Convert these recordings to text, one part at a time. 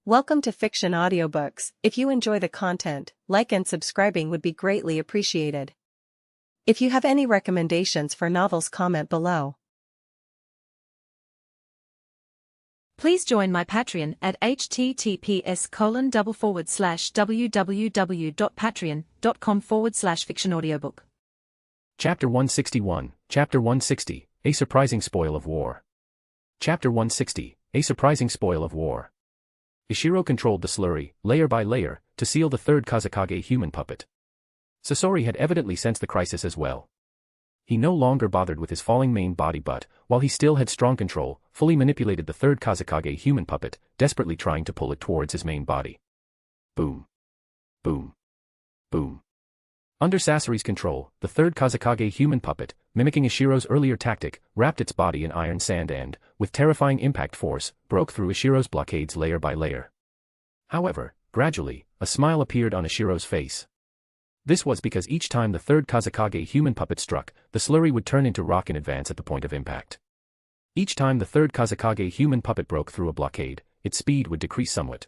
Welcome to Fiction Audiobooks. If you enjoy the content, like and subscribing would be greatly appreciated. If you have any recommendations for novels, comment below. Please join my Patreon at https://www.patreon.com/fictionaudiobook. Chapter 161, Chapter 160, A Surprising Spoil of War. Chapter 160, A Surprising Spoil of War. Ishiro controlled the slurry, layer by layer, to seal the third Tsuchikage human puppet. Sasori had evidently sensed the crisis as well. He no longer bothered with his falling main body but, while he still had strong control, fully manipulated the third Tsuchikage human puppet, desperately trying to pull it towards his main body. Boom. Boom. Boom. Under Sasori's control, the third Tsuchikage human puppet, mimicking Ishiro's earlier tactic, wrapped its body in iron sand and, with terrifying impact force, broke through Ishiro's blockades layer by layer. However, gradually, a smile appeared on Ishiro's face. This was because each time the third Tsuchikage human puppet struck, the slurry would turn into rock in advance at the point of impact. Each time the third Tsuchikage human puppet broke through a blockade, its speed would decrease somewhat.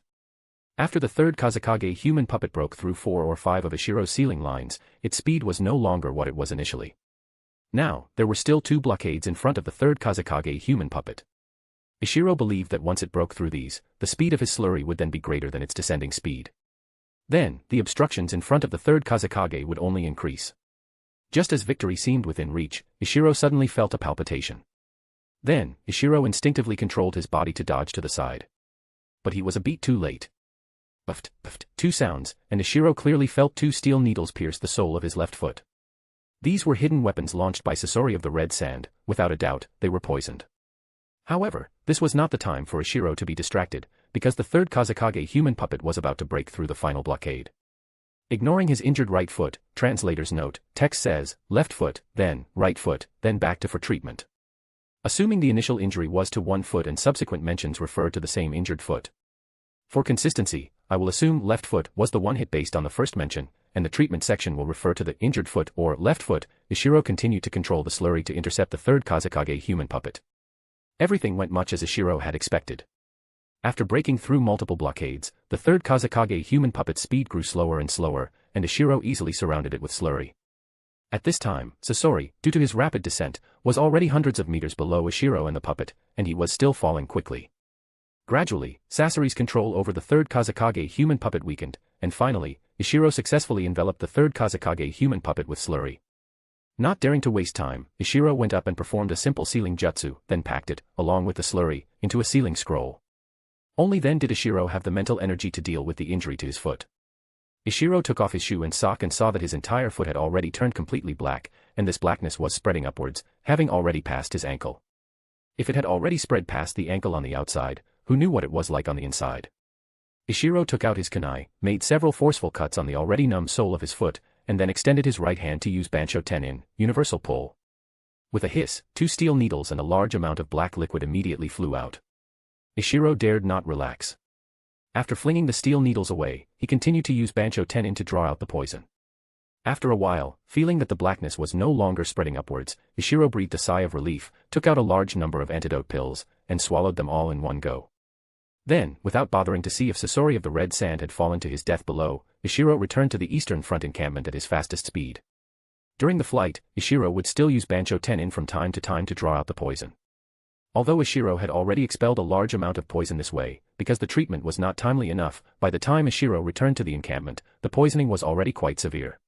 After the third Tsuchikage human puppet broke through 4 or 5 of Ishiro's ceiling lines, its speed was no longer what it was initially. Now, there were still 2 blockades in front of the third Tsuchikage human puppet. Ishiro believed that once it broke through these, the speed of his slurry would then be greater than its descending speed. Then, the obstructions in front of the third Tsuchikage would only increase. Just as victory seemed within reach, Ishiro suddenly felt a palpitation. Then, Ishiro instinctively controlled his body to dodge to the side. But he was a beat too late. Puffed, puffed, 2 sounds, and Ishiro clearly felt 2 steel needles pierce the sole of his left foot. These were hidden weapons launched by Sasori of the Red Sand. Without a doubt, they were poisoned. However, this was not the time for Ishiro to be distracted, because the third Tsuchikage human puppet was about to break through the final blockade. Ignoring his injured right foot, translator's note, text says, left foot, then, right foot, then back to for treatment. Assuming the initial injury was to one foot and subsequent mentions refer to the same injured foot. For consistency, I will assume left foot was the one hit based on the first mention, and the treatment section will refer to the injured foot or left foot. Ishiro continued to control the slurry to intercept the third Tsuchikage human puppet. Everything went much as Ishiro had expected. After breaking through multiple blockades, the third Tsuchikage human puppet's speed grew slower and slower, and Ishiro easily surrounded it with slurry. At this time, Sasori, due to his rapid descent, was already hundreds of meters below Ishiro and the puppet, and he was still falling quickly. Gradually, Sasori's control over the third Tsuchikage human puppet weakened, and finally, Ishiro successfully enveloped the third Tsuchikage human puppet with slurry. Not daring to waste time, Ishiro went up and performed a simple sealing jutsu, then packed it, along with the slurry, into a sealing scroll. Only then did Ishiro have the mental energy to deal with the injury to his foot. Ishiro took off his shoe and sock and saw that his entire foot had already turned completely black, and this blackness was spreading upwards, having already passed his ankle. If it had already spread past the ankle on the outside, who knew what it was like on the inside? Ishiro took out his kunai, made several forceful cuts on the already numb sole of his foot, and then extended his right hand to use Bansho Tenin, universal pull. With a hiss, 2 steel needles and a large amount of black liquid immediately flew out. Ishiro dared not relax. After flinging the steel needles away, he continued to use Bansho Tenin to draw out the poison. After a while, feeling that the blackness was no longer spreading upwards, Ishiro breathed a sigh of relief, took out a large number of antidote pills, and swallowed them all in one go. Then, without bothering to see if Sasori of the Red Sand had fallen to his death below, Ishiro returned to the Eastern Front encampment at his fastest speed. During the flight, Ishiro would still use Bansho Tenin from time to time to draw out the poison. Although Ishiro had already expelled a large amount of poison this way, because the treatment was not timely enough, by the time Ishiro returned to the encampment, the poisoning was already quite severe.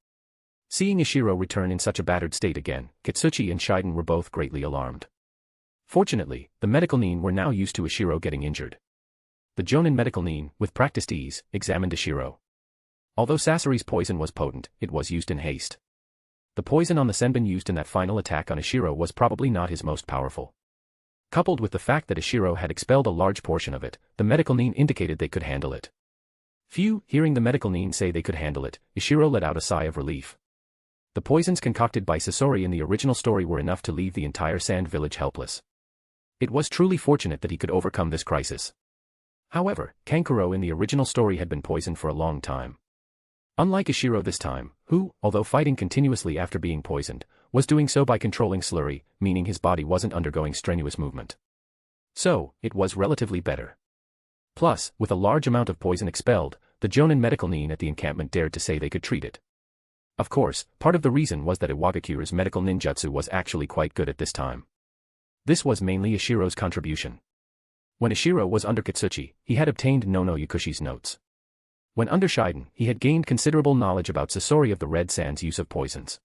Seeing Ishiro return in such a battered state again, Kitsuchi and Shiden were both greatly alarmed. Fortunately, the medical nin were now used to Ishiro getting injured. The Jonin medical nin, with practiced ease, examined Ishiro. Although Sasori's poison was potent, it was used in haste. The poison on the senbon used in that final attack on Ishiro was probably not his most powerful. Coupled with the fact that Ishiro had expelled a large portion of it, the medical nin indicated they could handle it. Phew, hearing the medical nin say they could handle it, Ishiro let out a sigh of relief. The poisons concocted by Sasori in the original story were enough to leave the entire sand village helpless. It was truly fortunate that he could overcome this crisis. However, Kankuro in the original story had been poisoned for a long time. Unlike Ishiro this time, who, although fighting continuously after being poisoned, was doing so by controlling slurry, meaning his body wasn't undergoing strenuous movement. So, it was relatively better. Plus, with a large amount of poison expelled, the Jonin medical nin at the encampment dared to say they could treat it. Of course, part of the reason was that Iwagakure's medical ninjutsu was actually quite good at this time. This was mainly Ishiro's contribution. When Ishiro was under Kitsuchi, he had obtained Nono Yakushi's notes. When under Shiden, he had gained considerable knowledge about Sasori of the Red Sand's use of poisons.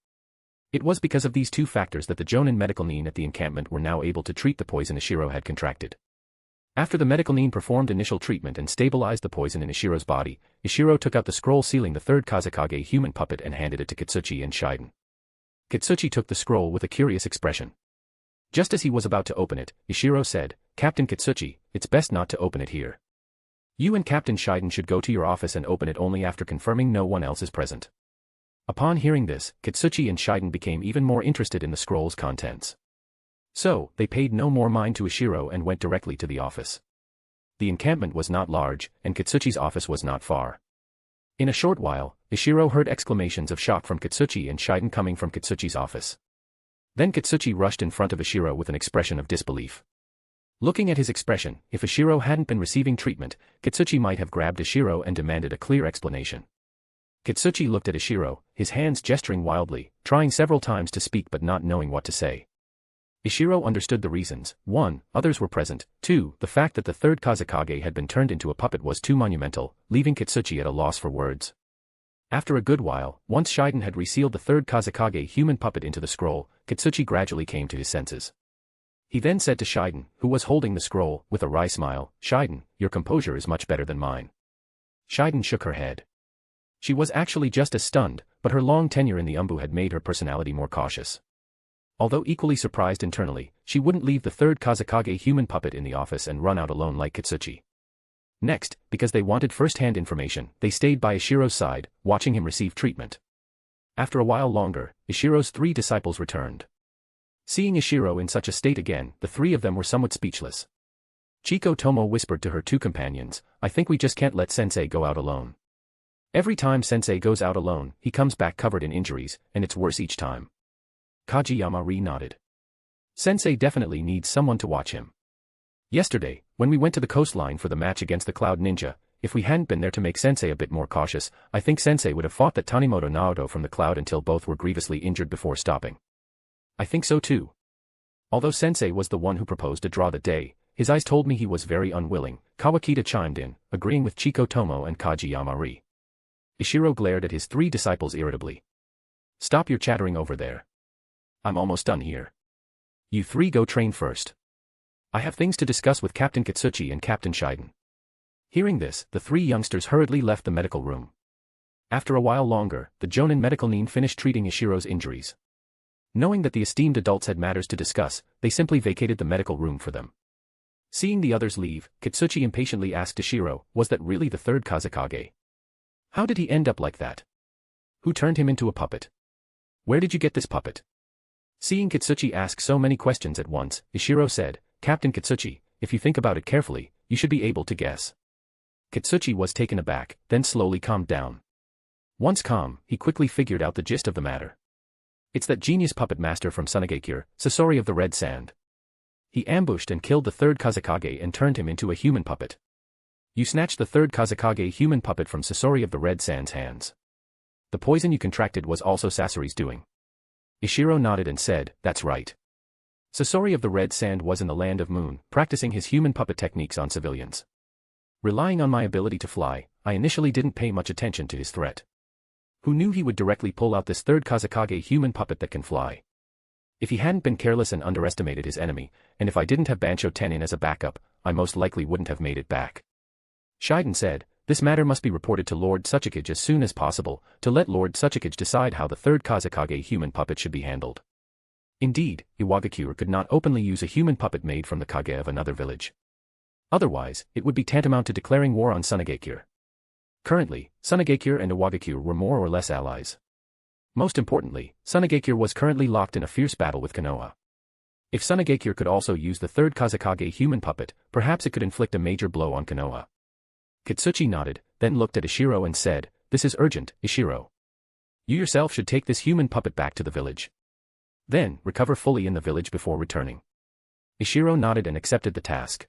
It was because of these two factors that the Jonin medical nin at the encampment were now able to treat the poison Ishiro had contracted. After the medical nin performed initial treatment and stabilized the poison in Ishiro's body, Ishiro took out the scroll sealing the third Kazekage human puppet and handed it to Kitsuchi and Shiden. Kitsuchi took the scroll with a curious expression. Just as he was about to open it, Ishiro said, "Captain Kitsuchi, it's best not to open it here. You and Captain Shiden should go to your office and open it only after confirming no one else is present." Upon hearing this, Kitsuchi and Shiden became even more interested in the scroll's contents. So, they paid no more mind to Ishiro and went directly to the office. The encampment was not large, and Kitsuchi's office was not far. In a short while, Ishiro heard exclamations of shock from Kitsuchi and Shiden coming from Kitsuchi's office. Then Kitsuchi rushed in front of Ishiro with an expression of disbelief. Looking at his expression, if Ishiro hadn't been receiving treatment, Kitsuchi might have grabbed Ishiro and demanded a clear explanation. Kitsuchi looked at Ishiro, his hands gesturing wildly, trying several times to speak but not knowing what to say. Ishiro understood the reasons. 1. Others were present. 2. The fact that the third Kazekage had been turned into a puppet was too monumental, leaving Kitsuchi at a loss for words. After a good while, once Shiden had resealed the third Kazekage human puppet into the scroll, Kitsuchi gradually came to his senses. He then said to Shiden, who was holding the scroll, with a wry smile, "Shiden, your composure is much better than mine." Shiden shook her head. She was actually just as stunned, but her long tenure in the Umbu had made her personality more cautious. Although equally surprised internally, she wouldn't leave the third Kazekage human puppet in the office and run out alone like Kitsuchi. Next, because they wanted first-hand information, they stayed by Ishiro's side, watching him receive treatment. After a while longer, Ishiro's 3 disciples returned. Seeing Ishiro in such a state again, the 3 of them were somewhat speechless. Chiko Tomo whispered to her 2 companions, "I think we just can't let Sensei go out alone. Every time Sensei goes out alone, he comes back covered in injuries, and it's worse each time." Kajiyama-ri nodded. "Sensei definitely needs someone to watch him. Yesterday, when we went to the coastline for the match against the Cloud Ninja, if we hadn't been there to make Sensei a bit more cautious, I think Sensei would have fought that Tanimoto Naoto from the Cloud until both were grievously injured before stopping." "I think so too." Although Sensei was the one who proposed to draw the day, his eyes told me he was very unwilling. Kawakita chimed in, agreeing with Chiko Tomo and Kajiyama-ri. Ishiro glared at his 3 disciples irritably. "Stop your chattering over there. I'm almost done here. You 3 go train first. I have things to discuss with Captain Kitsuchi and Captain Shiden." Hearing this, the 3 youngsters hurriedly left the medical room. After a while longer, the Jonin medical nin finished treating Ishiro's injuries. Knowing that the esteemed adults had matters to discuss, they simply vacated the medical room for them. Seeing the others leave, Kitsuchi impatiently asked Ishiro, "Was that really the third Kazekage? How did he end up like that? Who turned him into a puppet? Where did you get this puppet?" Seeing Kitsuchi ask so many questions at once, Ishiro said, "Captain Kitsuchi, if you think about it carefully, you should be able to guess." Kitsuchi was taken aback, then slowly calmed down. Once calm, he quickly figured out the gist of the matter. "It's that genius puppet master from Tsuchikage, Sasori of the Red Sand. He ambushed and killed the third Kazekage and turned him into a human puppet. You snatched the third Kazekage human puppet from Sasori of the Red Sand's hands. The poison you contracted was also Sasori's doing." Ishiro nodded and said, "That's right. Sasori of the Red Sand was in the Land of Moon, practicing his human puppet techniques on civilians. Relying on my ability to fly, I initially didn't pay much attention to his threat. Who knew he would directly pull out this third Kazekage human puppet that can fly? If he hadn't been careless and underestimated his enemy, and if I didn't have Bancho Tenin as a backup, I most likely wouldn't have made it back." Shiden said, "This matter must be reported to Lord Tsuchikage as soon as possible, to let Lord Tsuchikage decide how the third Kazekage human puppet should be handled." Indeed, Iwagakure could not openly use a human puppet made from the Kage of another village. Otherwise, it would be tantamount to declaring war on Tsuchikage. Currently, Tsuchikage and Iwagakure were more or less allies. Most importantly, Tsuchikage was currently locked in a fierce battle with Konoha. If Tsuchikage could also use the third Kazekage human puppet, perhaps it could inflict a major blow on Konoha. Kitsuchi nodded, then looked at Ishiro and said, "This is urgent, Ishiro. You yourself should take this human puppet back to the village. Then, recover fully in the village before returning." Ishiro nodded and accepted the task.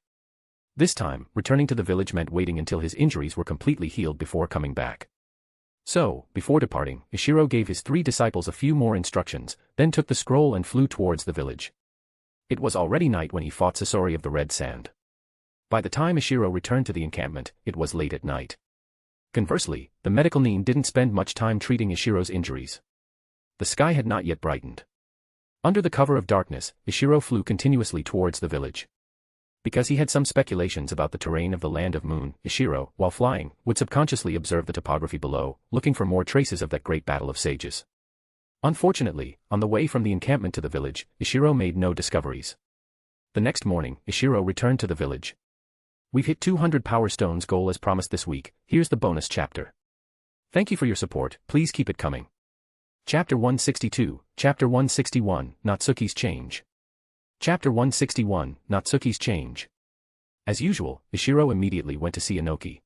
This time, returning to the village meant waiting until his injuries were completely healed before coming back. So, before departing, Ishiro gave his 3 disciples a few more instructions, then took the scroll and flew towards the village. It was already night when he fought Sasori of the Red Sand. By the time Ishiro returned to the encampment, it was late at night. Conversely, the medical nin didn't spend much time treating Ishiro's injuries. The sky had not yet brightened. Under the cover of darkness, Ishiro flew continuously towards the village. Because he had some speculations about the terrain of the Land of Moon, Ishiro, while flying, would subconsciously observe the topography below, looking for more traces of that great battle of sages. Unfortunately, on the way from the encampment to the village, Ishiro made no discoveries. The next morning, Ishiro returned to the village. We've hit 200 Power Stones goal as promised this week. Here's the bonus chapter. Thank you for your support, please keep it coming. Chapter 162, Chapter 161, Natsuki's Change. Chapter 161, Natsuki's Change. As usual, Ishiro immediately went to see Inoki.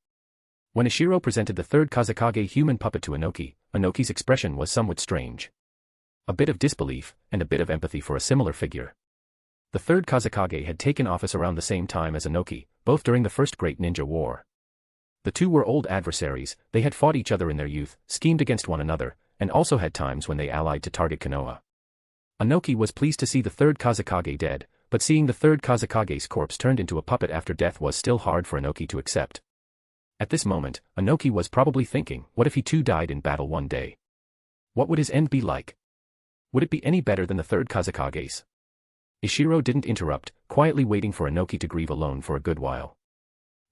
When Ishiro presented the 3rd Kazekage human puppet to Inoki, Inoki's expression was somewhat strange. A bit of disbelief, and a bit of empathy for a similar figure. The 3rd Kazekage had taken office around the same time as Inoki, both during the First Great Ninja War. The two were old adversaries, they had fought each other in their youth, schemed against one another, and also had times when they allied to target Konoha. Inoki was pleased to see the 3rd Kazekage dead, but seeing the 3rd Kazekage's corpse turned into a puppet after death was still hard for Inoki to accept. At this moment, Inoki was probably thinking, what if he too died in battle one day? What would his end be like? Would it be any better than the 3rd Kazekage's? Ishiro didn't interrupt, quietly waiting for Inoki to grieve alone for a good while.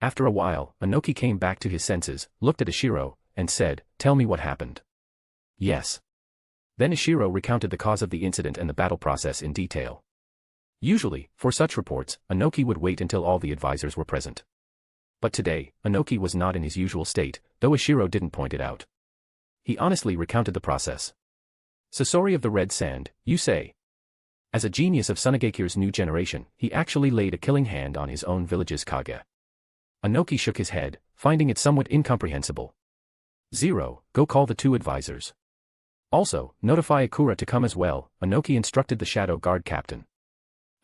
After a while, Inoki came back to his senses, looked at Ishiro, and said, "Tell me what happened." Yes. Then Ishiro recounted the cause of the incident and the battle process in detail. Usually, for such reports, Inoki would wait until all the advisors were present. But today, Inoki was not in his usual state, though Ishiro didn't point it out. He honestly recounted the process. Sasori of the Red Sand, you say? As a genius of Tsuchigakure's new generation, he actually laid a killing hand on his own village's Kage. Inoki shook his head, finding it somewhat incomprehensible. 0. Go call the 2 advisors. Also, notify Ikura to come as well, Inoki instructed the Shadow Guard captain.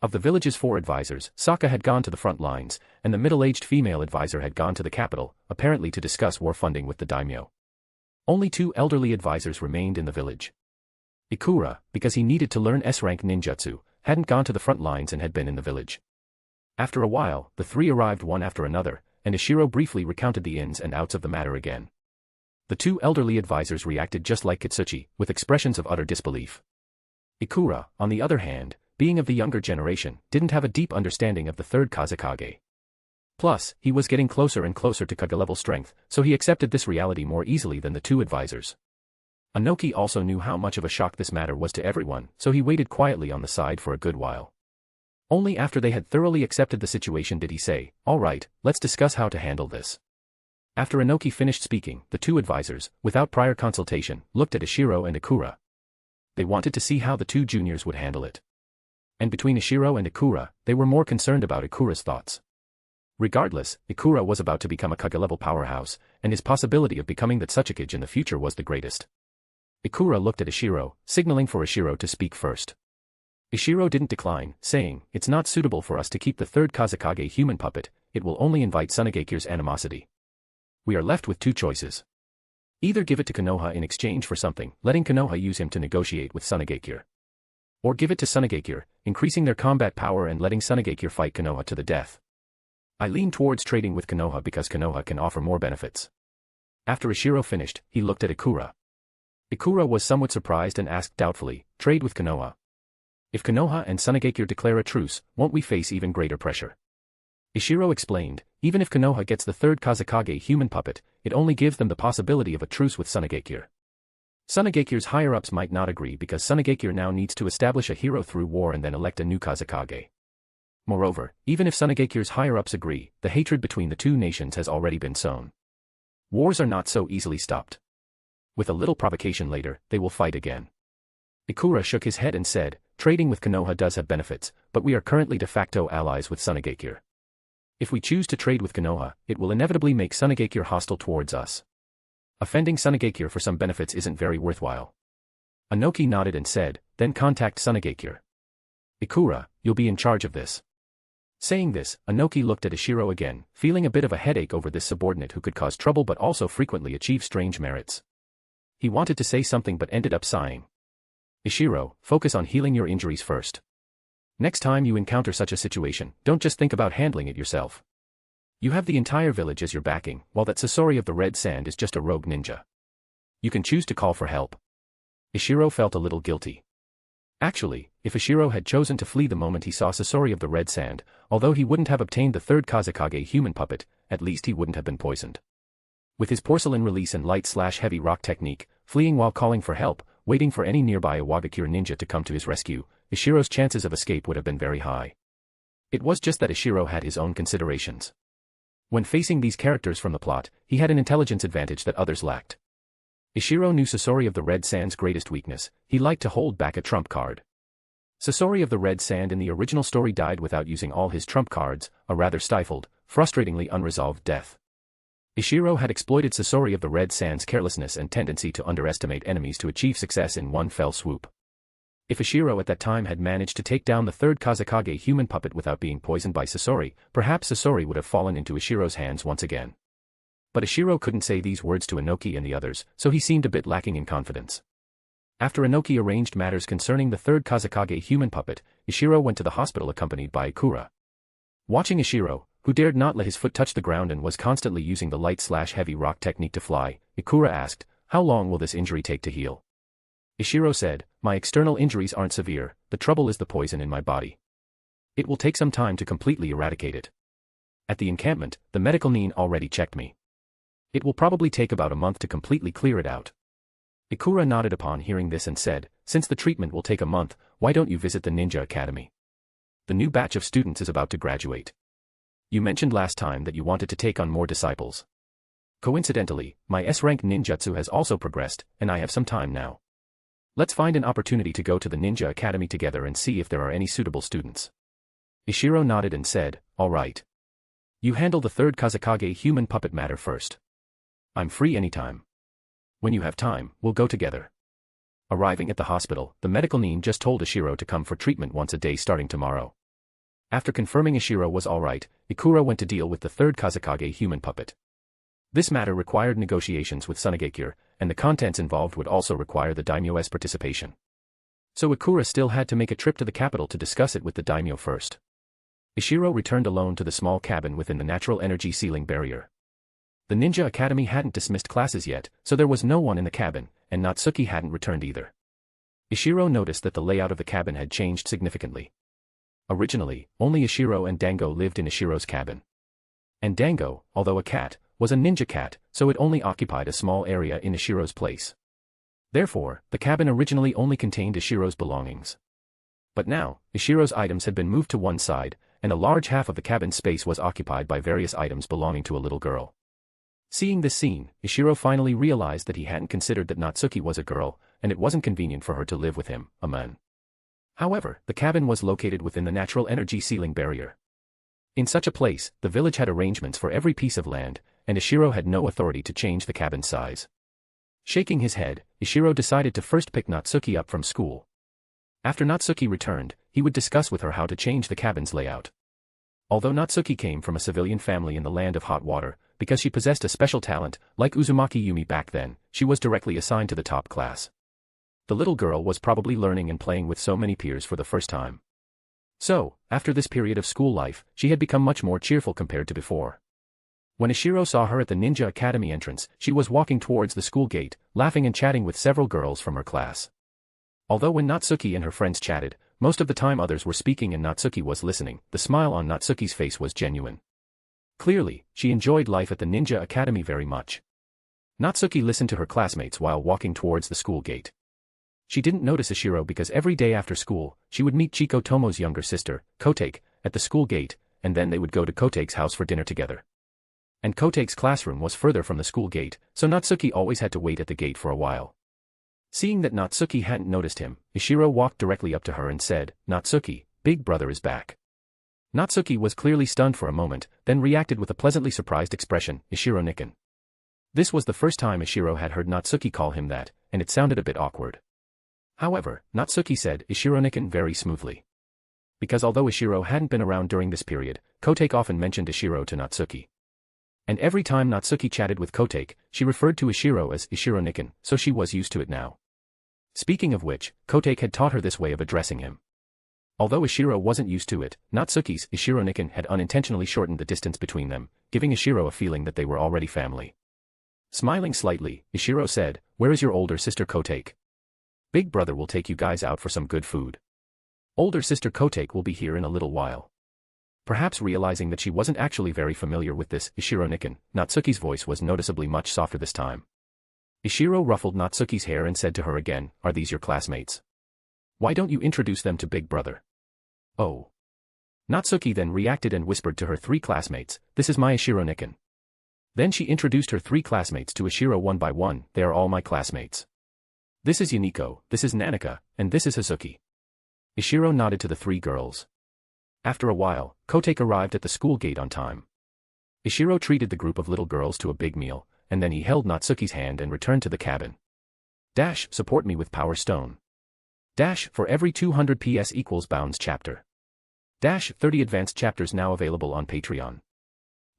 Of the village's 4 advisors, Saka had gone to the front lines, and the middle-aged female advisor had gone to the capital, apparently to discuss war funding with the daimyo. Only 2 elderly advisors remained in the village. Ikura, because he needed to learn S-rank ninjutsu, hadn't gone to the front lines and had been in the village. After a while, the 3 arrived one after another, and Ishiro briefly recounted the ins and outs of the matter again. The 2 elderly advisors reacted just like Kitsuchi, with expressions of utter disbelief. Ikura, on the other hand, being of the younger generation, didn't have a deep understanding of the 3rd Kazekage. Plus, he was getting closer and closer to Kage-level strength, so he accepted this reality more easily than the 2 advisors. Inoki also knew how much of a shock this matter was to everyone, so he waited quietly on the side for a good while. Only after they had thoroughly accepted the situation did he say, "All right, let's discuss how to handle this." After Inoki finished speaking, the 2 advisors, without prior consultation, looked at Ishiro and Ikura. They wanted to see how the 2 juniors would handle it. And between Ishiro and Ikura, they were more concerned about Ikura's thoughts. Regardless, Ikura was about to become a Kage-level powerhouse, and his possibility of becoming the Tsuchikage in the future was the greatest. Ikura looked at Ishiro, signaling for Ishiro to speak first. Ishiro didn't decline, saying, "It's not suitable for us to keep the 3rd Kazekage human puppet, it will only invite Tsuchigakure's animosity. We are left with 2 choices. Either give it to Konoha in exchange for something, letting Konoha use him to negotiate with Tsuchigakure. Or give it to Tsuchigakure, increasing their combat power and letting Tsuchigakure fight Konoha to the death. I lean towards trading with Konoha because Konoha can offer more benefits." After Ishiro finished, he looked at Ikura. Ikura was somewhat surprised and asked doubtfully, "Trade with Konoha? If Konoha and Tsuchigakure declare a truce, won't we face even greater pressure?" Ishiro explained, even if Konoha gets the 3rd Kazekage human puppet, it only gives them the possibility of a truce with Tsuchigakure. Tsuchigakure's higher-ups might not agree because Tsuchigakure now needs to establish a hero through war and then elect a new Kazekage. Moreover, even if Tsuchigakure's higher-ups agree, the hatred between the 2 nations has already been sown. Wars are not so easily stopped. With a little provocation later, they will fight again. Ikura shook his head and said, "Trading with Konoha does have benefits, but we are currently de facto allies with Tsuchigakure. If we choose to trade with Konoha, it will inevitably make Tsuchigakure hostile towards us. Offending Tsuchigakure for some benefits isn't very worthwhile." Inoki nodded and said, "Then contact Tsuchigakure. Ikura, you'll be in charge of this." Saying this, Inoki looked at Ishiro again, feeling a bit of a headache over this subordinate who could cause trouble but also frequently achieve strange merits. He wanted to say something but ended up sighing. Ishiro, focus on healing your injuries first. Next time you encounter such a situation, don't just think about handling it yourself. You have the entire village as your backing, while that Sasori of the Red Sand is just a rogue ninja. You can choose to call for help. Ishiro felt a little guilty. Actually, if Ishiro had chosen to flee the moment he saw Sasori of the Red Sand, although he wouldn't have obtained the third Tsuchikage human puppet, at least he wouldn't have been poisoned. With his porcelain release and light/heavy rock technique, fleeing while calling for help, waiting for any nearby Iwagakure ninja to come to his rescue, Ishiro's chances of escape would have been very high. It was just that Ishiro had his own considerations. When facing these characters from the plot, he had an intelligence advantage that others lacked. Ishiro knew Sasori of the Red Sand's greatest weakness: he liked to hold back a trump card. Sasori of the Red Sand in the original story died without using all his trump cards, a rather stifled, frustratingly unresolved death. Ishiro had exploited Sasori of the Red Sand's carelessness and tendency to underestimate enemies to achieve success in one fell swoop. If Ishiro at that time had managed to take down the third Tsuchikage human puppet without being poisoned by Sasori, perhaps Sasori would have fallen into Ishiro's hands once again. But Ishiro couldn't say these words to Inoki and the others, so he seemed a bit lacking in confidence. After Inoki arranged matters concerning the third Tsuchikage human puppet, Ishiro went to the hospital accompanied by Ikura. Watching Ishiro, who dared not let his foot touch the ground and was constantly using the light/heavy rock technique to fly, Ikura asked, "How long will this injury take to heal?" Ishiro said, "My external injuries aren't severe, the trouble is the poison in my body. It will take some time to completely eradicate it. At the encampment, the medical nin already checked me. It will probably take about a month to completely clear it out." Ikura nodded upon hearing this and said, "Since the treatment will take a month, why don't you visit the Ninja Academy? The new batch of students is about to graduate. You mentioned last time that you wanted to take on more disciples. Coincidentally, my S-rank ninjutsu has also progressed, and I have some time now. Let's find an opportunity to go to the Ninja Academy together and see if there are any suitable students." Ishiro nodded and said, "All right. You handle the third Tsuchikage human puppet matter first. I'm free anytime. When you have time, we'll go together." Arriving at the hospital, the medical nin just told Ishiro to come for treatment once a day starting tomorrow. After confirming Ishiro was alright, Ikura went to deal with the third Tsuchikage human puppet. This matter required negotiations with Tsuchikage, and the contents involved would also require the daimyo's participation. So Ikura still had to make a trip to the capital to discuss it with the daimyo first. Ishiro returned alone to the small cabin within the natural energy ceiling barrier. The Ninja Academy hadn't dismissed classes yet, so there was no one in the cabin, and Natsuki hadn't returned either. Ishiro noticed that the layout of the cabin had changed significantly. Originally, only Ishiro and Dango lived in Ishiro's cabin. And Dango, although a cat, was a ninja cat, so it only occupied a small area in Ishiro's place. Therefore, the cabin originally only contained Ishiro's belongings. But now, Ishiro's items had been moved to one side, and a large half of the cabin's space was occupied by various items belonging to a little girl. Seeing this scene, Ishiro finally realized that he hadn't considered that Natsuki was a girl, and it wasn't convenient for her to live with him, a man. However, the cabin was located within the natural energy ceiling barrier. In such a place, the village had arrangements for every piece of land, and Ishiro had no authority to change the cabin's size. Shaking his head, Ishiro decided to first pick Natsuki up from school. After Natsuki returned, he would discuss with her how to change the cabin's layout. Although Natsuki came from a civilian family in the land of hot water, because she possessed a special talent, like Uzumaki Yumi back then, she was directly assigned to the top class. The little girl was probably learning and playing with so many peers for the first time. So, after this period of school life, she had become much more cheerful compared to before. When Ishiro saw her at the Ninja Academy entrance, she was walking towards the school gate, laughing and chatting with several girls from her class. Although when Natsuki and her friends chatted, most of the time others were speaking and Natsuki was listening, the smile on Natsuki's face was genuine. Clearly, she enjoyed life at the Ninja Academy very much. Natsuki listened to her classmates while walking towards the school gate. She didn't notice Ishiro because every day after school, she would meet Chiko Tomo's younger sister, Kotake, at the school gate, and then they would go to Kotake's house for dinner together. And Kotake's classroom was further from the school gate, so Natsuki always had to wait at the gate for a while. Seeing that Natsuki hadn't noticed him, Ishiro walked directly up to her and said, "Natsuki, big brother is back." Natsuki was clearly stunned for a moment, then reacted with a pleasantly surprised expression, "Ishiro Nikken." This was the first time Ishiro had heard Natsuki call him that, and it sounded a bit awkward. However, Natsuki said Ishiro Nikken very smoothly. Because although Ishiro hadn't been around during this period, Kotake often mentioned Ishiro to Natsuki. And every time Natsuki chatted with Kotake, she referred to Ishiro as Ishiro-nikin, so she was used to it now. Speaking of which, Kotake had taught her this way of addressing him. Although Ishiro wasn't used to it, Natsuki's Ishiro-nikin had unintentionally shortened the distance between them, giving Ishiro a feeling that they were already family. Smiling slightly, Ishiro said, "Where is your older sister Kotake? Big brother will take you guys out for some good food. Older sister Kotake will be here in a little while." Perhaps realizing that she wasn't actually very familiar with this Ishiro-nikin, Natsuki's voice was noticeably much softer this time. Ishiro ruffled Natsuki's hair and said to her again, "Are these your classmates? Why don't you introduce them to big brother?" "Oh." Natsuki then reacted and whispered to her 3 classmates, "This is my Ishiro-nikin." Then she introduced her 3 classmates to Ishiro one by one. "They are all my classmates. This is Yuniko, this is Nanika, and this is Hazuki." Ishiro nodded to the 3 girls. After a while, Kotake arrived at the school gate on time. Ishiro treated the group of little girls to a big meal, and then he held Natsuki's hand and returned to the cabin. Dash, support me with Power Stone. Dash, for every 200 PS equals Bounds chapter. Dash, 30 advanced chapters now available on Patreon.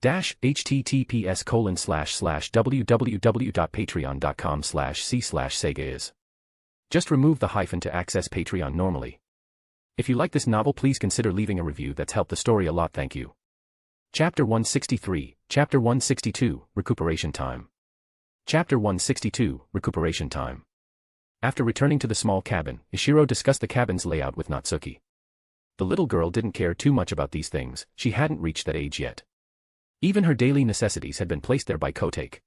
Dash, https://www.patreon.com/c/Sega is. Just remove the hyphen to access Patreon normally. If you like this novel, please consider leaving a review. That's helped the story a lot. Thank you. Chapter 163, Chapter 162, Recuperation Time. Chapter 162, Recuperation Time. After returning to the small cabin, Ishiro discussed the cabin's layout with Natsuki. The little girl didn't care too much about these things, she hadn't reached that age yet. Even her daily necessities had been placed there by Kotake.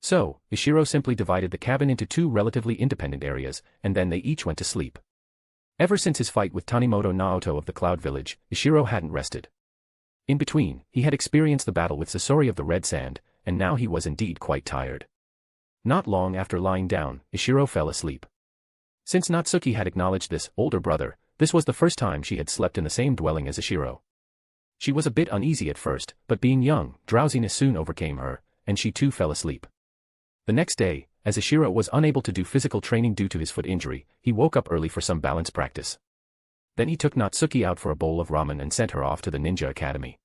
So, Ishiro simply divided the cabin into 2 relatively independent areas, and then they each went to sleep. Ever since his fight with Tanimoto Naoto of the Cloud Village, Ishiro hadn't rested. In between, he had experienced the battle with Sasori of the Red Sand, and now he was indeed quite tired. Not long after lying down, Ishiro fell asleep. Since Natsuki had acknowledged this older brother, this was the first time she had slept in the same dwelling as Ishiro. She was a bit uneasy at first, but being young, drowsiness soon overcame her, and she too fell asleep. The next day, as Ishiro was unable to do physical training due to his foot injury, he woke up early for some balance practice. Then he took Natsuki out for a bowl of ramen and sent her off to the ninja academy.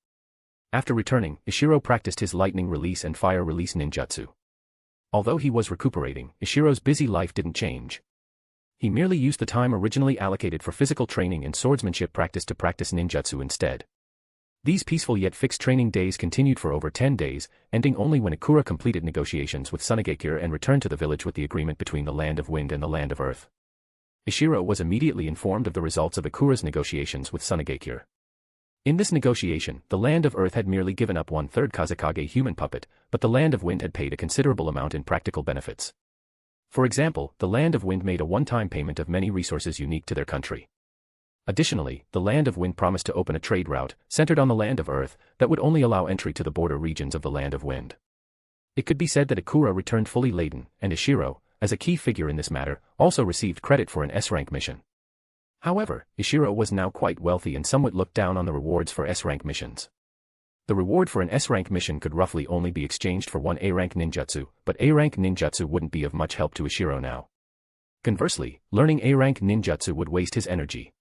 After returning, Ishiro practiced his lightning release and fire release ninjutsu. Although he was recuperating, Ishiro's busy life didn't change. He merely used the time originally allocated for physical training and swordsmanship practice to practice ninjutsu instead. These peaceful yet fixed training days continued for over 10 days, ending only when Ikura completed negotiations with Tsuchikage and returned to the village with the agreement between the Land of Wind and the Land of Earth. Ishiro was immediately informed of the results of Ikura's negotiations with Tsuchikage. In this negotiation, the Land of Earth had merely given up 1/3 Kazekage human puppet, but the Land of Wind had paid a considerable amount in practical benefits. For example, the Land of Wind made a one-time payment of many resources unique to their country. Additionally, the Land of Wind promised to open a trade route, centered on the Land of Earth, that would only allow entry to the border regions of the Land of Wind. It could be said that Ikura returned fully laden, and Ishiro, as a key figure in this matter, also received credit for an S-rank mission. However, Ishiro was now quite wealthy and somewhat looked down on the rewards for S-rank missions. The reward for an S-rank mission could roughly only be exchanged for 1 A-rank ninjutsu, but A-rank ninjutsu wouldn't be of much help to Ishiro now. Conversely, learning A-rank ninjutsu would waste his energy.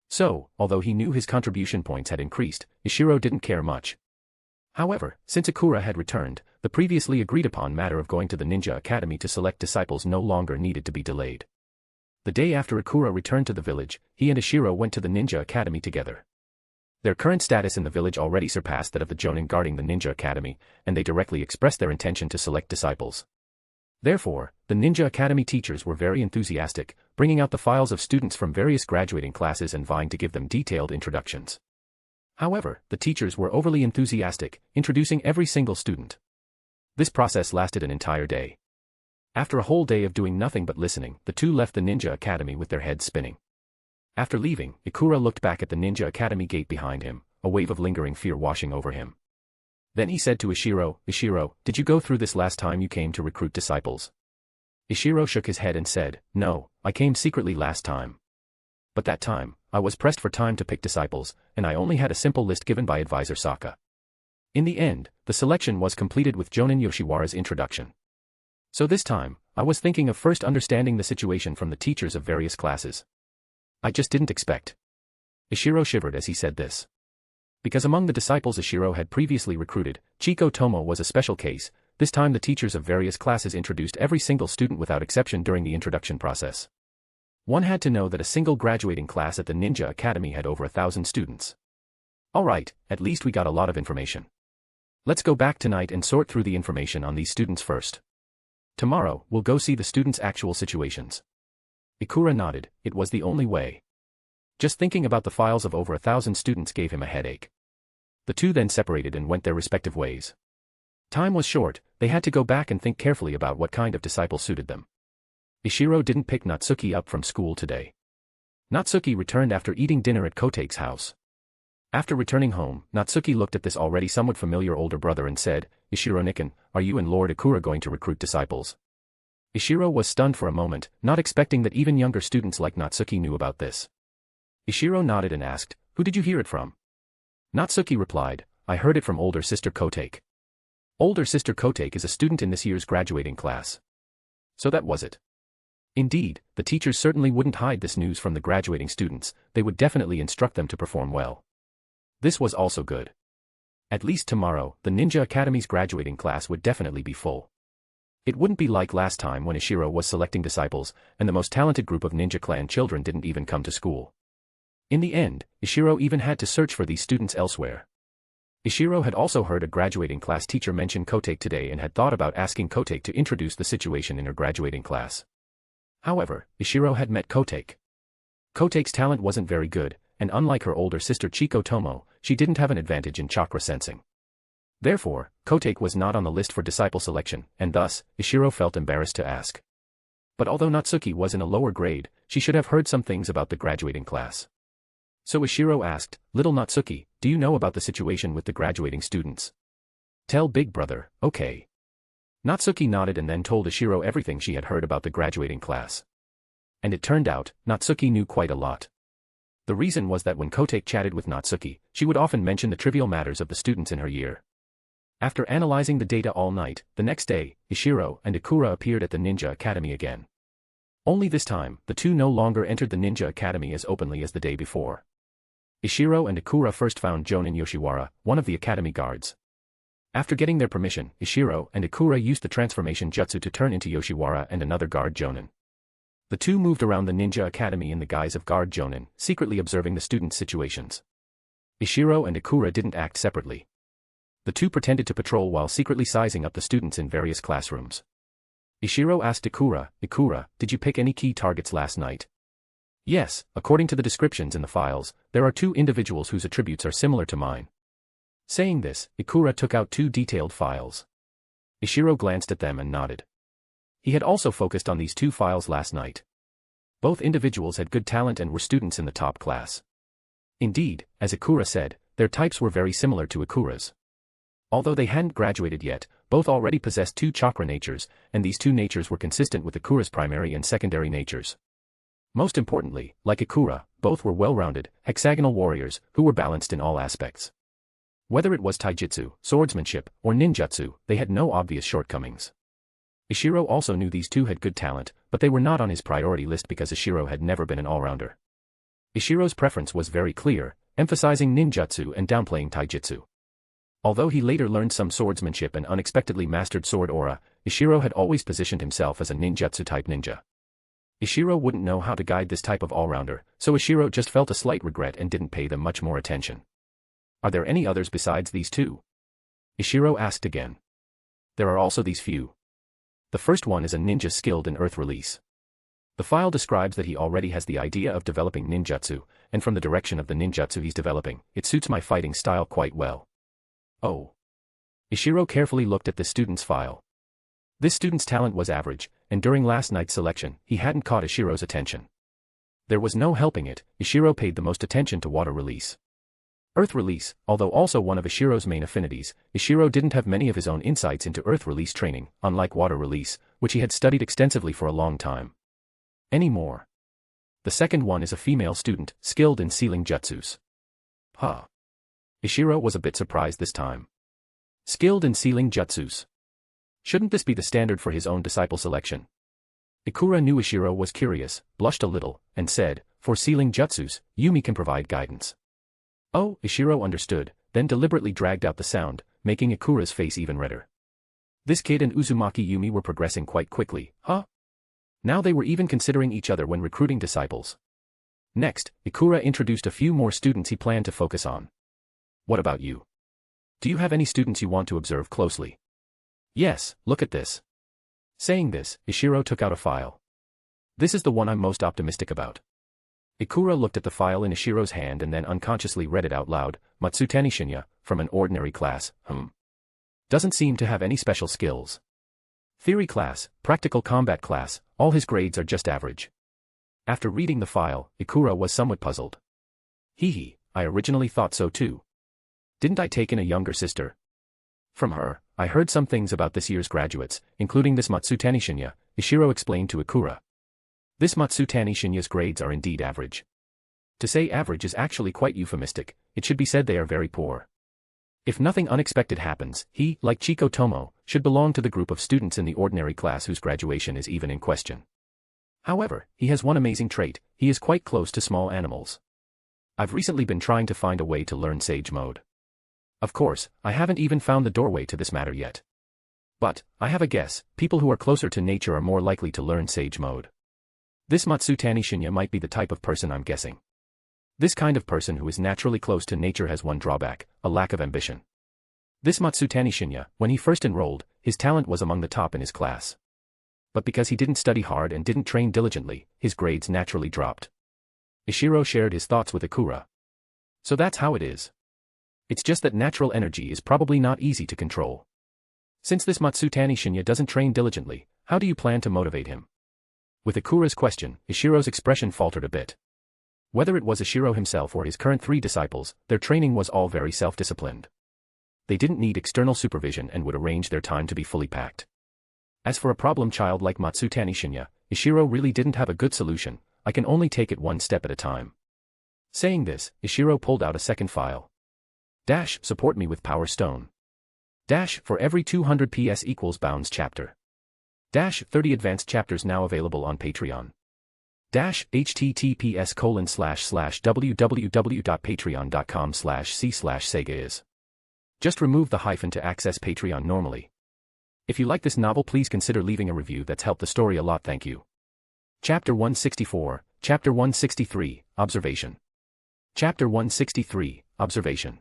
So, although he knew his contribution points had increased, Ishiro didn't care much. However, since Ikura had returned, the previously agreed-upon matter of going to the Ninja Academy to select disciples no longer needed to be delayed. The day after Ikura returned to the village, he and Ishiro went to the Ninja Academy together. Their current status in the village already surpassed that of the Jonin guarding the Ninja Academy, and they directly expressed their intention to select disciples. Therefore, the Ninja Academy teachers were very enthusiastic, bringing out the files of students from various graduating classes and vying to give them detailed introductions. However, the teachers were overly enthusiastic, introducing every single student. This process lasted an entire day. After a whole day of doing nothing but listening, the two left the Ninja Academy with their heads spinning. After leaving, Ikura looked back at the Ninja Academy gate behind him, a wave of lingering fear washing over him. Then he said to Ishiro, "Ishiro, did you go through this last time you came to recruit disciples?" Ishiro shook his head and said, "No, I came secretly last time. But that time, I was pressed for time to pick disciples, and I only had a simple list given by advisor Saka. In the end, the selection was completed with Jonin Yoshiwara's introduction. So this time, I was thinking of first understanding the situation from the teachers of various classes. I just didn't expect Ishiro shivered as he said this. Because among the disciples Ishiro had previously recruited, Chiko Tomo was a special case. This time the teachers of various classes introduced every single student without exception during the introduction process. One had to know that a single graduating class at the Ninja Academy had over 1,000 students. Alright, at least we got a lot of information. Let's go back tonight and sort through the information on these students first. Tomorrow, we'll go see the students' actual situations. Ikura nodded. It was the only way. Just thinking about the files of over 1,000 students gave him a headache. The two then separated and went their respective ways. Time was short, they had to go back and think carefully about what kind of disciple suited them. Ishiro didn't pick Natsuki up from school today. Natsuki returned after eating dinner at Kote's house. After returning home, Natsuki looked at this already somewhat familiar older brother and said, Ishiro-nikan, are you and Lord Ikura going to recruit disciples? Ishiro was stunned for a moment, not expecting that even younger students like Natsuki knew about this. Ishiro nodded and asked, who did you hear it from? Natsuki replied, I heard it from older sister Kote. Older sister Kote is a student in this year's graduating class. So that was it. Indeed, the teachers certainly wouldn't hide this news from the graduating students, they would definitely instruct them to perform well. This was also good. At least tomorrow, the Ninja Academy's graduating class would definitely be full. It wouldn't be like last time when Ishiro was selecting disciples, and the most talented group of ninja clan children didn't even come to school. In the end, Ishiro even had to search for these students elsewhere. Ishiro had also heard a graduating class teacher mention Kote today and had thought about asking Kote to introduce the situation in her graduating class. However, Ishiro had met Kote. Kote's talent wasn't very good, and unlike her older sister Chiko Tomo, she didn't have an advantage in chakra sensing. Therefore, Kote was not on the list for disciple selection, and thus, Ishiro felt embarrassed to ask. But although Natsuki was in a lower grade, she should have heard some things about the graduating class. So Ishiro asked, Little Natsuki, do you know about the situation with the graduating students? Tell big brother, okay. Natsuki nodded and then told Ishiro everything she had heard about the graduating class. And it turned out, Natsuki knew quite a lot. The reason was that when Kote chatted with Natsuki, she would often mention the trivial matters of the students in her year. After analyzing the data all night, the next day, Ishiro and Ikura appeared at the Ninja Academy again. Only this time, the two no longer entered the Ninja Academy as openly as the day before. Ishiro and Ikura first found Jonin Yoshiwara, one of the academy guards. After getting their permission, Ishiro and Ikura used the transformation jutsu to turn into Yoshiwara and another guard Jonin. The two moved around the Ninja Academy in the guise of guard Jonin, secretly observing the students' situations. Ishiro and Ikura didn't act separately. The two pretended to patrol while secretly sizing up the students in various classrooms. Ishiro asked Ikura, Ikura, did you pick any key targets last night? Yes, according to the descriptions in the files, there are two individuals whose attributes are similar to mine. Saying this, Ikura took out two detailed files. Ishiro glanced at them and nodded. He had also focused on these two files last night. Both individuals had good talent and were students in the top class. Indeed, as Ikura said, their types were very similar to Ikura's. Although they hadn't graduated yet, both already possessed two chakra natures, and these two natures were consistent with Ikura's primary and secondary natures. Most importantly, like Ikura, both were well-rounded, hexagonal warriors, who were balanced in all aspects. Whether it was taijutsu, swordsmanship, or ninjutsu, they had no obvious shortcomings. Ishiro also knew these two had good talent, but they were not on his priority list because Ishiro had never been an all-rounder. Ishiro's preference was very clear, emphasizing ninjutsu and downplaying taijutsu. Although he later learned some swordsmanship and unexpectedly mastered sword aura, Ishiro had always positioned himself as a ninjutsu-type ninja. Ishiro wouldn't know how to guide this type of all-rounder, so Ishiro just felt a slight regret and didn't pay them much more attention. Are there any others besides these two? Ishiro asked again. There are also these few. The first one is a ninja skilled in earth release. The file describes that he already has the idea of developing ninjutsu, and from the direction of the ninjutsu he's developing, it suits my fighting style quite well. Oh. Ishiro carefully looked at the student's file. This student's talent was average, and during last night's selection, he hadn't caught Ishiro's attention. There was no helping it, Ishiro paid the most attention to water release. Earth release, although also one of Ishiro's main affinities, Ishiro didn't have many of his own insights into earth release training, unlike water release, which he had studied extensively for a long time. Anymore. The second one is a female student, skilled in sealing jutsus. Huh. Ishiro was a bit surprised this time. Skilled in sealing jutsus. Shouldn't this be the standard for his own disciple selection? Ikura knew Ishiro was curious, blushed a little, and said, For sealing jutsus, Yumi can provide guidance. Oh, Ishiro understood, then deliberately dragged out the sound, making Ikura's face even redder. This kid and Uzumaki Yumi were progressing quite quickly, huh? Now they were even considering each other when recruiting disciples. Next, Ikura introduced a few more students he planned to focus on. What about you? Do you have any students you want to observe closely? Yes, look at this. Saying this, Ishiro took out a file. This is the one I'm most optimistic about. Ikura looked at the file in Ishiro's hand and then unconsciously read it out loud. Matsutani Shinya, from an ordinary class, Doesn't seem to have any special skills. Theory class, practical combat class, all his grades are just average. After reading the file, Ikura was somewhat puzzled. Hee, I originally thought so too. Didn't I take in a younger sister? From her, I heard some things about this year's graduates, including this Matsutani Shinya, Ishiro explained to Ikura. This Matsutani Shinya's grades are indeed average. To say average is actually quite euphemistic, it should be said they are very poor. If nothing unexpected happens, he, like Chiko Tomo, should belong to the group of students in the ordinary class whose graduation is even in question. However, he has one amazing trait, he is quite close to small animals. I've recently been trying to find a way to learn Sage Mode. Of course, I haven't even found the doorway to this matter yet. But, I have a guess, people who are closer to nature are more likely to learn Sage Mode. This Matsutani Shinya might be the type of person I'm guessing. This kind of person who is naturally close to nature has one drawback, a lack of ambition. This Matsutani Shinya, when he first enrolled, his talent was among the top in his class. But because he didn't study hard and didn't train diligently, his grades naturally dropped. Ishiro shared his thoughts with Ikura. So that's how it is. It's just that natural energy is probably not easy to control. Since this Matsutani Shinya doesn't train diligently, how do you plan to motivate him? With Ikura's question, Ishiro's expression faltered a bit. Whether it was Ishiro himself or his current 3 disciples, their training was all very self-disciplined. They didn't need external supervision and would arrange their time to be fully packed. As for a problem child like Matsutani Shinya, Ishiro really didn't have a good solution. I can only take it one step at a time. Saying this, Ishiro pulled out a second file. Support me with Power Stone. For every 200 PS equals Bounds chapter. 30 advanced chapters now available on Patreon. https://www.patreon.com/c/Sega is. Just remove the hyphen to access Patreon normally. If you like this novel, please consider leaving a review. That's helped the story a lot, thank you. Chapter 164, Chapter 163, Observation. Chapter 163, Observation.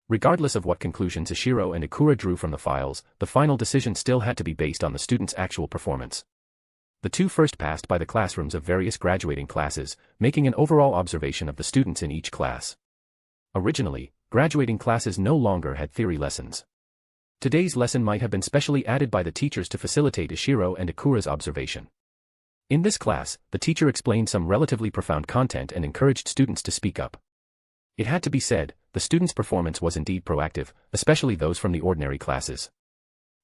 Regardless of what conclusions Ishiro and Ikura drew from the files, the final decision still had to be based on the students' actual performance. The 2 first passed by the classrooms of various graduating classes, making an overall observation of the students in each class. Originally, graduating classes no longer had theory lessons. Today's lesson might have been specially added by the teachers to facilitate Ishiro and Ikura's observation. In this class, the teacher explained some relatively profound content and encouraged students to speak up. It had to be said, the students' performance was indeed proactive, especially those from the ordinary classes.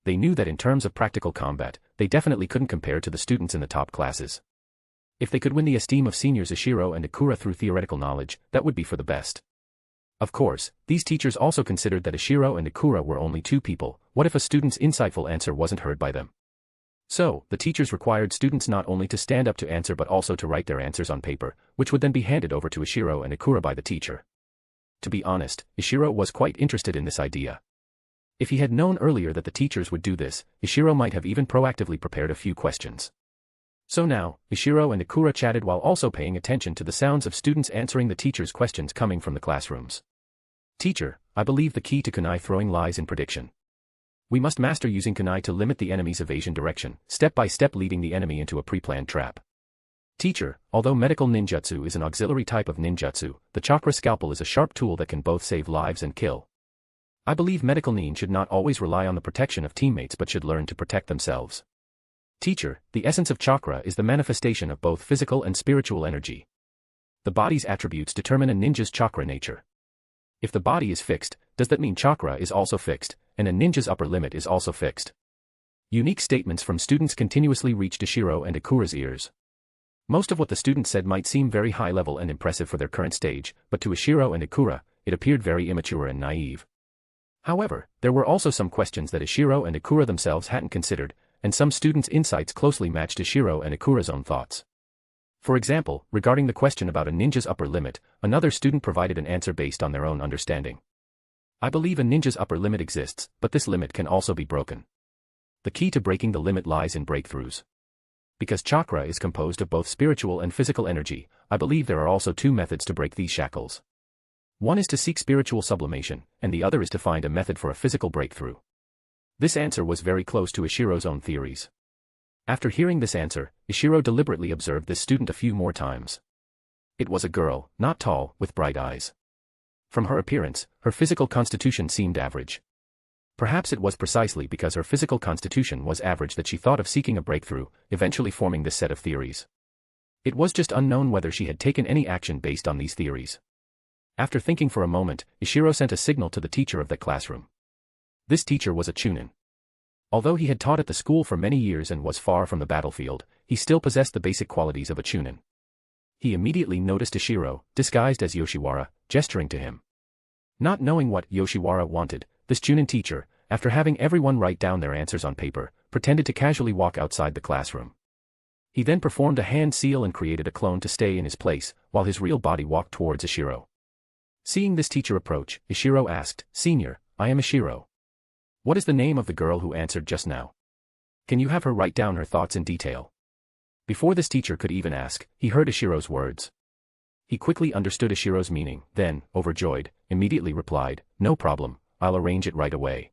They knew that in terms of practical combat, they definitely couldn't compare to the students in the top classes. If they could win the esteem of seniors Ishiro and Ikura through theoretical knowledge, that would be for the best. Of course, these teachers also considered that Ishiro and Ikura were only 2 people. What if a student's insightful answer wasn't heard by them? So, the teachers required students not only to stand up to answer but also to write their answers on paper, which would then be handed over to Ishiro and Ikura by the teacher. To be honest, Ishiro was quite interested in this idea. If he had known earlier that the teachers would do this, Ishiro might have even proactively prepared a few questions. So now, Ishiro and Ikura chatted while also paying attention to the sounds of students answering the teacher's questions coming from the classrooms. Teacher, I believe the key to kunai throwing lies in prediction. We must master using kunai to limit the enemy's evasion direction, step by step leading the enemy into a pre-planned trap. Teacher, although medical ninjutsu is an auxiliary type of ninjutsu, the chakra scalpel is a sharp tool that can both save lives and kill. I believe medical nin should not always rely on the protection of teammates but should learn to protect themselves. Teacher, the essence of chakra is the manifestation of both physical and spiritual energy. The body's attributes determine a ninja's chakra nature. If the body is fixed, does that mean chakra is also fixed, and a ninja's upper limit is also fixed? Unique statements from students continuously reached Ishiro and Ikura's ears. Most of what the students said might seem very high level and impressive for their current stage, but to Ishiro and Ikura, it appeared very immature and naive. However, there were also some questions that Ishiro and Ikura themselves hadn't considered, and some students' insights closely matched Ishiro and Ikura's own thoughts. For example, regarding the question about a ninja's upper limit, another student provided an answer based on their own understanding. I believe a ninja's upper limit exists, but this limit can also be broken. The key to breaking the limit lies in breakthroughs. Because chakra is composed of both spiritual and physical energy, I believe there are also two methods to break these shackles. One is to seek spiritual sublimation, and the other is to find a method for a physical breakthrough. This answer was very close to Ishiro's own theories. After hearing this answer, Ishiro deliberately observed this student a few more times. It was a girl, not tall, with bright eyes. From her appearance, her physical constitution seemed average. Perhaps it was precisely because her physical constitution was average that she thought of seeking a breakthrough, eventually forming this set of theories. It was just unknown whether she had taken any action based on these theories. After thinking for a moment, Ishiro sent a signal to the teacher of that classroom. This teacher was a chunin. Although he had taught at the school for many years and was far from the battlefield, he still possessed the basic qualities of a chunin. He immediately noticed Ishiro, disguised as Yoshiwara, gesturing to him. Not knowing what Yoshiwara wanted, this chunin teacher, after having everyone write down their answers on paper, pretended to casually walk outside the classroom. He then performed a hand seal and created a clone to stay in his place, while his real body walked towards Ishiro. Seeing this teacher approach, Ishiro asked, "Senior, I am Ishiro. What is the name of the girl who answered just now? Can you have her write down her thoughts in detail?" Before this teacher could even ask, he heard Ishiro's words. He quickly understood Ishiro's meaning, then, overjoyed, immediately replied, "No problem, I'll arrange it right away.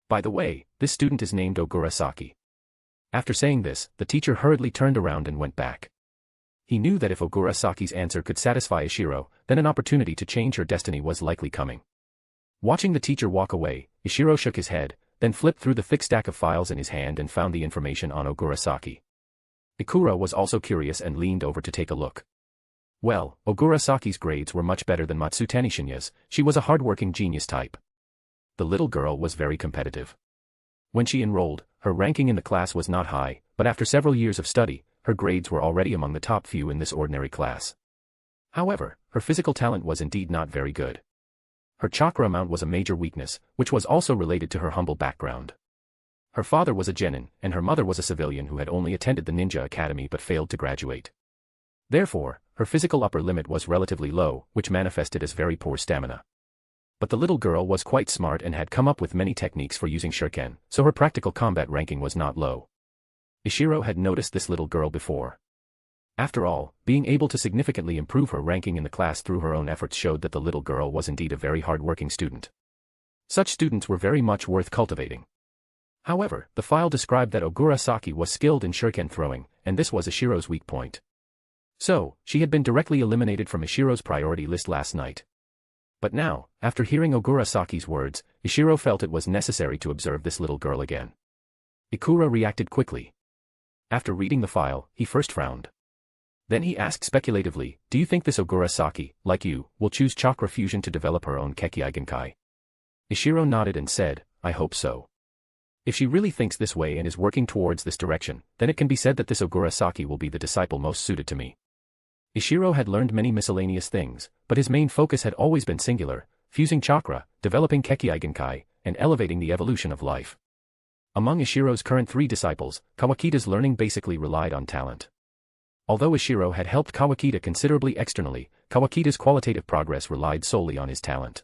By the way, this student is named Ogura Saki." After saying this, the teacher hurriedly turned around and went back. He knew that if Ogura Saki's answer could satisfy Ishiro, then an opportunity to change her destiny was likely coming. Watching the teacher walk away, Ishiro shook his head, then flipped through the thick stack of files in his hand and found the information on Ogura Saki. Ikura was also curious and leaned over to take a look. Well, Ogura Saki's grades were much better than Matsutani Shinya's. She was a hardworking genius type. The little girl was very competitive. When she enrolled, her ranking in the class was not high, but after several years of study, her grades were already among the top few in this ordinary class. However, her physical talent was indeed not very good. Her chakra amount was a major weakness, which was also related to her humble background. Her father was a genin, and her mother was a civilian who had only attended the ninja academy but failed to graduate. Therefore, her physical upper limit was relatively low, which manifested as very poor stamina. But the little girl was quite smart and had come up with many techniques for using shuriken, so her practical combat ranking was not low. Ishiro had noticed this little girl before. After all, being able to significantly improve her ranking in the class through her own efforts showed that the little girl was indeed a very hard-working student. Such students were very much worth cultivating. However, the file described that Ogura Saki was skilled in shuriken throwing, and this was Ishiro's weak point. So, she had been directly eliminated from Ishiro's priority list last night. But now, after hearing Ogura Saki's words, Ishiro felt it was necessary to observe this little girl again. Ikura reacted quickly. After reading the file, he first frowned. Then he asked speculatively, "Do you think this Ogura Saki, like you, will choose chakra fusion to develop her own Kekkei Genkai?" Ishiro nodded and said, "I hope so. If she really thinks this way and is working towards this direction, then it can be said that this Ogura Saki will be the disciple most suited to me." Ishiro had learned many miscellaneous things, but his main focus had always been singular, fusing chakra, developing Kekkei Genkai, and elevating the evolution of life. Among Ishiro's current 3 disciples, Kawakida's learning basically relied on talent. Although Ishiro had helped Kawakita considerably externally, Kawakida's qualitative progress relied solely on his talent.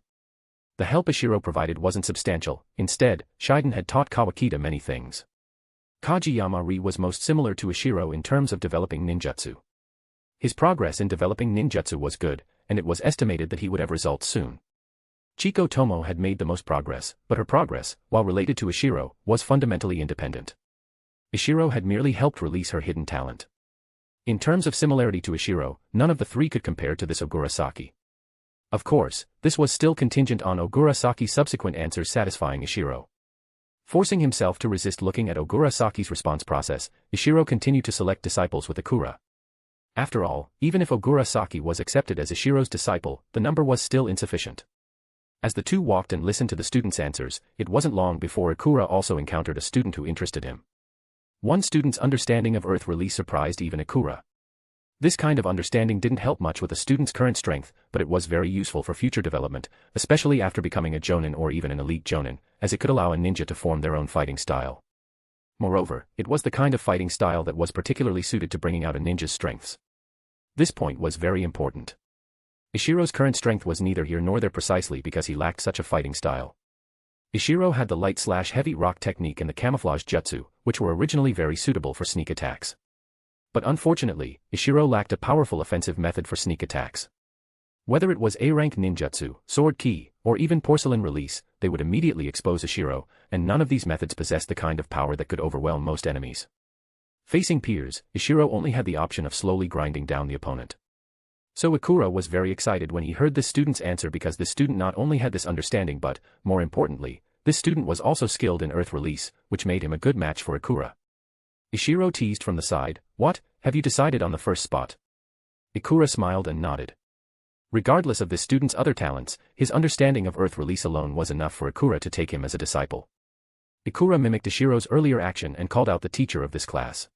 The help Ishiro provided wasn't substantial. Instead, Shiden had taught Kawakita many things. Kageyama-ri was most similar to Ishiro in terms of developing ninjutsu. His progress in developing ninjutsu was good, and it was estimated that he would have results soon. Chiko Tomo had made the most progress, but her progress, while related to Ishiro, was fundamentally independent. Ishiro had merely helped release her hidden talent. In terms of similarity to Ishiro, none of the 3 could compare to this Ogura Saki. Of course, this was still contingent on Ogura Saki's subsequent answers satisfying Ishiro. Forcing himself to resist looking at Ogura Saki's response process, Ishiro continued to select disciples with Ikura. After all, even if Ogura Saki was accepted as Ishiro's disciple, the number was still insufficient. As the two walked and listened to the students' answers, it wasn't long before Ikura also encountered a student who interested him. One student's understanding of Earth really surprised even Ikura. This kind of understanding didn't help much with a student's current strength, but it was very useful for future development, especially after becoming a jonin or even an elite jonin, as it could allow a ninja to form their own fighting style. Moreover, it was the kind of fighting style that was particularly suited to bringing out a ninja's strengths. This point was very important. Ishiro's current strength was neither here nor there precisely because he lacked such a fighting style. Ishiro had the light/heavy rock technique and the camouflage jutsu, which were originally very suitable for sneak attacks. But unfortunately, Ishiro lacked a powerful offensive method for sneak attacks. Whether it was A-rank ninjutsu, sword ki, or even porcelain release, they would immediately expose Ishiro, and none of these methods possessed the kind of power that could overwhelm most enemies. Facing peers, Ishiro only had the option of slowly grinding down the opponent. So Ikura was very excited when he heard this student's answer because this student not only had this understanding but, more importantly, this student was also skilled in earth release, which made him a good match for Ikura. Ishiro teased from the side, "What, have you decided on the first spot?" Ikura smiled and nodded. Regardless of this student's other talents, his understanding of earth release alone was enough for Ikura to take him as a disciple. Ikura mimicked Ishiro's earlier action and called out the teacher of this class.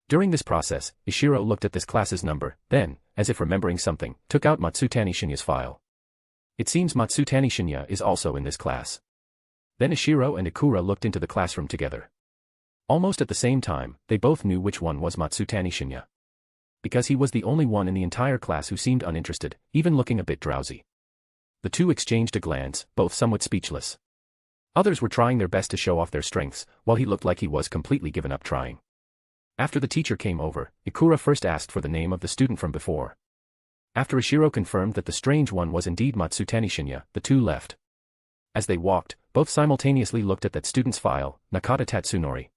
During this process, Ishiro looked at this class's number, then, as if remembering something, took out Matsutani Shinya's file. It seems Matsutani Shinya is also in this class. Then Ishiro and Ikura looked into the classroom together. Almost at the same time, they both knew which one was Matsutani Shinya. Because he was the only one in the entire class who seemed uninterested, even looking a bit drowsy. The two exchanged a glance, both somewhat speechless. Others were trying their best to show off their strengths, while he looked like he was completely given up trying. After the teacher came over, Ikura first asked for the name of the student from before. After Ishiro confirmed that the strange one was indeed Matsutani Shinya, the two left. As they walked, both simultaneously looked at that student's file, Nakata Tatsunori.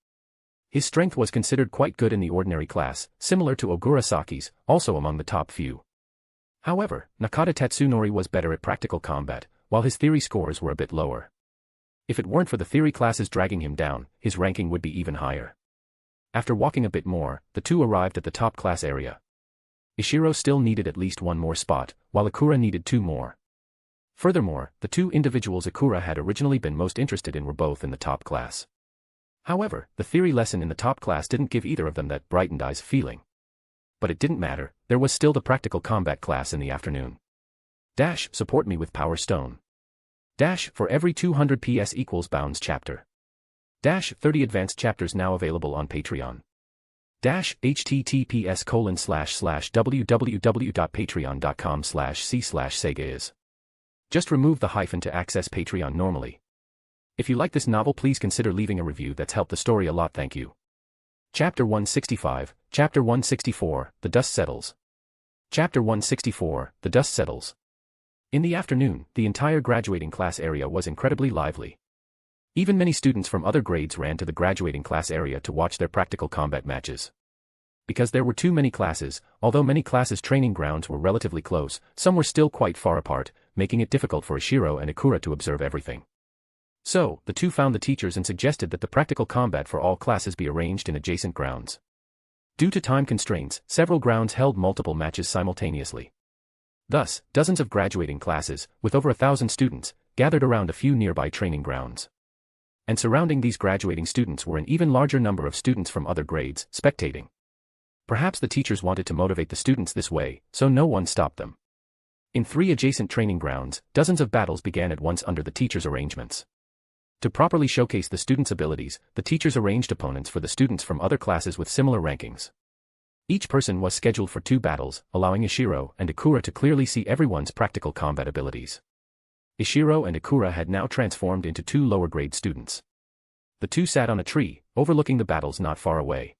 His strength was considered quite good in the ordinary class, similar to Ogura Saki's, also among the top few. However, Nakata Tatsunori was better at practical combat, while his theory scores were a bit lower. If it weren't for the theory classes dragging him down, his ranking would be even higher. After walking a bit more, the two arrived at the top class area. Ishiro still needed at least one more spot, while Ikura needed two more. Furthermore, the two individuals Ikura had originally been most interested in were both in the top class. However, the theory lesson in the top class didn't give either of them that brightened eyes feeling. But it didn't matter, there was still the practical combat class in the afternoon. Dash, support me with Power Stone. Dash, for every 200 PS equals Bounds chapter. Dash, 30 advanced chapters now available on Patreon. Dash, https://www.patreon.com/c/Sega is. Just remove the hyphen to access Patreon normally. If you like this novel, please consider leaving a review. That's helped the story a lot, thank you. Chapter 165, Chapter 164, The Dust Settles. Chapter 164, The Dust Settles. In the afternoon, the entire graduating class area was incredibly lively. Even many students from other grades ran to the graduating class area to watch their practical combat matches. Because there were too many classes, although many classes' training grounds were relatively close, some were still quite far apart, making it difficult for Ishiro and Ikura to observe everything. So, the two found the teachers and suggested that the practical combat for all classes be arranged in adjacent grounds. Due to time constraints, several grounds held multiple matches simultaneously. Thus, dozens of graduating classes, with over 1,000 students, gathered around a few nearby training grounds. And surrounding these graduating students were an even larger number of students from other grades, spectating. Perhaps the teachers wanted to motivate the students this way, so no one stopped them. In 3 adjacent training grounds, dozens of battles began at once under the teachers' arrangements. To properly showcase the students' abilities, the teachers arranged opponents for the students from other classes with similar rankings. Each person was scheduled for 2 battles, allowing Ishiro and Ikura to clearly see everyone's practical combat abilities. Ishiro and Ikura had now transformed into 2 lower-grade students. The two sat on a tree, overlooking the battles not far away.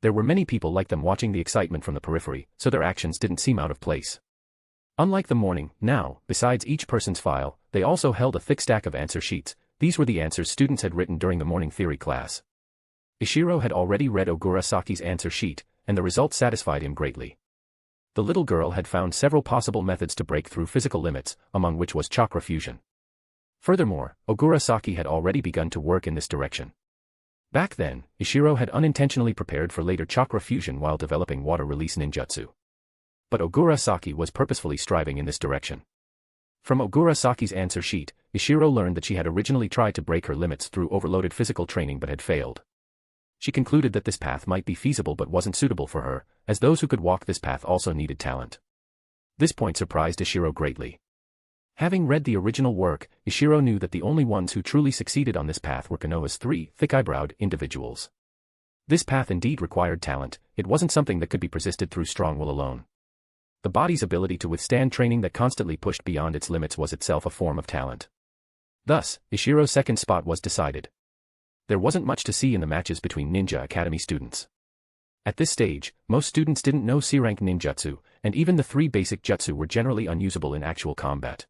There were many people like them watching the excitement from the periphery, so their actions didn't seem out of place. Unlike the morning, now, besides each person's file, they also held a thick stack of answer sheets. These were the answers students had written during the morning theory class. Ishiro had already read Ogura Saki's answer sheet, and the results satisfied him greatly. The little girl had found several possible methods to break through physical limits, among which was chakra fusion. Furthermore, Ogura Saki had already begun to work in this direction. Back then, Ishiro had unintentionally prepared for later chakra fusion while developing water release ninjutsu. But Ogura Saki was purposefully striving in this direction. From Ogura Saki's answer sheet, Ishiro learned that she had originally tried to break her limits through overloaded physical training but had failed. She concluded that this path might be feasible but wasn't suitable for her, as those who could walk this path also needed talent. This point surprised Ishiro greatly. Having read the original work, Ishiro knew that the only ones who truly succeeded on this path were Konoha's 3 thick-eyebrowed individuals. This path indeed required talent, it wasn't something that could be persisted through strong will alone. The body's ability to withstand training that constantly pushed beyond its limits was itself a form of talent. Thus, Ishiro's second spot was decided. There wasn't much to see in the matches between Ninja Academy students. At this stage, most students didn't know C-rank ninjutsu, and even the 3 basic jutsu were generally unusable in actual combat.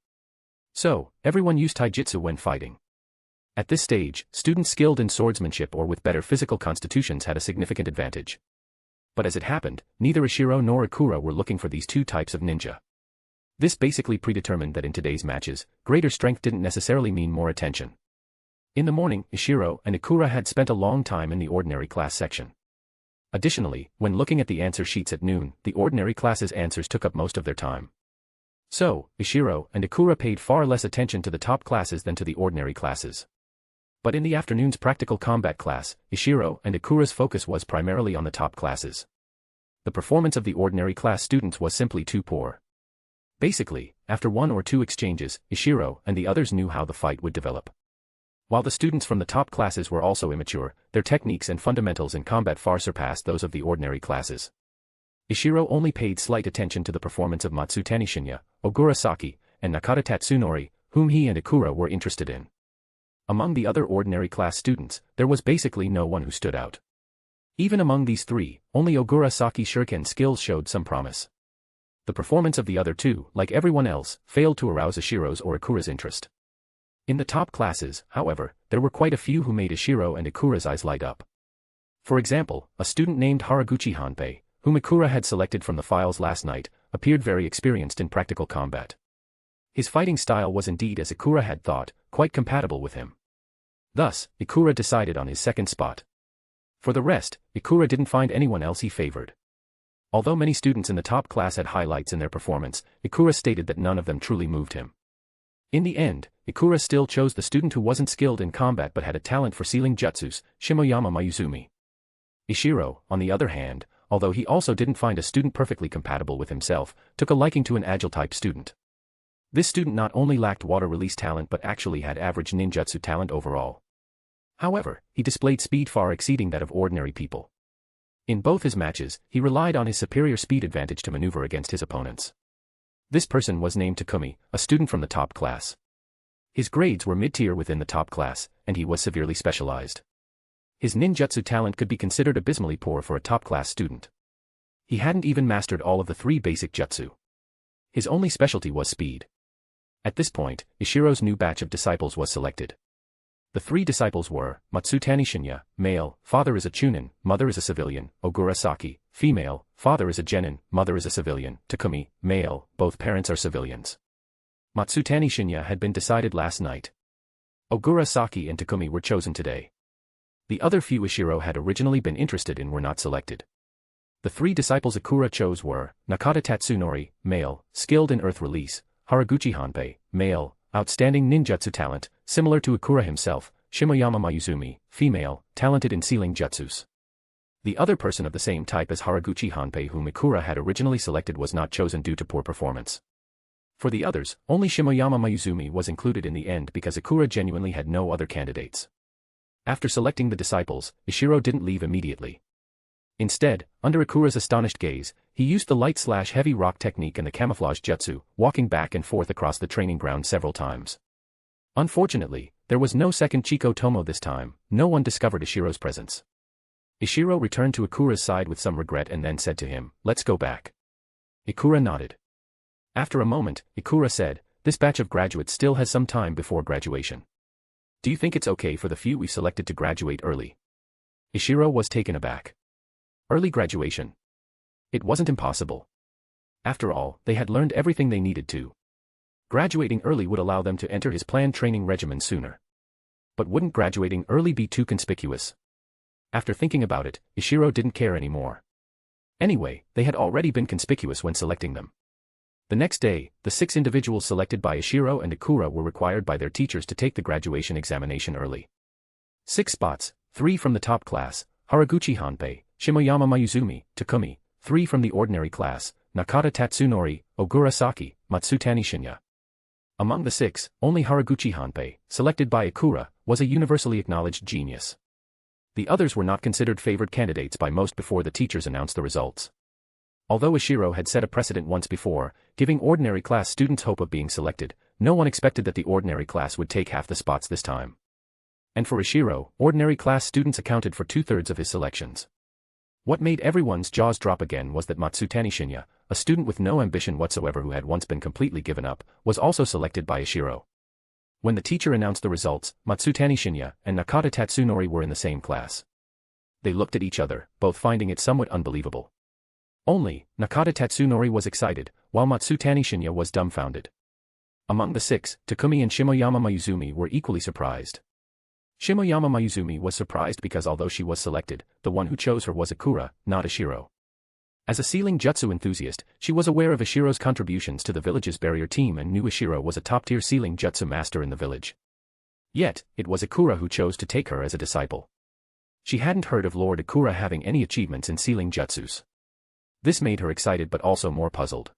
So, everyone used taijutsu when fighting. At this stage, students skilled in swordsmanship or with better physical constitutions had a significant advantage. But as it happened, neither Ishiro nor Ikura were looking for these 2 types of ninja. This basically predetermined that in today's matches, greater strength didn't necessarily mean more attention. In the morning, Ishiro and Ikura had spent a long time in the ordinary class section. Additionally, when looking at the answer sheets at noon, the ordinary class's answers took up most of their time. So, Ishiro and Ikura paid far less attention to the top classes than to the ordinary classes. But in the afternoon's practical combat class, Ishiro and Ikura's focus was primarily on the top classes. The performance of the ordinary class students was simply too poor. Basically, after 1 or 2 exchanges, Ishiro and the others knew how the fight would develop. While the students from the top classes were also immature, their techniques and fundamentals in combat far surpassed those of the ordinary classes. Ishiro only paid slight attention to the performance of Matsutani Shinya, Ogura Saki, and Nakata Tatsunori, whom he and Ikura were interested in. Among the other ordinary class students, there was basically no one who stood out. Even among these 3, only Ogura Saki's shuriken skills showed some promise. The performance of the other 2, like everyone else, failed to arouse Ishiro's or Ikura's interest. In the top classes, however, there were quite a few who made Ishiro and Ikura's eyes light up. For example, a student named Haraguchi Hanpei, whom Ikura had selected from the files last night, appeared very experienced in practical combat. His fighting style was indeed, as Ikura had thought, quite compatible with him. Thus, Ikura decided on his second spot. For the rest, Ikura didn't find anyone else he favored. Although many students in the top class had highlights in their performance, Ikura stated that none of them truly moved him. In the end, Ikura still chose the student who wasn't skilled in combat but had a talent for sealing jutsus, Shimoyama Mayuzumi. Ishiro, on the other hand, although he also didn't find a student perfectly compatible with himself, took a liking to an agile-type student. This student not only lacked water-release talent but actually had average ninjutsu talent overall. However, he displayed speed far exceeding that of ordinary people. In both his matches, he relied on his superior speed advantage to maneuver against his opponents. This person was named Takumi, a student from the top class. His grades were mid-tier within the top class, and he was severely specialized. His ninjutsu talent could be considered abysmally poor for a top-class student. He hadn't even mastered all of the 3 basic jutsu. His only specialty was speed. At this point, Ishiro's new batch of disciples was selected. The 3 disciples were Matsutani Shinya, male, father is a chunin, mother is a civilian; Ogura Saki, female, father is a genin, mother is a civilian; Takumi, male, both parents are civilians. Matsutani Shinya had been decided last night. Ogura Saki and Takumi were chosen today. The other few Ishiro had originally been interested in were not selected. The 3 disciples Ikura chose were Nakata Tatsunori, male, skilled in earth release; Haraguchi Hanpei, male, outstanding ninjutsu talent, similar to Ikura himself; Shimoyama Mayuzumi, female, talented in sealing jutsus. The other person of the same type as Haraguchi Hanpei whom Ikura had originally selected was not chosen due to poor performance. For the others, only Shimoyama Mayuzumi was included in the end because Ikura genuinely had no other candidates. After selecting the disciples, Ishiro didn't leave immediately. Instead, under Ikura's astonished gaze, he used the light/heavy rock technique and the camouflage jutsu, walking back and forth across the training ground several times. Unfortunately, there was no second Chiko Tomo this time. No one discovered Ishiro's presence. Ishiro returned to Ikura's side with some regret and then said to him, "Let's go back." Ikura nodded. After a moment, Ikura said, "This batch of graduates still has some time before graduation. Do you think it's okay for the few we selected to graduate early?" Ishiro was taken aback. Early graduation. It wasn't impossible. After all, they had learned everything they needed to. Graduating early would allow them to enter his planned training regimen sooner. But wouldn't graduating early be too conspicuous? After thinking about it, Ishiro didn't care anymore. Anyway, they had already been conspicuous when selecting them. The next day, the 6 individuals selected by Ishiro and Ikura were required by their teachers to take the graduation examination early. 6 spots, 3 from the top class, Haraguchi Hanpei, Shimoyama Mayuzumi, Takumi; 3 from the ordinary class, Nakata Tatsunori, Ogura Saki, Matsutani Shinya. Among the 6, only Haraguchi Hanpei, selected by Ikura, was a universally acknowledged genius. The others were not considered favored candidates by most before the teachers announced the results. Although Ishiro had set a precedent once before, giving ordinary class students hope of being selected, no one expected that the ordinary class would take half the spots this time. And for Ishiro, ordinary class students accounted for 2/3 of his selections. What made everyone's jaws drop again was that Matsutani Shinya, a student with no ambition whatsoever who had once been completely given up, was also selected by Ishiro. When the teacher announced the results, Matsutani Shinya and Nakata Tatsunori were in the same class. They looked at each other, both finding it somewhat unbelievable. Only, Nakata Tatsunori was excited, while Matsutani Shinya was dumbfounded. Among the six, Takumi and Shimoyama Mayuzumi were equally surprised. Shimoyama Mayuzumi was surprised because although she was selected, the one who chose her was Akura, not Ishiro. As a sealing jutsu enthusiast, she was aware of Ishiro's contributions to the village's barrier team and knew Ishiro was a top-tier sealing jutsu master in the village. Yet, it was Akura who chose to take her as a disciple. She hadn't heard of Lord Akura having any achievements in sealing jutsus. This made her excited but also more puzzled.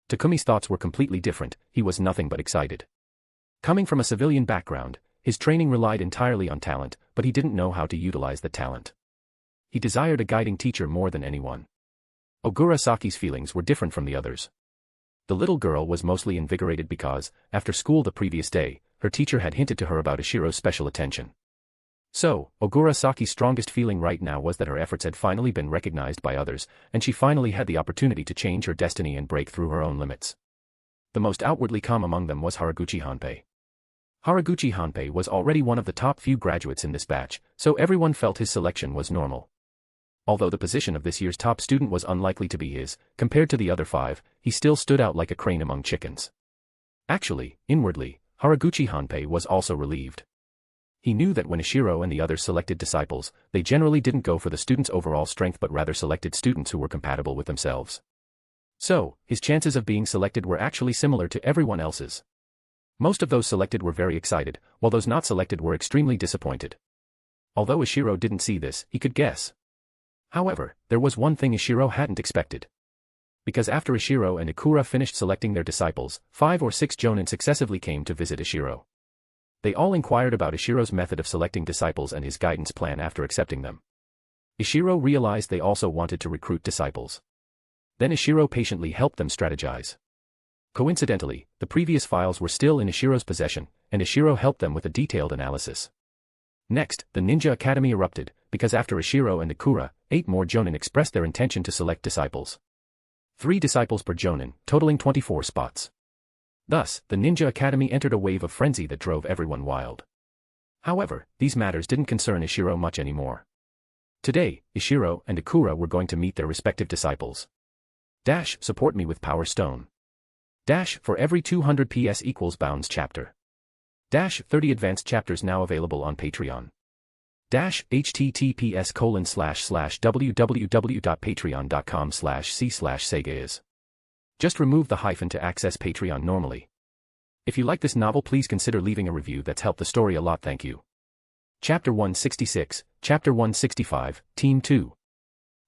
Takumi's thoughts were completely different, he was nothing but excited. Coming from a civilian background, his training relied entirely on talent, but he didn't know how to utilize that talent. He desired a guiding teacher more than anyone. Ogura Saki's feelings were different from the others. The little girl was mostly invigorated because, after school the previous day, her teacher had hinted to her about Ishiro's special attention. So, Ogura Saki's strongest feeling right now was that her efforts had finally been recognized by others, and she finally had the opportunity to change her destiny and break through her own limits. The most outwardly calm among them was Haraguchi Hanpei. Haraguchi Hanpei was already one of the top few graduates in this batch, so everyone felt his selection was normal. Although the position of this year's top student was unlikely to be his, compared to the other five, he still stood out like a crane among chickens. Actually, inwardly, Haraguchi Hanpei was also relieved. He knew that when Ishiro and the others selected disciples, they generally didn't go for the student's overall strength but rather selected students who were compatible with themselves. So, his chances of being selected were actually similar to everyone else's. Most of those selected were very excited, while those not selected were extremely disappointed. Although Ishiro didn't see this, he could guess. However, there was one thing Ishiro hadn't expected. Because after Ishiro and Akura finished selecting their disciples, 5 or 6 jonin successively came to visit Ishiro. They all inquired about Ishiro's method of selecting disciples and his guidance plan after accepting them. Ishiro realized they also wanted to recruit disciples. Then Ishiro patiently helped them strategize. Coincidentally, the previous files were still in Ishiro's possession, and Ishiro helped them with a detailed analysis. Next, the Ninja Academy erupted, because after Ishiro and Akura, 8 more jonin expressed their intention to select disciples. 3 disciples per jonin, totaling 24 spots. Thus, the Ninja Academy entered a wave of frenzy that drove everyone wild. However, these matters didn't concern Ishiro much anymore. Today, Ishiro and Akura were going to meet their respective disciples. Dash, support me with Power Stone. Dash, for every 200 PS equals Bounds chapter. Dash, 30 advanced chapters now available on Patreon. Dash, https://www.patreon.com/c/Sega is. Just remove the hyphen to access Patreon normally. If you like this novel, please consider leaving a review. That's helped the story a lot, thank you. Chapter 166, Chapter 165, Team 2.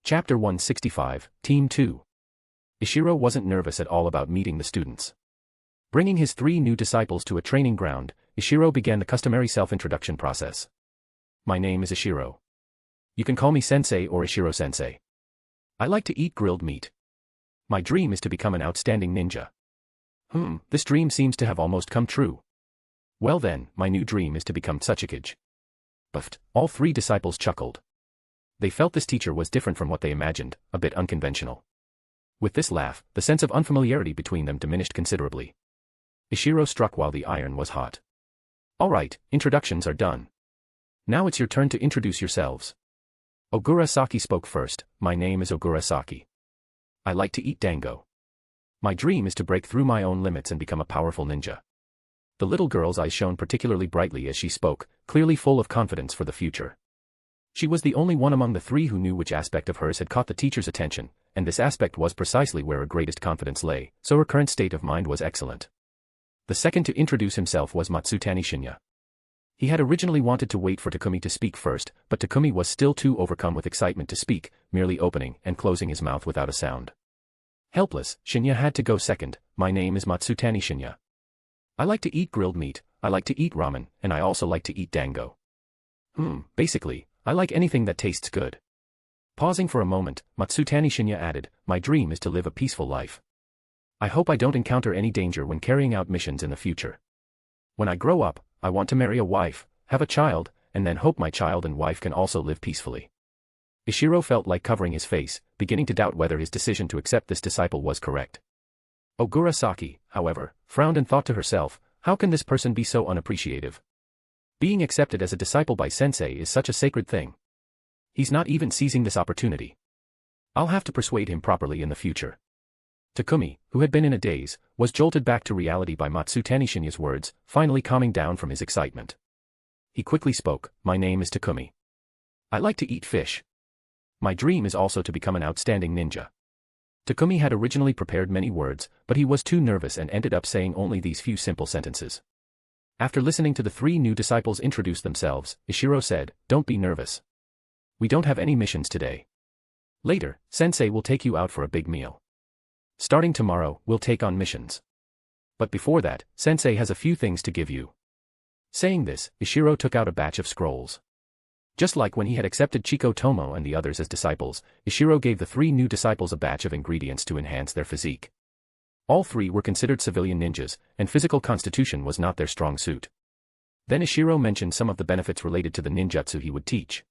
Chapter 165, Team 2. Ishiro wasn't nervous at all about meeting the students. Bringing his 3 new disciples to a training ground, Ishiro began the customary self-introduction process. My name is Ishiro. You can call me Sensei or Ishiro-sensei. I like to eat grilled meat. My dream is to become an outstanding ninja. This dream seems to have almost come true. Well then, my new dream is to become Tsuchikage. Buffed, all 3 disciples chuckled. They felt this teacher was different from what they imagined, a bit unconventional. With this laugh, the sense of unfamiliarity between them diminished considerably. Ishiro struck while the iron was hot. Alright, introductions are done. Now it's your turn to introduce yourselves. Ogura Saki spoke first. My name is Ogura Saki. I like to eat dango. My dream is to break through my own limits and become a powerful ninja. The little girl's eyes shone particularly brightly as she spoke, clearly full of confidence for the future. She was the only one among the 3 who knew which aspect of hers had caught the teacher's attention, and this aspect was precisely where her greatest confidence lay, so her current state of mind was excellent. The second to introduce himself was Matsutani Shinya. He had originally wanted to wait for Takumi to speak first, but Takumi was still too overcome with excitement to speak, merely opening and closing his mouth without a sound. Helpless, Shinya had to go second. My name is Matsutani Shinya. I like to eat grilled meat, I like to eat ramen, and I also like to eat dango. Basically, I like anything that tastes good. Pausing for a moment, Matsutani Shinya added, "My dream is to live a peaceful life. I hope I don't encounter any danger when carrying out missions in the future. When I grow up, I want to marry a wife, have a child, and then hope my child and wife can also live peacefully." Ishiro felt like covering his face, beginning to doubt whether his decision to accept this disciple was correct. Ogura Saki, however, frowned and thought to herself, how can this person be so unappreciative? Being accepted as a disciple by sensei is such a sacred thing. He's not even seizing this opportunity. I'll have to persuade him properly in the future. Takumi, who had been in a daze, was jolted back to reality by Matsutani Shinya's words, finally calming down from his excitement. He quickly spoke, "My name is Takumi. I like to eat fish. My dream is also to become an outstanding ninja." Takumi had originally prepared many words, but he was too nervous and ended up saying only these few simple sentences. After listening to the three new disciples introduce themselves, Ishiro said, "Don't be nervous. We don't have any missions today. Later, sensei will take you out for a big meal. Starting tomorrow, we'll take on missions. But before that, sensei has a few things to give you." Saying this, Ishiro took out a batch of scrolls. Just like when he had accepted Chiko Tomo and the others as disciples, Ishiro gave the three new disciples a batch of ingredients to enhance their physique. All three were considered civilian ninjas, and physical constitution was not their strong suit. Then Ishiro mentioned some of the benefits related to the ninjutsu he would teach.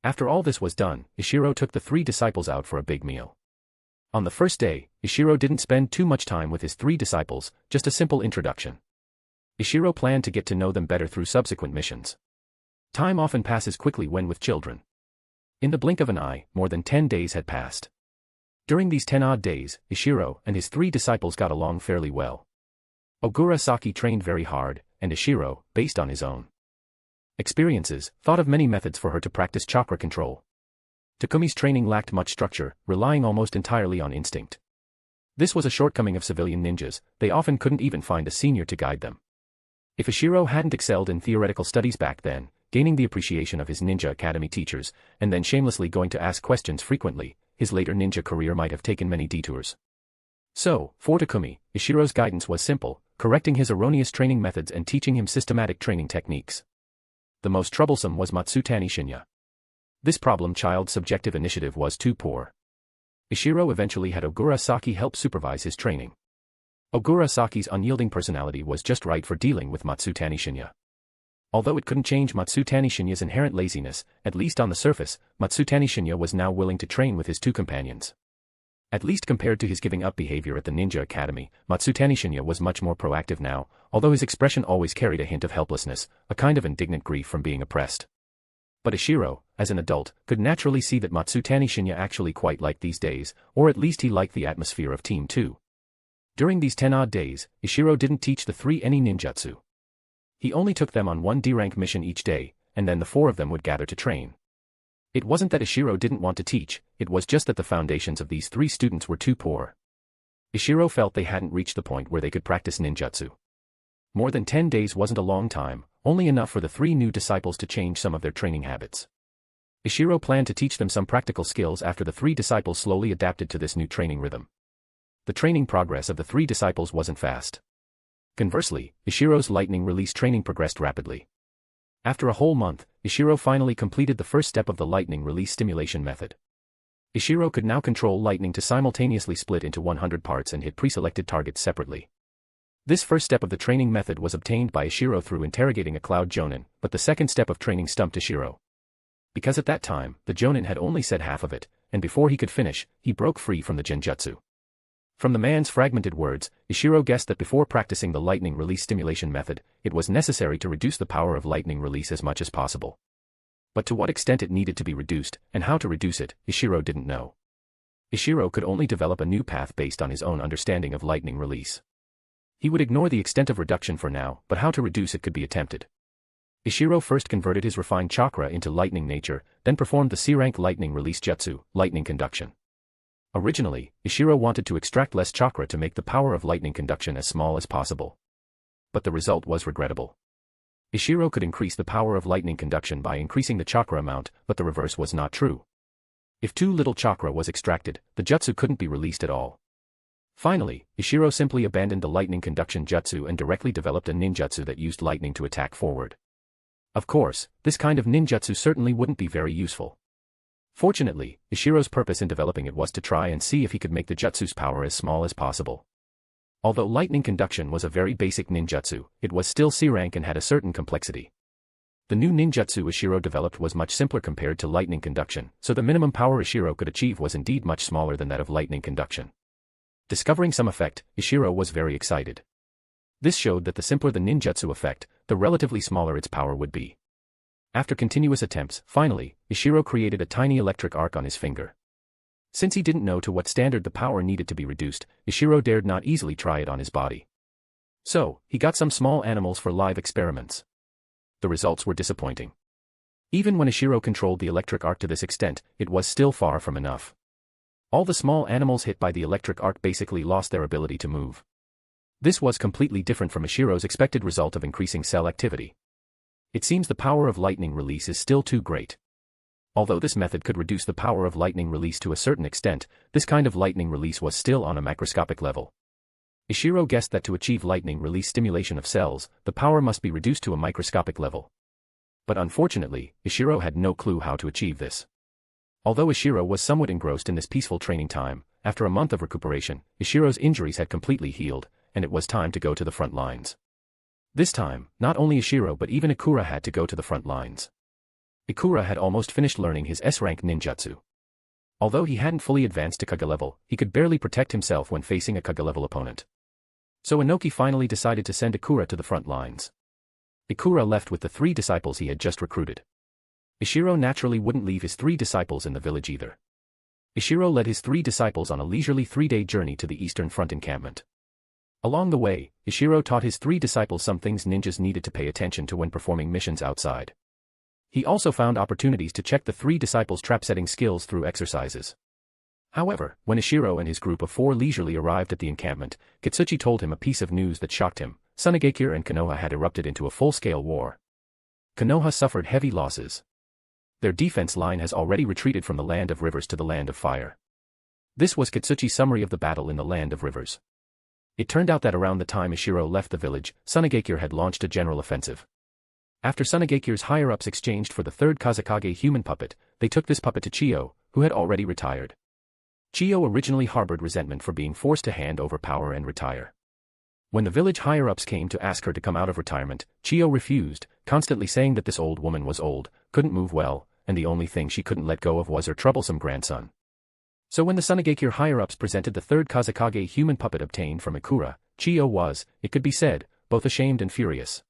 After all this was done, Ishiro took the three disciples out for a big meal. On the first day, Ishiro didn't spend too much time with his three disciples, just a simple introduction. Ishiro planned to get to know them better through subsequent missions. Time often passes quickly when with children. In the blink of an eye, more than 10 days had passed. During these 10-odd days, Ishiro and his three disciples got along fairly well. Ogura Saki trained very hard, and Ishiro, based on his own experiences, thought of many methods for her to practice chakra control. Takumi's training lacked much structure, relying almost entirely on instinct. This was a shortcoming of civilian ninjas, they often couldn't even find a senior to guide them. If Ishiro hadn't excelled in theoretical studies back then, gaining the appreciation of his ninja academy teachers, and then shamelessly going to ask questions frequently, his later ninja career might have taken many detours. So, for Takumi, Ishiro's guidance was simple, correcting his erroneous training methods and teaching him systematic training techniques. The most troublesome was Matsutani Shinya. This problem child's subjective initiative was too poor. Ishiro eventually had Ogura Saki help supervise his training. Ogura Saki's unyielding personality was just right for dealing with Matsutani Shinya. Although it couldn't change Matsutani Shinya's inherent laziness, at least on the surface, Matsutani Shinya was now willing to train with his two companions. At least compared to his giving up behavior at the Ninja Academy, Matsutani Shinya was much more proactive now, although his expression always carried a hint of helplessness, a kind of indignant grief from being oppressed. But Ishiro, as an adult, could naturally see that Matsutani Shinya actually quite liked these days, or at least he liked the atmosphere of Team 2. During these 10-odd days, Ishiro didn't teach the three any ninjutsu. He only took them on one D-rank mission each day, and then the four of them would gather to train. It wasn't that Ishiro didn't want to teach, it was just that the foundations of these three students were too poor. Ishiro felt they hadn't reached the point where they could practice ninjutsu. More than 10 days wasn't a long time, only enough for the three new disciples to change some of their training habits. Ishiro planned to teach them some practical skills after the three disciples slowly adapted to this new training rhythm. The training progress of the three disciples wasn't fast. Conversely, Ishiro's lightning release training progressed rapidly. After a whole month, Ishiro finally completed the first step of the lightning release stimulation method. Ishiro could now control lightning to simultaneously split into 100 parts and hit pre-selected targets separately. This first step of the training method was obtained by Ishiro through interrogating a Cloud Jonin, but the second step of training stumped Ishiro. Because at that time, the Jonin had only said half of it, and before he could finish, he broke free from the genjutsu. From the man's fragmented words, Ishiro guessed that before practicing the lightning release stimulation method, it was necessary to reduce the power of lightning release as much as possible. But to what extent it needed to be reduced, and how to reduce it, Ishiro didn't know. Ishiro could only develop a new path based on his own understanding of lightning release. He would ignore the extent of reduction for now, but how to reduce it could be attempted. Ishiro first converted his refined chakra into lightning nature, then performed the C-rank lightning release jutsu, lightning conduction. Originally, Ishiro wanted to extract less chakra to make the power of lightning conduction as small as possible. But the result was regrettable. Ishiro could increase the power of lightning conduction by increasing the chakra amount, but the reverse was not true. If too little chakra was extracted, the jutsu couldn't be released at all. Finally, Ishiro simply abandoned the lightning conduction jutsu and directly developed a ninjutsu that used lightning to attack forward. Of course, this kind of ninjutsu certainly wouldn't be very useful. Fortunately, Ishiro's purpose in developing it was to try and see if he could make the jutsu's power as small as possible. Although lightning conduction was a very basic ninjutsu, it was still C rank and had a certain complexity. The new ninjutsu Ishiro developed was much simpler compared to lightning conduction, so the minimum power Ishiro could achieve was indeed much smaller than that of lightning conduction. Discovering some effect, Ishiro was very excited. This showed that the simpler the ninjutsu effect, the relatively smaller its power would be. After continuous attempts, finally, Ishiro created a tiny electric arc on his finger. Since he didn't know to what standard the power needed to be reduced, Ishiro dared not easily try it on his body. So, he got some small animals for live experiments. The results were disappointing. Even when Ishiro controlled the electric arc to this extent, it was still far from enough. All the small animals hit by the electric arc basically lost their ability to move. This was completely different from Ishiro's expected result of increasing cell activity. It seems the power of lightning release is still too great. Although this method could reduce the power of lightning release to a certain extent, this kind of lightning release was still on a macroscopic level. Ishiro guessed that to achieve lightning release stimulation of cells, the power must be reduced to a microscopic level. But unfortunately, Ishiro had no clue how to achieve this. Although Ishiro was somewhat engrossed in this peaceful training time, after a month of recuperation, Ishiro's injuries had completely healed, and it was time to go to the front lines. This time, not only Ishiro but even Ikura had to go to the front lines. Ikura had almost finished learning his S-rank ninjutsu. Although he hadn't fully advanced to Kage level, he could barely protect himself when facing a Kage level opponent. So Inoki finally decided to send Ikura to the front lines. Ikura left with the 3 disciples he had just recruited. Ishiro naturally wouldn't leave his 3 disciples in the village either. Ishiro led his 3 disciples on a leisurely 3-day journey to the Eastern Front encampment. Along the way, Ishiro taught his 3 disciples some things ninjas needed to pay attention to when performing missions outside. He also found opportunities to check the 3 disciples' trap-setting skills through exercises. However, when Ishiro and his group of 4 leisurely arrived at the encampment, Kitsuchi told him a piece of news that shocked him. Tsuchikage and Konoha had erupted into a full-scale war. Konoha suffered heavy losses. Their defense line has already retreated from the land of rivers to the land of fire. This was Kitsuchi's summary of the battle in the land of rivers. It turned out that around the time Ishiro left the village, Tsuchikage had launched a general offensive. After Tsuchigage's higher-ups exchanged for the 3rd Kazekage human puppet, they took this puppet to Chiyo, who had already retired. Chiyo originally harbored resentment for being forced to hand over power and retire. When the village higher-ups came to ask her to come out of retirement, Chiyo refused, constantly saying that this old woman was old, couldn't move well, and the only thing she couldn't let go of was her troublesome grandson. So when the Tsuchikage higher-ups presented the 3rd Kazekage human puppet obtained from Ikura, Chiyo was, it could be said, both ashamed and furious.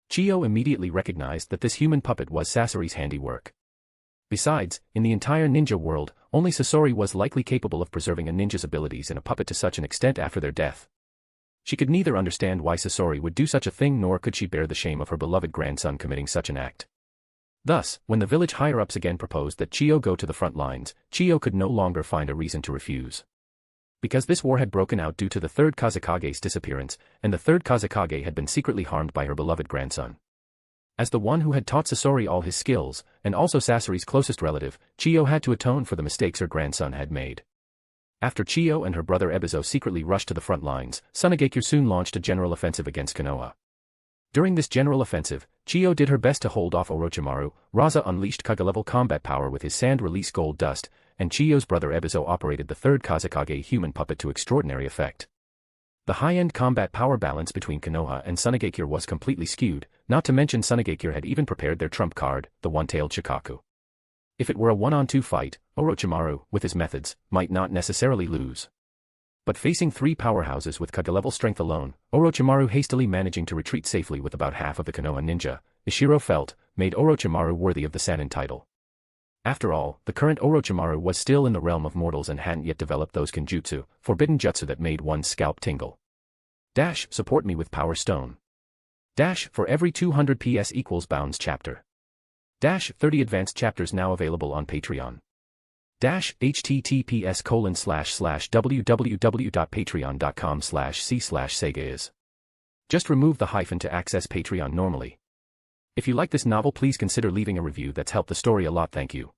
Chiyo immediately recognized that this human puppet was Sasori's handiwork. Besides, in the entire ninja world, only Sasori was likely capable of preserving a ninja's abilities in a puppet to such an extent after their death. She could neither understand why Sasori would do such a thing nor could she bear the shame of her beloved grandson committing such an act. Thus, when the village higher-ups again proposed that Chiyo go to the front lines, Chiyo could no longer find a reason to refuse. Because this war had broken out due to the 3rd Kazekage's disappearance, and the 3rd Kazekage had been secretly harmed by her beloved grandson. As the one who had taught Sasori all his skills, and also Sasori's closest relative, Chiyo had to atone for the mistakes her grandson had made. After Chiyo and her brother Ebizo secretly rushed to the front lines, Tsuchikage soon launched a general offensive against Konoha. During this general offensive, Chiyo did her best to hold off Orochimaru. Raza unleashed Kage-level combat power with his sand-release gold dust, and Chiyo's brother Ebizo operated the 3rd Kazekage human puppet to extraordinary effect. The high-end combat power balance between Konoha and Tsuchikage was completely skewed, not to mention Tsuchikage had even prepared their trump card, the one-tailed Shikaku. If it were a 1-on-2 fight, Orochimaru, with his methods, might not necessarily lose. But facing 3 powerhouses with Kage-level strength alone, Orochimaru hastily managing to retreat safely with about half of the Konoha ninja, Ishiro felt, made Orochimaru worthy of the Sannin title. After all, the current Orochimaru was still in the realm of mortals and hadn't yet developed those kenjutsu, forbidden jutsu that made one's scalp tingle. Dash, support me with Power Stone. Dash, for every 200 PS equals Bounds chapter. Dash, 30 advanced chapters now available on Patreon. Dash, https://www.patreon.com/c/Sega is. Just remove the hyphen to access Patreon normally. If you like this novel, please consider leaving a review. That's helped the story a lot, thank you.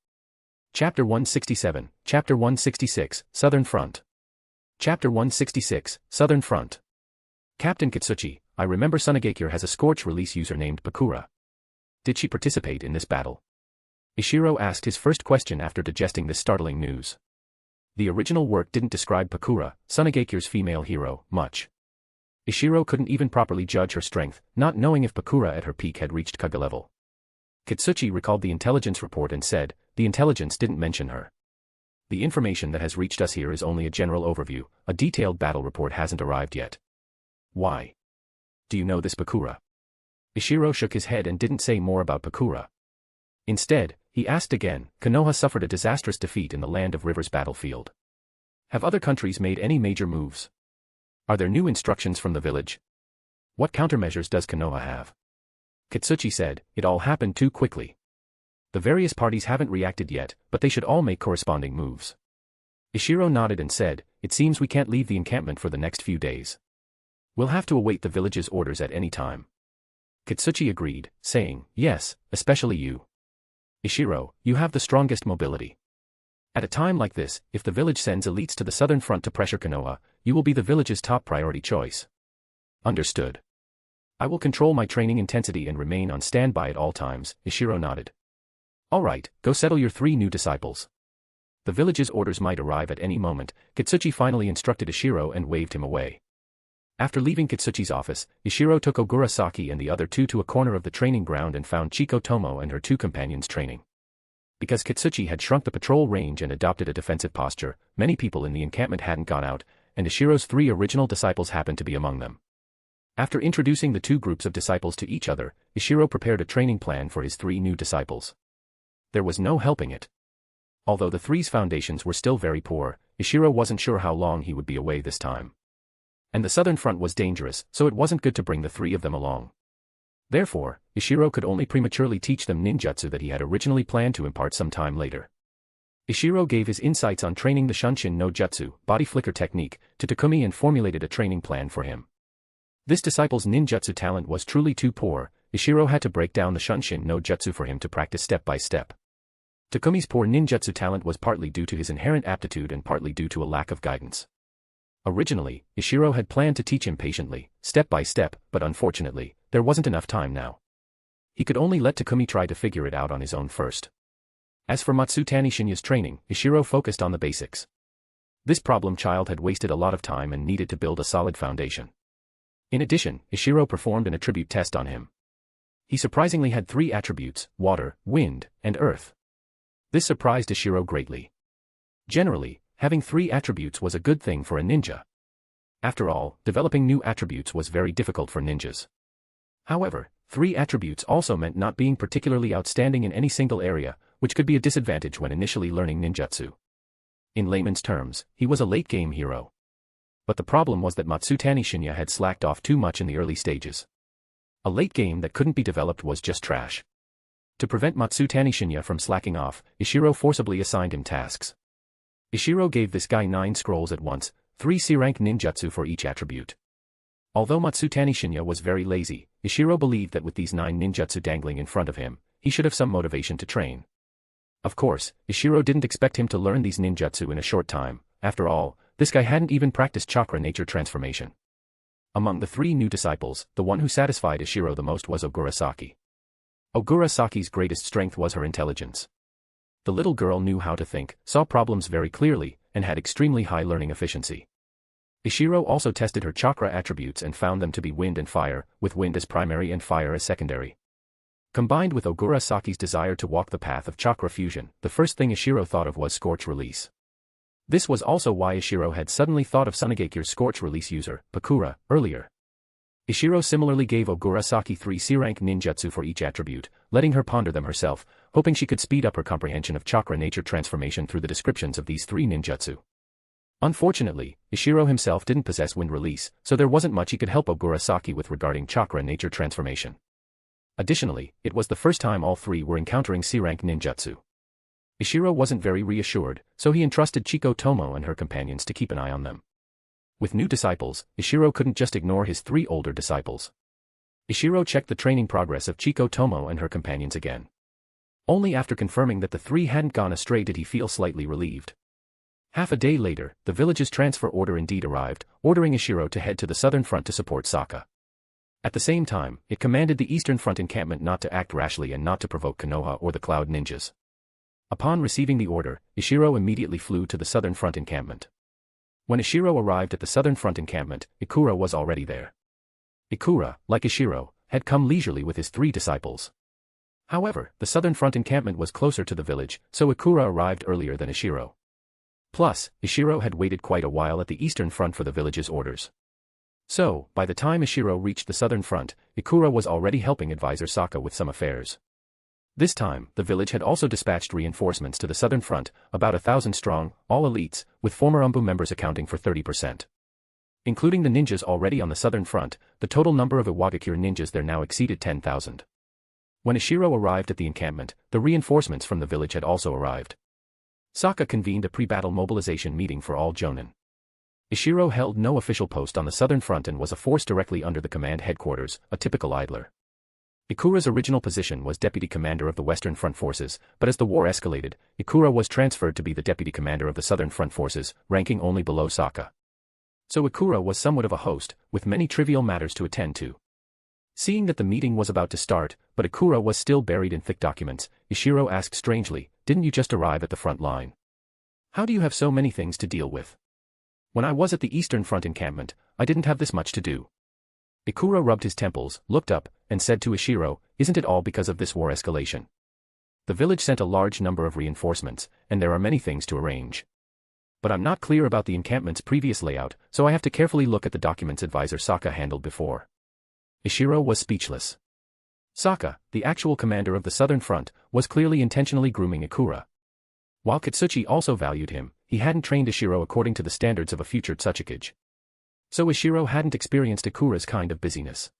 Chapter 167, Chapter 166, Southern Front. Chapter 166, Southern Front. Captain Kitsuchi, I remember Tsuchikage has a Scorch release user named Pakura. Did she participate in this battle? Ishiro asked his first question after digesting this startling news. The original work didn't describe Pakura, Tsuchigage's female hero, much. Ishiro couldn't even properly judge her strength, not knowing if Pakura at her peak had reached Kage level. Kitsuchi recalled the intelligence report and said, the intelligence didn't mention her. The information that has reached us here is only a general overview, a detailed battle report hasn't arrived yet. Why? Do you know this Pakura? Ishiro shook his head and didn't say more about Pakura. Instead, he asked again, Konoha suffered a disastrous defeat in the Land of Rivers battlefield. Have other countries made any major moves? Are there new instructions from the village? What countermeasures does Konoha have? Kitsuchi said, it all happened too quickly. The various parties haven't reacted yet, but they should all make corresponding moves. Ishiro nodded and said, it seems we can't leave the encampment for the next few days. We'll have to await the village's orders at any time. Kitsuchi agreed, saying, yes, especially you. Ishiro, you have the strongest mobility. At a time like this, if the village sends elites to the southern front to pressure Konoha, you will be the village's top priority choice. Understood. I will control my training intensity and remain on standby at all times, Ishiro nodded. Alright, go settle your 3 new disciples. The village's orders might arrive at any moment, Kitsuchi finally instructed Ishiro and waved him away. After leaving Kitsuchi's office, Ishiro took Ogurasaki and the other 2 to a corner of the training ground and found Chiko Tomo and her 2 companions training. Because Kitsuchi had shrunk the patrol range and adopted a defensive posture, many people in the encampment hadn't gone out, and Ishiro's 3 original disciples happened to be among them. After introducing the 2 groups of disciples to each other, Ishiro prepared a training plan for his 3 new disciples. There was no helping it. Although the 3's foundations were still very poor, Ishiro wasn't sure how long he would be away this time. And the southern front was dangerous, so it wasn't good to bring the 3 of them along. Therefore, Ishiro could only prematurely teach them ninjutsu that he had originally planned to impart some time later. Ishiro gave his insights on training the Shunshin no Jutsu, body flicker technique, to Takumi and formulated a training plan for him. This disciple's ninjutsu talent was truly too poor. Ishiro had to break down the Shunshin no Jutsu for him to practice step by step. Takumi's poor ninjutsu talent was partly due to his inherent aptitude and partly due to a lack of guidance. Originally, Ishiro had planned to teach him patiently, step by step, but unfortunately, there wasn't enough time now. He could only let Takumi try to figure it out on his own first. As for Matsutani Shinya's training, Ishiro focused on the basics. This problem child had wasted a lot of time and needed to build a solid foundation. In addition, Ishiro performed an attribute test on him. He surprisingly had 3 attributes: water, wind, and earth. This surprised Ishiro greatly. Generally, having 3 attributes was a good thing for a ninja. After all, developing new attributes was very difficult for ninjas. However, 3 attributes also meant not being particularly outstanding in any single area, which could be a disadvantage when initially learning ninjutsu. In layman's terms, he was a late-game hero. But the problem was that Matsutani Shinya had slacked off too much in the early stages. A late game that couldn't be developed was just trash. To prevent Matsutani Shinya from slacking off, Ishiro forcibly assigned him tasks. Ishiro gave this guy 9 scrolls at once, 3 C-rank ninjutsu for each attribute. Although Matsutani Shinya was very lazy, Ishiro believed that with these 9 ninjutsu dangling in front of him, he should have some motivation to train. Of course, Ishiro didn't expect him to learn these ninjutsu in a short time. After all, this guy hadn't even practiced chakra nature transformation. Among the 3 new disciples, the one who satisfied Ishiro the most was Ogurasaki. Ogurasaki's greatest strength was her intelligence. The little girl knew how to think, saw problems very clearly, and had extremely high learning efficiency. Ishiro also tested her chakra attributes and found them to be wind and fire, with wind as primary and fire as secondary. Combined with Ogurasaki's desire to walk the path of chakra fusion, the first thing Ishiro thought of was Scorch Release. This was also why Ishiro had suddenly thought of Tsuchigage's Scorch Release user, Pakura, earlier. Ishiro similarly gave Ogurasaki 3 C-rank ninjutsu for each attribute, letting her ponder them herself, hoping she could speed up her comprehension of chakra nature transformation through the descriptions of these 3 ninjutsu. Unfortunately, Ishiro himself didn't possess wind release, so there wasn't much he could help Ogurasaki with regarding chakra nature transformation. Additionally, it was the first time all 3 were encountering C-rank ninjutsu. Ishiro wasn't very reassured, so he entrusted Chiko Tomo and her companions to keep an eye on them. With new disciples, Ishiro couldn't just ignore his 3 older disciples. Ishiro checked the training progress of Chiko Tomo and her companions again. Only after confirming that the 3 hadn't gone astray did he feel slightly relieved. Half a day later, the village's transfer order indeed arrived, ordering Ishiro to head to the southern front to support Sokka. At the same time, it commanded the eastern front encampment not to act rashly and not to provoke Konoha or the Cloud Ninjas. Upon receiving the order, Ishiro immediately flew to the southern front encampment. When Ishiro arrived at the southern front encampment, Ikura was already there. Ikura, like Ishiro, had come leisurely with his 3 disciples. However, the southern front encampment was closer to the village, so Ikura arrived earlier than Ishiro. Plus, Ishiro had waited quite a while at the eastern front for the village's orders. So, by the time Ishiro reached the southern front, Ikura was already helping advisor Sokka with some affairs. This time, the village had also dispatched reinforcements to the southern front, about 1,000 strong, all elites, with former Umbu members accounting for 30%. Including the ninjas already on the southern front, the total number of Iwagakure ninjas there now exceeded 10,000. When Ishiro arrived at the encampment, the reinforcements from the village had also arrived. Sokka convened a pre-battle mobilization meeting for all Jonin. Ishiro held no official post on the southern front and was a force directly under the command headquarters, a typical idler. Ikura's original position was deputy commander of the Western Front forces, but as the war escalated, Ikura was transferred to be the deputy commander of the Southern Front forces, ranking only below Sokka. So Ikura was somewhat of a host, with many trivial matters to attend to. Seeing that the meeting was about to start, but Ikura was still buried in thick documents, Ishiro asked strangely, "Didn't you just arrive at the front line? How do you have so many things to deal with? When I was at the Eastern Front encampment, I didn't have this much to do." Ikura rubbed his temples, looked up, and said to Ishiro, "Isn't it all because of this war escalation? The village sent a large number of reinforcements, and there are many things to arrange. But I'm not clear about the encampment's previous layout, so I have to carefully look at the documents advisor Sokka handled before." Ishiro was speechless. Sokka, the actual commander of the Southern Front, was clearly intentionally grooming Ikura. While Katsuchi also valued him, he hadn't trained Ishiro according to the standards of a future Tsuchikage. So Ishiro hadn't experienced Ikura's kind of busyness.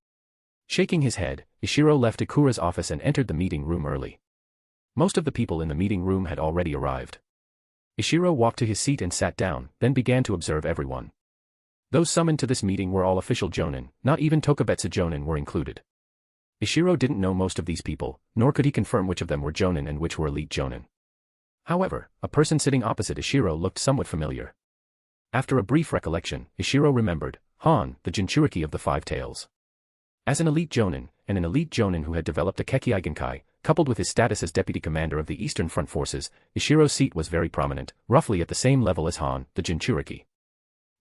Shaking his head, Ishiro left Ikura's office and entered the meeting room early. Most of the people in the meeting room had already arrived. Ishiro walked to his seat and sat down, then began to observe everyone. Those summoned to this meeting were all official Jonin, not even Tokubetsu Jonin were included. Ishiro didn't know most of these people, nor could he confirm which of them were Jonin and which were elite Jonin. However, a person sitting opposite Ishiro looked somewhat familiar. After a brief recollection, Ishiro remembered, Han, the Jinchuriki of the Five Tails. As an elite Jonin, and an elite Jonin who had developed a Kekkei Genkai, coupled with his status as deputy commander of the Eastern Front forces, Ishiro's seat was very prominent, roughly at the same level as Han, the Jinchuriki.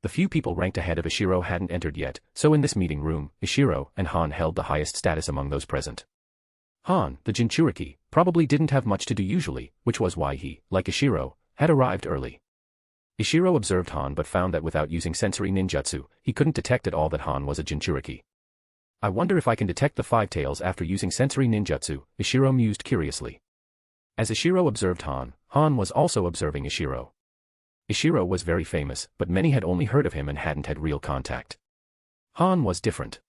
The few people ranked ahead of Ishiro hadn't entered yet, so in this meeting room, Ishiro and Han held the highest status among those present. Han, the Jinchuriki, probably didn't have much to do usually, which was why he, like Ishiro, had arrived early. Ishiro observed Han but found that without using sensory ninjutsu, he couldn't detect at all that Han was a Jinchuriki. "I wonder if I can detect the Five Tails after using sensory ninjutsu," Ishiro mused curiously. As Ishiro observed Han, Han was also observing Ishiro. Ishiro was very famous, but many had only heard of him and hadn't had real contact. Han was different.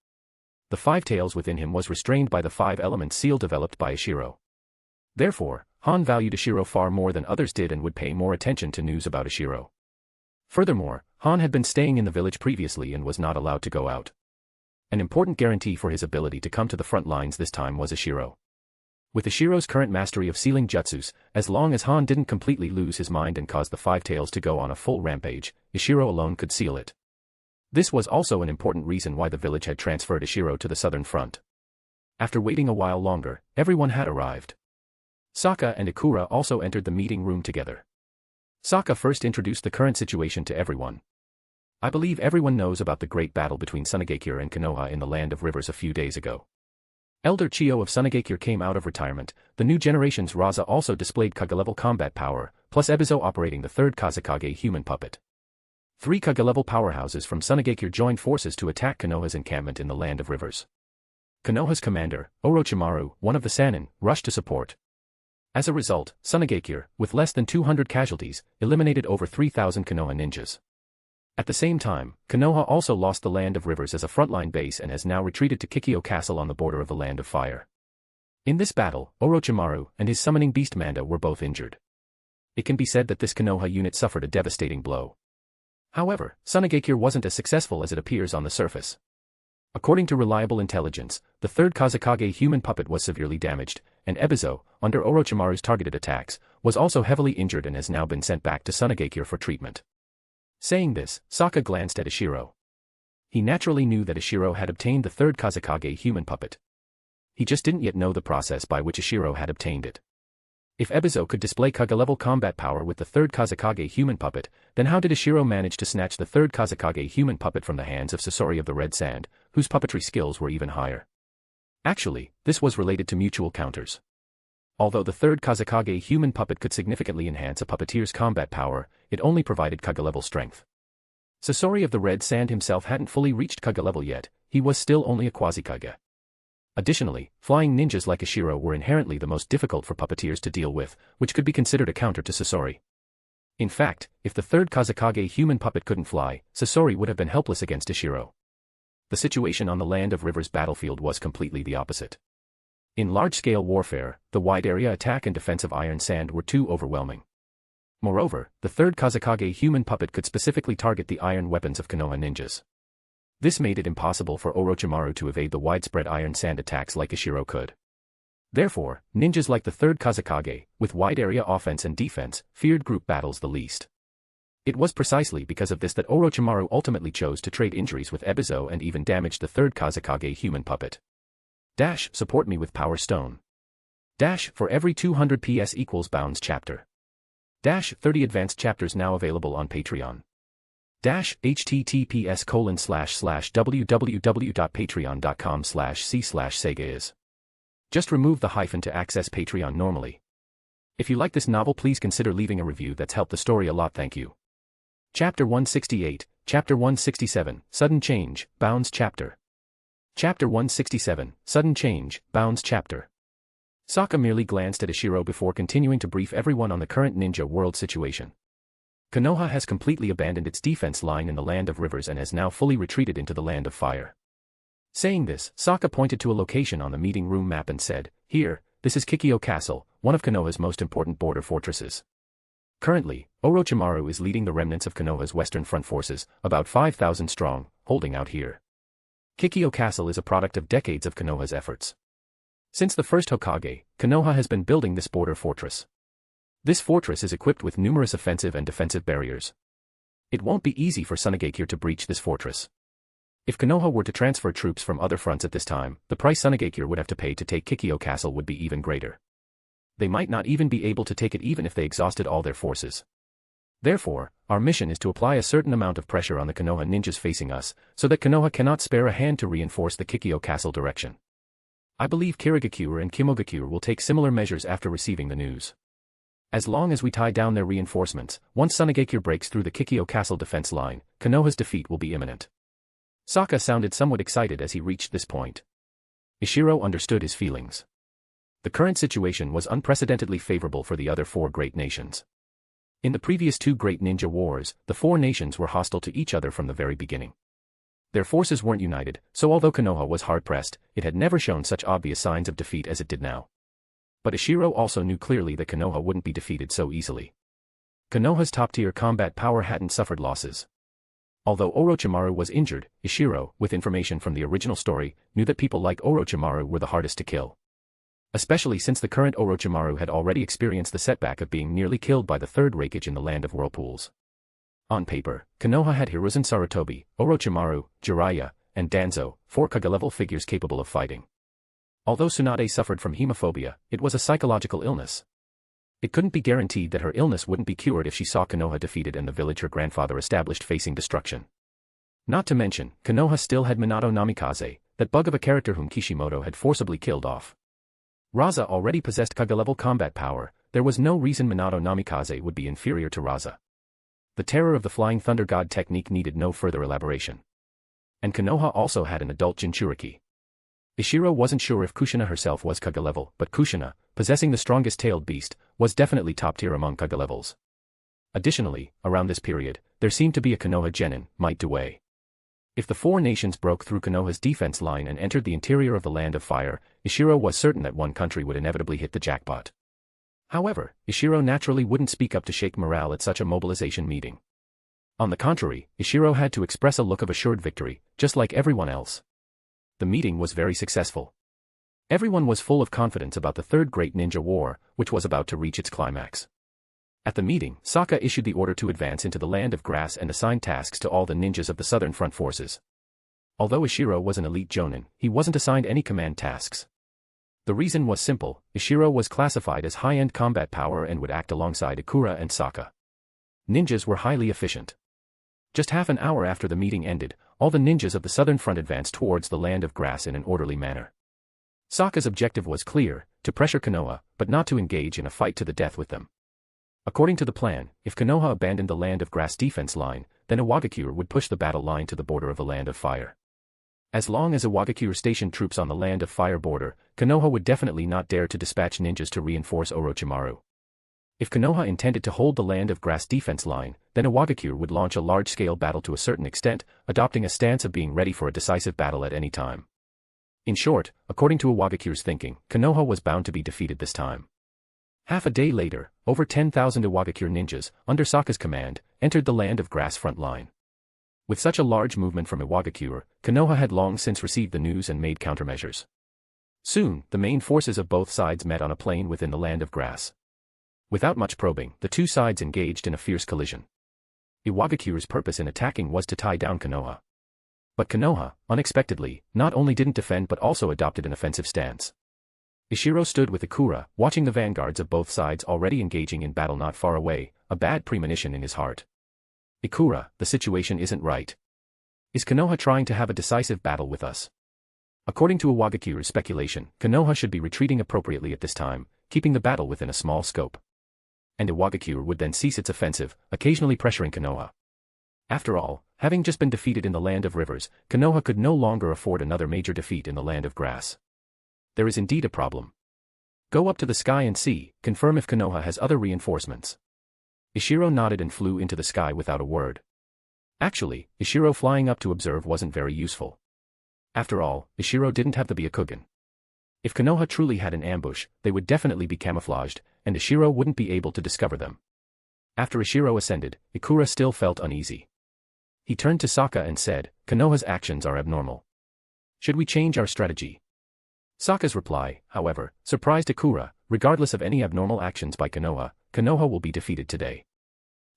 The Five Tails within him was restrained by the 5-element seal developed by Ishiro. Therefore, Han valued Ishiro far more than others did and would pay more attention to news about Ishiro. Furthermore, Han had been staying in the village previously and was not allowed to go out. An important guarantee for his ability to come to the front lines this time was Ishiro. With Ishiro's current mastery of sealing jutsus, as long as Han didn't completely lose his mind and cause the Five Tails to go on a full rampage, Ishiro alone could seal it. This was also an important reason why the village had transferred Ishiro to the southern front. After waiting a while longer, everyone had arrived. Sokka and Ikura also entered the meeting room together. Sokka first introduced the current situation to everyone. "I believe everyone knows about the great battle between Tsuchikage and Konoha in the Land of Rivers a few days ago. Elder Chiyo of Tsuchikage came out of retirement. The new generation's Raza also displayed Kage-level combat power, plus Ebizo operating the third Kazekage human puppet. 3 Kage-level powerhouses from Tsuchikage joined forces to attack Konoha's encampment in the Land of Rivers. Konoha's commander, Orochimaru, one of the Sannin, rushed to support. As a result, Tsuchikage, with less than 200 casualties, eliminated over 3,000 Konoha ninjas. At the same time, Konoha also lost the Land of Rivers as a frontline base and has now retreated to Kikyo Castle on the border of the Land of Fire. In this battle, Orochimaru and his summoning beast Manda were both injured. It can be said that this Konoha unit suffered a devastating blow. However, Tsuchikage wasn't as successful as it appears on the surface. According to reliable intelligence, the third Kazekage human puppet was severely damaged, and Ebizo, under Orochimaru's targeted attacks, was also heavily injured and has now been sent back to Tsuchikage for treatment. Saying this, Sokka glanced at Ishiro. He naturally knew that Ishiro had obtained the third Kazekage human puppet. He just didn't yet know the process by which Ishiro had obtained it. If Ebizo could display Kage-level combat power with the third Kazekage human puppet, then how did Ishiro manage to snatch the third Kazekage human puppet from the hands of Sasori of the Red Sand, whose puppetry skills were even higher? Actually, this was related to mutual counters. Although the third Kazekage human puppet could significantly enhance a puppeteer's combat power, it only provided Kage-level strength. Sasori of the Red Sand himself hadn't fully reached Kage-level yet, he was still only a quasi-Kage. Additionally, flying ninjas like Ishiro were inherently the most difficult for puppeteers to deal with, which could be considered a counter to Sasori. In fact, if the third Kazekage human puppet couldn't fly, Sasori would have been helpless against Ishiro. The situation on the Land of Rivers battlefield was completely the opposite. In large-scale warfare, the wide-area attack and defense of Iron Sand were too overwhelming. Moreover, the third Kazekage human puppet could specifically target the iron weapons of Konoha ninjas. This made it impossible for Orochimaru to evade the widespread Iron Sand attacks like Ishiro could. Therefore, ninjas like the third Kazekage, with wide-area offense and defense, feared group battles the least. It was precisely because of this that Orochimaru ultimately chose to trade injuries with Ebizo and even damaged the third Kazekage human puppet. Support me with Power Stone. For every 200 PS equals Bounds chapter. 30 advanced chapters now available on Patreon. https://www.patreon.com/c/Sega is. Just remove the hyphen to access Patreon normally. If you like this novel, please consider leaving a review. That's helped the story a lot. Thank you. Chapter 168, Chapter 167, Sudden Change, Bounds Chapter. Chapter 167, Sudden Change, Bounds Chapter. Sokka merely glanced at Ishiro before continuing to brief everyone on the current ninja world situation. Konoha has completely abandoned its defense line in the Land of Rivers and has now fully retreated into the Land of Fire. Saying this, Sokka pointed to a location on the meeting room map and said, "Here, this is Kikyo Castle, one of Konoha's most important border fortresses." Currently, Orochimaru is leading the remnants of Konoha's Western Front forces, about 5,000 strong, holding out here. Kikyo Castle is a product of decades of Konoha's efforts. Since the first Hokage, Konoha has been building this border fortress. This fortress is equipped with numerous offensive and defensive barriers. It won't be easy for Tsuchikage to breach this fortress. If Konoha were to transfer troops from other fronts at this time, the price Tsuchikage would have to pay to take Kikyo Castle would be even greater. They might not even be able to take it even if they exhausted all their forces. Therefore, our mission is to apply a certain amount of pressure on the Konoha ninjas facing us, so that Konoha cannot spare a hand to reinforce the Kikyo Castle direction. I believe Kirigakure and Kimogakure will take similar measures after receiving the news. As long as we tie down their reinforcements, once Tsuchikage breaks through the Kikyo Castle defense line, Konoha's defeat will be imminent. Sokka sounded somewhat excited as he reached this point. Ishiro understood his feelings. The current situation was unprecedentedly favorable for the other four great nations. In the previous two great ninja wars, the four nations were hostile to each other from the very beginning. Their forces weren't united, so although Konoha was hard-pressed, it had never shown such obvious signs of defeat as it did now. But Ishiro also knew clearly that Konoha wouldn't be defeated so easily. Konoha's top-tier combat power hadn't suffered losses. Although Orochimaru was injured, Ishiro, with information from the original story, knew that people like Orochimaru were the hardest to kill. Especially since the current Orochimaru had already experienced the setback of being nearly killed by the third Raikage in the Land of Whirlpools. On paper, Konoha had Hiruzen Sarutobi, Orochimaru, Jiraiya, and Danzo, four Kage-level figures capable of fighting. Although Tsunade suffered from hemophobia, it was a psychological illness. It couldn't be guaranteed that her illness wouldn't be cured if she saw Konoha defeated and the village her grandfather established facing destruction. Not to mention, Konoha still had Minato Namikaze, that bug of a character whom Kishimoto had forcibly killed off. Raza already possessed Kage-level combat power, there was no reason Minato Namikaze would be inferior to Raza. The terror of the Flying Thunder God technique needed no further elaboration. And Konoha also had an adult Jinchuriki. Ishiro wasn't sure if Kushina herself was Kage-level, but Kushina, possessing the strongest tailed beast, was definitely top-tier among Kage-levels. Additionally, around this period, there seemed to be a Konoha genin, Might Dway. If the four nations broke through Konoha's defense line and entered the interior of the Land of Fire, Ishiro was certain that one country would inevitably hit the jackpot. However, Ishiro naturally wouldn't speak up to shake morale at such a mobilization meeting. On the contrary, Ishiro had to express a look of assured victory, just like everyone else. The meeting was very successful. Everyone was full of confidence about the Third Great Ninja War, which was about to reach its climax. At the meeting, Sokka issued the order to advance into the Land of Grass and assigned tasks to all the ninjas of the Southern Front forces. Although Ishiro was an elite jonin, he wasn't assigned any command tasks. The reason was simple: Ishiro was classified as high-end combat power and would act alongside Ikura and Sokka. Ninjas were highly efficient. Just half an hour after the meeting ended, all the ninjas of the Southern Front advanced towards the Land of Grass in an orderly manner. Sokka's objective was clear: to pressure Konoha, but not to engage in a fight to the death with them. According to the plan, if Konoha abandoned the Land of Grass defense line, then Iwagakure would push the battle line to the border of the Land of Fire. As long as Iwagakure stationed troops on the Land of Fire border, Konoha would definitely not dare to dispatch ninjas to reinforce Orochimaru. If Konoha intended to hold the Land of Grass defense line, then Iwagakure would launch a large-scale battle to a certain extent, adopting a stance of being ready for a decisive battle at any time. In short, according to Iwagakure's thinking, Konoha was bound to be defeated this time. Half a day later, over 10,000 Iwagakure ninjas, under Sokka's command, entered the Land of Grass front line. With such a large movement from Iwagakure, Konoha had long since received the news and made countermeasures. Soon, the main forces of both sides met on a plain within the Land of Grass. Without much probing, the two sides engaged in a fierce collision. Iwagakure's purpose in attacking was to tie down Konoha. But Konoha, unexpectedly, not only didn't defend but also adopted an offensive stance. Ishiro stood with Ikura, watching the vanguards of both sides already engaging in battle not far away, a bad premonition in his heart. Ikura, the situation isn't right. Is Konoha trying to have a decisive battle with us? According to Iwagakure's speculation, Konoha should be retreating appropriately at this time, keeping the battle within a small scope. And Iwagakure would then cease its offensive, occasionally pressuring Konoha. After all, having just been defeated in the Land of Rivers, Konoha could no longer afford another major defeat in the Land of Grass. There is indeed a problem. Go up to the sky and see, confirm if Konoha has other reinforcements. Ishiro nodded and flew into the sky without a word. Actually, Ishiro flying up to observe wasn't very useful. After all, Ishiro didn't have the Byakugan. If Konoha truly had an ambush, they would definitely be camouflaged, and Ishiro wouldn't be able to discover them. After Ishiro ascended, Ikura still felt uneasy. He turned to Sokka and said, "Konoha's actions are abnormal. Should we change our strategy?" Sokka's reply, however, surprised Ikura. Regardless of any abnormal actions by Konoha, Konoha will be defeated today.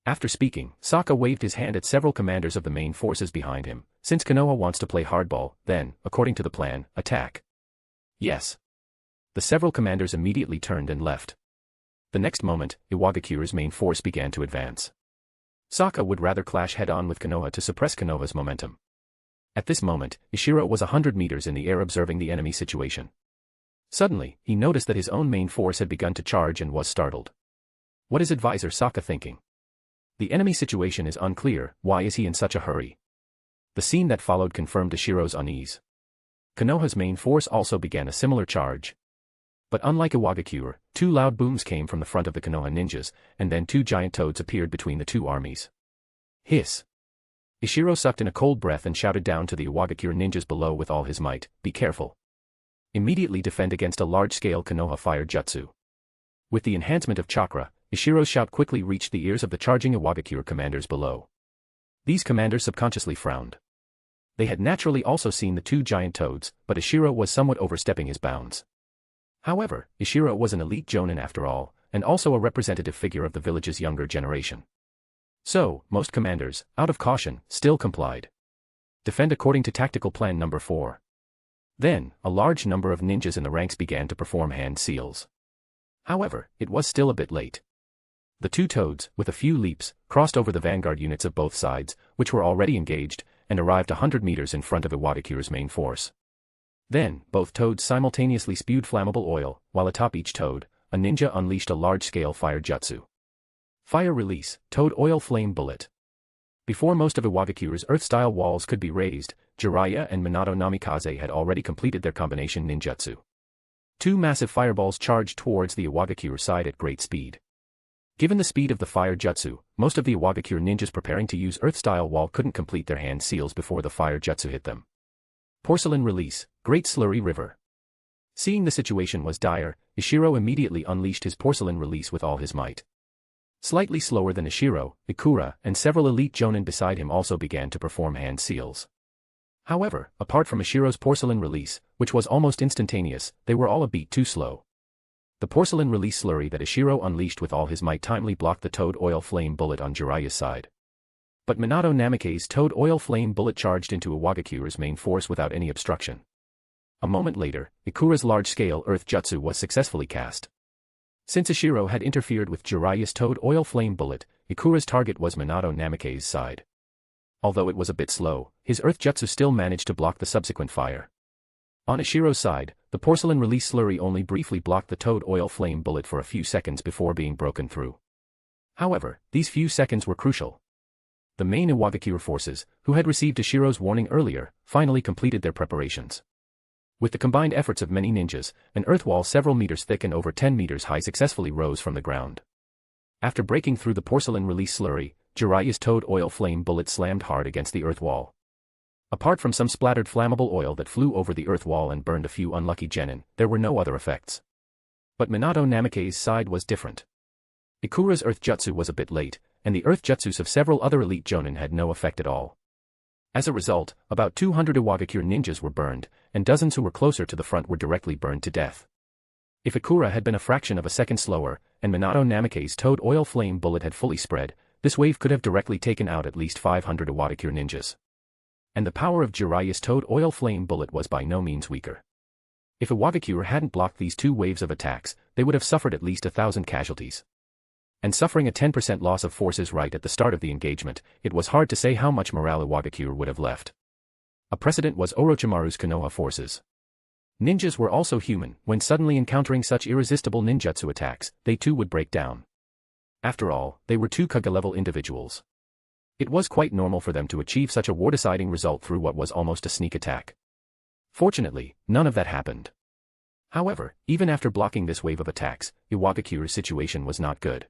After speaking, Sokka waved his hand at several commanders of the main forces behind him. Since Konoha wants to play hardball, then, according to the plan, attack. Yes. The several commanders immediately turned and left. The next moment, Iwagakure's main force began to advance. Sokka would rather clash head-on with Konoha to suppress Konoha's momentum. At this moment, Ishiro was 100 meters in the air observing the enemy situation. Suddenly, he noticed that his own main force had begun to charge and was startled. What is advisor Sokka thinking? The enemy situation is unclear. Why is he in such a hurry? The scene that followed confirmed Ishiro's unease. Konoha's main force also began a similar charge. But unlike Iwagakure, two loud booms came from the front of the Konoha ninjas, and then two giant toads appeared between the two armies. Hiss! Ishiro sucked in a cold breath and shouted down to the Iwagakure ninjas below with all his might, "Be careful. Immediately defend against a large-scale Konoha fire jutsu." With the enhancement of chakra, Ishiro's shout quickly reached the ears of the charging Iwagakure commanders below. These commanders subconsciously frowned. They had naturally also seen the two giant toads, but Ishiro was somewhat overstepping his bounds. However, Ishiro was an elite jonin after all, and also a representative figure of the village's younger generation. So, most commanders, out of caution, still complied. Defend according to tactical plan number 4. Then, a large number of ninjas in the ranks began to perform hand seals. However, it was still a bit late. The two toads, with a few leaps, crossed over the vanguard units of both sides, which were already engaged, and arrived 100 meters in front of Iwagakure's main force. Then, both toads simultaneously spewed flammable oil, while atop each toad, a ninja unleashed a large-scale fire jutsu. Fire release, toad oil flame bullet. Before most of Iwagakure's earth-style walls could be raised, Jiraiya and Minato Namikaze had already completed their combination ninjutsu. Two massive fireballs charged towards the Iwagakure side at great speed. Given the speed of the fire jutsu, most of the Iwagakure ninjas preparing to use earth-style wall couldn't complete their hand seals before the fire jutsu hit them. Porcelain release, Great Slurry River. Seeing the situation was dire, Ishiro immediately unleashed his porcelain release with all his might. Slightly slower than Ishiro, Ikura, and several elite jonin beside him also began to perform hand seals. However, apart from Ishiro's porcelain release, which was almost instantaneous, they were all a beat too slow. The porcelain release slurry that Ishiro unleashed with all his might timely blocked the toad oil flame bullet on Jiraiya's side. But Minato Namikaze's toad oil flame bullet charged into Iwagakure's main force without any obstruction. A moment later, Ikura's large-scale earth jutsu was successfully cast. Since Ishiro had interfered with Jiraiya's Toad Oil Flame Bullet, Ikura's target was Minato Namikaze's side. Although it was a bit slow, his earth jutsu still managed to block the subsequent fire. On Ishiro's side, the porcelain release slurry only briefly blocked the Toad Oil Flame Bullet for a few seconds before being broken through. However, these few seconds were crucial. The main Iwagakure forces, who had received Ishiro's warning earlier, finally completed their preparations. With the combined efforts of many ninjas, an earth wall several meters thick and over 10 meters high successfully rose from the ground. After breaking through the porcelain release slurry, Jiraiya's Toad Oil Flame Bullet slammed hard against the earth wall. Apart from some splattered flammable oil that flew over the earth wall and burned a few unlucky genin, there were no other effects. But Minato Namikaze's side was different. Ikura's earth jutsu was a bit late, and the earth jutsus of several other elite jonin had no effect at all. As a result, about 200 Iwagakure ninjas were burned, and dozens who were closer to the front were directly burned to death. If Ikura had been a fraction of a second slower, and Minato Namikaze's Toad Oil Flame Bullet had fully spread, this wave could have directly taken out at least 500 Iwagakure ninjas. And the power of Jiraiya's Toad Oil Flame Bullet was by no means weaker. If Iwagakure hadn't blocked these two waves of attacks, they would have suffered at least 1,000 casualties. And suffering a 10% loss of forces right at the start of the engagement, it was hard to say how much morale Iwagakure would have left. A precedent was Orochimaru's Konoha forces. Ninjas were also human. When suddenly encountering such irresistible ninjutsu attacks, they too would break down. After all, they were two Kage-level individuals. It was quite normal for them to achieve such a war-deciding result through what was almost a sneak attack. Fortunately, none of that happened. However, even after blocking this wave of attacks, Iwagakure's situation was not good.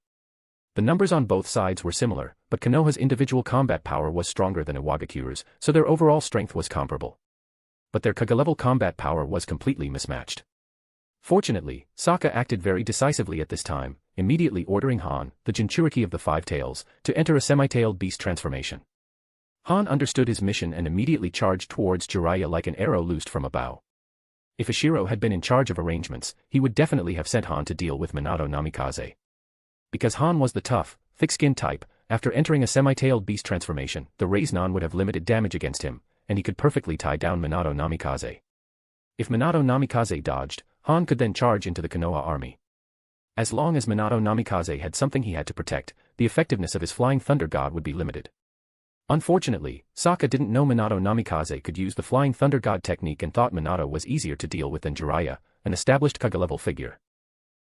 The numbers on both sides were similar, but Konoha's individual combat power was stronger than Iwagakure's, so their overall strength was comparable. But their Kage-level combat power was completely mismatched. Fortunately, Sokka acted very decisively at this time, immediately ordering Han, the Jinchuriki of the Five Tails, to enter a semi-tailed beast transformation. Han understood his mission and immediately charged towards Jiraiya like an arrow loosed from a bow. If Ishiro had been in charge of arrangements, he would definitely have sent Han to deal with Minato Namikaze. Because Han was the tough, thick-skinned type, after entering a semi-tailed beast transformation, the Raise-Non would have limited damage against him, and he could perfectly tie down Minato Namikaze. If Minato Namikaze dodged, Han could then charge into the Konoha army. As long as Minato Namikaze had something he had to protect, the effectiveness of his Flying Thunder God would be limited. Unfortunately, Sokka didn't know Minato Namikaze could use the Flying Thunder God technique and thought Minato was easier to deal with than Jiraiya, an established Kage-level figure.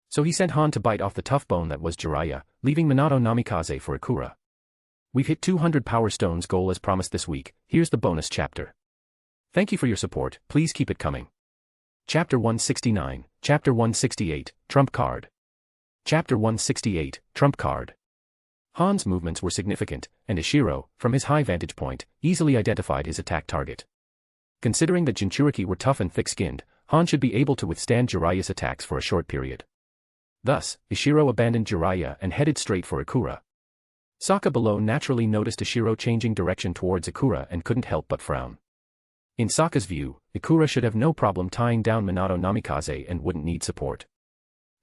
So he sent Han to bite off the tough bone that was Jiraiya, leaving Minato Namikaze for Ikura. We've hit 200 Power Stones goal as promised this week. Here's the bonus chapter. Thank you for your support, please keep it coming. Chapter 169, Chapter 168, Trump Card. Chapter 168, Trump Card. Han's movements were significant, and Ishiro, from his high vantage point, easily identified his attack target. Considering that Jinchuriki were tough and thick-skinned, Han should be able to withstand Jiraiya's attacks for a short period. Thus, Ishiro abandoned Jiraiya and headed straight for Ikura. Sokka below naturally noticed Ishiro changing direction towards Ikura and couldn't help but frown. In Sokka's view, Ikura should have no problem tying down Minato Namikaze and wouldn't need support.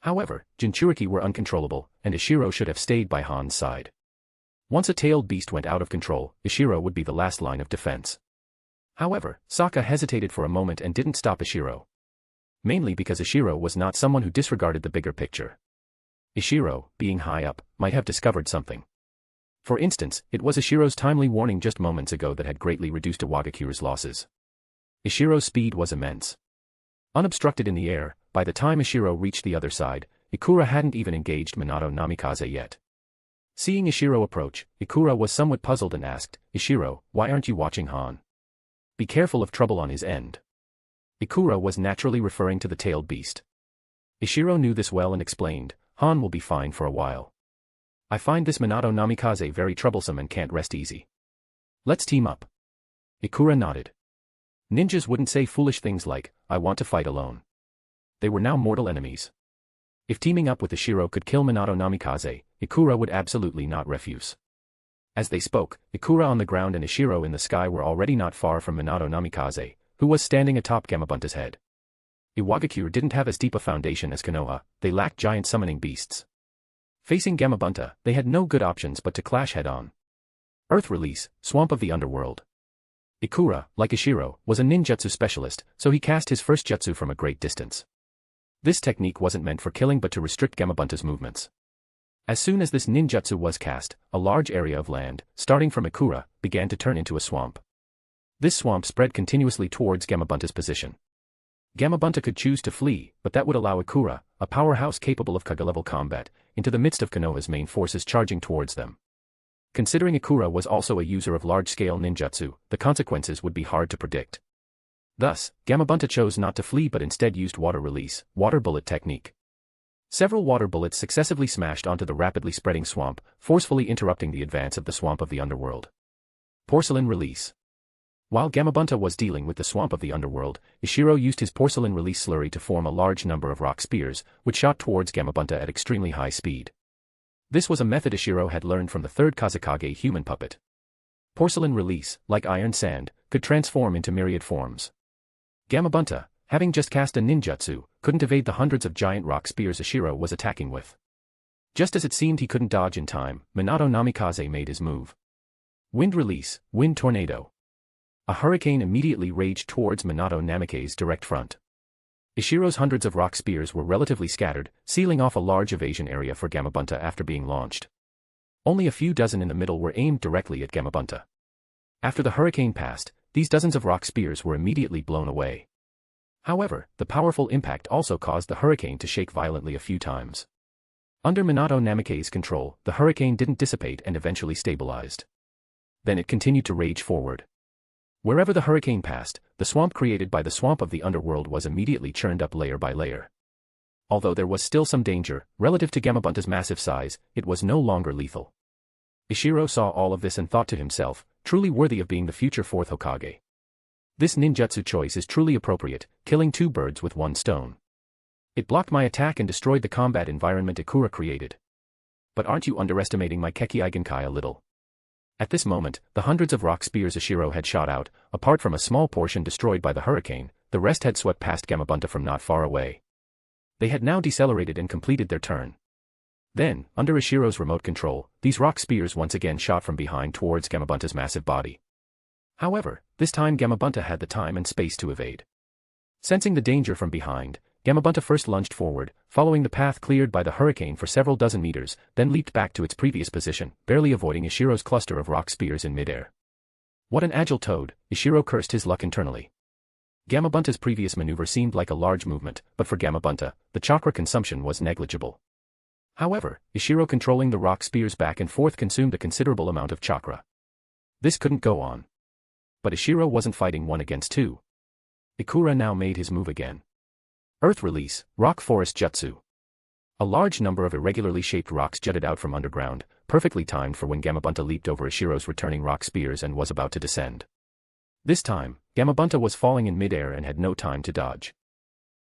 However, Jinchuriki were uncontrollable, and Ishiro should have stayed by Han's side. Once a tailed beast went out of control, Ishiro would be the last line of defense. However, Sokka hesitated for a moment and didn't stop Ishiro. Mainly because Ishiro was not someone who disregarded the bigger picture. Ishiro, being high up, might have discovered something. For instance, it was Ishiro's timely warning just moments ago that had greatly reduced Iwagakure's losses. Ishiro's speed was immense. Unobstructed in the air, by the time Ishiro reached the other side, Ikura hadn't even engaged Minato Namikaze yet. Seeing Ishiro approach, Ikura was somewhat puzzled and asked, "Ishiro, why aren't you watching Han? Be careful of trouble on his end." Ikura was naturally referring to the tailed beast. Ishiro knew this well and explained, "Han will be fine for a while. I find this Minato Namikaze very troublesome and can't rest easy. Let's team up." Ikura nodded. Ninjas wouldn't say foolish things like, "I want to fight alone." They were now mortal enemies. If teaming up with Ishiro could kill Minato Namikaze, Ikura would absolutely not refuse. As they spoke, Ikura on the ground and Ishiro in the sky were already not far from Minato Namikaze, who was standing atop Gamabunta's head. Iwagakure didn't have as deep a foundation as Konoha, they lacked giant summoning beasts. Facing Gamabunta, they had no good options but to clash head-on. Earth Release, Swamp of the Underworld. Ikura, like Ishiro, was a ninjutsu specialist, so he cast his first jutsu from a great distance. This technique wasn't meant for killing but to restrict Gamabunta's movements. As soon as this ninjutsu was cast, a large area of land, starting from Ikura, began to turn into a swamp. This swamp spread continuously towards Gamabunta's position. Gamabunta could choose to flee, but that would allow Ikura, a powerhouse capable of Kage-level combat, into the midst of Konoha's main forces charging towards them. Considering Ikura was also a user of large-scale ninjutsu, the consequences would be hard to predict. Thus, Gamabunta chose not to flee but instead used water release, water bullet technique. Several water bullets successively smashed onto the rapidly spreading swamp, forcefully interrupting the advance of the swamp of the underworld. Porcelain release. While Gamabunta was dealing with the swamp of the underworld, Ishiro used his porcelain release slurry to form a large number of rock spears, which shot towards Gamabunta at extremely high speed. This was a method Ishiro had learned from the third Tsuchikage human puppet. Porcelain release, like iron sand, could transform into myriad forms. Gamabunta, having just cast a ninjutsu, couldn't evade the hundreds of giant rock spears Ishiro was attacking with. Just as it seemed he couldn't dodge in time, Minato Namikaze made his move. Wind release, wind tornado. A hurricane immediately raged towards Minato Namikaze's direct front. Ishiro's hundreds of rock spears were relatively scattered, sealing off a large evasion area for Gamabunta after being launched. Only a few dozen in the middle were aimed directly at Gamabunta. After the hurricane passed, these dozens of rock spears were immediately blown away. However, the powerful impact also caused the hurricane to shake violently a few times. Under Minato Namikaze's control, the hurricane didn't dissipate and eventually stabilized. Then it continued to rage forward. Wherever the hurricane passed, the swamp created by the swamp of the underworld was immediately churned up layer by layer. Although there was still some danger, relative to Gamabunta's massive size, it was no longer lethal. Ishiro saw all of this and thought to himself, truly worthy of being the future fourth Hokage. This ninjutsu choice is truly appropriate, killing two birds with one stone. It blocked my attack and destroyed the combat environment Ikura created. But aren't you underestimating my Kekkei Genkai a little? At this moment, the hundreds of rock spears Ishiro had shot out, apart from a small portion destroyed by the hurricane, the rest had swept past Gamabunta from not far away. They had now decelerated and completed their turn. Then, under Ishiro's remote control, these rock spears once again shot from behind towards Gamabunta's massive body. However, this time Gamabunta had the time and space to evade. Sensing the danger from behind, Gamabunta first lunged forward, following the path cleared by the hurricane for several dozen meters, then leaped back to its previous position, barely avoiding Ishiro's cluster of rock spears in midair. What an agile toad, Ishiro cursed his luck internally. Gamabunta's previous maneuver seemed like a large movement, but for Gamabunta, the chakra consumption was negligible. However, Ishiro controlling the rock spears back and forth consumed a considerable amount of chakra. This couldn't go on. But Ishiro wasn't fighting one against two. Ikura now made his move again. Earth release, rock forest jutsu. A large number of irregularly shaped rocks jutted out from underground, perfectly timed for when Gamabunta leaped over Ishiro's returning rock spears and was about to descend. This time, Gamabunta was falling in midair and had no time to dodge.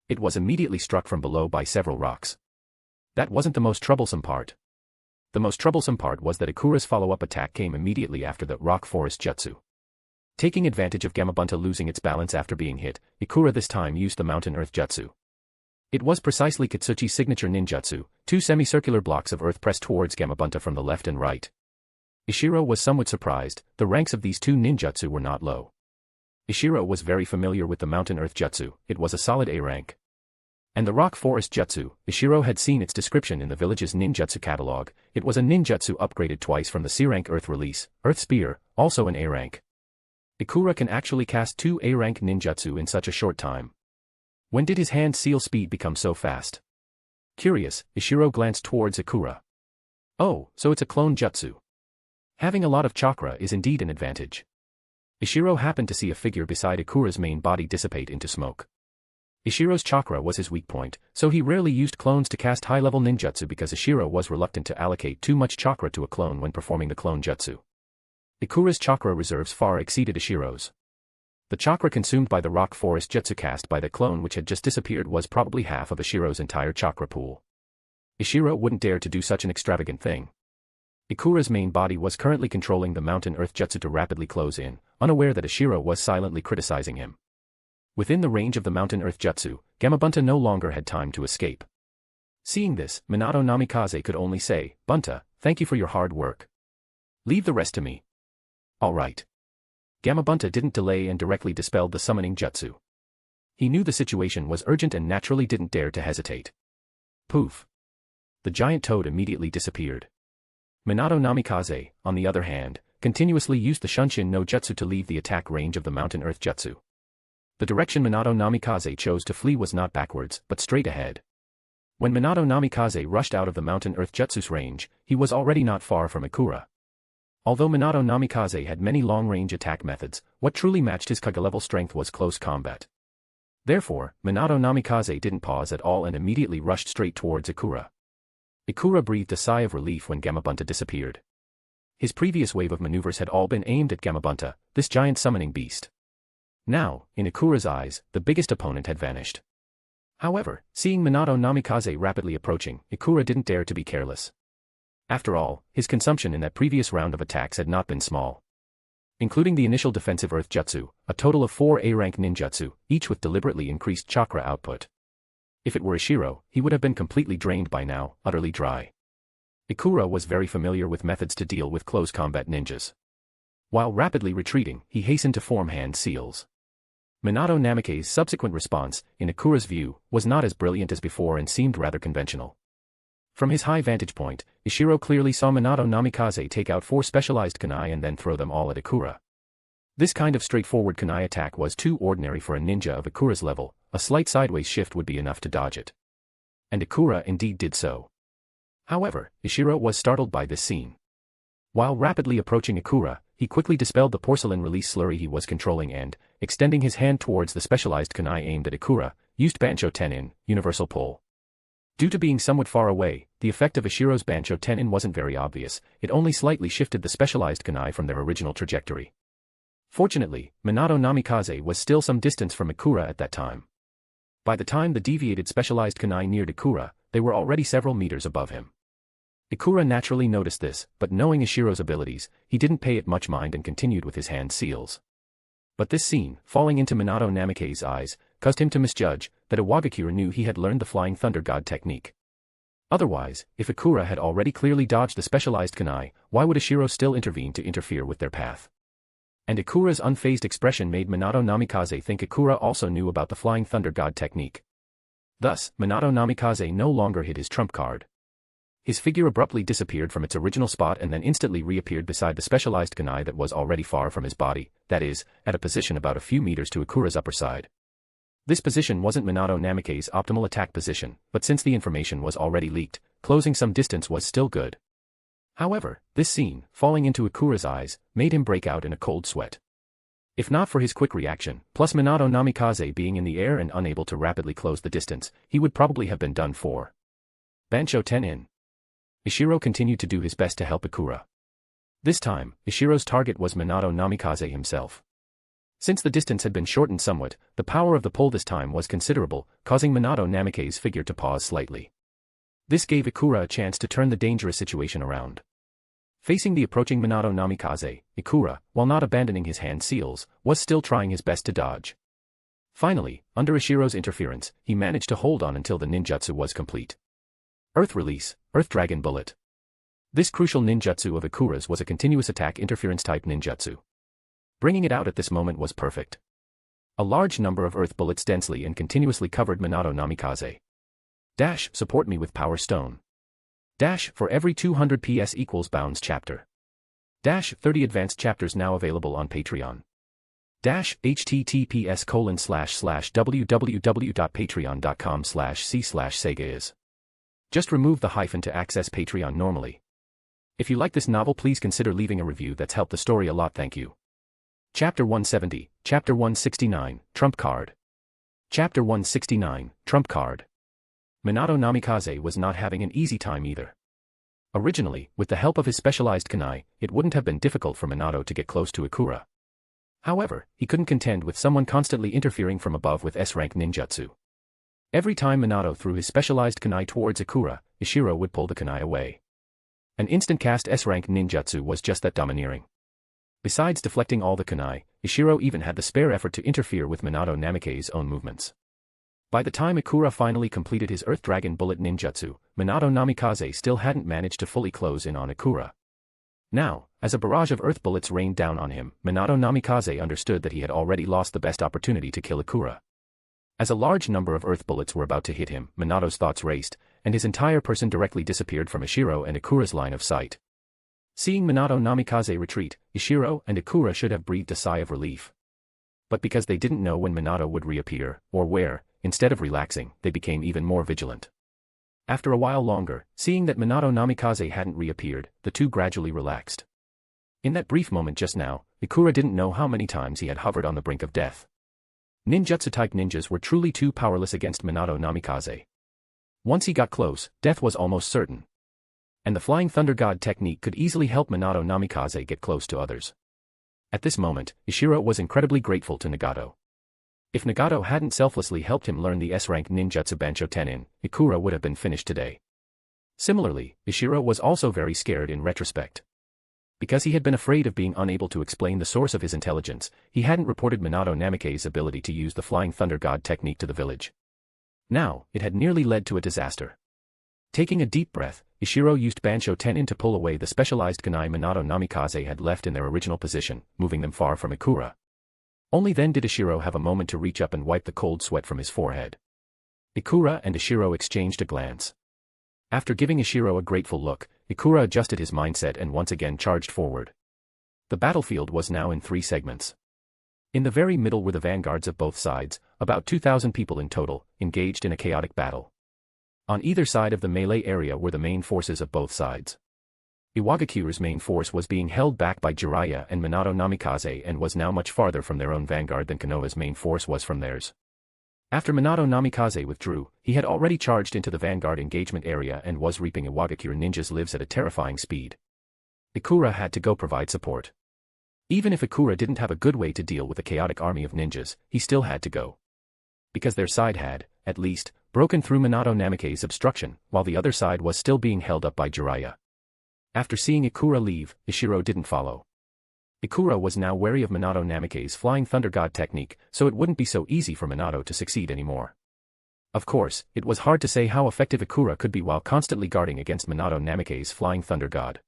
It was immediately struck from below by several rocks. That wasn't the most troublesome part. The most troublesome part was that Ikura's follow-up attack came immediately after the rock forest jutsu. Taking advantage of Gamabunta losing its balance after being hit, Ikura this time used the mountain earth jutsu. It was precisely Kitsuchi's signature ninjutsu, two semicircular blocks of earth pressed towards Gamabunta from the left and right. Ishiro was somewhat surprised, the ranks of these two ninjutsu were not low. Ishiro was very familiar with the mountain earth jutsu, it was a solid A rank. And the rock forest jutsu, Ishiro had seen its description in the village's ninjutsu catalog, it was a ninjutsu upgraded twice from the C rank earth release, earth spear, also an A rank. Ikura can actually cast two A rank ninjutsu in such a short time. When did his hand seal speed become so fast? Curious, Ishiro glanced towards Ikura. Oh, so it's a clone jutsu. Having a lot of chakra is indeed an advantage. Ishiro happened to see a figure beside Ikura's main body dissipate into smoke. Ishiro's chakra was his weak point, so he rarely used clones to cast high-level ninjutsu because Ishiro was reluctant to allocate too much chakra to a clone when performing the clone jutsu. Ikura's chakra reserves far exceeded Ishiro's. The chakra consumed by the rock forest jutsu cast by the clone which had just disappeared was probably half of Ishiro's entire chakra pool. Ishiro wouldn't dare to do such an extravagant thing. Ikura's main body was currently controlling the mountain earth jutsu to rapidly close in, unaware that Ishiro was silently criticizing him. Within the range of the mountain earth jutsu, Gamabunta no longer had time to escape. Seeing this, Minato Namikaze could only say, "Bunta, thank you for your hard work. Leave the rest to me." "All right." Gamabunta didn't delay and directly dispelled the summoning jutsu. He knew the situation was urgent and naturally didn't dare to hesitate. Poof. The giant toad immediately disappeared. Minato Namikaze, on the other hand, continuously used the Shunshin no Jutsu to leave the attack range of the Mountain Earth Jutsu. The direction Minato Namikaze chose to flee was not backwards, but straight ahead. When Minato Namikaze rushed out of the Mountain Earth Jutsu's range, he was already not far from Ikura. Although Minato Namikaze had many long-range attack methods, what truly matched his Kage-level strength was close combat. Therefore, Minato Namikaze didn't pause at all and immediately rushed straight towards Ikura. Ikura breathed a sigh of relief when Gamabunta disappeared. His previous wave of maneuvers had all been aimed at Gamabunta, this giant summoning beast. Now, in Ikura's eyes, the biggest opponent had vanished. However, seeing Minato Namikaze rapidly approaching, Ikura didn't dare to be careless. After all, his consumption in that previous round of attacks had not been small. Including the initial defensive Earth Jutsu, a total of 4 A-rank ninjutsu, each with deliberately increased chakra output. If it were Ishiro, he would have been completely drained by now, utterly dry. Ikura was very familiar with methods to deal with close combat ninjas. While rapidly retreating, he hastened to form hand seals. Minato Namikaze's subsequent response, in Ikura's view, was not as brilliant as before and seemed rather conventional. From his high vantage point, Ishiro clearly saw Minato Namikaze take out 4 specialized kunai and then throw them all at Ikura. This kind of straightforward kunai attack was too ordinary for a ninja of Ikura's level, a slight sideways shift would be enough to dodge it. And Ikura indeed did so. However, Ishiro was startled by this scene. While rapidly approaching Ikura, he quickly dispelled the porcelain release slurry he was controlling and, extending his hand towards the specialized kunai aimed at Ikura, used Bancho Tenin, Universal Pull. Due to being somewhat far away, the effect of Ishiro's Bancho Tenin wasn't very obvious, it only slightly shifted the specialized kunai from their original trajectory. Fortunately, Minato Namikaze was still some distance from Ikura at that time. By the time the deviated specialized kunai neared Ikura, they were already several meters above him. Ikura naturally noticed this, but knowing Ishiro's abilities, he didn't pay it much mind and continued with his hand seals. But this scene, falling into Minato Namikaze's eyes, caused him to misjudge that Iwagakure knew he had learned the Flying Thunder God technique. Otherwise, if Ikura had already clearly dodged the specialized kunai, why would Ishiro still intervene to interfere with their path? And Ikura's unfazed expression made Minato Namikaze think Ikura also knew about the Flying Thunder God technique. Thus, Minato Namikaze no longer hid his trump card. His figure abruptly disappeared from its original spot and then instantly reappeared beside the specialized kunai that was already far from his body, that is, at a position about a few meters to Ikura's upper side. This position wasn't Minato Namikaze's optimal attack position, but since the information was already leaked, closing some distance was still good. However, this scene, falling into Ikura's eyes, made him break out in a cold sweat. If not for his quick reaction, plus Minato Namikaze being in the air and unable to rapidly close the distance, he would probably have been done for. Bancho Tenin. Ishiro continued to do his best to help Ikura. This time, Ishiro's target was Minato Namikaze himself. Since the distance had been shortened somewhat, the power of the pull this time was considerable, causing Minato Namikaze's figure to pause slightly. This gave Ikura a chance to turn the dangerous situation around. Facing the approaching Minato Namikaze, Ikura, while not abandoning his hand seals, was still trying his best to dodge. Finally, under Ishiro's interference, he managed to hold on until the ninjutsu was complete. Earth Release, Earth Dragon Bullet. This crucial ninjutsu of Ikura's was a continuous attack interference type ninjutsu. Bringing it out at this moment was perfect. A large number of earth bullets densely and continuously covered Minato Namikaze. Dash, support me with Power Stone. Dash, for every 200 PS equals Bounds chapter. Dash, 30 advanced chapters now available on Patreon. Dash, https://www.patreon.com/c/Sega is. Just remove the hyphen to access Patreon normally. If you like this novel, please consider leaving a review. That's helped the story a lot, thank you. Chapter 170, Chapter 169, Trump Card. Chapter 169, Trump Card. Minato Namikaze was not having an easy time either. Originally, with the help of his specialized kunai, it wouldn't have been difficult for Minato to get close to Ikura. However, he couldn't contend with someone constantly interfering from above with S-rank ninjutsu. Every time Minato threw his specialized kunai towards Ikura, Ishiro would pull the kunai away. An instant cast S-rank ninjutsu was just that domineering. Besides deflecting all the kunai, Ishiro even had the spare effort to interfere with Minato Namikaze's own movements. By the time Ikura finally completed his Earth Dragon Bullet ninjutsu, Minato Namikaze still hadn't managed to fully close in on Ikura. Now, as a barrage of earth bullets rained down on him, Minato Namikaze understood that he had already lost the best opportunity to kill Ikura. As a large number of earth bullets were about to hit him, Minato's thoughts raced, and his entire person directly disappeared from Ishiro and Ikura's line of sight. Seeing Minato Namikaze retreat, Ishiro and Ikura should have breathed a sigh of relief. But because they didn't know when Minato would reappear, or where, instead of relaxing, they became even more vigilant. After a while longer, seeing that Minato Namikaze hadn't reappeared, the two gradually relaxed. In that brief moment just now, Ikura didn't know how many times he had hovered on the brink of death. Ninjutsu-type ninjas were truly too powerless against Minato Namikaze. Once he got close, death was almost certain. And the Flying Thunder God technique could easily help Minato Namikaze get close to others. At this moment, Ishiro was incredibly grateful to Nagato. If Nagato hadn't selflessly helped him learn the S-rank ninjutsu Bansho Tenin, Ikura would have been finished today. Similarly, Ishiro was also very scared in retrospect. Because he had been afraid of being unable to explain the source of his intelligence, he hadn't reported Minato Namikaze's ability to use the Flying Thunder God technique to the village. Now, it had nearly led to a disaster. Taking a deep breath, Ishiro used Bansho Tenin to pull away the specialized kunai Minato Namikaze had left in their original position, moving them far from Ikura. Only then did Ishiro have a moment to reach up and wipe the cold sweat from his forehead. Ikura and Ishiro exchanged a glance. After giving Ishiro a grateful look, Ikura adjusted his mindset and once again charged forward. The battlefield was now in 3 segments. In the very middle were the vanguards of both sides, about 2,000 people in total, engaged in a chaotic battle. On either side of the melee area were the main forces of both sides. Iwagakure's main force was being held back by Jiraiya and Minato Namikaze and was now much farther from their own vanguard than Konoha's main force was from theirs. After Minato Namikaze withdrew, he had already charged into the vanguard engagement area and was reaping Iwagakure ninjas' lives at a terrifying speed. Ikura had to go provide support. Even if Ikura didn't have a good way to deal with a chaotic army of ninjas, he still had to go. Because their side had, at least, broken through Minato Namikaze's obstruction, while the other side was still being held up by Jiraiya. After seeing Ikura leave, Ishiro didn't follow. Ikura was now wary of Minato Namikaze's Flying Thunder God technique, so it wouldn't be so easy for Minato to succeed anymore. Of course, it was hard to say how effective Ikura could be while constantly guarding against Minato Namikaze's Flying Thunder God.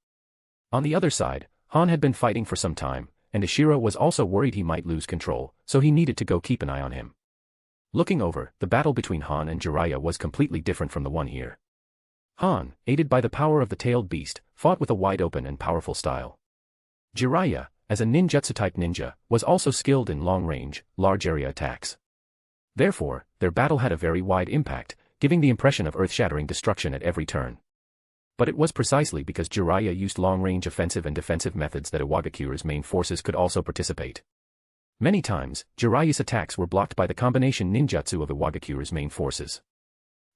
On the other side, Han had been fighting for some time, and Ishiro was also worried he might lose control, so he needed to go keep an eye on him. Looking over, the battle between Han and Jiraiya was completely different from the one here. Han, aided by the power of the tailed beast, fought with a wide-open and powerful style. Jiraiya, as a ninjutsu-type ninja, was also skilled in long-range, large-area attacks. Therefore, their battle had a very wide impact, giving the impression of earth-shattering destruction at every turn. But it was precisely because Jiraiya used long-range offensive and defensive methods that Iwagakure's main forces could also participate. Many times, Jiraiya's attacks were blocked by the combination ninjutsu of Iwagakure's main forces.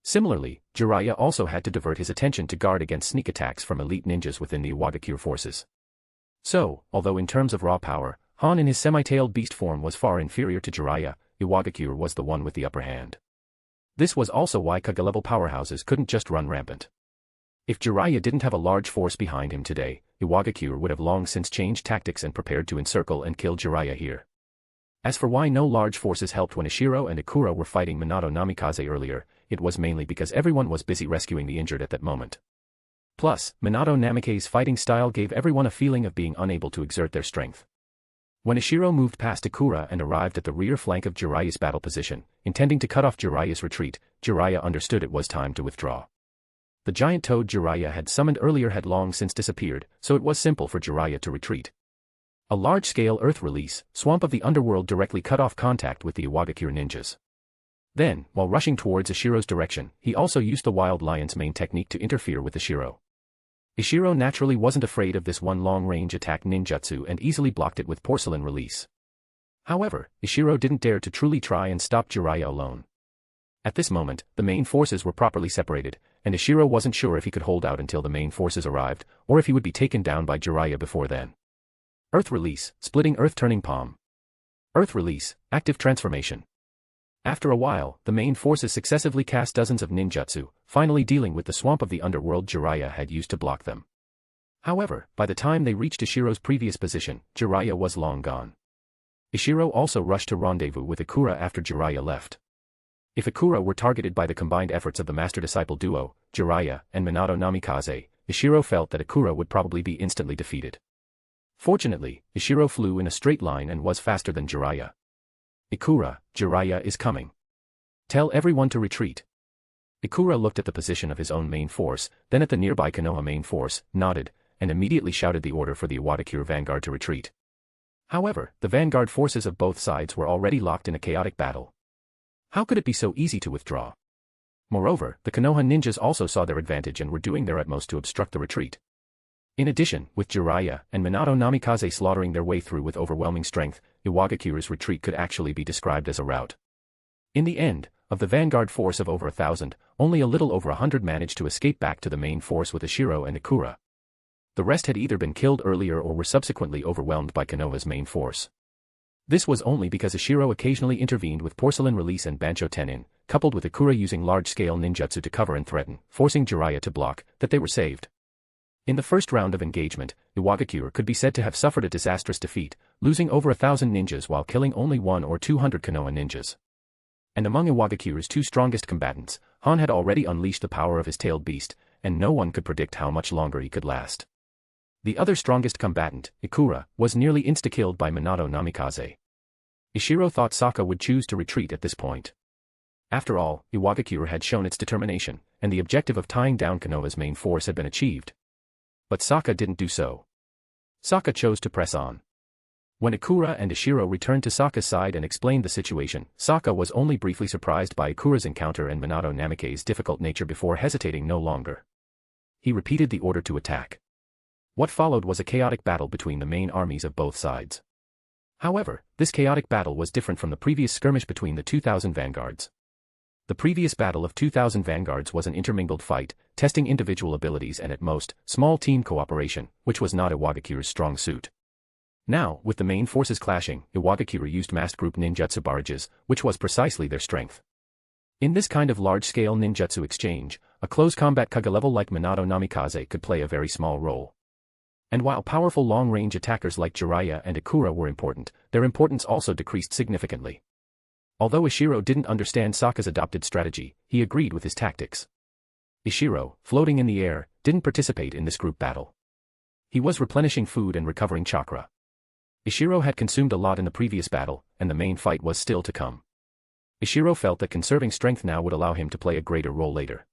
Similarly, Jiraiya also had to divert his attention to guard against sneak attacks from elite ninjas within the Iwagakure forces. So, although in terms of raw power, Han in his semi-tailed beast form was far inferior to Jiraiya, Iwagakure was the one with the upper hand. This was also why Kage-level powerhouses couldn't just run rampant. If Jiraiya didn't have a large force behind him today, Iwagakure would have long since changed tactics and prepared to encircle and kill Jiraiya here. As for why no large forces helped when Ishiro and Ikura were fighting Minato Namikaze earlier, it was mainly because everyone was busy rescuing the injured at that moment. Plus, Minato Namikaze's fighting style gave everyone a feeling of being unable to exert their strength. When Ishiro moved past Ikura and arrived at the rear flank of Jiraiya's battle position, intending to cut off Jiraiya's retreat, Jiraiya understood it was time to withdraw. The giant toad Jiraiya had summoned earlier had long since disappeared, so it was simple for Jiraiya to retreat. A large-scale earth release, Swamp of the Underworld directly cut off contact with the Iwagakure ninjas. Then, while rushing towards Ishiro's direction, he also used the Wild Lion's main technique to interfere with Ishiro. Ishiro naturally wasn't afraid of this one long-range attack ninjutsu and easily blocked it with Porcelain Release. However, Ishiro didn't dare to truly try and stop Jiraiya alone. At this moment, the main forces were properly separated, and Ishiro wasn't sure if he could hold out until the main forces arrived, or if he would be taken down by Jiraiya before then. Earth Release, Splitting Earth Turning Palm. Earth Release, Active Transformation. After a while, the main forces successively cast dozens of ninjutsu, finally dealing with the Swamp of the Underworld Jiraiya had used to block them. However, by the time they reached Ishiro's previous position, Jiraiya was long gone. Ishiro also rushed to rendezvous with Ikura after Jiraiya left. If Ikura were targeted by the combined efforts of the master-disciple duo, Jiraiya and Minato Namikaze, Ishiro felt that Ikura would probably be instantly defeated. Fortunately, Ishiro flew in a straight line and was faster than Jiraiya. "Ikura, Jiraiya is coming. Tell everyone to retreat." Ikura looked at the position of his own main force, then at the nearby Konoha main force, nodded, and immediately shouted the order for the Iwagakure vanguard to retreat. However, the vanguard forces of both sides were already locked in a chaotic battle. How could it be so easy to withdraw? Moreover, the Konoha ninjas also saw their advantage and were doing their utmost to obstruct the retreat. In addition, with Jiraiya and Minato Namikaze slaughtering their way through with overwhelming strength, Iwagakure's retreat could actually be described as a rout. In the end, of the vanguard force of over 1,000, only a little over 100 managed to escape back to the main force with Ishiro and Ikura. The rest had either been killed earlier or were subsequently overwhelmed by Konoha's main force. This was only because Ishiro occasionally intervened with Porcelain Release and Bancho Tenin, coupled with Ikura using large-scale ninjutsu to cover and threaten, forcing Jiraiya to block, that they were saved. In the first round of engagement, Iwagakure could be said to have suffered a disastrous defeat, losing over 1,000 ninjas while killing only 100 or 200 Konoha ninjas. And among Iwagakure's two strongest combatants, Han had already unleashed the power of his tailed beast, and no one could predict how much longer he could last. The other strongest combatant, Ikura, was nearly insta-killed by Minato Namikaze. Ishiro thought Sokka would choose to retreat at this point. After all, Iwagakure had shown its determination, and the objective of tying down Konoha's main force had been achieved. But Sokka didn't do so. Sokka chose to press on. When Ikura and Ishiro returned to Sokka's side and explained the situation, Sokka was only briefly surprised by Ikura's encounter and Minato Namikaze's difficult nature before hesitating no longer. He repeated the order to attack. What followed was a chaotic battle between the main armies of both sides. However, this chaotic battle was different from the previous skirmish between the 2,000 vanguards. The previous battle of 2,000 vanguards was an intermingled fight, testing individual abilities and at most, small team cooperation, which was not Iwagakure's strong suit. Now, with the main forces clashing, Iwagakure used massed group ninjutsu barrages, which was precisely their strength. In this kind of large-scale ninjutsu exchange, a close combat Kage level like Minato Namikaze could play a very small role. And while powerful long-range attackers like Jiraiya and Ikura were important, their importance also decreased significantly. Although Ishiro didn't understand Sokka's adopted strategy, he agreed with his tactics. Ishiro, floating in the air, didn't participate in this group battle. He was replenishing food and recovering chakra. Ishiro had consumed a lot in the previous battle, and the main fight was still to come. Ishiro felt that conserving strength now would allow him to play a greater role later.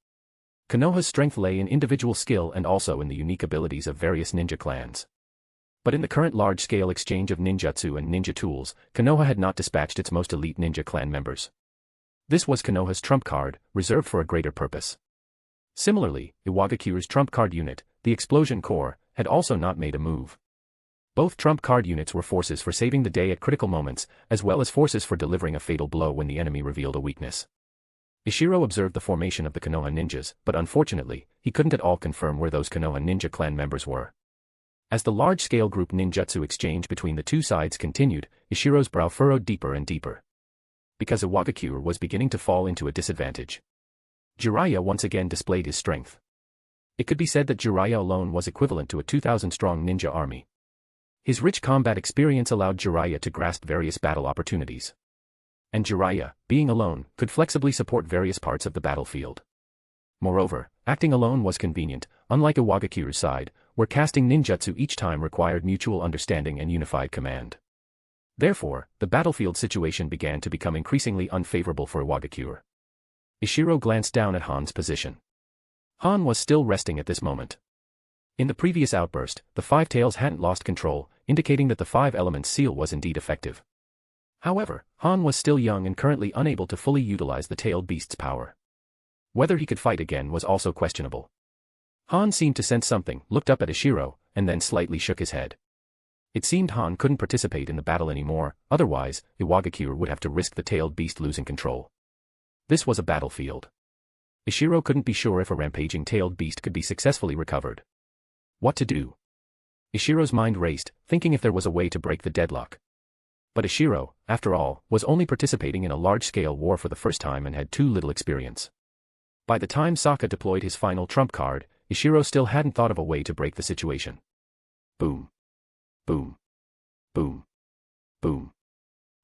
Konoha's strength lay in individual skill and also in the unique abilities of various ninja clans. But in the current large-scale exchange of ninjutsu and ninja tools, Konoha had not dispatched its most elite ninja clan members. This was Konoha's trump card, reserved for a greater purpose. Similarly, Iwagakure's trump card unit, the Explosion Corps, had also not made a move. Both trump card units were forces for saving the day at critical moments, as well as forces for delivering a fatal blow when the enemy revealed a weakness. Ishiro observed the formation of the Konoha ninjas, but unfortunately, he couldn't at all confirm where those Konoha ninja clan members were. As the large-scale group ninjutsu exchange between the two sides continued, Ishiro's brow furrowed deeper and deeper. Because Iwagakure was beginning to fall into a disadvantage. Jiraiya once again displayed his strength. It could be said that Jiraiya alone was equivalent to a 2,000-strong ninja army. His rich combat experience allowed Jiraiya to grasp various battle opportunities. And Jiraiya, being alone, could flexibly support various parts of the battlefield. Moreover, acting alone was convenient, unlike Iwagakure's side, where casting ninjutsu each time required mutual understanding and unified command. Therefore, the battlefield situation began to become increasingly unfavorable for Iwagakure. Ishiro glanced down at Han's position. Han was still resting at this moment. In the previous outburst, the Five Tails hadn't lost control, indicating that the Five Elements seal was indeed effective. However, Han was still young and currently unable to fully utilize the tailed beast's power. Whether he could fight again was also questionable. Han seemed to sense something, looked up at Ishiro, and then slightly shook his head. It seemed Han couldn't participate in the battle anymore, otherwise, Iwagakure would have to risk the tailed beast losing control. This was a battlefield. Ishiro couldn't be sure if a rampaging tailed beast could be successfully recovered. What to do? Ishiro's mind raced, thinking if there was a way to break the deadlock. But Ishiro, after all, was only participating in a large-scale war for the first time and had too little experience. By the time Sokka deployed his final trump card, Ishiro still hadn't thought of a way to break the situation. Boom. Boom. Boom. Boom.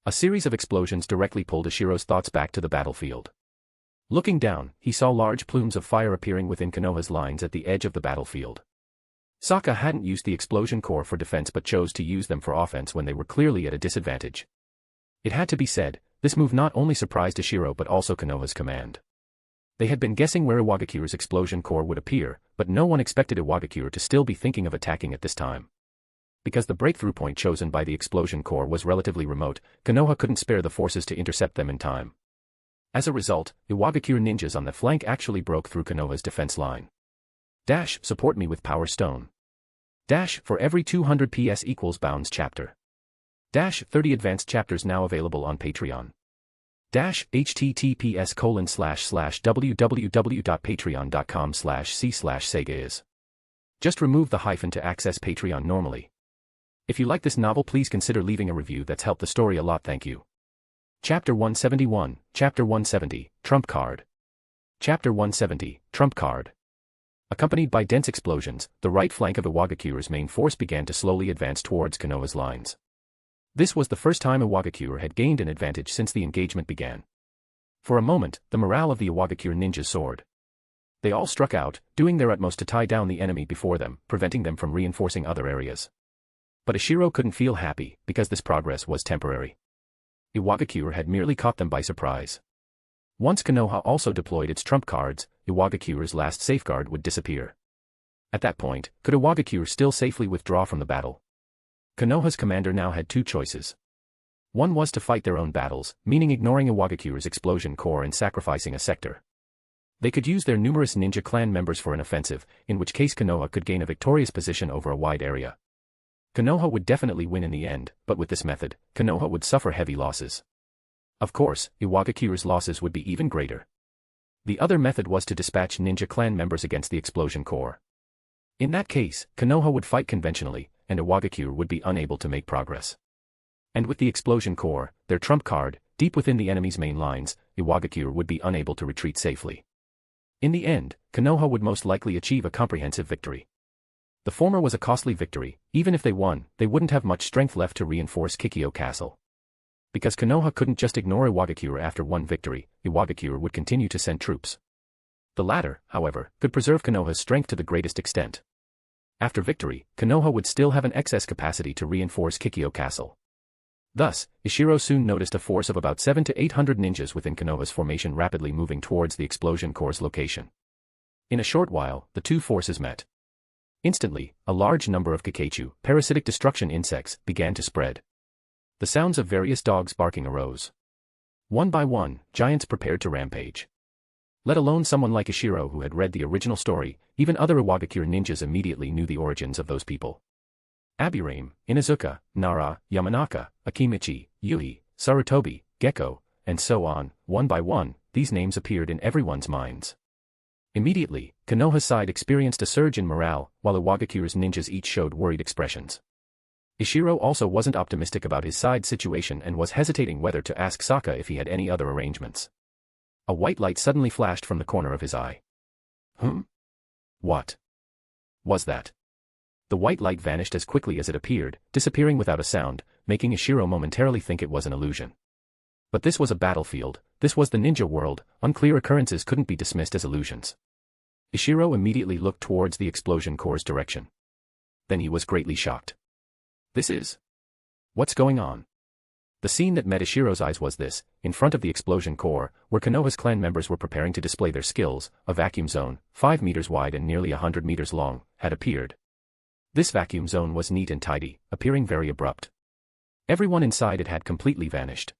A series of explosions directly pulled Ishiro's thoughts back to the battlefield. Looking down, he saw large plumes of fire appearing within Konoha's lines at the edge of the battlefield. Sokka hadn't used the explosion core for defense but chose to use them for offense when they were clearly at a disadvantage. It had to be said, this move not only surprised Ishiro but also Konoha's command. They had been guessing where Iwagakure's explosion core would appear, but no one expected Iwagakure to still be thinking of attacking at this time. Because the breakthrough point chosen by the explosion core was relatively remote, Konoha couldn't spare the forces to intercept them in time. As a result, Iwagakure ninjas on the flank actually broke through Konoha's defense line. Dash, support me with Power Stone. Dash, for every 200 PS equals Bounds chapter. Dash, 30 advanced chapters now available on Patreon. Dash, https://www.patreon.com/c/Sega is. Just remove the hyphen to access Patreon normally. If you like this novel, please consider leaving a review. That's helped the story a lot, thank you. Chapter 171, Chapter 170, Trump Card. Chapter 170, Trump Card. Accompanied by dense explosions, the right flank of Iwagakure's main force began to slowly advance towards Konoha's lines. This was the first time Iwagakure had gained an advantage since the engagement began. For a moment, the morale of the Iwagakure ninjas soared. They all struck out, doing their utmost to tie down the enemy before them, preventing them from reinforcing other areas. But Ishiro couldn't feel happy, because this progress was temporary. Iwagakure had merely caught them by surprise. Once Konoha also deployed its trump cards, Iwagakure's last safeguard would disappear. At that point, could Iwagakure still safely withdraw from the battle? Konoha's commander now had two choices. One was to fight their own battles, meaning ignoring Iwagakure's explosion core and sacrificing a sector. They could use their numerous ninja clan members for an offensive, in which case Konoha could gain a victorious position over a wide area. Konoha would definitely win in the end, but with this method, Konoha would suffer heavy losses. Of course, Iwagakure's losses would be even greater. The other method was to dispatch ninja clan members against the explosion core. In that case, Konoha would fight conventionally, and Iwagakure would be unable to make progress. And with the explosion core, their trump card, deep within the enemy's main lines, Iwagakure would be unable to retreat safely. In the end, Konoha would most likely achieve a comprehensive victory. The former was a costly victory. Even if they won, they wouldn't have much strength left to reinforce Kikyo Castle. Because Konoha couldn't just ignore Iwagakure after one victory, Iwagakure would continue to send troops. The latter, however, could preserve Konoha's strength to the greatest extent. After victory, Konoha would still have an excess capacity to reinforce Kikyo Castle. Thus, Ishiro soon noticed a force of about 700 to 800 ninjas within Konoha's formation rapidly moving towards the explosion core's location. In a short while, the two forces met. Instantly, a large number of Kikeichu, parasitic destruction insects, began to spread. The sounds of various dogs barking arose. One by one, giants prepared to rampage. Let alone someone like Ishiro who had read the original story, even other Iwagakure ninjas immediately knew the origins of those people. Aburame, Inazuka, Nara, Yamanaka, Akimichi, Yui, Sarutobi, Gecko, and so on, one by one, these names appeared in everyone's minds. Immediately, Konoha's side experienced a surge in morale, while Iwagakure's ninjas each showed worried expressions. Ishiro also wasn't optimistic about his side's situation and was hesitating whether to ask Sokka if he had any other arrangements. A white light suddenly flashed from the corner of his eye. What was that? The white light vanished as quickly as it appeared, disappearing without a sound, making Ishiro momentarily think it was an illusion. But this was a battlefield, this was the ninja world, unclear occurrences couldn't be dismissed as illusions. Ishiro immediately looked towards the explosion core's direction. Then he was greatly shocked. What's going on? The scene that met Ishiro's eyes was this: in front of the explosion core, where Konoha's clan members were preparing to display their skills, a vacuum zone, 5 meters wide and nearly 100 meters long, had appeared. This vacuum zone was neat and tidy, appearing very abrupt. Everyone inside it had completely vanished.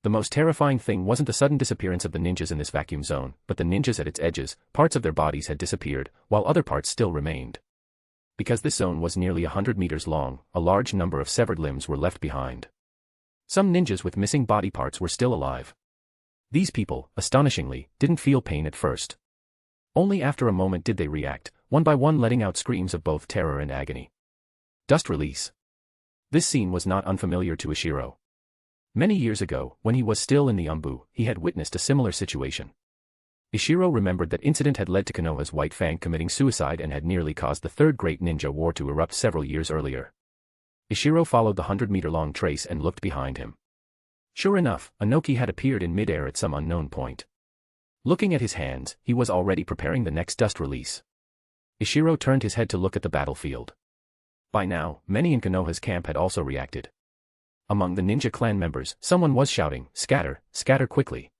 The most terrifying thing wasn't the sudden disappearance of the ninjas in this vacuum zone, but the ninjas at its edges. Parts of their bodies had disappeared, while other parts still remained. Because this zone was nearly 100 meters long, a large number of severed limbs were left behind. Some ninjas with missing body parts were still alive. These people, astonishingly, didn't feel pain at first. Only after a moment did they react, one by one letting out screams of both terror and agony. Dust release. This scene was not unfamiliar to Ishiro. Many years ago, when he was still in the Umbu, he had witnessed a similar situation. Ishiro remembered that incident had led to Konoha's White Fang committing suicide and had nearly caused the Third Great Ninja War to erupt several years earlier. Ishiro followed the 100-meter-long trace and looked behind him. Sure enough, Inoki had appeared in midair at some unknown point. Looking at his hands, he was already preparing the next dust release. Ishiro turned his head to look at the battlefield. By now, many in Konoha's camp had also reacted. Among the ninja clan members, someone was shouting, "Scatter, scatter quickly.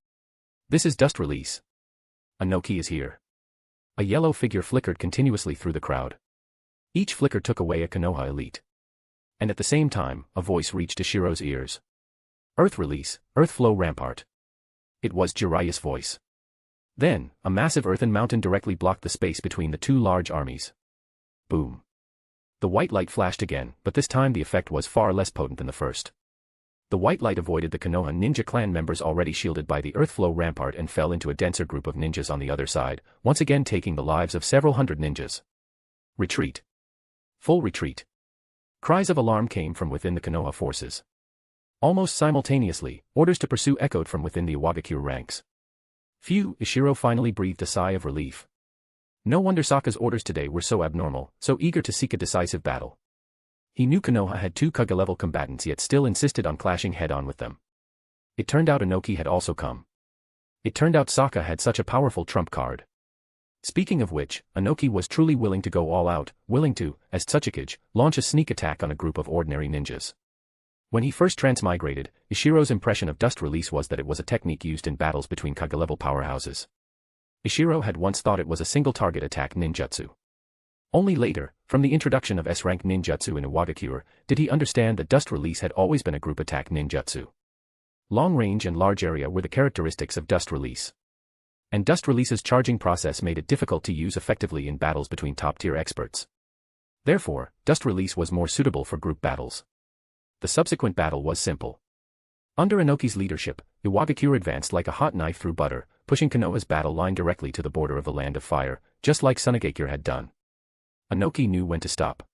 This is dust release. Inoki is here." A yellow figure flickered continuously through the crowd. Each flicker took away a Konoha elite. And at the same time, a voice reached Ishiro's ears. "Earth release, earth flow rampart." It was Jiraiya's voice. Then, a massive earthen mountain directly blocked the space between the two large armies. Boom. The white light flashed again, but this time the effect was far less potent than the first. The white light avoided the Konoha ninja clan members already shielded by the earth flow rampart and fell into a denser group of ninjas on the other side, once again taking the lives of several hundred ninjas. Retreat. Full retreat. Cries of alarm came from within the Konoha forces. Almost simultaneously, orders to pursue echoed from within the Iwagakure ranks. Phew, Ishiro finally breathed a sigh of relief. No wonder Sokka's orders today were so abnormal, so eager to seek a decisive battle. He knew Konoha had two Kage-level combatants yet still insisted on clashing head-on with them. It turned out Inoki had also come. It turned out Sokka had such a powerful trump card. Speaking of which, Inoki was truly willing to go all out, willing to, as Tsuchikage, launch a sneak attack on a group of ordinary ninjas. When he first transmigrated, Ishiro's impression of dust release was that it was a technique used in battles between Kage-level powerhouses. Ishiro had once thought it was a single-target attack ninjutsu. Only later, from the introduction of S-rank ninjutsu in Iwagakure, did he understand that dust release had always been a group attack ninjutsu. Long range and large area were the characteristics of dust release. And dust release's charging process made it difficult to use effectively in battles between top-tier experts. Therefore, dust release was more suitable for group battles. The subsequent battle was simple. Under Inoki's leadership, Iwagakure advanced like a hot knife through butter, pushing Konoha's battle line directly to the border of the Land of Fire, just like Tsunagakure had done. Inoki knew when to stop.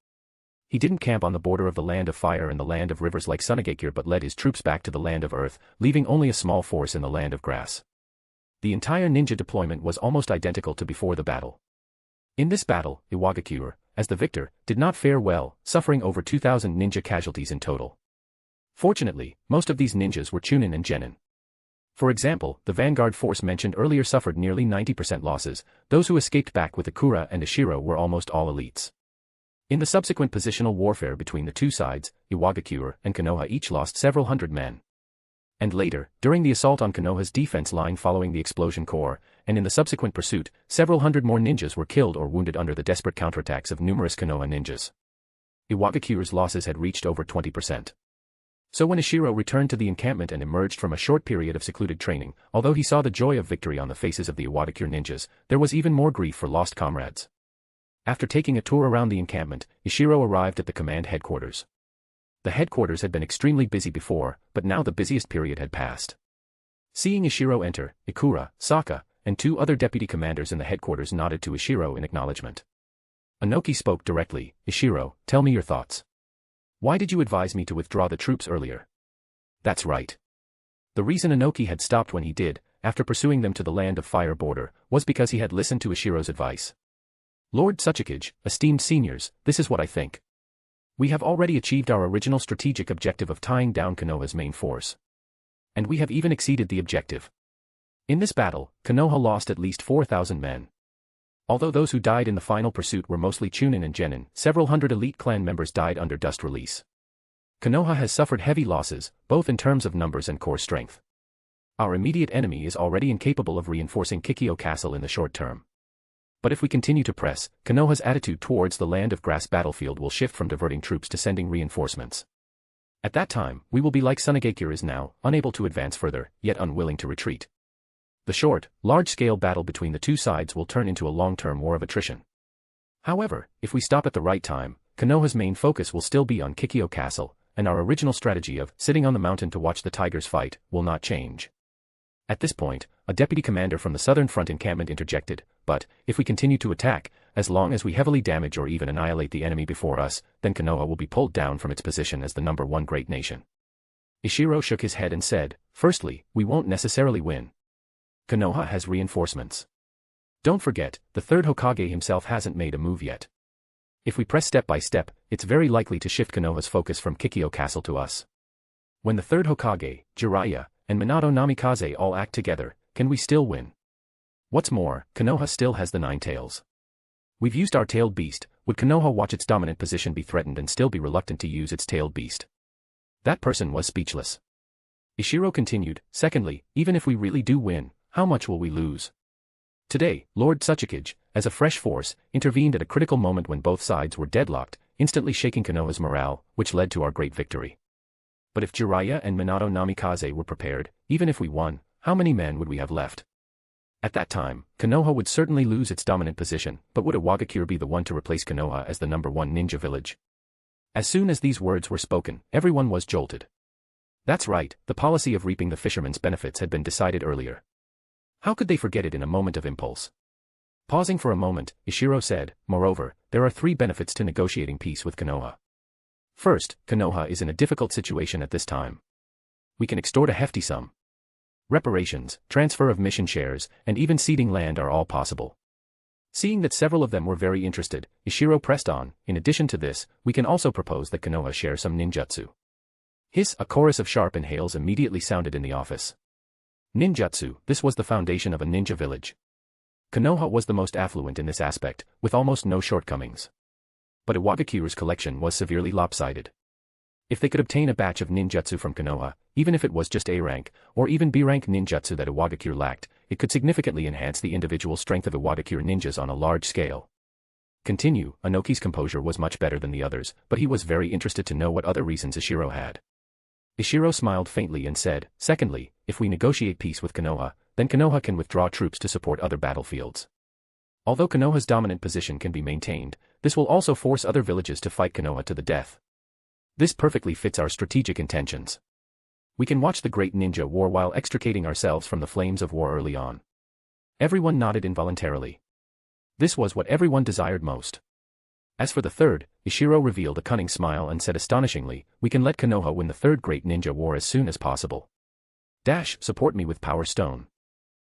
He didn't camp on the border of the Land of Fire and the Land of Rivers like Tsunagakure but led his troops back to the Land of Earth, leaving only a small force in the Land of Grass. The entire ninja deployment was almost identical to before the battle. In this battle, Iwagakure, as the victor, did not fare well, suffering over 2,000 ninja casualties in total. Fortunately, most of these ninjas were Chunin and Genin. For example, the vanguard force mentioned earlier suffered nearly 90% losses. Those who escaped back with Ikura and Ishiro were almost all elites. In the subsequent positional warfare between the two sides, Iwagakure and Konoha each lost several hundred men. And later, during the assault on Konoha's defense line following the explosion core, and in the subsequent pursuit, several hundred more ninjas were killed or wounded under the desperate counterattacks of numerous Konoha ninjas. Iwagakure's losses had reached over 20%. So when Ishiro returned to the encampment and emerged from a short period of secluded training, although he saw the joy of victory on the faces of the Iwagakure ninjas, there was even more grief for lost comrades. After taking a tour around the encampment, Ishiro arrived at the command headquarters. The headquarters had been extremely busy before, but now the busiest period had passed. Seeing Ishiro enter, Ikura, Sokka, and two other deputy commanders in the headquarters nodded to Ishiro in acknowledgement. Inoki spoke directly, "Ishiro, tell me your thoughts. Why did you advise me to withdraw the troops earlier?" That's right. The reason Inoki had stopped when he did, after pursuing them to the Land of Fire border, was because he had listened to Ishiro's advice. "Lord Tsuchikage, esteemed seniors, this is what I think. We have already achieved our original strategic objective of tying down Konoha's main force. And we have even exceeded the objective. In this battle, Konoha lost at least 4,000 men. Although those who died in the final pursuit were mostly Chunin and Genin, several hundred elite clan members died under dust release. Konoha has suffered heavy losses, both in terms of numbers and core strength. Our immediate enemy is already incapable of reinforcing Kikyo Castle in the short term. But if we continue to press, Konoha's attitude towards the Land of Grass battlefield will shift from diverting troops to sending reinforcements. At that time, we will be like Tsunagakure is now, unable to advance further, yet unwilling to retreat. The short, large-scale battle between the two sides will turn into a long-term war of attrition. However, if we stop at the right time, Konoha's main focus will still be on Kikyo Castle, and our original strategy of sitting on the mountain to watch the tigers fight will not change." At this point, a deputy commander from the southern front encampment interjected, "But, if we continue to attack, as long as we heavily damage or even annihilate the enemy before us, then Konoha will be pulled down from its position as the #1 great nation." Ishiro shook his head and said, "Firstly, we won't necessarily win. Konoha has reinforcements. Don't forget, the third Hokage himself hasn't made a move yet. If we press step by step, it's very likely to shift Konoha's focus from Kikyo Castle to us. When the third Hokage, Jiraiya, and Minato Namikaze all act together, can we still win? What's more, Konoha still has the 9 tails. We've used our tailed beast. Would Konoha watch its dominant position be threatened and still be reluctant to use its tailed beast? That person was speechless. Ishiro continued, secondly, even if we really do win, how much will we lose? Today, Lord Tsuchikage, as a fresh force, intervened at a critical moment when both sides were deadlocked, instantly shaking Konoha's morale, which led to our great victory. But if Jiraiya and Minato Namikaze were prepared, even if we won, how many men would we have left? At that time, Konoha would certainly lose its dominant position, but would Iwagakure be the one to replace Konoha as the #1 ninja village? As soon as these words were spoken, everyone was jolted. That's right, the policy of reaping the fisherman's benefits had been decided earlier. How could they forget it in a moment of impulse? Pausing for a moment, Ishiro said, moreover, there are 3 benefits to negotiating peace with Konoha. First, Konoha is in a difficult situation at this time. We can extort a hefty sum. Reparations, transfer of mission shares, and even ceding land are all possible. Seeing that several of them were very interested, Ishiro pressed on, in addition to this, we can also propose that Konoha share some ninjutsu. Hiss, a chorus of sharp inhales immediately sounded in the office. Ninjutsu, this was the foundation of a ninja village. Konoha was the most affluent in this aspect, with almost no shortcomings. But Iwagakure's collection was severely lopsided. If they could obtain a batch of ninjutsu from Konoha, even if it was just A rank, or even B rank ninjutsu that Iwagakure lacked, it could significantly enhance the individual strength of Iwagakure ninjas on a large scale. Continue, Inoki's composure was much better than the others, but he was very interested to know what other reasons Ishiro had. Ishiro smiled faintly and said, secondly, if we negotiate peace with Konoha, then Konoha can withdraw troops to support other battlefields. Although Konoha's dominant position can be maintained, this will also force other villages to fight Konoha to the death. This perfectly fits our strategic intentions. We can watch the Great Ninja War while extricating ourselves from the flames of war early on. Everyone nodded involuntarily. This was what everyone desired most. As for the third, Ishiro revealed a cunning smile and said astonishingly, we can let Konoha win the third Great Ninja War as soon as possible. Dash, support me with Power Stone.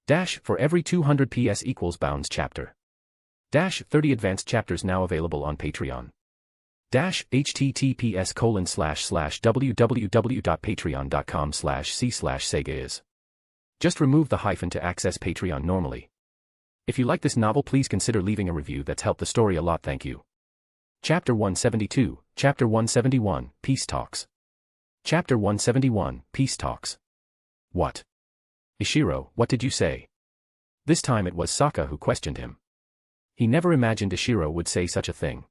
Dash, for every 200 PS equals Bounds chapter. Dash, 30 advanced chapters now available on Patreon. Dash, https://www.patreon.com/c/Sega is. Just remove the hyphen to access Patreon normally. If you like this novel, please consider leaving a review. That's helped the story a lot, thank you. Chapter 172, Chapter 171, Peace Talks. Chapter 171, Peace Talks. What? Ishiro, what did you say? This time it was Sokka who questioned him. He never imagined Ishiro would say such a thing.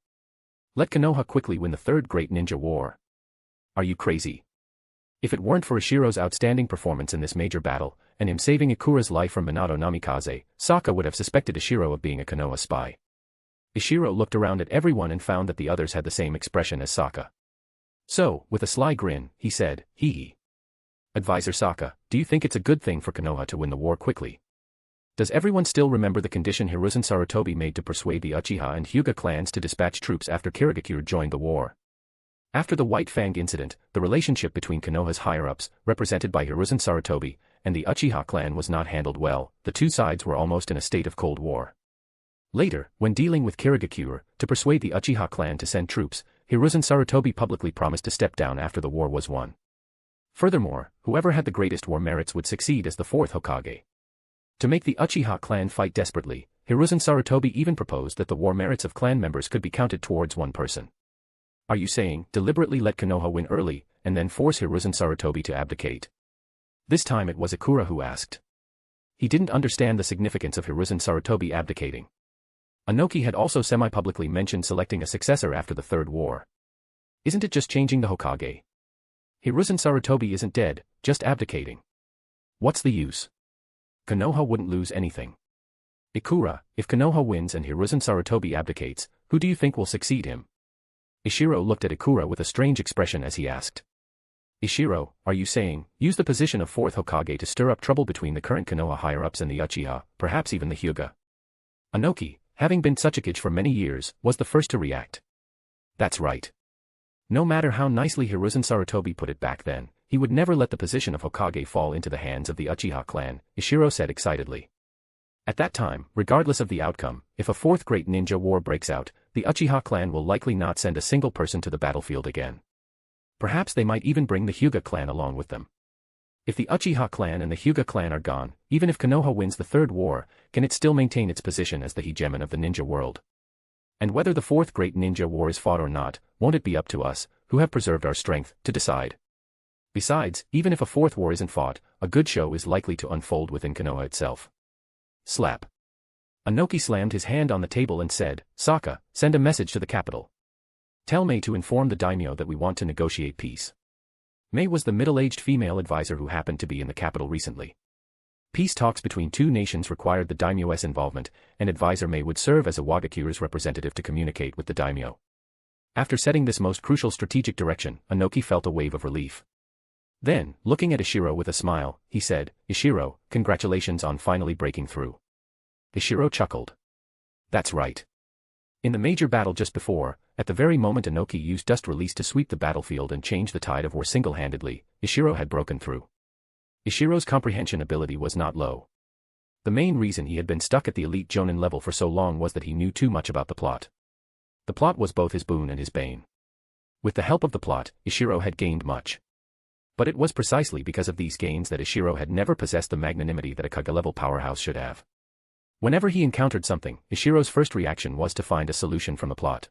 Let Konoha quickly win the third Great Ninja War. Are you crazy? If it weren't for Ishiro's outstanding performance in this major battle, and him saving Ikura's life from Minato Namikaze, Sokka would have suspected Ishiro of being a Konoha spy. Ishiro looked around at everyone and found that the others had the same expression as Sokka. So, with a sly grin, he said, hee hee. Advisor Sokka, do you think it's a good thing for Konoha to win the war quickly? Does everyone still remember the condition Hiruzen Sarutobi made to persuade the Uchiha and Hyuga clans to dispatch troops after Kirigakure joined the war? After the White Fang incident, the relationship between Konoha's higher-ups, represented by Hiruzen Sarutobi, and the Uchiha clan was not handled well. The two sides were almost in a state of Cold War. Later, when dealing with Kirigakure, to persuade the Uchiha clan to send troops, Hiruzen Sarutobi publicly promised to step down after the war was won. Furthermore, whoever had the greatest war merits would succeed as the fourth Hokage. To make the Uchiha clan fight desperately, Hiruzen Sarutobi even proposed that the war merits of clan members could be counted towards one person. Are you saying, deliberately let Konoha win early, and then force Hiruzen Sarutobi to abdicate? This time it was Ikura who asked. He didn't understand the significance of Hiruzen Sarutobi abdicating. Inoki had also semi-publicly mentioned selecting a successor after the Third War. Isn't it just changing the Hokage? Hiruzen Sarutobi isn't dead, just abdicating. What's the use? Konoha wouldn't lose anything. Ikura, if Konoha wins and Hiruzen Sarutobi abdicates, who do you think will succeed him? Ishiro looked at Ikura with a strange expression as he asked. Ishiro, are you saying, use the position of fourth Hokage to stir up trouble between the current Konoha higher-ups and the Uchiha, perhaps even the Hyuga? Inoki, having been Tsuchikage for many years, was the first to react. That's right. No matter how nicely Hiruzen Sarutobi put it back then, he would never let the position of Hokage fall into the hands of the Uchiha clan, Ishiro said excitedly. At that time, regardless of the outcome, if a fourth Great Ninja War breaks out, the Uchiha clan will likely not send a single person to the battlefield again. Perhaps they might even bring the Hyuga clan along with them. If the Uchiha clan and the Hyuga clan are gone, even if Konoha wins the third war, can it still maintain its position as the hegemon of the ninja world? And whether the fourth great ninja war is fought or not, won't it be up to us, who have preserved our strength, to decide? Besides, even if a fourth war isn't fought, a good show is likely to unfold within Konoha itself. Slap. Inoki slammed his hand on the table and said, Sokka, send a message to the capital. Tell Mei to inform the daimyo that we want to negotiate peace. Mei was the middle-aged female advisor who happened to be in the capital recently. Peace talks between two nations required the daimyo's involvement, and advisor Mei would serve as Iwagakure's representative to communicate with the daimyo. After setting this most crucial strategic direction, Inoki felt a wave of relief. Then, looking at Ishiro with a smile, he said, Ishiro, congratulations on finally breaking through. Ishiro chuckled. That's right. In the major battle just before, at the very moment Inoki used dust release to sweep the battlefield and change the tide of war single-handedly, Ishiro had broken through. Ishiro's comprehension ability was not low. The main reason he had been stuck at the elite Jonin level for so long was that he knew too much about the plot. The plot was both his boon and his bane. With the help of the plot, Ishiro had gained much. But it was precisely because of these gains that Ishiro had never possessed the magnanimity that a Kage-level powerhouse should have. Whenever he encountered something, Ishiro's first reaction was to find a solution from the plot.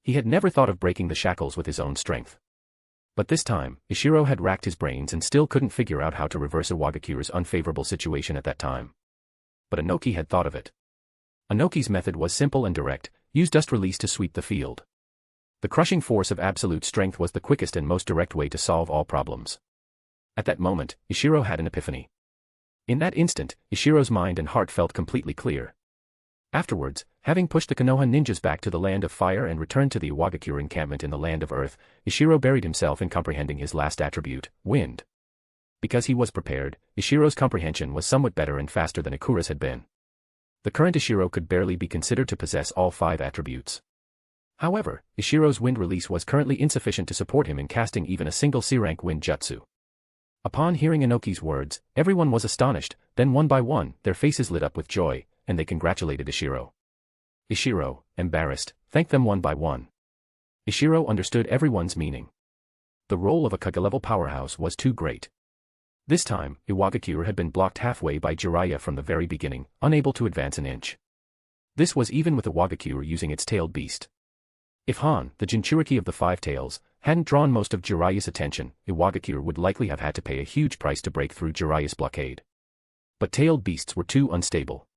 He had never thought of breaking the shackles with his own strength. But this time, Ishiro had racked his brains and still couldn't figure out how to reverse Iwagakure's unfavorable situation at that time. But Inoki had thought of it. Inoki's method was simple and direct, use dust release to sweep the field. The crushing force of absolute strength was the quickest and most direct way to solve all problems. At that moment, Ishiro had an epiphany. In that instant, Ishiro's mind and heart felt completely clear. Afterwards, having pushed the Konoha ninjas back to the land of fire and returned to the Iwagakure encampment in the land of earth, Ishiro buried himself in comprehending his last attribute, wind. Because he was prepared, Ishiro's comprehension was somewhat better and faster than Ikura's had been. The current Ishiro could barely be considered to possess all 5 attributes. However, Ishiro's wind release was currently insufficient to support him in casting even a single C-rank wind jutsu. Upon hearing Inoki's words, everyone was astonished, then one by one, their faces lit up with joy, and they congratulated Ishiro. Ishiro, embarrassed, thanked them one by one. Ishiro understood everyone's meaning. The role of a Kage-level powerhouse was too great. This time, Iwagakure had been blocked halfway by Jiraiya from the very beginning, unable to advance an inch. This was even with Iwagakure using its tailed beast. If Han, the Jinchuriki of the 5 tails, hadn't drawn most of Jiraiya's attention, Iwagakure would likely have had to pay a huge price to break through Jiraiya's blockade. But tailed beasts were too unstable.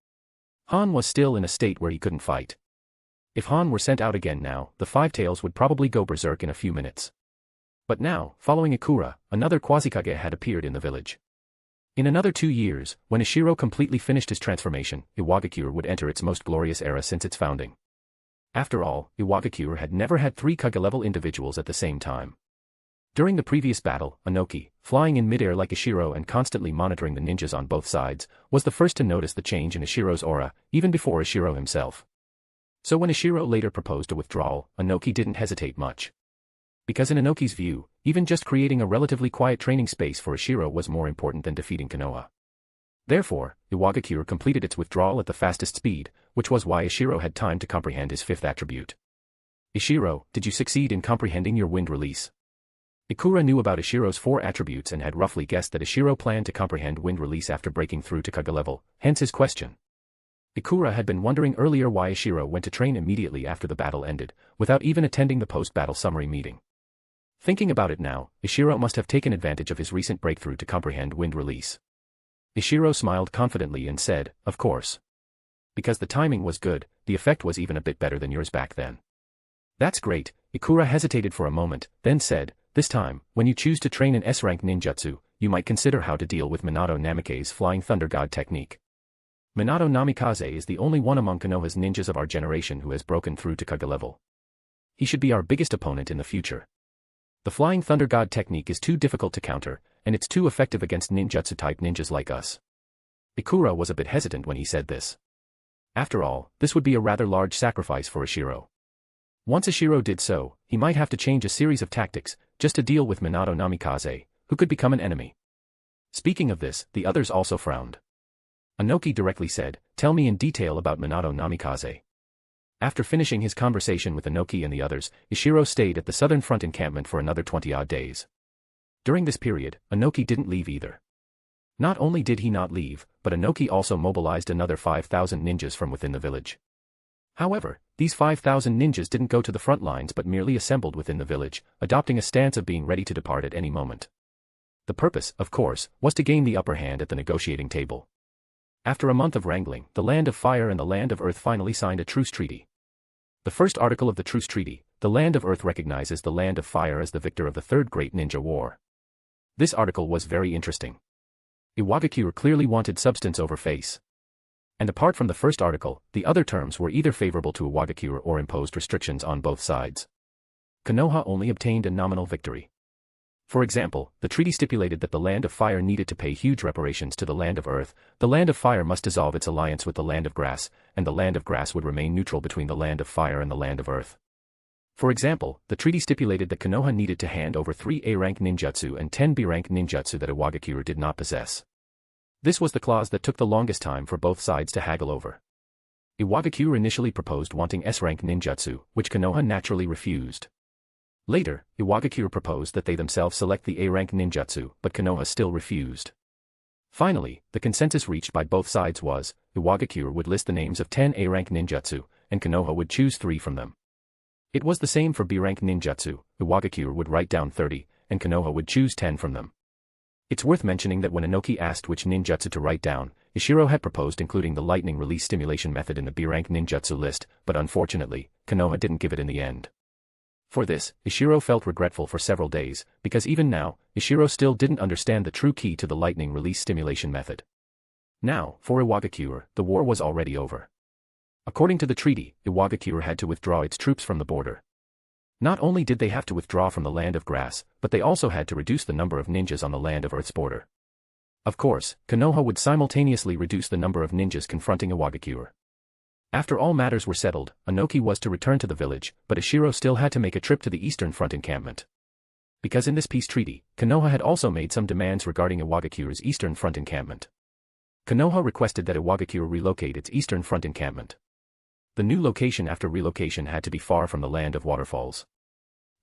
Han was still in a state where he couldn't fight. If Han were sent out again now, the 5 tails would probably go berserk in a few minutes. But now, following Ikura, another Quasi-Kage had appeared in the village. In another 2 years, when Ishiro completely finished his transformation, Iwagakure would enter its most glorious era since its founding. After all, Iwagakure had never had 3 Kage-level individuals at the same time. During the previous battle, Inoki, flying in midair like Ishiro and constantly monitoring the ninjas on both sides, was the first to notice the change in Ishiro's aura, even before Ishiro himself. So when Ishiro later proposed a withdrawal, Inoki didn't hesitate much. Because in Inoki's view, even just creating a relatively quiet training space for Ishiro was more important than defeating Konoha. Therefore, Iwagakure completed its withdrawal at the fastest speed, which was why Ishiro had time to comprehend his 5th attribute. Ishiro, did you succeed in comprehending your wind release? Ikura knew about Ishiro's 4 attributes and had roughly guessed that Ishiro planned to comprehend wind release after breaking through to Kage level, hence his question. Ikura had been wondering earlier why Ishiro went to train immediately after the battle ended, without even attending the post-battle summary meeting. Thinking about it now, Ishiro must have taken advantage of his recent breakthrough to comprehend wind release. Ishiro smiled confidently and said, of course. Because the timing was good, the effect was even a bit better than yours back then. That's great, Ikura hesitated for a moment, then said, this time, when you choose to train an S-rank ninjutsu, you might consider how to deal with Minato Namikaze's Flying Thunder God technique. Minato Namikaze is the only one among Konoha's ninjas of our generation who has broken through to Kage level. He should be our biggest opponent in the future. The Flying Thunder God technique is too difficult to counter, and it's too effective against ninjutsu-type ninjas like us. Ikura was a bit hesitant when he said this. After all, this would be a rather large sacrifice for Ishiro. Once Ishiro did so, he might have to change a series of tactics, just to deal with Minato Namikaze, who could become an enemy. Speaking of this, the others also frowned. Inoki directly said, tell me in detail about Minato Namikaze. After finishing his conversation with Inoki and the others, Ishiro stayed at the southern front encampment for another 20-odd days. During this period, Inoki didn't leave either. Not only did he not leave, but Inoki also mobilized another 5,000 ninjas from within the village. However, these 5,000 ninjas didn't go to the front lines but merely assembled within the village, adopting a stance of being ready to depart at any moment. The purpose, of course, was to gain the upper hand at the negotiating table. After a month of wrangling, the Land of Fire and the Land of Earth finally signed a truce treaty. The first article of the truce treaty, the Land of Earth recognizes the Land of Fire as the victor of the Third Great Ninja War. This article was very interesting. Iwagakure clearly wanted substance over face. And apart from the first article, the other terms were either favorable to Iwagakure or imposed restrictions on both sides. Konoha only obtained a nominal victory. For example, the treaty stipulated that the Land of Fire needed to pay huge reparations to the Land of Earth, the Land of Fire must dissolve its alliance with the Land of Grass, and the Land of Grass would remain neutral between the Land of Fire and the Land of Earth. For example, the treaty stipulated that Konoha needed to hand over 3 A-rank ninjutsu and 10 B-rank ninjutsu that Iwagakure did not possess. This was the clause that took the longest time for both sides to haggle over. Iwagakure initially proposed wanting S-rank ninjutsu, which Konoha naturally refused. Later, Iwagakure proposed that they themselves select the A-rank ninjutsu, but Konoha still refused. Finally, the consensus reached by both sides was, Iwagakure would list the names of 10 A-rank ninjutsu, and Konoha would choose 3 from them. It was the same for B-rank ninjutsu, Iwagakure would write down 30, and Konoha would choose 10 from them. It's worth mentioning that when Inoki asked which ninjutsu to write down, Ishiro had proposed including the lightning release stimulation method in the B-rank ninjutsu list, but unfortunately, Konoha didn't give it in the end. For this, Ishiro felt regretful for several days, because even now, Ishiro still didn't understand the true key to the lightning release stimulation method. Now, for Iwagakure, the war was already over. According to the treaty, Iwagakure had to withdraw its troops from the border. Not only did they have to withdraw from the Land of Grass, but they also had to reduce the number of ninjas on the Land of Earth's border. Of course, Konoha would simultaneously reduce the number of ninjas confronting Iwagakure. After all matters were settled, Inoki was to return to the village, but Ishiro still had to make a trip to the Eastern Front encampment. Because in this peace treaty, Konoha had also made some demands regarding Iwagakure's Eastern Front encampment. Konoha requested that Iwagakure relocate its Eastern Front encampment. The new location after relocation had to be far from the Land of Waterfalls.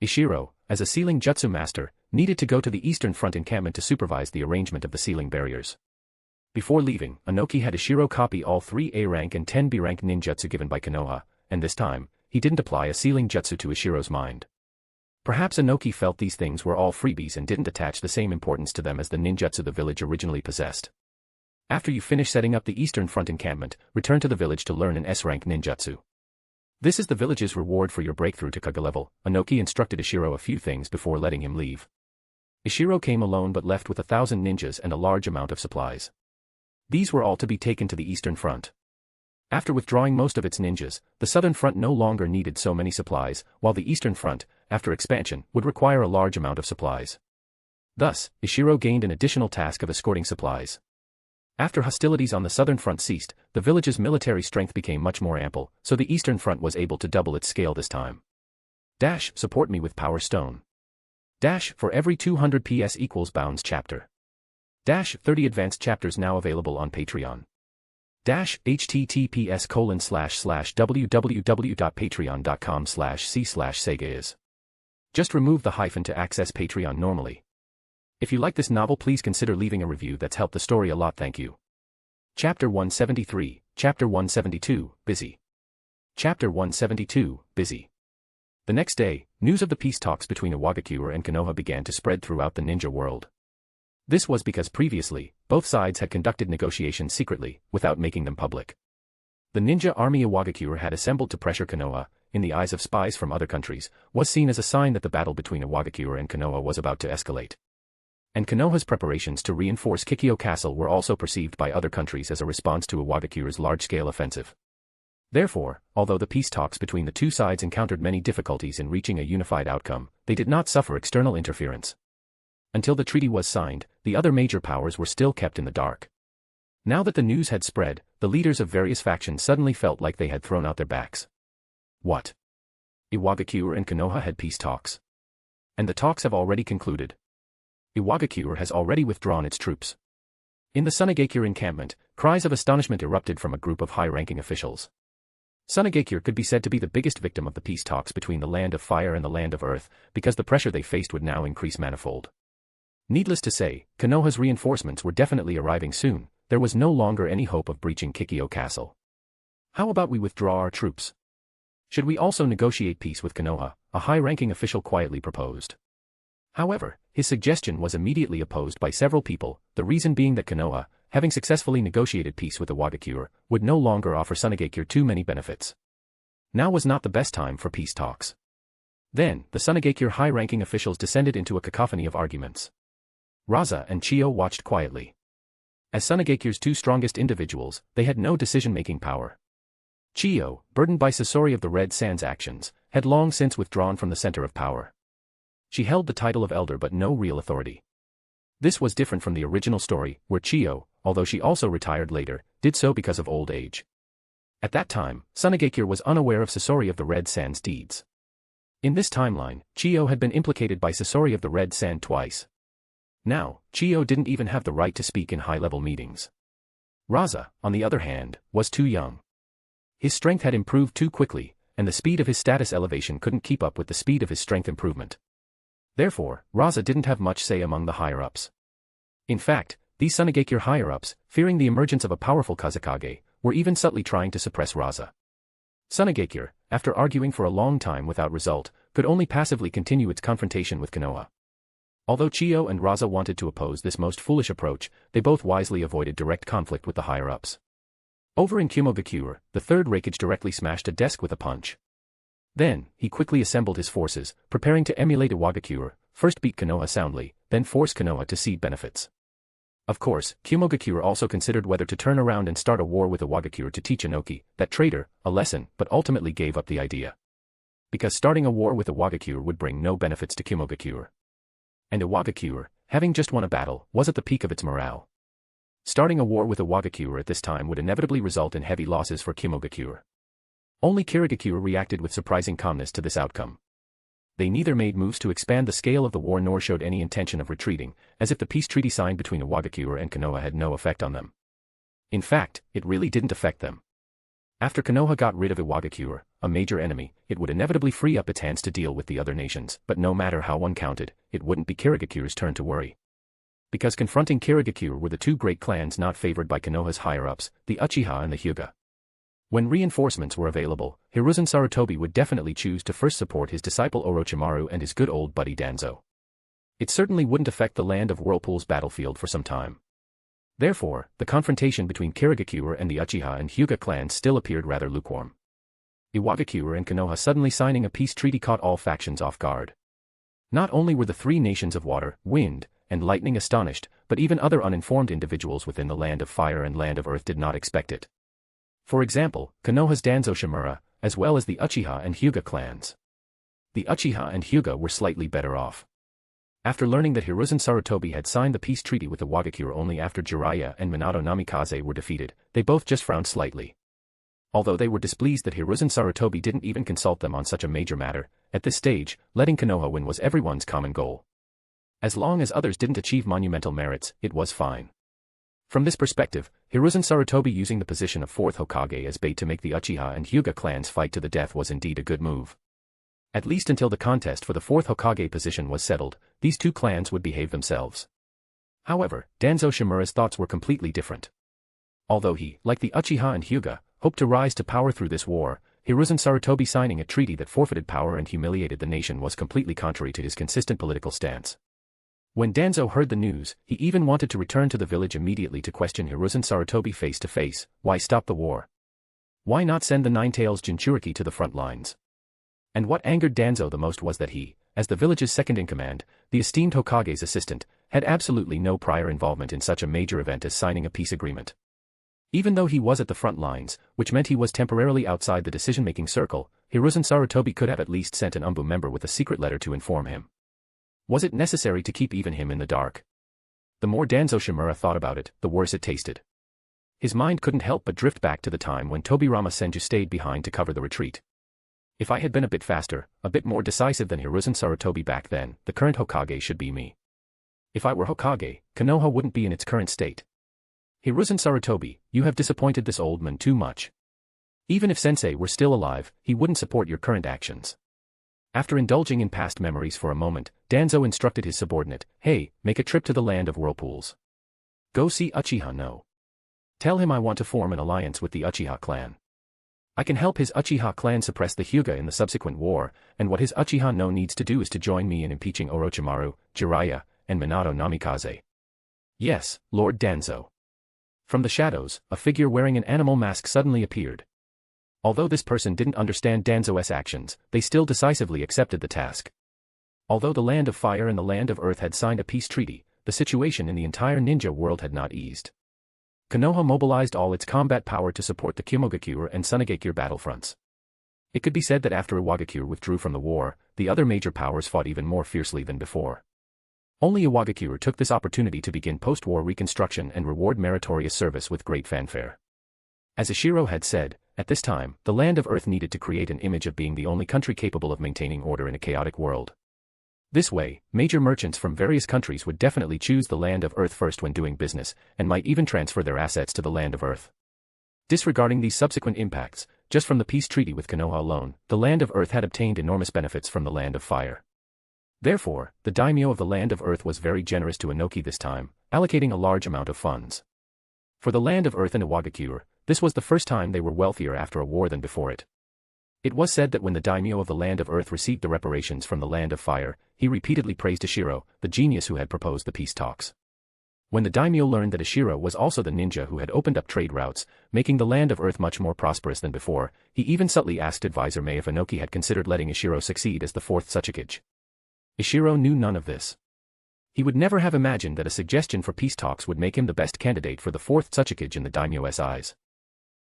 Ishiro, as a sealing jutsu master, needed to go to the Eastern Front encampment to supervise the arrangement of the sealing barriers. Before leaving, Inoki had Ishiro copy all 3 A-rank and 10 B-rank ninjutsu given by Konoha, and this time, he didn't apply a sealing jutsu to Ishiro's mind. Perhaps Inoki felt these things were all freebies and didn't attach the same importance to them as the ninjutsu the village originally possessed. After you finish setting up the Eastern Front encampment, return to the village to learn an S-rank ninjutsu. This is the village's reward for your breakthrough to Kage level. Inoki instructed Ishiro a few things before letting him leave. Ishiro came alone but left with 1,000 ninjas and a large amount of supplies. These were all to be taken to the Eastern Front. After withdrawing most of its ninjas, the Southern Front no longer needed so many supplies, while the Eastern Front, after expansion, would require a large amount of supplies. Thus, Ishiro gained an additional task of escorting supplies. After hostilities on the Southern Front ceased, the village's military strength became much more ample, so the Eastern Front was able to double its scale this time. Support me with Power Stone. For every 200 PS equals Bounds chapter. 30 advanced chapters now available on Patreon. https://www.patreon.com/c/sega. Just remove the hyphen to access Patreon normally. If you like this novel, please consider leaving a review. That's helped the story a lot. Thank you. Chapter 173, Chapter 172, Busy. Chapter 172, Busy. The next day, news of the peace talks between Iwagakure and Konoha began to spread throughout the ninja world. This was because previously, both sides had conducted negotiations secretly, without making them public. The ninja army Iwagakure had assembled to pressure Konoha, in the eyes of spies from other countries, was seen as a sign that the battle between Iwagakure and Konoha was about to escalate. And Konoha's preparations to reinforce Kikyo Castle were also perceived by other countries as a response to Iwagakure's large-scale offensive. Therefore, although the peace talks between the two sides encountered many difficulties in reaching a unified outcome, they did not suffer external interference. Until the treaty was signed, the other major powers were still kept in the dark. Now that the news had spread, the leaders of various factions suddenly felt like they had thrown out their backs. What? Iwagakure and Konoha had peace talks. And the talks have already concluded. Iwagakure has already withdrawn its troops. In the Tsuchikage encampment, cries of astonishment erupted from a group of high-ranking officials. Tsuchikage could be said to be the biggest victim of the peace talks between the Land of Fire and the Land of Earth, because the pressure they faced would now increase manifold. Needless to say, Konoha's reinforcements were definitely arriving soon. There was no longer any hope of breaching Kikyo Castle. How about we withdraw our troops? Should we also negotiate peace with Konoha? A high-ranking official quietly proposed. However, his suggestion was immediately opposed by several people, the reason being that Konoha, having successfully negotiated peace with Iwagakure, would no longer offer Tsuchikage too many benefits. Now was not the best time for peace talks. Then, the Tsuchikage high-ranking officials descended into a cacophony of arguments. Raza and Chiyo watched quietly. As Tsuchigage's two strongest individuals, they had no decision-making power. Chiyo, burdened by Sasori of the Red Sands actions, had long since withdrawn from the center of power. She held the title of elder but no real authority. This was different from the original story, where Chiyo, although she also retired later, did so because of old age. At that time, Tsuchikage was unaware of Sasori of the Red Sands deeds. In this timeline, Chiyo had been implicated by Sasori of the Red Sand twice. Now, Chiyo didn't even have the right to speak in high-level meetings. Raza, on the other hand, was too young. His strength had improved too quickly, and the speed of his status elevation couldn't keep up with the speed of his strength improvement. Therefore, Raza didn't have much say among the higher-ups. In fact, these Tsuchikage higher-ups, fearing the emergence of a powerful Tsuchikage, were even subtly trying to suppress Raza. Tsuchikage, after arguing for a long time without result, could only passively continue its confrontation with Konoha. Although Chiyo and Raza wanted to oppose this most foolish approach, they both wisely avoided direct conflict with the higher-ups. Over in Iwagakure, the third Raikage directly smashed a desk with a punch. Then, he quickly assembled his forces, preparing to emulate Iwagakure, first beat Konoha soundly, then force Konoha to cede benefits. Of course, Iwagakure also considered whether to turn around and start a war with Iwagakure to teach Inoki, that traitor, a lesson, but ultimately gave up the idea. Because starting a war with Iwagakure would bring no benefits to Iwagakure. And Iwagakure, having just won a battle, was at the peak of its morale. Starting a war with Iwagakure at this time would inevitably result in heavy losses for Iwagakure. Only Kirigakure reacted with surprising calmness to this outcome. They neither made moves to expand the scale of the war nor showed any intention of retreating, as if the peace treaty signed between Iwagakure and Konoha had no effect on them. In fact, it really didn't affect them. After Konoha got rid of Iwagakure, a major enemy, it would inevitably free up its hands to deal with the other nations, but no matter how one counted, it wouldn't be Kirigakure's turn to worry. Because confronting Kirigakure were the two great clans not favored by Konoha's higher-ups, the Uchiha and the Hyuga. When reinforcements were available, Hiruzen Sarutobi would definitely choose to first support his disciple Orochimaru and his good old buddy Danzo. It certainly wouldn't affect the Land of Whirlpools battlefield for some time. Therefore, the confrontation between Kirigakure and the Uchiha and Hyuga clans still appeared rather lukewarm. Iwagakure and Konoha suddenly signing a peace treaty caught all factions off guard. Not only were the three nations of water, wind, and lightning astonished, but even other uninformed individuals within the Land of Fire and Land of Earth did not expect it. For example, Konoha's Danzo Shimura, as well as the Uchiha and Hyuga clans. The Uchiha and Hyuga were slightly better off. After learning that Hiruzen Sarutobi had signed the peace treaty with Iwagakure only after Jiraiya and Minato Namikaze were defeated, they both just frowned slightly. Although they were displeased that Hiruzen Sarutobi didn't even consult them on such a major matter, at this stage, letting Konoha win was everyone's common goal. As long as others didn't achieve monumental merits, it was fine. From this perspective, Hiruzen Sarutobi using the position of fourth Hokage as bait to make the Uchiha and Hyuga clans fight to the death was indeed a good move. At least until the contest for the fourth Hokage position was settled, these two clans would behave themselves. However, Danzo Shimura's thoughts were completely different. Although he, like the Uchiha and Hyuga, hoped to rise to power through this war, Hiruzen Sarutobi signing a treaty that forfeited power and humiliated the nation was completely contrary to his consistent political stance. When Danzo heard the news, he even wanted to return to the village immediately to question Hiruzen Sarutobi face to face. Why stop the war? Why not send the Nine-Tails Jinchuriki to the front lines? And what angered Danzo the most was that he, as the village's second-in-command, the esteemed Hokage's assistant, had absolutely no prior involvement in such a major event as signing a peace agreement. Even though he was at the front lines, which meant he was temporarily outside the decision-making circle, Hiruzen Sarutobi could have at least sent an Umbu member with a secret letter to inform him. Was it necessary to keep even him in the dark? The more Danzo Shimura thought about it, the worse it tasted. His mind couldn't help but drift back to the time when Tobirama Senju stayed behind to cover the retreat. If I had been a bit faster, a bit more decisive than Hiruzen Sarutobi back then, the current Hokage should be me. If I were Hokage, Konoha wouldn't be in its current state. Hiruzen Sarutobi, you have disappointed this old man too much. Even if Sensei were still alive, he wouldn't support your current actions. After indulging in past memories for a moment, Danzo instructed his subordinate, "Hey, make a trip to the land of whirlpools. Go see Uchiha no. Tell him I want to form an alliance with the Uchiha clan. I can help his Uchiha clan suppress the Hyuga in the subsequent war, and what his Uchiha no needs to do is to join me in impeaching Orochimaru, Jiraiya, and Minato Namikaze." "Yes, Lord Danzo." From the shadows, a figure wearing an animal mask suddenly appeared. Although this person didn't understand Danzo's actions, they still decisively accepted the task. Although the Land of Fire and the Land of Earth had signed a peace treaty, the situation in the entire ninja world had not eased. Konoha mobilized all its combat power to support the Iwagakure and Tsuchikage battlefronts. It could be said that after Iwagakure withdrew from the war, the other major powers fought even more fiercely than before. Only Iwagakure took this opportunity to begin post-war reconstruction and reward meritorious service with great fanfare. As Ishiro had said, at this time, the Land of Earth needed to create an image of being the only country capable of maintaining order in a chaotic world. This way, major merchants from various countries would definitely choose the Land of Earth first when doing business, and might even transfer their assets to the Land of Earth. Disregarding these subsequent impacts, just from the peace treaty with Konoha alone, the Land of Earth had obtained enormous benefits from the Land of Fire. Therefore, the daimyo of the Land of Earth was very generous to Inoki this time, allocating a large amount of funds. For the Land of Earth and Iwagakure, this was the first time they were wealthier after a war than before it. It was said that when the daimyo of the Land of Earth received the reparations from the Land of Fire, he repeatedly praised Ishiro, the genius who had proposed the peace talks. When the daimyo learned that Ishiro was also the ninja who had opened up trade routes, making the Land of Earth much more prosperous than before, he even subtly asked advisor Mei if Inoki had considered letting Ishiro succeed as the fourth Tsuchikage. Ishiro knew none of this. He would never have imagined that a suggestion for peace talks would make him the best candidate for the fourth Tsuchikage in the daimyo's eyes.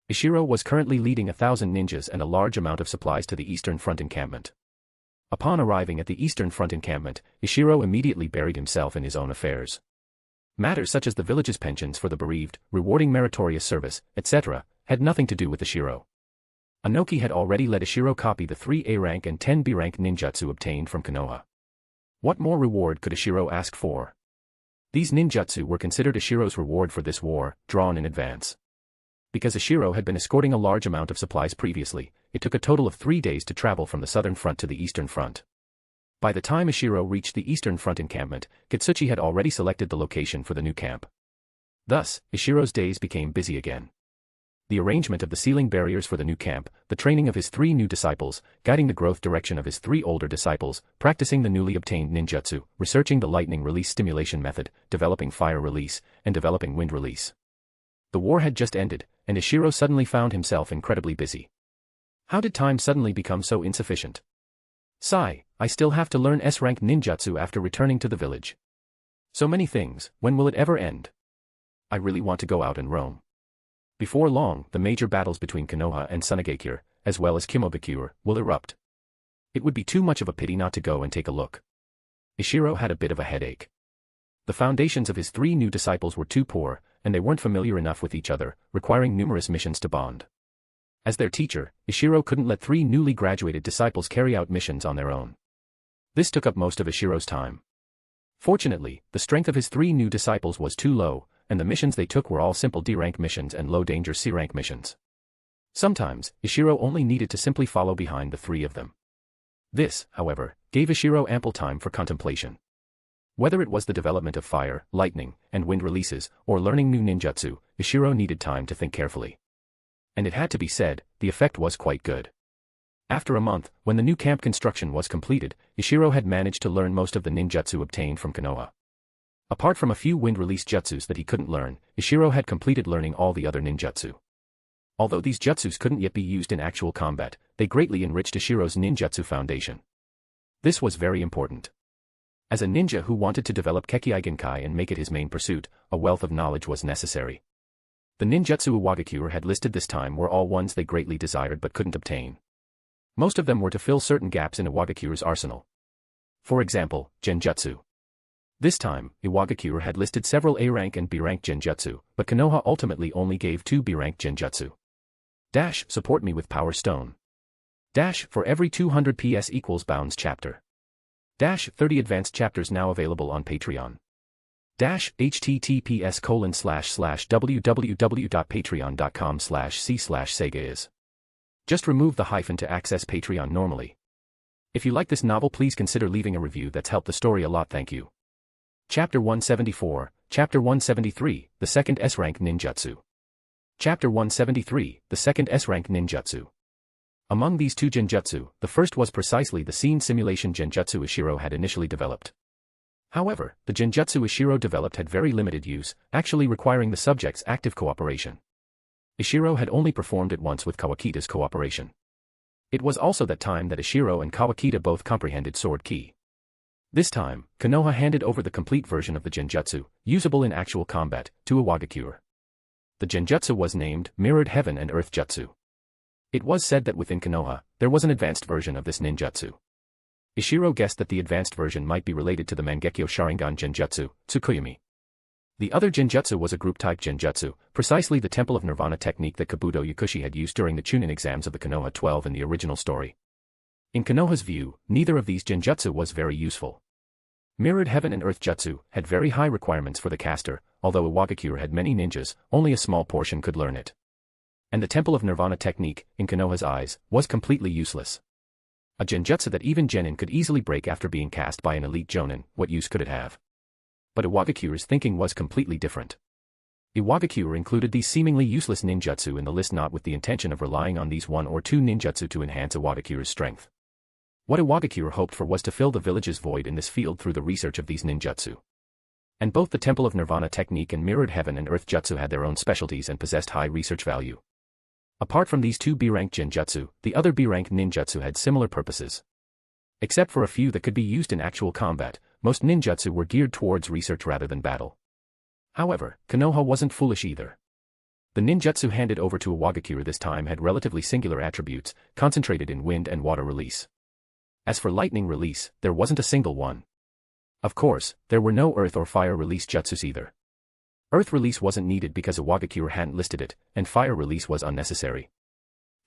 Ishiro was currently leading 1,000 ninjas and a large amount of supplies to the Eastern Front encampment. Upon arriving at the Eastern Front encampment, Ishiro immediately buried himself in his own affairs. Matters such as the village's pensions for the bereaved, rewarding meritorious service, etc., had nothing to do with Ishiro. Inoki had already let Ishiro copy the 3 A rank and 10 B rank ninjutsu obtained from Konoha. What more reward could Ishiro ask for? These ninjutsu were considered Ishiro's reward for this war, drawn in advance. Because Ishiro had been escorting a large amount of supplies previously, it took a total of 3 days to travel from the southern front to the eastern front. By the time Ishiro reached the eastern front encampment, Kitsuchi had already selected the location for the new camp. Thus, Ishiro's days became busy again. The arrangement of the ceiling barriers for the new camp, the training of his 3 new disciples, guiding the growth direction of his 3 older disciples, practicing the newly obtained ninjutsu, researching the lightning release stimulation method, developing fire release, and developing wind release. The war had just ended, and Ishiro suddenly found himself incredibly busy. How did time suddenly become so insufficient? Sigh, I still have to learn S-rank ninjutsu after returning to the village. So many things, when will it ever end? I really want to go out and roam. Before long, the major battles between Konoha and Tsuchikage, as well as Iwagakure, will erupt. It would be too much of a pity not to go and take a look. Ishiro had a bit of a headache. The foundations of his 3 new disciples were too poor, and they weren't familiar enough with each other, requiring numerous missions to bond. As their teacher, Ishiro couldn't let 3 newly graduated disciples carry out missions on their own. This took up most of Ishiro's time. Fortunately, the strength of his 3 new disciples was too low, and the missions they took were all simple D-rank missions and low-danger C-rank missions. Sometimes, Ishiro only needed to simply follow behind the 3 of them. This, however, gave Ishiro ample time for contemplation. Whether it was the development of fire, lightning, and wind releases, or learning new ninjutsu, Ishiro needed time to think carefully. And it had to be said, the effect was quite good. After a month, when the new camp construction was completed, Ishiro had managed to learn most of the ninjutsu obtained from Konoha. Apart from a few wind-release jutsus that he couldn't learn, Ishiro had completed learning all the other ninjutsu. Although these jutsus couldn't yet be used in actual combat, they greatly enriched Ishiro's ninjutsu foundation. This was very important. As a ninja who wanted to develop Kekkei Genkai and make it his main pursuit, a wealth of knowledge was necessary. The ninjutsu Iwagakure had listed this time were all ones they greatly desired but couldn't obtain. Most of them were to fill certain gaps in Iwagakure's arsenal. For example, genjutsu. This time, Iwagakure had listed several A-rank and B-rank genjutsu, but Konoha ultimately only gave 2 B-rank genjutsu. Dash, support me with Power Stone. Dash, for every 200 PS equals Bounds chapter. Dash, 30 advanced chapters now available on Patreon. Dash, https://www.patreon.com/c/Sega is. Just remove the hyphen to access Patreon normally. If you like this novel, please consider leaving a review. That's helped the story a lot, thank you. Chapter 174, Chapter 173, The Second S-Rank Ninjutsu. Chapter 173, The Second S-Rank Ninjutsu. Among these two genjutsu, the first was precisely the scene simulation genjutsu Ishiro had initially developed. However, the genjutsu Ishiro developed had very limited use, actually requiring the subject's active cooperation. Ishiro had only performed it once with Kawakita's cooperation. It was also that time that Ishiro and Kawakita both comprehended sword ki. This time, Konoha handed over the complete version of the genjutsu, usable in actual combat, to Iwagakure. The genjutsu was named Mirrored Heaven and Earth Jutsu. It was said that within Konoha, there was an advanced version of this ninjutsu. Ishiro guessed that the advanced version might be related to the Mangekyo Sharingan genjutsu, Tsuchikage. The other genjutsu was a group-type genjutsu, precisely the Temple of Nirvana technique that Kabuto Yakushi had used during the Chunin exams of the Konoha 12 in the original story. In Konoha's view, neither of these genjutsu was very useful. Mirrored Heaven and Earth Jutsu had very high requirements for the caster, although Iwagakure had many ninjas, only a small portion could learn it. And the Temple of Nirvana technique, in Konoha's eyes, was completely useless. A genjutsu that even genin could easily break after being cast by an elite jonin, what use could it have? But Iwagakure's thinking was completely different. Iwagakure included these seemingly useless ninjutsu in the list not with the intention of relying on these one or two ninjutsu to enhance Iwagakure's strength. What Iwagakure hoped for was to fill the village's void in this field through the research of these ninjutsu. And both the Temple of Nirvana technique and Mirrored Heaven and Earth Jutsu had their own specialties and possessed high research value. Apart from these two B-rank genjutsu, the other B-rank ninjutsu had similar purposes. Except for a few that could be used in actual combat, most ninjutsu were geared towards research rather than battle. However, Konoha wasn't foolish either. The ninjutsu handed over to Iwagakure this time had relatively singular attributes, concentrated in wind and water release. As for lightning release, there wasn't a single one. Of course, there were no earth or fire release jutsus either. Earth release wasn't needed because Iwagakure hadn't listed it, and fire release was unnecessary.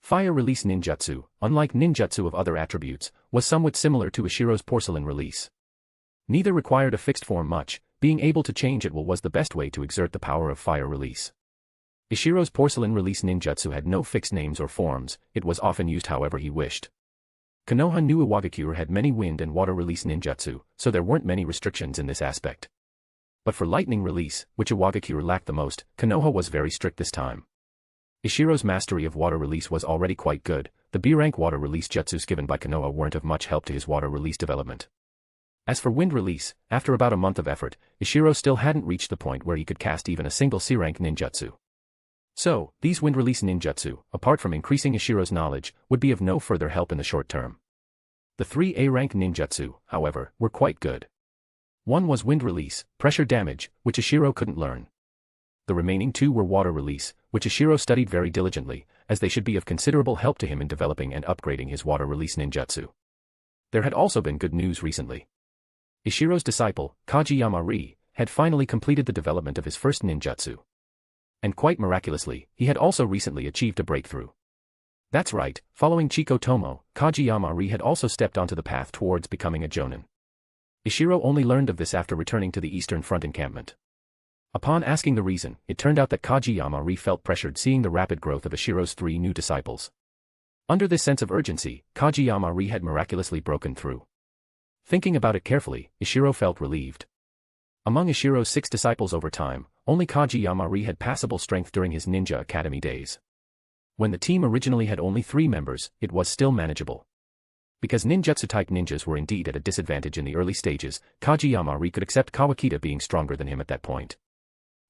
Fire release ninjutsu, unlike ninjutsu of other attributes, was somewhat similar to Ishiro's porcelain release. Neither required a fixed form much, being able to change it was the best way to exert the power of fire release. Ishiro's porcelain release ninjutsu had no fixed names or forms, it was often used however he wished. Konoha knew Iwagakure had many wind and water release ninjutsu, so there weren't many restrictions in this aspect. But for lightning release, which Iwagakure lacked the most, Konoha was very strict this time. Ishiro's mastery of water release was already quite good, the B-rank water release jutsus given by Konoha weren't of much help to his water release development. As for wind release, after about a month of effort, Ishiro still hadn't reached the point where he could cast even a single C-rank ninjutsu. So, these wind release ninjutsu, apart from increasing Ishiro's knowledge, would be of no further help in the short term. The three A-rank ninjutsu, however, were quite good. One was wind release, pressure damage, which Ishiro couldn't learn. The remaining two were water release, which Ishiro studied very diligently, as they should be of considerable help to him in developing and upgrading his water release ninjutsu. There had also been good news recently. Ishiro's disciple, Kageyama Ri, had finally completed the development of his first ninjutsu. And quite miraculously, he had also recently achieved a breakthrough. That's right, following Chiko Tomo, Kageyama Ri had also stepped onto the path towards becoming a jonin. Ishiro only learned of this after returning to the Eastern Front encampment. Upon asking the reason, it turned out that Kageyama Ri felt pressured seeing the rapid growth of Ishiro's three new disciples. Under this sense of urgency, Kageyama Ri had miraculously broken through. Thinking about it carefully, Ishiro felt relieved. Among Ishiro's 6 disciples over time, only Kageyama Ri had passable strength during his ninja academy days. When the team originally had only 3 members, it was still manageable. Because ninjutsu-type ninjas were indeed at a disadvantage in the early stages, Kageyama Ri could accept Kawakita being stronger than him at that point.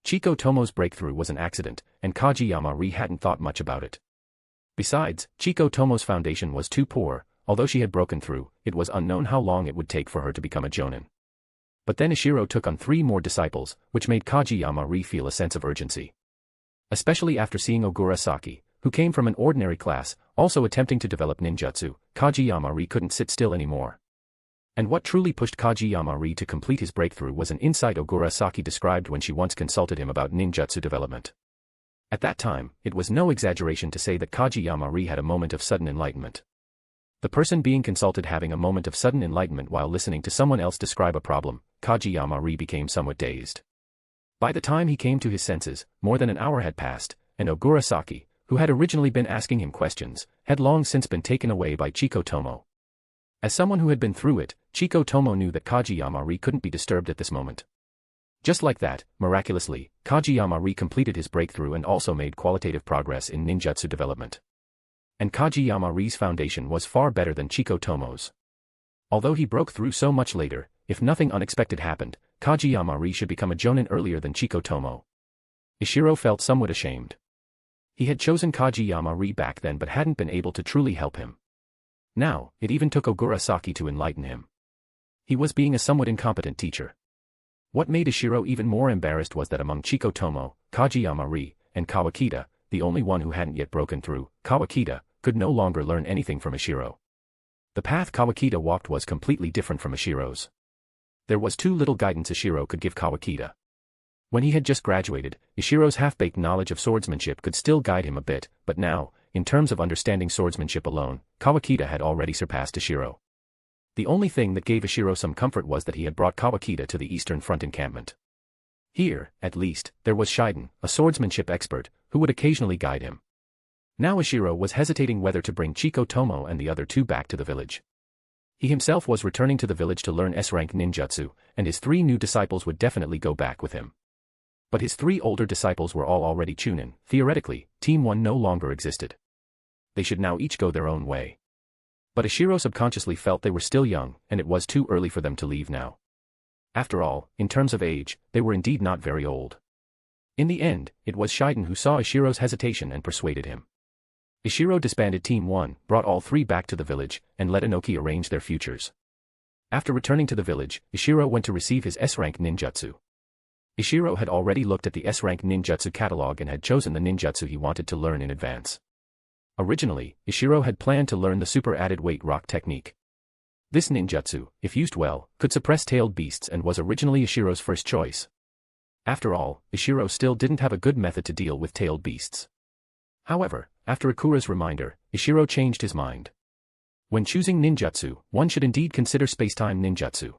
Chiko Tomo's breakthrough was an accident, and Kageyama Ri hadn't thought much about it. Besides, Chiko Tomo's foundation was too poor, although she had broken through, it was unknown how long it would take for her to become a jonin. But then Ishiro took on 3 more disciples, which made Kageyama Ri feel a sense of urgency. Especially after seeing Ogura Saki, who came from an ordinary class, also attempting to develop ninjutsu, Kageyama Ri couldn't sit still anymore. And what truly pushed Kageyama Ri to complete his breakthrough was an insight Ogura Saki described when she once consulted him about ninjutsu development. At that time, it was no exaggeration to say that Kageyama Ri had a moment of sudden enlightenment. The person being consulted having a moment of sudden enlightenment while listening to someone else describe a problem, Kageyama Ri became somewhat dazed. By the time he came to his senses, more than an hour had passed, and Ogura Saki, who had originally been asking him questions, had long since been taken away by Chiko Tomo. As someone who had been through it, Chiko Tomo knew that Kageyama-ri couldn't be disturbed at this moment. Just like that, miraculously, Kageyama-ri completed his breakthrough and also made qualitative progress in ninjutsu development. And Kageyama-ri's foundation was far better than Chiko Tomo's. Although he broke through so much later, if nothing unexpected happened, Kageyama-ri should become a jonin earlier than Chiko Tomo. Ishiro felt somewhat ashamed. He had chosen Kageyama-ri back then but hadn't been able to truly help him. Now, it even took Ogura Saki to enlighten him. He was being a somewhat incompetent teacher. What made Ishiro even more embarrassed was that among Chiko Tomo, Kageyama-ri, and Kawakita, the only one who hadn't yet broken through, Kawakita, could no longer learn anything from Ishiro. The path Kawakita walked was completely different from Ishiro's. There was too little guidance Ishiro could give Kawakita. When he had just graduated, Ishiro's half-baked knowledge of swordsmanship could still guide him a bit, but now, in terms of understanding swordsmanship alone, Kawakita had already surpassed Ishiro. The only thing that gave Ishiro some comfort was that he had brought Kawakita to the Eastern Front encampment. Here, at least, there was Shiden, a swordsmanship expert, who would occasionally guide him. Now Ishiro was hesitating whether to bring Chiko Tomo and the other two back to the village. He himself was returning to the village to learn S-rank ninjutsu, and his 3 new disciples would definitely go back with him. But his 3 older disciples were all already chunin. Theoretically, Team 1 no longer existed. They should now each go their own way. But Ishiro subconsciously felt they were still young, and it was too early for them to leave now. After all, in terms of age, they were indeed not very old. In the end, it was Shiden who saw Ishiro's hesitation and persuaded him. Ishiro disbanded Team 1, brought all 3 back to the village, and let Inoki arrange their futures. After returning to the village, Ishiro went to receive his S-rank ninjutsu. Ishiro had already looked at the S-rank ninjutsu catalog and had chosen the ninjutsu he wanted to learn in advance. Originally, Ishiro had planned to learn the super added weight rock technique. This ninjutsu, if used well, could suppress tailed beasts and was originally Ishiro's first choice. After all, Ishiro still didn't have a good method to deal with tailed beasts. However, after Akura's reminder, Ishiro changed his mind. When choosing ninjutsu, one should indeed consider spacetime ninjutsu.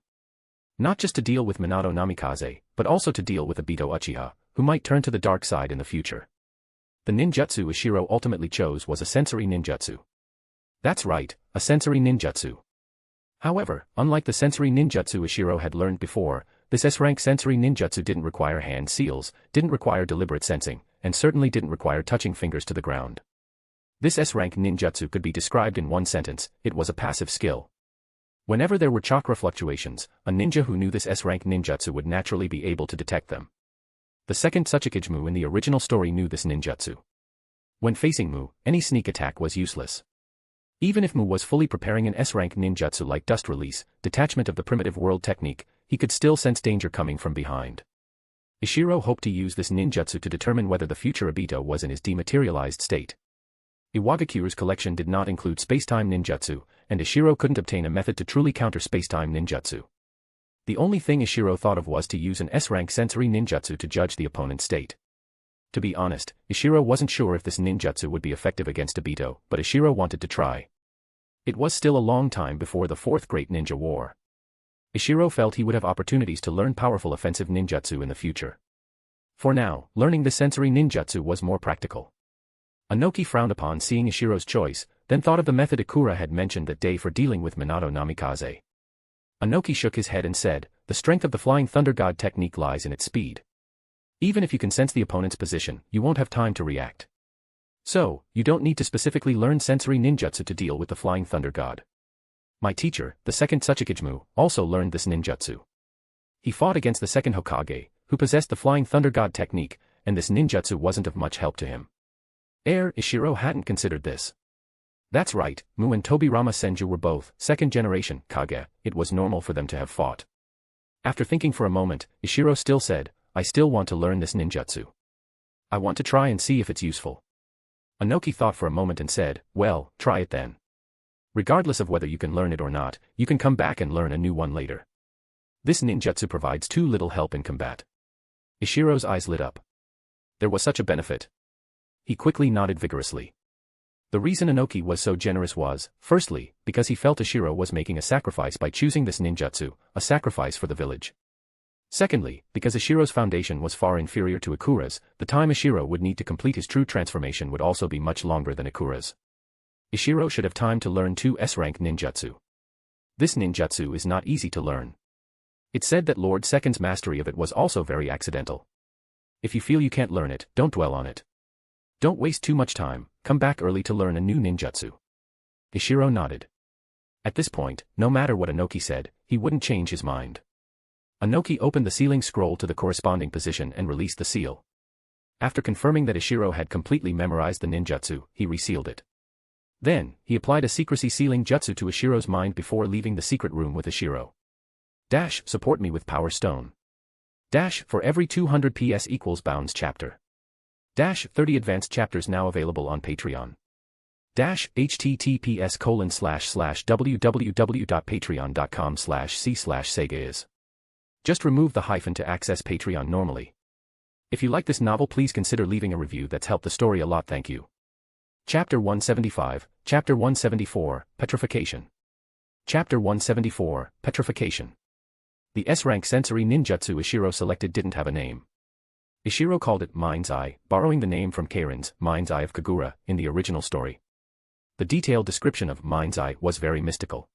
Not just to deal with Minato Namikaze, but also to deal with Obito Uchiha, who might turn to the dark side in the future. The ninjutsu Ishiro ultimately chose was a sensory ninjutsu. That's right, a sensory ninjutsu. However, unlike the sensory ninjutsu Ishiro had learned before, this S-rank sensory ninjutsu didn't require hand seals, didn't require deliberate sensing, and certainly didn't require touching fingers to the ground. This S-rank ninjutsu could be described in one sentence: it was a passive skill. Whenever there were chakra fluctuations, a ninja who knew this S-rank ninjutsu would naturally be able to detect them. The second Tsuchikage Mu in the original story knew this ninjutsu. When facing Mu, any sneak attack was useless. Even if Mu was fully preparing an S-rank ninjutsu like Dust Release, detachment of the primitive world technique, he could still sense danger coming from behind. Ishiro hoped to use this ninjutsu to determine whether the future Obito was in his dematerialized state. Iwagakure's collection did not include spacetime ninjutsu, and Ishiro couldn't obtain a method to truly counter spacetime ninjutsu. The only thing Ishiro thought of was to use an S-rank sensory ninjutsu to judge the opponent's state. To be honest, Ishiro wasn't sure if this ninjutsu would be effective against Obito, but Ishiro wanted to try. It was still a long time before the Fourth Great Ninja War. Ishiro felt he would have opportunities to learn powerful offensive ninjutsu in the future. For now, learning the sensory ninjutsu was more practical. Inoki frowned upon seeing Ishiro's choice, then thought of the method Akura had mentioned that day for dealing with Minato Namikaze. Inoki shook his head and said, "The strength of the Flying Thunder God technique lies in its speed. Even if you can sense the opponent's position, you won't have time to react. So, you don't need to specifically learn sensory ninjutsu to deal with the Flying Thunder God. My teacher, the second Tsuchikage Mu, also learned this ninjutsu. He fought against the second Hokage, who possessed the Flying Thunder God technique, and this ninjutsu wasn't of much help to him." Ishiro hadn't considered this. That's right, Mu and Tobirama Senju were both second-generation Kage. It was normal for them to have fought. After thinking for a moment, Ishiro still said, "I still want to learn this ninjutsu. I want to try and see if it's useful." Inoki thought for a moment and said, "Well, try it then. Regardless of whether you can learn it or not, you can come back and learn a new one later. This ninjutsu provides too little help in combat." Ishiro's eyes lit up. There was such a benefit. He quickly nodded vigorously. The reason Inoki was so generous was, firstly, because he felt Ishiro was making a sacrifice by choosing this ninjutsu, a sacrifice for the village. Secondly, because Ishiro's foundation was far inferior to Akura's, the time Ishiro would need to complete his true transformation would also be much longer than Akura's. Ishiro should have time to learn 2 S-rank ninjutsu. This ninjutsu is not easy to learn. It's said that Lord Second's mastery of it was also very accidental. If you feel you can't learn it, don't dwell on it. Don't waste too much time, come back early to learn a new ninjutsu. Ishiro nodded. At this point, no matter what Inoki said, he wouldn't change his mind. Inoki opened the sealing scroll to the corresponding position and released the seal. After confirming that Ishiro had completely memorized the ninjutsu, he resealed it. Then, he applied a secrecy sealing jutsu to Ishiro's mind before leaving the secret room with Ishiro. Support me with Power Stone. For every 200 PS equals Bounds chapter. 30 advanced chapters now available on Patreon. https://www.patreon.com/c/Sega. Just remove the hyphen to access Patreon normally. If you like this novel, please consider leaving a review. That's helped the story a lot. Thank you. Chapter 175, Chapter 174, Petrification. Chapter 174, Petrification. The S-rank sensory ninjutsu Ishiro selected didn't have a name. Ishiro called it Mind's Eye, borrowing the name from Keirin's Mind's Eye of Kagura in the original story. The detailed description of Mind's Eye was very mystical.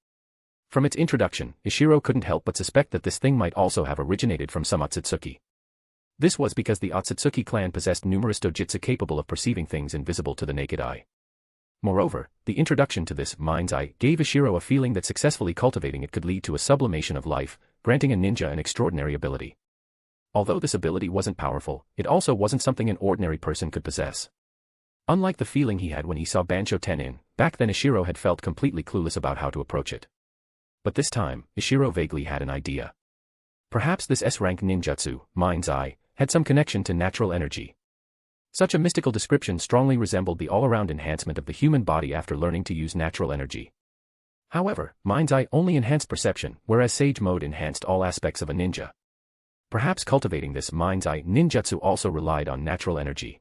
From its introduction, Ishiro couldn't help but suspect that this thing might also have originated from some Otsutsuki. This was because the Otsutsuki clan possessed numerous dojutsu capable of perceiving things invisible to the naked eye. Moreover, the introduction to this Mind's Eye gave Ishiro a feeling that successfully cultivating it could lead to a sublimation of life, granting a ninja an extraordinary ability. Although this ability wasn't powerful, it also wasn't something an ordinary person could possess. Unlike the feeling he had when he saw Bansho Tenin, back then Ishiro had felt completely clueless about how to approach it. But this time, Ishiro vaguely had an idea. Perhaps this S-rank ninjutsu, Mind's Eye, had some connection to natural energy. Such a mystical description strongly resembled the all-around enhancement of the human body after learning to use natural energy. However, Mind's Eye only enhanced perception, whereas Sage Mode enhanced all aspects of a ninja. Perhaps cultivating this Mind's Eye ninjutsu also relied on natural energy.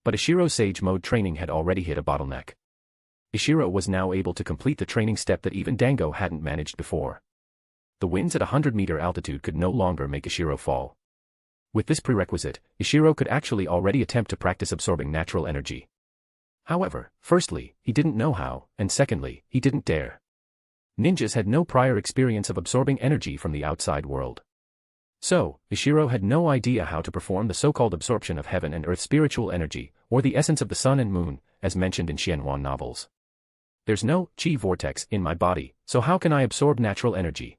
But Ishiro's Sage Mode training had already hit a bottleneck. Ishiro was now able to complete the training step that even Dango hadn't managed before. The winds at 100-meter altitude could no longer make Ishiro fall. With this prerequisite, Ishiro could actually already attempt to practice absorbing natural energy. However, firstly, he didn't know how, and secondly, he didn't dare. Ninjas had no prior experience of absorbing energy from the outside world. So, Ishiro had no idea how to perform the so-called absorption of heaven and earth spiritual energy, or the essence of the sun and moon, as mentioned in Xianhuan novels. There's no chi vortex in my body, so how can I absorb natural energy?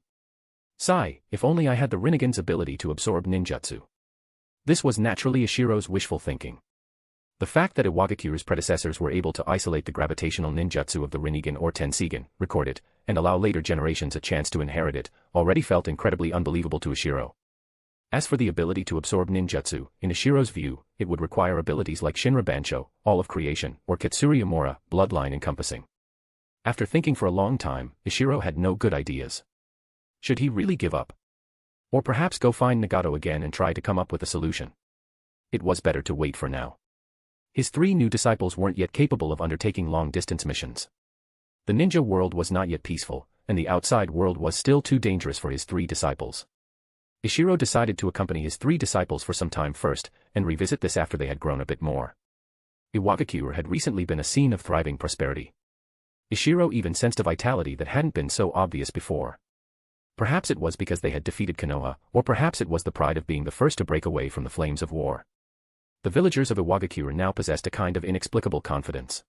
Sigh, if only I had the Rinnegan's ability to absorb ninjutsu. This was naturally Ishiro's wishful thinking. The fact that Iwagakure's predecessors were able to isolate the gravitational ninjutsu of the Rinnegan or Tenseigan, record it, and allow later generations a chance to inherit it, already felt incredibly unbelievable to Ishiro. As for the ability to absorb ninjutsu, in Ishiro's view, it would require abilities like Shinra Bansho, All of Creation, or Kitsuri Yamura, Bloodline Encompassing. After thinking for a long time, Ishiro had no good ideas. Should he really give up? Or perhaps go find Nagato again and try to come up with a solution? It was better to wait for now. His 3 new disciples weren't yet capable of undertaking long-distance missions. The ninja world was not yet peaceful, and the outside world was still too dangerous for his 3 disciples. Ishiro decided to accompany his 3 disciples for some time first, and revisit this after they had grown a bit more. Iwagakure had recently been a scene of thriving prosperity. Ishiro even sensed a vitality that hadn't been so obvious before. Perhaps it was because they had defeated Konoha, or perhaps it was the pride of being the first to break away from the flames of war. The villagers of Iwagakure now possessed a kind of inexplicable confidence.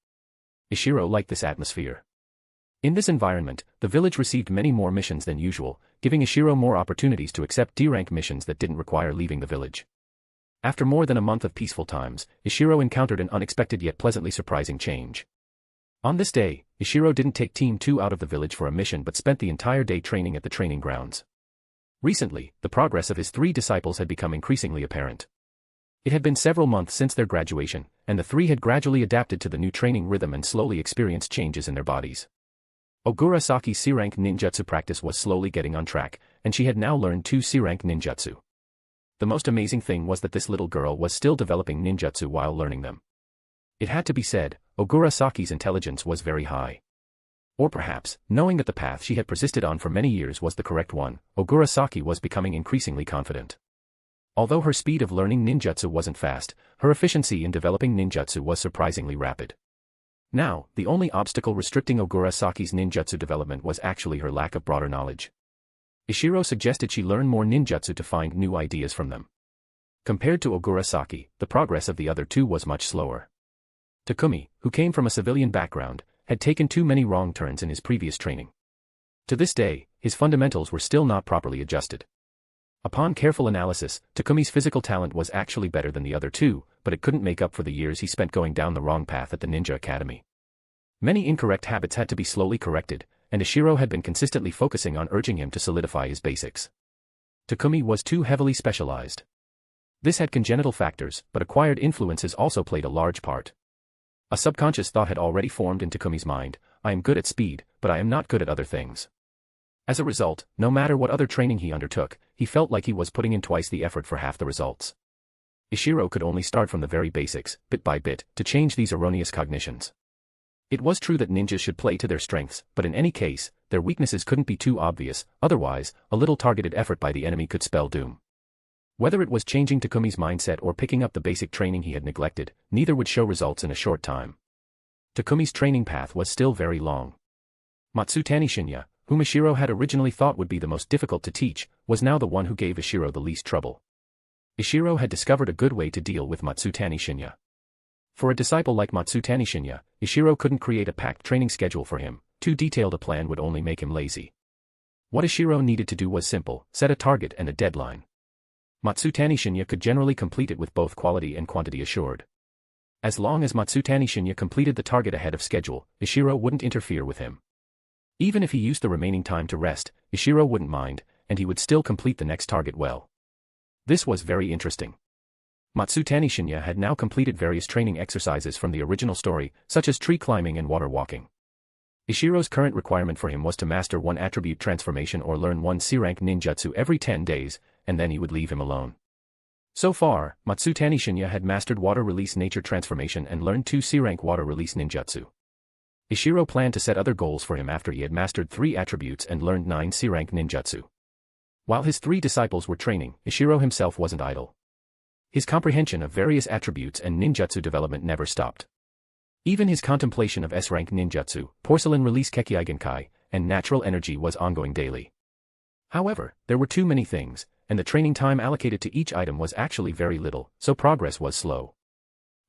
Ishiro liked this atmosphere. In this environment, the village received many more missions than usual, giving Ishiro more opportunities to accept D-rank missions that didn't require leaving the village. After more than a month of peaceful times, Ishiro encountered an unexpected yet pleasantly surprising change. On this day, Ishiro didn't take Team 2 out of the village for a mission but spent the entire day training at the training grounds. Recently, the progress of his 3 disciples had become increasingly apparent. It had been several months since their graduation, and the 3 had gradually adapted to the new training rhythm and slowly experienced changes in their bodies. Ogura Saki's C-rank ninjutsu practice was slowly getting on track, and she had now learned 2 C-rank ninjutsu. The most amazing thing was that this little girl was still developing ninjutsu while learning them. It had to be said, Ogura Saki's intelligence was very high. Or perhaps, knowing that the path she had persisted on for many years was the correct one, Ogura Saki was becoming increasingly confident. Although her speed of learning ninjutsu wasn't fast, her efficiency in developing ninjutsu was surprisingly rapid. Now, the only obstacle restricting Ogura Saki's ninjutsu development was actually her lack of broader knowledge. Ishiro suggested she learn more ninjutsu to find new ideas from them. Compared to Ogura Saki, the progress of the other two was much slower. Takumi, who came from a civilian background, had taken too many wrong turns in his previous training. To this day, his fundamentals were still not properly adjusted. Upon careful analysis, Takumi's physical talent was actually better than the other two, but it couldn't make up for the years he spent going down the wrong path at the Ninja Academy. Many incorrect habits had to be slowly corrected, and Ishiro had been consistently focusing on urging him to solidify his basics. Takumi was too heavily specialized. This had congenital factors, but acquired influences also played a large part. A subconscious thought had already formed in Takumi's mind: I am good at speed, but I am not good at other things. As a result, no matter what other training he undertook, he felt like he was putting in twice the effort for half the results. Ishiro could only start from the very basics, bit by bit, to change these erroneous cognitions. It was true that ninjas should play to their strengths, but in any case, their weaknesses couldn't be too obvious, otherwise, a little targeted effort by the enemy could spell doom. Whether it was changing Takumi's mindset or picking up the basic training he had neglected, neither would show results in a short time. Takumi's training path was still very long. Matsutani Shinya, whom Ishiro had originally thought would be the most difficult to teach, was now the one who gave Ishiro the least trouble. Ishiro had discovered a good way to deal with Matsutani Shinya. For a disciple like Matsutani Shinya, Ishiro couldn't create a packed training schedule for him. Too detailed a plan would only make him lazy. What Ishiro needed to do was simple: set a target and a deadline. Matsutani Shinya could generally complete it with both quality and quantity assured. As long as Matsutani Shinya completed the target ahead of schedule, Ishiro wouldn't interfere with him. Even if he used the remaining time to rest, Ishiro wouldn't mind, and he would still complete the next target well. This was very interesting. Matsutani Shinya had now completed various training exercises from the original story, such as tree climbing and water walking. Ishiro's current requirement for him was to master one attribute transformation or learn one C-rank ninjutsu every 10 days, and then he would leave him alone. So far, Matsutani Shinya had mastered water release nature transformation and learned 2 C-rank water release ninjutsu. Ishiro planned to set other goals for him after he had mastered 3 attributes and learned 9 C-rank ninjutsu. While his 3 disciples were training, Ishiro himself wasn't idle. His comprehension of various attributes and ninjutsu development never stopped. Even his contemplation of S-rank ninjutsu, porcelain release Kekkei, and natural energy was ongoing daily. However, there were too many things, and the training time allocated to each item was actually very little, so progress was slow.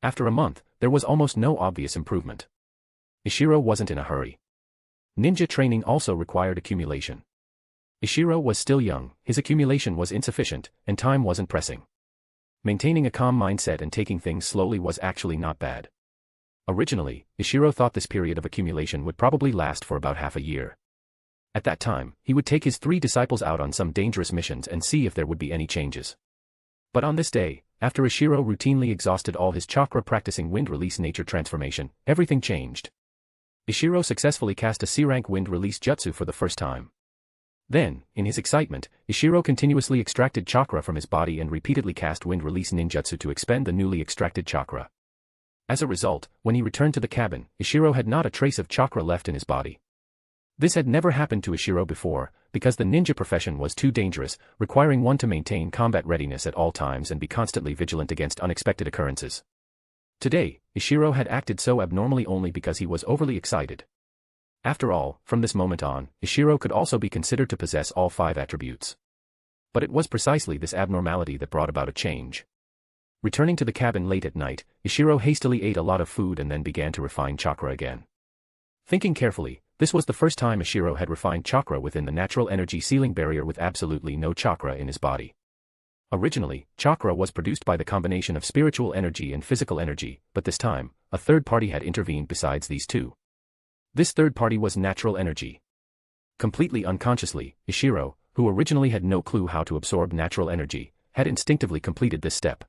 After a month, there was almost no obvious improvement. Ishiro wasn't in a hurry. Ninja training also required accumulation. Ishiro was still young, his accumulation was insufficient, and time wasn't pressing. Maintaining a calm mindset and taking things slowly was actually not bad. Originally, Ishiro thought this period of accumulation would probably last for about half a year. At that time, he would take his 3 disciples out on some dangerous missions and see if there would be any changes. But on this day, after Ishiro routinely exhausted all his chakra practicing wind release nature transformation, everything changed. Ishiro successfully cast a C-rank wind release jutsu for the first time. Then, in his excitement, Ishiro continuously extracted chakra from his body and repeatedly cast wind release ninjutsu to expend the newly extracted chakra. As a result, when he returned to the cabin, Ishiro had not a trace of chakra left in his body. This had never happened to Ishiro before, because the ninja profession was too dangerous, requiring one to maintain combat readiness at all times and be constantly vigilant against unexpected occurrences. Today, Ishiro had acted so abnormally only because he was overly excited. After all, from this moment on, Ishiro could also be considered to possess all 5 attributes. But it was precisely this abnormality that brought about a change. Returning to the cabin late at night, Ishiro hastily ate a lot of food and then began to refine chakra again. Thinking carefully, this was the first time Ishiro had refined chakra within the natural energy ceiling barrier with absolutely no chakra in his body. Originally, chakra was produced by the combination of spiritual energy and physical energy, but this time, a third party had intervened besides these two. This third party was natural energy. Completely unconsciously, Ishiro, who originally had no clue how to absorb natural energy, had instinctively completed this step.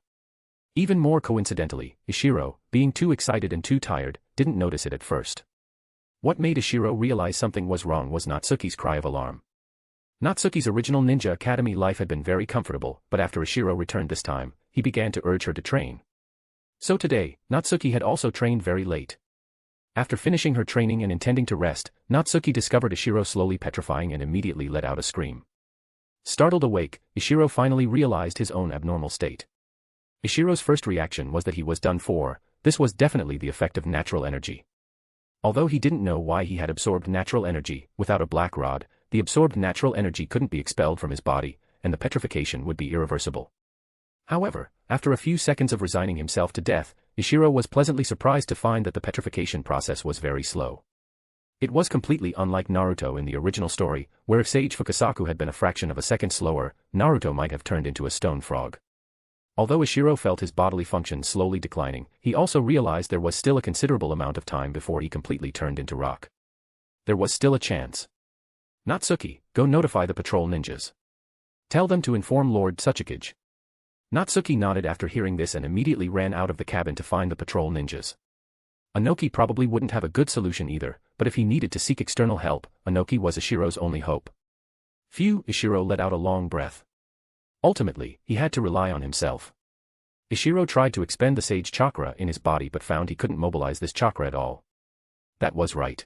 Even more coincidentally, Ishiro, being too excited and too tired, didn't notice it at first. What made Ishiro realize something was wrong was Natsuki's cry of alarm. Natsuki's original Ninja Academy life had been very comfortable, but after Ishiro returned this time, he began to urge her to train. So today, Natsuki had also trained very late. After finishing her training and intending to rest, Natsuki discovered Ishiro slowly petrifying and immediately let out a scream. Startled awake, Ishiro finally realized his own abnormal state. Ishiro's first reaction was that he was done for. This was definitely the effect of natural energy. Although he didn't know why he had absorbed natural energy, without a black rod, the absorbed natural energy couldn't be expelled from his body, and the petrification would be irreversible. However, after a few seconds of resigning himself to death, Ishiro was pleasantly surprised to find that the petrification process was very slow. It was completely unlike Naruto in the original story, where if Sage Fukasaku had been a fraction of a second slower, Naruto might have turned into a stone frog. Although Ishiro felt his bodily functions slowly declining, he also realized there was still a considerable amount of time before he completely turned into rock. There was still a chance. Natsuki, go notify the patrol ninjas. Tell them to inform Lord Tsuchikage. Natsuki nodded after hearing this and immediately ran out of the cabin to find the patrol ninjas. Inoki probably wouldn't have a good solution either, but if he needed to seek external help, Inoki was Ishiro's only hope. Phew, Ishiro let out a long breath. Ultimately, he had to rely on himself. Ishiro tried to expend the sage chakra in his body but found he couldn't mobilize this chakra at all. That was right.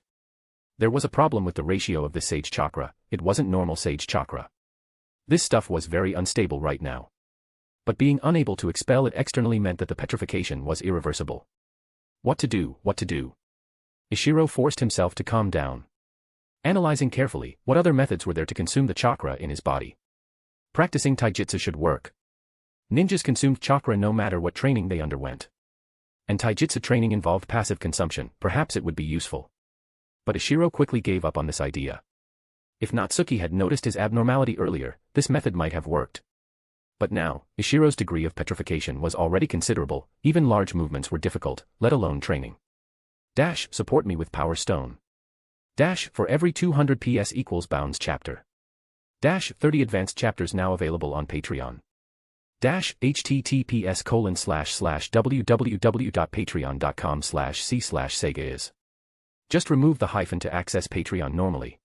There was a problem with the ratio of this sage chakra, it wasn't normal sage chakra. This stuff was very unstable right now. But being unable to expel it externally meant that the petrification was irreversible. What to do, what to do? Ishiro forced himself to calm down. Analyzing carefully, what other methods were there to consume the chakra in his body? Practicing taijutsu should work. Ninjas consumed chakra no matter what training they underwent. And taijutsu training involved passive consumption, perhaps it would be useful. But Ishiro quickly gave up on this idea. If Natsuki had noticed his abnormality earlier, this method might have worked. But now, Ishiro's degree of petrification was already considerable, even large movements were difficult, let alone training. Dash, support me with Power Stone. Dash, for every 200 PS equals Bounds chapter. Dash, 30 advanced chapters now available on Patreon. Dash, https://www.patreon.com/c/sega is. Just remove the hyphen to access Patreon normally.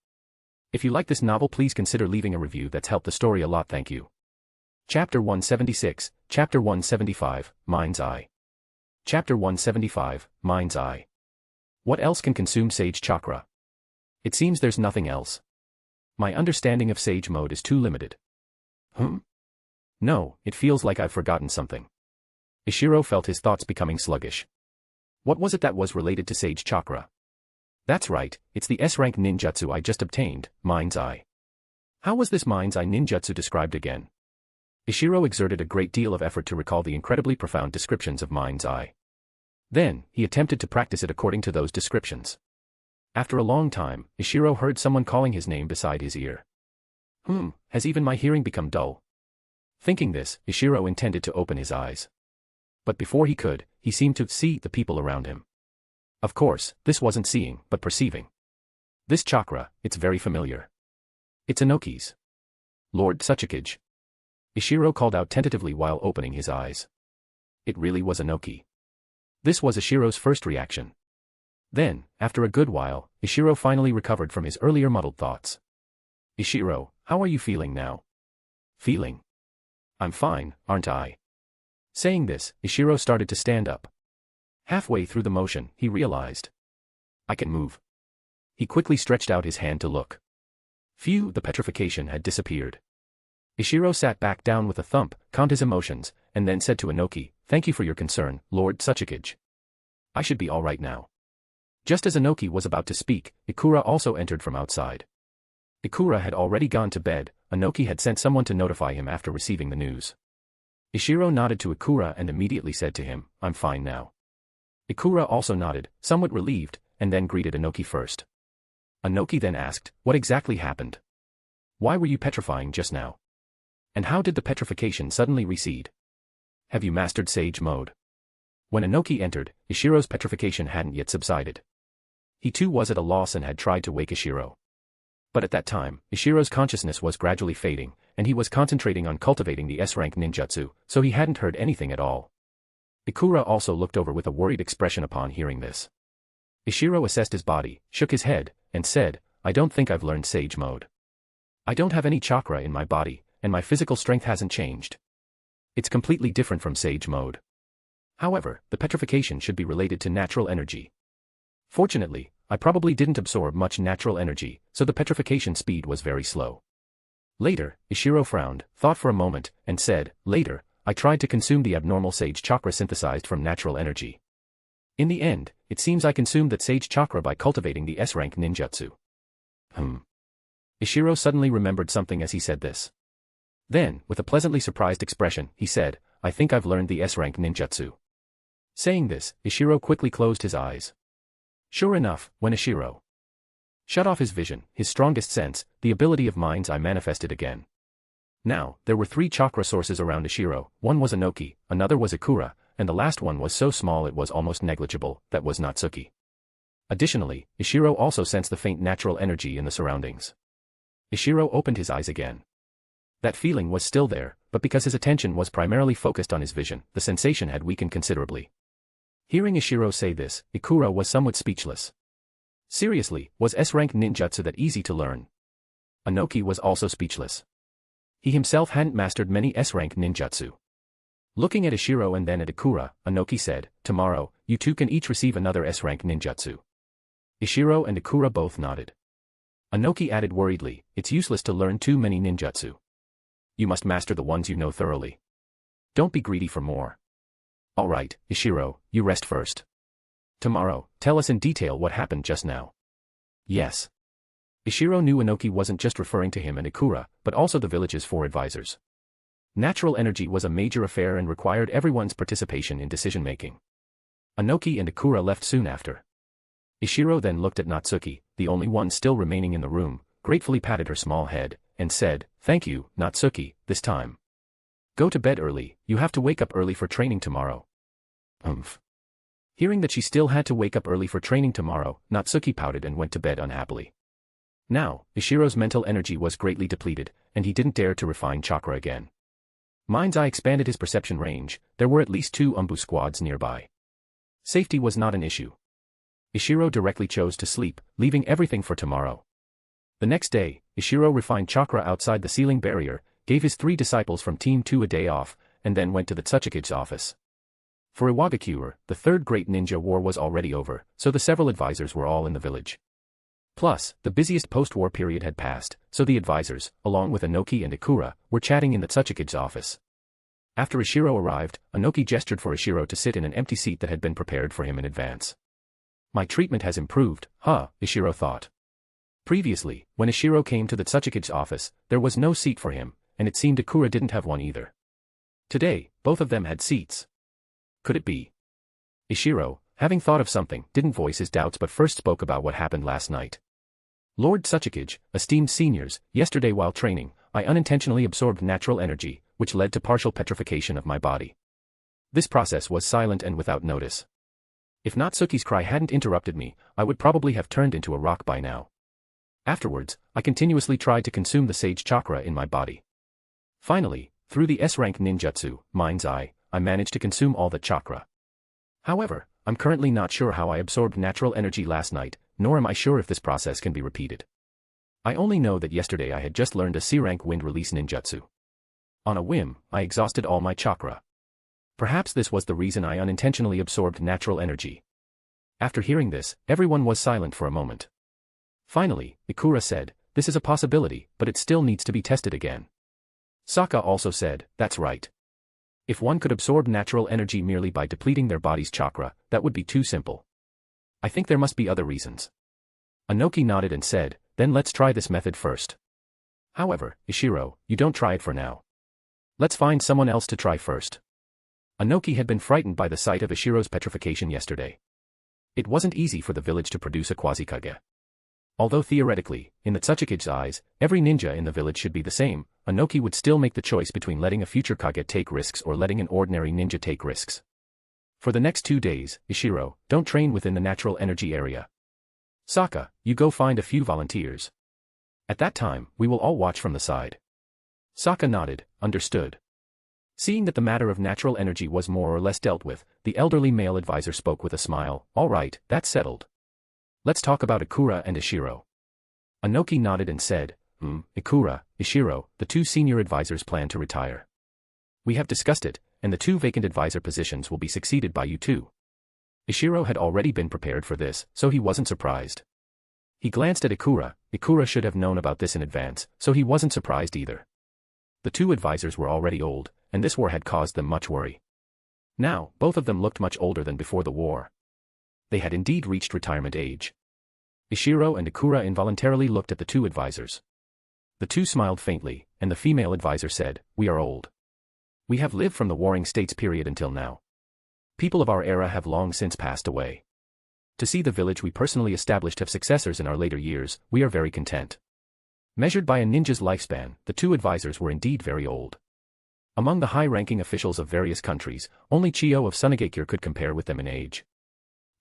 If you like this novel, please consider leaving a review. That's helped the story a lot, thank you. Chapter 176, Chapter 175, Mind's Eye. Chapter 175, Mind's Eye. What else can consume Sage Chakra? It seems there's nothing else. My understanding of Sage Mode is too limited. No, it feels like I've forgotten something. Ishiro felt his thoughts becoming sluggish. What was it that was related to Sage Chakra? That's right, it's the S-rank ninjutsu I just obtained, Mind's Eye. How was this Mind's Eye ninjutsu described again? Ishiro exerted a great deal of effort to recall the incredibly profound descriptions of Mind's Eye. Then, he attempted to practice it according to those descriptions. After a long time, Ishiro heard someone calling his name beside his ear. Has even my hearing become dull? Thinking this, Ishiro intended to open his eyes. But before he could, he seemed to see the people around him. Of course, this wasn't seeing, but perceiving. This chakra, it's very familiar. It's Inoki's. Lord Tsuchikage. Ishiro called out tentatively while opening his eyes. It really was Inoki. This was Ishiro's first reaction. Then, after a good while, Ishiro finally recovered from his earlier muddled thoughts. Ishiro, how are you feeling now? Feeling? I'm fine, aren't I? Saying this, Ishiro started to stand up. Halfway through the motion, he realized. I can move. He quickly stretched out his hand to look. Phew, the petrification had disappeared. Ishiro sat back down with a thump, calmed his emotions, and then said to Inoki, "Thank you for your concern, Lord Tsuchikage. I should be all right now." Just as Inoki was about to speak, Ikura also entered from outside. Ikura had already gone to bed, Inoki had sent someone to notify him after receiving the news. Ishiro nodded to Ikura and immediately said to him, "I'm fine now." Ikura also nodded, somewhat relieved, and then greeted Inoki first. Inoki then asked, "What exactly happened? Why were you petrifying just now? And how did the petrification suddenly recede? Have you mastered Sage Mode?" When Inoki entered, Ishiro's petrification hadn't yet subsided. He too was at a loss and had tried to wake Ishiro. But at that time, Ishiro's consciousness was gradually fading, and he was concentrating on cultivating the S-rank ninjutsu, so he hadn't heard anything at all. Ikura also looked over with a worried expression upon hearing this. Ishiro assessed his body, shook his head, and said, "I don't think I've learned Sage Mode. I don't have any chakra in my body, and my physical strength hasn't changed. It's completely different from Sage Mode. However, the petrification should be related to natural energy. Fortunately, I probably didn't absorb much natural energy, so the petrification speed was very slow." Later, Ishiro frowned, thought for a moment, and said, "Later, I tried to consume the abnormal sage chakra synthesized from natural energy. In the end, it seems I consumed that sage chakra by cultivating the S-rank ninjutsu. Ishiro suddenly remembered something as he said this. Then, with a pleasantly surprised expression, he said, I think I've learned the S-rank ninjutsu. Saying this, Ishiro quickly closed his eyes. Sure enough, when Ishiro shut off his vision, his strongest sense, the ability of mind's eye manifested again. Now, there were 3 chakra sources around Ishiro, one was Inoki, another was Ikura, and the last one was so small it was almost negligible, that was Natsuki. Additionally, Ishiro also sensed the faint natural energy in the surroundings. Ishiro opened his eyes again. That feeling was still there, but because his attention was primarily focused on his vision, the sensation had weakened considerably. Hearing Ishiro say this, Ikura was somewhat speechless. Seriously, was S-rank ninjutsu that easy to learn? Inoki was also speechless. He himself hadn't mastered many S-rank ninjutsu. Looking at Ishiro and then at Ikura, Inoki said, tomorrow, you two can each receive another S-rank ninjutsu. Ishiro and Ikura both nodded. Inoki added worriedly, it's useless to learn too many ninjutsu. You must master the ones you know thoroughly. Don't be greedy for more. Alright, Ishiro, you rest first. Tomorrow, tell us in detail what happened just now. Yes. Ishiro knew Inoki wasn't just referring to him and Ikura, but also the village's 4 advisors. Natural energy was a major affair and required everyone's participation in decision-making. Inoki and Ikura left soon after. Ishiro then looked at Natsuki, the only one still remaining in the room, gratefully patted her small head, and said, thank you, Natsuki, this time. Go to bed early, you have to wake up early for training tomorrow. Hearing that she still had to wake up early for training tomorrow, Natsuki pouted and went to bed unhappily. Now, Ishiro's mental energy was greatly depleted, and he didn't dare to refine chakra again. Mind's eye expanded his perception range, there were at least 2 Umbu squads nearby. Safety was not an issue. Ishiro directly chose to sleep, leaving everything for tomorrow. The next day, Ishiro refined chakra outside the ceiling barrier, gave his 3 disciples from Team 2 a day off, and then went to the Tsuchikage's office. For Iwagakure, the 3rd Great Ninja War was already over, so the several advisors were all in the village. Plus, the busiest post-war period had passed, so the advisors, along with Inoki and Ikura, were chatting in the Tsuchikage's office. After Ishiro arrived, Inoki gestured for Ishiro to sit in an empty seat that had been prepared for him in advance. My treatment has improved, Ishiro thought. Previously, when Ishiro came to the Tsuchikage's office, there was no seat for him, and it seemed Ikura didn't have one either. Today, both of them had seats. Could it be? Ishiro, having thought of something, didn't voice his doubts but first spoke about what happened last night. Lord Tsuchikage, esteemed seniors, yesterday while training, I unintentionally absorbed natural energy, which led to partial petrification of my body. This process was silent and without notice. If Natsuki's cry hadn't interrupted me, I would probably have turned into a rock by now. Afterwards, I continuously tried to consume the sage chakra in my body. Finally, through the S-rank ninjutsu, mind's eye, I managed to consume all the chakra. However, I'm currently not sure how I absorbed natural energy last night, nor am I sure if this process can be repeated. I only know that yesterday I had just learned a C-rank wind release ninjutsu. On a whim, I exhausted all my chakra. Perhaps this was the reason I unintentionally absorbed natural energy. After hearing this, everyone was silent for a moment. Finally, Ikura said, this is a possibility, but it still needs to be tested again. Saka also said, that's right. If one could absorb natural energy merely by depleting their body's chakra, that would be too simple. I think there must be other reasons. Inoki nodded and said, then let's try this method first. However, Ishiro, you don't try it for now. Let's find someone else to try first. Inoki had been frightened by the sight of Ishiro's petrification yesterday. It wasn't easy for the village to produce a quasi-kage. Although theoretically, in the Tsuchikage's eyes, every ninja in the village should be the same, Inoki would still make the choice between letting a future kage take risks or letting an ordinary ninja take risks. For the next 2 days, Ishiro, don't train within the natural energy area. Saka, you go find a few volunteers. At that time, we will all watch from the side. Saka nodded, understood. Seeing that the matter of natural energy was more or less dealt with, the elderly male advisor spoke with a smile, all right, that's settled. Let's talk about Ikura and Ishiro. Inoki nodded and said, Ikura, Ishiro, the 2 senior advisors plan to retire. We have discussed it, and the 2 vacant advisor positions will be succeeded by you 2. Ishiro had already been prepared for this, so he wasn't surprised. He glanced at Ikura. Ikura should have known about this in advance, so he wasn't surprised either. The 2 advisors were already old, and this war had caused them much worry. Now, both of them looked much older than before the war. They had indeed reached retirement age. Ishiro and Ikura involuntarily looked at the two advisors. The two smiled faintly, and the female advisor said, "We are old. We have lived from the Warring States period until now. People of our era have long since passed away. To see the village we personally established have successors in our later years, we are very content." Measured by a ninja's lifespan, the two advisors were indeed very old. Among the high-ranking officials of various countries, only Chiyo of Tsuchikage could compare with them in age.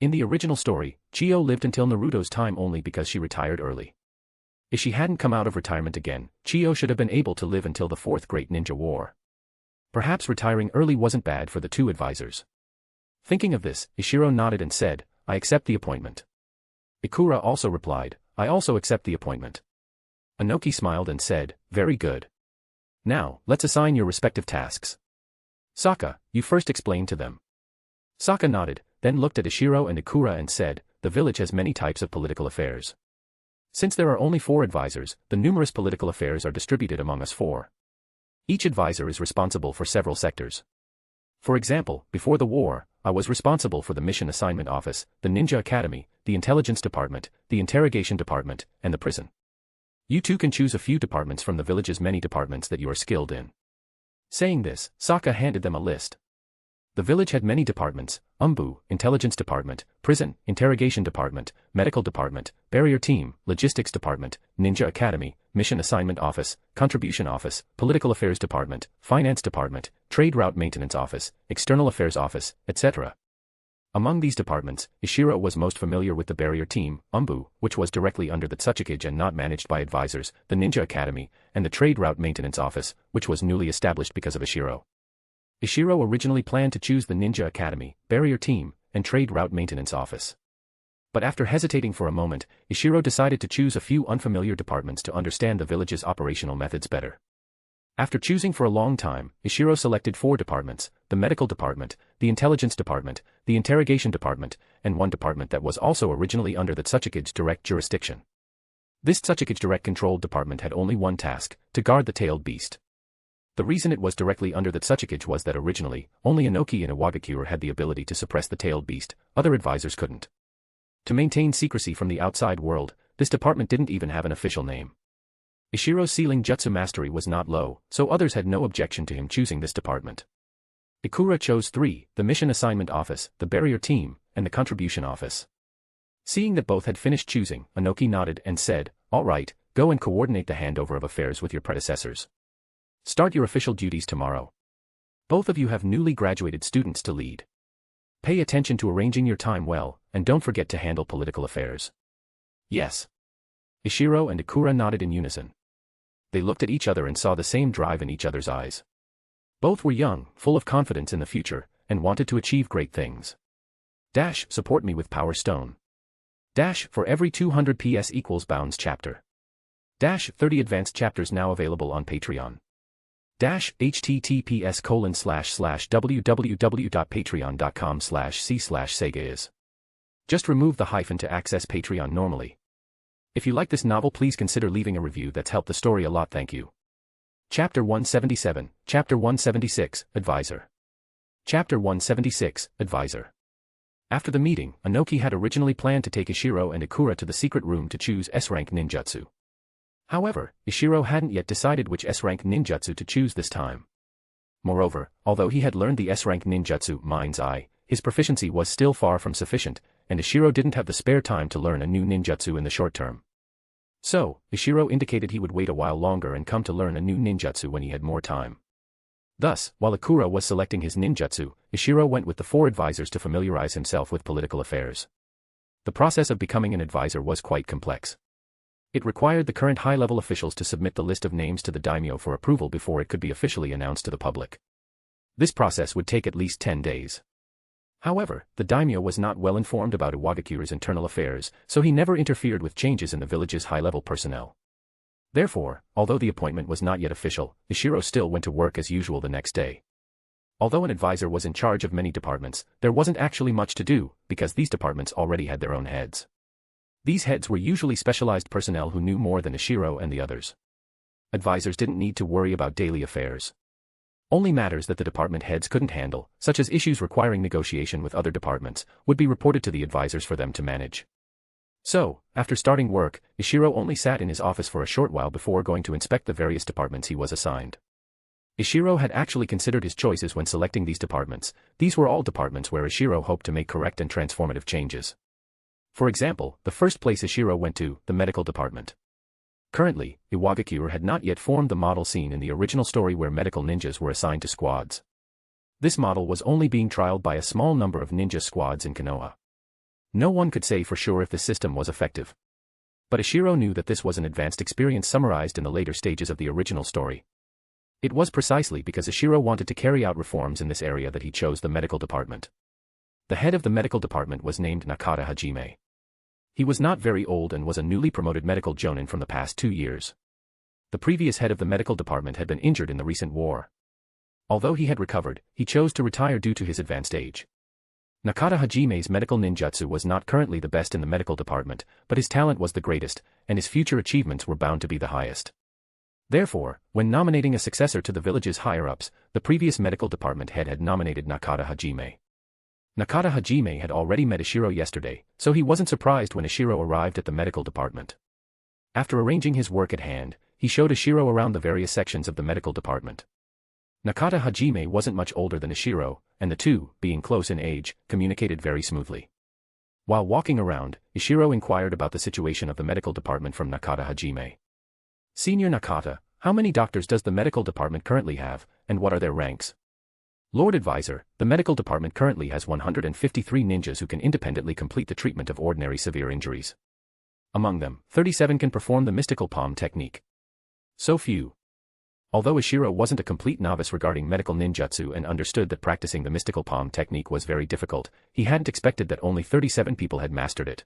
In the original story, Chiyo lived until Naruto's time only because she retired early. If she hadn't come out of retirement again, Chiyo should have been able to live until the Fourth Great Ninja War. Perhaps retiring early wasn't bad for the two advisors. Thinking of this, Ishiro nodded and said, "I accept the appointment." Ikura also replied, "I also accept the appointment." Inoki smiled and said, "Very good. Now, let's assign your respective tasks. Sokka, you first explain to them." Sokka nodded, then looked at Ishiro and Ikura and said, "The village has many types of political affairs. Since there are only 4 advisors, the numerous political affairs are distributed among us 4. Each advisor is responsible for several sectors. For example, before the war, I was responsible for the Mission Assignment Office, the Ninja Academy, the Intelligence Department, the Interrogation Department, and the prison. You too can choose a few departments from the village's many departments that you are skilled in." Saying this, Sokka handed them a list. The village had many departments: Umbu, Intelligence Department, Prison, Interrogation Department, Medical Department, Barrier Team, Logistics Department, Ninja Academy, Mission Assignment Office, Contribution Office, Political Affairs Department, Finance Department, Trade Route Maintenance Office, External Affairs Office, etc. Among these departments, Ishiro was most familiar with the Barrier Team, Umbu, which was directly under the Tsuchikage and not managed by advisors, the Ninja Academy, and the Trade Route Maintenance Office, which was newly established because of Ishiro. Ishiro originally planned to choose the Ninja Academy, Barrier Team, and Trade Route Maintenance Office. But after hesitating for a moment, Ishiro decided to choose a few unfamiliar departments to understand the village's operational methods better. After choosing for a long time, Ishiro selected 4 departments: the Medical Department, the Intelligence Department, the Interrogation Department, and one department that was also originally under the Tsuchikage's direct jurisdiction. This Tsuchikage direct-controlled department had only one task: to guard the tailed beast. The reason it was directly under the Tsuchikage was that originally, only Inoki and Iwagakure had the ability to suppress the tailed beast, other advisors couldn't. To maintain secrecy from the outside world, this department didn't even have an official name. Ishiro's sealing jutsu mastery was not low, so others had no objection to him choosing this department. Ikura chose 3, the Mission Assignment Office, the Barrier Team, and the Contribution Office. Seeing that both had finished choosing, Inoki nodded and said, "All right, go and coordinate the handover of affairs with your predecessors. Start your official duties tomorrow. Both of you have newly graduated students to lead. Pay attention to arranging your time well, and don't forget to handle political affairs." "Yes." Ishiro and Ikura nodded in unison. They looked at each other and saw the same drive in each other's eyes. Both were young, full of confidence in the future, and wanted to achieve great things. Dash, support me with Power Stone. Dash, for every 200 PS equals Bounds chapter. Dash, 30 advanced chapters now available on Patreon. Dash, https://www.patreon.com/c/Sega is. Just remove the hyphen to access Patreon normally. If you like this novel, please consider leaving a review. That's helped the story a lot. Thank you. Chapter 177, Chapter 176, Advisor. Chapter 176, Advisor. After the meeting, Inoki had originally planned to take Ishiro and Ikura to the secret room to choose S-rank ninjutsu. However, Ishiro hadn't yet decided which S-rank ninjutsu to choose this time. Moreover, although he had learned the S-rank ninjutsu, Mind's Eye, his proficiency was still far from sufficient, and Ishiro didn't have the spare time to learn a new ninjutsu in the short term. So, Ishiro indicated he would wait a while longer and come to learn a new ninjutsu when he had more time. Thus, while Ikura was selecting his ninjutsu, Ishiro went with the 4 advisors to familiarize himself with political affairs. The process of becoming an advisor was quite complex. It required the current high-level officials to submit the list of names to the daimyo for approval before it could be officially announced to the public. This process would take at least 10 days. However, the daimyo was not well informed about Iwagakure's internal affairs, so he never interfered with changes in the village's high-level personnel. Therefore, although the appointment was not yet official, Ishiro still went to work as usual the next day. Although an advisor was in charge of many departments, there wasn't actually much to do, because these departments already had their own heads. These heads were usually specialized personnel who knew more than Ishiro and the others. Advisors didn't need to worry about daily affairs. Only matters that the department heads couldn't handle, such as issues requiring negotiation with other departments, would be reported to the advisors for them to manage. So, after starting work, Ishiro only sat in his office for a short while before going to inspect the various departments he was assigned. Ishiro had actually considered his choices when selecting these departments. These were all departments where Ishiro hoped to make correct and transformative changes. For example, the first place Ishiro went to, the medical department. Currently, Iwagakure had not yet formed the model seen in the original story where medical ninjas were assigned to squads. This model was only being trialed by a small number of ninja squads in Konoha. No one could say for sure if the system was effective. But Ishiro knew that this was an advanced experience summarized in the later stages of the original story. It was precisely because Ishiro wanted to carry out reforms in this area that he chose the medical department. The head of the medical department was named Nakata Hajime. He was not very old and was a newly promoted medical jonin from the past 2 years. The previous head of the medical department had been injured in the recent war. Although he had recovered, he chose to retire due to his advanced age. Nakata Hajime's medical ninjutsu was not currently the best in the medical department, but his talent was the greatest, and his future achievements were bound to be the highest. Therefore, when nominating a successor to the village's higher-ups, the previous medical department head had nominated Nakata Hajime. Nakata Hajime had already met Ishiro yesterday, so he wasn't surprised when Ishiro arrived at the medical department. After arranging his work at hand, he showed Ishiro around the various sections of the medical department. Nakata Hajime wasn't much older than Ishiro, and the two, being close in age, communicated very smoothly. While walking around, Ishiro inquired about the situation of the medical department from Nakata Hajime. "Senior Nakata, how many doctors does the medical department currently have, and what are their ranks?" "Lord Advisor, the medical department currently has 153 ninjas who can independently complete the treatment of ordinary severe injuries. Among them, 37 can perform the mystical palm technique." So few. Although Ishiro wasn't a complete novice regarding medical ninjutsu and understood that practicing the mystical palm technique was very difficult, he hadn't expected that only 37 people had mastered it.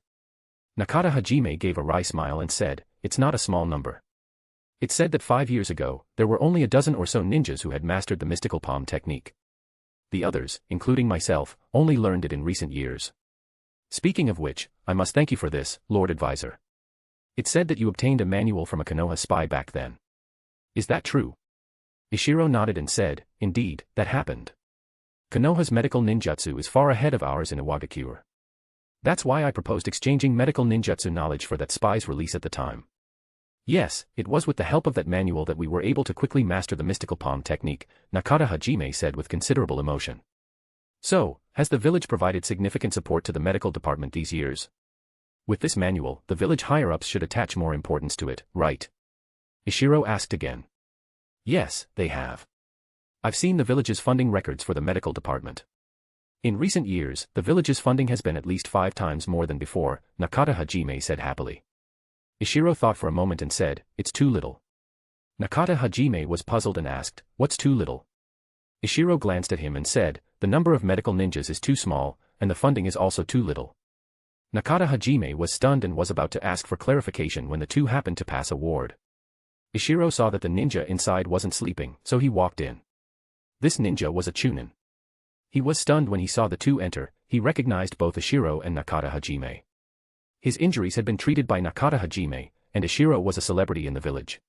Nakata Hajime gave a wry smile and said, "It's not a small number. It said that 5 years ago, there were only a dozen or so ninjas who had mastered the mystical palm technique. The others, including myself, only learned it in recent years. Speaking of which, I must thank you for this, Lord Advisor. It said that you obtained a manual from a Konoha spy back then. Is that true?" Ishiro nodded and said, "Indeed, that happened. Konoha's medical ninjutsu is far ahead of ours in Iwagakure. That's why I proposed exchanging medical ninjutsu knowledge for that spy's release at the time. Yes, it was with the help of that manual that we were able to quickly master the mystical palm technique," Nakata Hajime said with considerable emotion. "So, has the village provided significant support to the medical department these years? With this manual, the village higher-ups should attach more importance to it, right?" Ishiro asked again. "Yes, they have. I've seen the village's funding records for the medical department. In recent years, the village's funding has been at least 5 times more than before," Nakata Hajime said happily. Ishiro thought for a moment and said, "It's too little." Nakata Hajime was puzzled and asked, "What's too little?" Ishiro glanced at him and said, "The number of medical ninjas is too small, and the funding is also too little." Nakata Hajime was stunned and was about to ask for clarification when the two happened to pass a ward. Ishiro saw that the ninja inside wasn't sleeping, so he walked in. This ninja was a chunin. He was stunned when he saw the two enter. He recognized both Ishiro and Nakata Hajime. His injuries had been treated by Nakata Hajime, and Ishiro was a celebrity in the village.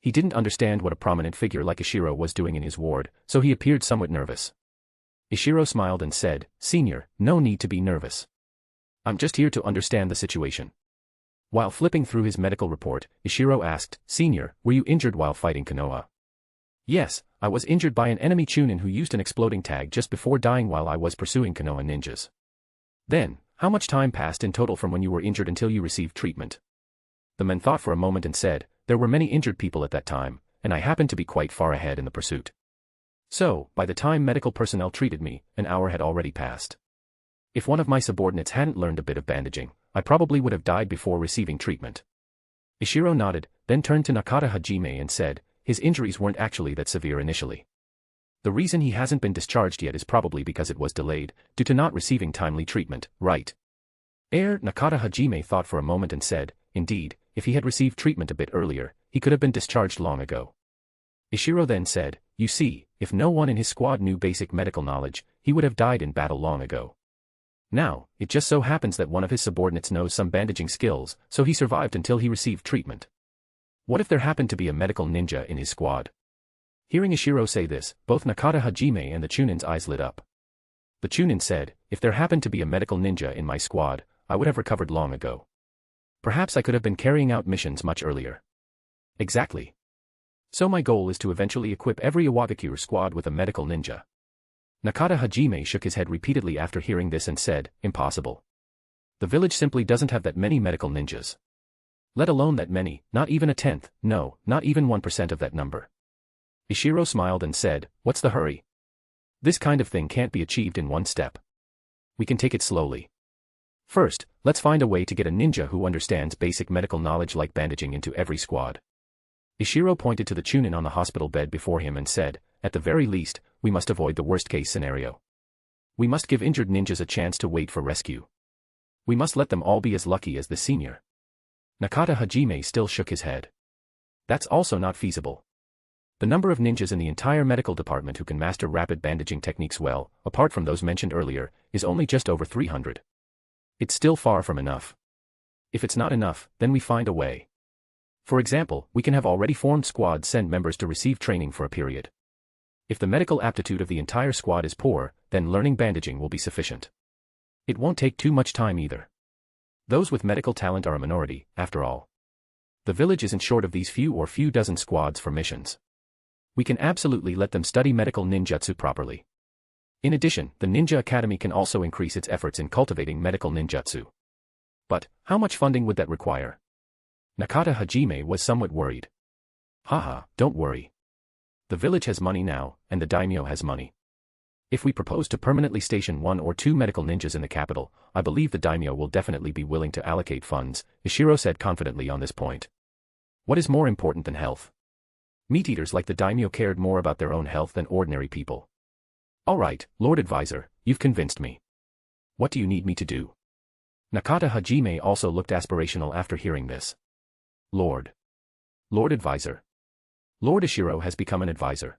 He didn't understand what a prominent figure like Ishiro was doing in his ward, so he appeared somewhat nervous. Ishiro smiled and said, "Senior, no need to be nervous. I'm just here to understand the situation." While flipping through his medical report, Ishiro asked, "Senior, were you injured while fighting Konoha?" "Yes, I was injured by an enemy chunin who used an exploding tag just before dying while I was pursuing Konoha ninjas." "Then, how much time passed in total from when you were injured until you received treatment?" The man thought for a moment and said, "There were many injured people at that time, and I happened to be quite far ahead in the pursuit. So, by the time medical personnel treated me, an hour had already passed. If one of my subordinates hadn't learned a bit of bandaging, I probably would have died before receiving treatment." Ishiro nodded, then turned to Nakata Hajime and said, "His injuries weren't actually that severe initially. The reason he hasn't been discharged yet is probably because it was delayed, due to not receiving timely treatment, right?" Nakata Hajime thought for a moment and said, "Indeed, if he had received treatment a bit earlier, he could have been discharged long ago." Ishiro then said, "You see, if no one in his squad knew basic medical knowledge, he would have died in battle long ago. Now, it just so happens that one of his subordinates knows some bandaging skills, so he survived until he received treatment. What if there happened to be a medical ninja in his squad? Hearing Ishiro say this, both Nakata Hajime and the Chunin's eyes lit up. The Chunin said, if there happened to be a medical ninja in my squad, I would have recovered long ago. Perhaps I could have been carrying out missions much earlier. Exactly. So my goal is to eventually equip every Iwagakure squad with a medical ninja. Nakata Hajime shook his head repeatedly after hearing this and said, impossible. The village simply doesn't have that many medical ninjas. Let alone that many, not even a tenth, no, not even 1% of that number. Ishiro smiled and said, what's the hurry? This kind of thing can't be achieved in one step. We can take it slowly. First, let's find a way to get a ninja who understands basic medical knowledge like bandaging into every squad. Ishiro pointed to the Chunin on the hospital bed before him and said, at the very least, we must avoid the worst-case scenario. We must give injured ninjas a chance to wait for rescue. We must let them all be as lucky as the senior. Nakata Hajime still shook his head. That's also not feasible. The number of ninjas in the entire medical department who can master rapid bandaging techniques well, apart from those mentioned earlier, is only just over 300. It's still far from enough. If it's not enough, then we find a way. For example, we can have already formed squads send members to receive training for a period. If the medical aptitude of the entire squad is poor, then learning bandaging will be sufficient. It won't take too much time either. Those with medical talent are a minority, after all. The village isn't short of these few dozen squads for missions. We can absolutely let them study medical ninjutsu properly. In addition, the Ninja Academy can also increase its efforts in cultivating medical ninjutsu. But, how much funding would that require? Nakata Hajime was somewhat worried. Haha, don't worry. The village has money now, and the daimyo has money. If we propose to permanently station 1 or 2 medical ninjas in the capital, I believe the daimyo will definitely be willing to allocate funds, Ishiro said confidently on this point. What is more important than health? Meat-eaters like the daimyo cared more about their own health than ordinary people. Alright, Lord Advisor, you've convinced me. What do you need me to do? Nakata Hajime also looked aspirational after hearing this. Lord Advisor. Lord Ishiro has become an advisor.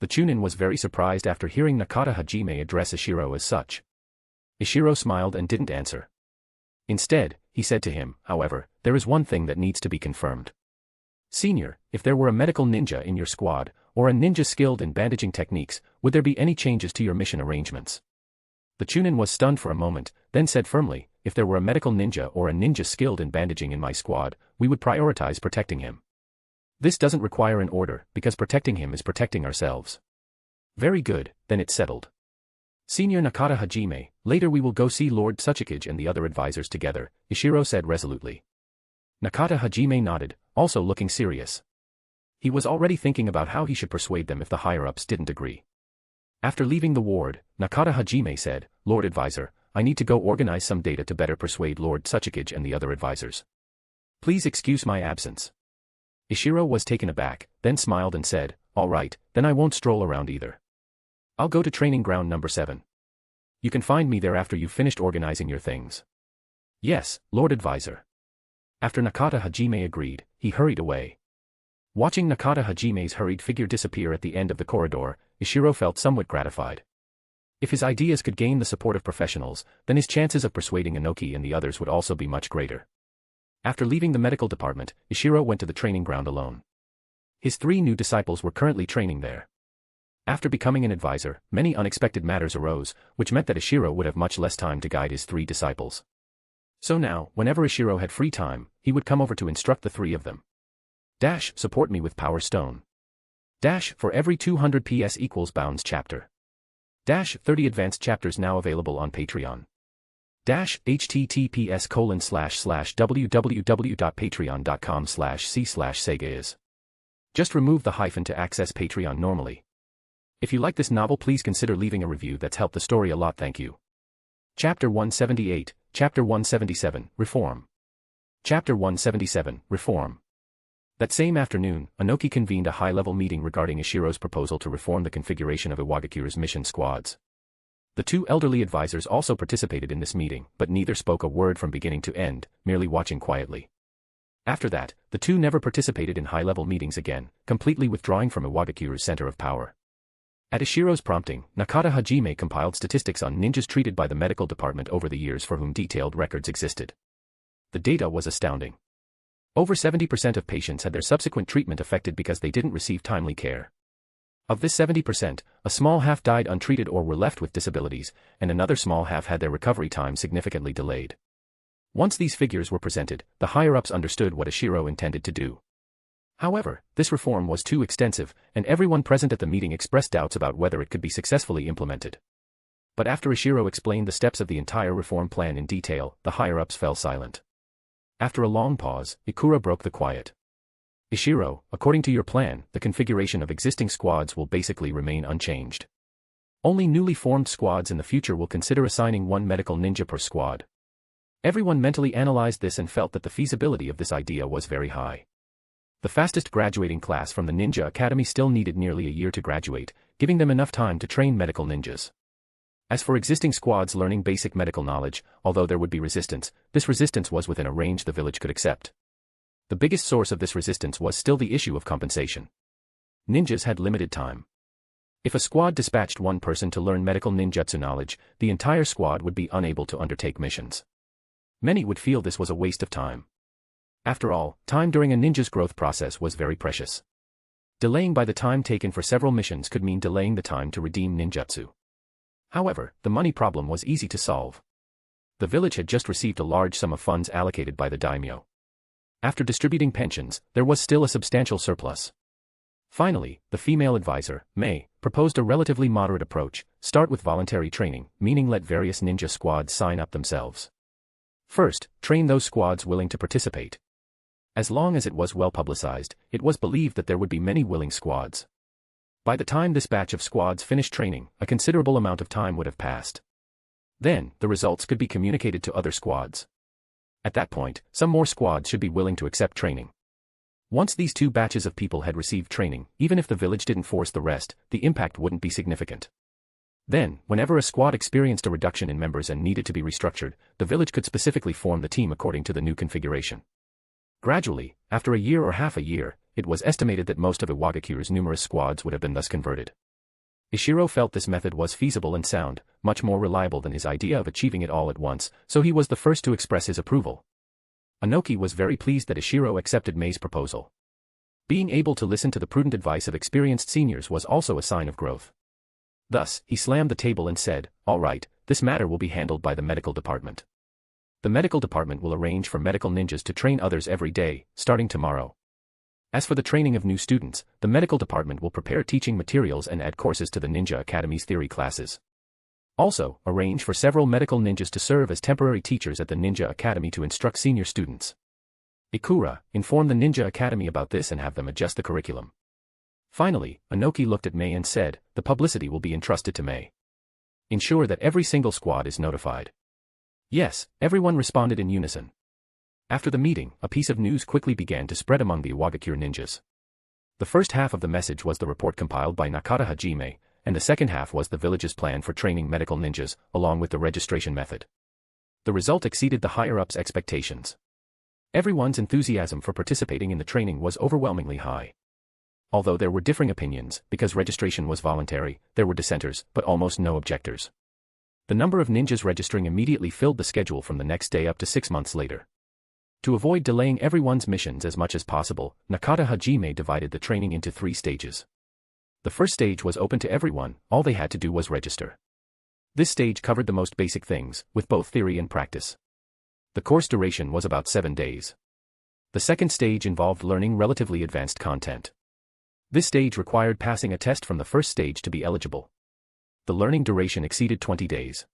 The Chunin was very surprised after hearing Nakata Hajime address Ishiro as such. Ishiro smiled and didn't answer. Instead, he said to him, however, there is one thing that needs to be confirmed. Senior, if there were a medical ninja in your squad, or a ninja skilled in bandaging techniques, would there be any changes to your mission arrangements? The Chunin was stunned for a moment, then said firmly, if there were a medical ninja or a ninja skilled in bandaging in my squad, we would prioritize protecting him. This doesn't require an order, because protecting him is protecting ourselves. Very good, then it's settled. Senior Nakata Hajime, later we will go see Lord Tsuchikage and the other advisors together, Ishiro said resolutely. Nakata Hajime nodded, also looking serious. He was already thinking about how he should persuade them if the higher-ups didn't agree. After leaving the ward, Nakata Hajime said, Lord Advisor, I need to go organize some data to better persuade Lord Tsuchikage and the other advisors. Please excuse my absence. Ishiro was taken aback, then smiled and said, all right, then I won't stroll around either. I'll go to training ground number 7. You can find me there after you've finished organizing your things. Yes, Lord Advisor. After Nakata Hajime agreed, he hurried away. Watching Nakata Hajime's hurried figure disappear at the end of the corridor, Ishiro felt somewhat gratified. If his ideas could gain the support of professionals, then his chances of persuading Inoki and the others would also be much greater. After leaving the medical department, Ishiro went to the training ground alone. His 3 new disciples were currently training there. After becoming an advisor, many unexpected matters arose, which meant that Ishiro would have much less time to guide his 3 disciples. So now, whenever Ishiro had free time, he would come over to instruct the 3 of them. Dash, support me with Power Stone. Dash, for every 200 PS equals Bounds chapter. Dash, 30 advanced chapters now available on Patreon. Dash, https://www.patreon.com/c/Sega is. Just remove the hyphen to access Patreon normally. If you like this novel, please consider leaving a review. That's helped the story a lot, thank you. Chapter 178, Chapter 177, Reform. Chapter 177, Reform. That same afternoon, Inoki convened a high-level meeting regarding Ishiro's proposal to reform the configuration of Iwagakure's mission squads. The 2 elderly advisors also participated in this meeting, but neither spoke a word from beginning to end, merely watching quietly. After that, the 2 never participated in high-level meetings again, completely withdrawing from Iwagakure's center of power. At Ishiro's prompting, Nakata Hajime compiled statistics on ninjas treated by the medical department over the years for whom detailed records existed. The data was astounding. Over 70% of patients had their subsequent treatment affected because they didn't receive timely care. Of this 70%, a small half died untreated or were left with disabilities, and another small half had their recovery time significantly delayed. Once these figures were presented, the higher-ups understood what Ishiro intended to do. However, this reform was too extensive, and everyone present at the meeting expressed doubts about whether it could be successfully implemented. But after Ishiro explained the steps of the entire reform plan in detail, the higher-ups fell silent. After a long pause, Ikura broke the quiet. Ishiro, according to your plan, the configuration of existing squads will basically remain unchanged. Only newly formed squads in the future will consider assigning one medical ninja per squad. Everyone mentally analyzed this and felt that the feasibility of this idea was very high. The fastest graduating class from the Ninja Academy still needed nearly a year to graduate, giving them enough time to train medical ninjas. As for existing squads learning basic medical knowledge, although there would be resistance, this resistance was within a range the village could accept. The biggest source of this resistance was still the issue of compensation. Ninjas had limited time. If a squad dispatched one person to learn medical ninjutsu knowledge, the entire squad would be unable to undertake missions. Many would feel this was a waste of time. After all, time during a ninja's growth process was very precious. Delaying by the time taken for several missions could mean delaying the time to redeem ninjutsu. However, the money problem was easy to solve. The village had just received a large sum of funds allocated by the daimyo. After distributing pensions, there was still a substantial surplus. Finally, the female advisor, Mei, proposed a relatively moderate approach: start with voluntary training, meaning let various ninja squads sign up themselves. First, train those squads willing to participate. As long as it was well publicized, it was believed that there would be many willing squads. By the time this batch of squads finished training, a considerable amount of time would have passed. Then, the results could be communicated to other squads. At that point, some more squads should be willing to accept training. Once these two batches of people had received training, even if the village didn't force the rest, the impact wouldn't be significant. Then, whenever a squad experienced a reduction in members and needed to be restructured, the village could specifically form the team according to the new configuration. Gradually, after a year or half a year, it was estimated that most of Iwagakure's numerous squads would have been thus converted. Ishiro felt this method was feasible and sound, much more reliable than his idea of achieving it all at once, so he was the first to express his approval. Anoki was very pleased that Ishiro accepted Mei's proposal. Being able to listen to the prudent advice of experienced seniors was also a sign of growth. Thus, he slammed the table and said, "All right, this matter will be handled by the medical department. The medical department will arrange for medical ninjas to train others every day, starting tomorrow. As for the training of new students, the medical department will prepare teaching materials and add courses to the Ninja Academy's theory classes. Also, arrange for several medical ninjas to serve as temporary teachers at the Ninja Academy to instruct senior students. Ikura, inform the Ninja Academy about this and have them adjust the curriculum." Finally, Anoki looked at Mei and said, "The publicity will be entrusted to Mei. Ensure that every single squad is notified." Yes, everyone responded in unison. After the meeting, a piece of news quickly began to spread among the Iwagakure ninjas. The first half of the message was the report compiled by Nakata Hajime, and the second half was the village's plan for training medical ninjas, along with the registration method. The result exceeded the higher-ups' expectations. Everyone's enthusiasm for participating in the training was overwhelmingly high. Although there were differing opinions, because registration was voluntary, there were dissenters, but almost no objectors. The number of ninjas registering immediately filled the schedule from the next day up to 6 months later. To avoid delaying everyone's missions as much as possible, Nakata Hajime divided the training into 3 stages. The first stage was open to everyone, all they had to do was register. This stage covered the most basic things, with both theory and practice. The course duration was about 7 days. The second stage involved learning relatively advanced content. This stage required passing a test from the first stage to be eligible. The learning duration exceeded 20 days.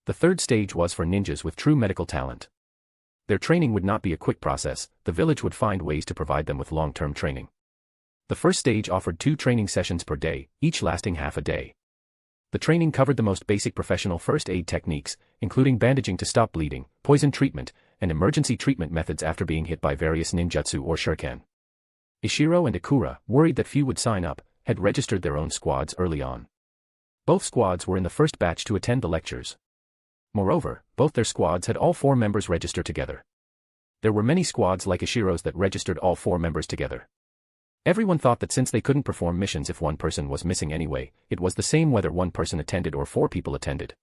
The third stage was for ninjas with true medical talent. Their training would not be a quick process, the village would find ways to provide them with long-term training. The first stage offered 2 training sessions per day, each lasting half a day. The training covered the most basic professional first aid techniques, including bandaging to stop bleeding, poison treatment, and emergency treatment methods after being hit by various ninjutsu or shuriken. Ishiro and Ikura, worried that few would sign up, had registered their own squads early on. Both squads were in the first batch to attend the lectures. Moreover, both their squads had all 4 members register together. There were many squads like Ishiro's that registered all 4 members together. Everyone thought that since they couldn't perform missions if one person was missing anyway, it was the same whether one person attended or 4 people attended.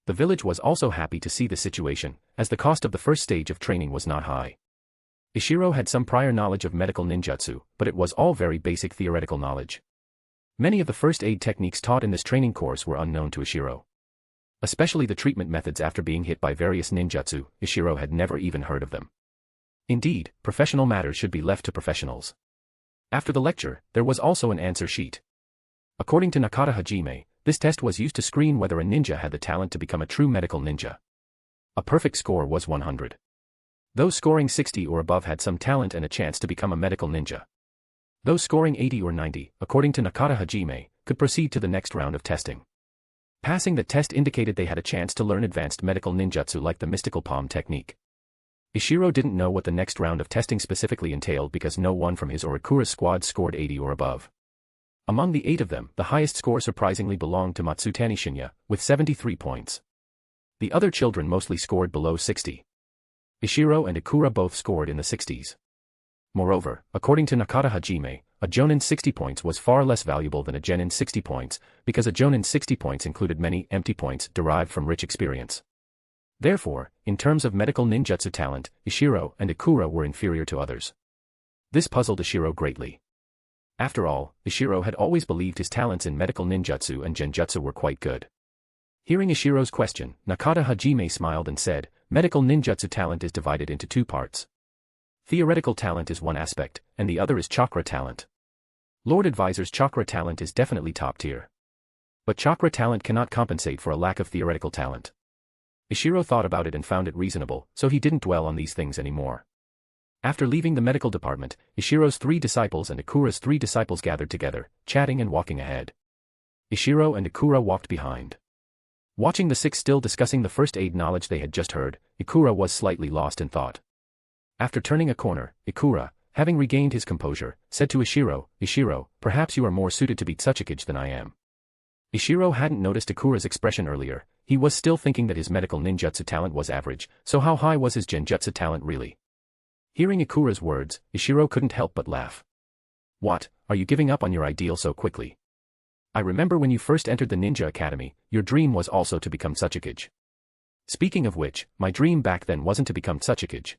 The village was also happy to see the situation, as the cost of the first stage of training was not high. Ishiro had some prior knowledge of medical ninjutsu, but it was all very basic theoretical knowledge. Many of the first aid techniques taught in this training course were unknown to Ishiro. Especially the treatment methods after being hit by various ninjutsu, Ishiro had never even heard of them. Indeed, professional matters should be left to professionals. After the lecture, there was also an answer sheet. According to Nakata Hajime, this test was used to screen whether a ninja had the talent to become a true medical ninja. A perfect score was 100. Those scoring 60 or above had some talent and a chance to become a medical ninja. Those scoring 80 or 90, according to Nakata Hajime, could proceed to the next round of testing. Passing the test indicated they had a chance to learn advanced medical ninjutsu like the mystical palm technique. Ishiro didn't know what the next round of testing specifically entailed because no one from his or Ikura's squad scored 80 or above. Among the 8 of them, the highest score surprisingly belonged to Matsutani Shinya, with 73 points. The other children mostly scored below 60. Ishiro and Ikura both scored in the 60s. Moreover, according to Nakata Hajime, a Jonin's 60 points was far less valuable than a Genin's 60 points, because a Jonin's 60 points included many empty points derived from rich experience. Therefore, in terms of medical ninjutsu talent, Ishiro and Ikura were inferior to others. This puzzled Ishiro greatly. After all, Ishiro had always believed his talents in medical ninjutsu and genjutsu were quite good. Hearing Ishiro's question, Nakata Hajime smiled and said, medical ninjutsu talent is divided into 2 parts. Theoretical talent is one aspect, and the other is chakra talent. Lord Advisor's chakra talent is definitely top tier. But chakra talent cannot compensate for a lack of theoretical talent. Ishiro thought about it and found it reasonable, so he didn't dwell on these things anymore. After leaving the medical department, Ishiro's 3 disciples and Ikura's 3 disciples gathered together, chatting and walking ahead. Ishiro and Ikura walked behind. Watching the 6 still discussing the first aid knowledge they had just heard, Ikura was slightly lost in thought. After turning a corner, Ikura, having regained his composure, said to Ishiro, Ishiro, perhaps you are more suited to be Tsuchikage than I am. Ishiro hadn't noticed Ikura's expression earlier, he was still thinking that his medical ninjutsu talent was average, so how high was his genjutsu talent really? Hearing Ikura's words, Ishiro couldn't help but laugh. What, are you giving up on your ideal so quickly? I remember when you first entered the ninja academy, your dream was also to become Tsuchikage. Speaking of which, my dream back then wasn't to become Tsuchikage.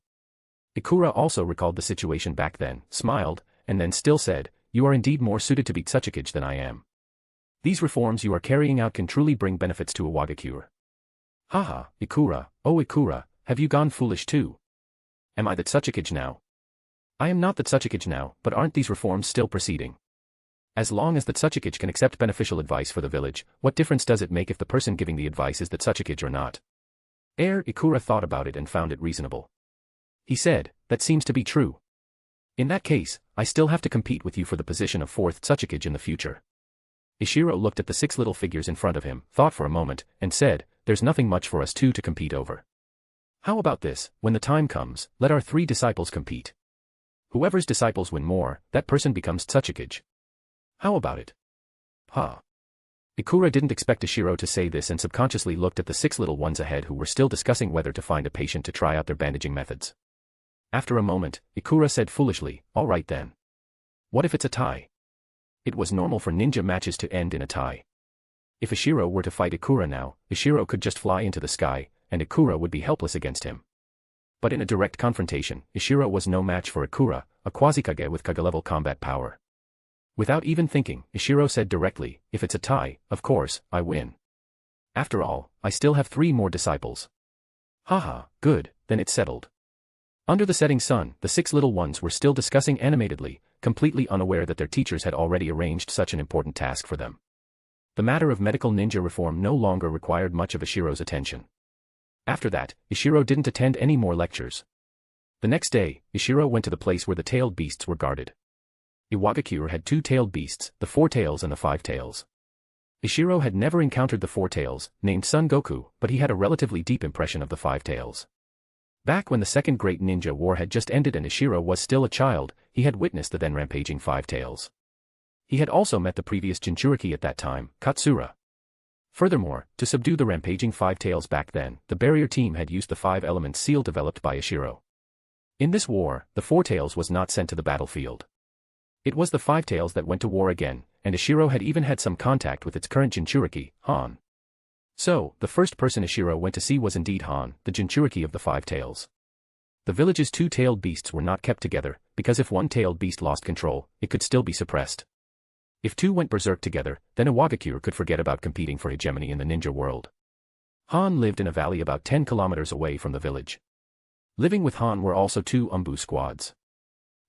Ikura also recalled the situation back then, smiled, and then still said, you are indeed more suited to be Tsuchikage than I am. These reforms you are carrying out can truly bring benefits to Iwagakure. Haha, Ikura, oh Ikura, have you gone foolish too? Am I the Tsuchikage now? I am not the Tsuchikage now, but aren't these reforms still proceeding? As long as the Tsuchikage can accept beneficial advice for the village, what difference does it make if the person giving the advice is the Tsuchikage or not? Ikura thought about it and found it reasonable. He said, that seems to be true. In that case, I still have to compete with you for the position of 4th Tsuchikage in the future. Ishiro looked at the 6 little figures in front of him, thought for a moment, and said, there's nothing much for us 2 to compete over. How about this, when the time comes, let our 3 disciples compete. Whoever's disciples win more, that person becomes Tsuchikage. How about it? Ikura didn't expect Ishiro to say this and subconsciously looked at the 6 little ones ahead who were still discussing whether to find a patient to try out their bandaging methods. After a moment, Ikura said foolishly, all right then. What if it's a tie? It was normal for ninja matches to end in a tie. If Ishiro were to fight Ikura now, Ishiro could just fly into the sky, and Ikura would be helpless against him. But in a direct confrontation, Ishiro was no match for Ikura, a quasi-kage with kage-level combat power. Without even thinking, Ishiro said directly, if it's a tie, of course, I win. After all, I still have 3 more disciples. Haha, good, then it's settled. Under the setting sun, the 6 little ones were still discussing animatedly, completely unaware that their teachers had already arranged such an important task for them. The matter of medical ninja reform no longer required much of Ishiro's attention. After that, Ishiro didn't attend any more lectures. The next day, Ishiro went to the place where the tailed beasts were guarded. Iwagakure had 2 tailed beasts, the 4 tails and the 5 tails. Ishiro had never encountered the 4 tails, named Son Goku, but he had a relatively deep impression of the 5 tails. Back when the Second Great Ninja War had just ended and Ishiro was still a child, he had witnessed the then rampaging 5 tails. He had also met the previous Jinchuriki at that time, Katsura. Furthermore, to subdue the rampaging 5 tails back then, the barrier team had used the 5-element seal developed by Ishiro. In this war, the 4 tails was not sent to the battlefield. It was the 5 tails that went to war again, and Ishiro had even had some contact with its current Jinchuriki, Han. So, the first person Ishiro went to see was indeed Han, the Jinchuriki of the 5 tails. The village's 2-tailed beasts were not kept together, because if one tailed beast lost control, it could still be suppressed. If two went berserk together, then Iwagakure could forget about competing for hegemony in the ninja world. Han lived in a valley about 10 kilometers away from the village. Living with Han were also two Umbu squads.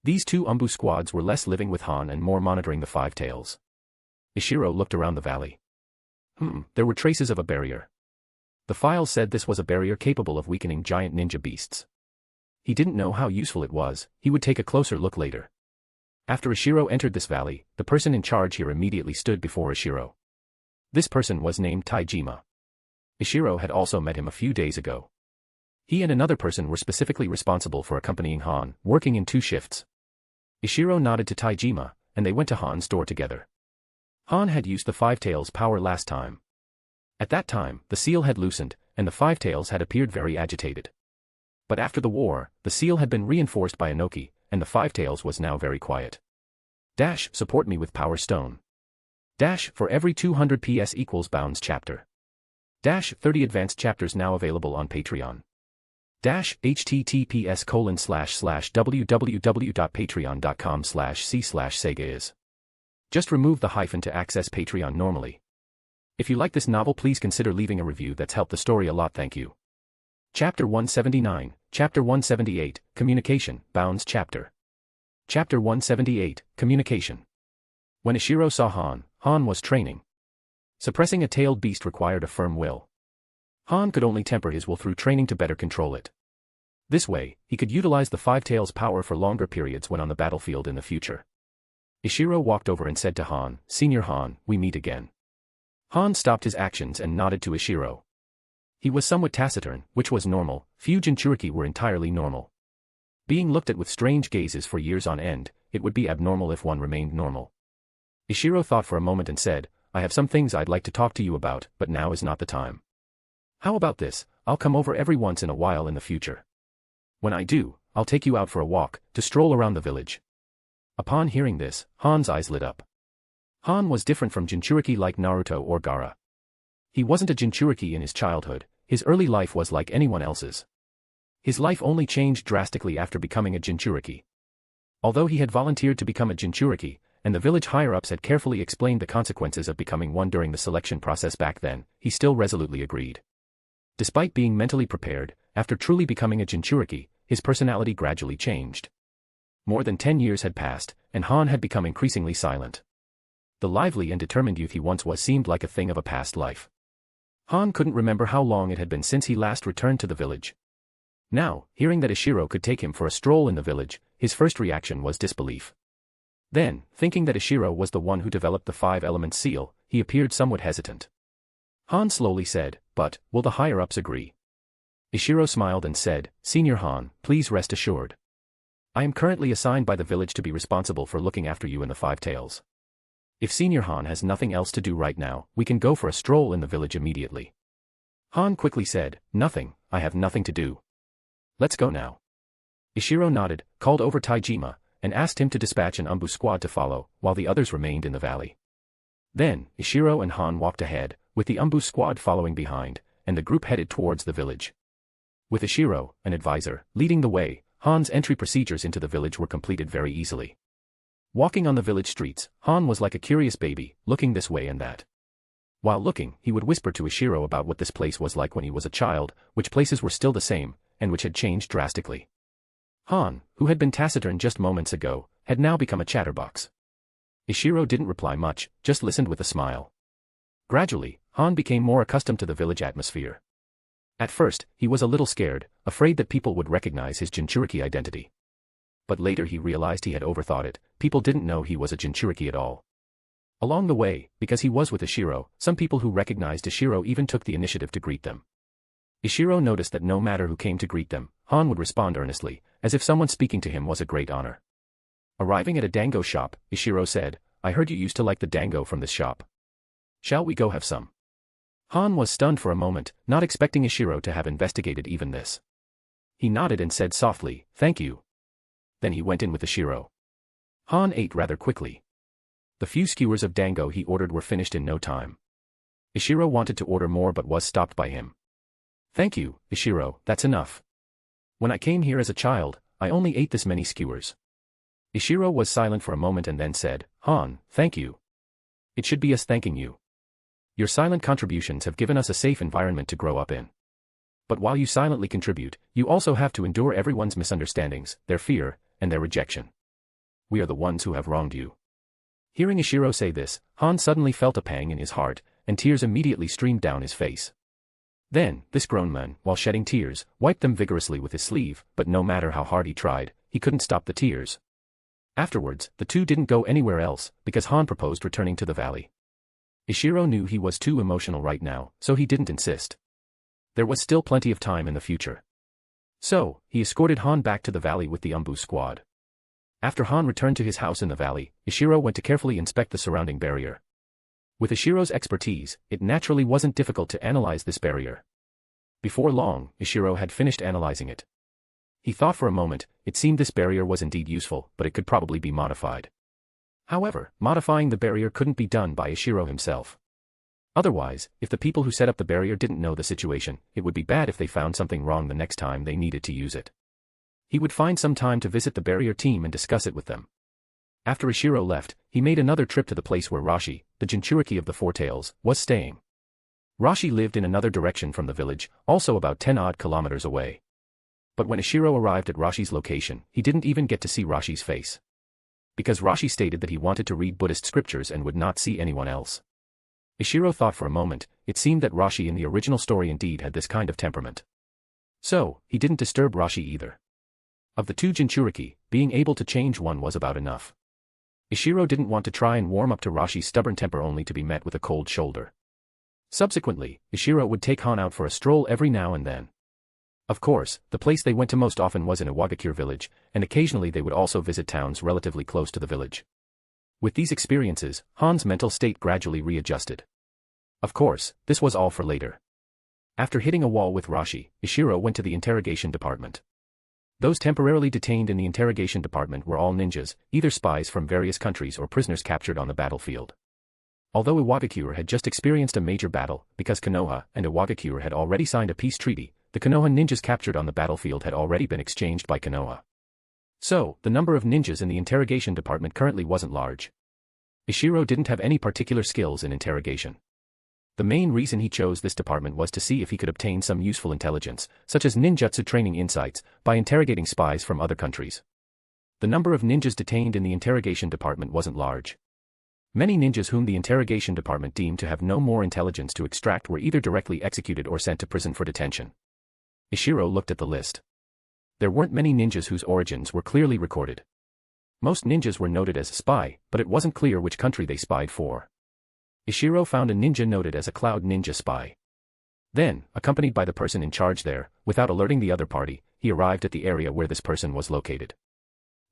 These two Umbu squads were less living with Han and more monitoring the Five Tails. Ishiro looked around the valley. There were traces of a barrier. The file said this was a barrier capable of weakening giant ninja beasts. He didn't know how useful it was, he would take a closer look later. After Ishiro entered this valley, the person in charge here immediately stood before Ishiro. This person was named Taijima. Ishiro had also met him a few days ago. He and another person were specifically responsible for accompanying Han, working in 2 shifts. Ishiro nodded to Taijima, and they went to Han's door together. Han had used the Five Tails power last time. At that time, the seal had loosened, and the Five Tails had appeared very agitated. But after the war, the seal had been reinforced by Inoki, and the Five Tails was now very quiet. Support me with Power Stone. For every 200 PS equals Bounds chapter. 30 advanced chapters now available on Patreon. https://www.patreon.com/c/sega. Just remove the hyphen to access Patreon normally. If you like this novel, please consider leaving a review. That's helped the story a lot. Thank you. Chapter 179, Chapter 178, Communication, Bounds Chapter. Chapter 178, Communication. When Ishiro saw Han, Han was training. Suppressing a tailed beast required a firm will. Han could only temper his will through training to better control it. This way, he could utilize the Five Tails power for longer periods when on the battlefield in the future. Ishiro walked over and said to Han, "Senior Han, we meet again." Han stopped his actions and nodded to Ishiro. He was somewhat taciturn, which was normal. Few Jinchuriki were entirely normal. Being looked at with strange gazes for years on end, it would be abnormal if one remained normal. Ishiro thought for a moment and said, "I have some things I'd like to talk to you about, but now is not the time. How about this? I'll come over every once in a while in the future. When I do, I'll take you out for a walk, to stroll around the village." Upon hearing this, Han's eyes lit up. Han was different from Jinchuriki like Naruto or Gaara. He wasn't a Jinchuriki in his childhood, his early life was like anyone else's. His life only changed drastically after becoming a Jinchuriki. Although he had volunteered to become a Jinchuriki, and the village higher-ups had carefully explained the consequences of becoming one during the selection process back then, he still resolutely agreed. Despite being mentally prepared, after truly becoming a Jinchuriki, his personality gradually changed. More than 10 years had passed, and Han had become increasingly silent. The lively and determined youth he once was seemed like a thing of a past life. Han couldn't remember how long it had been since he last returned to the village. Now, hearing that Ishiro could take him for a stroll in the village, his first reaction was disbelief. Then, thinking that Ishiro was the one who developed the 5-element seal, he appeared somewhat hesitant. Han slowly said, "But, will the higher-ups agree?" Ishiro smiled and said, "Senior Han, please rest assured. I am currently assigned by the village to be responsible for looking after you and the Five Tails. If Senior Han has nothing else to do right now, we can go for a stroll in the village immediately." Han quickly said, "Nothing, I have nothing to do. Let's go now." Ishiro nodded, called over Taijima, and asked him to dispatch an Umbu squad to follow, while the others remained in the valley. Then, Ishiro and Han walked ahead, with the Umbu squad following behind, and the group headed towards the village. With Ishiro, an advisor, leading the way, Han's entry procedures into the village were completed very easily. Walking on the village streets, Han was like a curious baby, looking this way and that. While looking, he would whisper to Ishiro about what this place was like when he was a child, which places were still the same, and which had changed drastically. Han, who had been taciturn just moments ago, had now become a chatterbox. Ishiro didn't reply much, just listened with a smile. Gradually, Han became more accustomed to the village atmosphere. At first, he was a little scared, afraid that people would recognize his Jinchuriki identity. But later he realized he had overthought it, people didn't know he was a Jinchuriki at all. Along the way, because he was with Ishiro, some people who recognized Ishiro even took the initiative to greet them. Ishiro noticed that no matter who came to greet them, Han would respond earnestly, as if someone speaking to him was a great honor. Arriving at a dango shop, Ishiro said, "I heard you used to like the dango from this shop. Shall we go have some?" Han was stunned for a moment, not expecting Ishiro to have investigated even this. He nodded and said softly, "Thank you." Then he went in with Ishiro. Han ate rather quickly. The few skewers of dango he ordered were finished in no time. Ishiro wanted to order more but was stopped by him. "Thank you, Ishiro, that's enough. When I came here as a child, I only ate this many skewers." Ishiro was silent for a moment and then said, "Han, thank you. It should be us thanking you. Your silent contributions have given us a safe environment to grow up in. But while you silently contribute, you also have to endure everyone's misunderstandings, their fear, and their rejection. We are the ones who have wronged you. Hearing Ishiro say this, Han suddenly felt a pang in his heart, and tears immediately streamed down his face. Then, this grown man, while shedding tears, wiped them vigorously with his sleeve, but no matter how hard he tried, he couldn't stop the tears. Afterwards, the two didn't go anywhere else, because Han proposed returning to the valley. Ishiro knew he was too emotional right now, so he didn't insist. There was still plenty of time in the future. So, he escorted Han back to the valley with the Umbu squad. After Han returned to his house in the valley, Ishiro went to carefully inspect the surrounding barrier. With Ishiro's expertise, it naturally wasn't difficult to analyze this barrier. Before long, Ishiro had finished analyzing it. He thought for a moment, it seemed this barrier was indeed useful, but it could probably be modified. However, modifying the barrier couldn't be done by Ishiro himself. Otherwise, if the people who set up the barrier didn't know the situation, it would be bad if they found something wrong the next time they needed to use it. He would find some time to visit the barrier team and discuss it with them. After Ishiro left, he made another trip to the place where Rashi, the Jinchuriki of the Four Tails, was staying. Rashi lived in another direction from the village, also about 10-odd kilometers away. But when Ishiro arrived at Rashi's location, he didn't even get to see Rashi's face. Because Rashi stated that he wanted to read Buddhist scriptures and would not see anyone else. Ishiro thought for a moment, it seemed that Rashi in the original story indeed had this kind of temperament. So, he didn't disturb Rashi either. Of the two Jinchuriki, being able to change one was about enough. Ishiro didn't want to try and warm up to Rashi's stubborn temper only to be met with a cold shoulder. Subsequently, Ishiro would take Han out for a stroll every now and then. Of course, the place they went to most often was in Iwagakure village, and occasionally they would also visit towns relatively close to the village. With these experiences, Han's mental state gradually readjusted. Of course, this was all for later. After hitting a wall with Rashi, Ishiro went to the interrogation department. Those temporarily detained in the interrogation department were all ninjas, either spies from various countries or prisoners captured on the battlefield. Although Iwagakure had just experienced a major battle, because Konoha and Iwagakure had already signed a peace treaty, the Konoha ninjas captured on the battlefield had already been exchanged by Konoha. So, the number of ninjas in the interrogation department currently wasn't large. Ishiro didn't have any particular skills in interrogation. The main reason he chose this department was to see if he could obtain some useful intelligence, such as ninjutsu training insights, by interrogating spies from other countries. The number of ninjas detained in the interrogation department wasn't large. Many ninjas whom the interrogation department deemed to have no more intelligence to extract were either directly executed or sent to prison for detention. Ishiro looked at the list. There weren't many ninjas whose origins were clearly recorded. Most ninjas were noted as a spy, but it wasn't clear which country they spied for. Ishiro found a ninja noted as a cloud ninja spy. Then, accompanied by the person in charge there, without alerting the other party, he arrived at the area where this person was located.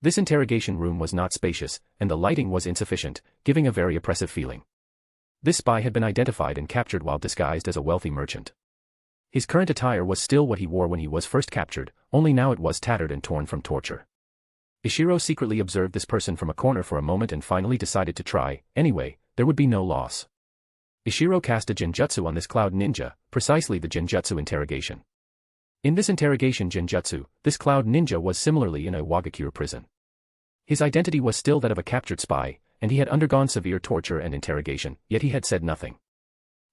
This interrogation room was not spacious, and the lighting was insufficient, giving a very oppressive feeling. This spy had been identified and captured while disguised as a wealthy merchant. His current attire was still what he wore when he was first captured, only now it was tattered and torn from torture. Ishiro secretly observed this person from a corner for a moment and finally decided to try, anyway. There would be no loss. Ishiro cast a genjutsu on this cloud ninja, precisely the genjutsu interrogation. In this interrogation genjutsu, this cloud ninja was similarly in a Iwagakure prison. His identity was still that of a captured spy, and he had undergone severe torture and interrogation, yet he had said nothing.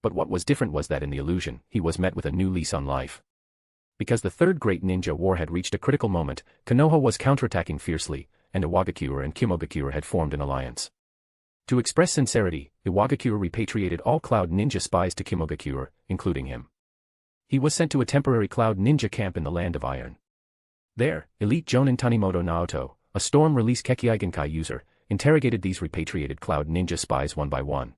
But what was different was that in the illusion, he was met with a new lease on life. Because the Third Great Ninja War had reached a critical moment, Konoha was counterattacking fiercely, and Iwagakure and Kimogakure had formed an alliance. To express sincerity, Iwagakure repatriated all Cloud Ninja spies to Kimogakure, including him. He was sent to a temporary Cloud Ninja camp in the Land of Iron. There, elite Jonin Tanimoto Naoto, a storm-release Kekkei user, interrogated these repatriated Cloud Ninja spies one by one.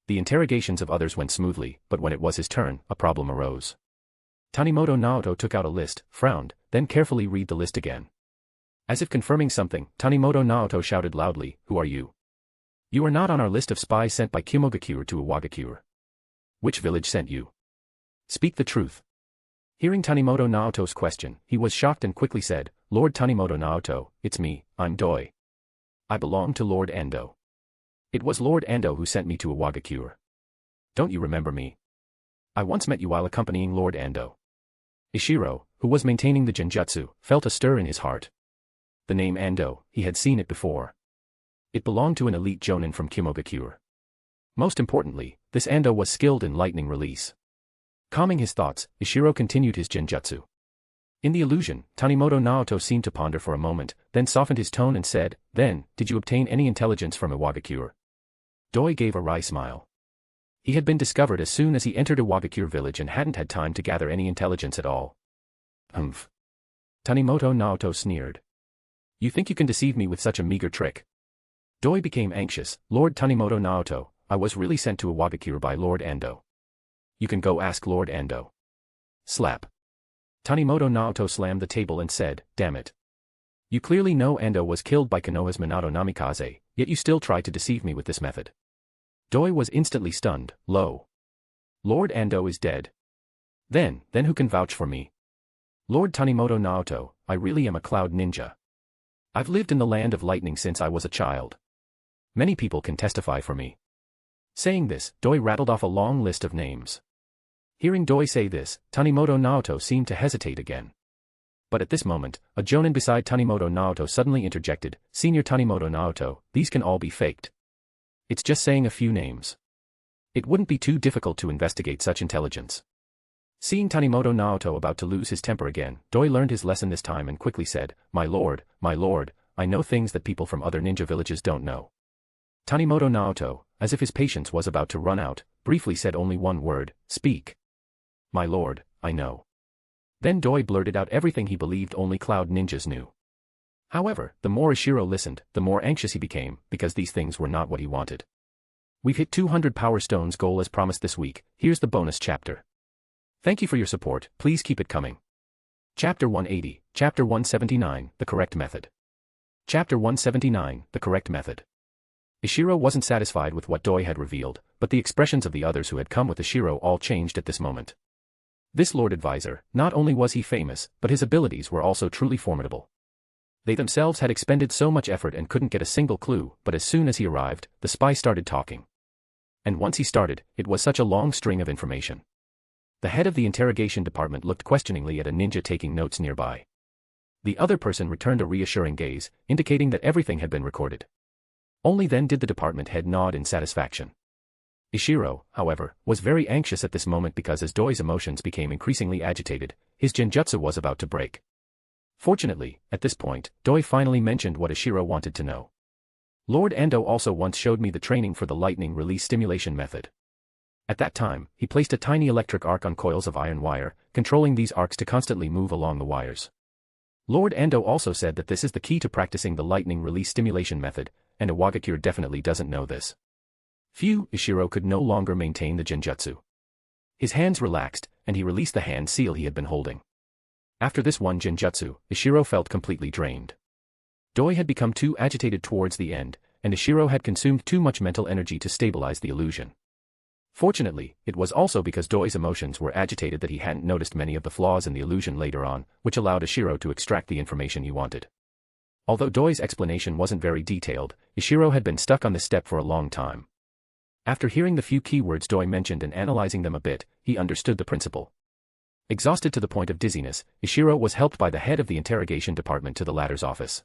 The interrogations of others went smoothly, but when it was his turn, a problem arose. Tanimoto Naoto took out a list, frowned, then carefully read the list again. As if confirming something, Tanimoto Naoto shouted loudly, "Who are you? You are not on our list of spies sent by Kimogakure to Iwagakure. Which village sent you? Speak the truth." Hearing Tanimoto Naoto's question, he was shocked and quickly said, "Lord Tanimoto Naoto, it's me, I'm Doi. I belong to Lord Ando. It was Lord Ando who sent me to Iwagakure. Don't you remember me? I once met you while accompanying Lord Ando." Ishiro, who was maintaining the genjutsu, felt a stir in his heart. The name Ando, he had seen it before. It belonged to an elite jonin from Kimogakure. Most importantly, this Ando was skilled in lightning release. Calming his thoughts, Ishiro continued his genjutsu. In the illusion, Tanimoto Naoto seemed to ponder for a moment, then softened his tone and said, "Then, did you obtain any intelligence from Iwagakure?" Doi gave a wry smile. He had been discovered as soon as he entered Iwagakure village and hadn't had time to gather any intelligence at all. Humph. Tanimoto Naoto sneered. "You think you can deceive me with such a meager trick?" Doi became anxious. "Lord Tanimoto Naoto, I was really sent to Iwagakure by Lord Ando." "You can go ask Lord Ando." Slap. Tanimoto Naoto slammed the table and said, "Damn it. You clearly know Ando was killed by Konoha's Minato Namikaze, yet you still try to deceive me with this method." Doi was instantly stunned. "Lo. Lord Ando is dead. Then who can vouch for me? Lord Tanimoto Naoto, I really am a cloud ninja. I've lived in the land of lightning since I was a child. Many people can testify for me." Saying this, Doi rattled off a long list of names. Hearing Doi say this, Tanimoto Naoto seemed to hesitate again. But at this moment, a jonin beside Tanimoto Naoto suddenly interjected, "Senior Tanimoto Naoto, these can all be faked. It's just saying a few names. It wouldn't be too difficult to investigate such intelligence." Seeing Tanimoto Naoto about to lose his temper again, Doi learned his lesson this time and quickly said, my lord, I know things that people from other ninja villages don't know." Tanimoto Naoto, as if his patience was about to run out, briefly said only one word, "Speak." "My lord, I know." Then Doi blurted out everything he believed only cloud ninjas knew. However, the more Ishiro listened, the more anxious he became, because these things were not what he wanted. "We've hit 200 Power Stones goal as promised this week. Here's the bonus chapter. Thank you for your support, please keep it coming." Chapter 180, Chapter 179, The Correct Method. Chapter 179, The Correct Method. Ishiro wasn't satisfied with what Doi had revealed, but the expressions of the others who had come with Ishiro all changed at this moment. This Lord Advisor, not only was he famous, but his abilities were also truly formidable. They themselves had expended so much effort and couldn't get a single clue, but as soon as he arrived, the spy started talking. And once he started, it was such a long string of information. The head of the interrogation department looked questioningly at a ninja taking notes nearby. The other person returned a reassuring gaze, indicating that everything had been recorded. Only then did the department head nod in satisfaction. Ishiro, however, was very anxious at this moment because as Doi's emotions became increasingly agitated, his genjutsu was about to break. Fortunately, at this point, Doi finally mentioned what Ishiro wanted to know. "Lord Ando also once showed me the training for the lightning release stimulation method. At that time, he placed a tiny electric arc on coils of iron wire, controlling these arcs to constantly move along the wires. Lord Ando also said that this is the key to practicing the lightning release stimulation method, and Iwagakure definitely doesn't know this." Phew, Ishiro could no longer maintain the genjutsu. His hands relaxed, and he released the hand seal he had been holding. After this one genjutsu, Ishiro felt completely drained. Doi had become too agitated towards the end, and Ishiro had consumed too much mental energy to stabilize the illusion. Fortunately, it was also because Doi's emotions were agitated that he hadn't noticed many of the flaws in the illusion later on, which allowed Ishiro to extract the information he wanted. Although Doi's explanation wasn't very detailed, Ishiro had been stuck on this step for a long time. After hearing the few keywords Doi mentioned and analyzing them a bit, he understood the principle. Exhausted to the point of dizziness, Ishiro was helped by the head of the interrogation department to the latter's office.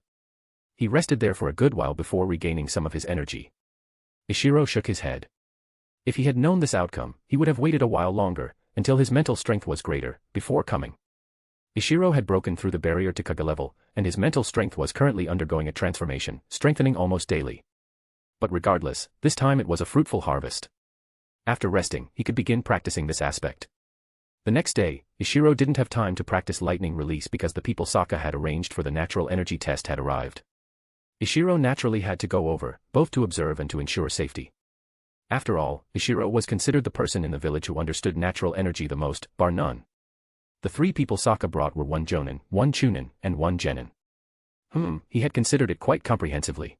He rested there for a good while before regaining some of his energy. Ishiro shook his head. If he had known this outcome, he would have waited a while longer, until his mental strength was greater, before coming. Ishiro had broken through the barrier to Kage level, and his mental strength was currently undergoing a transformation, strengthening almost daily. But regardless, this time it was a fruitful harvest. After resting, he could begin practicing this aspect. The next day, Ishiro didn't have time to practice lightning release because the people Sokka had arranged for the natural energy test had arrived. Ishiro naturally had to go over, both to observe and to ensure safety. After all, Ishiro was considered the person in the village who understood natural energy the most, bar none. The three people Sokka brought were one Jonin, one Chunin, and one Genin. He had considered it quite comprehensively.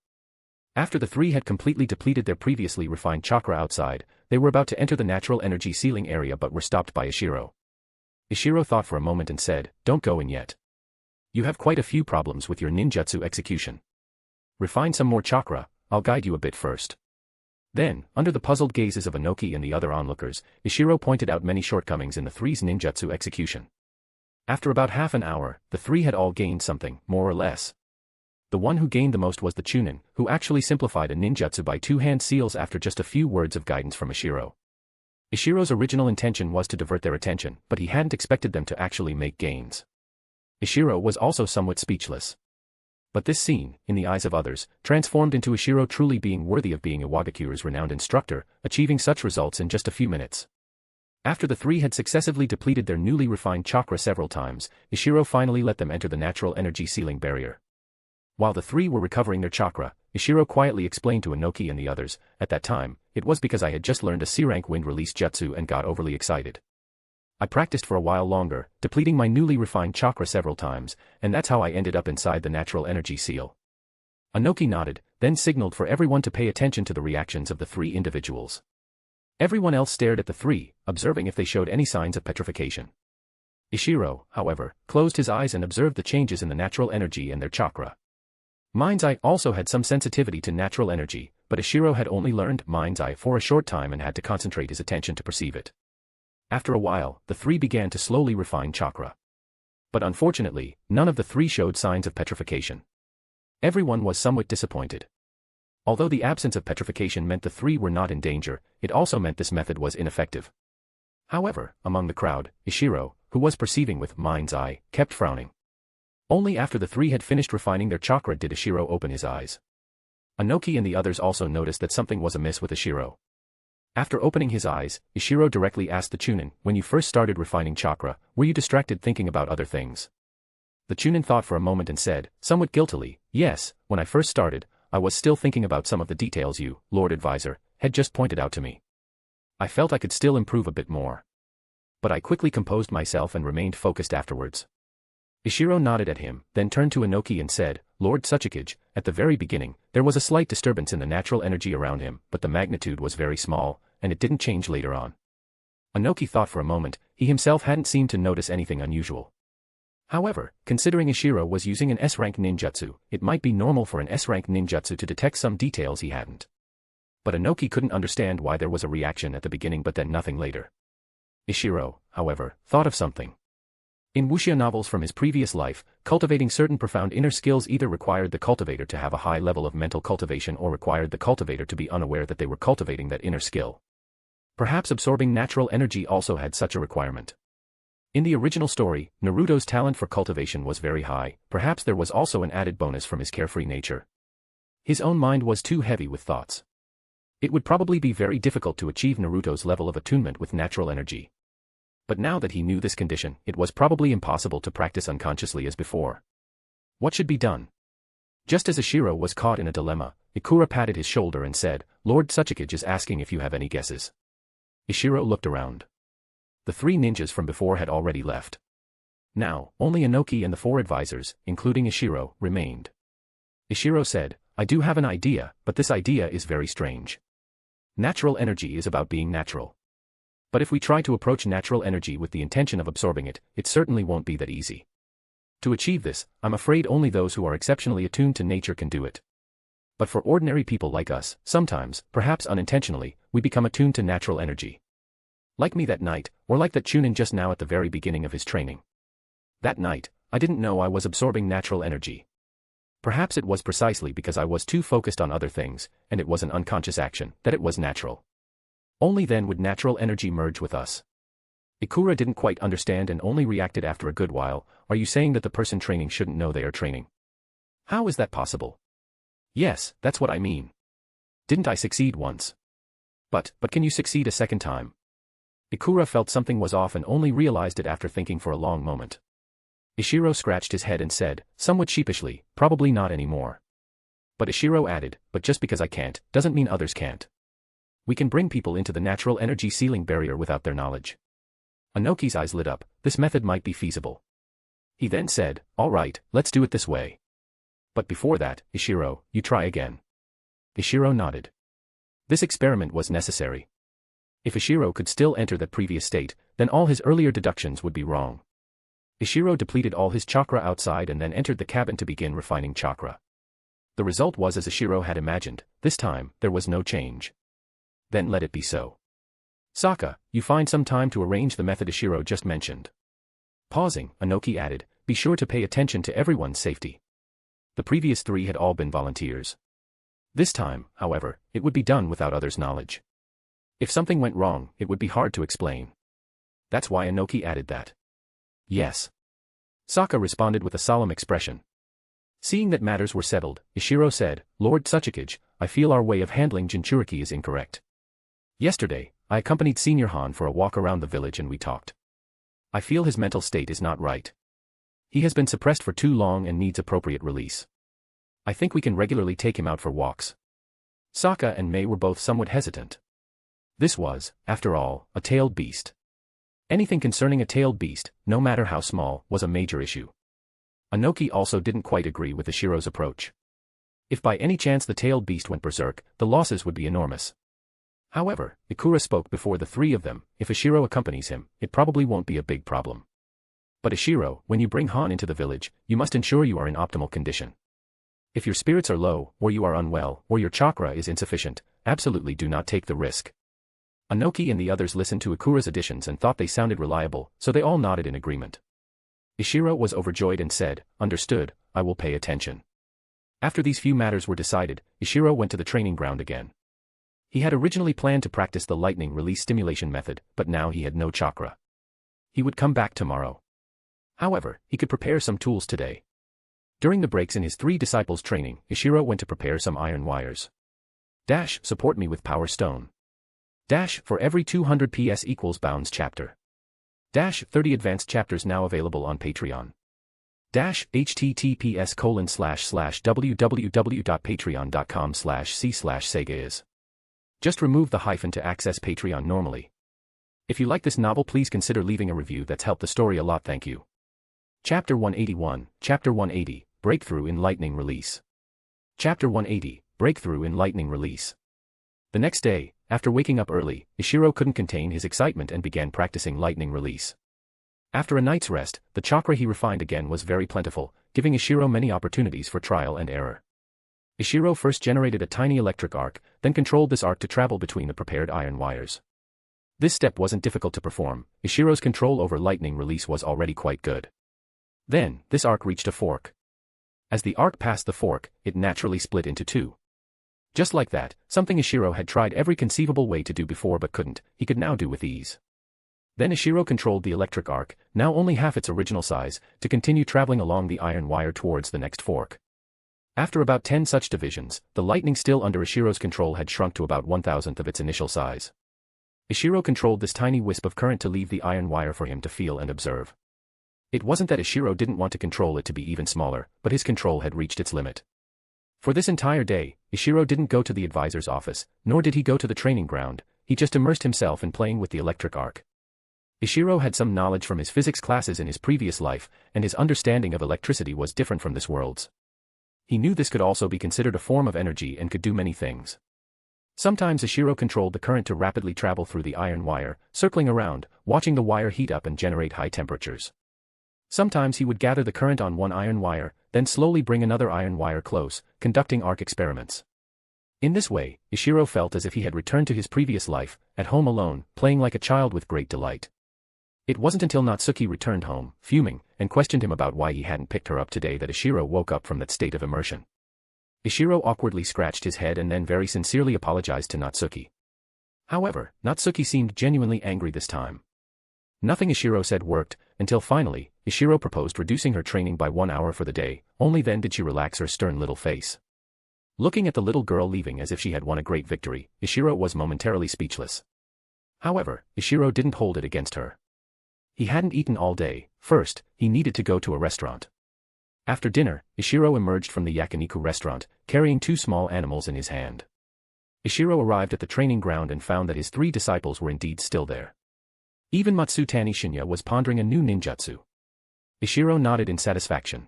After the three had completely depleted their previously refined chakra outside, they were about to enter the natural energy ceiling area but were stopped by Ishiro. Ishiro thought for a moment and said, "Don't go in yet. You have quite a few problems with your ninjutsu execution. Refine some more chakra, I'll guide you a bit first." Then, under the puzzled gazes of Inoki and the other onlookers, Ishiro pointed out many shortcomings in the three's ninjutsu execution. After about half an hour, the three had all gained something, more or less. The one who gained the most was the Chunin, who actually simplified a ninjutsu by two-hand seals after just a few words of guidance from Ishiro. Ishiro's original intention was to divert their attention, but he hadn't expected them to actually make gains. Ishiro was also somewhat speechless. But this scene, in the eyes of others, transformed into Ishiro truly being worthy of being Iwagakure's renowned instructor, achieving such results in just a few minutes. After the three had successively depleted their newly refined chakra several times, Ishiro finally let them enter the natural energy sealing barrier. While the three were recovering their chakra, Ishiro quietly explained to Inoki and the others, "At that time, it was because I had just learned a C-rank wind release jutsu and got overly excited. I practiced for a while longer, depleting my newly refined chakra several times, and that's how I ended up inside the natural energy seal." Inoki nodded, then signaled for everyone to pay attention to the reactions of the three individuals. Everyone else stared at the three, observing if they showed any signs of petrification. Ishiro, however, closed his eyes and observed the changes in the natural energy and their chakra. Mind's Eye also had some sensitivity to natural energy, but Ishiro had only learned Mind's Eye for a short time and had to concentrate his attention to perceive it. After a while, the three began to slowly refine chakra. But unfortunately, none of the three showed signs of petrification. Everyone was somewhat disappointed. Although the absence of petrification meant the three were not in danger, it also meant this method was ineffective. However, among the crowd, Ishiro, who was perceiving with Mind's Eye, kept frowning. Only after the three had finished refining their chakra did Ishiro open his eyes. Inoki and the others also noticed that something was amiss with Ishiro. After opening his eyes, Ishiro directly asked the Chunin, "When you first started refining chakra, were you distracted thinking about other things?" The Chunin thought for a moment and said, somewhat guiltily, "Yes, when I first started, I was still thinking about some of the details you, Lord Advisor, had just pointed out to me. I felt I could still improve a bit more. But I quickly composed myself and remained focused afterwards." Ishiro nodded at him, then turned to Inoki and said, "Lord Tsuchikage, at the very beginning, there was a slight disturbance in the natural energy around him, but the magnitude was very small, and it didn't change later on." Inoki thought for a moment. He himself hadn't seemed to notice anything unusual. However, considering Ishiro was using an S-rank ninjutsu, it might be normal for an S-rank ninjutsu to detect some details he hadn't. But Inoki couldn't understand why there was a reaction at the beginning but then nothing later. Ishiro, however, thought of something. In wuxia novels from his previous life, cultivating certain profound inner skills either required the cultivator to have a high level of mental cultivation or required the cultivator to be unaware that they were cultivating that inner skill. Perhaps absorbing natural energy also had such a requirement. In the original story, Naruto's talent for cultivation was very high. Perhaps there was also an added bonus from his carefree nature. His own mind was too heavy with thoughts. It would probably be very difficult to achieve Naruto's level of attunement with natural energy. But now that he knew this condition, it was probably impossible to practice unconsciously as before. What should be done? Just as Ishiro was caught in a dilemma, Ikura patted his shoulder and said, "Lord Tsuchikage is asking if you have any guesses." Ishiro looked around. The three ninjas from before had already left. Now, only Inoki and the four advisors, including Ishiro, remained. Ishiro said, "I do have an idea, but this idea is very strange. Natural energy is about being natural. But if we try to approach natural energy with the intention of absorbing it, it certainly won't be that easy. To achieve this, I'm afraid only those who are exceptionally attuned to nature can do it. But for ordinary people like us, sometimes, perhaps unintentionally, we become attuned to natural energy. Like me that night, or like that Chunin just now at the very beginning of his training. That night, I didn't know I was absorbing natural energy. Perhaps it was precisely because I was too focused on other things, and it was an unconscious action, that it was natural. Only then would natural energy merge with us." Ikura didn't quite understand and only reacted after a good while. "Are you saying that the person training shouldn't know they are training? How is that possible?" "Yes, that's what I mean. Didn't I succeed once? But can you succeed a second time?" Ikura felt something was off and only realized it after thinking for a long moment. Ishiro scratched his head and said, somewhat sheepishly, "Probably not anymore." But Ishiro added, "But just because I can't, doesn't mean others can't. We can bring people into the natural energy sealing barrier without their knowledge." Inoki's eyes lit up. This method might be feasible. He then said, "All right, let's do it this way. But before that, Ishiro, you try again." Ishiro nodded. This experiment was necessary. If Ishiro could still enter that previous state, then all his earlier deductions would be wrong. Ishiro depleted all his chakra outside and then entered the cabin to begin refining chakra. The result was as Ishiro had imagined. This time, there was no change. Then let it be so. "Sokka, you find some time to arrange the method Ishiro just mentioned." Pausing, Inoki added, "Be sure to pay attention to everyone's safety." The previous 3 had all been volunteers. This time, however, it would be done without others' knowledge. If something went wrong, it would be hard to explain. That's why Inoki added that. Yes. Sokka responded with a solemn expression. Seeing that matters were settled, Ishiro said, Lord Tsuchikage, I feel our way of handling Jinchuriki is incorrect. Yesterday, I accompanied Senior Han for a walk around the village and we talked. I feel his mental state is not right. He has been suppressed for too long and needs appropriate release. I think we can regularly take him out for walks. Sokka and Mei were both somewhat hesitant. This was, after all, a tailed beast. Anything concerning a tailed beast, no matter how small, was a major issue. Inoki also didn't quite agree with Ishiro's approach. If by any chance the tailed beast went berserk, the losses would be enormous. However, Ikura spoke before the 3 of them, if Ishiro accompanies him, it probably won't be a big problem. But Ishiro, when you bring Han into the village, you must ensure you are in optimal condition. If your spirits are low, or you are unwell, or your chakra is insufficient, absolutely do not take the risk. Inoki and the others listened to Ikura's additions and thought they sounded reliable, so they all nodded in agreement. Ishiro was overjoyed and said, Understood, I will pay attention. After these few matters were decided, Ishiro went to the training ground again. He had originally planned to practice the lightning release stimulation method, but now he had no chakra. He would come back tomorrow. However, he could prepare some tools today. During the breaks in his 3 disciples' training, Ishiro went to prepare some iron wires. Dash, support me with Power Stone. Dash, for every 200 PS equals Bounds chapter. Dash, 30 advanced chapters now available on Patreon. Dash, https://www.patreon.com/c/Sega is. Just remove the hyphen to access Patreon normally. If you like this novel, please consider leaving a review. That's helped the story a lot. Thank you. Chapter 181, Chapter 180, Breakthrough in Lightning Release. Chapter 180, Breakthrough in Lightning Release. The next day, after waking up early, Ishiro couldn't contain his excitement and began practicing lightning release. After a night's rest, the chakra he refined again was very plentiful, giving Ishiro many opportunities for trial and error. Ishiro first generated a tiny electric arc, then controlled this arc to travel between the prepared iron wires. This step wasn't difficult to perform. Ishiro's control over lightning release was already quite good. Then, this arc reached a fork. As the arc passed the fork, it naturally split into 2. Just like that, something Ishiro had tried every conceivable way to do before but couldn't, he could now do with ease. Then Ishiro controlled the electric arc, now only half its original size, to continue traveling along the iron wire towards the next fork. After about 10 such divisions, the lightning still under Ishiro's control had shrunk to about 1,000th of its initial size. Ishiro controlled this tiny wisp of current to leave the iron wire for him to feel and observe. It wasn't that Ishiro didn't want to control it to be even smaller, but his control had reached its limit. For this entire day, Ishiro didn't go to the advisor's office, nor did he go to the training ground, he just immersed himself in playing with the electric arc. Ishiro had some knowledge from his physics classes in his previous life, and his understanding of electricity was different from this world's. He knew this could also be considered a form of energy and could do many things. Sometimes Ishiro controlled the current to rapidly travel through the iron wire, circling around, watching the wire heat up and generate high temperatures. Sometimes he would gather the current on one iron wire, then slowly bring another iron wire close, conducting arc experiments. In this way, Ishiro felt as if he had returned to his previous life, at home alone, playing like a child with great delight. It wasn't until Natsuki returned home, fuming, and questioned him about why he hadn't picked her up today that Ishiro woke up from that state of immersion. Ishiro awkwardly scratched his head and then very sincerely apologized to Natsuki. However, Natsuki seemed genuinely angry this time. Nothing Ishiro said worked, until finally, Ishiro proposed reducing her training by 1 hour for the day, only then did she relax her stern little face. Looking at the little girl leaving as if she had won a great victory, Ishiro was momentarily speechless. However, Ishiro didn't hold it against her. He hadn't eaten all day. First, he needed to go to a restaurant. After dinner, Ishiro emerged from the yakiniku restaurant, carrying 2 small animals in his hand. Ishiro arrived at the training ground and found that his 3 disciples were indeed still there. Even Matsutani Shinya was pondering a new ninjutsu. Ishiro nodded in satisfaction.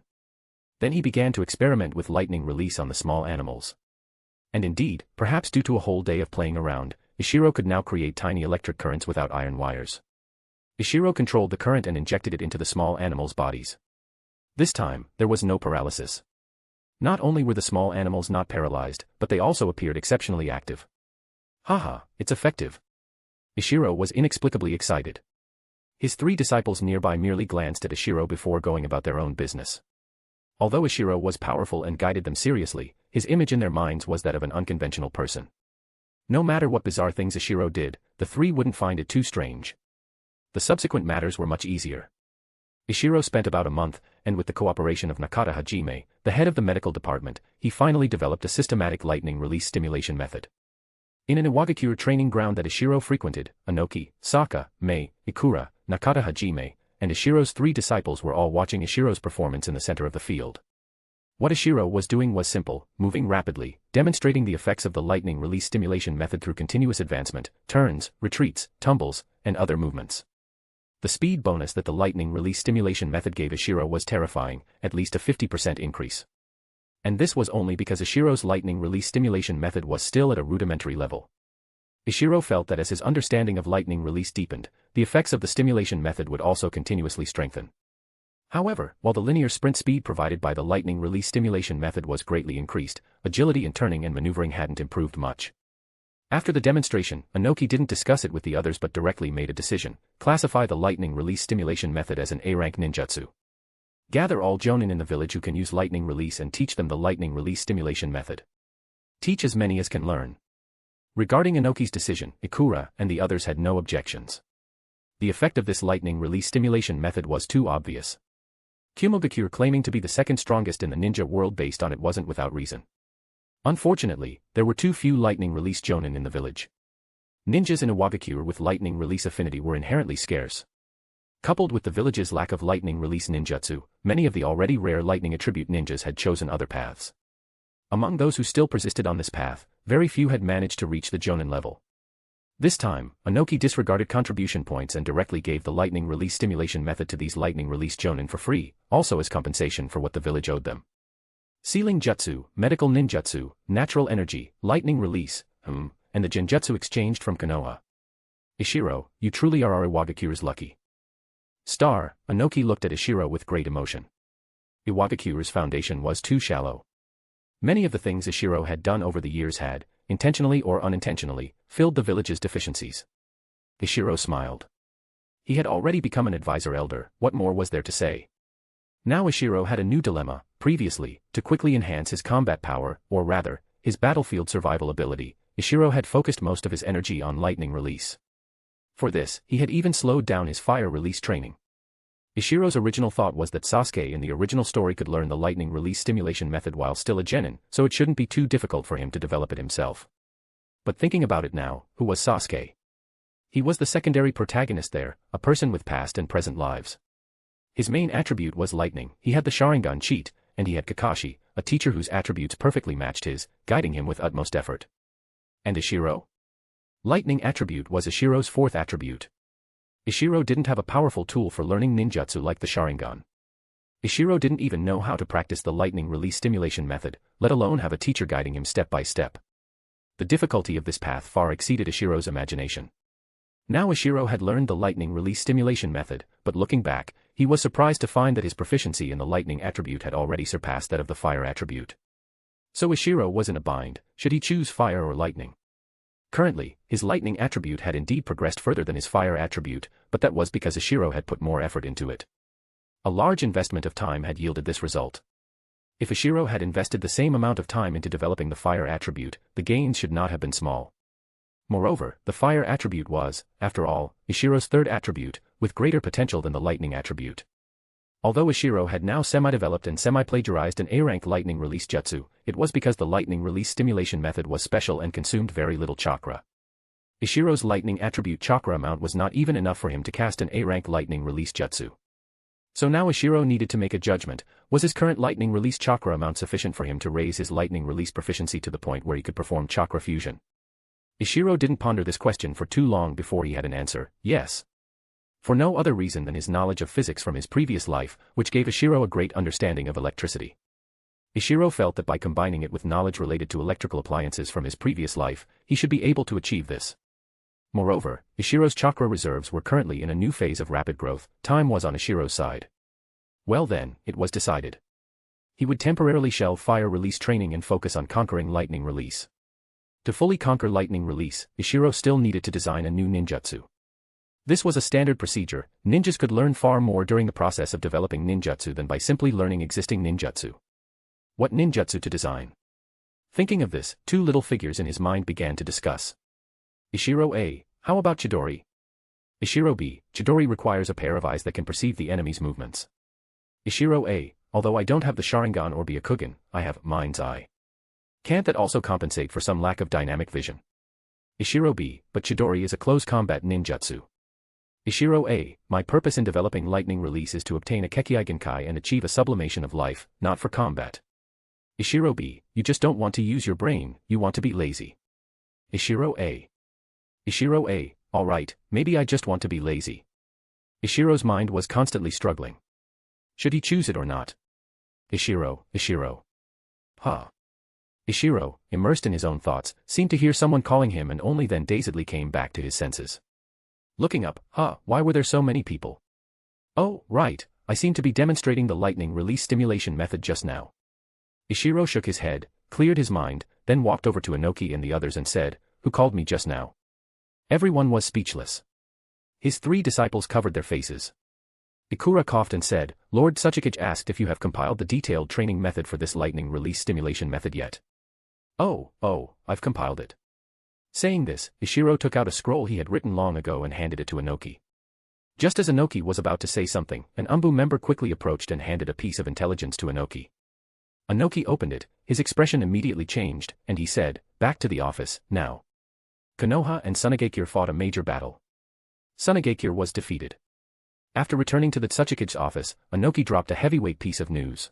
Then he began to experiment with lightning release on the small animals. And indeed, perhaps due to a whole day of playing around, Ishiro could now create tiny electric currents without iron wires. Ishiro controlled the current and injected it into the small animals' bodies. This time, there was no paralysis. Not only were the small animals not paralyzed, but they also appeared exceptionally active. Haha, it's effective. Ishiro was inexplicably excited. His 3 disciples nearby merely glanced at Ishiro before going about their own business. Although Ishiro was powerful and guided them seriously, his image in their minds was that of an unconventional person. No matter what bizarre things Ishiro did, the three wouldn't find it too strange. The subsequent matters were much easier. Ishiro spent about a month, and with the cooperation of Nakata Hajime, the head of the medical department, he finally developed a systematic lightning release stimulation method. In an Iwagakure training ground that Ishiro frequented, Inoki, Saka, Mei, Ikura, Nakata Hajime, and Ishiro's three disciples were all watching Ishiro's performance in the center of the field. What Ishiro was doing was simple, moving rapidly, demonstrating the effects of the lightning release stimulation method through continuous advancement, turns, retreats, tumbles, and other movements. The speed bonus that the lightning release stimulation method gave Ishiro was terrifying, at least a 50% increase. And this was only because Ishiro's lightning release stimulation method was still at a rudimentary level. Ishiro felt that as his understanding of lightning release deepened, the effects of the stimulation method would also continuously strengthen. However, while the linear sprint speed provided by the lightning release stimulation method was greatly increased, agility in turning and maneuvering hadn't improved much. After the demonstration, Inoki didn't discuss it with the others but directly made a decision: classify the lightning release stimulation method as an A-rank ninjutsu. Gather all jonin in the village who can use lightning release and teach them the lightning release stimulation method. Teach as many as can learn. Regarding Inoki's decision, Ikura and the others had no objections. The effect of this lightning release stimulation method was too obvious. Iwagakure claiming to be the second strongest in the ninja world based on it wasn't without reason. Unfortunately, there were too few lightning release jonin in the village. Ninjas in Iwagakure with lightning release affinity were inherently scarce. Coupled with the village's lack of lightning release ninjutsu, many of the already rare lightning attribute ninjas had chosen other paths. Among those who still persisted on this path, very few had managed to reach the jonin level. This time, Inoki disregarded contribution points and directly gave the lightning release stimulation method to these lightning release jonin for free, also as compensation for what the village owed them. Sealing jutsu, medical ninjutsu, natural energy, lightning release, and the genjutsu exchanged from Konoha. Ishiro, you truly are our Iwagakure's lucky star. Inoki looked at Ishiro with great emotion. Iwagakure's foundation was too shallow. Many of the things Ishiro had done over the years had, intentionally or unintentionally, filled the village's deficiencies. Ishiro smiled. He had already become an advisor elder, what more was there to say? Now Ishiro had a new dilemma. Previously, to quickly enhance his combat power, or rather, his battlefield survival ability, Ishiro had focused most of his energy on lightning release. For this, he had even slowed down his fire release training. Ishiro's original thought was that Sasuke in the original story could learn the lightning release stimulation method while still a genin, so it shouldn't be too difficult for him to develop it himself. But thinking about it now, who was Sasuke? He was the secondary protagonist there, a person with past and present lives. His main attribute was lightning. He had the Sharingan cheat, and he had Kakashi, a teacher whose attributes perfectly matched his, guiding him with utmost effort. And Ishiro? Lightning attribute was Ishiro's fourth attribute. Ishiro didn't have a powerful tool for learning ninjutsu like the Sharingan. Ishiro didn't even know how to practice the lightning release stimulation method, let alone have a teacher guiding him step by step. The difficulty of this path far exceeded Ishiro's imagination. Now Ishiro had learned the lightning release stimulation method, but looking back, he was surprised to find that his proficiency in the lightning attribute had already surpassed that of the fire attribute. So Ishiro was in a bind. Should he choose fire or lightning? Currently, his lightning attribute had indeed progressed further than his fire attribute, but that was because Ishiro had put more effort into it. A large investment of time had yielded this result. If Ishiro had invested the same amount of time into developing the fire attribute, the gains should not have been small. Moreover, the fire attribute was, after all, Ishiro's third attribute, with greater potential than the lightning attribute. Although Ishiro had now semi-developed and semi-plagiarized an A-rank lightning release jutsu, it was because the lightning release stimulation method was special and consumed very little chakra. Ishiro's lightning attribute chakra amount was not even enough for him to cast an A-rank lightning release jutsu. So now Ishiro needed to make a judgment. Was his current lightning release chakra amount sufficient for him to raise his lightning release proficiency to the point where he could perform chakra fusion? Ishiro didn't ponder this question for too long before he had an answer: yes. For no other reason than his knowledge of physics from his previous life, which gave Ishiro a great understanding of electricity. Ishiro felt that by combining it with knowledge related to electrical appliances from his previous life, he should be able to achieve this. Moreover, Ishiro's chakra reserves were currently in a new phase of rapid growth. Time was on Ishiro's side. Well then, it was decided. He would temporarily shelve fire release training and focus on conquering lightning release. To fully conquer lightning release, Ishiro still needed to design a new ninjutsu. This was a standard procedure. Ninjas could learn far more during the process of developing ninjutsu than by simply learning existing ninjutsu. What ninjutsu to design? Thinking of this, two little figures in his mind began to discuss. Ishiro A. How about Chidori? Ishiro B. Chidori requires a pair of eyes that can perceive the enemy's movements. Ishiro A. Although I don't have the Sharingan or Byakugan, I have mind's eye. Can't that also compensate for some lack of dynamic vision? Ishiro B. But Chidori is a close combat ninjutsu. Ishiro A. My purpose in developing lightning release is to obtain a Kekkei Genkai and achieve a sublimation of life, not for combat. Ishiro B. You just don't want to use your brain, you want to be lazy. Ishiro A. Ishiro A. Alright, maybe I just want to be lazy. Ishiro's mind was constantly struggling. Should he choose it or not? Ishiro. Huh. Ishiro, immersed in his own thoughts, seemed to hear someone calling him and only then dazedly came back to his senses. Looking up, why were there so many people? Oh, right, I seem to be demonstrating the lightning release stimulation method just now. Ishiro shook his head, cleared his mind, then walked over to Inoki and the others and said, Who called me just now? Everyone was speechless. His three disciples covered their faces. Ikura coughed and said, Lord Tsuchikage asked if you have compiled the detailed training method for this lightning release stimulation method yet. Oh, I've compiled it. Saying this, Ishiro took out a scroll he had written long ago and handed it to Inoki. Just as Inoki was about to say something, an Umbu member quickly approached and handed a piece of intelligence to Inoki. Inoki opened it, his expression immediately changed, and he said, Back to the office, now. Konoha and Tsunagakure fought a major battle. Tsunagakure was defeated. After returning to the Tsuchikage's office, Inoki dropped a heavyweight piece of news.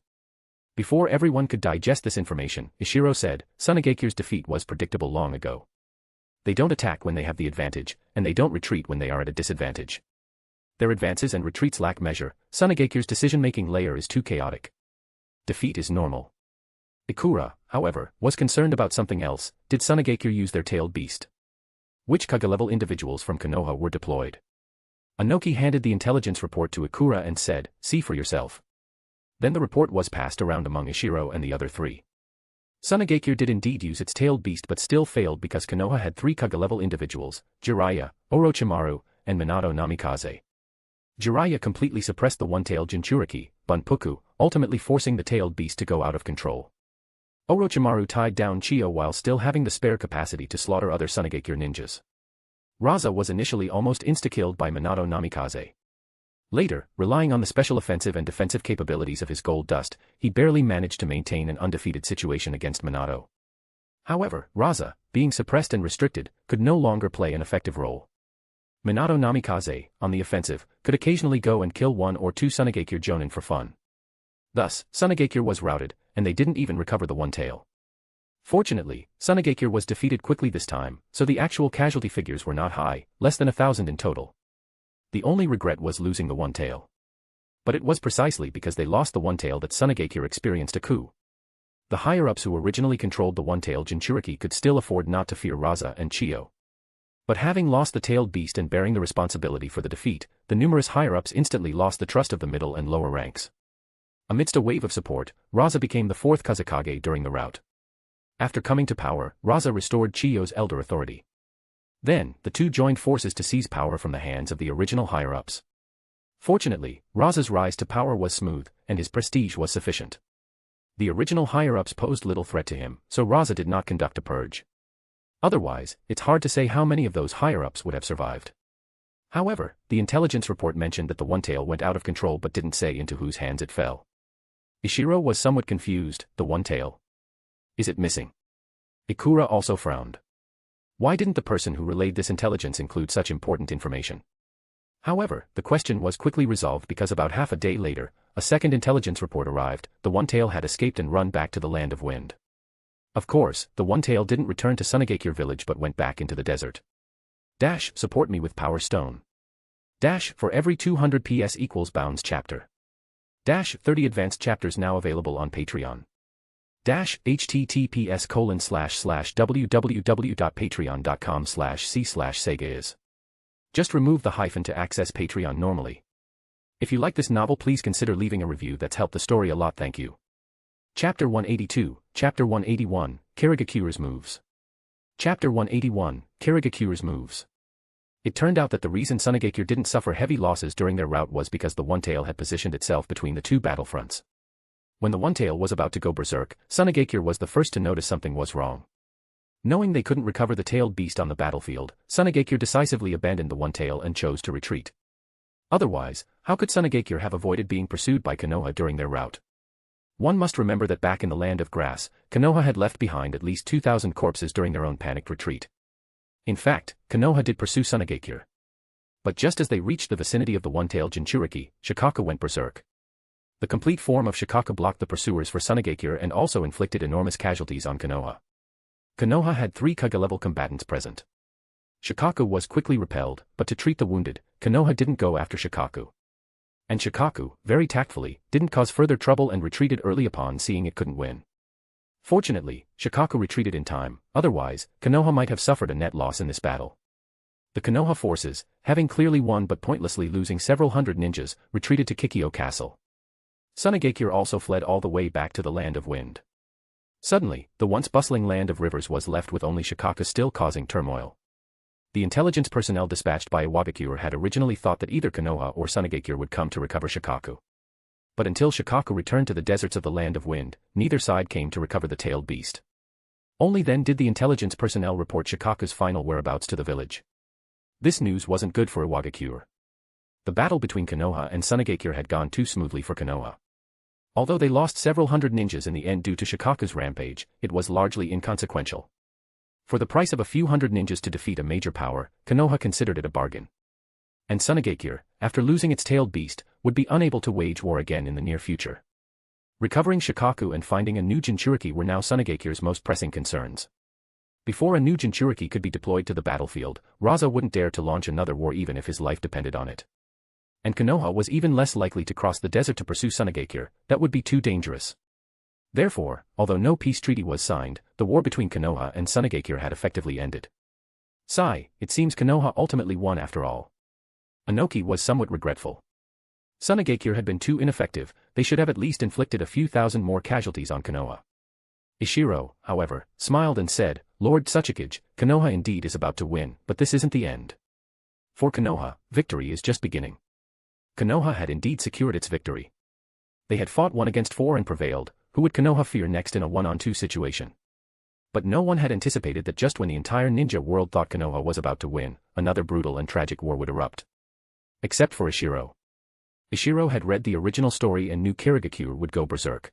Before everyone could digest this information, Ishiro said, Tsunagakure's defeat was predictable long ago. They don't attack when they have the advantage, and they don't retreat when they are at a disadvantage. Their advances and retreats lack measure. Tsunagakure's decision-making layer is too chaotic. Defeat is normal. Ikura, however, was concerned about something else. Did Tsunagakure use their tailed beast? Which Kage-level individuals from Konoha were deployed? Inoki handed the intelligence report to Ikura and said, See for yourself. Then the report was passed around among Ishiro and the other three. Tsunagakure did indeed use its tailed beast but still failed because Konoha had three Kage-level individuals, Jiraiya, Orochimaru, and Minato Namikaze. Jiraiya completely suppressed the one-tailed Jinchuriki, Bunpuku, ultimately forcing the tailed beast to go out of control. Orochimaru tied down Chiyo while still having the spare capacity to slaughter other Tsunagakure ninjas. Raza was initially almost insta-killed by Minato Namikaze. Later, relying on the special offensive and defensive capabilities of his gold dust, he barely managed to maintain an undefeated situation against Minato. However, Raza, being suppressed and restricted, could no longer play an effective role. Minato Namikaze, on the offensive, could occasionally go and kill one or two Tsunagakure Jonin for fun. Thus, Tsunagakure was routed, and they didn't even recover the one tail. Fortunately, Tsunagakure was defeated quickly this time, so the actual casualty figures were not high, less than 1,000 in total. The only regret was losing the one tail. But it was precisely because they lost the one tail that Tsunagakure experienced a coup. The higher-ups who originally controlled the one-tailed Jinchuriki could still afford not to fear Raza and Chiyo. But having lost the tailed beast and bearing the responsibility for the defeat, the numerous higher-ups instantly lost the trust of the middle and lower ranks. Amidst a wave of support, Raza became the fourth Tsuchikage during the rout. After coming to power, Raza restored Chiyo's elder authority. Then, the two joined forces to seize power from the hands of the original higher-ups. Fortunately, Raza's rise to power was smooth, and his prestige was sufficient. The original higher-ups posed little threat to him, so Raza did not conduct a purge. Otherwise, it's hard to say how many of those higher-ups would have survived. However, the intelligence report mentioned that the one tail went out of control but didn't say into whose hands it fell. Ishiro was somewhat confused. The one tail. Is it missing? Ikura also frowned. Why didn't the person who relayed this intelligence include such important information? However, the question was quickly resolved because about half a day later, a second intelligence report arrived. The one tail had escaped and run back to the land of wind. Of course, the one tail didn't return to Tsunagakure village but went back into the desert. Dash, support me with Power Stone. Dash, for every 200 PS equals Bounds chapter. Dash, 30 advanced chapters now available on Patreon. Dash, https://www.patreon.com/c/Sega is. Just remove the hyphen to access Patreon normally. If you like this novel, please consider leaving a review. That's helped the story a lot. Thank you. Chapter 182, Chapter 181, Kirigakure's Moves. Chapter 181, Kirigakure's Moves. It turned out that the reason Tsuchikage didn't suffer heavy losses during their rout was because the One-Tail had positioned itself between the two battlefronts. When the One-Tail was about to go berserk, Tsuchikage was the first to notice something was wrong. Knowing they couldn't recover the tailed beast on the battlefield, Tsuchikage decisively abandoned the One-Tail and chose to retreat. Otherwise, how could Tsuchikage have avoided being pursued by Konoha during their rout? One must remember that back in the land of grass, Konoha had left behind at least 2,000 corpses during their own panicked retreat. In fact, Konoha did pursue Tsuchikage. But just as they reached the vicinity of the One-Tail Jinchuriki, Shikaka went berserk. The complete form of Shikaka blocked the pursuers for Tsuchikage and also inflicted enormous casualties on Konoha. Konoha had 3 Kage-level combatants present. Shikaka was quickly repelled, but to treat the wounded, Konoha didn't go after Shikaku. And Shikaku, very tactfully, didn't cause further trouble and retreated early upon seeing it couldn't win. Fortunately, Shikaku retreated in time, otherwise, Konoha might have suffered a net loss in this battle. The Konoha forces, having clearly won but pointlessly losing several hundred ninjas, retreated to Kikyo Castle. Tsuchikage also fled all the way back to the Land of Wind. Suddenly, the once bustling Land of Rivers was left with only Shikaka still causing turmoil. The intelligence personnel dispatched by Iwagakure had originally thought that either Konoha or Tsuchikage would come to recover Shikaku. But until Shikaku returned to the deserts of the Land of Wind, neither side came to recover the tailed beast. Only then did the intelligence personnel report Shikaku's final whereabouts to the village. This news wasn't good for Iwagakure. The battle between Konoha and Tsuchikage had gone too smoothly for Konoha. Although they lost several hundred ninjas in the end due to Shikaku's rampage, it was largely inconsequential. For the price of a few hundred ninjas to defeat a major power, Konoha considered it a bargain. And Tsuchikage, after losing its tailed beast, would be unable to wage war again in the near future. Recovering Shikaku and finding a new Jinchuriki were now Tsuchikage's most pressing concerns. Before a new Jinchuriki could be deployed to the battlefield, Raza wouldn't dare to launch another war even if his life depended on it. And Konoha was even less likely to cross the desert to pursue Tsuchikage, that would be too dangerous. Therefore, although no peace treaty was signed, the war between Konoha and Tsuchikage had effectively ended. Sigh, it seems Konoha ultimately won after all. Inoki was somewhat regretful. Tsuchikage had been too ineffective, they should have at least inflicted a few thousand more casualties on Konoha. Ishiro, however, smiled and said, Lord Tsuchikage, Konoha indeed is about to win, but this isn't the end. For Konoha, victory is just beginning. Konoha had indeed secured its victory. They had fought 1 against 4 and prevailed, who would Konoha fear next in a 1-on-2 situation? But no one had anticipated that just when the entire ninja world thought Konoha was about to win, another brutal and tragic war would erupt. Except for Ishiro. Ishiro had read the original story and knew Kirigakure would go berserk.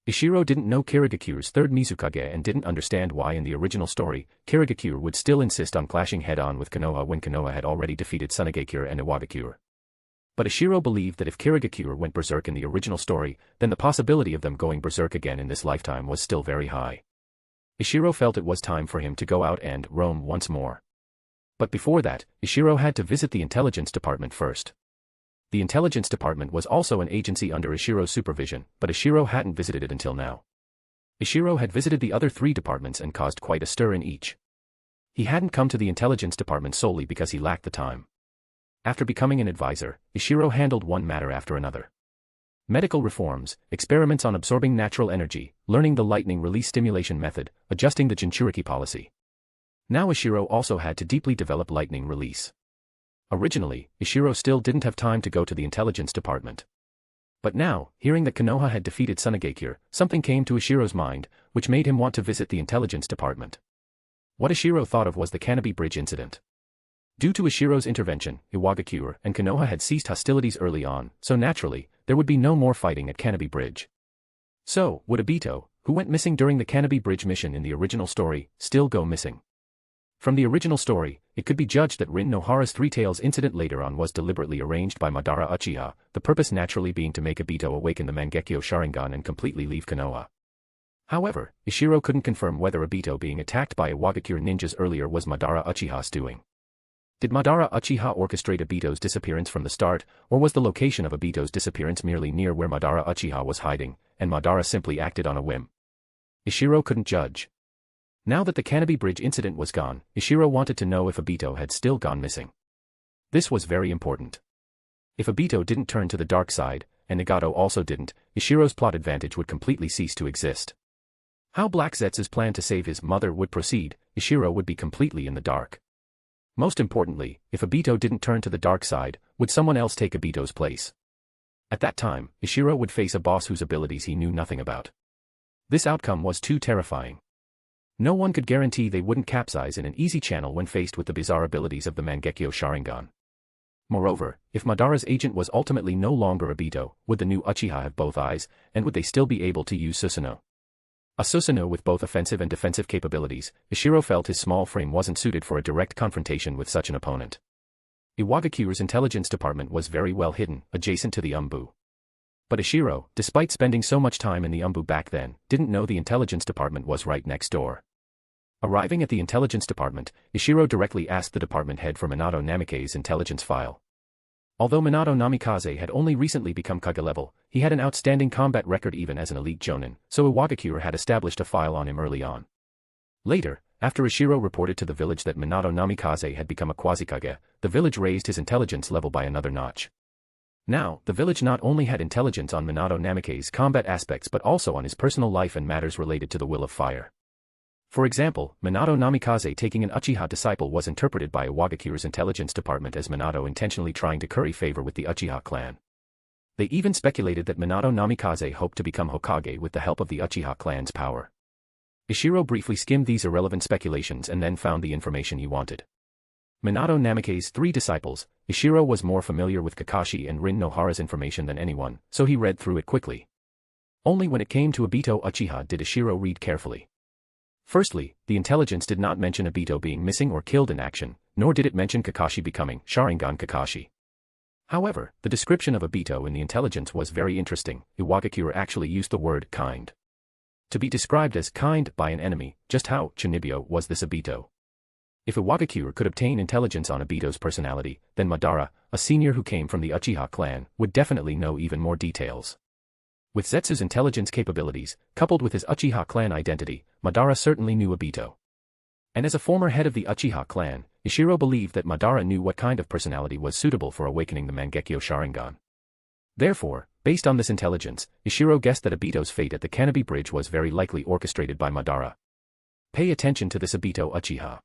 Ishiro didn't know Kirigakure's third Mizukage and didn't understand why in the original story, Kirigakure would still insist on clashing head-on with Konoha when Konoha had already defeated Tsuchikage and Iwagakure. But Ishiro believed that if Kirigakure went berserk in the original story, then the possibility of them going berserk again in this lifetime was still very high. Ishiro felt it was time for him to go out and roam once more. But before that, Ishiro had to visit the intelligence department first. The intelligence department was also an agency under Ishiro's supervision, but Ishiro hadn't visited it until now. Ishiro had visited the other 3 departments and caused quite a stir in each. He hadn't come to the intelligence department solely because he lacked the time. After becoming an advisor, Ishiro handled one matter after another. Medical reforms, experiments on absorbing natural energy, learning the lightning release stimulation method, adjusting the Jinchuriki policy. Now Ishiro also had to deeply develop lightning release. Originally, Ishiro still didn't have time to go to the intelligence department. But now, hearing that Konoha had defeated Tsuchikage, something came to Ishiro's mind, which made him want to visit the intelligence department. What Ishiro thought of was the Canopy Bridge incident. Due to Ishiro's intervention, Iwagakure and Konoha had ceased hostilities early on, so naturally, there would be no more fighting at Canopy Bridge. So, would Obito, who went missing during the Canopy Bridge mission in the original story, still go missing? From the original story, it could be judged that Rin Nohara's Three Tails incident later on was deliberately arranged by Madara Uchiha, the purpose naturally being to make Obito awaken the Mangekyo Sharingan and completely leave Konoha. However, Ishiro couldn't confirm whether Obito being attacked by Iwagakure ninjas earlier was Madara Uchiha's doing. Did Madara Uchiha orchestrate Obito's disappearance from the start, or was the location of Obito's disappearance merely near where Madara Uchiha was hiding, and Madara simply acted on a whim? Ishiro couldn't judge. Now that the Canopy Bridge incident was gone, Ishiro wanted to know if Obito had still gone missing. This was very important. If Obito didn't turn to the dark side, and Nagato also didn't, Ishiro's plot advantage would completely cease to exist. How Black Zetsu's plan to save his mother would proceed, Ishiro would be completely in the dark. Most importantly, if Obito didn't turn to the dark side, would someone else take Obito's place? At that time, Ishiro would face a boss whose abilities he knew nothing about. This outcome was too terrifying. No one could guarantee they wouldn't capsize in an easy channel when faced with the bizarre abilities of the Mangekyo Sharingan. Moreover, if Madara's agent was ultimately no longer Obito, would the new Uchiha have both eyes, and would they still be able to use Susanoo? A Susanoo with both offensive and defensive capabilities, Ishiro felt his small frame wasn't suited for a direct confrontation with such an opponent. Iwagakure's intelligence department was very well hidden, adjacent to the Umbu. But Ishiro, despite spending so much time in the Umbu back then, didn't know the intelligence department was right next door. Arriving at the intelligence department, Ishiro directly asked the department head for Minato Namikaze's intelligence file. Although Minato Namikaze had only recently become Kage level, he had an outstanding combat record even as an elite jonin, so Iwagakure had established a file on him early on. Later, after Ishiro reported to the village that Minato Namikaze had become a Quasi-Kage, the village raised his intelligence level by another notch. Now, the village not only had intelligence on Minato Namikaze's combat aspects but also on his personal life and matters related to the will of fire. For example, Minato Namikaze taking an Uchiha disciple was interpreted by Iwagakure's intelligence department as Minato intentionally trying to curry favor with the Uchiha clan. They even speculated that Minato Namikaze hoped to become Hokage with the help of the Uchiha clan's power. Ishiro briefly skimmed these irrelevant speculations and then found the information he wanted. Minato Namikaze's 3 disciples, Ishiro was more familiar with Kakashi and Rin Nohara's information than anyone, so he read through it quickly. Only when it came to Obito Uchiha did Ishiro read carefully. Firstly, the intelligence did not mention Obito being missing or killed in action, nor did it mention Kakashi becoming Sharingan Kakashi. However, the description of Obito in the intelligence was very interesting. Iwagakure actually used the word kind. To be described as kind by an enemy, just how Chunibyo was this Obito? If Iwagakure could obtain intelligence on Obito's personality, then Madara, a senior who came from the Uchiha clan, would definitely know even more details. With Zetsu's intelligence capabilities, coupled with his Uchiha clan identity, Madara certainly knew Obito. And as a former head of the Uchiha clan, Ishiro believed that Madara knew what kind of personality was suitable for awakening the Mangekyo Sharingan. Therefore, based on this intelligence, Ishiro guessed that Obito's fate at the Kanobi Bridge was very likely orchestrated by Madara. Pay attention to this Obito Uchiha.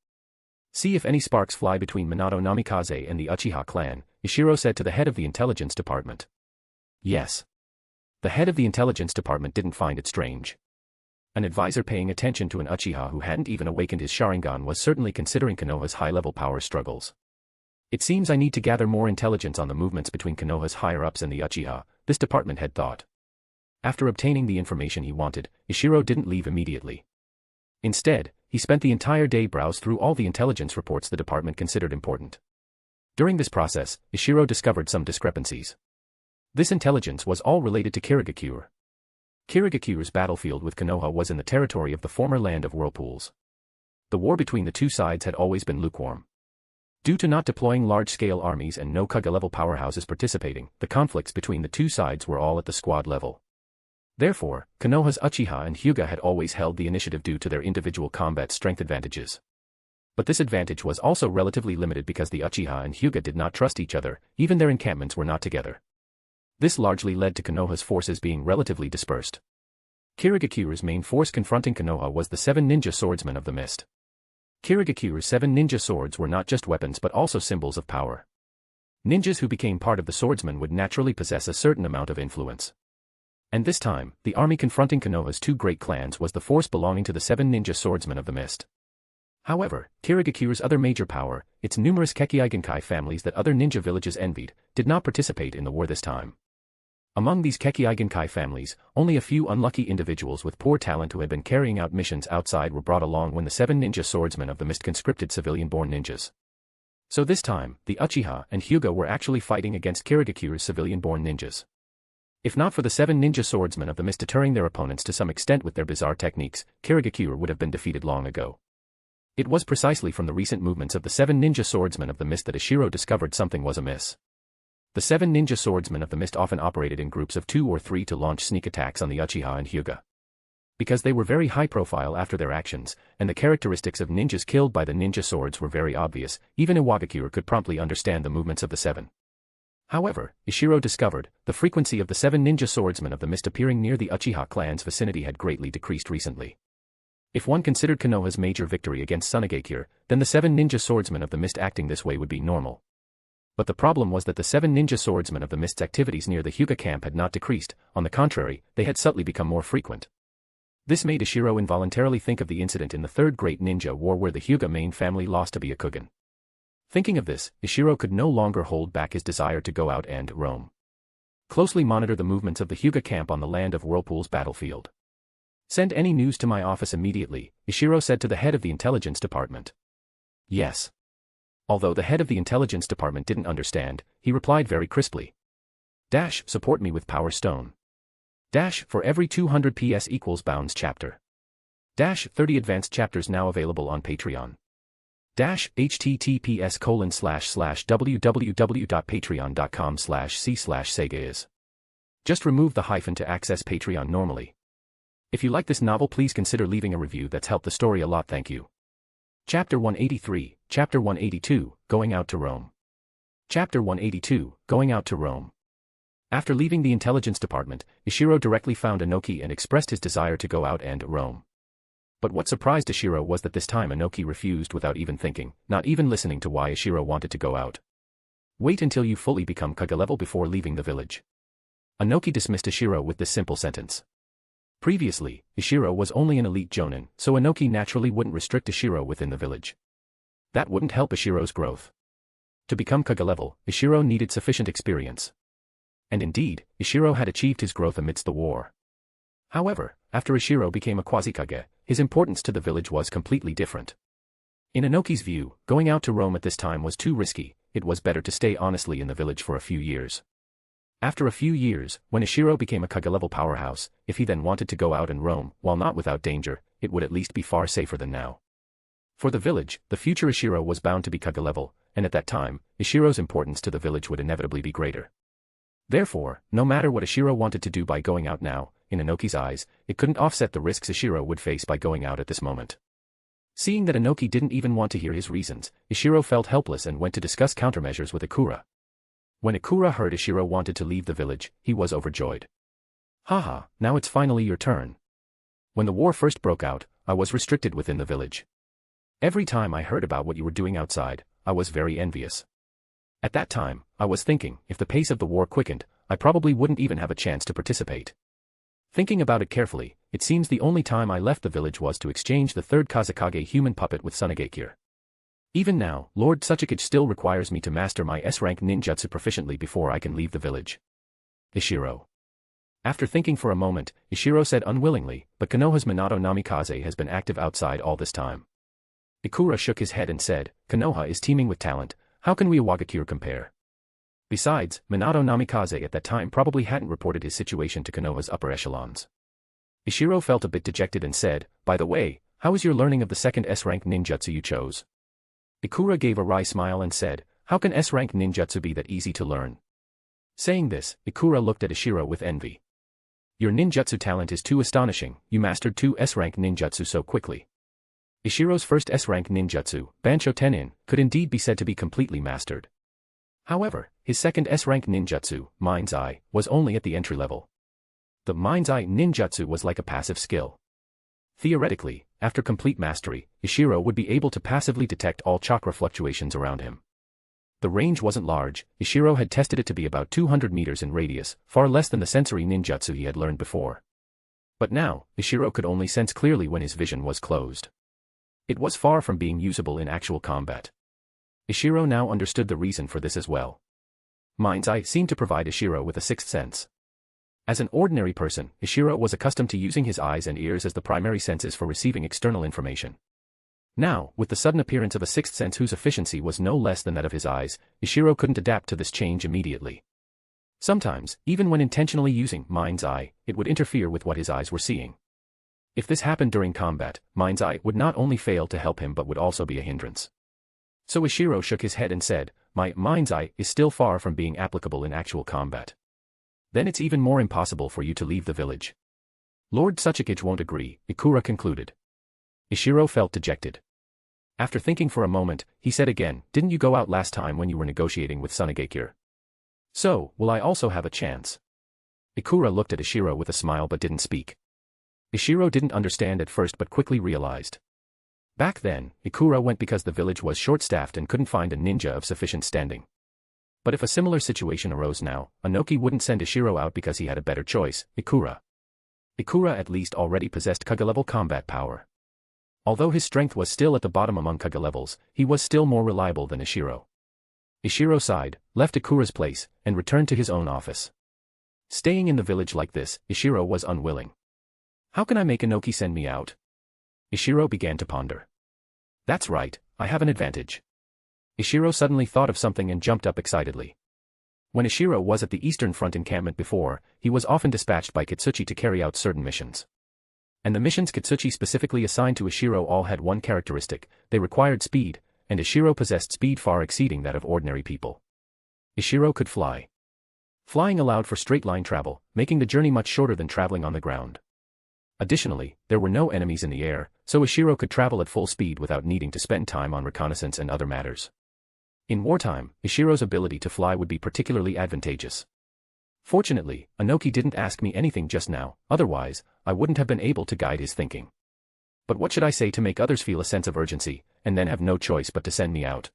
See if any sparks fly between Minato Namikaze and the Uchiha clan, Ishiro said to the head of the intelligence department. Yes. The head of the intelligence department didn't find it strange. An advisor paying attention to an Uchiha who hadn't even awakened his Sharingan was certainly considering Konoha's high-level power struggles. It seems I need to gather more intelligence on the movements between Konoha's higher-ups and the Uchiha, this department head thought. After obtaining the information he wanted, Ishiro didn't leave immediately. Instead, he spent the entire day browsing through all the intelligence reports the department considered important. During this process, Ishiro discovered some discrepancies. This intelligence was all related to Kirigakure. Kirigakure's battlefield with Konoha was in the territory of the former land of whirlpools. The war between the two sides had always been lukewarm. Due to not deploying large-scale armies and no Kage-level powerhouses participating, the conflicts between the two sides were all at the squad level. Therefore, Konoha's Uchiha and Hyuga had always held the initiative due to their individual combat strength advantages. But this advantage was also relatively limited because the Uchiha and Hyuga did not trust each other, even their encampments were not together. This largely led to Konoha's forces being relatively dispersed. Kirigakure's main force confronting Konoha was the 7 ninja swordsmen of the mist. Kirigakure's 7 ninja swords were not just weapons but also symbols of power. Ninjas who became part of the swordsmen would naturally possess a certain amount of influence. And this time, the army confronting Konoha's 2 great clans was the force belonging to the 7 ninja swordsmen of the mist. However, Kirigakure's other major power, its numerous Kekkei families that other ninja villages envied, did not participate in the war this time. Among these Kekkei families, only a few unlucky individuals with poor talent who had been carrying out missions outside were brought along when the 7 ninja swordsmen of the mist conscripted civilian-born ninjas. So this time, the Uchiha and Hyuga were actually fighting against Kirigakure's civilian-born ninjas. If not for the 7 ninja swordsmen of the mist deterring their opponents to some extent with their bizarre techniques, Kirigakure would have been defeated long ago. It was precisely from the recent movements of the 7 ninja swordsmen of the mist that Ishiro discovered something was amiss. The 7 ninja swordsmen of the mist often operated in groups of 2 or 3 to launch sneak attacks on the Uchiha and Hyuga. Because they were very high profile after their actions, and the characteristics of ninjas killed by the ninja swords were very obvious, even Iwagakure could promptly understand the movements of the 7. However, Ishiro discovered, the frequency of the 7 ninja swordsmen of the mist appearing near the Uchiha clan's vicinity had greatly decreased recently. If one considered Konoha's major victory against Tsuchikage, then the 7 ninja swordsmen of the mist acting this way would be normal. But the problem was that the 7 ninja swordsmen of the mist's activities near the Hyuga camp had not decreased, on the contrary, they had subtly become more frequent. This made Ishiro involuntarily think of the incident in the Third Great Ninja War where the Hyuga main family lost to Byakugan. Thinking of this, Ishiro could no longer hold back his desire to go out and roam. Closely monitor the movements of the Hyuga camp on the Land of Whirlpool's battlefield. Send any news to my office immediately, Ishiro said to the head of the intelligence department. Yes. Although the head of the intelligence department didn't understand, he replied very crisply. Support me with Power Stone. For every 200 PS equals Bounds chapter. 30 advanced chapters now available on Patreon. https://www.patreon.com/c/Sega is. Just remove the hyphen to access Patreon normally. If you like this novel, please consider leaving a review. That's helped the story a lot. Thank you. Chapter 183, Chapter 182, Going Out to Rome. Chapter 182, Going Out to Rome. After leaving the intelligence department, Ishiro directly found Inoki and expressed his desire to go out and roam. But what surprised Ishiro was that this time Inoki refused without even thinking, not even listening to why Ishiro wanted to go out. Wait until you fully become Kage level before leaving the village. Inoki dismissed Ishiro with this simple sentence. Previously, Ishiro was only an elite jonin, so Inoki naturally wouldn't restrict Ishiro within the village. That wouldn't help Ishiro's growth. To become Kage level, Ishiro needed sufficient experience. And indeed, Ishiro had achieved his growth amidst the war. However, after Ishiro became a quasi-Kage, his importance to the village was completely different. In Inoki's view, going out to Rome at this time was too risky. It was better to stay honestly in the village for a few years. After a few years, when Ishiro became a Kage-level powerhouse, if he then wanted to go out and roam, while not without danger, it would at least be far safer than now. For the village, the future Ishiro was bound to be Kage-level, and at that time, Ishiro's importance to the village would inevitably be greater. Therefore, no matter what Ishiro wanted to do by going out now, in Inoki's eyes, it couldn't offset the risks Ishiro would face by going out at this moment. Seeing that Inoki didn't even want to hear his reasons, Ishiro felt helpless and went to discuss countermeasures with Ikura. When Ikura heard Ishiro wanted to leave the village, he was overjoyed. Haha, now it's finally your turn. When the war first broke out, I was restricted within the village. Every time I heard about what you were doing outside, I was very envious. At that time, I was thinking, if the pace of the war quickened, I probably wouldn't even have a chance to participate. Thinking about it carefully, it seems the only time I left the village was to exchange the third Kazekage human puppet with Tsuchikage. Even now, Lord Tsuchikage still requires me to master my S-rank ninjutsu proficiently before I can leave the village. Ishiro. After thinking for a moment, Ishiro said unwillingly, but Konoha's Minato Namikaze has been active outside all this time. Ikura shook his head and said, Konoha is teeming with talent, how can we Iwagakure compare? Besides, Minato Namikaze at that time probably hadn't reported his situation to Konoha's upper echelons. Ishiro felt a bit dejected and said, by the way, how is your learning of the second S-rank ninjutsu you chose? Ikura gave a wry smile and said, how can S-rank ninjutsu be that easy to learn? Saying this, Ikura looked at Ishiro with envy. Your ninjutsu talent is too astonishing, you mastered 2 S-rank ninjutsu so quickly. Ishiro's first S-rank ninjutsu, Bansho Tenin, could indeed be said to be completely mastered. However, his second S-rank ninjutsu, Mind's Eye, was only at the entry level. The Mind's Eye ninjutsu was like a passive skill. Theoretically, after complete mastery, Ishiro would be able to passively detect all chakra fluctuations around him. The range wasn't large, Ishiro had tested it to be about 200 meters in radius, far less than the sensory ninjutsu he had learned before. But now, Ishiro could only sense clearly when his vision was closed. It was far from being usable in actual combat. Ishiro now understood the reason for this as well. Mind's Eye seemed to provide Ishiro with a sixth sense. As an ordinary person, Ishiro was accustomed to using his eyes and ears as the primary senses for receiving external information. Now, with the sudden appearance of a sixth sense whose efficiency was no less than that of his eyes, Ishiro couldn't adapt to this change immediately. Sometimes, even when intentionally using Mind's Eye, it would interfere with what his eyes were seeing. If this happened during combat, Mind's Eye would not only fail to help him but would also be a hindrance. So Ishiro shook his head and said, my Mind's Eye is still far from being applicable in actual combat. Then it's even more impossible for you to leave the village. Lord Tsuchikage won't agree, Ikura concluded. Ishiro felt dejected. After thinking for a moment, he said again, didn't you go out last time when you were negotiating with Tsuchikage? So, will I also have a chance? Ikura looked at Ishiro with a smile but didn't speak. Ishiro didn't understand at first but quickly realized. Back then, Ikura went because the village was short-staffed and couldn't find a ninja of sufficient standing. But if a similar situation arose now, Inoki wouldn't send Ishiro out because he had a better choice, Ikura. Ikura at least already possessed Kage-level combat power. Although his strength was still at the bottom among Kage levels, he was still more reliable than Ishiro. Ishiro sighed, left Ikura's place, and returned to his own office. Staying in the village like this, Ishiro was unwilling. How can I make Inoki send me out? Ishiro began to ponder. That's right, I have an advantage. Ishiro suddenly thought of something and jumped up excitedly. When Ishiro was at the Eastern Front encampment before, he was often dispatched by Kitsuchi to carry out certain missions. And the missions Kitsuchi specifically assigned to Ishiro all had one characteristic: they required speed, and Ishiro possessed speed far exceeding that of ordinary people. Ishiro could fly. Flying allowed for straight-line travel, making the journey much shorter than traveling on the ground. Additionally, there were no enemies in the air, so Ishiro could travel at full speed without needing to spend time on reconnaissance and other matters. In wartime, Ishiro's ability to fly would be particularly advantageous. Fortunately, Inoki didn't ask me anything just now, otherwise, I wouldn't have been able to guide his thinking. But what should I say to make others feel a sense of urgency, and then have no choice but to send me out?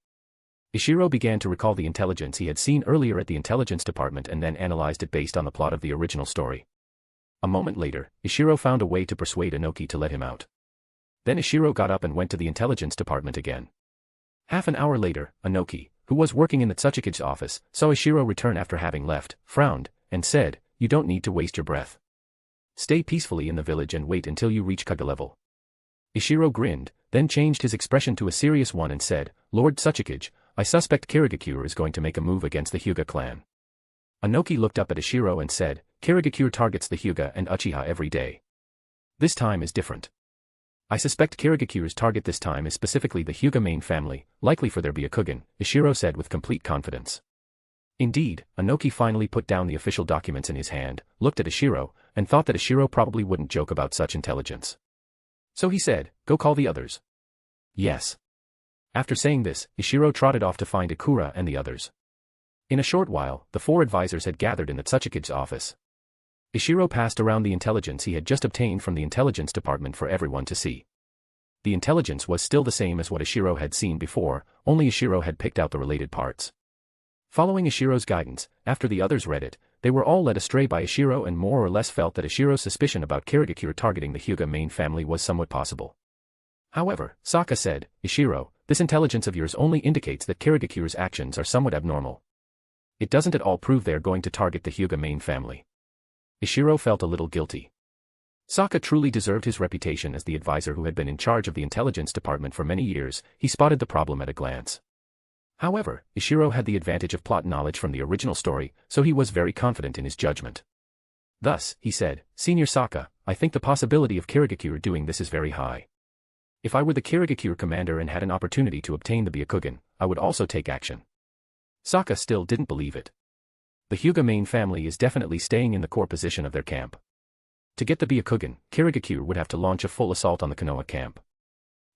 Ishiro began to recall the intelligence he had seen earlier at the intelligence department and then analyzed it based on the plot of the original story. A moment later, Ishiro found a way to persuade Inoki to let him out. Then Ishiro got up and went to the intelligence department again. Half an hour later, Inoki, who was working in the Tsuchikage's office, saw Ishiro return after having left, frowned, and said, "You don't need to waste your breath. Stay peacefully in the village and wait until you reach Kage level." Ishiro grinned, then changed his expression to a serious one and said, "Lord Tsuchikage, I suspect Kirigakure is going to make a move against the Hyuga clan." Inoki looked up at Ishiro and said, "Kirigakure targets the Hyuga and Uchiha every day. This time is different. I suspect Kirigakure's target this time is specifically the Hyuga main family, likely for their Byakugan," Ishiro said with complete confidence. Indeed, Inoki finally put down the official documents in his hand, looked at Ishiro, and thought that Ishiro probably wouldn't joke about such intelligence. So he said, "Go call the others." Yes. After saying this, Ishiro trotted off to find Ikura and the others. In a short while, the four advisors had gathered in the Tsuchikage's office. Ishiro passed around the intelligence he had just obtained from the intelligence department for everyone to see. The intelligence was still the same as what Ishiro had seen before, only Ishiro had picked out the related parts. Following Ishiro's guidance, after the others read it, they were all led astray by Ishiro and more or less felt that Ishiro's suspicion about Kirigakure targeting the Hyuga main family was somewhat possible. However, Sokka said, "Ishiro, this intelligence of yours only indicates that Kirigakure's actions are somewhat abnormal. It doesn't at all prove they are going to target the Hyuga main family." Ishiro felt a little guilty. Sokka truly deserved his reputation as the advisor who had been in charge of the intelligence department for many years. He spotted the problem at a glance. However, Ishiro had the advantage of plot knowledge from the original story, so he was very confident in his judgment. Thus, he said, "Senior Sokka, I think the possibility of Kirigakure doing this is very high. If I were the Kirigakure commander and had an opportunity to obtain the Byakugan, I would also take action." Sokka still didn't believe it. The Hyuga main family is definitely staying in the core position of their camp. To get the Byakugan, Kirigakure would have to launch a full assault on the Konoha camp.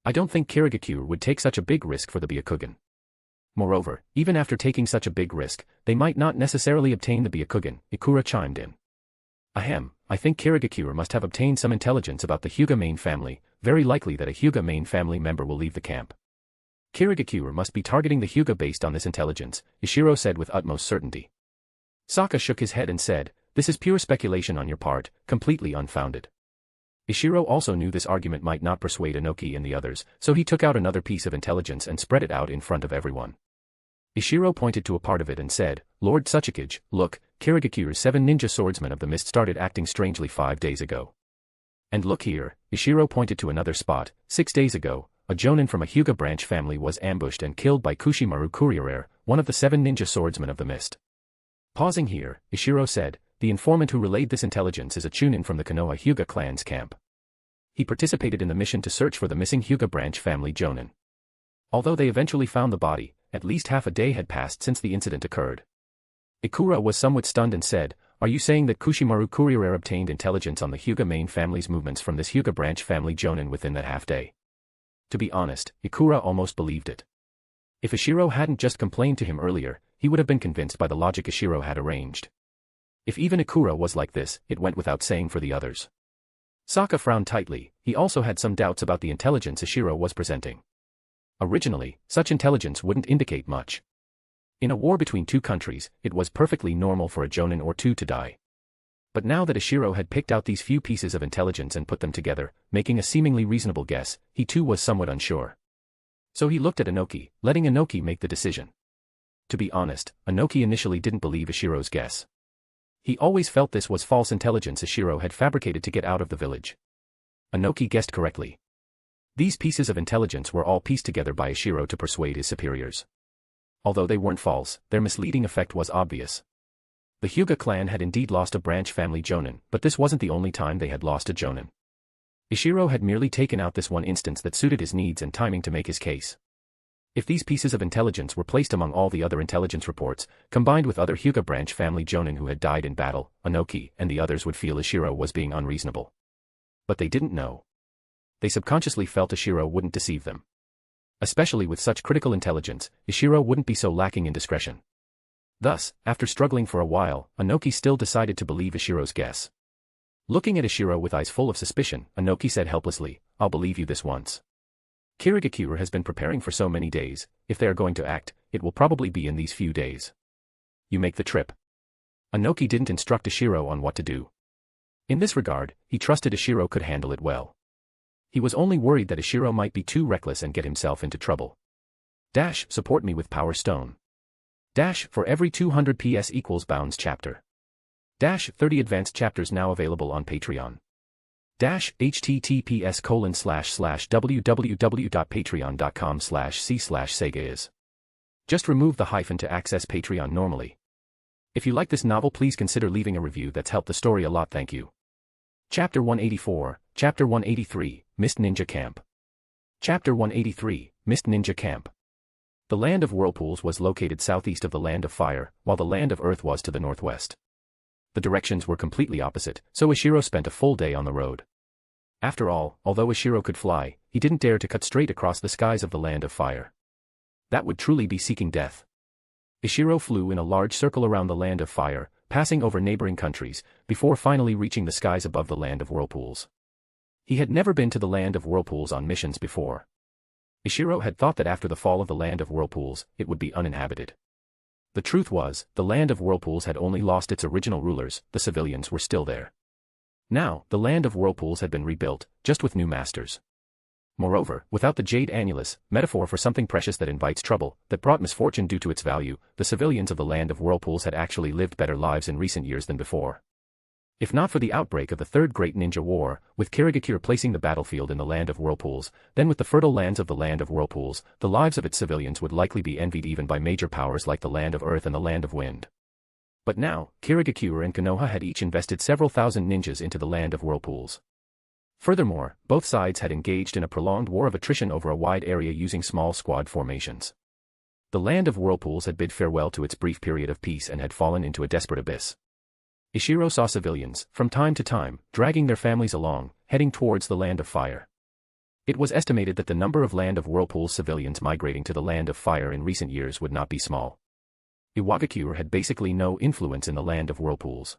I don't think Kirigakure would take such a big risk for the Byakugan. Moreover, even after taking such a big risk, they might not necessarily obtain the Byakugan, Ikura chimed in. Ahem, I think Kirigakure must have obtained some intelligence about the Hyuga main family, very likely that a Hyuga main family member will leave the camp. Kirigakure must be targeting the Hyuga based on this intelligence, Ishiro said with utmost certainty. Sokka shook his head and said, "This is pure speculation on your part, completely unfounded." Ishiro also knew this argument might not persuade Inoki and the others, so he took out another piece of intelligence and spread it out in front of everyone. Ishiro pointed to a part of it and said, "Lord Tsuchikage, look, Kirigakure's 7 ninja swordsmen of the mist started acting strangely 5 days ago. And look here," Ishiro pointed to another spot, 6 days ago, a jonin from a Hyuga branch family was ambushed and killed by Kushimaru Kuriere, one of the 7 ninja swordsmen of the mist. Pausing here, Ishiro said, "The informant who relayed this intelligence is a chunin from the Konoha Hyuga clan's camp. He participated in the mission to search for the missing Hyuga branch family jonin. Although they eventually found the body, at least half a day had passed since the incident occurred." Ikura was somewhat stunned and said, "Are you saying that Kushimaru Kuriere obtained intelligence on the Hyuga main family's movements from this Hyuga branch family jonin within that half day?" To be honest, Ikura almost believed it. If Ishiro hadn't just complained to him earlier, he would have been convinced by the logic Ishiro had arranged. If even Ikura was like this, it went without saying for the others. Sokka frowned tightly. He also had some doubts about the intelligence Ishiro was presenting. Originally, such intelligence wouldn't indicate much. In a war between two countries, it was perfectly normal for a jonin or two to die. But now that Ishiro had picked out these few pieces of intelligence and put them together, making a seemingly reasonable guess, he too was somewhat unsure. So he looked at Inoki, letting Inoki make the decision. To be honest, Inoki initially didn't believe Ishiro's guess. He always felt this was false intelligence Ishiro had fabricated to get out of the village. Inoki guessed correctly. These pieces of intelligence were all pieced together by Ishiro to persuade his superiors. Although they weren't false, their misleading effect was obvious. The Hyuga clan had indeed lost a branch family jonin, but this wasn't the only time they had lost a jonin. Ishiro had merely taken out this one instance that suited his needs and timing to make his case. If these pieces of intelligence were placed among all the other intelligence reports, combined with other Hyuga branch family jonin who had died in battle, Inoki and the others would feel Ishiro was being unreasonable. But they didn't know. They subconsciously felt Ishiro wouldn't deceive them. Especially with such critical intelligence, Ishiro wouldn't be so lacking in discretion. Thus, after struggling for a while, Inoki still decided to believe Ishiro's guess. Looking at Ishiro with eyes full of suspicion, Inoki said helplessly, "I'll believe you this once. Kirigakure has been preparing for so many days. If they are going to act, it will probably be in these few days. You make the trip." Inoki didn't instruct Ishiro on what to do. In this regard, he trusted Ishiro could handle it well. He was only worried that Ishiro might be too reckless and get himself into trouble. Support me with Power Stone. For every 200 PS equals Bounds chapter. 30 advanced chapters now available on Patreon. https://www.patreon.com/c/sega. Just remove the hyphen to access Patreon normally. If you like this novel, please consider leaving a review. That's helped the story a lot. Thank you. Chapter 184, Chapter 183, Mist Ninja Camp. Chapter 183, Mist Ninja Camp. The Land of Whirlpools was located southeast of the Land of Fire, while the Land of Earth was to the northwest. The directions were completely opposite, so Ishiro spent a full day on the road. After all, although Ishiro could fly, he didn't dare to cut straight across the skies of the Land of Fire. That would truly be seeking death. Ishiro flew in a large circle around the Land of Fire, passing over neighboring countries, before finally reaching the skies above the Land of Whirlpools. He had never been to the Land of Whirlpools on missions before. Ishiro had thought that after the fall of the Land of Whirlpools, it would be uninhabited. The truth was, the Land of Whirlpools had only lost its original rulers. The civilians were still there. Now, the Land of Whirlpools had been rebuilt, just with new masters. Moreover, without the Jade Annulus, metaphor for something precious that invites trouble, that brought misfortune due to its value, the civilians of the Land of Whirlpools had actually lived better lives in recent years than before. If not for the outbreak of the Third Great Ninja War, with Kirigakure placing the battlefield in the Land of Whirlpools, then with the fertile lands of the Land of Whirlpools, the lives of its civilians would likely be envied even by major powers like the Land of Earth and the Land of Wind. But now, Kirigakure and Konoha had each invested several thousand ninjas into the Land of Whirlpools. Furthermore, both sides had engaged in a prolonged war of attrition over a wide area using small squad formations. The Land of Whirlpools had bid farewell to its brief period of peace and had fallen into a desperate abyss. Ishiro saw civilians, from time to time, dragging their families along, heading towards the Land of Fire. It was estimated that the number of Land of Whirlpools civilians migrating to the Land of Fire in recent years would not be small. Iwagakure had basically no influence in the Land of Whirlpools.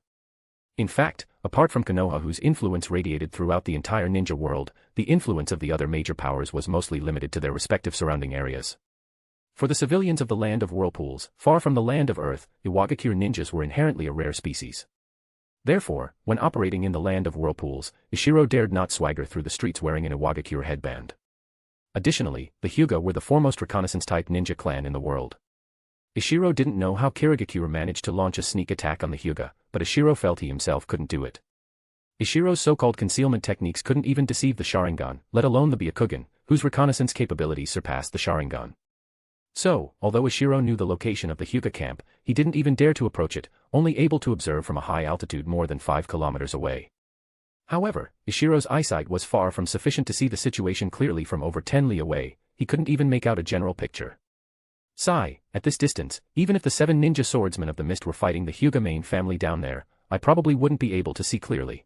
In fact, apart from Konoha, whose influence radiated throughout the entire ninja world, the influence of the other major powers was mostly limited to their respective surrounding areas. For the civilians of the Land of Whirlpools, far from the Land of Earth, Iwagakure ninjas were inherently a rare species. Therefore, when operating in the Land of Whirlpools, Ishiro dared not swagger through the streets wearing an Iwagakure headband. Additionally, the Hyuga were the foremost reconnaissance-type ninja clan in the world. Ishiro didn't know how Kirigakure managed to launch a sneak attack on the Hyuga, but Ishiro felt he himself couldn't do it. Ishiro's so-called concealment techniques couldn't even deceive the Sharingan, let alone the Byakugan, whose reconnaissance capabilities surpassed the Sharingan. So, although Ishiro knew the location of the Hyuga camp, he didn't even dare to approach it, only able to observe from a high altitude more than 5 kilometers away. However, Ishiro's eyesight was far from sufficient to see the situation clearly from over 10 li away. He couldn't even make out a general picture. At this distance, even if the 7 ninja swordsmen of the mist were fighting the Hyuga main family down there, I probably wouldn't be able to see clearly.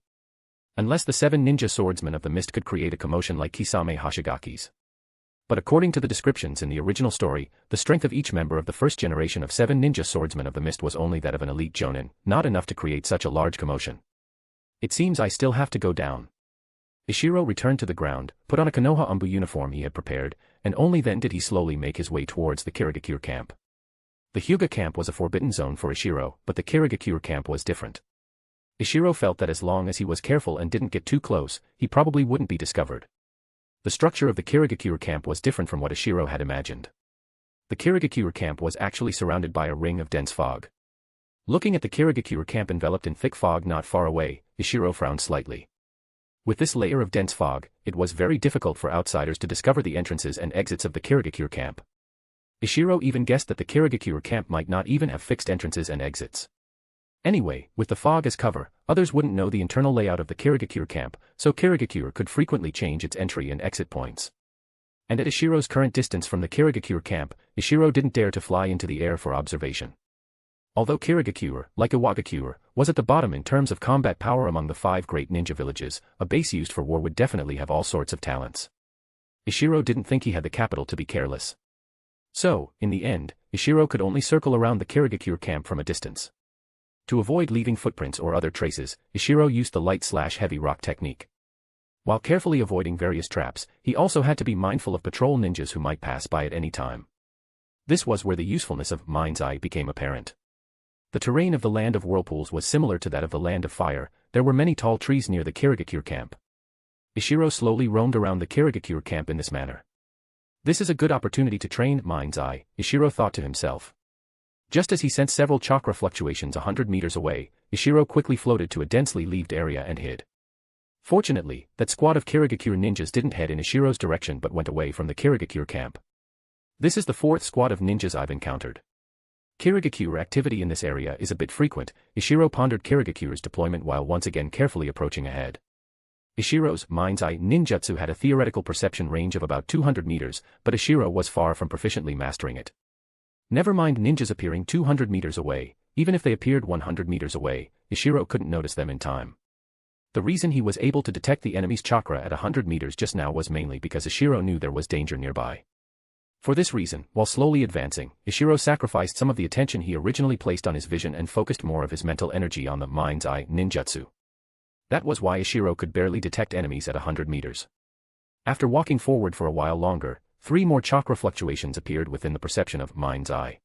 Unless the 7 ninja swordsmen of the mist could create a commotion like Kisame Hoshigaki's. But according to the descriptions in the original story, the strength of each member of the first generation of 7 ninja swordsmen of the mist was only that of an elite jonin, not enough to create such a large commotion. It seems I still have to go down. Ishiro returned to the ground, put on a Konoha Umbu uniform he had prepared, and only then did he slowly make his way towards the Kirigakure camp. The Hyuga camp was a forbidden zone for Ishiro, but the Kirigakure camp was different. Ishiro felt that as long as he was careful and didn't get too close, he probably wouldn't be discovered. The structure of the Kirigakure camp was different from what Ishiro had imagined. The Kirigakure camp was actually surrounded by a ring of dense fog. Looking at the Kirigakure camp enveloped in thick fog not far away, Ishiro frowned slightly. With this layer of dense fog, it was very difficult for outsiders to discover the entrances and exits of the Kirigakure camp. Ishiro even guessed that the Kirigakure camp might not even have fixed entrances and exits. Anyway, with the fog as cover, others wouldn't know the internal layout of the Kirigakure camp, so Kirigakure could frequently change its entry and exit points. And at Ishiro's current distance from the Kirigakure camp, Ishiro didn't dare to fly into the air for observation. Although Kirigakure, like Iwagakure, was at the bottom in terms of combat power among the 5 great ninja villages, a base used for war would definitely have all sorts of talents. Ishiro didn't think he had the capital to be careless. So, in the end, Ishiro could only circle around the Kirigakure camp from a distance. To avoid leaving footprints or other traces, Ishiro used the light/heavy rock technique. While carefully avoiding various traps, he also had to be mindful of patrol ninjas who might pass by at any time. This was where the usefulness of Mind's Eye became apparent. The terrain of the Land of Whirlpools was similar to that of the Land of Fire. There were many tall trees near the Kirigakure camp. Ishiro slowly roamed around the Kirigakure camp in this manner. This is a good opportunity to train Mind's Eye, Ishiro thought to himself. Just as he sensed several chakra fluctuations 100 meters away, Ishiro quickly floated to a densely leaved area and hid. Fortunately, that squad of Kirigakure ninjas didn't head in Ishiro's direction but went away from the Kirigakure camp. This is the 4th squad of ninjas I've encountered. Kirigakure activity in this area is a bit frequent. Ishiro pondered Kirigakure's deployment while once again carefully approaching ahead. Ishiro's Mind's Eye ninjutsu had a theoretical perception range of about 200 meters, but Ishiro was far from proficiently mastering it. Never mind ninjas appearing 200 meters away, even if they appeared 100 meters away, Ishiro couldn't notice them in time. The reason he was able to detect the enemy's chakra at 100 meters just now was mainly because Ishiro knew there was danger nearby. For this reason, while slowly advancing, Ishiro sacrificed some of the attention he originally placed on his vision and focused more of his mental energy on the Mind's Eye ninjutsu. That was why Ishiro could barely detect enemies at 100 meters. After walking forward for a while longer, 3 more chakra fluctuations appeared within the perception of Mind's Eye.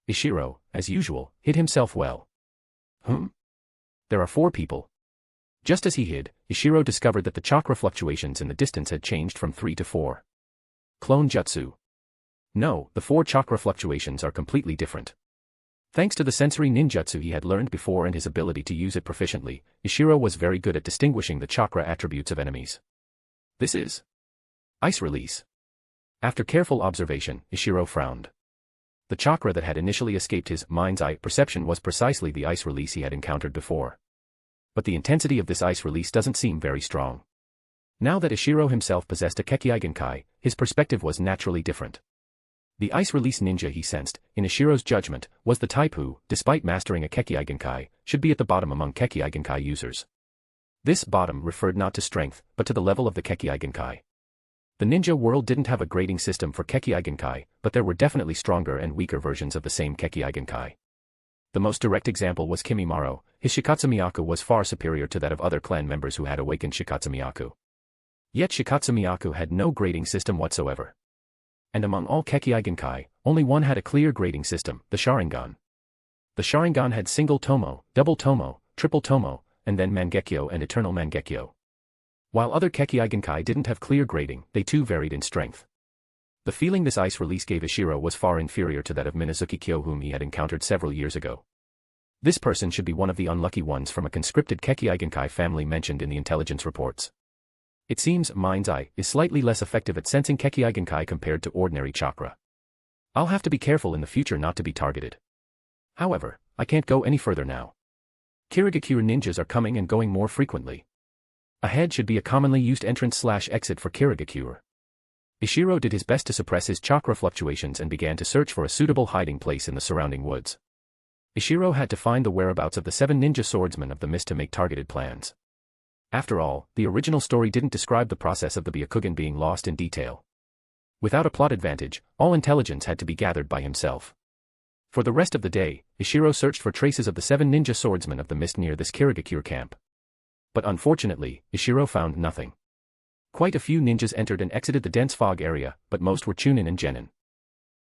Ishiro, as usual, hid himself well. There are 4 people. Just as he hid, Ishiro discovered that the chakra fluctuations in the distance had changed from 3 to 4. Clone Jutsu. No, the 4 chakra fluctuations are completely different. Thanks to the sensory ninjutsu he had learned before and his ability to use it proficiently, Ishiro was very good at distinguishing the chakra attributes of enemies. This is Ice Release. After careful observation, Ishiro frowned. The chakra that had initially escaped his Mind's Eye perception was precisely the Ice Release he had encountered before. But the intensity of this Ice Release doesn't seem very strong. Now that Ishiro himself possessed a Kekkei, his perspective was naturally different. The Ice Release ninja he sensed, in Ishiro's judgment, was the type who, despite mastering a Kekkei, should be at the bottom among Kekkei users. This bottom referred not to strength, but to the level of the Kekkei. The ninja world didn't have a grading system for Kekkei, but there were definitely stronger and weaker versions of the same Kekkei. The most direct example was Kimimaro. His Shikatsumiyaku was far superior to that of other clan members who had awakened Shikatsumiyaku. Yet Shikatsumiyaku had no grading system whatsoever. And among all Kekkei, only one had a clear grading system, the Sharingan. The Sharingan had single tomo, double tomo, triple tomo, and then Mangekyo and Eternal Mangekyo. While other Kekkei didn't have clear grading, they too varied in strength. The feeling this Ice Release gave Ishiro was far inferior to that of Minazuki Kyo whom he had encountered several years ago. This person should be one of the unlucky ones from a conscripted Kekkei family mentioned in the intelligence reports. It seems Mind's Eye is slightly less effective at sensing Kekkei compared to ordinary chakra. I'll have to be careful in the future not to be targeted. However, I can't go any further now. Kirigakure ninjas are coming and going more frequently. Ahead should be a commonly used entrance/exit for Kirigakure. Ishiro did his best to suppress his chakra fluctuations and began to search for a suitable hiding place in the surrounding woods. Ishiro had to find the whereabouts of the 7 ninja swordsmen of the mist to make targeted plans. After all, the original story didn't describe the process of the Byakugan being lost in detail. Without a plot advantage, all intelligence had to be gathered by himself. For the rest of the day, Ishiro searched for traces of the 7 ninja swordsmen of the mist near this Kirigakure camp. But unfortunately, Ishiro found nothing. Quite a few ninjas entered and exited the dense fog area, but most were Chunin and Genin.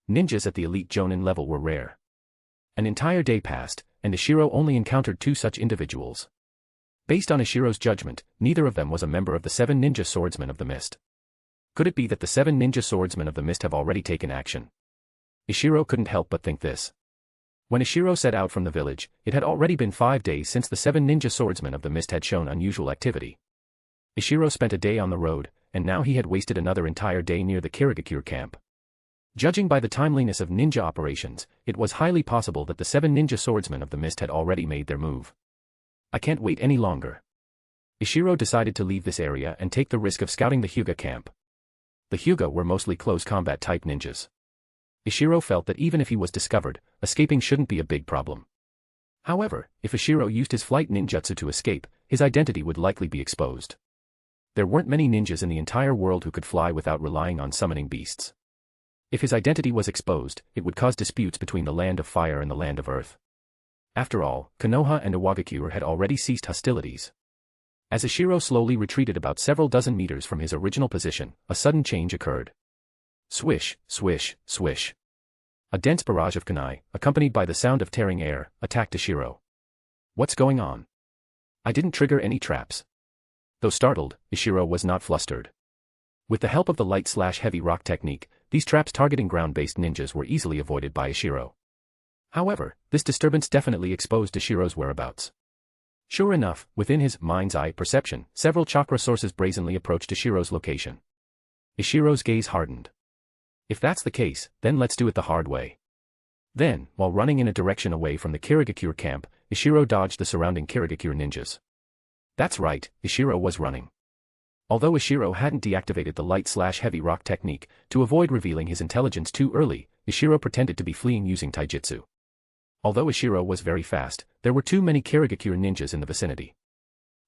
Ninjas at the elite Jonin level were rare. An entire day passed, and Ishiro only encountered 2 such individuals. Based on Ishiro's judgment, neither of them was a member of the 7 ninja swordsmen of the mist. Could it be that the 7 ninja swordsmen of the mist have already taken action? Ishiro couldn't help but think this. When Ishiro set out from the village, it had already been 5 days since the 7 ninja swordsmen of the mist had shown unusual activity. Ishiro spent a day on the road, and now he had wasted another entire day near the Kirigakure camp. Judging by the timeliness of ninja operations, it was highly possible that the 7 ninja swordsmen of the mist had already made their move. I can't wait any longer. Ishiro decided to leave this area and take the risk of scouting the Hyuga camp. The Hyuga were mostly close combat type ninjas. Ishiro felt that even if he was discovered, escaping shouldn't be a big problem. However, if Ishiro used his flight ninjutsu to escape, his identity would likely be exposed. There weren't many ninjas in the entire world who could fly without relying on summoning beasts. If his identity was exposed, it would cause disputes between the land of fire and the land of earth. After all, Konoha and Iwagakure had already ceased hostilities. As Ishiro slowly retreated about several dozen meters from his original position, a sudden change occurred. Swish, swish, swish. A dense barrage of kunai, accompanied by the sound of tearing air, attacked Ishiro. What's going on? I didn't trigger any traps. Though startled, Ishiro was not flustered. With the help of the light/heavy rock technique, these traps targeting ground-based ninjas were easily avoided by Ishiro. However, this disturbance definitely exposed Ishiro's whereabouts. Sure enough, within his mind's eye perception, several chakra sources brazenly approached Ishiro's location. Ishiro's gaze hardened. If that's the case, then let's do it the hard way. Then, while running in a direction away from the Kirigakure camp, Ishiro dodged the surrounding Kirigakure ninjas. That's right, Ishiro was running. Although Ishiro hadn't deactivated the light/heavy rock technique, to avoid revealing his intelligence too early, Ishiro pretended to be fleeing using taijutsu. Although Ishiro was very fast, there were too many Kirigakure ninjas in the vicinity.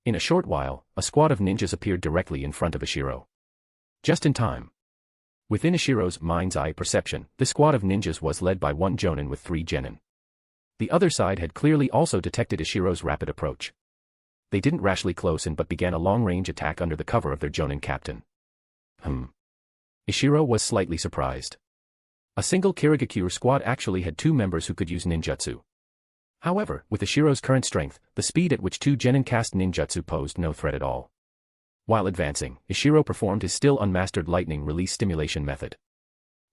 In a short while, a squad of ninjas appeared directly in front of Ishiro. Just in time. Within Ishiro's mind's eye perception, this squad of ninjas was led by 1 jonin with 3 genin. The other side had clearly also detected Ishiro's rapid approach. They didn't rashly close in but began a long-range attack under the cover of their jonin captain. Ishiro was slightly surprised. A single Kirigakure squad actually had 2 members who could use ninjutsu. However, with Ishiro's current strength, the speed at which 2 genin cast ninjutsu posed no threat at all. While advancing, Ishiro performed his still unmastered lightning release stimulation method.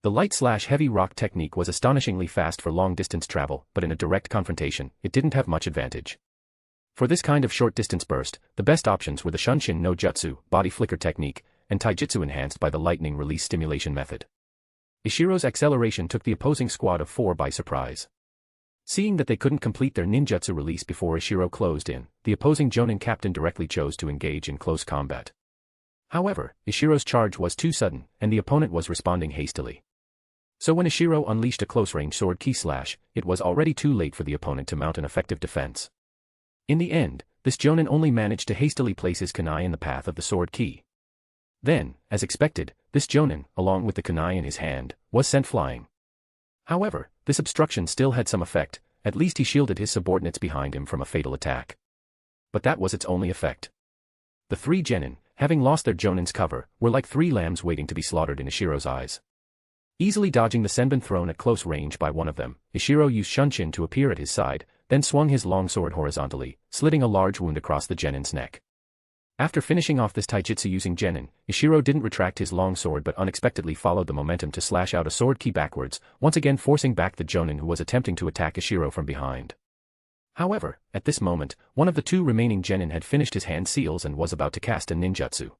The light/heavy rock technique was astonishingly fast for long-distance travel, but in a direct confrontation, it didn't have much advantage. For this kind of short-distance burst, the best options were the Shunshin no Jutsu, body flicker technique, and taijutsu enhanced by the lightning release stimulation method. Ishiro's acceleration took the opposing squad of 4 by surprise. Seeing that they couldn't complete their ninjutsu release before Ishiro closed in, the opposing jonin captain directly chose to engage in close combat. However, Ishiro's charge was too sudden, and the opponent was responding hastily. So when Ishiro unleashed a close-range sword ki slash, it was already too late for the opponent to mount an effective defense. In the end, this jonin only managed to hastily place his kunai in the path of the sword ki. Then, as expected, this jonin, along with the kunai in his hand, was sent flying. However, this obstruction still had some effect, at least he shielded his subordinates behind him from a fatal attack. But that was its only effect. The 3 genin, having lost their jonin's cover, were like 3 lambs waiting to be slaughtered in Ishiro's eyes. Easily dodging the senbon thrown at close range by one of them, Ishiro used Shunshin to appear at his side, then swung his long sword horizontally, slitting a large wound across the genin's neck. After finishing off this taijutsu using genin, Ishiro didn't retract his long sword but unexpectedly followed the momentum to slash out a sword ki backwards, once again forcing back the jonin who was attempting to attack Ishiro from behind. However, at this moment, one of the 2 remaining genin had finished his hand seals and was about to cast a ninjutsu.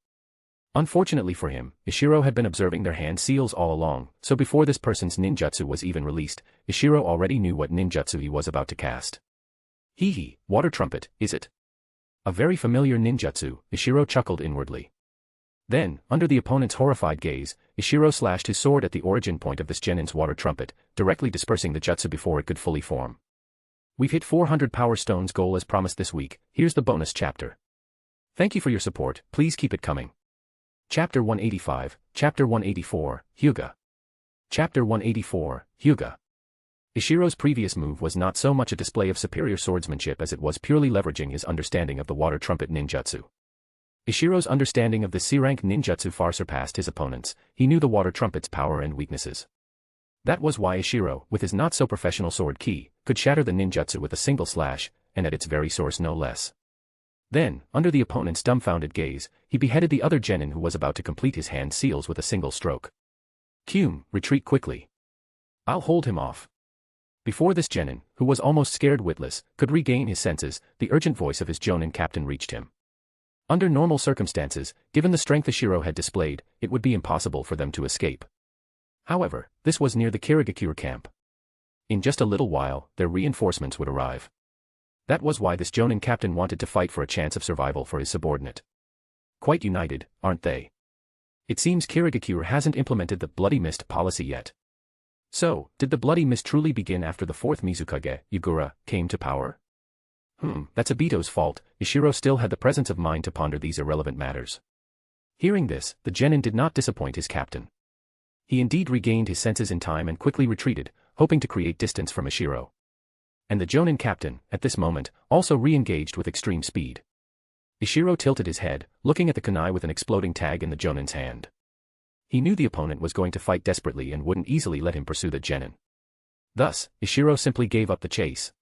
Unfortunately for him, Ishiro had been observing their hand seals all along, so before this person's ninjutsu was even released, Ishiro already knew what ninjutsu he was about to cast. Hee, water trumpet, is it? A very familiar ninjutsu, Ishiro chuckled inwardly. Then, under the opponent's horrified gaze, Ishiro slashed his sword at the origin point of this genin's water trumpet, directly dispersing the jutsu before it could fully form. We've hit 400 Power Stones goal as promised this week, here's the bonus chapter. Thank you for your support, please keep it coming. Chapter 185, Chapter 184, Hyuga. Chapter 184, Hyuga. Ishiro's previous move was not so much a display of superior swordsmanship as it was purely leveraging his understanding of the water trumpet ninjutsu. Ishiro's understanding of the C-rank ninjutsu far surpassed his opponent's. He knew the water trumpet's power and weaknesses. That was why Ishiro, with his not-so-professional sword ki, could shatter the ninjutsu with a single slash, and at its very source no less. Then, under the opponent's dumbfounded gaze, he beheaded the other genin who was about to complete his hand seals with a single stroke. Kyum, retreat quickly. I'll hold him off. Before this genin, who was almost scared witless, could regain his senses, the urgent voice of his jonin captain reached him. Under normal circumstances, given the strength Ishiro had displayed, it would be impossible for them to escape. However, this was near the Kirigakure camp. In just a little while, their reinforcements would arrive. That was why this jonin captain wanted to fight for a chance of survival for his subordinate. Quite united, aren't they? It seems Kirigakure hasn't implemented the Bloody Mist policy yet. So, did the Bloody Mist truly begin after the fourth Mizukage, Yagura, came to power? That's Obito's fault. Ishiro still had the presence of mind to ponder these irrelevant matters. Hearing this, the genin did not disappoint his captain. He indeed regained his senses in time and quickly retreated, hoping to create distance from Ishiro. And the jonin captain, at this moment, also re-engaged with extreme speed. Ishiro tilted his head, looking at the kunai with an exploding tag in the jonin's hand. He knew the opponent was going to fight desperately and wouldn't easily let him pursue the genin. Thus, Ishiro simply gave up the chase.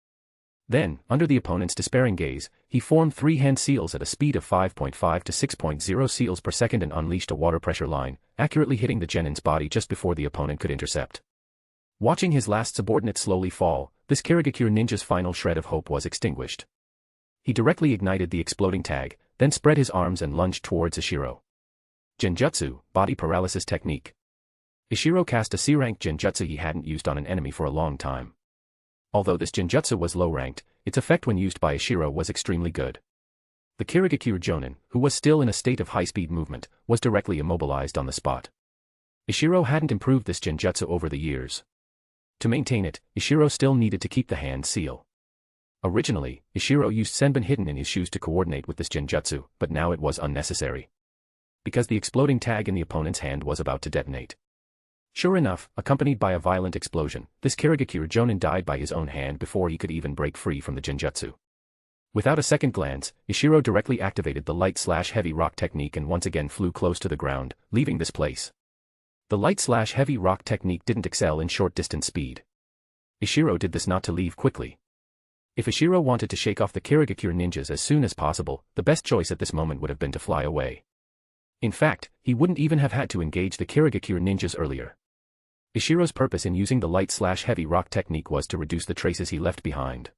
Then, under the opponent's despairing gaze, he formed 3 hand seals at a speed of 5.5 to 6.0 seals per second and unleashed a water pressure line, accurately hitting the genin's body just before the opponent could intercept. Watching his last subordinate slowly fall, this Kirigakure ninja's final shred of hope was extinguished. He directly ignited the exploding tag, then spread his arms and lunged towards Ishiro. Genjutsu, body paralysis technique. Ishiro cast a C-rank genjutsu he hadn't used on an enemy for a long time. Although this genjutsu was low-ranked, its effect when used by Ishiro was extremely good. The Kirigakure jonin, who was still in a state of high-speed movement, was directly immobilized on the spot. Ishiro hadn't improved this genjutsu over the years. To maintain it, Ishiro still needed to keep the hand seal. Originally, Ishiro used senbon hidden in his shoes to coordinate with this genjutsu, but now it was unnecessary. Because the exploding tag in the opponent's hand was about to detonate. Sure enough, accompanied by a violent explosion, this Kirigakure jonin died by his own hand before he could even break free from the genjutsu. Without a second glance, Ishiro directly activated the light-slash-heavy rock technique and once again flew close to the ground, leaving this place. The light-slash-heavy rock technique didn't excel in short-distance speed. Ishiro did this not to leave quickly. If Ishiro wanted to shake off the Kirigakure ninjas as soon as possible, the best choice at this moment would have been to fly away. In fact, he wouldn't even have had to engage the Kirigakure ninjas earlier. Ishiro's purpose in using the light-slash-heavy rock technique was to reduce the traces he left behind.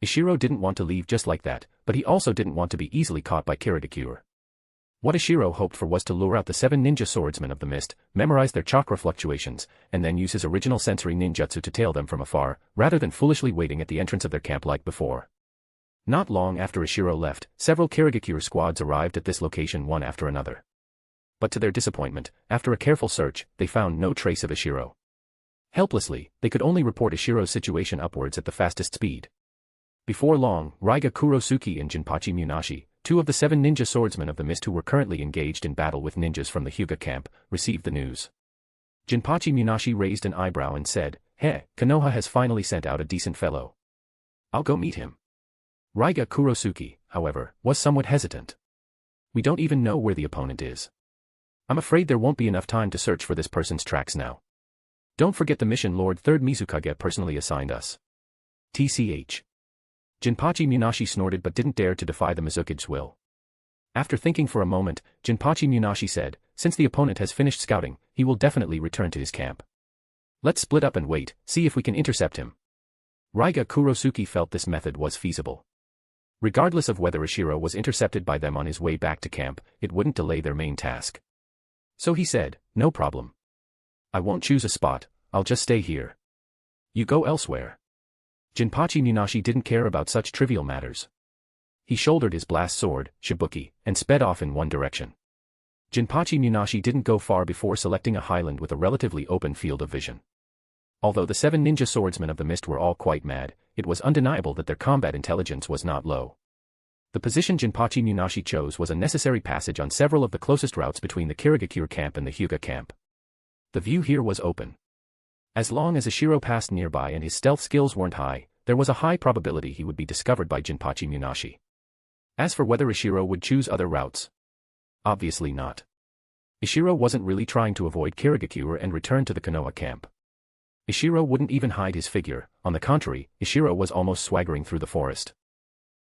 Ishiro didn't want to leave just like that, but he also didn't want to be easily caught by Kirigakure. What Ishiro hoped for was to lure out the 7 ninja swordsmen of the mist, memorize their chakra fluctuations, and then use his original sensory ninjutsu to tail them from afar, rather than foolishly waiting at the entrance of their camp like before. Not long after Ishiro left, several Kirigakure squads arrived at this location one after another. But to their disappointment, after a careful search, they found no trace of Ishiro. Helplessly, they could only report Ishiro's situation upwards at the fastest speed. Before long, Raiga Kurosuke and Jinpachi Munashi, 2 of the 7 ninja swordsmen of the mist who were currently engaged in battle with ninjas from the Hyuga camp, received the news. Jinpachi Munashi raised an eyebrow and said, "Heh, Konoha has finally sent out a decent fellow. I'll go meet him." Raiga Kurosuke, however, was somewhat hesitant. "We don't even know where the opponent is. I'm afraid there won't be enough time to search for this person's tracks now. Don't forget the mission Lord 3rd Mizukage personally assigned us. TCH. Jinpachi Munashi snorted but didn't dare to defy the Mizukage's will. After thinking for a moment, Jinpachi Munashi said, "Since the opponent has finished scouting, he will definitely return to his camp. Let's split up and wait, see if we can intercept him." Raiga Kurosuke felt this method was feasible. Regardless of whether Ishiro was intercepted by them on his way back to camp, it wouldn't delay their main task. So he said, "No problem. I won't choose a spot, I'll just stay here. You go elsewhere." Jinpachi Munashi didn't care about such trivial matters. He shouldered his blast sword, Shibuki, and sped off in one direction. Jinpachi Munashi didn't go far before selecting a highland with a relatively open field of vision. Although the 7 ninja swordsmen of the mist were all quite mad, it was undeniable that their combat intelligence was not low. The position Jinpachi Munashi chose was a necessary passage on several of the closest routes between the Kirigakure camp and the Hyuga camp. The view here was open. As long as Ishiro passed nearby and his stealth skills weren't high, there was a high probability he would be discovered by Jinpachi Munashi. As for whether Ishiro would choose other routes, Obviously not. Ishiro wasn't really trying to avoid Kirigakure and return to the Konoha camp. Ishiro wouldn't even hide his figure, on the contrary, Ishiro was almost swaggering through the forest.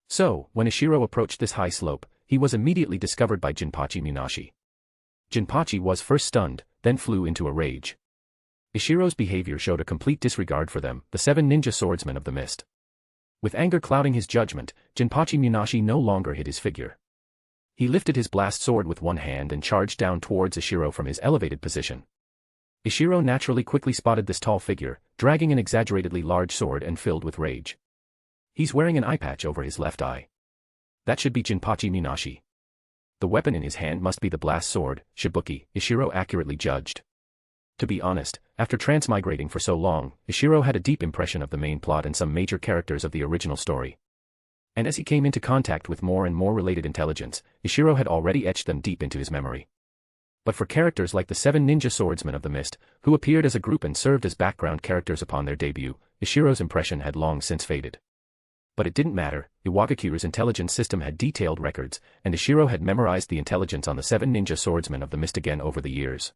So, when Ishiro approached this high slope, he was immediately discovered by Jinpachi Munashi. Jinpachi was first stunned, then flew into a rage. Ishiro's behavior showed a complete disregard for them, the 7 ninja swordsmen of the mist. With anger clouding his judgment, Jinpachi Munashi no longer hid his figure. He lifted his blast sword with one hand and charged down towards Ishiro from his elevated position. Ishiro naturally quickly spotted this tall figure, dragging an exaggeratedly large sword and filled with rage. He's wearing an eye patch over his left eye. That should be Jinpachi Munashi. The weapon in his hand must be the blast sword, Shibuki, Ishiro accurately judged. To be honest, after transmigrating for so long, Ishiro had a deep impression of the main plot and some major characters of the original story. And as he came into contact with more and more related intelligence, Ishiro had already etched them deep into his memory. But for characters like the 7 ninja swordsmen of the mist, who appeared as a group and served as background characters upon their debut, Ishiro's impression had long since faded. But it didn't matter, Iwagakure's intelligence system had detailed records, and Ishiro had memorized the intelligence on the 7 ninja swordsmen of the mist again over the years.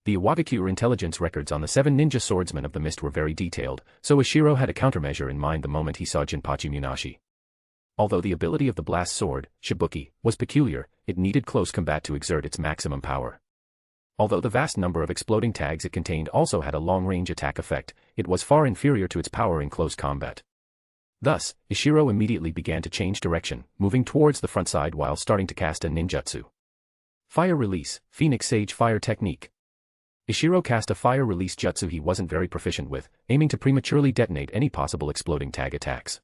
The Iwagakure intelligence records on the 7 ninja swordsmen of the mist were very detailed, so Ishiro had a countermeasure in mind the moment he saw Jinpachi Munashi. Although the ability of the blast sword, Shibuki, was peculiar, it needed close combat to exert its maximum power. Although the vast number of exploding tags it contained also had a long-range attack effect, it was far inferior to its power in close combat. Thus, Ishiro immediately began to change direction, moving towards the front side while starting to cast a ninjutsu. Fire Release, Phoenix Sage Fire Technique. Ishiro cast a fire release jutsu he wasn't very proficient with, aiming to prematurely detonate any possible exploding tag attacks.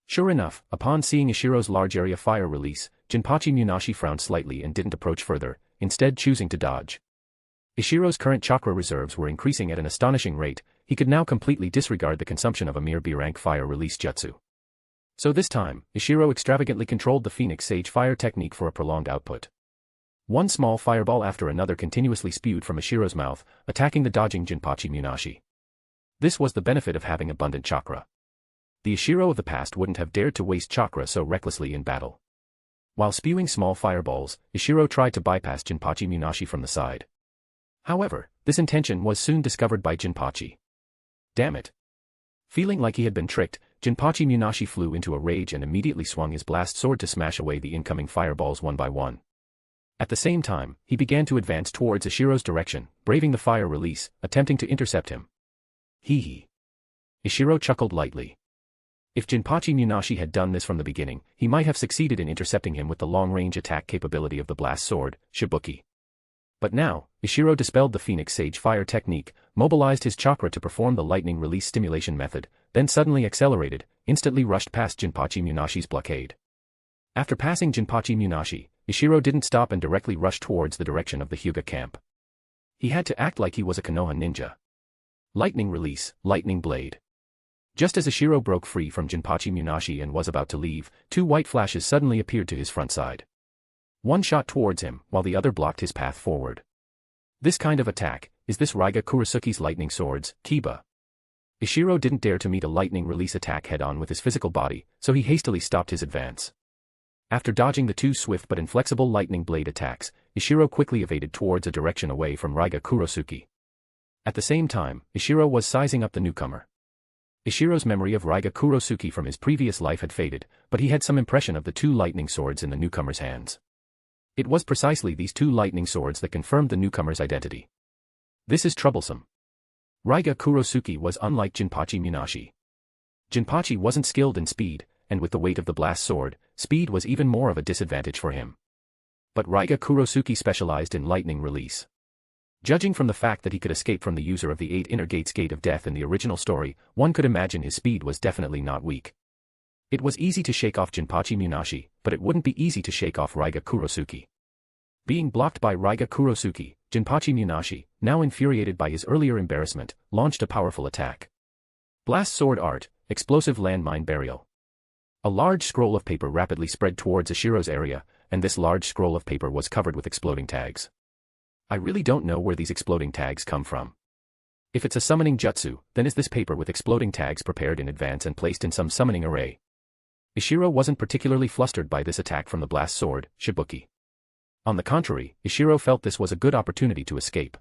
Sure enough, upon seeing Ishiro's large area fire release, Jinpachi Munashi frowned slightly and didn't approach further, instead choosing to dodge. Ishiro's current chakra reserves were increasing at an astonishing rate, he could now completely disregard the consumption of a mere B-rank fire release jutsu. So this time, Ishiro extravagantly controlled the Phoenix Sage fire technique for a prolonged output. One small fireball after another continuously spewed from Ishiro's mouth, attacking the dodging Jinpachi Munashi. This was the benefit of having abundant chakra. The Ishiro of the past wouldn't have dared to waste chakra so recklessly in battle. While spewing small fireballs, Ishiro tried to bypass Jinpachi Munashi from the side. However, this intention was soon discovered by Jinpachi. Damn it. Feeling like he had been tricked, Jinpachi Munashi flew into a rage and immediately swung his blast sword to smash away the incoming fireballs one by one. At the same time, he began to advance towards Ishiro's direction, braving the fire release, attempting to intercept him. Hee hee. Ishiro chuckled lightly. If Jinpachi Munashi had done this from the beginning, he might have succeeded in intercepting him with the long-range attack capability of the blast sword, Shibuki. But now, Ishiro dispelled the Phoenix Sage fire technique, mobilized his chakra to perform the lightning release stimulation method, then suddenly accelerated, instantly rushed past Jinpachi Munashi's blockade. After passing Jinpachi Munashi, Ishiro didn't stop and directly rushed towards the direction of the Hyuga camp. He had to act like he was a Konoha ninja. Lightning release, lightning blade. Just as Ishiro broke free from Jinpachi Munashi and was about to leave, 2 white flashes suddenly appeared to his front side. One shot towards him, while the other blocked his path forward. This kind of attack, is this Raiga Kurisuke's lightning swords, Kiba. Ishiro didn't dare to meet a lightning release attack head-on with his physical body, so he hastily stopped his advance. After dodging the 2 swift but inflexible lightning blade attacks, Ishiro quickly evaded towards a direction away from Raiga Kurisuke. At the same time, Ishiro was sizing up the newcomer. Ishiro's memory of Raiga Kurisuke from his previous life had faded, but he had some impression of the 2 lightning swords in the newcomer's hands. It was precisely these 2 lightning swords that confirmed the newcomer's identity. This is troublesome. Raiga Kurisuke was unlike Jinpachi Munashi. Jinpachi wasn't skilled in speed, and with the weight of the blast sword, speed was even more of a disadvantage for him. But Raiga Kurisuke specialized in lightning release. Judging from the fact that he could escape from the user of the 8 inner gates gate of death in the original story, one could imagine his speed was definitely not weak. It was easy to shake off Jinpachi Munashi, but it wouldn't be easy to shake off Raiga Kurisuke. Being blocked by Raiga Kurisuke, Jinpachi Munashi, now infuriated by his earlier embarrassment, launched a powerful attack. Blast Sword Art, Explosive Landmine Burial. A large scroll of paper rapidly spread towards Ishiro's area, and this large scroll of paper was covered with exploding tags. I really don't know where these exploding tags come from. If it's a summoning jutsu, then is this paper with exploding tags prepared in advance and placed in some summoning array? Ishiro wasn't particularly flustered by this attack from the blast sword, Shibuki. On the contrary, Ishiro felt this was a good opportunity to escape.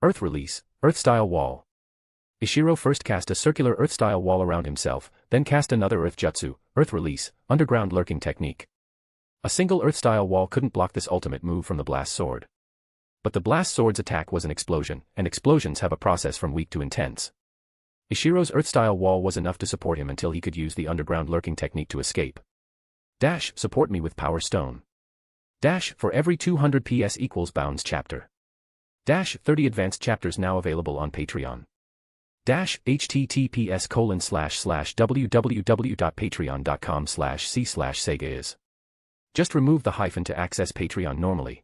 Earth release, Earth-style wall. Ishiro first cast a circular Earth-style wall around himself, then cast another Earth jutsu, Earth release, underground lurking technique. A single Earth-style wall couldn't block this ultimate move from the blast sword. But the blast sword's attack was an explosion, and explosions have a process from weak to intense. Ishiro's Earth-style wall was enough to support him until he could use the underground lurking technique to escape. Dash, support me with Power Stone. Dash, for every 200 PS equals bounds chapter. Dash, 30 advanced chapters now available on Patreon. Dash, https://www.patreon.com/c/Sega is. Just remove the hyphen to access Patreon normally.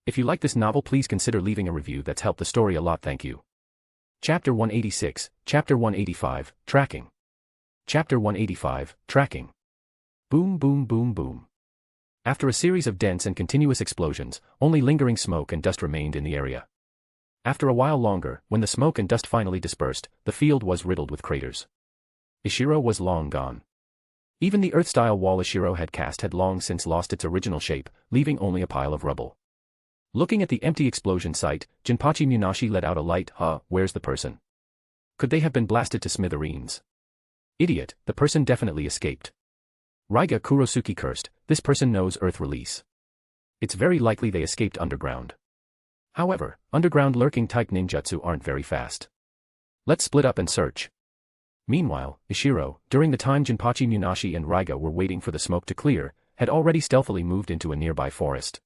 If you like this novel, please consider leaving a review. That's helped the story a lot, thank you. Chapter 186, Chapter 185, Tracking. Chapter 185, Tracking. Boom boom boom boom. After a series of dense and continuous explosions, only lingering smoke and dust remained in the area. After a while longer, when the smoke and dust finally dispersed, the field was riddled with craters. Ishiro was long gone. Even the Earth-style wall Ishiro had cast had long since lost its original shape, leaving only a pile of rubble. Looking at the empty explosion site, Jinpachi Munashi let out a light, where's the person? Could they have been blasted to smithereens? Idiot, the person definitely escaped. Raiga Kurosuke cursed, this person knows Earth release. It's very likely they escaped underground. However, underground lurking type ninjutsu aren't very fast. Let's split up and search. Meanwhile, Ishiro, during the time Jinpachi Munashi and Raiga were waiting for the smoke to clear, had already stealthily moved into a nearby forest.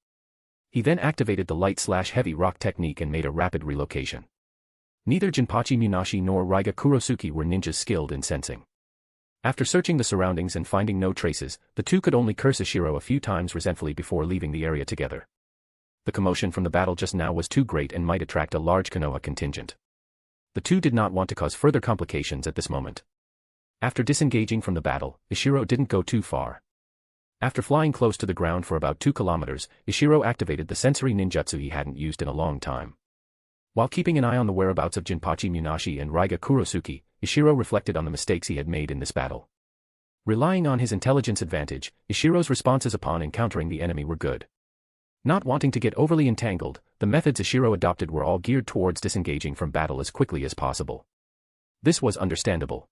He then activated the light/heavy rock technique and made a rapid relocation. Neither Jinpachi Munashi nor Raiga Kurosuke were ninjas skilled in sensing. After searching the surroundings and finding no traces, the two could only curse Ishiro a few times resentfully before leaving the area together. The commotion from the battle just now was too great and might attract a large Konoha contingent. The two did not want to cause further complications at this moment. After disengaging from the battle, Ishiro didn't go too far. After flying close to the ground for about 2 kilometers, Ishiro activated the sensory ninjutsu he hadn't used in a long time. While keeping an eye on the whereabouts of Jinpachi Munashi and Raiga Kurosuke, Ishiro reflected on the mistakes he had made in this battle. Relying on his intelligence advantage, Ishiro's responses upon encountering the enemy were good. Not wanting to get overly entangled, the methods Ishiro adopted were all geared towards disengaging from battle as quickly as possible. This was understandable.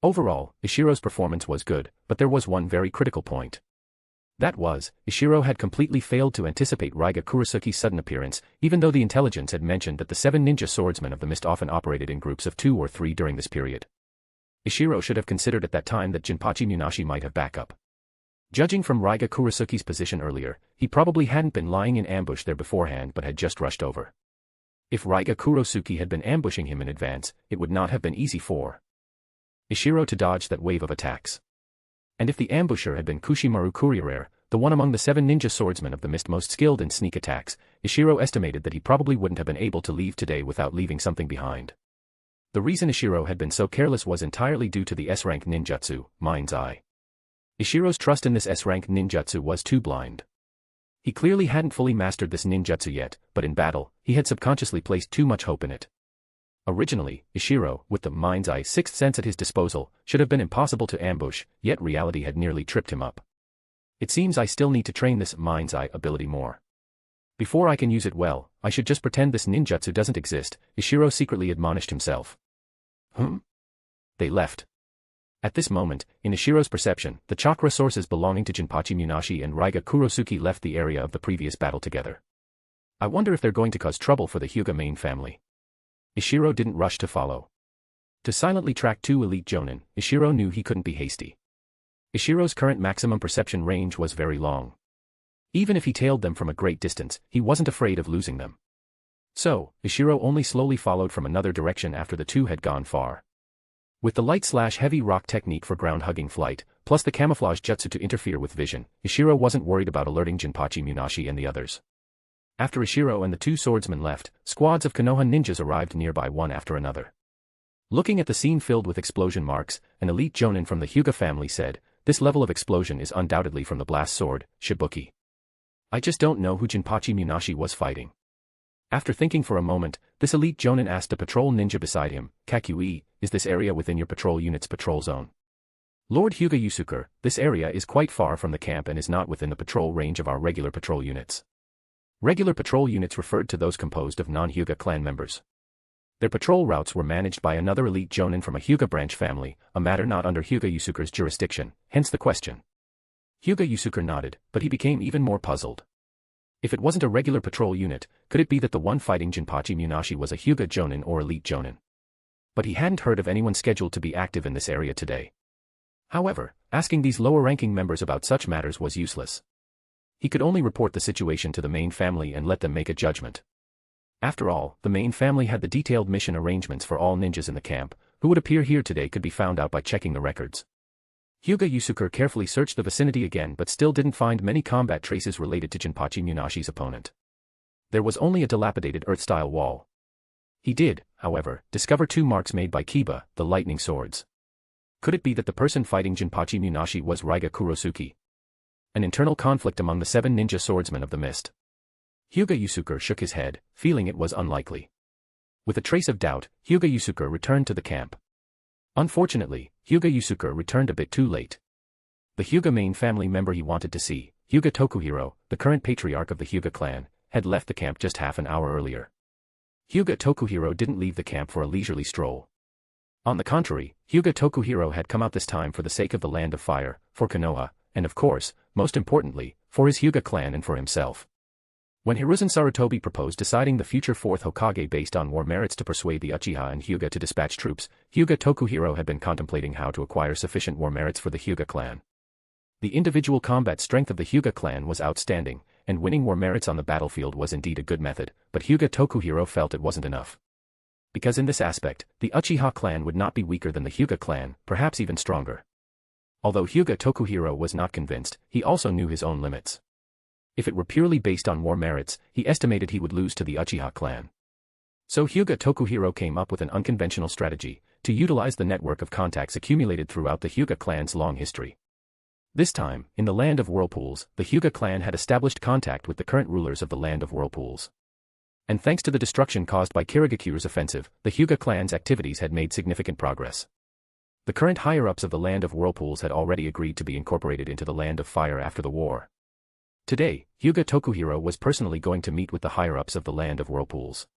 Overall, Ishiro's performance was good, but there was one very critical point. That was, Ishiro had completely failed to anticipate Raiga Kurosuke's sudden appearance, even though the intelligence had mentioned that the 7 ninja swordsmen of the mist often operated in groups of 2 or 3 during this period. Ishiro should have considered at that time that Jinpachi Munashi might have backup. Judging from Raiga Kurosuke's position earlier, he probably hadn't been lying in ambush there beforehand but had just rushed over. If Raiga Kurosuke had been ambushing him in advance, it would not have been easy for Ishiro to dodge that wave of attacks. And if the ambusher had been Kushimaru Kuriere, the one among the 7 ninja swordsmen of the mist most skilled in sneak attacks, Ishiro estimated that he probably wouldn't have been able to leave today without leaving something behind. The reason Ishiro had been so careless was entirely due to the S-rank ninjutsu, Mind's Eye. Ishiro's trust in this S-rank ninjutsu was too blind. He clearly hadn't fully mastered this ninjutsu yet, but in battle, he had subconsciously placed too much hope in it. Originally, Ishiro, with the Mind's Eye 6th sense at his disposal, should have been impossible to ambush, yet reality had nearly tripped him up. It seems I still need to train this Mind's Eye ability more. Before I can use it well, I should just pretend this ninjutsu doesn't exist, Ishiro secretly admonished himself. They left. At this moment, in Ishiro's perception, the chakra sources belonging to Jinpachi Munashi and Raiga Kurosuke left the area of the previous battle together. I wonder if they're going to cause trouble for the Hyuga main family. Ishiro didn't rush to follow. To silently track 2 elite jonin, Ishiro knew he couldn't be hasty. Ishiro's current maximum perception range was very long. Even if he tailed them from a great distance, he wasn't afraid of losing them. So, Ishiro only slowly followed from another direction after the two had gone far. With the light/heavy rock technique for ground-hugging flight, plus the camouflage jutsu to interfere with vision, Ishiro wasn't worried about alerting Jinpachi Munashi and the others. After Ishiro and the 2 swordsmen left, squads of Konoha ninjas arrived nearby one after another. Looking at the scene filled with explosion marks, an elite jonin from the Hyuga family said, "This level of explosion is undoubtedly from the blast sword, Shibuki. I just don't know who Jinpachi Munashi was fighting." After thinking for a moment, this elite jonin asked a patrol ninja beside him, "Kakui, is this area within your patrol unit's patrol zone?" "Lord Hyuga Yusuke, this area is quite far from the camp and is not within the patrol range of our regular patrol units." Regular patrol units referred to those composed of non-Hyuga clan members. Their patrol routes were managed by another elite jonin from a Hyuga branch family, a matter not under Hyuga Yusuke's jurisdiction, hence the question. Hyuga Yusuke nodded, but he became even more puzzled. If it wasn't a regular patrol unit, could it be that the one fighting Jinpachi Munashi was a Hyuga jonin or elite jonin? But he hadn't heard of anyone scheduled to be active in this area today. However, asking these lower-ranking members about such matters was useless. He could only report the situation to the main family and let them make a judgment. After all, the main family had the detailed mission arrangements for all ninjas in the camp. Who would appear here today could be found out by checking the records. Hyuga Yusuke carefully searched the vicinity again but still didn't find many combat traces related to Jinpachi Munashi's opponent. There was only a dilapidated earth-style wall. He did, however, discover 2 marks made by Kiba, the lightning swords. Could it be that the person fighting Jinpachi Munashi was Raiga Kurosuke? An internal conflict among the 7 ninja swordsmen of the mist. Hyuga Yusuke shook his head, feeling it was unlikely. With a trace of doubt, Hyuga Yusuke returned to the camp. Unfortunately, Hyuga Yusuke returned a bit too late. The Hyuga main family member he wanted to see, Hyuga Tokuhiro, the current patriarch of the Hyuga clan, had left the camp just half an hour earlier. Hyuga Tokuhiro didn't leave the camp for a leisurely stroll. On the contrary, Hyuga Tokuhiro had come out this time for the sake of the Land of Fire, for Konoha, and of course, most importantly, for his Hyuga clan and for himself. When Hiruzen Sarutobi proposed deciding the future 4th Hokage based on war merits to persuade the Uchiha and Hyuga to dispatch troops, Hyuga Tokuhiro had been contemplating how to acquire sufficient war merits for the Hyuga clan. The individual combat strength of the Hyuga clan was outstanding, and winning war merits on the battlefield was indeed a good method, but Hyuga Tokuhiro felt it wasn't enough. Because in this aspect, the Uchiha clan would not be weaker than the Hyuga clan, perhaps even stronger. Although Hyuga Tokuhiro was not convinced, he also knew his own limits. If it were purely based on war merits, he estimated he would lose to the Uchiha clan. So Hyuga Tokuhiro came up with an unconventional strategy, to utilize the network of contacts accumulated throughout the Hyuga clan's long history. This time, in the Land of Whirlpools, the Hyuga clan had established contact with the current rulers of the Land of Whirlpools. And thanks to the destruction caused by Kirigakure's offensive, the Hyuga clan's activities had made significant progress. The current higher-ups of the Land of Whirlpools had already agreed to be incorporated into the Land of Fire after the war. Today, Hyuga Tokuhiro was personally going to meet with the higher-ups of the Land of Whirlpools.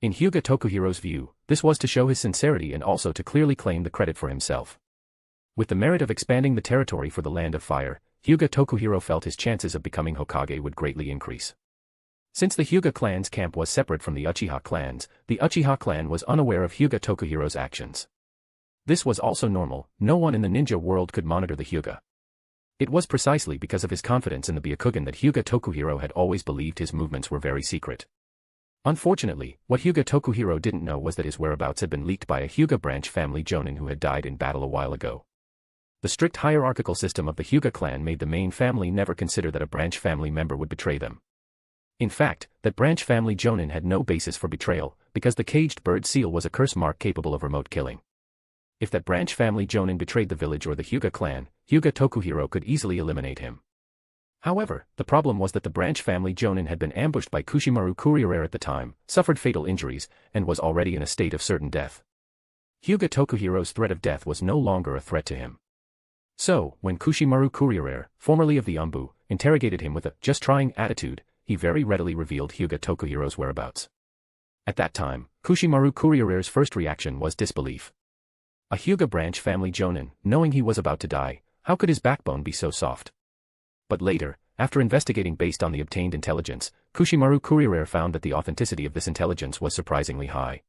In Hyuga Tokuhiro's view, this was to show his sincerity and also to clearly claim the credit for himself. With the merit of expanding the territory for the Land of Fire, Hyuga Tokuhiro felt his chances of becoming Hokage would greatly increase. Since the Hyuga clan's camp was separate from the Uchiha clans, the Uchiha clan was unaware of Hyuga Tokuhiro's actions. This was also normal, no one in the ninja world could monitor the Hyuga. It was precisely because of his confidence in the Byakugan that Hyuga Tokuhiro had always believed his movements were very secret. Unfortunately, what Hyuga Tokuhiro didn't know was that his whereabouts had been leaked by a Hyuga branch family jonin who had died in battle a while ago. The strict hierarchical system of the Hyuga clan made the main family never consider that a branch family member would betray them. In fact, that branch family jonin had no basis for betrayal, because the caged bird seal was a curse mark capable of remote killing. If that branch family jonin betrayed the village or the Hyuga clan, Hyuga Tokuhiro could easily eliminate him. However, the problem was that the branch family jonin had been ambushed by Kushimaru Kuriare at the time, suffered fatal injuries, and was already in a state of certain death. Hyuga Tokuhiro's threat of death was no longer a threat to him. So, when Kushimaru Kuriare, formerly of the Umbu, interrogated him with a just trying attitude, he very readily revealed Hyuga Tokuhiro's whereabouts. At that time, Kushimaru Kuriare's first reaction was disbelief. A Hyuga branch family jonin, knowing he was about to die, how could his backbone be so soft? But later, after investigating based on the obtained intelligence, Kushimaru Kuriare found that the authenticity of this intelligence was surprisingly high.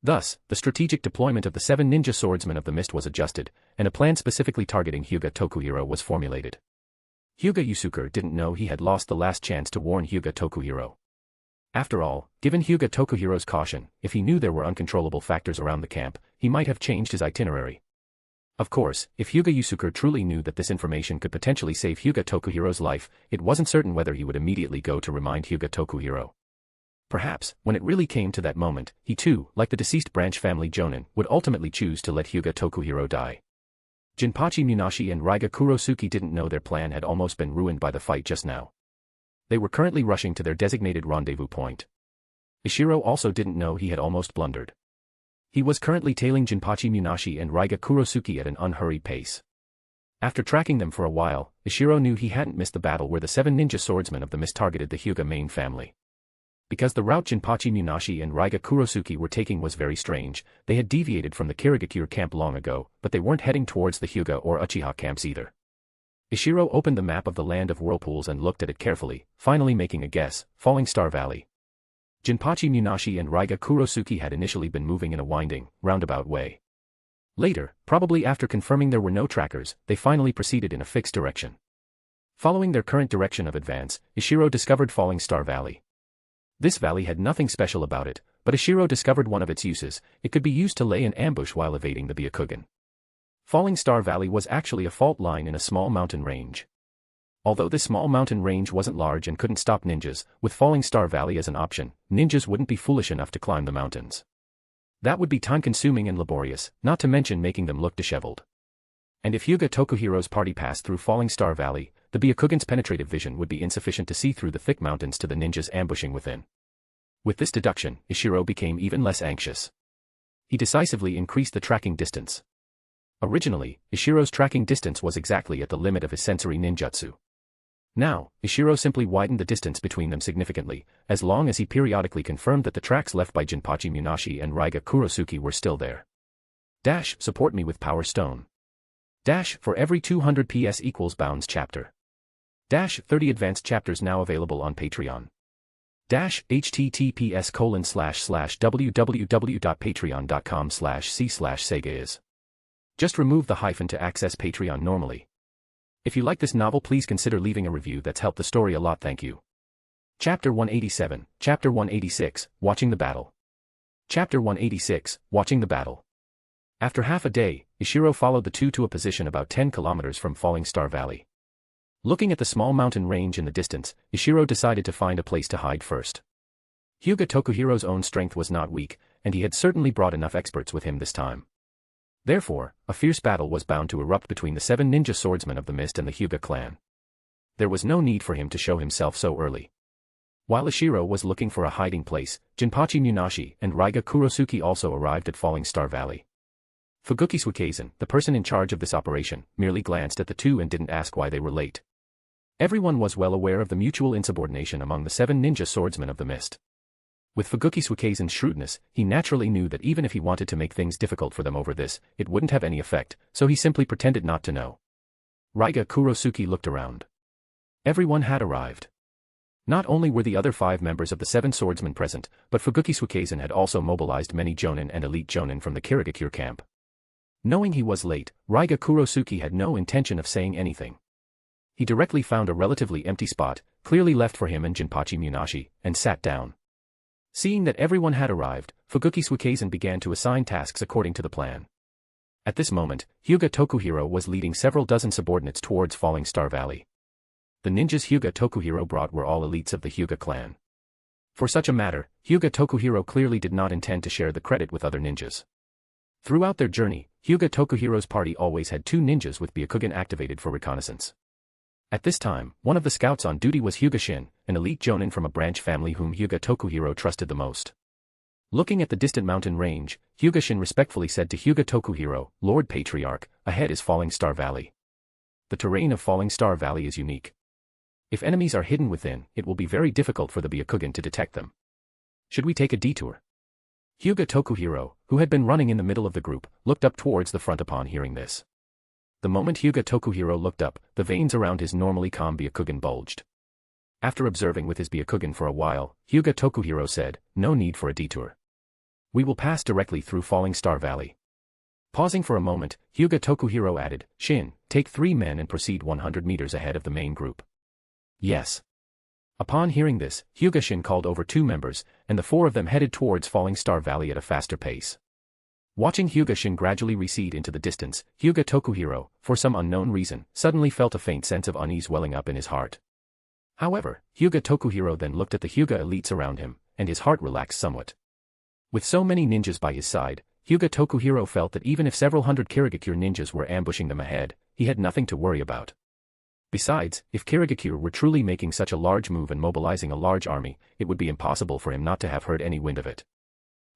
Thus, the strategic deployment of the 7 ninja swordsmen of the mist was adjusted, and a plan specifically targeting Hyuga Tokuhiro was formulated. Hyuga Yusuke didn't know he had lost the last chance to warn Hyuga Tokuhiro. After all, given Hyuga Tokuhiro's caution, if he knew there were uncontrollable factors around the camp, he might have changed his itinerary. Of course, if Hyuga Yusuke truly knew that this information could potentially save Hyuga Tokuhiro's life, it wasn't certain whether he would immediately go to remind Hyuga Tokuhiro. Perhaps, when it really came to that moment, he too, like the deceased branch family jonin, would ultimately choose to let Hyuga Tokuhiro die. Jinpachi Munashi and Raiga Kurosuke didn't know their plan had almost been ruined by the fight just now. They were currently rushing to their designated rendezvous point. Ishiro also didn't know he had almost blundered. He was currently tailing Jinpachi Munashi and Raiga Kurosuke at an unhurried pace. After tracking them for a while, Ishiro knew he hadn't missed the battle where the 7 ninja swordsmen of the mist targeted the Hyuga main family. Because the route Jinpachi Munashi and Raiga Kurosuke were taking was very strange, they had deviated from the Kirigakure camp long ago, but they weren't heading towards the Hyuga or Uchiha camps either. Ishiro opened the map of the Land of Whirlpools and looked at it carefully, finally making a guess: Falling Star Valley. Jinpachi Munashi and Raiga Kurosuke had initially been moving in a winding, roundabout way. Later, probably after confirming there were no trackers, they finally proceeded in a fixed direction. Following their current direction of advance, Ishiro discovered Falling Star Valley. This valley had nothing special about it, but Ishiro discovered one of its uses: it could be used to lay an ambush while evading the Byakugan. Falling Star Valley was actually a fault line in a small mountain range. Although this small mountain range wasn't large and couldn't stop ninjas, with Falling Star Valley as an option, ninjas wouldn't be foolish enough to climb the mountains. That would be time-consuming and laborious, not to mention making them look disheveled. And if Hyuga Tokuhiro's party passed through Falling Star Valley, the Byakugan's penetrative vision would be insufficient to see through the thick mountains to the ninjas ambushing within. With this deduction, Ishiro became even less anxious. He decisively increased the tracking distance. Originally, Ishiro's tracking distance was exactly at the limit of his sensory ninjutsu. Now, Ishiro simply widened the distance between them significantly, as long as he periodically confirmed that the tracks left by Jinpachi Munashi and Raiga Kurosuke were still there. Dash, support me with Power Stone. Dash, for every 200 PS equals bounds chapter. Dash, 30 advanced chapters now available on Patreon. Dash, https://www.patreon.com/c/Sega. Just remove the hyphen to access Patreon normally. If you like this novel, please consider leaving a review. That's helped the story a lot, thank you. Chapter 187, Chapter 186, Watching the Battle. Chapter 186, Watching the Battle. After half a day, Ishiro followed the two to a position about 10 kilometers from Falling Star Valley. Looking at the small mountain range in the distance, Ishiro decided to find a place to hide first. Hyuga Tokuhiro's own strength was not weak, and he had certainly brought enough experts with him this time. Therefore, a fierce battle was bound to erupt between the 7 ninja swordsmen of the mist and the Hyuga clan. There was no need for him to show himself so early. While Ishiro was looking for a hiding place, Jinpachi Munashi and Raiga Kurosuke also arrived at Falling Star Valley. Fuguki Suikezen, the person in charge of this operation, merely glanced at the two and didn't ask why they were late. Everyone was well aware of the mutual insubordination among the 7 ninja swordsmen of the mist. With Fuguki Suikezen's shrewdness, he naturally knew that even if he wanted to make things difficult for them over this, it wouldn't have any effect, so he simply pretended not to know. Raiga Kurosuke looked around. Everyone had arrived. Not only were the other 5 members of the 7 swordsmen present, but Fuguki Suikezen had also mobilized many jonin and elite jonin from the Kirigakure camp. Knowing he was late, Raiga Kurosuke had no intention of saying anything. He directly found a relatively empty spot, clearly left for him and Jinpachi Munashi, and sat down. Seeing that everyone had arrived, Fuguki Suikezen began to assign tasks according to the plan. At this moment, Hyuga Tokuhiro was leading several dozen subordinates towards Falling Star Valley. The ninjas Hyuga Tokuhiro brought were all elites of the Hyuga clan. For such a matter, Hyuga Tokuhiro clearly did not intend to share the credit with other ninjas. Throughout their journey, Hyuga Tokuhiro's party always had 2 ninjas with Byakugan activated for reconnaissance. At this time, one of the scouts on duty was Hyuga Shin, an elite jonin from a branch family whom Hyuga Tokuhiro trusted the most. Looking at the distant mountain range, Hyuga Shin respectfully said to Hyuga Tokuhiro, "Lord Patriarch, ahead is Falling Star Valley. The terrain of Falling Star Valley is unique. If enemies are hidden within, it will be very difficult for the Byakugan to detect them. Should we take a detour?" Hyuga Tokuhiro, who had been running in the middle of the group, looked up towards the front upon hearing this. The moment Hyuga Tokuhiro looked up, the veins around his normally calm Byakugan bulged. After observing with his Byakugan for a while, Hyuga Tokuhiro said, "No need for a detour. We will pass directly through Falling Star Valley." Pausing for a moment, Hyuga Tokuhiro added, "Shin, take 3 men and proceed 100 meters ahead of the main group." "Yes." Upon hearing this, Hyuga Shin called over 2 members, and the 4 of them headed towards Falling Star Valley at a faster pace. Watching Hyuga Shin gradually recede into the distance, Hyuga Tokuhiro, for some unknown reason, suddenly felt a faint sense of unease welling up in his heart. However, Hyuga Tokuhiro then looked at the Hyuga elites around him, and his heart relaxed somewhat. With so many ninjas by his side, Hyuga Tokuhiro felt that even if several hundred Kirigakure ninjas were ambushing them ahead, he had nothing to worry about. Besides, if Kirigakure were truly making such a large move and mobilizing a large army, it would be impossible for him not to have heard any wind of it.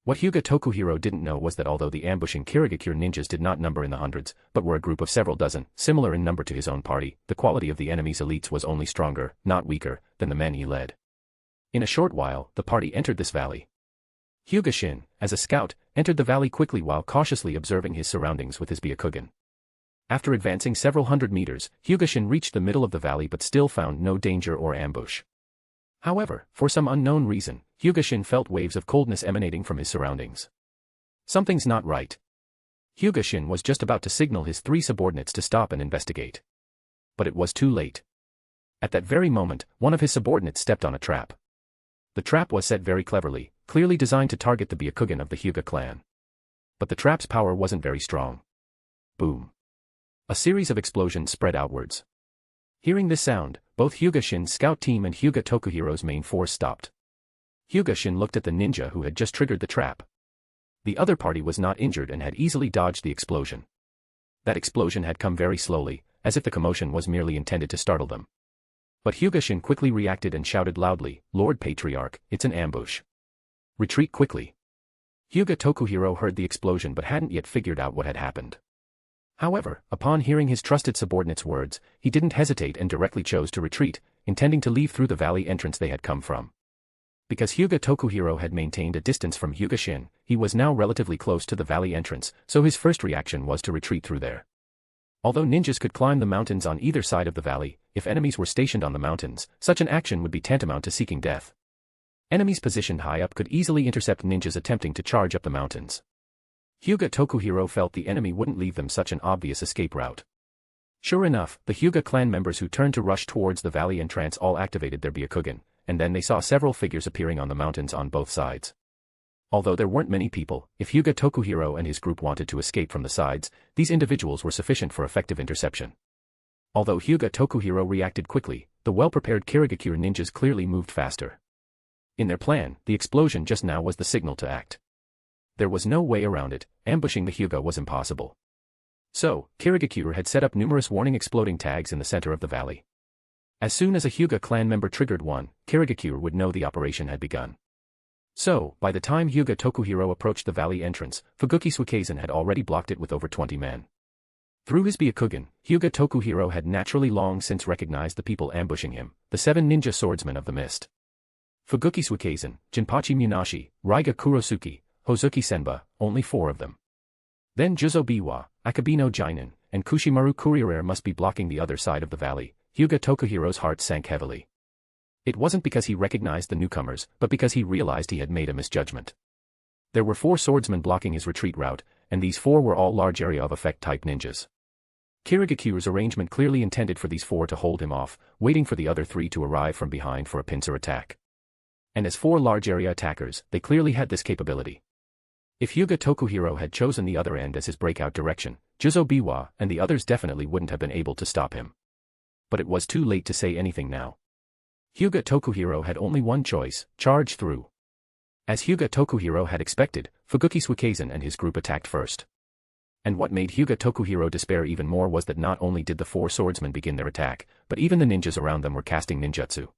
What Hyuga Tokuhiro didn't know was that although the ambushing Kirigakure ninjas did not number in the hundreds, but were a group of several dozen, similar in number to his own party, the quality of the enemy's elites was only stronger, not weaker, than the men he led. In a short while, the party entered this valley. Hyuga Shin, as a scout, entered the valley quickly while cautiously observing his surroundings with his Byakugan. After advancing several hundred meters, Hyuga Shin reached the middle of the valley but still found no danger or ambush. However, for some unknown reason, Hyuga Shin felt waves of coldness emanating from his surroundings. Something's not right. Hyuga Shin was just about to signal his 3 subordinates to stop and investigate. But it was too late. At that very moment, one of his subordinates stepped on a trap. The trap was set very cleverly, clearly designed to target the Byakugan of the Hyuga clan. But the trap's power wasn't very strong. Boom. A series of explosions spread outwards. Hearing this sound, both Hyuga Shin's scout team and Hyuga Tokuhiro's main force stopped. Hyuga Shin looked at the ninja who had just triggered the trap. The other party was not injured and had easily dodged the explosion. That explosion had come very slowly, as if the commotion was merely intended to startle them. But Hyuga Shin quickly reacted and shouted loudly, "Lord Patriarch, it's an ambush. Retreat quickly." Hyuga Tokuhiro heard the explosion but hadn't yet figured out what had happened. However, upon hearing his trusted subordinate's words, he didn't hesitate and directly chose to retreat, intending to leave through the valley entrance they had come from. Because Hyuga Tokuhiro had maintained a distance from Hyuga Shin, he was now relatively close to the valley entrance, so his first reaction was to retreat through there. Although ninjas could climb the mountains on either side of the valley, if enemies were stationed on the mountains, such an action would be tantamount to seeking death. Enemies positioned high up could easily intercept ninjas attempting to charge up the mountains. Hyuga Tokuhiro felt the enemy wouldn't leave them such an obvious escape route. Sure enough, the Hyuga clan members who turned to rush towards the valley entrance all activated their Byakugan, and then they saw several figures appearing on the mountains on both sides. Although there weren't many people, if Hyuga Tokuhiro and his group wanted to escape from the sides, these individuals were sufficient for effective interception. Although Hyuga Tokuhiro reacted quickly, the well-prepared Kirigakure ninjas clearly moved faster. In their plan, the explosion just now was the signal to act. There was no way around it, ambushing the Hyuga was impossible. So, Kirigakure had set up numerous warning exploding tags in the center of the valley. As soon as a Hyuga clan member triggered one, Kirigakure would know the operation had begun. So, by the time Hyuga Tokuhiro approached the valley entrance, Fuguki Suikezen had already blocked it with over 20 men. Through his Byakugan, Hyuga Tokuhiro had naturally long since recognized the people ambushing him, the 7 ninja swordsmen of the mist. Fuguki Suikezen, Jinpachi Munashi, Raiga Kurosuke, Hozuki Senba, only 4 of them. Then Juzo Biwa, Akabino Jinin, and Kushimaru Kuriere must be blocking the other side of the valley. Hyuga Tokuhiro's heart sank heavily. It wasn't because he recognized the newcomers, but because he realized he had made a misjudgment. There were 4 swordsmen blocking his retreat route, and these 4 were all large area of effect type ninjas. Kirigakure's arrangement clearly intended for these 4 to hold him off, waiting for the other 3 to arrive from behind for a pincer attack. And as 4 large area attackers, they clearly had this capability. If Hyuga Tokuhiro had chosen the other end as his breakout direction, Juzo Biwa and the others definitely wouldn't have been able to stop him. But it was too late to say anything now. Hyuga Tokuhiro had only one choice: charge through. As Hyuga Tokuhiro had expected, Fuguki Suikezen and his group attacked first. And what made Hyuga Tokuhiro despair even more was that not only did the 4 swordsmen begin their attack, but even the ninjas around them were casting ninjutsu.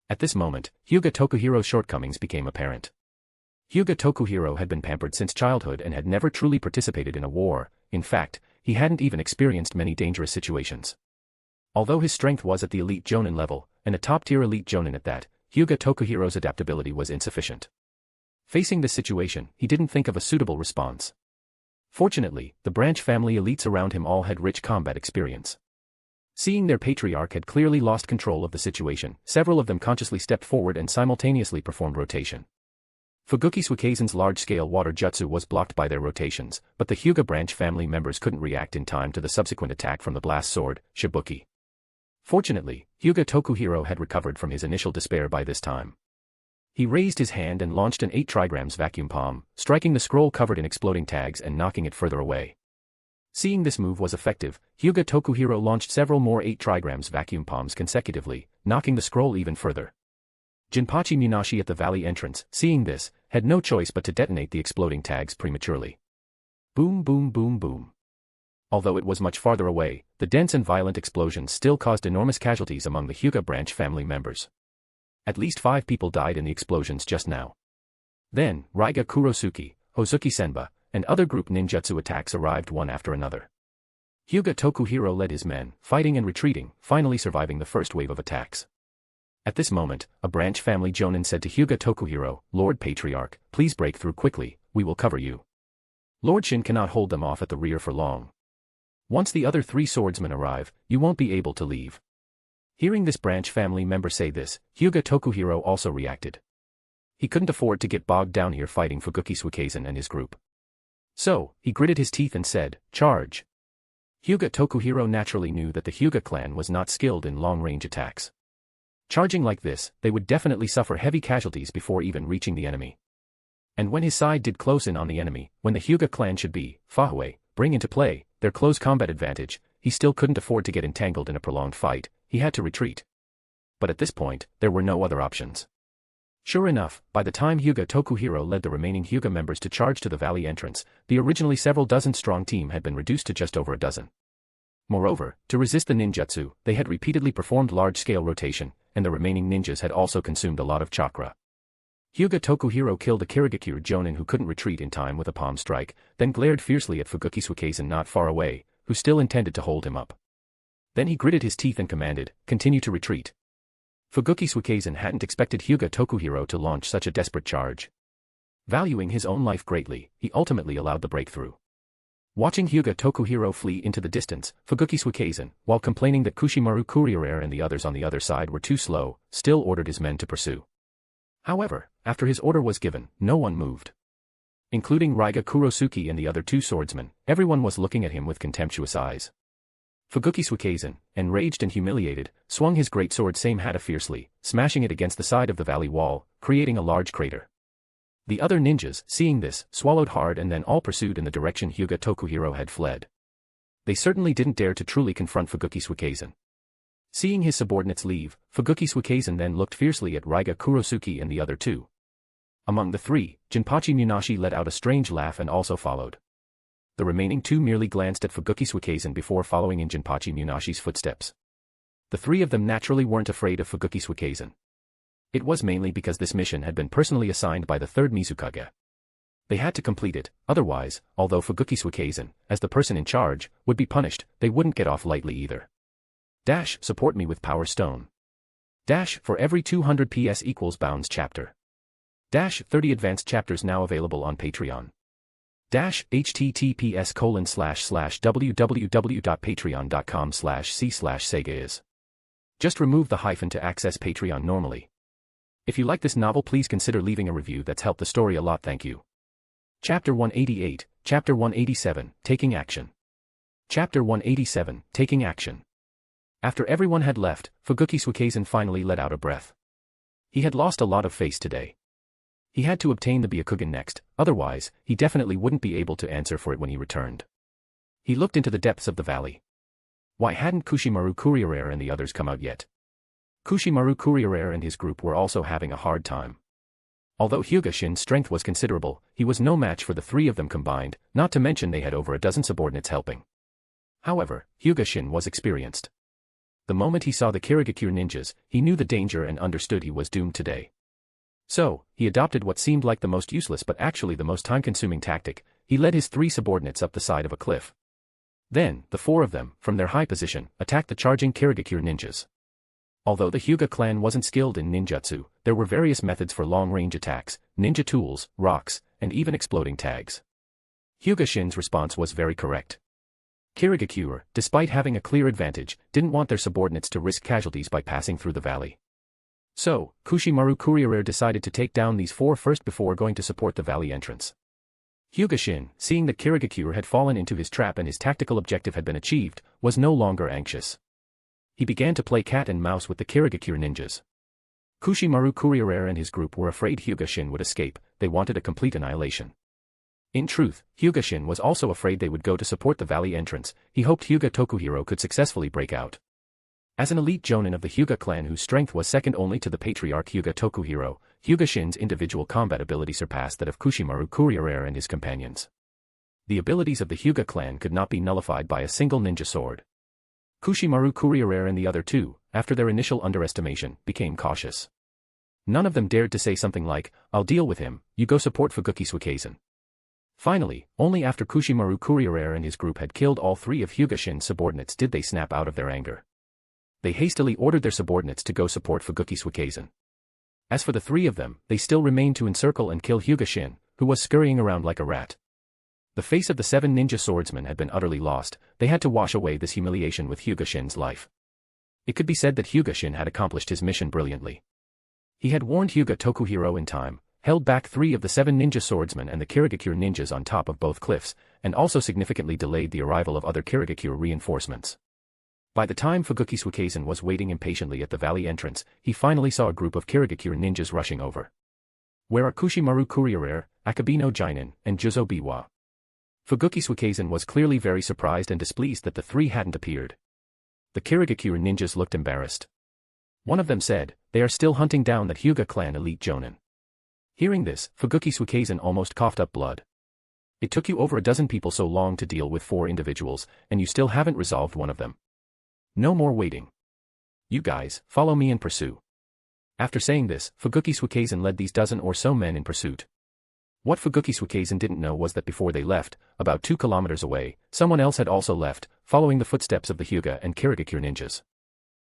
At this moment, Hyuga Tokuhiro's shortcomings became apparent. Hyuga Tokuhiro had been pampered since childhood and had never truly participated in a war. In fact, he hadn't even experienced many dangerous situations. Although his strength was at the elite jonin level, and a top-tier elite jonin at that, Hyuga Tokuhiro's adaptability was insufficient. Facing this situation, he didn't think of a suitable response. Fortunately, the branch family elites around him all had rich combat experience. Seeing their patriarch had clearly lost control of the situation, several of them consciously stepped forward and simultaneously performed rotation. Fuguki Suikezen's large-scale water jutsu was blocked by their rotations, but the Hyuga branch family members couldn't react in time to the subsequent attack from the blast sword, Shibuki. Fortunately, Hyuga Tokuhiro had recovered from his initial despair by this time. He raised his hand and launched an 8 trigrams vacuum palm, striking the scroll covered in exploding tags and knocking it further away. Seeing this move was effective, Hyuga Tokuhiro launched several more 8 trigrams vacuum palms consecutively, knocking the scroll even further. Jinpachi Munashi at the valley entrance, seeing this, had no choice but to detonate the exploding tags prematurely. Boom boom boom boom. Although it was much farther away, the dense and violent explosions still caused enormous casualties among the Hyuga branch family members. At least 5 people died in the explosions just now. Then, Raiga Kurosuke, Hozuki Senba, and other group ninjutsu attacks arrived one after another. Hyuga Tokuhiro led his men, fighting and retreating, finally surviving the first wave of attacks. At this moment, a branch family jonin said to Hyuga Tokuhiro, "Lord Patriarch, please break through quickly, we will cover you." Lord Shin cannot hold them off at the rear for long. "Once the other 3 swordsmen arrive, you won't be able to leave." Hearing this branch family member say this, Hyuga Tokuhiro also reacted. He couldn't afford to get bogged down here fighting Fuguki Suikezen and his group. So, he gritted his teeth and said, "Charge." Hyuga Tokuhiro naturally knew that the Hyuga clan was not skilled in long-range attacks. Charging like this, they would definitely suffer heavy casualties before even reaching the enemy. And when his side did close in on the enemy, when the Hyuga clan should be, Fahue, bring into play, their close combat advantage, he still couldn't afford to get entangled in a prolonged fight, he had to retreat. But at this point, there were no other options. Sure enough, by the time Hyuga Tokuhiro led the remaining Hyuga members to charge to the valley entrance, the originally several dozen strong team had been reduced to just over a dozen. Moreover, to resist the ninjutsu, they had repeatedly performed large-scale rotation, and the remaining ninjas had also consumed a lot of chakra. Hyuga Tokuhiro killed a Kirigakure jonin who couldn't retreat in time with a palm strike, then glared fiercely at Fuguki Suikezen not far away, who still intended to hold him up. Then he gritted his teeth and commanded, "Continue to retreat." Fuguki Suikezen hadn't expected Hyuga Tokuhiro to launch such a desperate charge. Valuing his own life greatly, he ultimately allowed the breakthrough. Watching Hyuga Tokuhiro flee into the distance, Fuguki Suikezen, while complaining that Kushimaru Kuriere and the others on the other side were too slow, still ordered his men to pursue. However, after his order was given, no one moved. Including Raiga Kurosuke and the other 2 swordsmen, everyone was looking at him with contemptuous eyes. Fuguki Suikezen, enraged and humiliated, swung his great sword Samehata fiercely, smashing it against the side of the valley wall, creating a large crater. The other ninjas, seeing this, swallowed hard and then all pursued in the direction Hyuga Tokuhiro had fled. They certainly didn't dare to truly confront Fuguki Suikezen. Seeing his subordinates leave, Fuguki Suikezen then looked fiercely at Raiga Kurosuke and the other 2. Among the 3, Jinpachi Munashi let out a strange laugh and also followed. The remaining 2 merely glanced at Fuguki Suikezen before following in Jinpachi Munashi's footsteps. The 3 of them naturally weren't afraid of Fuguki Suikezen. It was mainly because this mission had been personally assigned by the 3rd Mizukage. They had to complete it, otherwise, although Fuguki Suikezen, as the person in charge, would be punished, they wouldn't get off lightly either. Dash, support me with Power Stone. Dash, for every 200 PS equals Bounds chapter. Dash, 30 advanced chapters now available on Patreon. Dash, https://www.patreon.com/c/Sega. Just remove the hyphen to access Patreon normally. If you like this novel, please consider leaving a review. That's helped the story a lot, thank you. Chapter 188, Chapter 187, Taking Action. Chapter 187, Taking Action. After everyone had left, Fuguki Suikezen finally let out a breath. He had lost a lot of face today. He had to obtain the Byakugan next, otherwise, he definitely wouldn't be able to answer for it when he returned. He looked into the depths of the valley. Why hadn't Kushimaru Kuriere and the others come out yet? Kushimaru Kuriere and his group were also having a hard time. Although Hyuga Shin's strength was considerable, he was no match for the 3 of them combined, not to mention they had over a dozen subordinates helping. However, Hyuga Shin was experienced. The moment he saw the Kirigakure ninjas, he knew the danger and understood he was doomed today. So, he adopted what seemed like the most useless but actually the most time-consuming tactic. He led his 3 subordinates up the side of a cliff. Then, the 4 of them, from their high position, attacked the charging Kirigakure ninjas. Although the Hyuga clan wasn't skilled in ninjutsu, there were various methods for long-range attacks, ninja tools, rocks, and even exploding tags. Hyuga Shin's response was very correct. Kirigakure, despite having a clear advantage, didn't want their subordinates to risk casualties by passing through the valley. So, Kushimaru Kuriere decided to take down these 4 first before going to support the valley entrance. Hyuga Shin, seeing that Kirigakure had fallen into his trap and his tactical objective had been achieved, was no longer anxious. He began to play cat and mouse with the Kirigakure ninjas. Kushimaru Kuriere and his group were afraid Hyuga Shin would escape, they wanted a complete annihilation. In truth, Hyuga Shin was also afraid they would go to support the valley entrance. He hoped Hyuga Tokuhiro could successfully break out. As an elite jonin of the Hyuga clan whose strength was second only to the patriarch Hyuga Tokuhiro, Hyuga Shin's individual combat ability surpassed that of Kushimaru Kuriere and his companions. The abilities of the Hyuga clan could not be nullified by a single ninja sword. Kushimaru Kuriere and the other 2, after their initial underestimation, became cautious. None of them dared to say something like, "I'll deal with him, you go support Fuguki Suikeisen." Finally, only after Kushimaru Kuriere and his group had killed all 3 of Hyuga Shin's subordinates did they snap out of their anger. They hastily ordered their subordinates to go support Fuguki Suikeisen. As for the 3 of them, they still remained to encircle and kill Hyuga Shin, who was scurrying around like a rat. The face of the 7 ninja swordsmen had been utterly lost. They had to wash away this humiliation with Hyuga Shin's life. It could be said that Hyuga Shin had accomplished his mission brilliantly. He had warned Hyuga Tokuhiro in time, held back 3 of the 7 ninja swordsmen and the Kirigakure ninjas on top of both cliffs, and also significantly delayed the arrival of other Kirigakure reinforcements. By the time Fuguki Suikeisen was waiting impatiently at the valley entrance, he finally saw a group of Kirigakure ninjas rushing over. Where are Kushimaru Kuriere, Akabino Jinin, and Juzo Biwa? Fuguki Suikeisen was clearly very surprised and displeased that the 3 hadn't appeared. The Kirigakure ninjas looked embarrassed. One of them said, "They are still hunting down that Hyuga clan elite jonin." Hearing this, Fuguki Suikeisen almost coughed up blood. It took you over a dozen people so long to deal with 4 individuals, and you still haven't resolved one of them. No more waiting. You guys, follow me and pursue. After saying this, Fuguki Suikeisen led these dozen or so men in pursuit. What Fuguki Suikeisen didn't know was that before they left, about 2 kilometers away, someone else had also left, following the footsteps of the Hyuga and Kirigakure ninjas.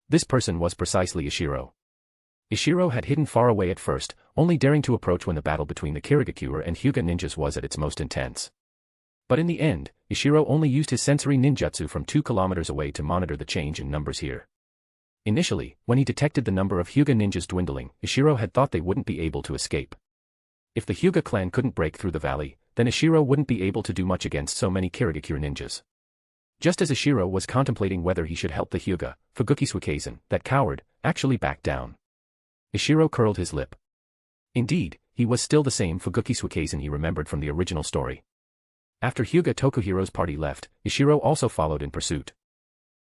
This person was precisely Ishiro. Ishiro had hidden far away at first, only daring to approach when the battle between the Kirigakure and Hyuga ninjas was at its most intense. But in the end, Ishiro only used his sensory ninjutsu from 2 kilometers away to monitor the change in numbers here. Initially, when he detected the number of Hyuga ninjas dwindling, Ishiro had thought they wouldn't be able to escape. If the Hyuga clan couldn't break through the valley, then Ishiro wouldn't be able to do much against so many Kirigakure ninjas. Just as Ishiro was contemplating whether he should help the Hyuga, Fuguki Suikeisen, that coward, actually backed down. Ishiro curled his lip. Indeed, he was still the same Fuguki Suikeisen he remembered from the original story. After Hyuga Tokuhiro's party left, Ishiro also followed in pursuit.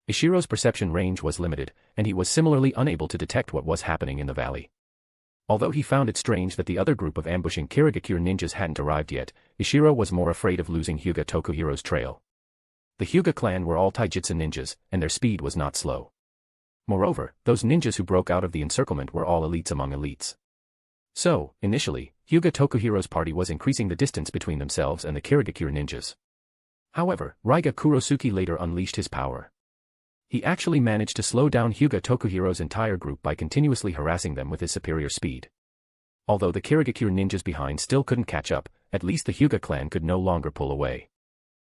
Ishiro's perception range was limited, and he was similarly unable to detect what was happening in the valley. Although he found it strange that the other group of ambushing Kirigakure ninjas hadn't arrived yet, Ishiro was more afraid of losing Hyuga Tokuhiro's trail. The Hyuga clan were all taijutsu ninjas, and their speed was not slow. Moreover, those ninjas who broke out of the encirclement were all elites among elites. So, initially, Hyuga Tokuhiro's party was increasing the distance between themselves and the Kirigakure ninjas. However, Raiga Kurosuke later unleashed his power. He actually managed to slow down Hyuga Tokuhiro's entire group by continuously harassing them with his superior speed. Although the Kirigakure ninjas behind still couldn't catch up, at least the Hyuga clan could no longer pull away.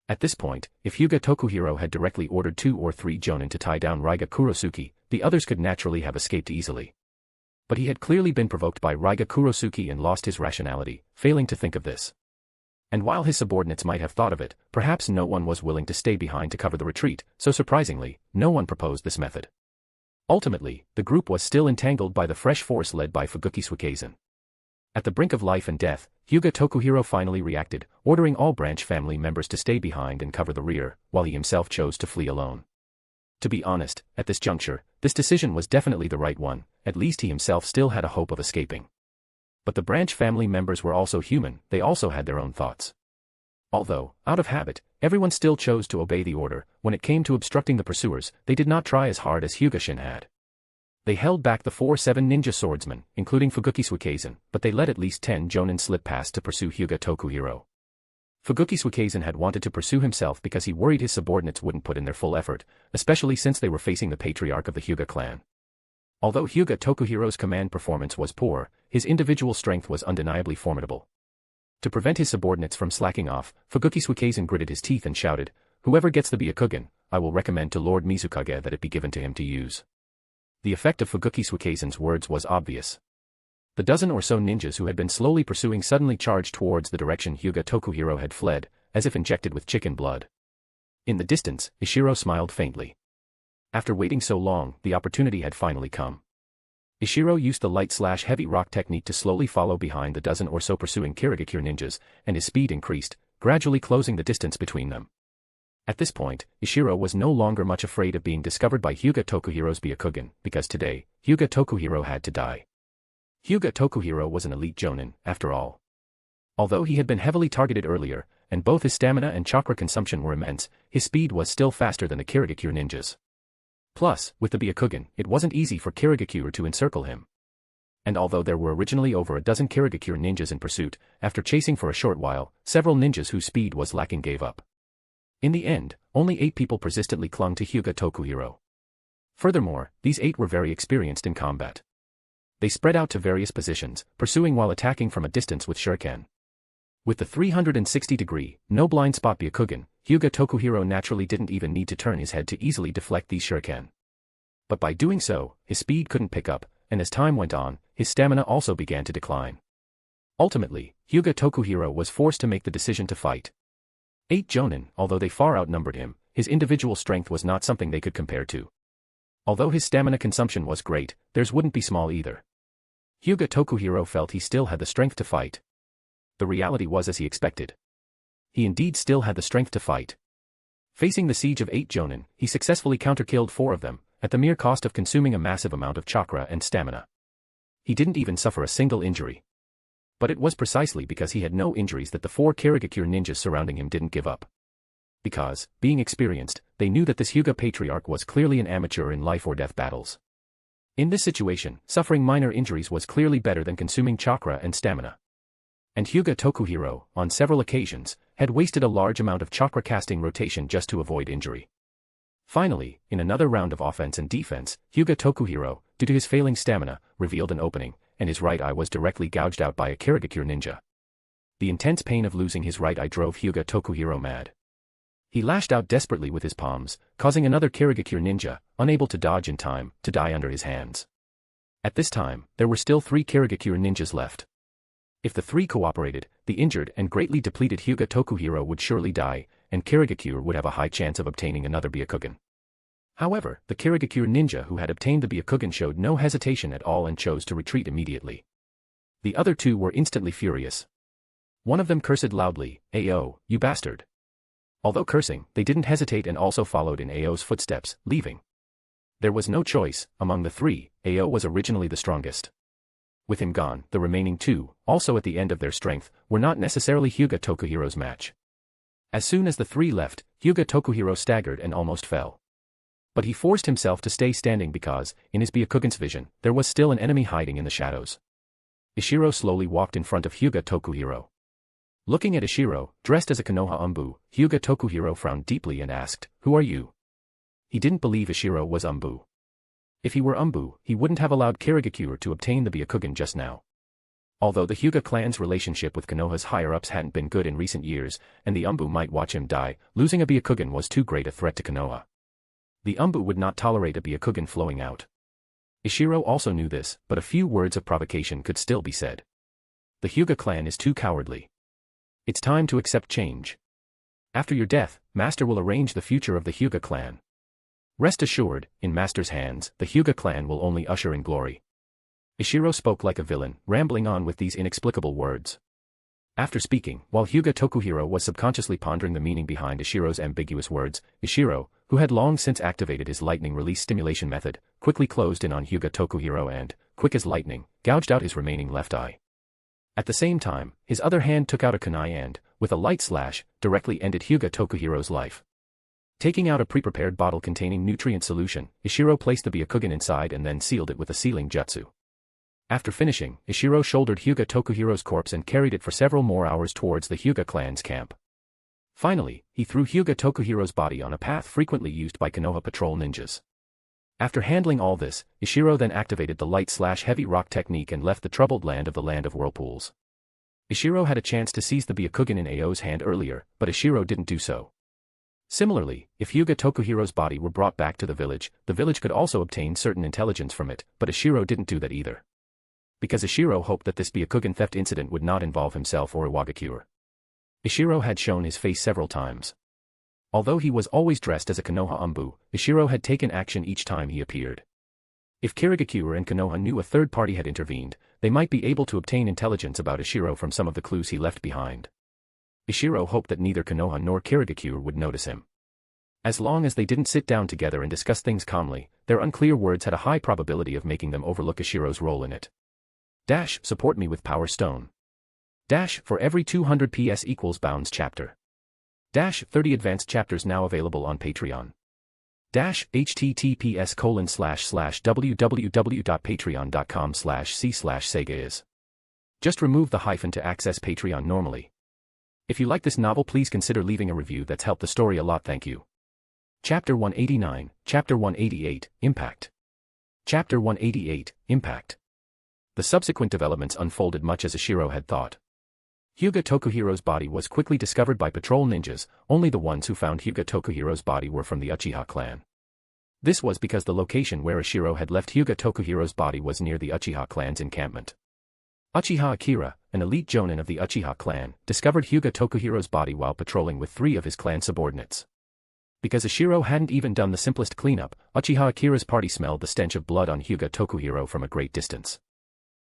At this point, if Hyuga Tokuhiro had directly ordered 2 or 3 jonin to tie down Raiga Kurosuke, the others could naturally have escaped easily. But he had clearly been provoked by Raiga Kurosuke and lost his rationality, failing to think of this. And while his subordinates might have thought of it, perhaps no one was willing to stay behind to cover the retreat, so surprisingly, no one proposed this method. Ultimately, the group was still entangled by the fresh force led by Fuguki Suikeisen. At the brink of life and death, Hyuga Tokuhiro finally reacted, ordering all branch family members to stay behind and cover the rear, while he himself chose to flee alone. To be honest, at this juncture, this decision was definitely the right one, at least he himself still had a hope of escaping. But the branch family members were also human, they also had their own thoughts. Although, out of habit, everyone still chose to obey the order, when it came to obstructing the pursuers, they did not try as hard as Hyuga Shin had. They held back the 4-7 ninja swordsmen, including Fuguki Suikeisen, but they let at least 10 jonin slip past to pursue Hyuga Tokuhiro. Fuguki Suikeisen had wanted to pursue himself because he worried his subordinates wouldn't put in their full effort, especially since they were facing the patriarch of the Hyuga clan. Although Hyuga Tokuhiro's command performance was poor, his individual strength was undeniably formidable. To prevent his subordinates from slacking off, Fuguki Suikeisen gritted his teeth and shouted, "Whoever gets the Byakugan, I will recommend to Lord Mizukage that it be given to him to use." The effect of Fuguki Suikeisen's words was obvious. The dozen or so ninjas who had been slowly pursuing suddenly charged towards the direction Hyuga Tokuhiro had fled, as if injected with chicken blood. In the distance, Ishiro smiled faintly. After waiting so long, the opportunity had finally come. Ishiro used the light/heavy rock technique to slowly follow behind the dozen or so pursuing Kirigakure ninjas, and his speed increased, gradually closing the distance between them. At this point, Ishiro was no longer much afraid of being discovered by Hyuga Tokuhiro's Byakugan, because today, Hyuga Tokuhiro had to die. Hyuga Tokuhiro was an elite jonin, after all. Although he had been heavily targeted earlier, and both his stamina and chakra consumption were immense, his speed was still faster than the Kirigakure ninjas. Plus, with the Byakugan, it wasn't easy for Kirigakure to encircle him. And although there were originally over a dozen Kirigakure ninjas in pursuit, after chasing for a short while, several ninjas whose speed was lacking gave up. In the end, only 8 people persistently clung to Hyuga Tokuhiro. Furthermore, these 8 were very experienced in combat. They spread out to various positions, pursuing while attacking from a distance with shuriken. With the 360-degree, no blind spot Byakugan, Hyuga Tokuhiro naturally didn't even need to turn his head to easily deflect these shuriken. But by doing so, his speed couldn't pick up, and as time went on, his stamina also began to decline. Ultimately, Hyuga Tokuhiro was forced to make the decision to fight. 8 jonin, although they far outnumbered him, his individual strength was not something they could compare to. Although his stamina consumption was great, theirs wouldn't be small either. Hyuga Tokuhiro felt he still had the strength to fight. The reality was as he expected. He indeed still had the strength to fight. Facing the siege of 8 jonin, he successfully counter-killed 4 of them, at the mere cost of consuming a massive amount of chakra and stamina. He didn't even suffer a single injury. But it was precisely because he had no injuries that the 4 Kirigakure ninjas surrounding him didn't give up. Because, being experienced, they knew that this Hyuga patriarch was clearly an amateur in life-or-death battles. In this situation, suffering minor injuries was clearly better than consuming chakra and stamina. And Hyuga Tokuhiro, on several occasions, had wasted a large amount of chakra casting rotation just to avoid injury. Finally, in another round of offense and defense, Hyuga Tokuhiro, due to his failing stamina, revealed an opening, and his right eye was directly gouged out by a Kirigakure ninja. The intense pain of losing his right eye drove Hyuga Tokuhiro mad. He lashed out desperately with his palms, causing another Kirigakure ninja, unable to dodge in time, to die under his hands. At this time, there were still 3 Kirigakure ninjas left. If the 3 cooperated, the injured and greatly depleted Hyuga Tokuhiro would surely die, and Kirigakure would have a high chance of obtaining another Byakugan. However, the Kirigakure ninja who had obtained the Byakugan showed no hesitation at all and chose to retreat immediately. The other 2 were instantly furious. One of them cursed loudly, "Ao, you bastard." Although cursing, they didn't hesitate and also followed in Ao's footsteps, leaving. There was no choice. Among the 3, Ao was originally the strongest. With him gone, the remaining 2, also at the end of their strength, were not necessarily Hyuga Tokuhiro's match. As soon as the 3 left, Hyuga Tokuhiro staggered and almost fell. But he forced himself to stay standing because, in his Byakugan's vision, there was still an enemy hiding in the shadows. Ishiro slowly walked in front of Hyuga Tokuhiro. Looking at Ishiro, dressed as a Konoha Umbu, Hyuga Tokuhiro frowned deeply and asked, "Who are you?" He didn't believe Ishiro was Umbu. If he were Umbu, he wouldn't have allowed Kirigakure to obtain the Byakugan just now. Although the Hyuga clan's relationship with Konoha's higher-ups hadn't been good in recent years, and the Umbu might watch him die, losing a Byakugan was too great a threat to Konoha. The Umbu would not tolerate a Byakugan flowing out. Ishiro also knew this, but a few words of provocation could still be said. The Hyuga clan is too cowardly. It's time to accept change. After your death, Master will arrange the future of the Hyuga clan. Rest assured, in Master's hands, the Hyuga clan will only usher in glory. Ishiro spoke like a villain, rambling on with these inexplicable words. After speaking, while Hyuga Tokuhiro was subconsciously pondering the meaning behind Ishiro's ambiguous words, Ishiro, who had long since activated his lightning release stimulation method, quickly closed in on Hyuga Tokuhiro and, quick as lightning, gouged out his remaining left eye. At the same time, his other hand took out a kunai and, with a light slash, directly ended Hyuga Tokuhiro's life. Taking out a pre-prepared bottle containing nutrient solution, Ishiro placed the Byakugan inside and then sealed it with a sealing jutsu. After finishing, Ishiro shouldered Hyuga Tokuhiro's corpse and carried it for several more hours towards the Hyuga clan's camp. Finally, he threw Hyuga Tokuhiro's body on a path frequently used by Konoha patrol ninjas. After handling all this, Ishiro then activated the light-slash-heavy rock technique and left the troubled land of whirlpools. Ishiro had a chance to seize the Byakugan in Ao's hand earlier, but Ishiro didn't do so. Similarly, if Hyuga Tokuhiro's body were brought back to the village could also obtain certain intelligence from it, but Ishiro didn't do that either. Because Ishiro hoped that this Byakugan theft incident would not involve himself or Iwagakure. Ishiro had shown his face several times. Although he was always dressed as a Konoha Umbu, Ishiro had taken action each time he appeared. If Kirigakure and Konoha knew a third party had intervened, they might be able to obtain intelligence about Ishiro from some of the clues he left behind. Ishiro hoped that neither Konoha nor Kirigakure would notice him. As long as they didn't sit down together and discuss things calmly, their unclear words had a high probability of making them overlook Ishiro's role in it. Support me with Power Stone. For every 200 PS equals Bounds chapter. 30 advanced chapters now available on Patreon. https://www.patreon.com/c/sega is. Just remove the hyphen to access Patreon normally. If you like this novel, please consider leaving a review. That's helped the story a lot, thank you. Chapter 189, Chapter 188, Impact. Chapter 188, Impact. The subsequent developments unfolded much as Ishiro had thought. Hyuga Tokuhiro's body was quickly discovered by patrol ninjas. Only the ones who found Hyuga Tokuhiro's body were from the Uchiha clan. This was because the location where Ishiro had left Hyuga Tokuhiro's body was near the Uchiha clan's encampment. Uchiha Akira, an elite jonin of the Uchiha clan, discovered Hyuga Tokuhiro's body while patrolling with 3 of his clan subordinates. Because Ishiro hadn't even done the simplest cleanup, Uchiha Akira's party smelled the stench of blood on Hyuga Tokuhiro from a great distance.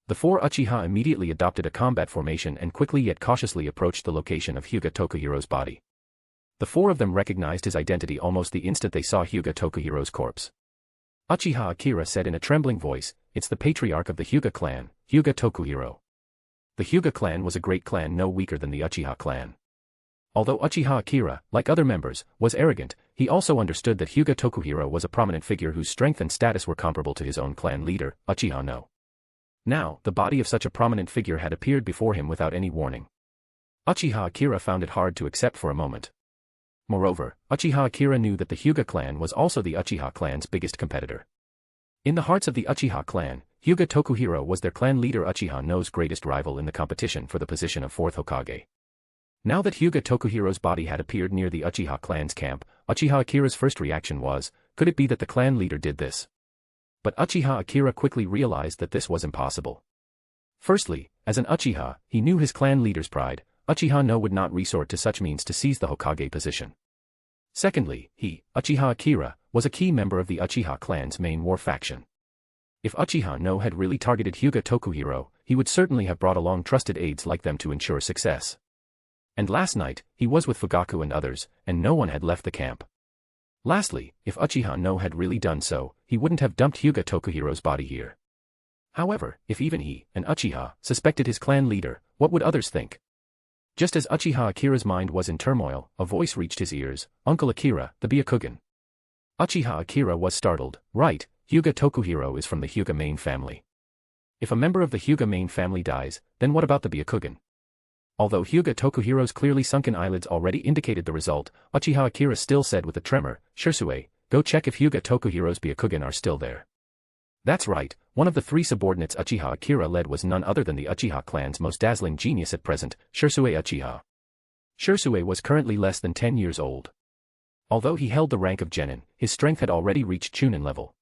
The 4 Uchiha immediately adopted a combat formation and quickly yet cautiously approached the location of Hyuga Tokuhiro's body. The 4 of them recognized his identity almost the instant they saw Hyuga Tokuhiro's corpse. Uchiha Akira said in a trembling voice, "It's the patriarch of the Hyuga clan, Hyuga Tokuhiro." The Hyuga clan was a great clan no weaker than the Uchiha clan. Although Uchiha Akira, like other members, was arrogant, he also understood that Hyuga Tokuhiro was a prominent figure whose strength and status were comparable to his own clan leader, Uchiha no. Now, the body of such a prominent figure had appeared before him without any warning. Uchiha Akira found it hard to accept for a moment. Moreover, Uchiha Akira knew that the Hyuga clan was also the Uchiha clan's biggest competitor. In the hearts of the Uchiha clan, Hyuga Tokuhiro was their clan leader Uchiha no's greatest rival in the competition for the position of 4th Hokage. Now that Hyuga Tokuhiro's body had appeared near the Uchiha clan's camp, Uchiha Akira's first reaction was, could it be that the clan leader did this? But Uchiha Akira quickly realized that this was impossible. Firstly, as an Uchiha, he knew his clan leader's pride. Uchiha no would not resort to such means to seize the Hokage position. Secondly, he, Uchiha Akira, was a key member of the Uchiha clan's main war faction. If Uchiha no had really targeted Hyuga Tokuhiro, he would certainly have brought along trusted aides like them to ensure success. And last night, he was with Fugaku and others, and no one had left the camp. Lastly, if Uchiha no had really done so, he wouldn't have dumped Hyuga Tokuhiro's body here. However, if even he, an Uchiha, suspected his clan leader, what would others think? Just as Uchiha Akira's mind was in turmoil, a voice reached his ears, "Uncle Akira, the Byakugan." Uchiha Akira was startled. Right, Hyuga Tokuhiro is from the Hyuga main family. If a member of the Hyuga main family dies, then what about the Byakugan? Although Hyuga Tokuhiro's clearly sunken eyelids already indicated the result, Uchiha Akira still said with a tremor, "Shursue, go check if Hyuga Tokuhiro's Byakugan are still there." That's right, one of the 3 subordinates Uchiha Akira led was none other than the Uchiha clan's most dazzling genius at present, Shursue Uchiha. Shursue was currently less than 10 years old. Although he held the rank of genin, his strength had already reached chunin level.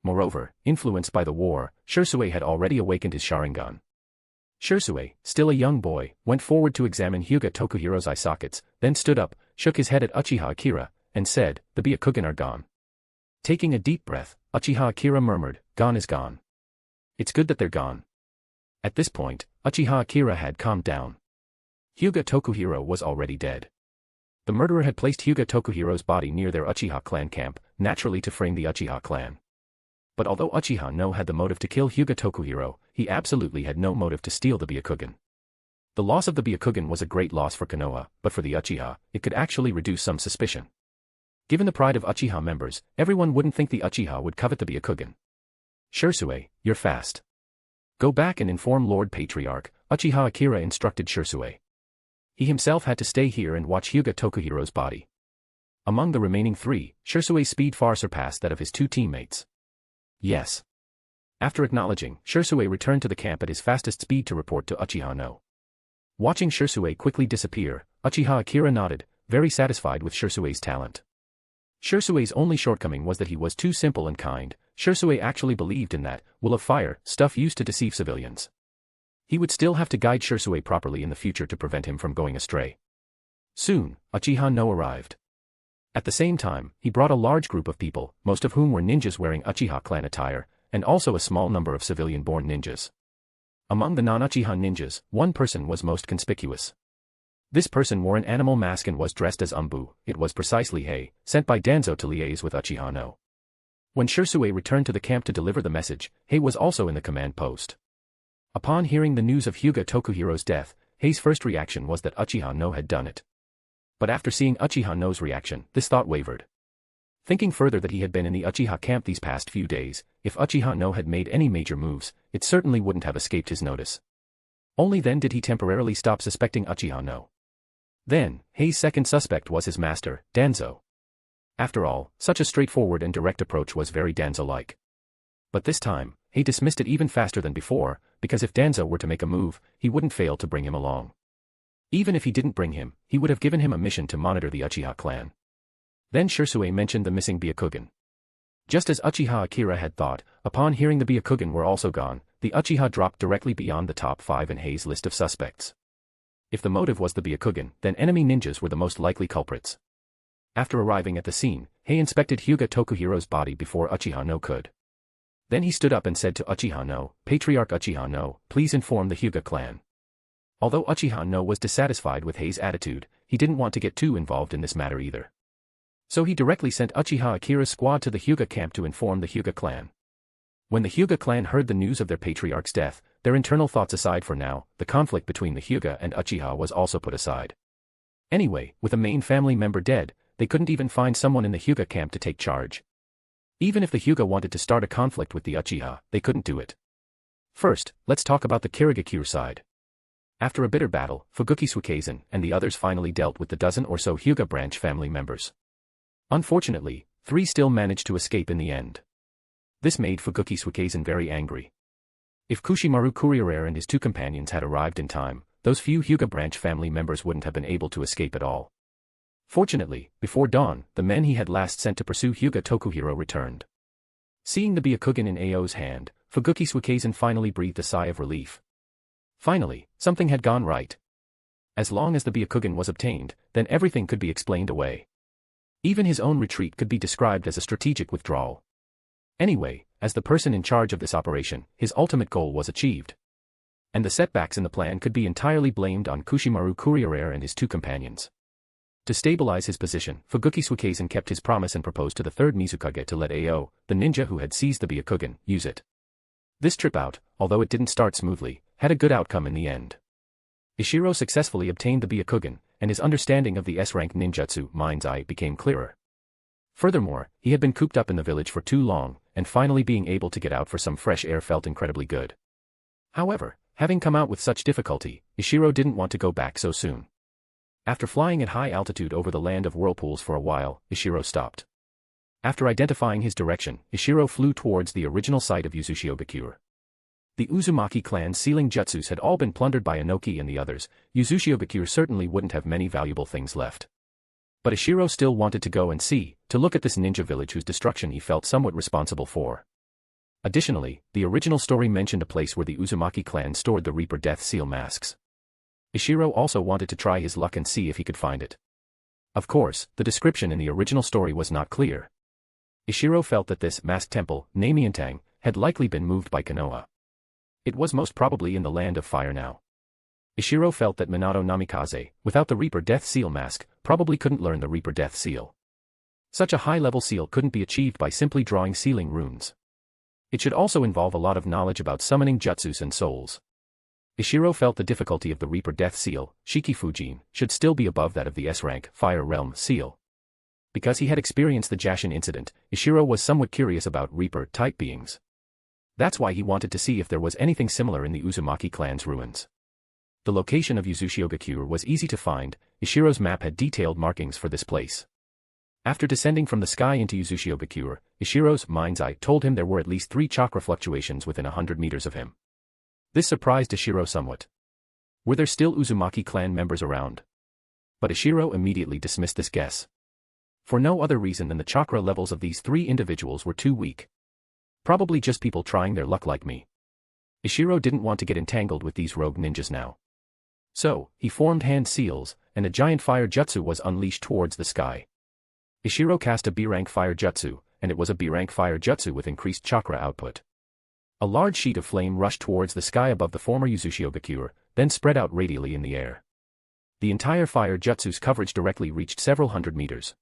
Moreover, influenced by the war, Shursue had already awakened his Sharingan. Shursue, still a young boy, went forward to examine Hyuga Tokuhiro's eye sockets, then stood up, shook his head at Uchiha Akira, and said, "The Byakugan are gone." Taking a deep breath, Uchiha Akira murmured, "Gone is gone. It's good that they're gone." At this point, Uchiha Akira had calmed down. Hyuga Tokuhiro was already dead. The murderer had placed Hyuga Tokuhiro's body near their Uchiha clan camp, naturally to frame the Uchiha clan. But although Uchiha no had the motive to kill Hyuga Tokuhiro, he absolutely had no motive to steal the Byakugan. The loss of the Byakugan was a great loss for Konoha, but for the Uchiha, it could actually reduce some suspicion. Given the pride of Uchiha members, everyone wouldn't think the Uchiha would covet the Byakugan. "Shursue, you're fast. Go back and inform Lord Patriarch," Uchiha Akira instructed Shursue. He himself had to stay here and watch Hyuga Tokuhiro's body. Among the remaining 3, Shursue's speed far surpassed that of his 2 teammates. Yes. After acknowledging, Shursue returned to the camp at his fastest speed to report to Uchiha no. Watching Shursue quickly disappear, Uchiha Akira nodded, very satisfied with Shursue's talent. Shursue's only shortcoming was that he was too simple and kind. Shursue actually believed in that will of fire stuff used to deceive civilians. He would still have to guide Shursue properly in the future to prevent him from going astray. Soon, Uchiha no arrived. At the same time, he brought a large group of people, most of whom were ninjas wearing Uchiha clan attire, and also a small number of civilian-born ninjas. Among the non-Uchiha ninjas, one person was most conspicuous. This person wore an animal mask and was dressed as Umbu. It was precisely Hei, sent by Danzo to liaise with Uchiha no. When Shursue returned to the camp to deliver the message, Hei was also in the command post. Upon hearing the news of Hyuga Tokuhiro's death, Hei's first reaction was that Uchiha no had done it. But after seeing Uchiha no's reaction, this thought wavered. Thinking further that he had been in the Uchiha camp these past few days, if Uchiha no had made any major moves, it certainly wouldn't have escaped his notice. Only then did he temporarily stop suspecting Uchiha no. Then, Hei's second suspect was his master, Danzo. After all, such a straightforward and direct approach was very Danzo-like. But this time, Hei dismissed it even faster than before, because if Danzo were to make a move, he wouldn't fail to bring him along. Even if he didn't bring him, he would have given him a mission to monitor the Uchiha clan. Then Shisui mentioned the missing Byakugan. Just as Uchiha Akira had thought, upon hearing the Byakugan were also gone, the Uchiha dropped directly beyond the top 5 in Hei's list of suspects. If the motive was the Byakugan, then enemy ninjas were the most likely culprits. After arriving at the scene, Hei inspected Hyuga Tokuhiro's body before Uchiha no could. Then he stood up and said to Uchiha no, "Patriarch Uchiha no, please inform the Hyuga clan." Although Uchiha no was dissatisfied with Hei's attitude, he didn't want to get too involved in this matter either. So he directly sent Uchiha Akira's squad to the Hyuga camp to inform the Hyuga clan. When the Hyuga clan heard the news of their patriarch's death, their internal thoughts aside for now, the conflict between the Hyuga and Uchiha was also put aside. Anyway, with a main family member dead, they couldn't even find someone in the Hyuga camp to take charge. Even if the Hyuga wanted to start a conflict with the Uchiha, they couldn't do it. First, let's talk about the Kirigakure side. After a bitter battle, Fuguki Suikezen and the others finally dealt with the dozen or so Hyuga branch family members. Unfortunately, 3 still managed to escape in the end. This made Fuguki Suikezen very angry. If Kushimaru Kuriere and his 2 companions had arrived in time, those few Hyuga branch family members wouldn't have been able to escape at all. Fortunately, before dawn, the men he had last sent to pursue Hyuga Tokuhiro returned. Seeing the Byakugan in Ao's hand, Fuguki Suikezen finally breathed a sigh of relief. Finally, something had gone right. As long as the Byakugan was obtained, then everything could be explained away. Even his own retreat could be described as a strategic withdrawal. Anyway, as the person in charge of this operation, his ultimate goal was achieved. And the setbacks in the plan could be entirely blamed on Kushimaru Kuriere and his 2 companions. To stabilize his position, Fuguki Suikezen kept his promise and proposed to the 3rd Mizukage to let Ao, the ninja who had seized the Byakugan, use it. This trip out, although it didn't start smoothly, had a good outcome in the end. Ishiro successfully obtained the Byakugan, and his understanding of the S-rank ninjutsu mind's eye became clearer. Furthermore, he had been cooped up in the village for too long, and finally being able to get out for some fresh air felt incredibly good. However, having come out with such difficulty, Ishiro didn't want to go back so soon. After flying at high altitude over the land of whirlpools for a while, Ishiro stopped. After identifying his direction, Ishiro flew towards the original site of Uzushigakure. The Uzumaki clan's sealing jutsus had all been plundered by Inoki and the others. Uzushigakure certainly wouldn't have many valuable things left. But Ishiro still wanted to go and see, to look at this ninja village whose destruction he felt somewhat responsible for. Additionally, the original story mentioned a place where the Uzumaki clan stored the Reaper Death Seal masks. Ishiro also wanted to try his luck and see if he could find it. Of course, the description in the original story was not clear. Ishiro felt that this masked temple, Namiantang, had likely been moved by Konoha. It was most probably in the Land of Fire now. Ishiro felt that Minato Namikaze, without the Reaper Death Seal mask, probably couldn't learn the Reaper Death Seal. Such a high-level seal couldn't be achieved by simply drawing sealing runes. It should also involve a lot of knowledge about summoning jutsus and souls. Ishiro felt the difficulty of the Reaper Death Seal, Shikifujin, should still be above that of the S-rank, Fire Realm Seal. Because he had experienced the Jashin incident, Ishiro was somewhat curious about Reaper-type beings. That's why he wanted to see if there was anything similar in the Uzumaki clan's ruins. The location of Uzushigakure was easy to find. Ishiro's map had detailed markings for this place. After descending from the sky into Uzushigakure, Ishiro's mind's eye told him there were at least 3 chakra fluctuations within 100 meters of him. This surprised Ishiro somewhat. Were there still Uzumaki clan members around? But Ishiro immediately dismissed this guess. For no other reason than the chakra levels of these 3 individuals were too weak. Probably just people trying their luck like me. Ishiro didn't want to get entangled with these rogue ninjas now. So, he formed hand seals, and a giant fire jutsu was unleashed towards the sky. Ishiro cast a B-rank fire jutsu, and it was a B-rank fire jutsu with increased chakra output. A large sheet of flame rushed towards the sky above the former Uzushigakure, then spread out radially in the air. The entire fire jutsu's coverage directly reached several hundred meters.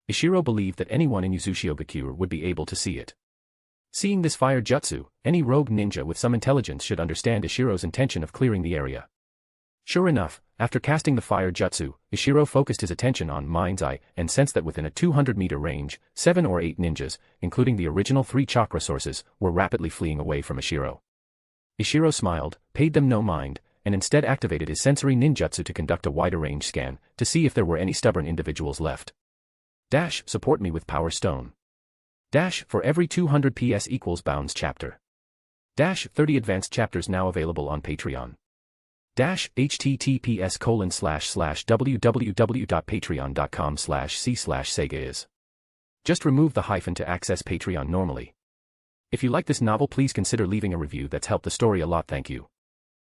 Ishiro believed that anyone in Uzushigakure would be able to see it. Seeing this fire jutsu, any rogue ninja with some intelligence should understand Ishiro's intention of clearing the area. Sure enough, after casting the fire jutsu, Ishiro focused his attention on Mind's Eye and sensed that within a 200-meter range, 7 or 8 ninjas, including the original 3 chakra sources, were rapidly fleeing away from Ishiro. Ishiro smiled, paid them no mind, and instead activated his sensory ninjutsu to conduct a wider range scan to see if there were any stubborn individuals left. Dash, support me with Power Stone. Dash, for every 200 PS equals bounds chapter. Dash, 30 advanced chapters now available on Patreon. Dash, https://www.patreon.com/c/Sega is. Just remove the hyphen to access Patreon normally. If you like this novel, please consider leaving a review. That's helped the story a lot, thank you.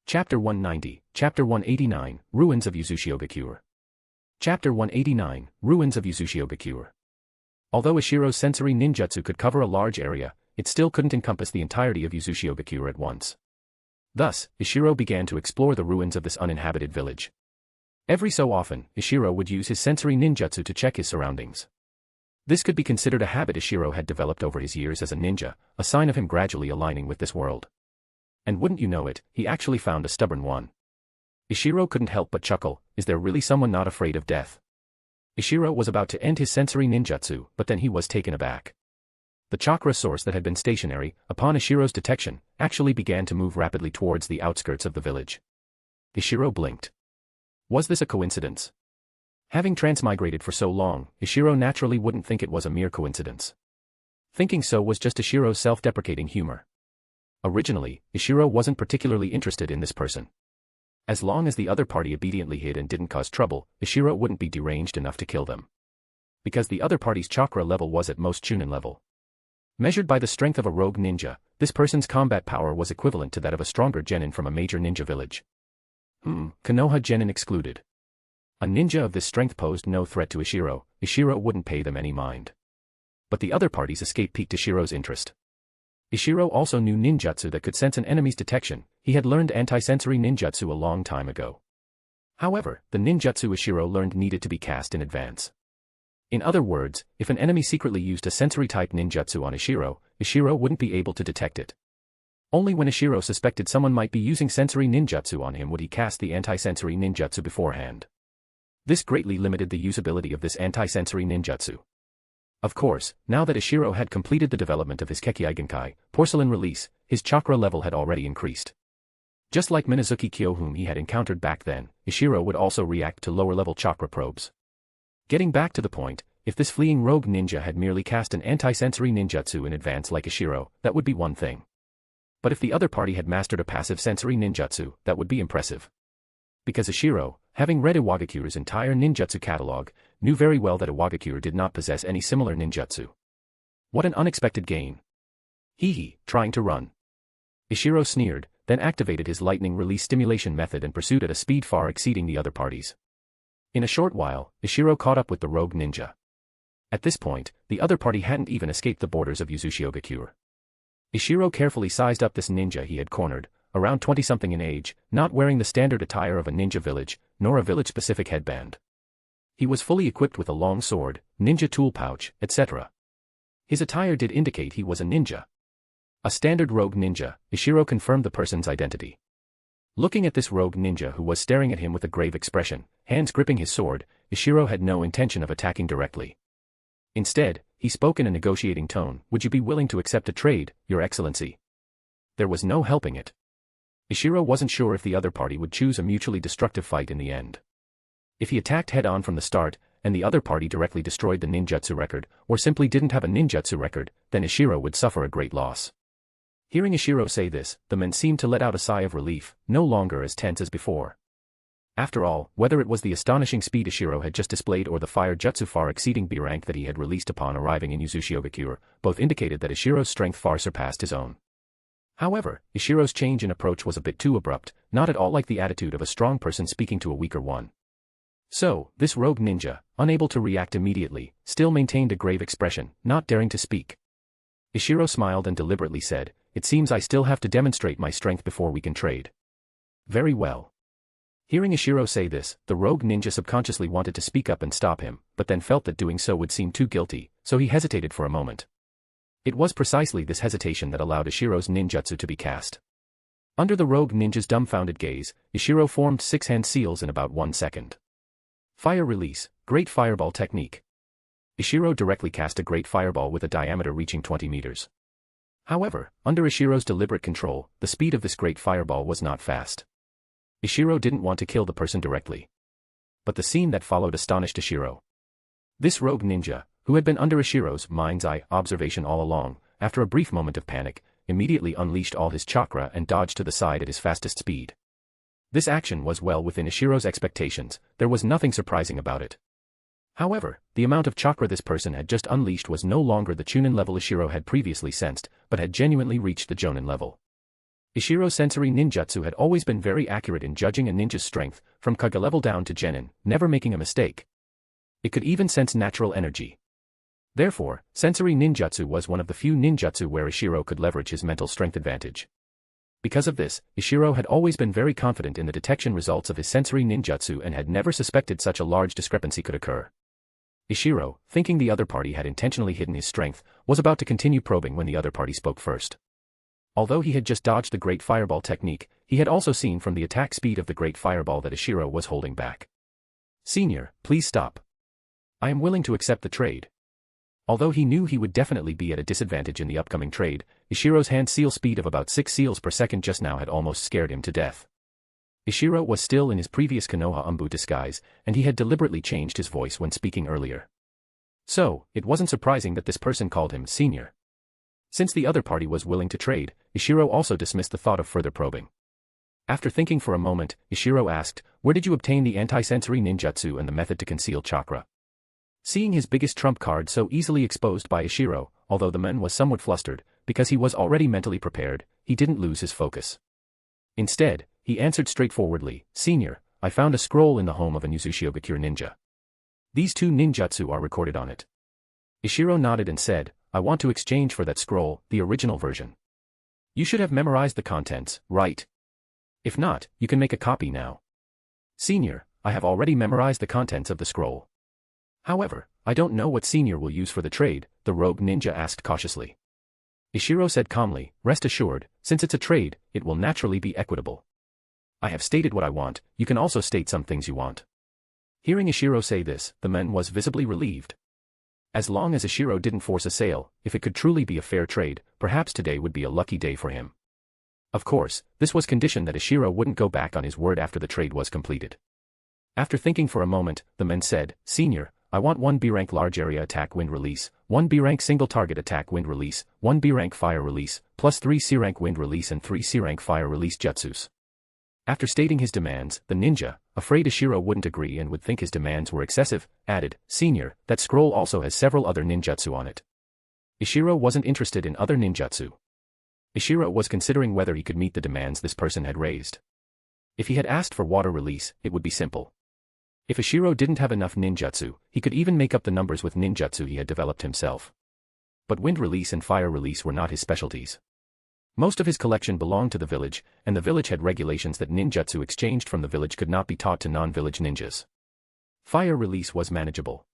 Chapter 190, Chapter 189, Ruins of Yuzushiogakure. Chapter 189, Ruins of Yuzushiogakure. Although Ishiro's sensory ninjutsu could cover a large area, it still couldn't encompass the entirety of Yuzushiogakure at once. Thus, Ishiro began to explore the ruins of this uninhabited village. Every so often, Ishiro would use his sensory ninjutsu to check his surroundings. This could be considered a habit Ishiro had developed over his years as a ninja, a sign of him gradually aligning with this world. And wouldn't you know it, he actually found a stubborn one. Ishiro couldn't help but chuckle, is there really someone not afraid of death? Ishiro was about to end his sensory ninjutsu, but then he was taken aback. The chakra source that had been stationary, upon Ishiro's detection, actually began to move rapidly towards the outskirts of the village. Ishiro blinked. Was this a coincidence? Having transmigrated for so long, Ishiro naturally wouldn't think it was a mere coincidence. Thinking so was just Ishiro's self-deprecating humor. Originally, Ishiro wasn't particularly interested in this person. As long as the other party obediently hid and didn't cause trouble, Ishiro wouldn't be deranged enough to kill them. Because the other party's chakra level was at most Chunin level. Measured by the strength of a rogue ninja, this person's combat power was equivalent to that of a stronger genin from a major ninja village. Konoha genin excluded. A ninja of this strength posed no threat to Ishiro, Ishiro wouldn't pay them any mind. But the other party's escape piqued Ishiro's interest. Ishiro also knew ninjutsu that could sense an enemy's detection, he had learned anti-sensory ninjutsu a long time ago. However, the ninjutsu Ishiro learned needed to be cast in advance. In other words, if an enemy secretly used a sensory-type ninjutsu on Ishiro, Ishiro wouldn't be able to detect it. Only when Ishiro suspected someone might be using sensory ninjutsu on him would he cast the anti-sensory ninjutsu beforehand. This greatly limited the usability of this anti-sensory ninjutsu. Of course, now that Ishiro had completed the development of his Kekkei porcelain release, his chakra level had already increased. Just like Minazuki Kyo whom he had encountered back then, Ishiro would also react to lower-level chakra probes. Getting back to the point, if this fleeing rogue ninja had merely cast an anti-sensory ninjutsu in advance like Ishiro, that would be one thing. But if the other party had mastered a passive sensory ninjutsu, that would be impressive. Because Ishiro, having read Iwagakure's entire ninjutsu catalog, knew very well that Iwagakure did not possess any similar ninjutsu. What an unexpected gain. Hee, trying to run. Ishiro sneered, then activated his lightning release stimulation method and pursued at a speed far exceeding the other party's. In a short while, Ishiro caught up with the rogue ninja. At this point, the other party hadn't even escaped the borders of Yuzushiogakure. Ishiro carefully sized up this ninja he had cornered, around 20-something in age, not wearing the standard attire of a ninja village, nor a village-specific headband. He was fully equipped with a long sword, ninja tool pouch, etc. His attire did indicate he was a ninja. A standard rogue ninja, Ishiro confirmed the person's identity. Looking at this rogue ninja who was staring at him with a grave expression, hands gripping his sword, Ishiro had no intention of attacking directly. Instead, he spoke in a negotiating tone, "Would you be willing to accept a trade, Your Excellency?" There was no helping it. Ishiro wasn't sure if the other party would choose a mutually destructive fight in the end. If he attacked head-on from the start, and the other party directly destroyed the ninjutsu record, or simply didn't have a ninjutsu record, then Ishiro would suffer a great loss. Hearing Ishiro say this, the men seemed to let out a sigh of relief, no longer as tense as before. After all, whether it was the astonishing speed Ishiro had just displayed or the fire jutsu far exceeding B rank that he had released upon arriving in Yuzushiogakure, both indicated that Ishiro's strength far surpassed his own. However, Ishiro's change in approach was a bit too abrupt, not at all like the attitude of a strong person speaking to a weaker one. So, this rogue ninja, unable to react immediately, still maintained a grave expression, not daring to speak. Ishiro smiled and deliberately said, "It seems I still have to demonstrate my strength before we can trade." Very well. Hearing Ishiro say this, the rogue ninja subconsciously wanted to speak up and stop him, but then felt that doing so would seem too guilty, so he hesitated for a moment. It was precisely this hesitation that allowed Ishiro's ninjutsu to be cast. Under the rogue ninja's dumbfounded gaze, Ishiro formed 6 hand seals in about 1 second. Fire release, great fireball technique. Ishiro directly cast a great fireball with a diameter reaching 20 meters. However, under Ishiro's deliberate control, the speed of this great fireball was not fast. Ishiro didn't want to kill the person directly. But the scene that followed astonished Ishiro. This rogue ninja, who had been under Ishiro's mind's eye observation all along, after a brief moment of panic, immediately unleashed all his chakra and dodged to the side at his fastest speed. This action was well within Ishiro's expectations, there was nothing surprising about it. However, the amount of chakra this person had just unleashed was no longer the Chunin level Ishiro had previously sensed, but had genuinely reached the Jonin level. Ishiro's sensory ninjutsu had always been very accurate in judging a ninja's strength, from Kage level down to Genin, never making a mistake. It could even sense natural energy. Therefore, sensory ninjutsu was one of the few ninjutsu where Ishiro could leverage his mental strength advantage. Because of this, Ishiro had always been very confident in the detection results of his sensory ninjutsu and had never suspected such a large discrepancy could occur. Ishiro, thinking the other party had intentionally hidden his strength, was about to continue probing when the other party spoke first. Although he had just dodged the great fireball technique, he had also seen from the attack speed of the great fireball that Ishiro was holding back. "Senior, please stop. I am willing to accept the trade." Although he knew he would definitely be at a disadvantage in the upcoming trade, Ishiro's hand seal speed of about 6 seals per second just now had almost scared him to death. Ishiro was still in his previous Konoha Umbu disguise, and he had deliberately changed his voice when speaking earlier. So, it wasn't surprising that this person called him senior. Since the other party was willing to trade, Ishiro also dismissed the thought of further probing. After thinking for a moment, Ishiro asked, "Where did you obtain the anti-sensory ninjutsu and the method to conceal chakra?" Seeing his biggest trump card so easily exposed by Ishiro, although the man was somewhat flustered, because he was already mentally prepared, he didn't lose his focus. Instead, he answered straightforwardly, "Senior, I found a scroll in the home of a Iwagakure ninja. These 2 ninjutsu are recorded on it." Ishiro nodded and said, "I want to exchange for that scroll, the original version. You should have memorized the contents, right? If not, you can make a copy now." "Senior, I have already memorized the contents of the scroll. However, I don't know what Senior will use for the trade," the rogue ninja asked cautiously. Ishiro said calmly, "Rest assured, since it's a trade, it will naturally be equitable. I have stated what I want, you can also state some things you want." Hearing Ishiro say this, the man was visibly relieved. As long as Ishiro didn't force a sale, if it could truly be a fair trade, perhaps today would be a lucky day for him. Of course, this was conditioned that Ishiro wouldn't go back on his word after the trade was completed. After thinking for a moment, the man said, "Senior, I want 1 B-rank large area attack wind release, 1 B-rank single target attack wind release, 1 B-rank fire release, plus 3 C-rank wind release and 3 C-rank fire release jutsus." After stating his demands, the ninja, afraid Ishiro wouldn't agree and would think his demands were excessive, added, "Senior, that scroll also has several other ninjutsu on it." Ishiro wasn't interested in other ninjutsu. Ishiro was considering whether he could meet the demands this person had raised. If he had asked for water release, it would be simple. If Ishiro didn't have enough ninjutsu, he could even make up the numbers with ninjutsu he had developed himself. But wind release and fire release were not his specialties. Most of his collection belonged to the village, and the village had regulations that ninjutsu exchanged from the village could not be taught to non-village ninjas. Fire release was manageable.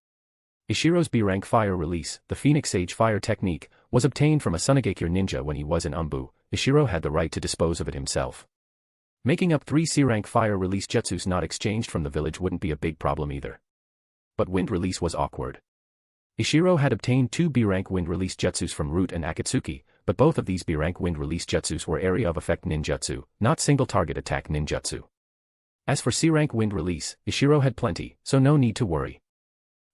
Ishiro's B-rank fire release, the Phoenix Sage fire technique, was obtained from a Tsuchikage ninja when he was in Umbu. Ishiro had the right to dispose of it himself. Making up 3 C-rank fire release jutsus not exchanged from the village wouldn't be a big problem either. But wind release was awkward. Ishiro had obtained 2 B-rank wind release jutsus from Root and Akatsuki, but both of these B-rank wind release jutsus were area of effect ninjutsu, not single target attack ninjutsu. As for C-rank wind release, Ishiro had plenty, so no need to worry.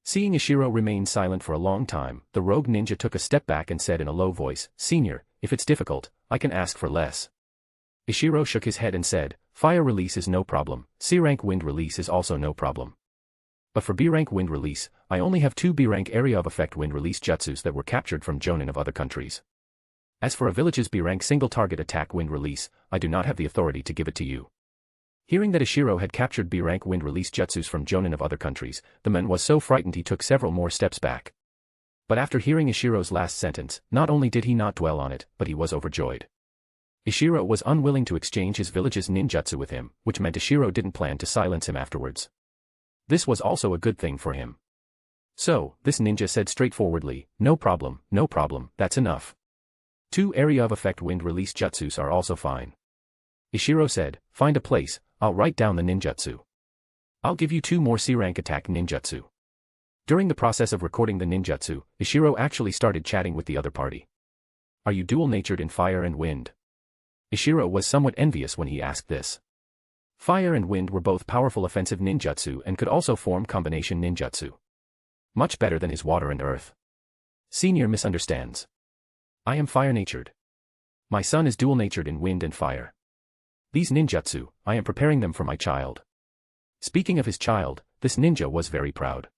Seeing Ishiro remain silent for a long time, the rogue ninja took a step back and said in a low voice, "Senior, if it's difficult, I can ask for less." Ishiro shook his head and said, "Fire release is no problem, C-rank wind release is also no problem. But for B-rank wind release, I only have 2 B-rank area of effect wind release jutsus that were captured from jonin of other countries. As for a village's B-rank single target attack wind release, I do not have the authority to give it to you." Hearing that Ishiro had captured B-rank wind release jutsus from jonin of other countries, the man was so frightened he took several more steps back. But after hearing Ishiro's last sentence, not only did he not dwell on it, but he was overjoyed. Ishiro was unwilling to exchange his village's ninjutsu with him, which meant Ishiro didn't plan to silence him afterwards. This was also a good thing for him. So, this ninja said straightforwardly, no problem, that's enough. 2 area of effect wind release jutsus are also fine. Ishiro said, find a place, I'll write down the ninjutsu. I'll give you 2 more C-rank attack ninjutsu. During the process of recording the ninjutsu, Ishiro actually started chatting with the other party. Are you dual-natured in fire and wind? Ishiro was somewhat envious when he asked this. Fire and wind were both powerful offensive ninjutsu and could also form combination ninjutsu. Much better than his water and earth. Senior misunderstands. I am fire-natured. My son is dual-natured in wind and fire. These ninjutsu, I am preparing them for my child. Speaking of his child, this ninja was very proud.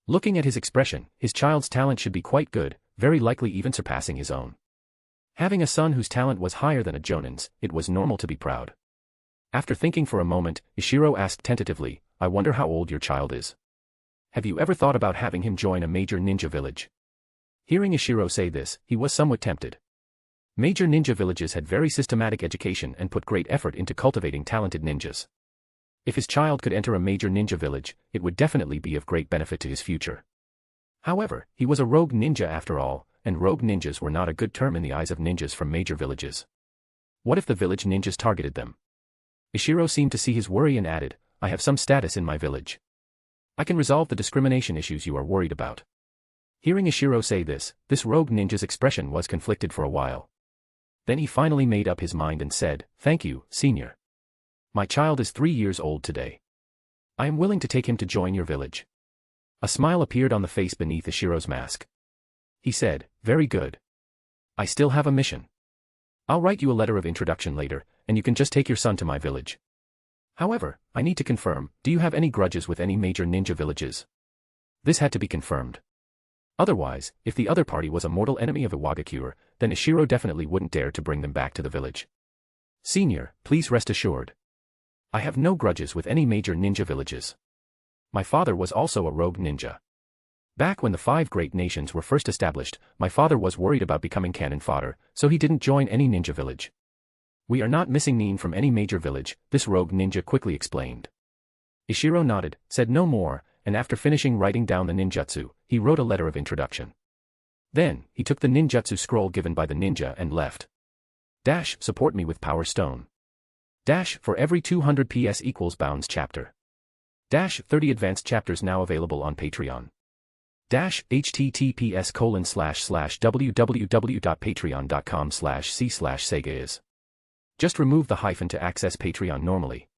Looking at his expression, his child's talent should be quite good, very likely even surpassing his own. Having a son whose talent was higher than a jonin's, it was normal to be proud. After thinking for a moment, Ishiro asked tentatively, I wonder how old your child is. Have you ever thought about having him join a major ninja village? Hearing Ishiro say this, he was somewhat tempted. Major ninja villages had very systematic education and put great effort into cultivating talented ninjas. If his child could enter a major ninja village, it would definitely be of great benefit to his future. However, he was a rogue ninja after all, and rogue ninjas were not a good term in the eyes of ninjas from major villages. What if the village ninjas targeted them? Ishiro seemed to see his worry and added, I have some status in my village. I can resolve the discrimination issues you are worried about. Hearing Ishiro say this rogue ninja's expression was conflicted for a while. Then he finally made up his mind and said, thank you, senior. My child is 3 years old today. I am willing to take him to join your village. A smile appeared on the face beneath Ishiro's mask. He said, very good. I still have a mission. I'll write you a letter of introduction later, and you can just take your son to my village. However, I need to confirm, do you have any grudges with any major ninja villages? This had to be confirmed. Otherwise, if the other party was a mortal enemy of Iwagakure, then Ishiro definitely wouldn't dare to bring them back to the village. Senior, please rest assured. I have no grudges with any major ninja villages. My father was also a rogue ninja. Back when the 5 great nations were first established, my father was worried about becoming cannon fodder, so he didn't join any ninja village. We are not missing Nin from any major village, this rogue ninja quickly explained. Ishiro nodded, said no more, and after finishing writing down the ninjutsu, he wrote a letter of introduction. Then, he took the ninjutsu scroll given by the ninja and left. Dash, support me with Power Stone. Dash, for every 200 PS equals bounds chapter. Dash, 30 advanced chapters now available on Patreon. Dash, https://www.patreon.com/c/Sega is. Just remove the hyphen to access Patreon normally.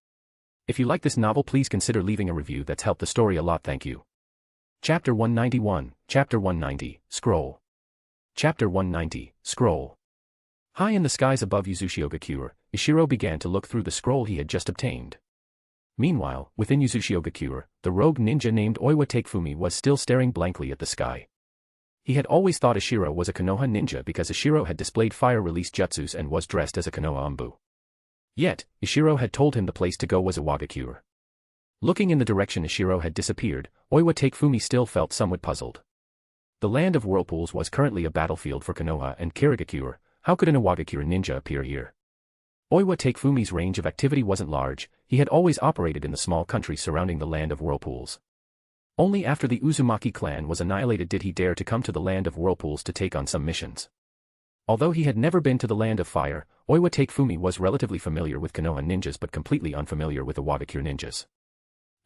If you like this novel, please consider leaving a review. That's helped the story a lot, thank you. Chapter 191, Chapter 190, Scroll. Chapter 190, Scroll. High in the skies above Iwagakure, Ishiro began to look through the scroll he had just obtained. Meanwhile, within Iwagakure, the rogue ninja named Oiwa Takefumi was still staring blankly at the sky. He had always thought Ishiro was a Konoha ninja because Ishiro had displayed fire-release jutsus and was dressed as a Konoha Anbu. Yet, Ishiro had told him the place to go was Iwagakure. Looking in the direction Ishiro had disappeared, Oiwa Takefumi still felt somewhat puzzled. The land of whirlpools was currently a battlefield for Konoha and Kirigakure. How could an Iwagakure ninja appear here? Oiwa Takefumi's range of activity wasn't large, he had always operated in the small country surrounding the land of whirlpools. Only after the Uzumaki clan was annihilated did he dare to come to the land of whirlpools to take on some missions. Although he had never been to the land of fire, Oiwa Takefumi was relatively familiar with Konoha ninjas but completely unfamiliar with Iwagakure ninjas.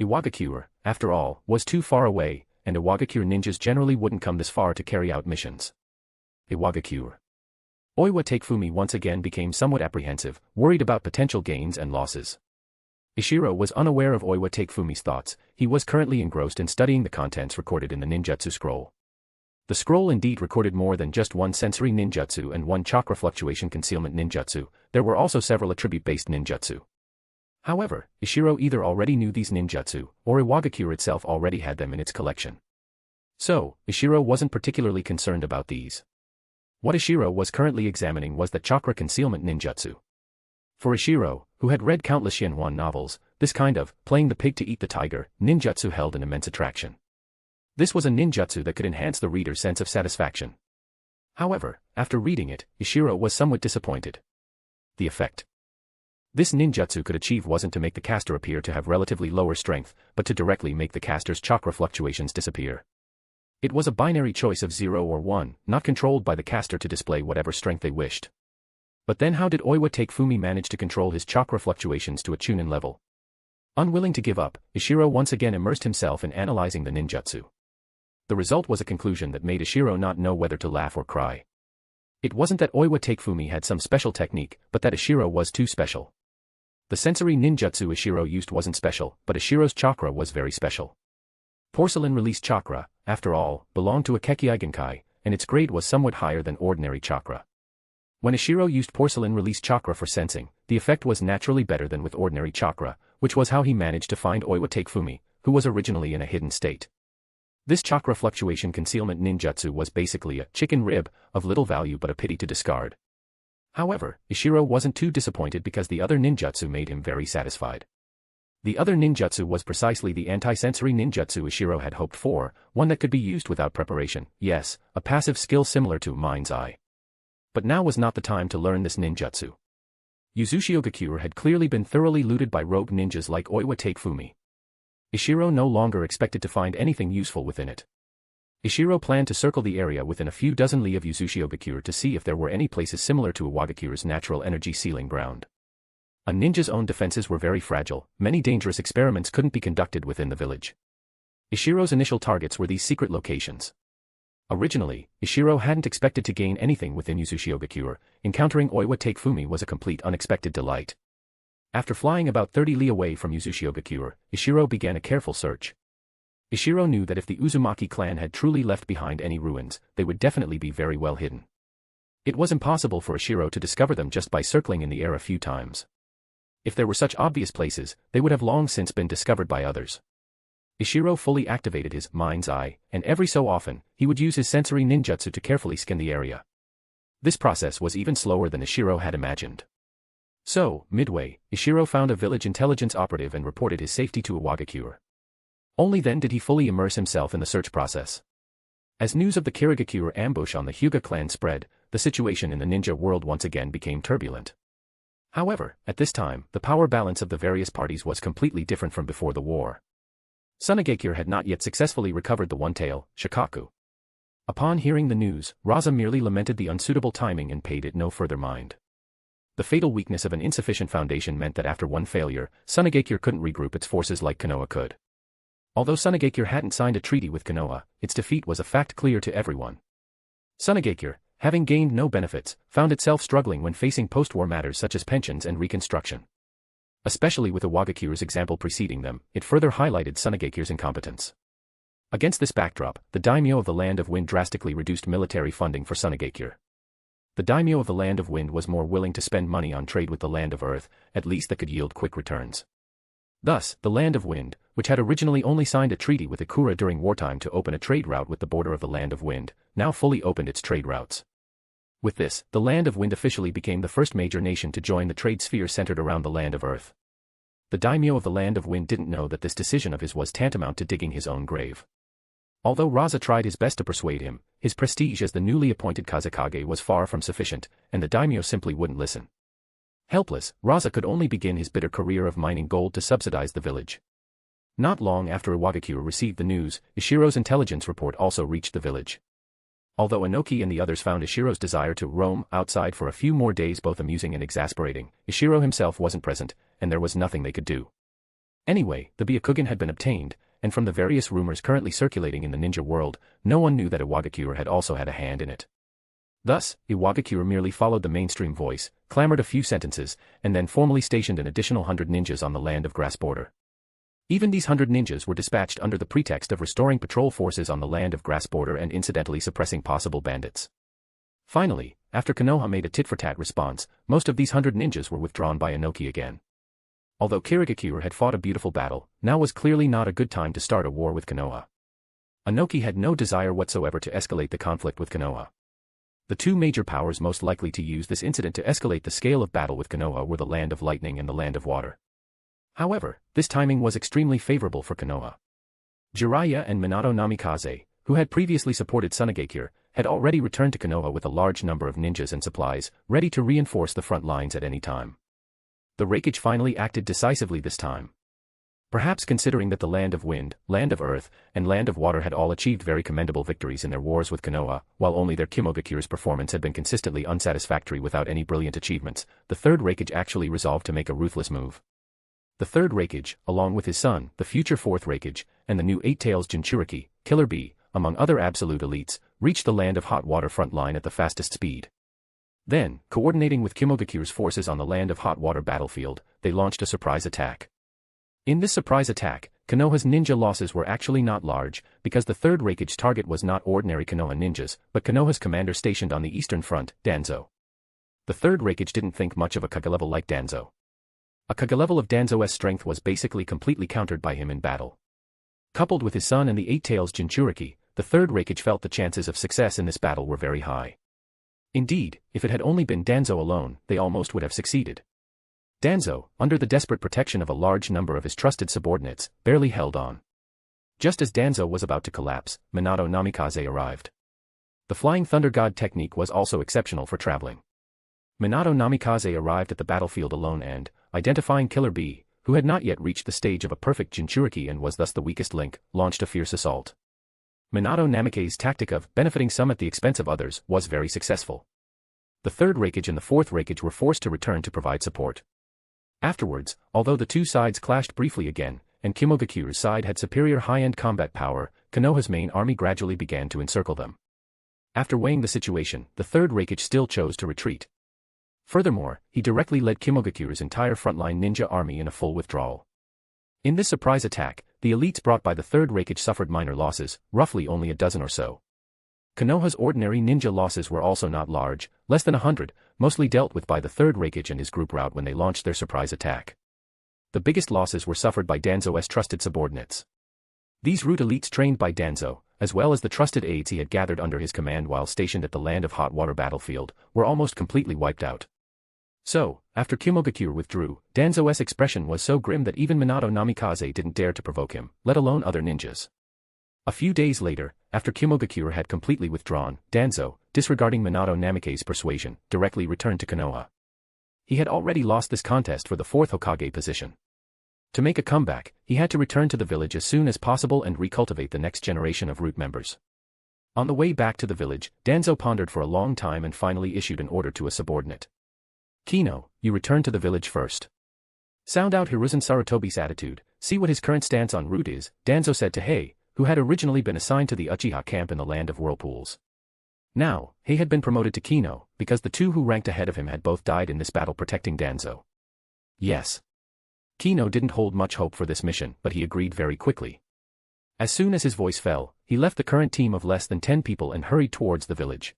Iwagakure, after all, was too far away, and Iwagakure ninjas generally wouldn't come this far to carry out missions. Iwagakure. Oiwa Takefumi once again became somewhat apprehensive, worried about potential gains and losses. Ishiro was unaware of Oiwa Takefumi's thoughts, he was currently engrossed in studying the contents recorded in the ninjutsu scroll. The scroll indeed recorded more than just one sensory ninjutsu and one chakra fluctuation concealment ninjutsu, there were also several attribute-based ninjutsu. However, Ishiro either already knew these ninjutsu, or Iwagakure itself already had them in its collection. So, Ishiro wasn't particularly concerned about these. What Ishiro was currently examining was the chakra concealment ninjutsu. For Ishiro, who had read countless Shinhwan novels, this kind of playing the pig to eat the tiger ninjutsu held an immense attraction. This was a ninjutsu that could enhance the reader's sense of satisfaction. However, after reading it, Ishiro was somewhat disappointed. The effect this ninjutsu could achieve wasn't to make the caster appear to have relatively lower strength, but to directly make the caster's chakra fluctuations disappear. It was a binary choice of 0 or 1, not controlled by the caster to display whatever strength they wished. But then how did Oiwa Takefumi manage to control his chakra fluctuations to a chunin level? Unwilling to give up, Ishiro once again immersed himself in analyzing the ninjutsu. The result was a conclusion that made Ishiro not know whether to laugh or cry. It wasn't that Oiwa Takefumi had some special technique, but that Ishiro was too special. The sensory ninjutsu Ishiro used wasn't special, but Ishiro's chakra was very special. Porcelain release chakra, after all, belonged to a Kekaigenkai, and its grade was somewhat higher than ordinary chakra. When Ishiro used porcelain release chakra for sensing, the effect was naturally better than with ordinary chakra, which was how he managed to find Oiwa Takefumi, who was originally in a hidden state. This chakra fluctuation concealment ninjutsu was basically a chicken rib, of little value but a pity to discard. However, Ishiro wasn't too disappointed because the other ninjutsu made him very satisfied. The other ninjutsu was precisely the anti-sensory ninjutsu Ishiro had hoped for, one that could be used without preparation, yes, a passive skill similar to mind's eye. But now was not the time to learn this ninjutsu. Uzushiogakure had clearly been thoroughly looted by rogue ninjas like Oiwa Takefumi. Ishiro no longer expected to find anything useful within it. Ishiro planned to circle the area within a few dozen li of Uzushiogakure to see if there were any places similar to Iwagakure's natural energy sealing ground. A ninja's own defenses were very fragile, many dangerous experiments couldn't be conducted within the village. Ishiro's initial targets were these secret locations. Originally, Ishiro hadn't expected to gain anything within Uzushiogakure. Encountering Oiwa Takefumi was a complete unexpected delight. After flying about 30 li away from Uzushiogakure, Ishiro began a careful search. Ishiro knew that if the Uzumaki clan had truly left behind any ruins, they would definitely be very well hidden. It was impossible for Ishiro to discover them just by circling in the air a few times. If there were such obvious places, they would have long since been discovered by others. Ishiro fully activated his mind's eye, and every so often, he would use his sensory ninjutsu to carefully scan the area. This process was even slower than Ishiro had imagined. So, midway, Ishiro found a village intelligence operative and reported his safety to Iwagakure. Only then did he fully immerse himself in the search process. As news of the Kirigakure ambush on the Hyuga clan spread, the situation in the ninja world once again became turbulent. However, at this time, the power balance of the various parties was completely different from before the war. Tsunagakure had not yet successfully recovered the one-tail, Shikaku. Upon hearing the news, Raza merely lamented the unsuitable timing and paid it no further mind. The fatal weakness of an insufficient foundation meant that after one failure, Tsunagakure couldn't regroup its forces like Konoha could. Although Tsunagakure hadn't signed a treaty with Konoha, its defeat was a fact clear to everyone. Tsunagakure, having gained no benefits, found itself struggling when facing post-war matters such as pensions and reconstruction. Especially with Iwagakure's example preceding them, it further highlighted Tsunagakure's incompetence. Against this backdrop, the daimyo of the Land of Wind drastically reduced military funding for Tsunagakure. The daimyo of the Land of Wind was more willing to spend money on trade with the Land of Earth, at least that could yield quick returns. Thus, the Land of Wind, which had originally only signed a treaty with Ikura during wartime to open a trade route with the border of the Land of Wind, now fully opened its trade routes. With this, the Land of Wind officially became the first major nation to join the trade sphere centered around the Land of Earth. The daimyo of the Land of Wind didn't know that this decision of his was tantamount to digging his own grave. Although Raza tried his best to persuade him, his prestige as the newly appointed Kazekage was far from sufficient, and the daimyo simply wouldn't listen. Helpless, Raza could only begin his bitter career of mining gold to subsidize the village. Not long after Iwagakure received the news, Ishiro's intelligence report also reached the village. Although Inoki and the others found Ishiro's desire to roam outside for a few more days both amusing and exasperating, Ishiro himself wasn't present, and there was nothing they could do. Anyway, the Byakugan had been obtained, and from the various rumors currently circulating in the ninja world, no one knew that Iwagakure had also had a hand in it. Thus, Iwagakure merely followed the mainstream voice, clamored a few sentences, and then formally stationed an additional 100 ninjas on the Land of Grass border. Even these 100 ninjas were dispatched under the pretext of restoring patrol forces on the Land of Grass border and incidentally suppressing possible bandits. Finally, after Konoha made a tit-for-tat response, most of these 100 ninjas were withdrawn by Inoki again. Although Kirigakure had fought a beautiful battle, now was clearly not a good time to start a war with Konoha. Inoki had no desire whatsoever to escalate the conflict with Konoha. The two major powers most likely to use this incident to escalate the scale of battle with Konoha were the Land of Lightning and the Land of Water. However, this timing was extremely favorable for Konoha. Jiraiya and Minato Namikaze, who had previously supported Tsunagakure, had already returned to Konoha with a large number of ninjas and supplies, ready to reinforce the front lines at any time. The Reikage finally acted decisively this time. Perhaps considering that the Land of Wind, Land of Earth, and Land of Water had all achieved very commendable victories in their wars with Konoha, while only their Kimogakure's performance had been consistently unsatisfactory without any brilliant achievements, the Third Raikage actually resolved to make a ruthless move. The Third Raikage, along with his son, the future Fourth Raikage, and the new Eight Tails Jinchuriki, Killer Bee, among other absolute elites, reached the Land of Hot Water front line at the fastest speed. Then, coordinating with Kimogakure's forces on the Land of Hot Water battlefield, they launched a surprise attack. In this surprise attack, Konoha's ninja losses were actually not large, because the Third Raikage's target was not ordinary Konoha ninjas, but Konoha's commander stationed on the eastern front, Danzo. The Third Raikage didn't think much of a Kage level like Danzo. A Kage level of Danzo's strength was basically completely countered by him in battle. Coupled with his son and the Eight Tails Jinchuriki, the Third Raikage felt the chances of success in this battle were very high. Indeed, if it had only been Danzo alone, they almost would have succeeded. Danzo, under the desperate protection of a large number of his trusted subordinates, barely held on. Just as Danzo was about to collapse, Minato Namikaze arrived. The Flying Thunder God technique was also exceptional for traveling. Minato Namikaze arrived at the battlefield alone and, identifying Killer Bee, who had not yet reached the stage of a perfect Jinchuriki and was thus the weakest link, launched a fierce assault. Minato Namikaze's tactic of benefiting some at the expense of others was very successful. The Third Raikage and the Fourth Raikage were forced to return to provide support. Afterwards, although the two sides clashed briefly again, and Kimogakure's side had superior high-end combat power, Konoha's main army gradually began to encircle them. After weighing the situation, the Third Raikage still chose to retreat. Furthermore, he directly led Kimogakure's entire frontline ninja army in a full withdrawal. In this surprise attack, the elites brought by the Third Raikage suffered minor losses, roughly only a dozen or so. Konoha's ordinary ninja losses were also not large, less than 100, mostly dealt with by the Third Raikage and his group route when they launched their surprise attack. The biggest losses were suffered by Danzo's trusted subordinates. These root elites trained by Danzo, as well as the trusted aides he had gathered under his command while stationed at the Land of Hot Water battlefield, were almost completely wiped out. So, after Kimogakure withdrew, Danzo's expression was so grim that even Minato Namikaze didn't dare to provoke him, let alone other ninjas. A few days later, after Kimogakure had completely withdrawn, Danzo, disregarding Minato Namikaze's persuasion, directly returned to Konoha. He had already lost this contest for the fourth Hokage position. To make a comeback, he had to return to the village as soon as possible and recultivate the next generation of root members. On the way back to the village, Danzo pondered for a long time and finally issued an order to a subordinate. Kino, you return to the village first. Sound out Hiruzen Sarutobi's attitude, see what his current stance on root is, Danzo said to Hei, who had originally been assigned to the Uchiha camp in the Land of Whirlpools. Now, Hei had been promoted to Kino, because the two who ranked ahead of him had both died in this battle protecting Danzo. Yes. Kino didn't hold much hope for this mission, but he agreed very quickly. As soon as his voice fell, he left the current team of less than 10 people and hurried towards the village.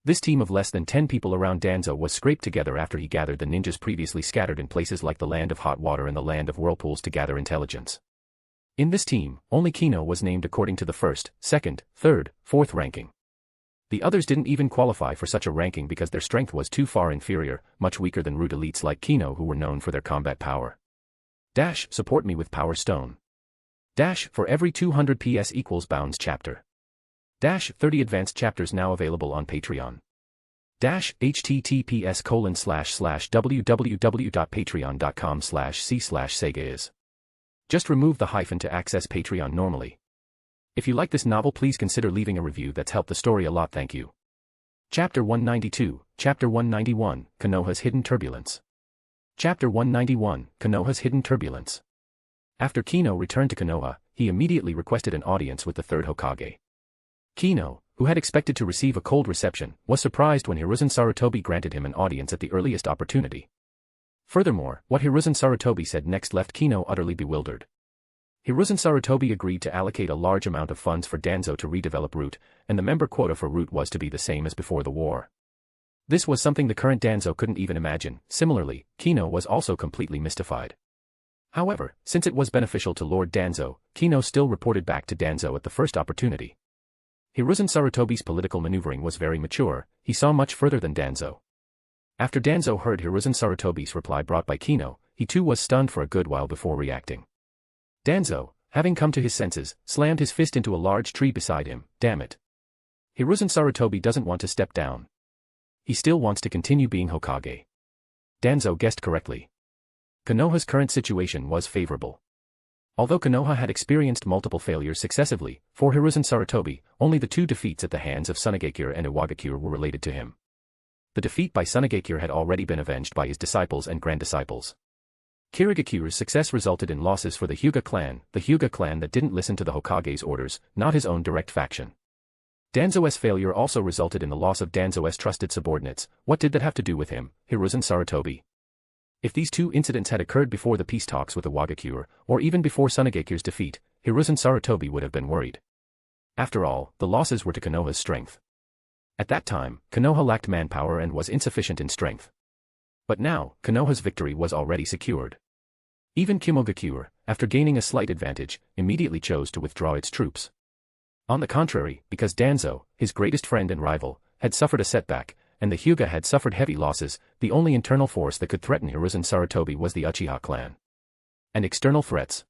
This team of less than 10 people around Danzo was scraped together after he gathered the ninjas previously scattered in places like the Land of Hot Water and the Land of Whirlpools to gather intelligence. In this team, only Kino was named according to the first, second, third, fourth ranking. The others didn't even qualify for such a ranking because their strength was too far inferior, much weaker than root elites like Kino who were known for their combat power. Dash, support me with Power Stone. Dash, for every 200 PS equals Bounds chapter. Dash, 30 advanced chapters now available on Patreon. Dash, https://www.patreon.com/c/Sega is. Just remove the hyphen to access Patreon normally. If you like this novel, please consider leaving a review. That's helped the story a lot, thank you. Chapter 192, Chapter 191, Konoha's Hidden Turbulence. Chapter 191, Konoha's Hidden Turbulence. After Kino returned to Konoha, he immediately requested an audience with the third Hokage. Kino, who had expected to receive a cold reception, was surprised when Hiruzen Sarutobi granted him an audience at the earliest opportunity. Furthermore, what Hiruzen Sarutobi said next left Kino utterly bewildered. Hiruzen Sarutobi agreed to allocate a large amount of funds for Danzo to redevelop Root, and the member quota for Root was to be the same as before the war. This was something the current Danzo couldn't even imagine. Similarly, Kino was also completely mystified. However, since it was beneficial to Lord Danzo, Kino still reported back to Danzo at the first opportunity. Hiruzen Sarutobi's political maneuvering was very mature, he saw much further than Danzo. After Danzo heard Hiruzen Sarutobi's reply brought by Kino, he too was stunned for a good while before reacting. Danzo, having come to his senses, slammed his fist into a large tree beside him. Damn it. Hiruzen Sarutobi doesn't want to step down. He still wants to continue being Hokage. Danzo guessed correctly. Konoha's current situation was favorable. Although Konoha had experienced multiple failures successively, for Hiruzen Sarutobi, only the 2 defeats at the hands of Tsunagakure and Iwagakure were related to him. The defeat by Tsunagakure had already been avenged by his disciples and granddisciples. Kirigakure's success resulted in losses for the Hyuga clan that didn't listen to the Hokage's orders, not his own direct faction. Danzo's failure also resulted in the loss of Danzo's trusted subordinates. What did that have to do with him, Hiruzen Sarutobi? If these 2 incidents had occurred before the peace talks with Iwagakure, or even before Tsunagakure's defeat, Hiruzen Sarutobi would have been worried. After all, the losses were to Konoha's strength. At that time, Konoha lacked manpower and was insufficient in strength. But now, Konoha's victory was already secured. Even Kimogakure, after gaining a slight advantage, immediately chose to withdraw its troops. On the contrary, because Danzo, his greatest friend and rival, had suffered a setback, and the Hyuga had suffered heavy losses, the only internal force that could threaten Hiruzen Sarutobi was the Uchiha clan. And external threats.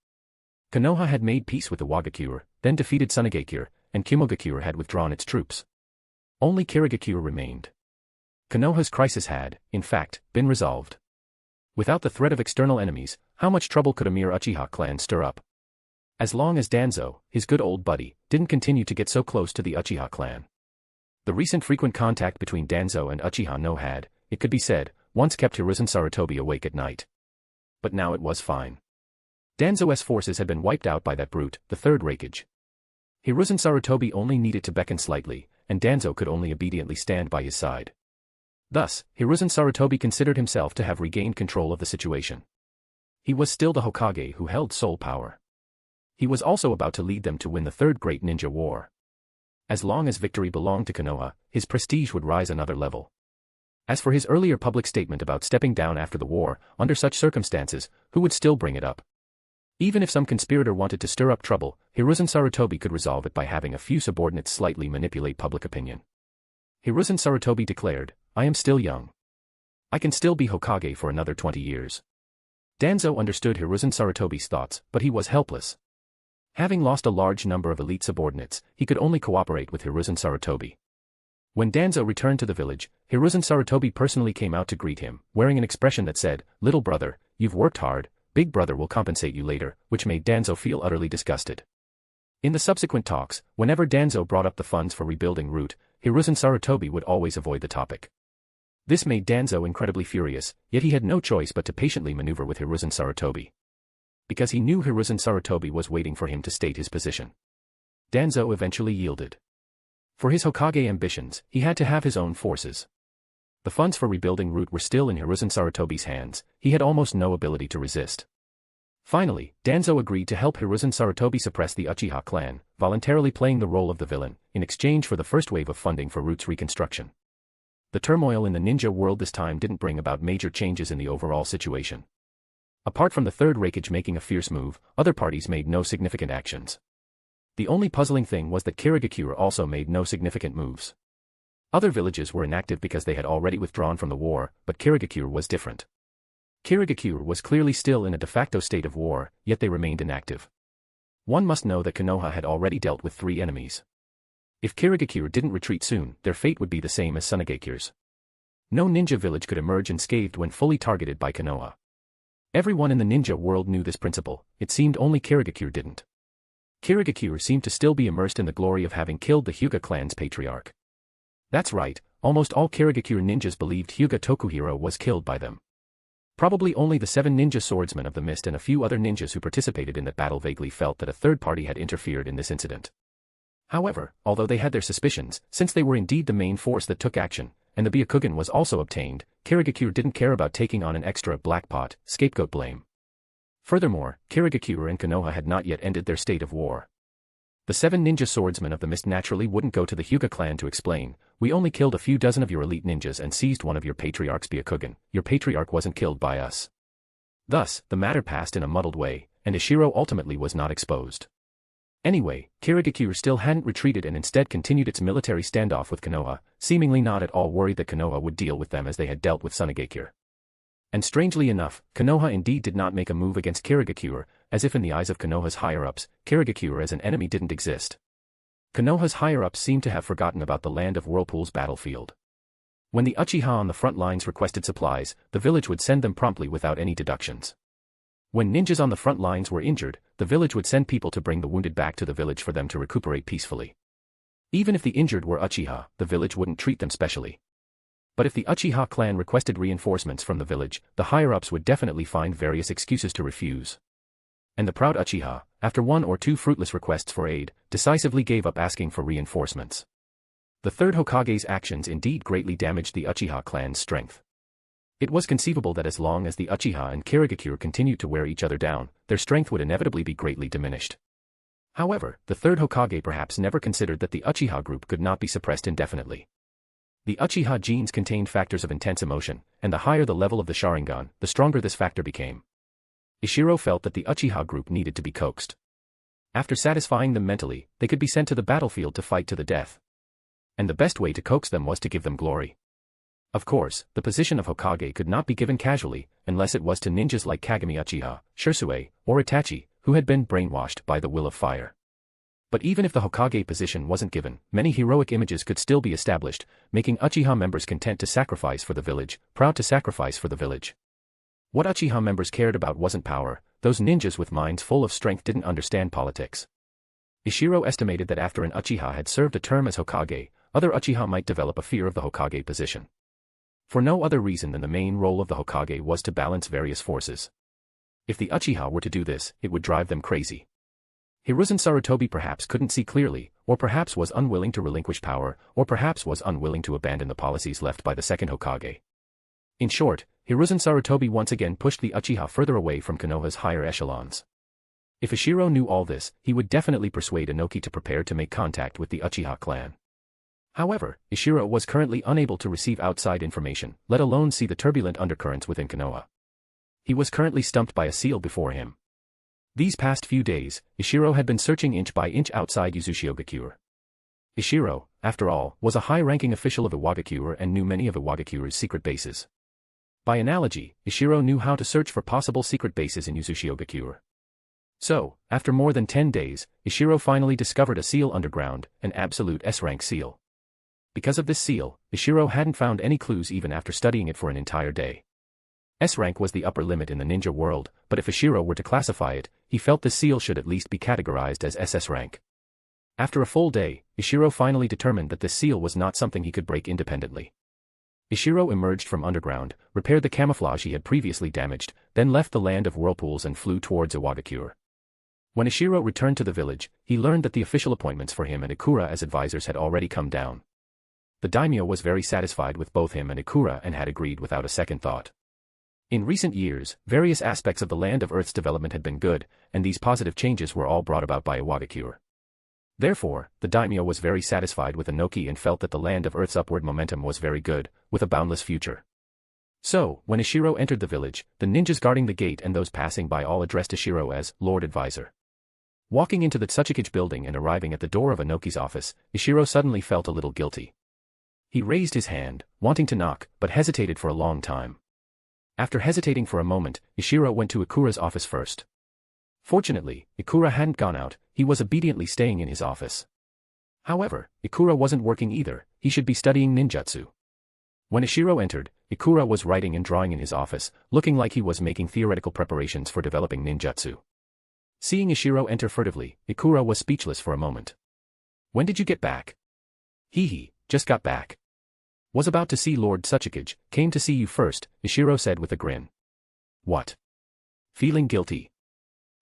Konoha had made peace with Iwagakure, then defeated Tsunagakure, and Kimogakure had withdrawn its troops. Only Kirigakure remained. Konoha's crisis had, in fact, been resolved. Without the threat of external enemies, how much trouble could a mere Uchiha clan stir up? As long as Danzo, his good old buddy, didn't continue to get so close to the Uchiha clan. The recent frequent contact between Danzo and Uchiha no had, it could be said, once kept Hiruzen Sarutobi awake at night. But now it was fine. Danzo's forces had been wiped out by that brute, the third Raikage. Hiruzen Sarutobi only needed to beckon slightly, and Danzo could only obediently stand by his side. Thus, Hiruzen Sarutobi considered himself to have regained control of the situation. He was still the Hokage who held sole power. He was also about to lead them to win the third great ninja war. As long as victory belonged to Konoha, his prestige would rise another level. As for his earlier public statement about stepping down after the war, under such circumstances, who would still bring it up? Even if some conspirator wanted to stir up trouble, Hiruzen Sarutobi could resolve it by having a few subordinates slightly manipulate public opinion. Hiruzen Sarutobi declared, "I am still young. I can still be Hokage for another 20 years. Danzo understood Hiruzen Sarutobi's thoughts, but he was helpless. Having lost a large number of elite subordinates, he could only cooperate with Hiruzen Sarutobi. When Danzo returned to the village, Hiruzen Sarutobi personally came out to greet him, wearing an expression that said, "Little brother, you've worked hard, big brother will compensate you later," which made Danzo feel utterly disgusted. In the subsequent talks, whenever Danzo brought up the funds for rebuilding Root, Hiruzen Sarutobi would always avoid the topic. This made Danzo incredibly furious, yet he had no choice but to patiently maneuver with Hiruzen Sarutobi. Because he knew Hiruzen Sarutobi was waiting for him to state his position. Danzo eventually yielded. For his Hokage ambitions, he had to have his own forces. The funds for rebuilding Root were still in Hiruzen Sarutobi's hands, he had almost no ability to resist. Finally, Danzo agreed to help Hiruzen Sarutobi suppress the Uchiha clan, voluntarily playing the role of the villain, in exchange for the first wave of funding for Root's reconstruction. The turmoil in the ninja world this time didn't bring about major changes in the overall situation. Apart from the third Raikage making a fierce move, other parties made no significant actions. The only puzzling thing was that Kirigakure also made no significant moves. Other villages were inactive because they had already withdrawn from the war, but Kirigakure was different. Kirigakure was clearly still in a de facto state of war, yet they remained inactive. One must know that Konoha had already dealt with 3 enemies. If Kirigakure didn't retreat soon, their fate would be the same as Tsunagakure's. No ninja village could emerge unscathed when fully targeted by Konoha. Everyone in the ninja world knew this principle, it seemed only Kirigakure didn't. Kirigakure seemed to still be immersed in the glory of having killed the Hyuga clan's patriarch. That's right, almost all Kirigakure ninjas believed Hyuga Tokuhiro was killed by them. Probably only the 7 ninja swordsmen of the mist and a few other ninjas who participated in that battle vaguely felt that a third party had interfered in this incident. However, although they had their suspicions, since they were indeed the main force that took action, and the Byakugan was also obtained, Kirigakure didn't care about taking on an extra blackpot, scapegoat blame. Furthermore, Kirigakure and Konoha had not yet ended their state of war. The 7 ninja swordsmen of the mist naturally wouldn't go to the Hyuga clan to explain, "We only killed a few dozen of your elite ninjas and seized one of your patriarch's Byakugan, your patriarch wasn't killed by us." Thus, the matter passed in a muddled way, and Ishiro ultimately was not exposed. Anyway, Kirigakure still hadn't retreated and instead continued its military standoff with Konoha, seemingly not at all worried that Konoha would deal with them as they had dealt with Tsunagakure. And strangely enough, Konoha indeed did not make a move against Kirigakure, as if in the eyes of Konoha's higher-ups, Kirigakure as an enemy didn't exist. Konoha's higher-ups seemed to have forgotten about the Land of Whirlpool's battlefield. When the Uchiha on the front lines requested supplies, the village would send them promptly without any deductions. When ninjas on the front lines were injured, the village would send people to bring the wounded back to the village for them to recuperate peacefully. Even if the injured were Uchiha, the village wouldn't treat them specially. But if the Uchiha clan requested reinforcements from the village, the higher-ups would definitely find various excuses to refuse. And the proud Uchiha, after 1 or 2 fruitless requests for aid, decisively gave up asking for reinforcements. The third Hokage's actions indeed greatly damaged the Uchiha clan's strength. It was conceivable that as long as the Uchiha and Iwagakure continued to wear each other down, their strength would inevitably be greatly diminished. However, the third Hokage perhaps never considered that the Uchiha group could not be suppressed indefinitely. The Uchiha genes contained factors of intense emotion, and the higher the level of the Sharingan, the stronger this factor became. Ishiro felt that the Uchiha group needed to be coaxed. After satisfying them mentally, they could be sent to the battlefield to fight to the death. And the best way to coax them was to give them glory. Of course, the position of Hokage could not be given casually, unless it was to ninjas like Kagami Uchiha, Shisui, or Itachi, who had been brainwashed by the will of fire. But even if the Hokage position wasn't given, many heroic images could still be established, making Uchiha members content to sacrifice for the village, proud to sacrifice for the village. What Uchiha members cared about wasn't power, those ninjas with minds full of strength didn't understand politics. Ishiro estimated that after an Uchiha had served a term as Hokage, other Uchiha might develop a fear of the Hokage position. For no other reason than the main role of the Hokage was to balance various forces. If the Uchiha were to do this, it would drive them crazy. Hiruzen Sarutobi perhaps couldn't see clearly, or perhaps was unwilling to relinquish power, or perhaps was unwilling to abandon the policies left by the second Hokage. In short, Hiruzen Sarutobi once again pushed the Uchiha further away from Konoha's higher echelons. If Ishiro knew all this, he would definitely persuade Inoki to prepare to make contact with the Uchiha clan. However, Ishiro was currently unable to receive outside information, let alone see the turbulent undercurrents within Konoha. He was currently stumped by a seal before him. These past few days, Ishiro had been searching inch by inch outside Iwagakure. Ishiro, after all, was a high-ranking official of Iwagakure and knew many of Iwagakure's secret bases. By analogy, Ishiro knew how to search for possible secret bases in Iwagakure. So, after more than 10 days, Ishiro finally discovered a seal underground, an absolute S-rank seal. Because of this seal, Ishiro hadn't found any clues even after studying it for an entire day. S-rank was the upper limit in the ninja world, but if Ishiro were to classify it, he felt the seal should at least be categorized as SS rank. After a full day, Ishiro finally determined that this seal was not something he could break independently. Ishiro emerged from underground, repaired the camouflage he had previously damaged, then left the land of whirlpools and flew towards Iwagakure. When Ishiro returned to the village, he learned that the official appointments for him and Ikura as advisors had already come down. The daimyo was very satisfied with both him and Ikura and had agreed without a second thought. In recent years, various aspects of the Land of Earth's development had been good, and these positive changes were all brought about by Iwagakure. Therefore, the daimyo was very satisfied with Inoki and felt that the Land of Earth's upward momentum was very good, with a boundless future. So, when Ishiro entered the village, the ninjas guarding the gate and those passing by all addressed Ishiro as Lord Advisor. Walking into the Tsuchikage building and arriving at the door of Inoki's office, Ishiro suddenly felt a little guilty. He raised his hand, wanting to knock, but hesitated for a long time. After hesitating for a moment, Ishiro went to Ikura's office first. Fortunately, Ikura hadn't gone out, he was obediently staying in his office. However, Ikura wasn't working either, he should be studying ninjutsu. When Ishiro entered, Ikura was writing and drawing in his office, looking like he was making theoretical preparations for developing ninjutsu. Seeing Ishiro enter furtively, Ikura was speechless for a moment. "When did you get back?" "Hee, just got back. Was about to see Lord Tsuchikage, came to see you first," Ishiro said with a grin. "What? Feeling guilty?"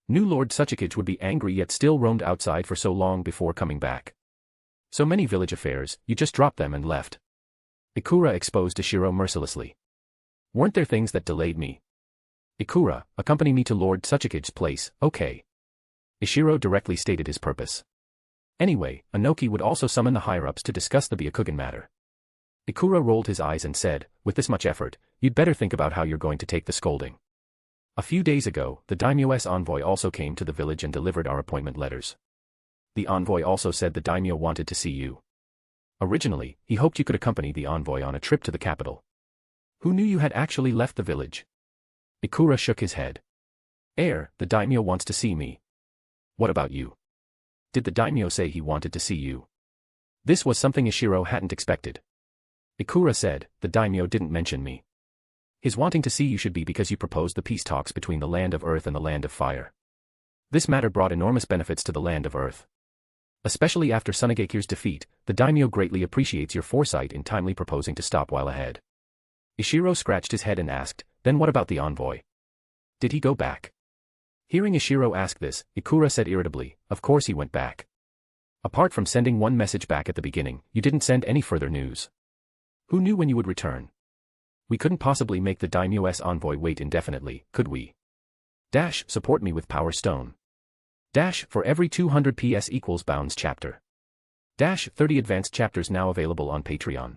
Knew Lord Tsuchikage would be angry yet still roamed outside for so long before coming back. "So many village affairs, you just dropped them and left." Ikura exposed Ishiro mercilessly. "Weren't there things that delayed me?" "Ikura, accompany me to Lord Tsuchikage's place, okay?" Ishiro directly stated his purpose. Anyway, Inoki would also summon the higher-ups to discuss the Byakugan matter. Ikura rolled his eyes and said, "With this much effort, you'd better think about how you're going to take the scolding. A few days ago, the daimyo's envoy also came to the village and delivered our appointment letters. The envoy also said the daimyo wanted to see you. Originally, he hoped you could accompany the envoy on a trip to the capital. Who knew you had actually left the village?" Ikura shook his head. The daimyo wants to see me." "What about you? Did the daimyo say he wanted to see you?" This was something Ishiro hadn't expected. Ikura said, "The daimyo didn't mention me." His wanting to see you should be because you proposed the peace talks between the land of earth and the land of fire. This matter brought enormous benefits to the land of earth. Especially after Tsuchigage's defeat, the daimyo greatly appreciates your foresight in timely proposing to stop while ahead. Ishiro scratched his head and asked, then what about the envoy? Did he go back? Hearing Ishiro ask this, Ikura said irritably, of course he went back. Apart from sending one message back at the beginning, you didn't send any further news. Who knew when you would return? We couldn't possibly make the daimyo's envoy wait indefinitely, could we? Dash, support me with Power Stone. Dash, for every 200 PS equals bounds chapter. Dash, 30 advanced chapters now available on Patreon.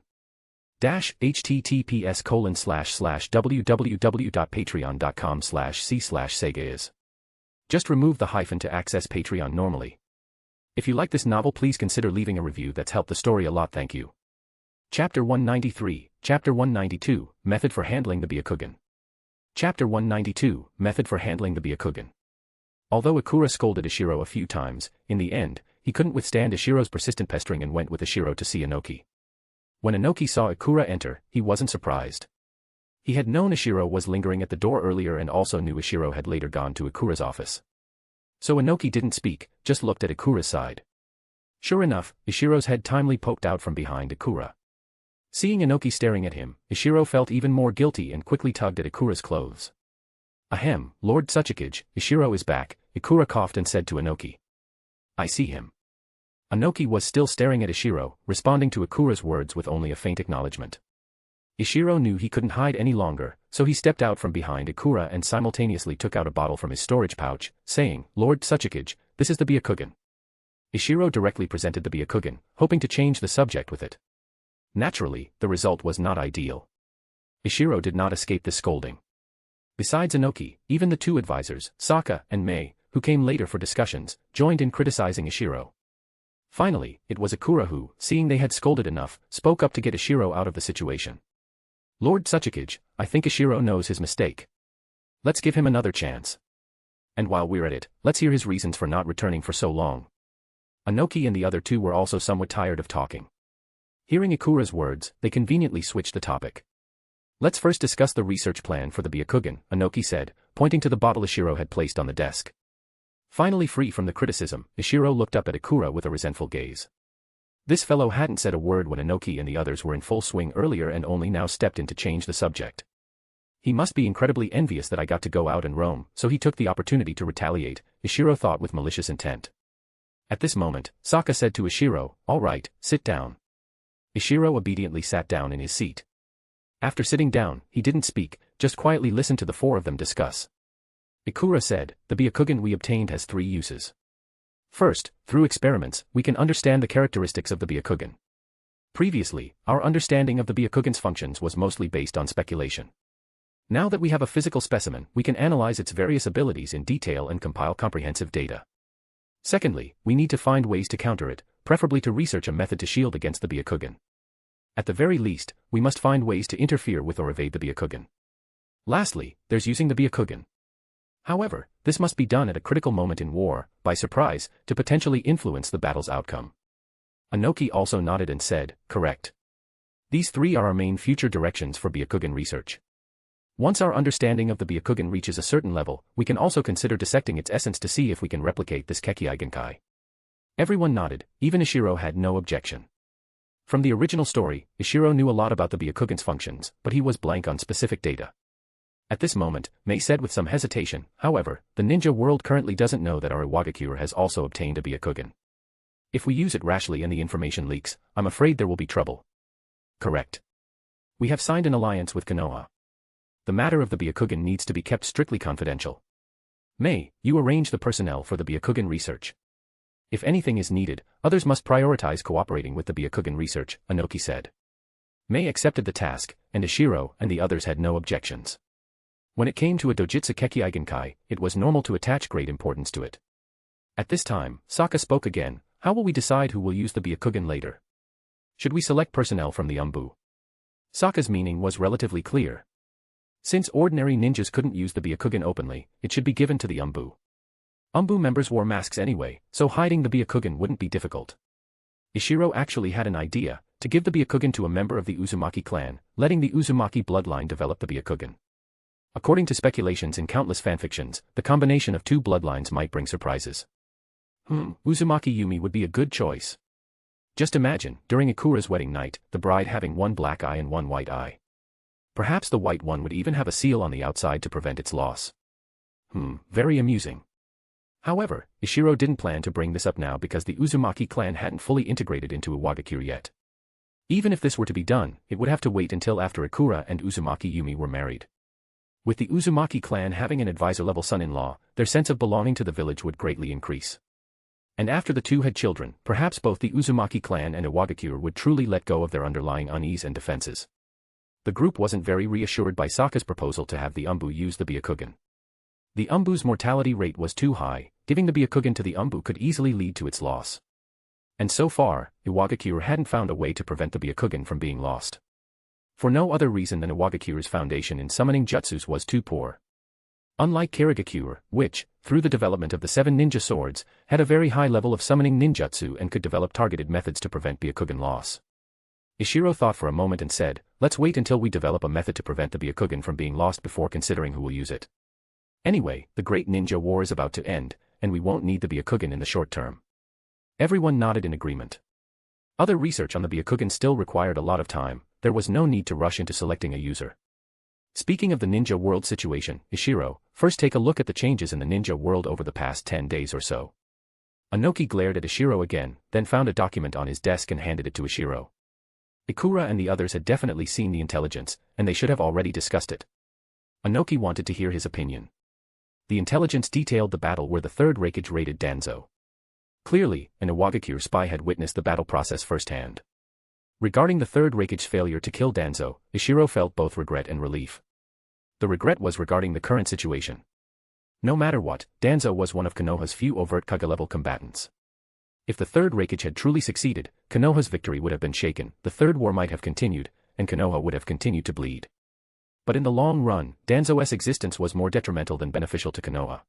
Dash, https://www.patreon.com/c/Sega. Just remove the hyphen to access Patreon normally. If you like this novel, please consider leaving a review. That's helped the story a lot, thank you. Chapter 193, Chapter 192, Method for Handling the Byakugan. Chapter 192, Method for Handling the Byakugan. Although Ikura scolded Ishiro a few times, in the end, he couldn't withstand Ishiro's persistent pestering and went with Ishiro to see Inoki. When Inoki saw Ikura enter, he wasn't surprised. He had known Ishiro was lingering at the door earlier and also knew Ishiro had later gone to Ikura's office. So Inoki didn't speak, just looked at Ikura's side. Sure enough, Ishiro's head timely poked out from behind Ikura. Seeing Inoki staring at him, Ishiro felt even more guilty and quickly tugged at Ikura's clothes. Ahem, Lord Tsuchikage, Ishiro is back, Ikura coughed and said to Inoki. I see him. Inoki was still staring at Ishiro, responding to Ikura's words with only a faint acknowledgement. Ishiro knew he couldn't hide any longer, so he stepped out from behind Ikura and simultaneously took out a bottle from his storage pouch, saying, Lord Tsuchikage, this is the Byakugan. Ishiro directly presented the Byakugan, hoping to change the subject with it. Naturally, the result was not ideal. Ishiro did not escape this scolding. Besides Inoki, even the two advisors, Saka and Mei, who came later for discussions, joined in criticizing Ishiro. Finally, it was Ikura who, seeing they had scolded enough, spoke up to get Ishiro out of the situation. Lord Tsuchikage, I think Ishiro knows his mistake. Let's give him another chance. And while we're at it, let's hear his reasons for not returning for so long. Inoki and the other two were also somewhat tired of talking. Hearing Ikura's words, they conveniently switched the topic. Let's first discuss the research plan for the Byakugan, Inoki said, pointing to the bottle Ishiro had placed on the desk. Finally free from the criticism, Ishiro looked up at Ikura with a resentful gaze. This fellow hadn't said a word when Inoki and the others were in full swing earlier and only now stepped in to change the subject. He must be incredibly envious that I got to go out and roam, so he took the opportunity to retaliate, Ishiro thought with malicious intent. At this moment, Saka said to Ishiro, all right, sit down. Ishiro obediently sat down in his seat. After sitting down, he didn't speak, just quietly listened to the four of them discuss. Ikura said, the Byakugan we obtained has three uses. First, through experiments, we can understand the characteristics of the Byakugan. Previously, our understanding of the Byakugan's functions was mostly based on speculation. Now that we have a physical specimen, we can analyze its various abilities in detail and compile comprehensive data. Secondly, we need to find ways to counter it, preferably to research a method to shield against the Byakugan. At the very least, we must find ways to interfere with or evade the Byakugan. Lastly, there's using the Byakugan. However, this must be done at a critical moment in war, by surprise, to potentially influence the battle's outcome. Inoki also nodded and said, correct. These three are our main future directions for Byakugan research. Once our understanding of the Byakugan reaches a certain level, we can also consider dissecting its essence to see if we can replicate this Kekkei. Everyone nodded, even Ishiro had no objection. From the original story, Ishiro knew a lot about the Byakugan's functions, but he was blank on specific data. At this moment, Mei said with some hesitation, however, the ninja world currently doesn't know that our Iwagakure has also obtained a Byakugan. If we use it rashly and the information leaks, I'm afraid there will be trouble. Correct. We have signed an alliance with Konoha. The matter of the Byakugan needs to be kept strictly confidential. Mei, you arrange the personnel for the Byakugan research. If anything is needed, others must prioritize cooperating with the Byakugan research, Inoki said. Mei accepted the task, and Ishiro and the others had no objections. When it came to a dojutsu Kekkei, it was normal to attach great importance to it. At this time, Saka spoke again, how will we decide who will use the Byakugan later? Should we select personnel from the Umbu? Saka's meaning was relatively clear. Since ordinary ninjas couldn't use the Byakugan openly, it should be given to the Umbu. Umbu members wore masks anyway, so hiding the Byakugan wouldn't be difficult. Ishiro actually had an idea, To give the Byakugan to a member of the Uzumaki clan, letting the Uzumaki bloodline develop the Byakugan. According to speculations in countless fanfictions, the combination of two bloodlines might bring surprises. Uzumaki Yumi would be a good choice. Just imagine, during Ikura's wedding night, the bride having one black eye and one white eye. Perhaps the white one would even have a seal on the outside to prevent its loss. Very amusing. However, Ishiro didn't plan to bring this up now because the Uzumaki clan hadn't fully integrated into Iwagakure yet. Even if this were to be done, it would have to wait until after Ikura and Uzumaki Yumi were married. With the Uzumaki clan having an advisor-level son-in-law, their sense of belonging to the village would greatly increase. And after the two had children, perhaps both the Uzumaki clan and Iwagakure would truly let go of their underlying unease and defenses. The group wasn't very reassured by Sokka's proposal to have the Umbu use the Byakugan. The Umbu's mortality rate was too high, giving the Byakugan to the Umbu could easily lead to its loss. And so far, Iwagakure hadn't found a way to prevent the Byakugan from being lost. For no other reason than Iwagakure's foundation in summoning jutsus was too poor. Unlike Karigakure, which, through the development of the 7 ninja swords, had a very high level of summoning ninjutsu and could develop targeted methods to prevent Byakugan loss. Ishiro thought for a moment and said, let's wait until we develop a method to prevent the Byakugan from being lost before considering who will use it. Anyway, the Great Ninja War is about to end, and we won't need the Byakugan in the short term. Everyone nodded in agreement. Other research on the Byakugan still required a lot of time, there was no need to rush into selecting a user. Speaking of the ninja world situation, Ishiro, first take a look at the changes in the ninja world over the past 10 days or so. Anoki glared at Ishiro again, then found a document on his desk and handed it to Ishiro. Ikura and the others had definitely seen the intelligence, and they should have already discussed it. Anoki wanted to hear his opinion. The intelligence detailed the battle where the third Raikage raided Danzo. Clearly, an Iwagakure spy had witnessed the battle process firsthand. Regarding the third Raikage's failure to kill Danzo, Ishiro felt both regret and relief. The regret was regarding the current situation. No matter what, Danzo was one of Konoha's few overt Kage-level combatants. If the third Raikage had truly succeeded, Konoha's victory would have been shaken, the third war might have continued, and Konoha would have continued to bleed. But in the long run, Danzo's existence was more detrimental than beneficial to Konoha.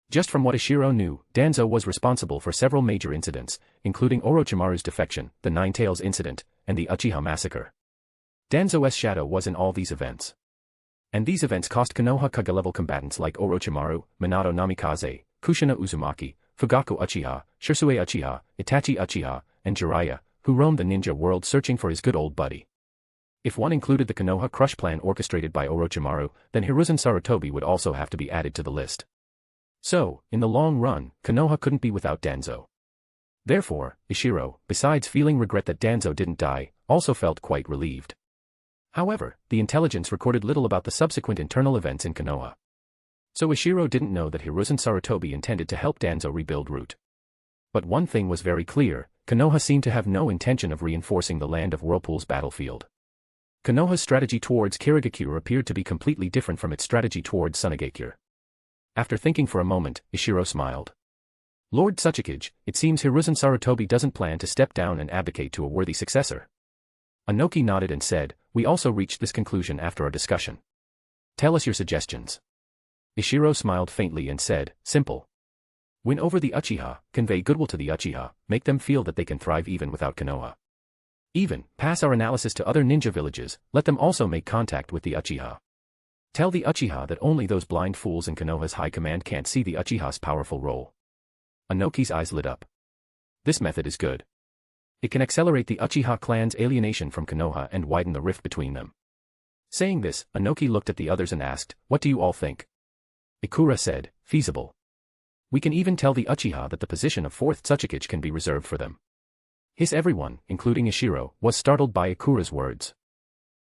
Just from what Ishiro knew, Danzo was responsible for several major incidents, including Orochimaru's defection, the Nine Tails incident, and the Uchiha massacre. Danzo's shadow was in all these events. And these events cost Konoha Kage-level combatants like Orochimaru, Minato Namikaze, Kushina Uzumaki, Fugaku Uchiha, Shisue Uchiha, Itachi Uchiha, and Jiraiya, who roamed the ninja world searching for his good old buddy. If one included the Konoha crush plan orchestrated by Orochimaru, then Hiruzen Sarutobi would also have to be added to the list. So, in the long run, Konoha couldn't be without Danzo. Therefore, Ishiro, besides feeling regret that Danzo didn't die, also felt quite relieved. However, the intelligence recorded little about the subsequent internal events in Konoha. So Ishiro didn't know that Hiruzen Sarutobi intended to help Danzo rebuild Root. But one thing was very clear, Konoha seemed to have no intention of reinforcing the Land of Whirlpool's battlefield. Konoha's strategy towards Karigakure appeared to be completely different from its strategy towards Sunagakure. After thinking for a moment, Ishiro smiled. Lord Tsuchikage, it seems Hiruzen Sarutobi doesn't plan to step down and abdicate to a worthy successor. Anoki nodded and said, we also reached this conclusion after our discussion. Tell us your suggestions. Ishiro smiled faintly and said, simple. Win over the Uchiha, convey goodwill to the Uchiha, make them feel that they can thrive even without Konoha. Even, pass our analysis to other ninja villages, let them also make contact with the Uchiha. Tell the Uchiha that only those blind fools in Konoha's high command can't see the Uchiha's powerful role. Anoki's eyes lit up. This method is good. It can accelerate the Uchiha clan's alienation from Konoha and widen the rift between them. Saying this, Anoki looked at the others and asked, what do you all think? Ikura said, feasible. We can even tell the Uchiha that the position of 4th Tsuchikage can be reserved for them. Everyone, including Ishiro, was startled by Ikura's words.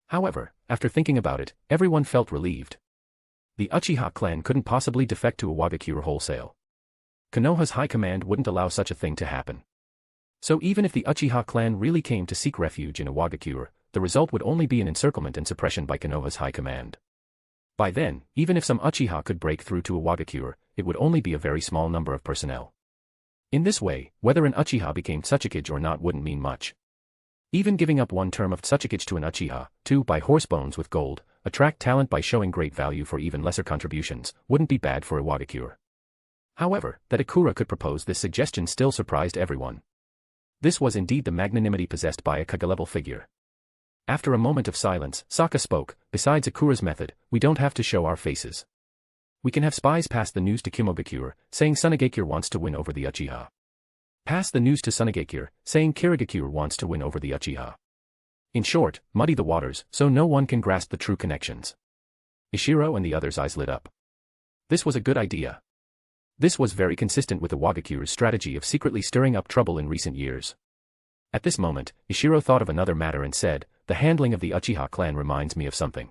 However, after thinking about it, everyone felt relieved. The Uchiha clan couldn't possibly defect to Iwagakure wholesale. Konoha's high command wouldn't allow such a thing to happen. So even if the Uchiha clan really came to seek refuge in Iwagakure, the result would only be an encirclement and suppression by Konoha's high command. By then, even if some Uchiha could break through to Iwagakure, it would only be a very small number of personnel. In this way, whether an Uchiha became Tsuchikage or not wouldn't mean much. Even giving up one term of Tsuchikage to an Uchiha, to buy horse bones with gold, attract talent by showing great value for even lesser contributions, wouldn't be bad for Iwagakure. However, that Ikura could propose this suggestion still surprised everyone. This was indeed the magnanimity possessed by a Kage-level figure. After a moment of silence, Sokka spoke, besides Akura's method, we don't have to show our faces. We can have spies pass the news to Iwagakure, saying Tsunagakure wants to win over the Uchiha. Pass the news to Tsunagakure, saying Kirigakure wants to win over the Uchiha. In short, muddy the waters, so no one can grasp the true connections. Ishiro and the others' eyes lit up. This was a good idea. This was very consistent with Iwagakure's strategy of secretly stirring up trouble in recent years. At this moment, Ishiro thought of another matter and said, the handling of the Uchiha clan reminds me of something.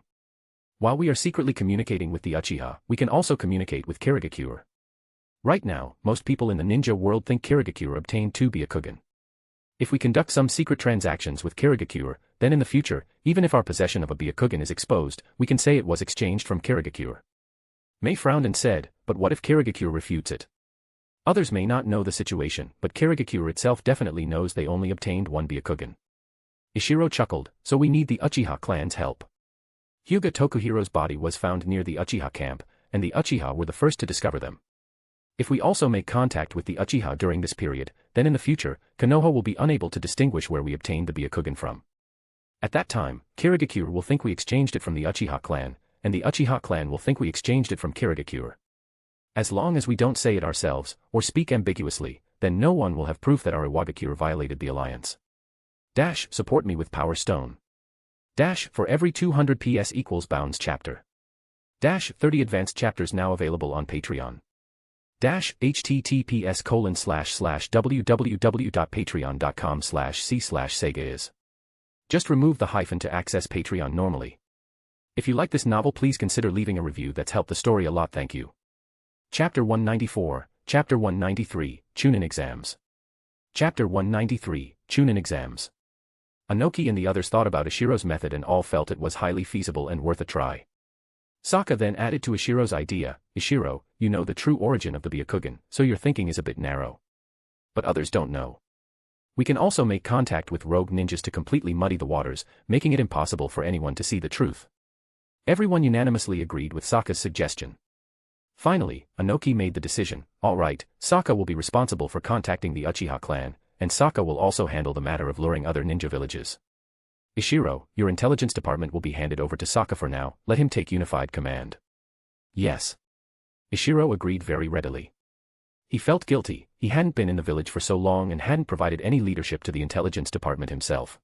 While we are secretly communicating with the Uchiha, we can also communicate with Kirigakure. Right now, most people in the ninja world think Kirigakure obtained two Byakugan. If we conduct some secret transactions with Kirigakure, then in the future, even if our possession of a Byakugan is exposed, we can say it was exchanged from Kirigakure. Mei frowned and said, but what if Kirigakure refutes it? Others may not know the situation, but Kirigakure itself definitely knows they only obtained one Byakugan. Ishiro chuckled, so we need the Uchiha clan's help. Hyuga Tokuhiro's body was found near the Uchiha camp, and the Uchiha were the first to discover them. If we also make contact with the Uchiha during this period, then in the future, Konoha will be unable to distinguish where we obtained the Byakugan from. At that time, Kirigakure will think we exchanged it from the Uchiha clan, and the Uchiha clan will think we exchanged it from Kirigakure. As long as we don't say it ourselves, or speak ambiguously, then no one will have proof that our Iwagakure violated the alliance. Dash, support me with Power Stone. Dash, for every 200 PS equals Bounds chapter. Dash, 30 advanced chapters now available on Patreon. Dash, https://www.patreon.com/c/Sega is. Just remove the hyphen to access Patreon normally. If you like this novel, please consider leaving a review. That's helped the story a lot, thank you. Chapter 194, Chapter 193, Chunin Exams. Chapter 193, Chunin Exams. Anoki and the others thought about Ishiro's method and all felt it was highly feasible and worth a try. Sokka then added to Ishiro's idea, Ishiro, you know the true origin of the Byakugan, so your thinking is a bit narrow. But others don't know. We can also make contact with rogue ninjas to completely muddy the waters, making it impossible for anyone to see the truth. Everyone unanimously agreed with Sokka's suggestion. Finally, Anoki made the decision, alright, Sokka will be responsible for contacting the Uchiha clan, and Sokka will also handle the matter of luring other ninja villages. Ishiro, your intelligence department will be handed over to Sokka for now, let him take unified command. Yes. Ishiro agreed very readily. He felt guilty, he hadn't been in the village for so long and hadn't provided any leadership to the intelligence department himself.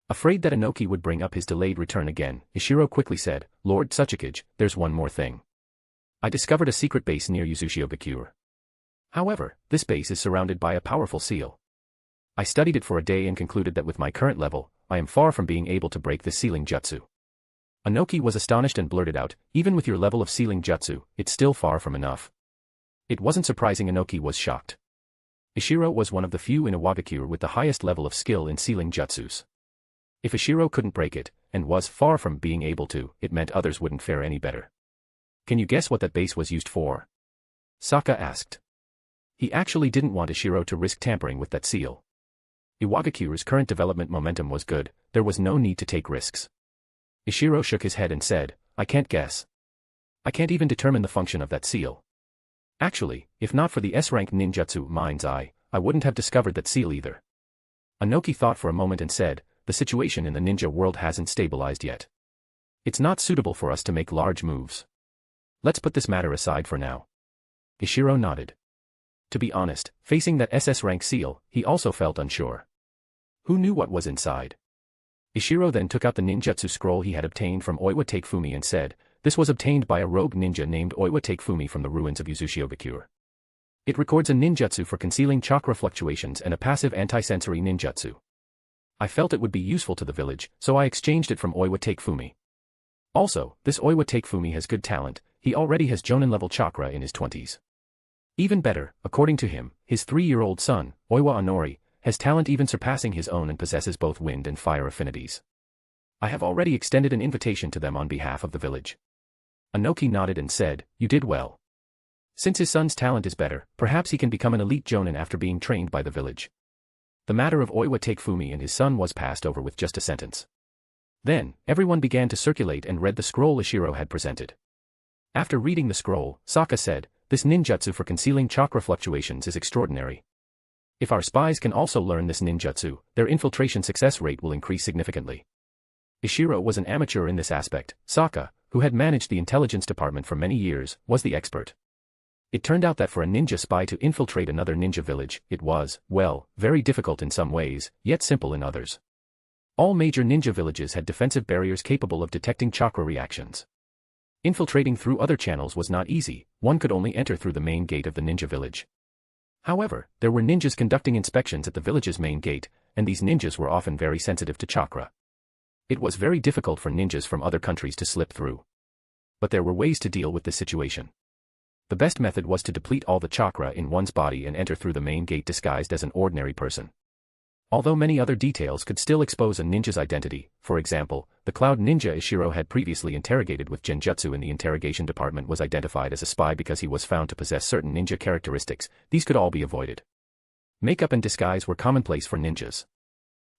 Afraid that Anoki would bring up his delayed return again, Ishiro quickly said, Lord Tsuchikage, there's one more thing. I discovered a secret base near Uzushigakure. However, this base is surrounded by a powerful seal. I studied it for a day and concluded that with my current level, I am far from being able to break this sealing jutsu. Anoki was astonished and blurted out, even with your level of sealing jutsu, it's still far from enough. It wasn't surprising Anoki was shocked. Ishiro was one of the few in Iwagakure with the highest level of skill in sealing jutsus. If Ishiro couldn't break it, and was far from being able to, it meant others wouldn't fare any better. Can you guess what that base was used for? Sokka asked. He actually didn't want Ishiro to risk tampering with that seal. Iwagakure's current development momentum was good, there was no need to take risks. Ishiro shook his head and said, I can't guess. I can't even determine the function of that seal. Actually, if not for the S-rank ninjutsu mind's eye, I wouldn't have discovered that seal either. Anoki thought for a moment and said, the situation in the ninja world hasn't stabilized yet. It's not suitable for us to make large moves. Let's put this matter aside for now. Ishiro nodded. To be honest, facing that SS rank seal, he also felt unsure. Who knew what was inside? Ishiro then took out the ninjutsu scroll he had obtained from Oiwa Takefumi and said, this was obtained by a rogue ninja named Oiwa Takefumi from the ruins of Uzushigakure. It records a ninjutsu for concealing chakra fluctuations and a passive anti-sensory ninjutsu. I felt it would be useful to the village, so I exchanged it from Oiwa Takefumi. Also, this Oiwa Takefumi has good talent, he already has Jonin level chakra in his 20s. Even better, according to him, his 3-year-old son, Oiwa Onori, has talent even surpassing his own and possesses both wind and fire affinities. I have already extended an invitation to them on behalf of the village. Anoki nodded and said, you did well. Since his son's talent is better, perhaps he can become an elite Jonin after being trained by the village. The matter of Oiwa Takefumi and his son was passed over with just a sentence. Then, everyone began to circulate and read the scroll Ishiro had presented. After reading the scroll, Sokka said, this ninjutsu for concealing chakra fluctuations is extraordinary. If our spies can also learn this ninjutsu, their infiltration success rate will increase significantly. Ishiro was an amateur in this aspect. Sokka, who had managed the intelligence department for many years, was the expert. It turned out that for a ninja spy to infiltrate another ninja village, it was, well, very difficult in some ways, yet simple in others. All major ninja villages had defensive barriers capable of detecting chakra reactions. Infiltrating through other channels was not easy, one could only enter through the main gate of the ninja village. However, there were ninjas conducting inspections at the village's main gate, and these ninjas were often very sensitive to chakra. It was very difficult for ninjas from other countries to slip through. But there were ways to deal with this situation. The best method was to deplete all the chakra in one's body and enter through the main gate disguised as an ordinary person. Although many other details could still expose a ninja's identity, for example, the cloud ninja Ishiro had previously interrogated with genjutsu in the interrogation department was identified as a spy because he was found to possess certain ninja characteristics, these could all be avoided. Makeup and disguise were commonplace for ninjas.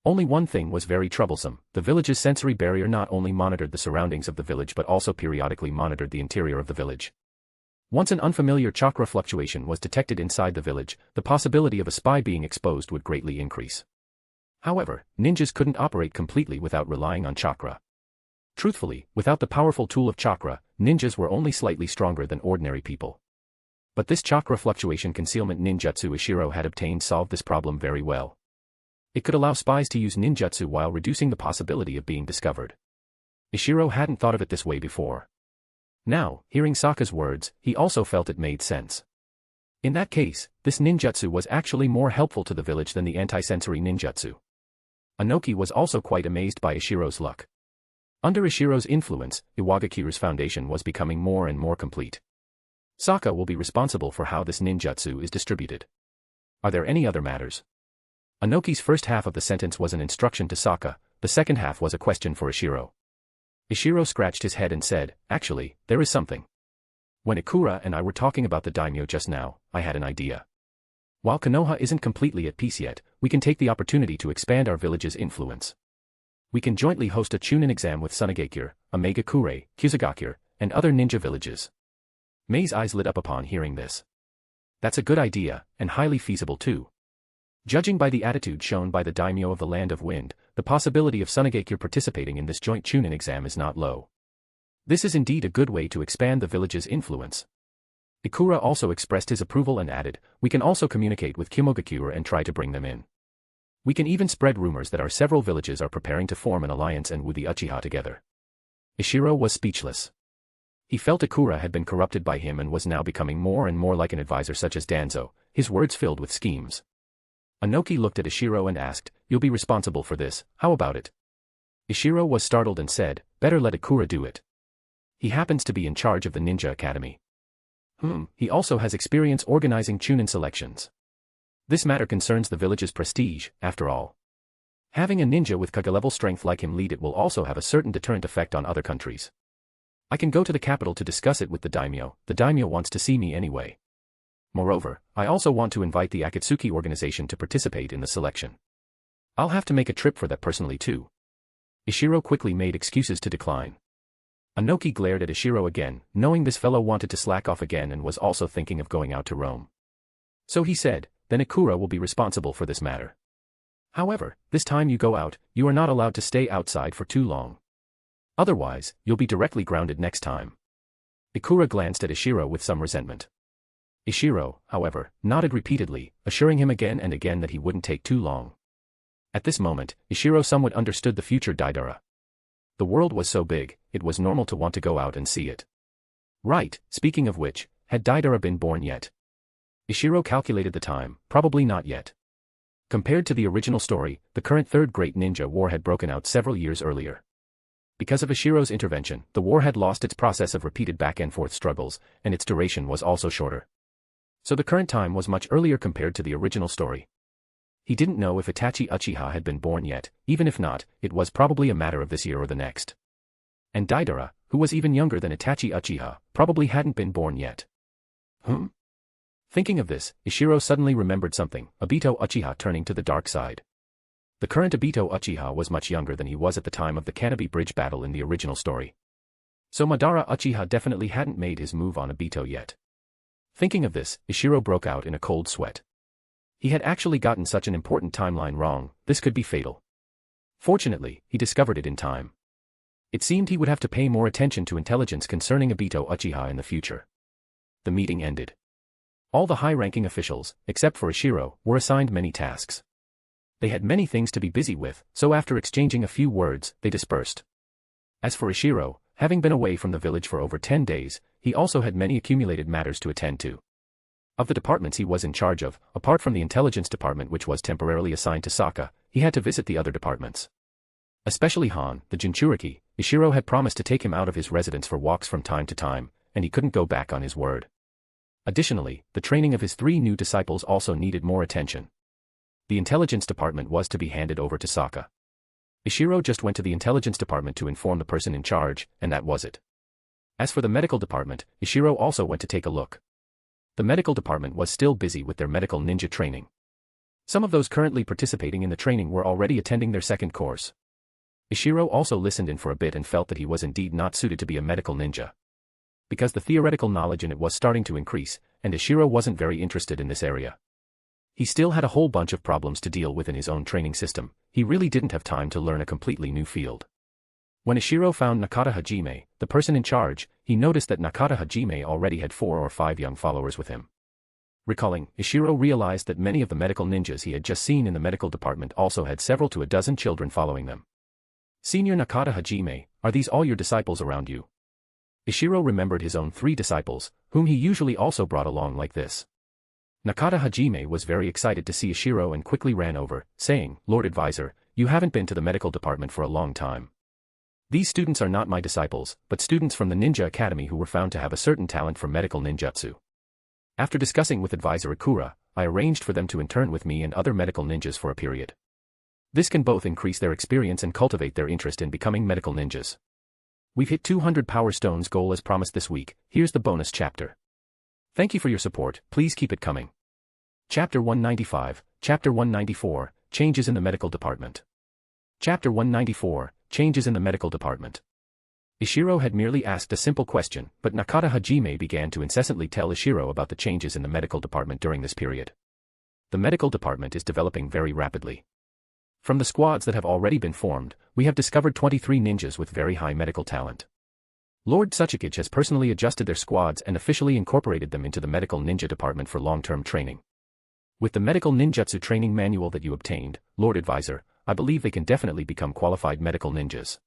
Only one thing was very troublesome: the village's sensory barrier not only monitored the surroundings of the village but also periodically monitored the interior of the village. Once an unfamiliar chakra fluctuation was detected inside the village, the possibility of a spy being exposed would greatly increase. However, ninjas couldn't operate completely without relying on chakra. Truthfully, without the powerful tool of chakra, ninjas were only slightly stronger than ordinary people. But this chakra fluctuation concealment ninjutsu Ishiro had obtained solved this problem very well. It could allow spies to use ninjutsu while reducing the possibility of being discovered. Ishiro hadn't thought of it this way before. Now, hearing Sokka's words, he also felt it made sense. In that case, this ninjutsu was actually more helpful to the village than the anti-sensory ninjutsu. Inoki was also quite amazed by Ishiro's luck. Under Ishiro's influence, Iwagakure's foundation was becoming more and more complete. Sokka will be responsible for how this ninjutsu is distributed. Are there any other matters? Inoki's first half of the sentence was an instruction to Sokka, the second half was a question for Ishiro. Ishiro scratched his head and said, "Actually, there is something. When Ikura and I were talking about the daimyo just now, I had an idea. While Konoha isn't completely at peace yet, we can take the opportunity to expand our village's influence. We can jointly host a Chunin exam with Tsunagakure, Iwagakure, Kusagakure, and other ninja villages." Mei's eyes lit up upon hearing this. That's a good idea, and highly feasible too. Judging by the attitude shown by the daimyo of the Land of Wind, the possibility of Tsunagakure participating in this joint Chunin exam is not low. This is indeed a good way to expand the village's influence. Ikura also expressed his approval and added, "We can also communicate with Kimogakure and try to bring them in. We can even spread rumors that our several villages are preparing to form an alliance and woo the Uchiha together." Ishiro was speechless. He felt Ikura had been corrupted by him and was now becoming more and more like an advisor such as Danzo, his words filled with schemes. Inoki looked at Ishiro and asked, "You'll be responsible for this, how about it?" Ishiro was startled and said, "Better let Ikura do it. He happens to be in charge of the Ninja Academy. He also has experience organizing Chunin selections. This matter concerns the village's prestige, after all. Having a ninja with Kage-level strength like him lead it will also have a certain deterrent effect on other countries. I can go to the capital to discuss it with the daimyo wants to see me anyway. Moreover, I also want to invite the Akatsuki organization to participate in the selection. I'll have to make a trip for that personally too." Ishiro quickly made excuses to decline. Inoki glared at Ishiro again, knowing this fellow wanted to slack off again and was also thinking of going out to Rome. So he said, "Then Ikura will be responsible for this matter. However, this time you go out, you are not allowed to stay outside for too long. Otherwise, you'll be directly grounded next time." Ikura glanced at Ishiro with some resentment. Ishiro, however, nodded repeatedly, assuring him again and again that he wouldn't take too long. At this moment, Ishiro somewhat understood the future Deidara. The world was so big, it was normal to want to go out and see it. Right, speaking of which, had Deidara been born yet? Ishiro calculated the time, probably not yet. Compared to the original story, the current Third Great Ninja War had broken out several years earlier. Because of Ishiro's intervention, the war had lost its process of repeated back-and-forth struggles, and its duration was also shorter. So the current time was much earlier compared to the original story. He didn't know if Itachi Uchiha had been born yet, even if not, it was probably a matter of this year or the next. And Deidara, who was even younger than Itachi Uchiha, probably hadn't been born yet. Thinking of this, Ishiro suddenly remembered something, Obito Uchiha turning to the dark side. The current Obito Uchiha was much younger than he was at the time of the Kanobi Bridge battle in the original story. So Madara Uchiha definitely hadn't made his move on Obito yet. Thinking of this, Ishiro broke out in a cold sweat. He had actually gotten such an important timeline wrong, this could be fatal. Fortunately, he discovered it in time. It seemed he would have to pay more attention to intelligence concerning Obito Uchiha in the future. The meeting ended. All the high-ranking officials, except for Ishiro, were assigned many tasks. They had many things to be busy with, so after exchanging a few words, they dispersed. As for Ishiro, having been away from the village for over 10 days, he also had many accumulated matters to attend to. Of the departments he was in charge of, apart from the intelligence department which was temporarily assigned to Sokka, he had to visit the other departments. Especially Han, the Jinchuriki, Ishiro had promised to take him out of his residence for walks from time to time, and he couldn't go back on his word. Additionally, the training of his 3 new disciples also needed more attention. The intelligence department was to be handed over to Sokka. Ishiro just went to the intelligence department to inform the person in charge, and that was it. As for the medical department, Ishiro also went to take a look. The medical department was still busy with their medical ninja training. Some of those currently participating in the training were already attending their second course. Ishiro also listened in for a bit and felt that he was indeed not suited to be a medical ninja. Because the theoretical knowledge in it was starting to increase, and Ishiro wasn't very interested in this area. He still had a whole bunch of problems to deal with in his own training system, he really didn't have time to learn a completely new field. When Ishiro found Nakata Hajime, the person in charge, he noticed that Nakata Hajime already had 4 or 5 young followers with him. Recalling, Ishiro realized that many of the medical ninjas he had just seen in the medical department also had several to a dozen children following them. Senior Nakata Hajime, are these all your disciples around you? Ishiro remembered his own 3 disciples, whom he usually also brought along like this. Nakata Hajime was very excited to see Ishiro and quickly ran over, saying, "Lord Advisor, you haven't been to the medical department for a long time. These students are not my disciples, but students from the Ninja Academy who were found to have a certain talent for medical ninjutsu. After discussing with Advisor Akura, I arranged for them to intern with me and other medical ninjas for a period. This can both increase their experience and cultivate their interest in becoming medical ninjas. We've hit 200 Power Stones goal as promised this week, here's the bonus chapter. Thank you for your support, please keep it coming." Chapter 195, Chapter 194, Changes in the Medical Department. Chapter 194, Changes in the Medical Department. Ishiro had merely asked a simple question, but Nakata Hajime began to incessantly tell Ishiro about the changes in the medical department during this period. The medical department is developing very rapidly. From the squads that have already been formed, we have discovered 23 ninjas with very high medical talent. Lord Tsuchikage has personally adjusted their squads and officially incorporated them into the medical ninja department for long-term training. With the medical ninjutsu training manual that you obtained, Lord Advisor, I believe they can definitely become qualified medical ninjas.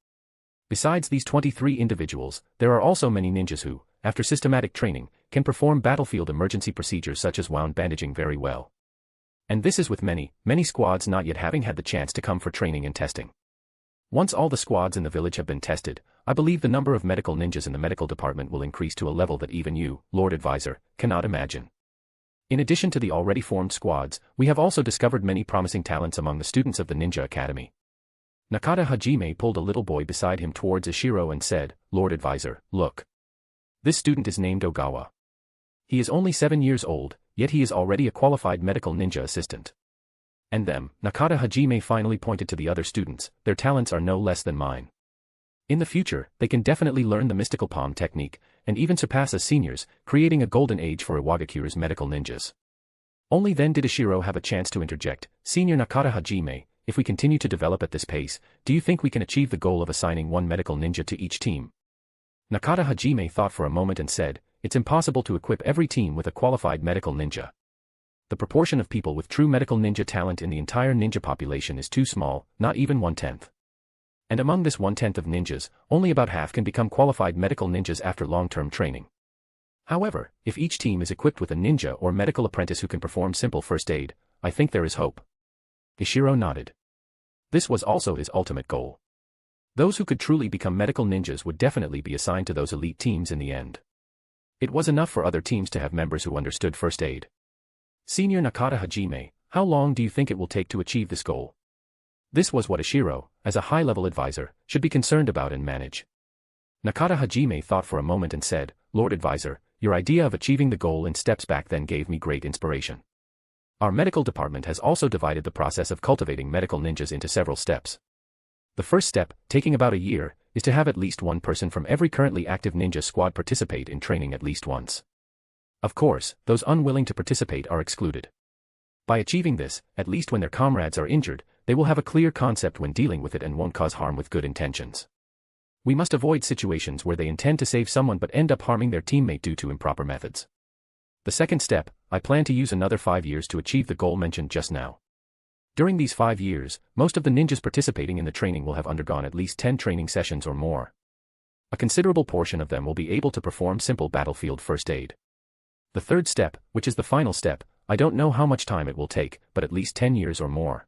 Besides these 23 individuals, there are also many ninjas who, after systematic training, can perform battlefield emergency procedures such as wound bandaging very well. And this is with many squads not yet having had the chance to come for training and testing. Once all the squads in the village have been tested, I believe the number of medical ninjas in the medical department will increase to a level that even you, Lord Advisor, cannot imagine. In addition to the already formed squads, we have also discovered many promising talents among the students of the Ninja Academy. Nakata Hajime pulled a little boy beside him towards Ishiro and said, "Lord Advisor, look. This student is named Ogawa. He is only 7 years old, yet he is already a qualified medical ninja assistant. And them," Nakata Hajime finally pointed to the other students, "their talents are no less than mine. In the future, they can definitely learn the mystical palm technique, and even surpass as seniors, creating a golden age for Iwagakure's medical ninjas." Only then did Ishiro have a chance to interject, "Senior Nakata Hajime, if we continue to develop at this pace, do you think we can achieve the goal of assigning 1 medical ninja to each team?" Nakata Hajime thought for a moment and said, "It's impossible to equip every team with a qualified medical ninja. The proportion of people with true medical ninja talent in the entire ninja population is too small, not even 1/10. And among this 1/10 of ninjas, only about half can become qualified medical ninjas after long-term training. However, if each team is equipped with a ninja or medical apprentice who can perform simple first aid, I think there is hope." Ishiro nodded. This was also his ultimate goal. Those who could truly become medical ninjas would definitely be assigned to those elite teams in the end. It was enough for other teams to have members who understood first aid. "Senior Nakata Hajime, how long do you think it will take to achieve this goal?" This was what Ishiro, as a high-level advisor, should be concerned about and manage. Nakata Hajime thought for a moment and said, "Lord Advisor, your idea of achieving the goal in steps back then gave me great inspiration. Our medical department has also divided the process of cultivating medical ninjas into several steps. The first step, taking about a year, is to have at least 1 person from every currently active ninja squad participate in training at least once. Of course, those unwilling to participate are excluded. By achieving this, at least when their comrades are injured, they will have a clear concept when dealing with it and won't cause harm with good intentions. We must avoid situations where they intend to save someone but end up harming their teammate due to improper methods. The second step, I plan to use another 5 years to achieve the goal mentioned just now. During these 5 years, most of the ninjas participating in the training will have undergone at least 10 training sessions or more. A considerable portion of them will be able to perform simple battlefield first aid. The third step, which is the final step, I don't know how much time it will take, but at least 10 years or more.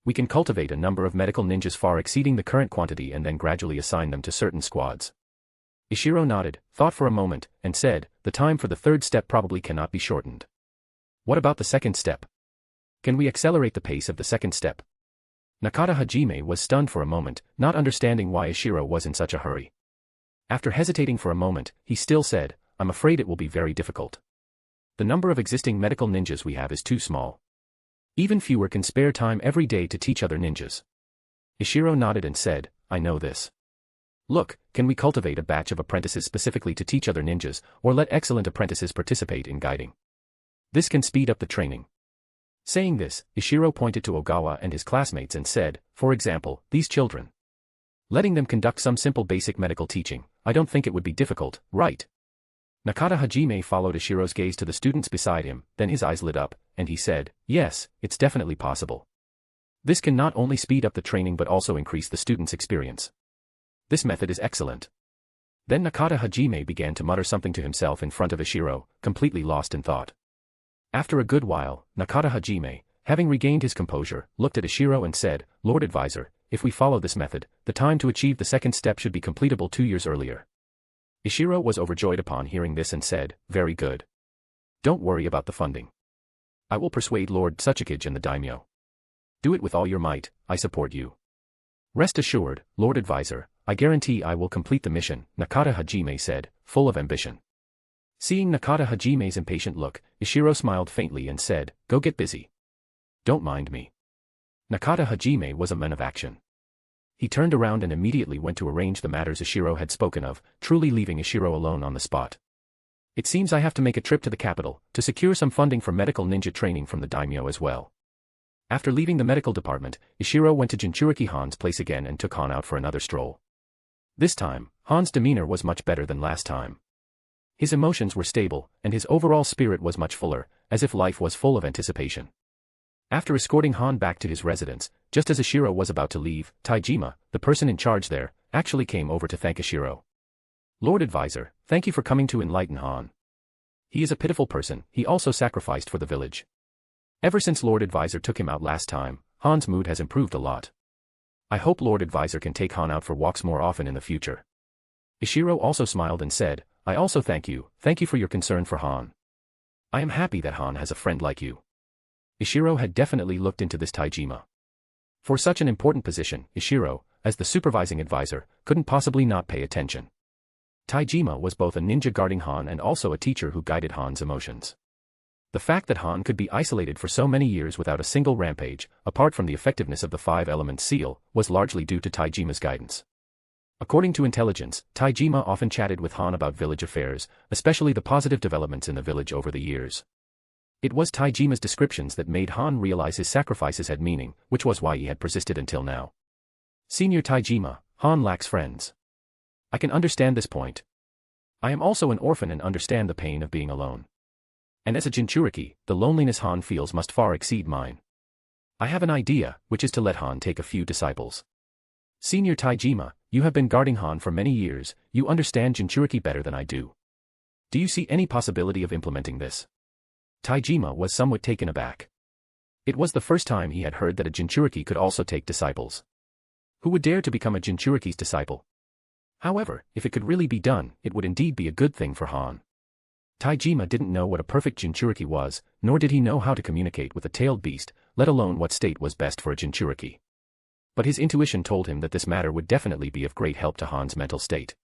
We can cultivate a number of medical ninjas far exceeding the current quantity and then gradually assign them to certain squads. Ishiro nodded, thought for a moment, and said, the time for the third step probably cannot be shortened. What about the second step? Can we accelerate the pace of the second step? Nakata Hajime was stunned for a moment, not understanding why Ishiro was in such a hurry. After hesitating for a moment, he still said, I'm afraid it will be very difficult. The number of existing medical ninjas we have is too small. Even fewer can spare time every day to teach other ninjas. Ishiro nodded and said, I know this. Look, can we cultivate a batch of apprentices specifically to teach other ninjas, or let excellent apprentices participate in guiding? This can speed up the training. Saying this, Ishiro pointed to Ogawa and his classmates and said, for example, these children. Letting them conduct some simple basic medical teaching, I don't think it would be difficult, right? Nakata Hajime followed Ishiro's gaze to the students beside him, then his eyes lit up, and he said, yes, it's definitely possible. This can not only speed up the training but also increase the students' experience. This method is excellent. Then Nakata Hajime began to mutter something to himself in front of Ishiro, completely lost in thought. After a good while, Nakata Hajime, having regained his composure, looked at Ishiro and said, Lord Advisor, if we follow this method, the time to achieve the second step should be completable 2 years earlier. Ishiro was overjoyed upon hearing this and said, very good. Don't worry about the funding. I will persuade Lord Tsuchikage and the daimyo. Do it with all your might, I support you. Rest assured, Lord Advisor, I guarantee I will complete the mission, Nakata Hajime said, full of ambition. Seeing Nakata Hajime's impatient look, Ishiro smiled faintly and said, go get busy. Don't mind me. Nakata Hajime was a man of action. He turned around and immediately went to arrange the matters Ishiro had spoken of, truly leaving Ishiro alone on the spot. It seems I have to make a trip to the capital, to secure some funding for medical ninja training from the daimyo as well. After leaving the medical department, Ishiro went to Jinchuriki Han's place again and took Han out for another stroll. This time, Han's demeanor was much better than last time. His emotions were stable, and his overall spirit was much fuller, as if life was full of anticipation. After escorting Han back to his residence, just as Ishiro was about to leave, Taijima, the person in charge there, actually came over to thank Ishiro. Lord Advisor, thank you for coming to enlighten Han. He is a pitiful person, he also sacrificed for the village. Ever since Lord Advisor took him out last time, Han's mood has improved a lot. I hope Lord Advisor can take Han out for walks more often in the future. Ishiro also smiled and said, I also thank you for your concern for Han. I am happy that Han has a friend like you. Ishiro had definitely looked into this Taijima. For such an important position, Ishiro, as the supervising advisor, couldn't possibly not pay attention. Taijima was both a ninja guarding Han and also a teacher who guided Han's emotions. The fact that Han could be isolated for so many years without a single rampage, apart from the effectiveness of the 5 elements seal, was largely due to Taijima's guidance. According to intelligence, Taijima often chatted with Han about village affairs, especially the positive developments in the village over the years. It was Taijima's descriptions that made Han realize his sacrifices had meaning, which was why he had persisted until now. Senior Taijima, Han lacks friends. I can understand this point. I am also an orphan and understand the pain of being alone. And as a Jinchuriki, the loneliness Han feels must far exceed mine. I have an idea, which is to let Han take a few disciples. Senior Taijima, you have been guarding Han for many years, you understand Jinchuriki better than I do. Do you see any possibility of implementing this? Taijima was somewhat taken aback. It was the first time he had heard that a Jinchuriki could also take disciples. Who would dare to become a Jinchuriki's disciple? However, if it could really be done, it would indeed be a good thing for Han. Taijima didn't know what a perfect Jinchuriki was, nor did he know how to communicate with a tailed beast, let alone what state was best for a Jinchuriki. But his intuition told him that this matter would definitely be of great help to Han's mental state.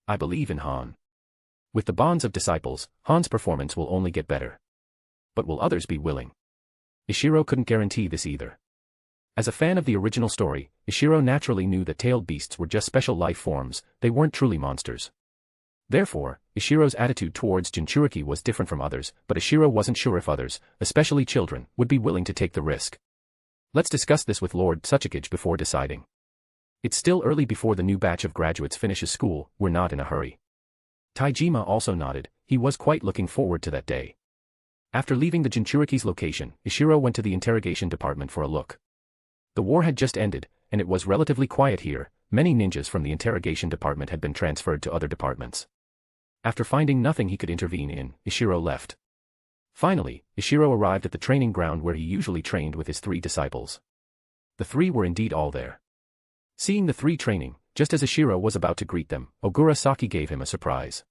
I believe in Han. With the bonds of disciples, Han's performance will only get better. But will others be willing? Ishiro couldn't guarantee this either. As a fan of the original story, Ishiro naturally knew that tailed beasts were just special life forms, they weren't truly monsters. Therefore, Ishiro's attitude towards Jinchuriki was different from others, but Ishiro wasn't sure if others, especially children, would be willing to take the risk. Let's discuss this with Lord Tsuchikage before deciding. It's still early before the new batch of graduates finishes school, we're not in a hurry. Taijima also nodded, he was quite looking forward to that day. After leaving the Jinchuriki's location, Ishiro went to the interrogation department for a look. The war had just ended, and it was relatively quiet here. Many ninjas from the interrogation department had been transferred to other departments. After finding nothing he could intervene in, Ishiro left. Finally, Ishiro arrived at the training ground where he usually trained with his 3 disciples. The 3 were indeed all there. Seeing the 3 training, just as Ishiro was about to greet them, Ogura Saki gave him a surprise.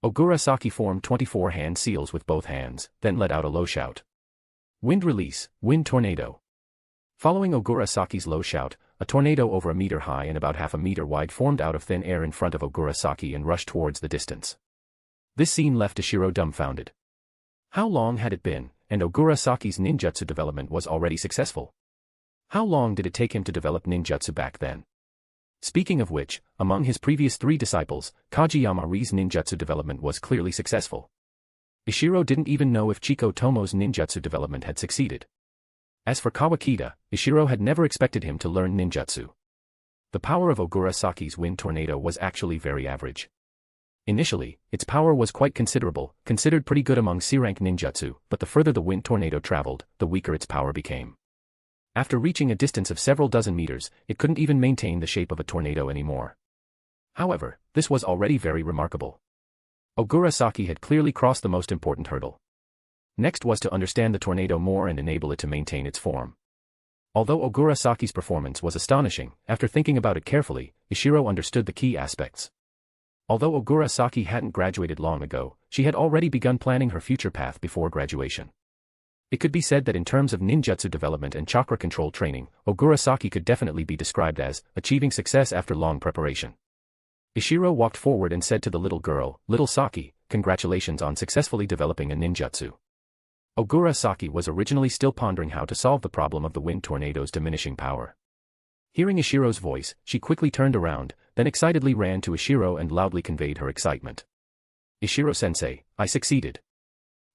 Ogura Saki formed 24 hand seals with both hands, then let out a low shout. Wind release, wind tornado. Following Ogura Saki's low shout, a tornado over a meter high and about half a meter wide formed out of thin air in front of Ogura Saki and rushed towards the distance. This scene left Ishiro dumbfounded. How long had it been, and Ogura Saki's ninjutsu development was already successful? How long did it take him to develop ninjutsu back then? Speaking of which, among his previous 3 disciples, Kageyama-ri's ninjutsu development was clearly successful. Ishiro didn't even know if Chiko Tomo's ninjutsu development had succeeded. As for Kawakita, Ishiro had never expected him to learn ninjutsu. The power of Ogura Saki's wind tornado was actually very average. Initially, its power was quite considerable, considered pretty good among C-rank ninjutsu, but the further the wind tornado traveled, the weaker its power became. After reaching a distance of several dozen meters, it couldn't even maintain the shape of a tornado anymore. However, this was already very remarkable. Ogura Saki had clearly crossed the most important hurdle. Next was to understand the tornado more and enable it to maintain its form. Although Ogura Saki's performance was astonishing, after thinking about it carefully, Ishiro understood the key aspects. Although Ogura Saki hadn't graduated long ago, she had already begun planning her future path before graduation. It could be said that in terms of ninjutsu development and chakra control training, Ogura Saki could definitely be described as achieving success after long preparation. Ishiro walked forward and said to the little girl, "Little Saki, congratulations on successfully developing a ninjutsu." Ogura Saki was originally still pondering how to solve the problem of the wind tornado's diminishing power. Hearing Ishiro's voice, she quickly turned around, then excitedly ran to Ishiro and loudly conveyed her excitement. "Ishiro-sensei, I succeeded.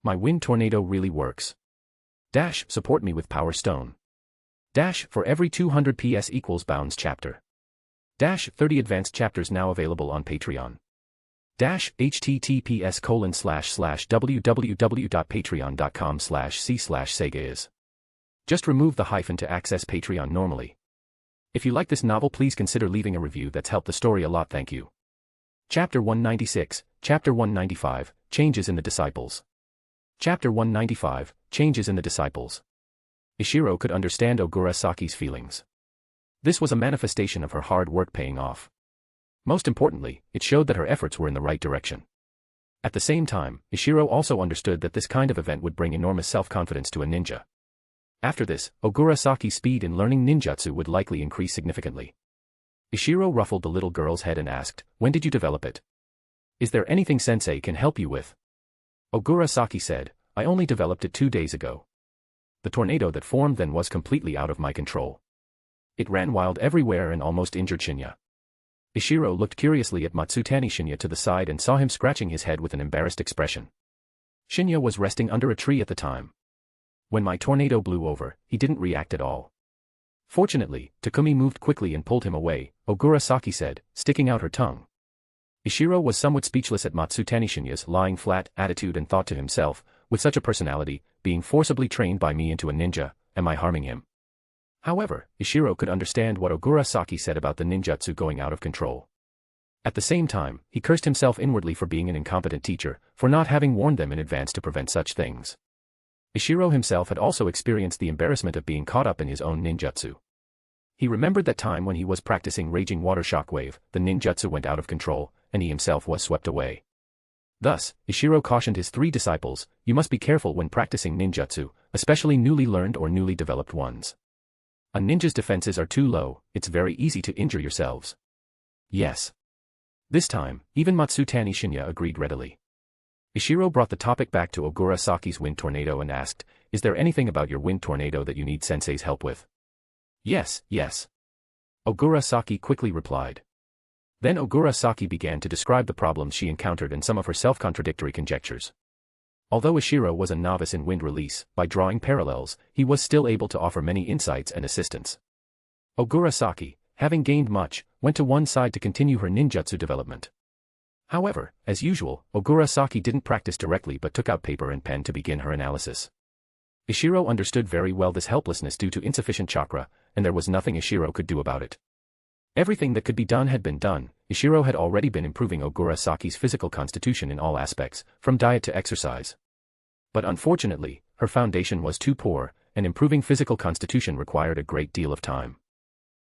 My wind tornado really works. Dash, support me with Power Stone. Dash, for every 200 PS equals Bounds chapter. Dash, 30 advanced chapters now available on Patreon. Dash, https://www.patreon.com/c/Sega is. Just remove the hyphen to access Patreon normally. If you like this novel, please consider leaving a review. That's helped the story a lot, thank you." Chapter 196, Chapter 195, Changes in the Disciples. Chapter 195, Changes in the Disciples. Ishiro could understand Ogura Saki's feelings. This was a manifestation of her hard work paying off. Most importantly, it showed that her efforts were in the right direction. At the same time, Ishiro also understood that this kind of event would bring enormous self-confidence to a ninja. After this, Ogura Saki's speed in learning ninjutsu would likely increase significantly. Ishiro ruffled the little girl's head and asked, "When did you develop it? Is there anything sensei can help you with?" Ogura Saki said, "I only developed it 2 days ago. The tornado that formed then was completely out of my control. It ran wild everywhere and almost injured Shinya." Ishiro looked curiously at Matsutani Shinya to the side and saw him scratching his head with an embarrassed expression. Shinya was resting under a tree at the time. When my tornado blew over, he didn't react at all. Fortunately, Takumi moved quickly and pulled him away, Ogura Saki said, sticking out her tongue. Ishiro was somewhat speechless at Matsutani Shinya's lying flat attitude and thought to himself, with such a personality, being forcibly trained by me into a ninja, am I harming him? However, Ishiro could understand what Ogura Saki said about the ninjutsu going out of control. At the same time, he cursed himself inwardly for being an incompetent teacher, for not having warned them in advance to prevent such things. Ishiro himself had also experienced the embarrassment of being caught up in his own ninjutsu. He remembered that time when he was practicing Raging Water Shockwave, the ninjutsu went out of control, and he himself was swept away. Thus, Ishiro cautioned his 3 disciples, "You must be careful when practicing ninjutsu, especially newly learned or newly developed ones. A ninja's defenses are too low, it's very easy to injure yourselves." Yes. This time, even Matsutani Shinya agreed readily. Ishiro brought the topic back to Ogura Saki's wind tornado and asked, "Is there anything about your wind tornado that you need sensei's help with?" Yes. Ogura Saki quickly replied. Then Ogura Saki began to describe the problems she encountered and some of her self-contradictory conjectures. Although Ishiro was a novice in wind release, by drawing parallels, he was still able to offer many insights and assistance. Ogura Saki, having gained much, went to one side to continue her ninjutsu development. However, as usual, Ogura Saki didn't practice directly but took out paper and pen to begin her analysis. Ishiro understood very well this helplessness due to insufficient chakra, and there was nothing Ishiro could do about it. Everything that could be done had been done. Ishiro had already been improving Ogura Saki's physical constitution in all aspects, from diet to exercise. But unfortunately, her foundation was too poor, and improving physical constitution required a great deal of time.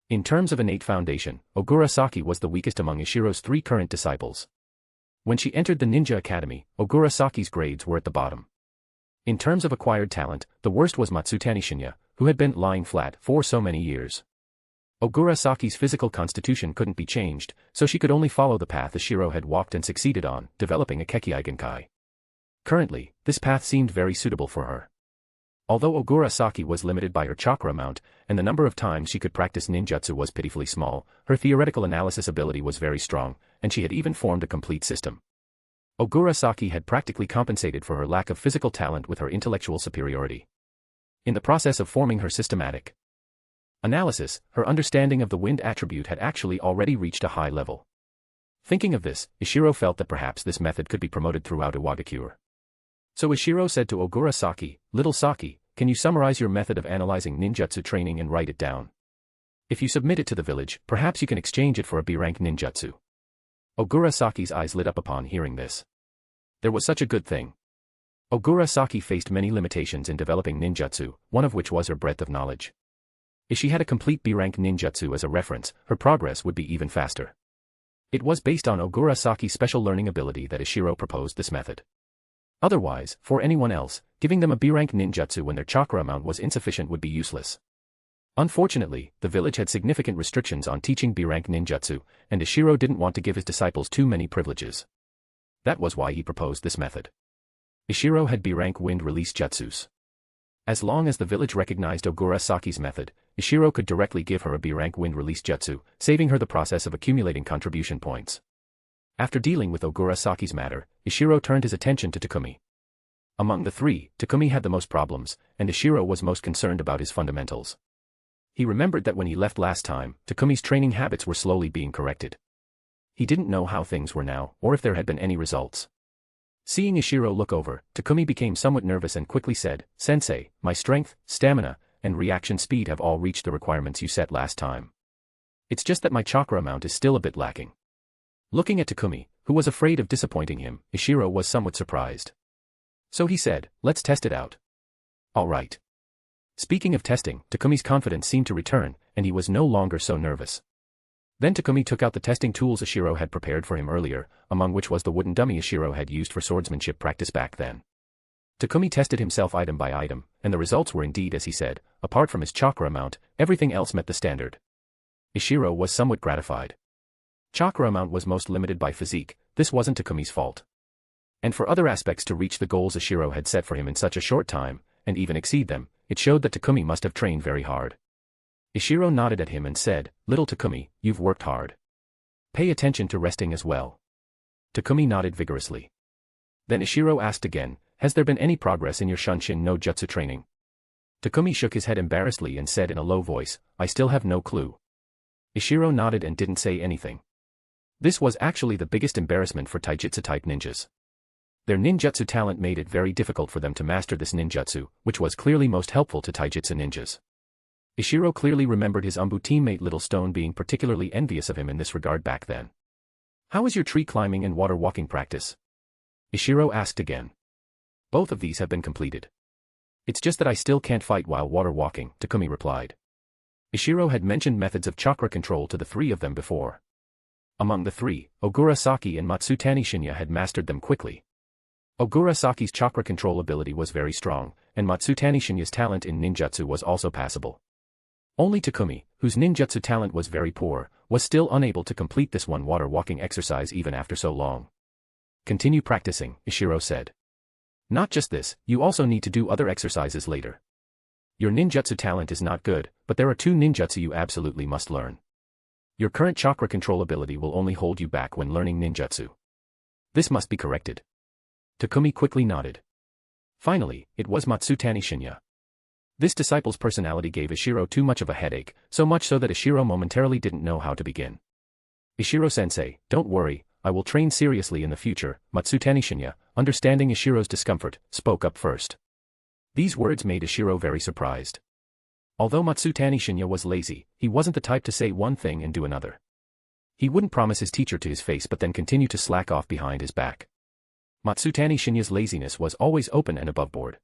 In terms of innate foundation, Ogura Saki was the weakest among Ishiro's 3 current disciples. When she entered the ninja academy, Ogura Saki's grades were at the bottom. In terms of acquired talent, the worst was Matsutani Shinya, who had been lying flat for so many years. Ogura Saki's physical constitution couldn't be changed, so she could only follow the path Ishiro had walked and succeeded on, developing a Kekkei Genkai. Currently, this path seemed very suitable for her. Although Ogura Saki was limited by her chakra amount, and the number of times she could practice ninjutsu was pitifully small, her theoretical analysis ability was very strong, and she had even formed a complete system. Ogura Saki had practically compensated for her lack of physical talent with her intellectual superiority. In the process of forming her systematic analysis, her understanding of the wind attribute had actually already reached a high level. Thinking of this, Ishiro felt that perhaps this method could be promoted throughout Iwagakure. So Ishiro said to Ogura Saki, "Little Saki, can you summarize your method of analyzing ninjutsu training and write it down? If you submit it to the village, perhaps you can exchange it for a B-rank ninjutsu." Ogura Saki's eyes lit up upon hearing this. There was such a good thing. Ogura Saki faced many limitations in developing ninjutsu, one of which was her breadth of knowledge. If she had a complete B-rank ninjutsu as a reference, her progress would be even faster. It was based on Ogura Saki's special learning ability that Ishiro proposed this method. Otherwise, for anyone else, giving them a B-rank ninjutsu when their chakra amount was insufficient would be useless. Unfortunately, the village had significant restrictions on teaching B-rank ninjutsu, and Ishiro didn't want to give his disciples too many privileges. That was why he proposed this method. Ishiro had B-rank wind release jutsus. As long as the village recognized Ogura Saki's method, Ishiro could directly give her a B-rank wind release jutsu, saving her the process of accumulating contribution points. After dealing with Ogura Saki's matter, Ishiro turned his attention to Takumi. Among the 3, Takumi had the most problems, and Ishiro was most concerned about his fundamentals. He remembered that when he left last time, Takumi's training habits were slowly being corrected. He didn't know how things were now, or if there had been any results. Seeing Ishiro look over, Takumi became somewhat nervous and quickly said, "Sensei, my strength, stamina, and reaction speed have all reached the requirements you set last time. It's just that my chakra amount is still a bit lacking." Looking at Takumi, who was afraid of disappointing him, Ishiro was somewhat surprised. So he said, "Let's test it out." "All right." Speaking of testing, Takumi's confidence seemed to return, and he was no longer so nervous. Then Takumi took out the testing tools Ishiro had prepared for him earlier, among which was the wooden dummy Ishiro had used for swordsmanship practice back then. Takumi tested himself item by item, and the results were indeed as he said. Apart from his chakra amount, everything else met the standard. Ishiro was somewhat gratified. Chakra amount was most limited by physique, this wasn't Takumi's fault. And for other aspects to reach the goals Ishiro had set for him in such a short time, and even exceed them, it showed that Takumi must have trained very hard. Ishiro nodded at him and said, "Little Takumi, you've worked hard. Pay attention to resting as well." Takumi nodded vigorously. Then Ishiro asked again, "Has there been any progress in your Shunshin no Jutsu training?" Takumi shook his head embarrassedly and said in a low voice, "I still have no clue." Ishiro nodded and didn't say anything. This was actually the biggest embarrassment for taijutsu-type ninjas. Their ninjutsu talent made it very difficult for them to master this ninjutsu, which was clearly most helpful to taijutsu ninjas. Ishiro clearly remembered his Umbu teammate Little Stone being particularly envious of him in this regard back then. "How is your tree climbing and water walking practice?" Ishiro asked again. "Both of these have been completed. It's just that I still can't fight while water walking," Takumi replied. Ishiro had mentioned methods of chakra control to the 3 of them before. Among the 3, Ogura Saki and Matsutani Shinya had mastered them quickly. Ogura Saki's chakra control ability was very strong, and Matsutani Shinya's talent in ninjutsu was also passable. Only Takumi, whose ninjutsu talent was very poor, was still unable to complete this one water walking exercise even after so long. "Continue practicing," Ishiro said. "Not just this, you also need to do other exercises later. Your ninjutsu talent is not good, but there are 2 ninjutsu you absolutely must learn. Your current chakra control ability will only hold you back when learning ninjutsu. This must be corrected. Takumi quickly nodded. Finally, it was Matsutani Shinya. This disciple's personality gave Ishiro too much of a headache, so much so that Ishiro momentarily didn't know how to begin. Ishiro-sensei, don't worry, I will train seriously in the future, Matsutani Shinya, understanding Ishiro's discomfort, spoke up first. These words made Ishiro very surprised. Although Matsutani Shinya was lazy, he wasn't the type to say one thing and do another. He wouldn't promise his teacher to his face but then continue to slack off behind his back. Matsutani Shinya's laziness was always open and aboveboard.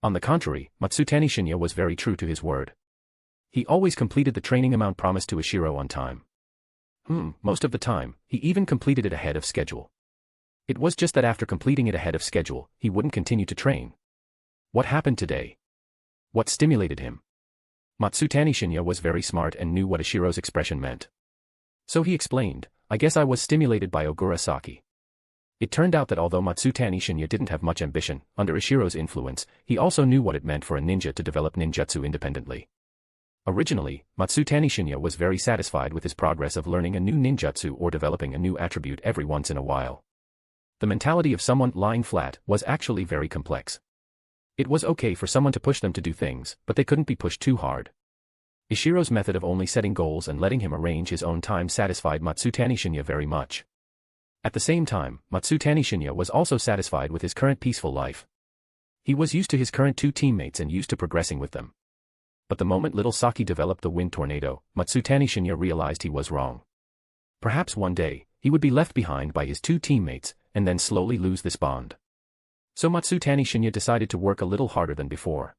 On the contrary, Matsutani Shinya was very true to his word. He always completed the training amount promised to Ishiro on time. Most of the time, he even completed it ahead of schedule. It was just that after completing it ahead of schedule, he wouldn't continue to train. What happened today? What stimulated him? Matsutani Shinya was very smart and knew what Ishiro's expression meant. So he explained, I guess I was stimulated by Ogura Saki. It turned out that although Matsutani Shinya didn't have much ambition, under Ishiro's influence, he also knew what it meant for a ninja to develop ninjutsu independently. Originally, Matsutani Shinya was very satisfied with his progress of learning a new ninjutsu or developing a new attribute every once in a while. The mentality of someone lying flat was actually very complex. It was okay for someone to push them to do things, but they couldn't be pushed too hard. Ishiro's method of only setting goals and letting him arrange his own time satisfied Matsutani Shinya very much. At the same time, Matsutani Shinya was also satisfied with his current peaceful life. He was used to his current two teammates and used to progressing with them. But the moment little Saki developed the wind tornado, Matsutani Shinya realized he was wrong. Perhaps one day, he would be left behind by his two teammates, and then slowly lose this bond. So Matsutani Shinya decided to work a little harder than before.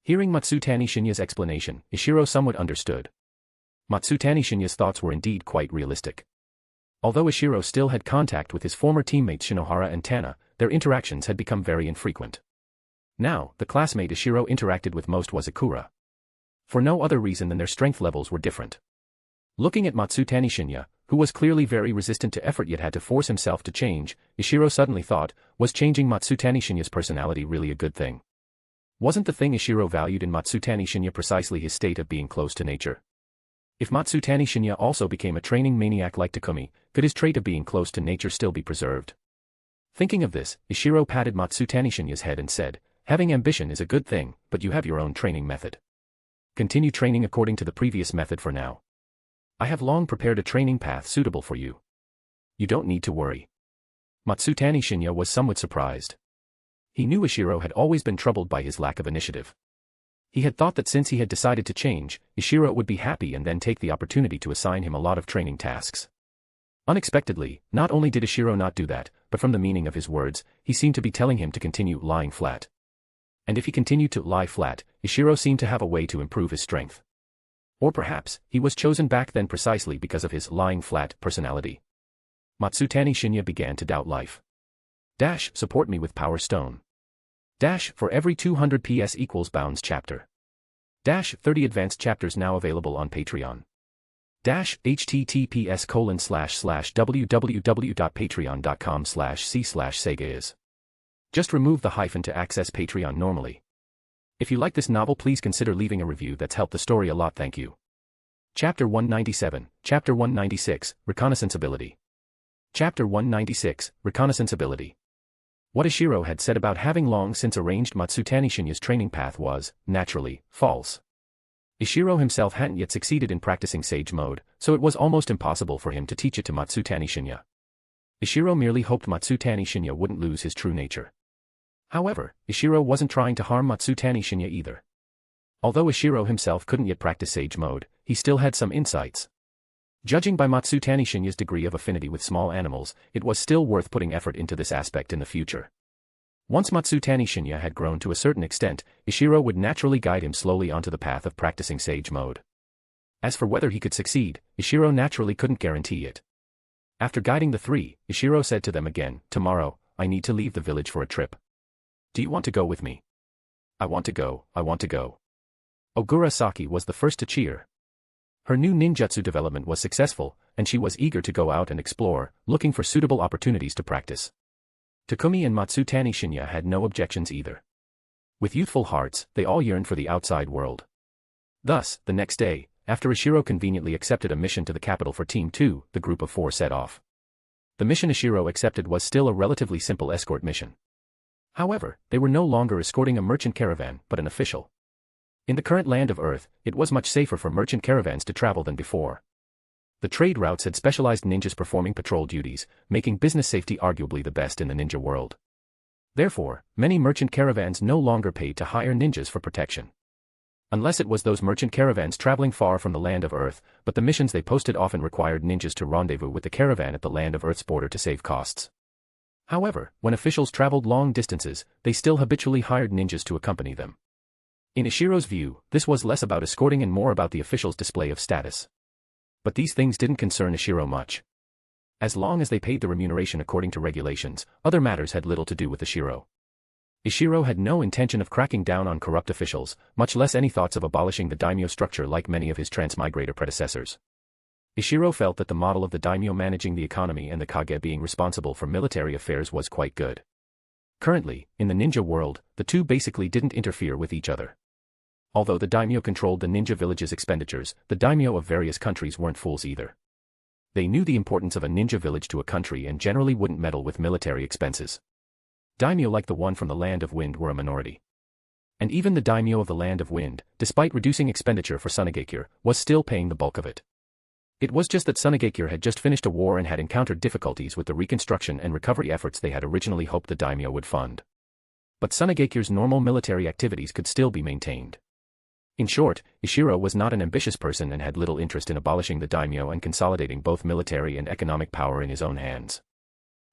Hearing Matsutani Shinya's explanation, Ishiro somewhat understood. Matsutani Shinya's thoughts were indeed quite realistic. Although Ishiro still had contact with his former teammates Shinohara and Tana, their interactions had become very infrequent. Now, the classmate Ishiro interacted with most was Ikura. For no other reason than their strength levels were different. Looking at Matsutani Shinya, who was clearly very resistant to effort yet had to force himself to change, Ishiro suddenly thought, was changing Matsutani Shinya's personality really a good thing? Wasn't the thing Ishiro valued in Matsutani Shinya precisely his state of being close to nature? If Matsutani Shinya also became a training maniac like Takumi, could his trait of being close to nature still be preserved? Thinking of this, Ishiro patted Matsutani Shinya's head and said, having ambition is a good thing, but you have your own training method. Continue training according to the previous method for now. I have long prepared a training path suitable for you. You don't need to worry. Matsutani Shinya was somewhat surprised. He knew Ishiro had always been troubled by his lack of initiative. He had thought that since he had decided to change, Ishiro would be happy and then take the opportunity to assign him a lot of training tasks. Unexpectedly, not only did Ishiro not do that, but from the meaning of his words, he seemed to be telling him to continue lying flat. And if he continued to lie flat, Ishiro seemed to have a way to improve his strength. Or perhaps, he was chosen back then precisely because of his lying flat personality. Matsutani Shinya began to doubt life. Support me with Power Stone. For every 200 PS equals Bounds chapter. 30 advanced chapters now available on Patreon. https://www.patreon.com/c/Sega is. Just remove the hyphen to access Patreon normally. If you like this novel, please consider leaving a review. That's helped the story a lot. Thank you. Chapter 197, Chapter 196, Reconnaissance Ability. Chapter 196, Reconnaissance Ability. What Ishiro had said about having long since arranged Matsutani Shinya's training path was, naturally, false. Ishiro himself hadn't yet succeeded in practicing Sage Mode, so it was almost impossible for him to teach it to Matsutani Shinya. Ishiro merely hoped Matsutani Shinya wouldn't lose his true nature. However, Ishiro wasn't trying to harm Matsutani Shinya either. Although Ishiro himself couldn't yet practice Sage Mode, he still had some insights. Judging by Matsutani Shinya's degree of affinity with small animals, it was still worth putting effort into this aspect in the future. Once Matsutani Shinya had grown to a certain extent, Ishiro would naturally guide him slowly onto the path of practicing Sage Mode. As for whether he could succeed, Ishiro naturally couldn't guarantee it. After guiding the three, Ishiro said to them again, tomorrow, I need to leave the village for a trip. Do you want to go with me? I want to go. Ogura Saki was the first to cheer. Her new ninjutsu development was successful, and she was eager to go out and explore, looking for suitable opportunities to practice. Takumi and Matsutani Shinya had no objections either. With youthful hearts, they all yearned for the outside world. Thus, the next day, after Ishiro conveniently accepted a mission to the capital for Team 2, the group of 4 set off. The mission Ishiro accepted was still a relatively simple escort mission. However, they were no longer escorting a merchant caravan, but an official. In the current land of Earth, it was much safer for merchant caravans to travel than before. The trade routes had specialized ninjas performing patrol duties, making business safety arguably the best in the ninja world. Therefore, many merchant caravans no longer paid to hire ninjas for protection. Unless it was those merchant caravans traveling far from the land of Earth, but the missions they posted often required ninjas to rendezvous with the caravan at the land of Earth's border to save costs. However, when officials traveled long distances, they still habitually hired ninjas to accompany them. In Ishiro's view, this was less about escorting and more about the official's display of status. But these things didn't concern Ishiro much. As long as they paid the remuneration according to regulations, other matters had little to do with Ishiro. Ishiro had no intention of cracking down on corrupt officials, much less any thoughts of abolishing the daimyo structure like many of his transmigrator predecessors. Ishiro felt that the model of the daimyo managing the economy and the kage being responsible for military affairs was quite good. Currently, in the ninja world, the two basically didn't interfere with each other. Although the daimyo controlled the ninja village's expenditures, the daimyo of various countries weren't fools either. They knew the importance of a ninja village to a country and generally wouldn't meddle with military expenses. Daimyo like the one from the Land of Wind were a minority. And even the daimyo of the Land of Wind, despite reducing expenditure for Tsuchikage, was still paying the bulk of it. It was just that Tsuchikage had just finished a war and had encountered difficulties with the reconstruction and recovery efforts they had originally hoped the daimyo would fund. But Tsuchigage's normal military activities could still be maintained. In short, Ishiro was not an ambitious person and had little interest in abolishing the daimyo and consolidating both military and economic power in his own hands.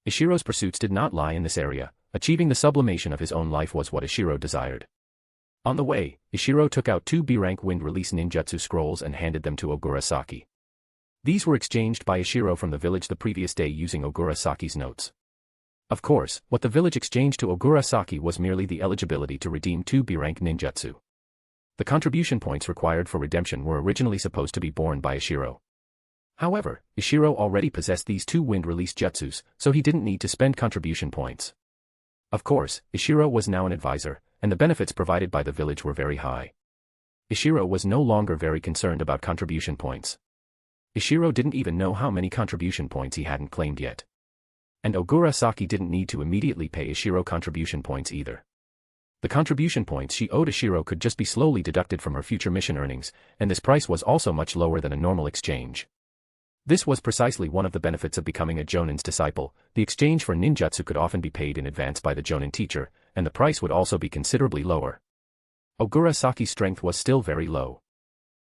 Ishiro's pursuits did not lie in this area. Achieving the sublimation of his own life was what Ishiro desired. On the way, Ishiro took out 2 B-rank wind-release ninjutsu scrolls and handed them to Ogura Saki. These were exchanged by Ishiro from the village the previous day using Ogura Saki's notes. Of course, what the village exchanged to Ogura Saki was merely the eligibility to redeem 2 B-rank ninjutsu. The contribution points required for redemption were originally supposed to be borne by Ishiro. However, Ishiro already possessed these 2 wind-release jutsus, so he didn't need to spend contribution points. Of course, Ishiro was now an advisor, and the benefits provided by the village were very high. Ishiro was no longer very concerned about contribution points. Ishiro didn't even know how many contribution points he hadn't claimed yet. And Ogura Saki didn't need to immediately pay Ishiro contribution points either. The contribution points she owed Ishiro could just be slowly deducted from her future mission earnings, and this price was also much lower than a normal exchange. This was precisely one of the benefits of becoming a jonin's disciple. The exchange for ninjutsu could often be paid in advance by the jonin teacher, and the price would also be considerably lower. Ogura Saki's strength was still very low.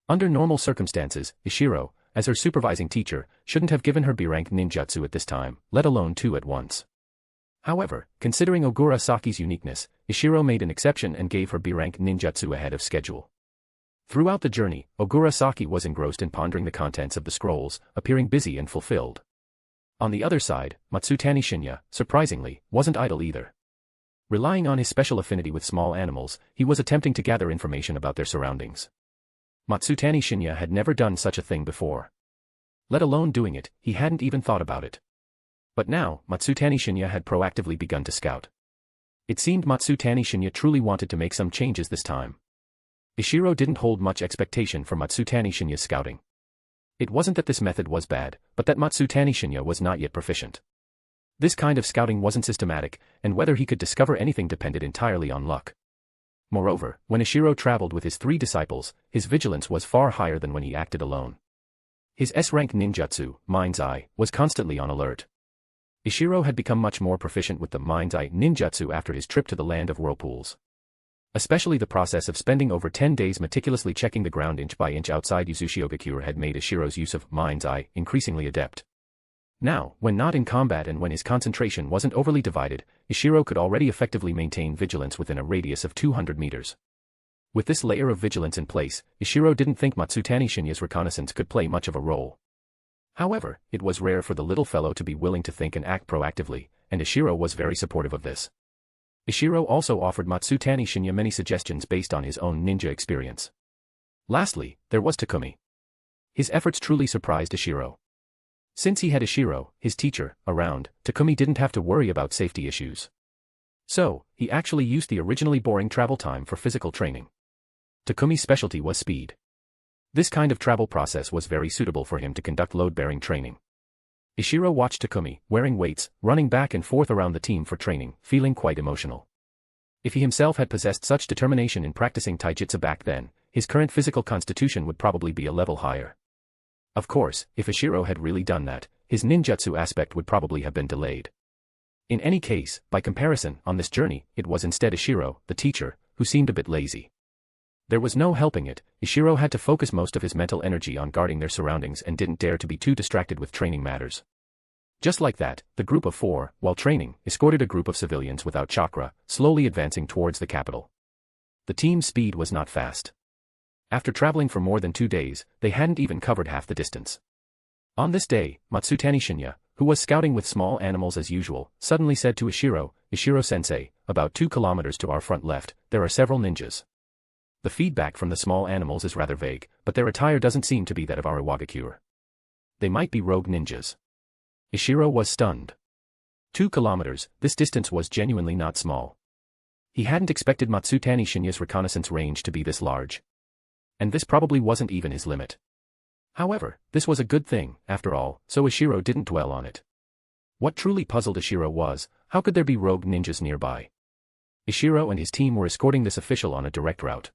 Under normal circumstances, Ishiro, as her supervising teacher, shouldn't have given her B-rank ninjutsu at this time, let alone 2 at once. However, considering Ogura Saki's uniqueness, Ishiro made an exception and gave her B-rank ninjutsu ahead of schedule. Throughout the journey, Ogura Saki was engrossed in pondering the contents of the scrolls, appearing busy and fulfilled. On the other side, Matsutani Shinya, surprisingly, wasn't idle either. Relying on his special affinity with small animals, he was attempting to gather information about their surroundings. Matsutani Shinya had never done such a thing before. Let alone doing it, he hadn't even thought about it. But now, Matsutani Shinya had proactively begun to scout. It seemed Matsutani Shinya truly wanted to make some changes this time. Ishiro didn't hold much expectation for Matsutani Shinya's scouting. It wasn't that this method was bad, but that Matsutani Shinya was not yet proficient. This kind of scouting wasn't systematic, and whether he could discover anything depended entirely on luck. Moreover, when Ishiro traveled with his 3 disciples, his vigilance was far higher than when he acted alone. His S-rank ninjutsu, Mind's Eye, was constantly on alert. Ishiro had become much more proficient with the Mind's Eye ninjutsu after his trip to the land of whirlpools. Especially the process of spending over 10 days meticulously checking the ground inch by inch outside Iwagakure had made Ishiro's use of Mind's Eye increasingly adept. Now, when not in combat and when his concentration wasn't overly divided, Ishiro could already effectively maintain vigilance within a radius of 200 meters. With this layer of vigilance in place, Ishiro didn't think Matsutani Shinya's reconnaissance could play much of a role. However, it was rare for the little fellow to be willing to think and act proactively, and Ishiro was very supportive of this. Ishiro also offered Matsutani Shinya many suggestions based on his own ninja experience. Lastly, there was Takumi. His efforts truly surprised Ishiro. Since he had Ishiro, his teacher, around, Takumi didn't have to worry about safety issues. So, he actually used the originally boring travel time for physical training. Takumi's specialty was speed. This kind of travel process was very suitable for him to conduct load-bearing training. Ishiro watched Takumi, wearing weights, running back and forth around the team for training, feeling quite emotional. If he himself had possessed such determination in practicing taijutsu back then, his current physical constitution would probably be a level higher. Of course, if Ishiro had really done that, his ninjutsu aspect would probably have been delayed. In any case, by comparison, on this journey, it was instead Ishiro, the teacher, who seemed a bit lazy. There was no helping it, Ishiro had to focus most of his mental energy on guarding their surroundings and didn't dare to be too distracted with training matters. Just like that, the group of 4, while training, escorted a group of civilians without chakra, slowly advancing towards the capital. The team's speed was not fast. After traveling for more than 2 days, they hadn't even covered half the distance. On this day, Matsutani Shinya, who was scouting with small animals as usual, suddenly said to Ishiro, "Ishiro-sensei, about 2 kilometers to our front left, there are several ninjas." The feedback from the small animals is rather vague, but their attire doesn't seem to be that of our Iwagakure. They might be rogue ninjas. Ishiro was stunned. 2 kilometers, this distance was genuinely not small. He hadn't expected Matsutani Shinya's reconnaissance range to be this large. And this probably wasn't even his limit. However, this was a good thing, after all, so Ishiro didn't dwell on it. What truly puzzled Ishiro was, how could there be rogue ninjas nearby? Ishiro and his team were escorting this official on a direct route.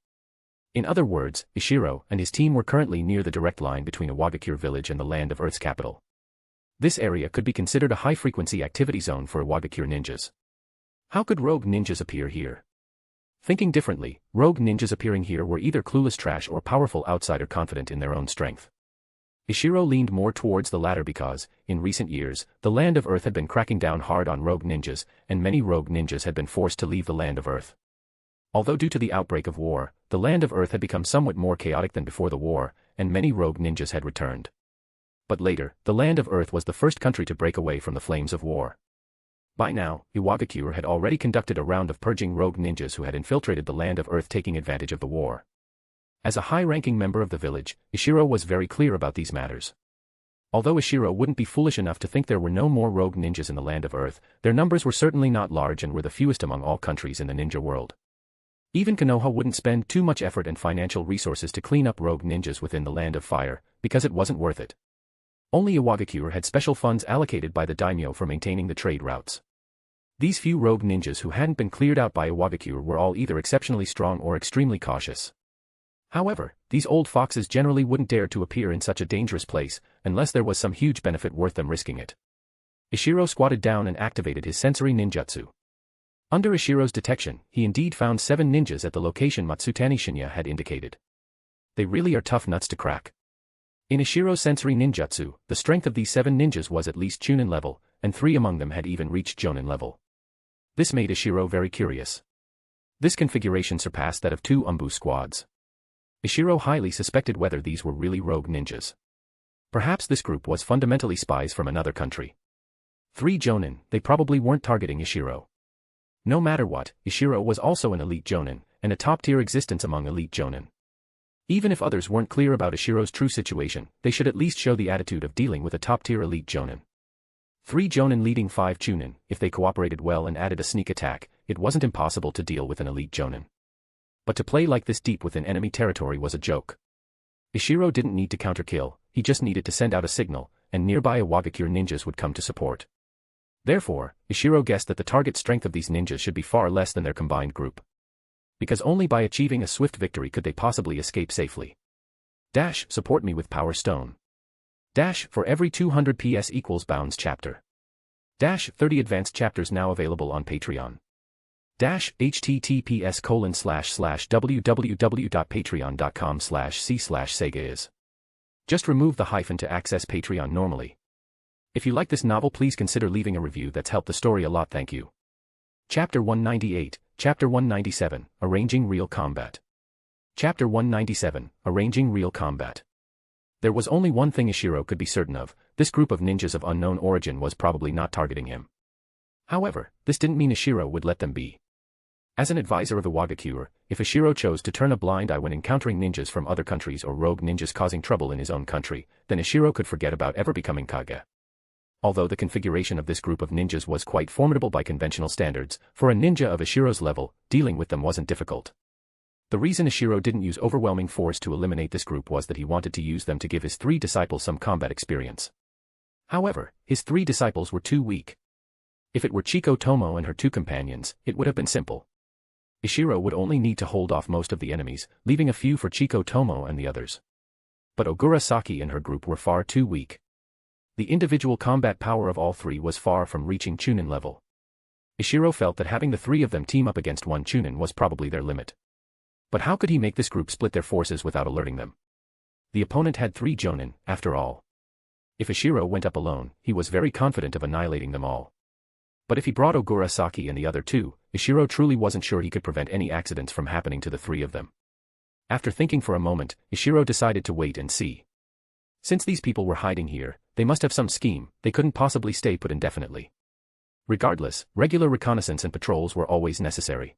In other words, Ishiro and his team were currently near the direct line between Iwagakure village and the land of Earth's capital. This area could be considered a high-frequency activity zone for Iwagakure ninjas. How could rogue ninjas appear here? Thinking differently, rogue ninjas appearing here were either clueless trash or powerful outsider confident in their own strength. Ishiro leaned more towards the latter because, in recent years, the land of Earth had been cracking down hard on rogue ninjas, and many rogue ninjas had been forced to leave the land of Earth. Although due to the outbreak of war, the land of Earth had become somewhat more chaotic than before the war, and many rogue ninjas had returned. But later, the land of Earth was the first country to break away from the flames of war. By now, Iwagakure had already conducted a round of purging rogue ninjas who had infiltrated the land of Earth, taking advantage of the war. As a high-ranking member of the village, Ishiro was very clear about these matters. Although Ishiro wouldn't be foolish enough to think there were no more rogue ninjas in the land of Earth, their numbers were certainly not large and were the fewest among all countries in the ninja world. Even Konoha wouldn't spend too much effort and financial resources to clean up rogue ninjas within the land of fire, because it wasn't worth it. Only Iwagakure had special funds allocated by the daimyo for maintaining the trade routes. These few rogue ninjas who hadn't been cleared out by Iwagakure were all either exceptionally strong or extremely cautious. However, these old foxes generally wouldn't dare to appear in such a dangerous place, unless there was some huge benefit worth them risking it. Ishiro squatted down and activated his sensory ninjutsu. Under Ishiro's detection, he indeed found 7 ninjas at the location Matsutani Shinya had indicated. They really are tough nuts to crack. In Ishiro's sensory ninjutsu, the strength of these 7 ninjas was at least Chunin level, and 3 among them had even reached Jonin level. This made Ishiro very curious. This configuration surpassed that of 2 Umbu squads. Ishiro highly suspected whether these were really rogue ninjas. Perhaps this group was fundamentally spies from another country. 3 Jonin, they probably weren't targeting Ishiro. No matter what, Ishiro was also an elite Jonin, and a top-tier existence among elite Jonin. Even if others weren't clear about Ishiro's true situation, they should at least show the attitude of dealing with a top-tier elite Jonin. 3 Jonin leading 5 Chunin, if they cooperated well and added a sneak attack, it wasn't impossible to deal with an elite Jonin. But to play like this deep within enemy territory was a joke. Ishiro didn't need to counter-kill, he just needed to send out a signal, and nearby Iwagakure ninjas would come to support. Therefore, Ishiro guessed that the target strength of these ninjas should be far less than their combined group. Because only by achieving a swift victory could they possibly escape safely. Dash, support me with Power Stone. Dash, for every 200 PS equals Bounds chapter. Dash, 30 advanced chapters now available on Patreon. Dash, https://www.patreon.com/c/Sega is. Just remove the hyphen to access Patreon normally. If you like this novel, please consider leaving a review. That's helped the story a lot, thank you. Chapter 198, Chapter 197, Arranging Real Combat. Chapter 197, Arranging Real Combat. There was only one thing Ishiro could be certain of, this group of ninjas of unknown origin was probably not targeting him. However, this didn't mean Ishiro would let them be. As an advisor of Iwagakure, if Ishiro chose to turn a blind eye when encountering ninjas from other countries or rogue ninjas causing trouble in his own country, then Ishiro could forget about ever becoming Kage. Although the configuration of this group of ninjas was quite formidable by conventional standards, for a ninja of Ishiro's level, dealing with them wasn't difficult. The reason Ishiro didn't use overwhelming force to eliminate this group was that he wanted to use them to give his 3 disciples some combat experience. However, his 3 disciples were too weak. If it were Chiko Tomo and her 2 companions, it would have been simple. Ishiro would only need to hold off most of the enemies, leaving a few for Chiko Tomo and the others. But Ogura Saki and her group were far too weak. The individual combat power of all 3 was far from reaching Chunin level. Ishiro felt that having the 3 of them team up against one Chunin was probably their limit. But how could he make this group split their forces without alerting them? The opponent had 3 Jonin, after all. If Ishiro went up alone, he was very confident of annihilating them all. But if he brought Ogura Saki and the other 2, Ishiro truly wasn't sure he could prevent any accidents from happening to the 3 of them. After thinking for a moment, Ishiro decided to wait and see. Since these people were hiding here, they must have some scheme, they couldn't possibly stay put indefinitely. Regardless, regular reconnaissance and patrols were always necessary.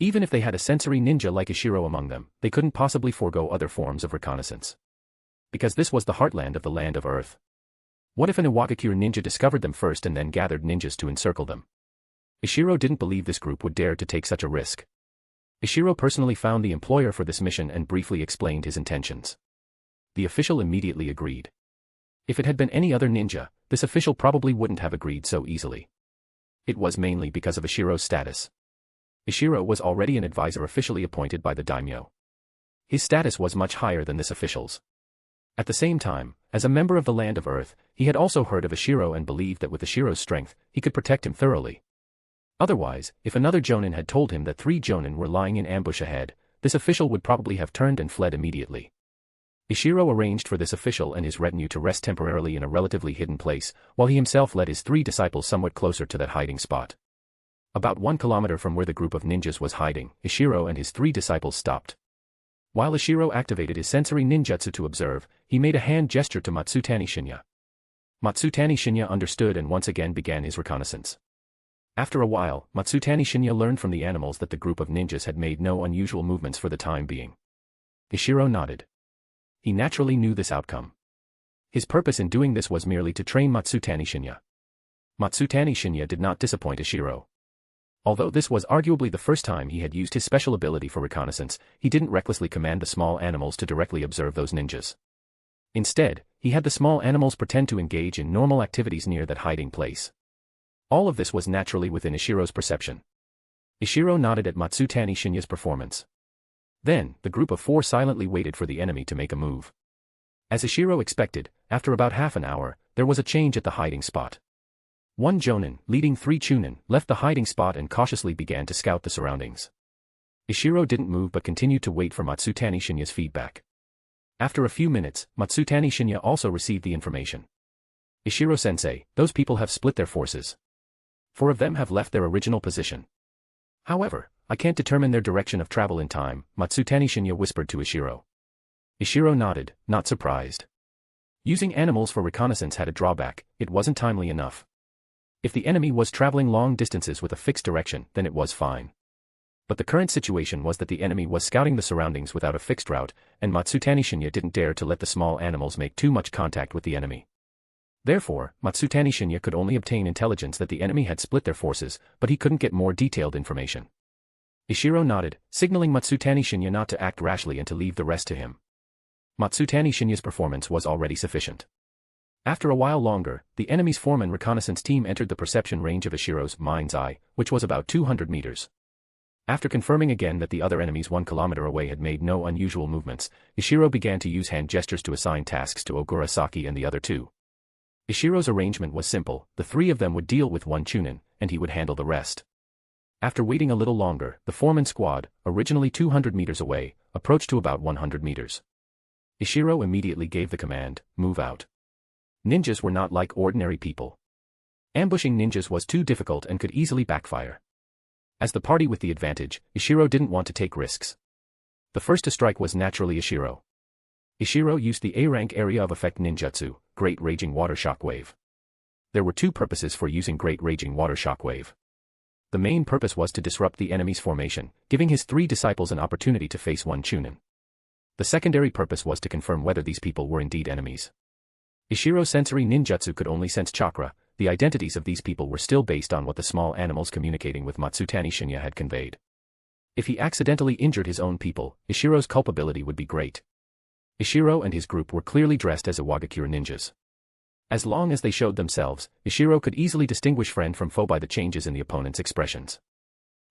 Even if they had a sensory ninja like Ishiro among them, they couldn't possibly forego other forms of reconnaissance. Because this was the heartland of the land of Earth. What if an Iwagakure ninja discovered them first and then gathered ninjas to encircle them? Ishiro didn't believe this group would dare to take such a risk. Ishiro personally found the employer for this mission and briefly explained his intentions. The official immediately agreed. If it had been any other ninja, this official probably wouldn't have agreed so easily. It was mainly because of Ishiro's status. Ishiro was already an advisor officially appointed by the daimyo. His status was much higher than this official's. At the same time, as a member of the Land of Earth, he had also heard of Ishiro and believed that with Ishiro's strength, he could protect him thoroughly. Otherwise, if another Jonin had told him that 3 Jonin were lying in ambush ahead, this official would probably have turned and fled immediately. Ishiro arranged for this official and his retinue to rest temporarily in a relatively hidden place, while he himself led his 3 disciples somewhat closer to that hiding spot. About 1 kilometer from where the group of ninjas was hiding, Ishiro and his 3 disciples stopped. While Ishiro activated his sensory ninjutsu to observe, he made a hand gesture to Matsutani Shinya. Matsutani Shinya understood and once again began his reconnaissance. After a while, Matsutani Shinya learned from the animals that the group of ninjas had made no unusual movements for the time being. Ishiro nodded. He naturally knew this outcome. His purpose in doing this was merely to train Matsutani Shinya. Matsutani Shinya did not disappoint Ishiro. Although this was arguably the first time he had used his special ability for reconnaissance, he didn't recklessly command the small animals to directly observe those ninjas. Instead, he had the small animals pretend to engage in normal activities near that hiding place. All of this was naturally within Ishiro's perception. Ishiro nodded at Matsutani Shinya's performance. Then, the group of 4 silently waited for the enemy to make a move. As Ishiro expected, after about half an hour, there was a change at the hiding spot. 1 Jonin, leading 3 Chunin, left the hiding spot and cautiously began to scout the surroundings. Ishiro didn't move but continued to wait for Matsutani Shinya's feedback. After a few minutes, Matsutani Shinya also received the information. Ishiro-sensei, those people have split their forces. 4 of them have left their original position. However, I can't determine their direction of travel in time, Matsutani Shinya whispered to Ishiro. Ishiro nodded, not surprised. Using animals for reconnaissance had a drawback, it wasn't timely enough. If the enemy was traveling long distances with a fixed direction, then it was fine. But the current situation was that the enemy was scouting the surroundings without a fixed route, and Matsutani Shinya didn't dare to let the small animals make too much contact with the enemy. Therefore, Matsutani Shinya could only obtain intelligence that the enemy had split their forces, but he couldn't get more detailed information. Ishiro nodded, signaling Matsutani Shinya not to act rashly and to leave the rest to him. Matsutani Shinya's performance was already sufficient. After a while longer, the enemy's foreman reconnaissance team entered the perception range of Ishiro's mind's eye, which was about 200 meters. After confirming again that the other enemies 1 kilometer away had made no unusual movements, Ishiro began to use hand gestures to assign tasks to Ogura Saki and the other 2. Ishiro's arrangement was simple, the 3 of them would deal with 1 Chunin, and he would handle the rest. After waiting a little longer, the foreman squad, originally 200 meters away, approached to about 100 meters. Ishiro immediately gave the command, move out. Ninjas were not like ordinary people. Ambushing ninjas was too difficult and could easily backfire. As the party with the advantage, Ishiro didn't want to take risks. The first to strike was naturally Ishiro. Ishiro used the A-rank area of effect ninjutsu, Great Raging Water Shockwave. There were 2 purposes for using Great Raging Water Shockwave. The main purpose was to disrupt the enemy's formation, giving his 3 disciples an opportunity to face 1 Chunin. The secondary purpose was to confirm whether these people were indeed enemies. Ishiro's sensory ninjutsu could only sense chakra, the identities of these people were still based on what the small animals communicating with Matsutani Shinya had conveyed. If he accidentally injured his own people, Ishiro's culpability would be great. Ishiro and his group were clearly dressed as Iwagakure ninjas. As long as they showed themselves, Ishiro could easily distinguish friend from foe by the changes in the opponent's expressions.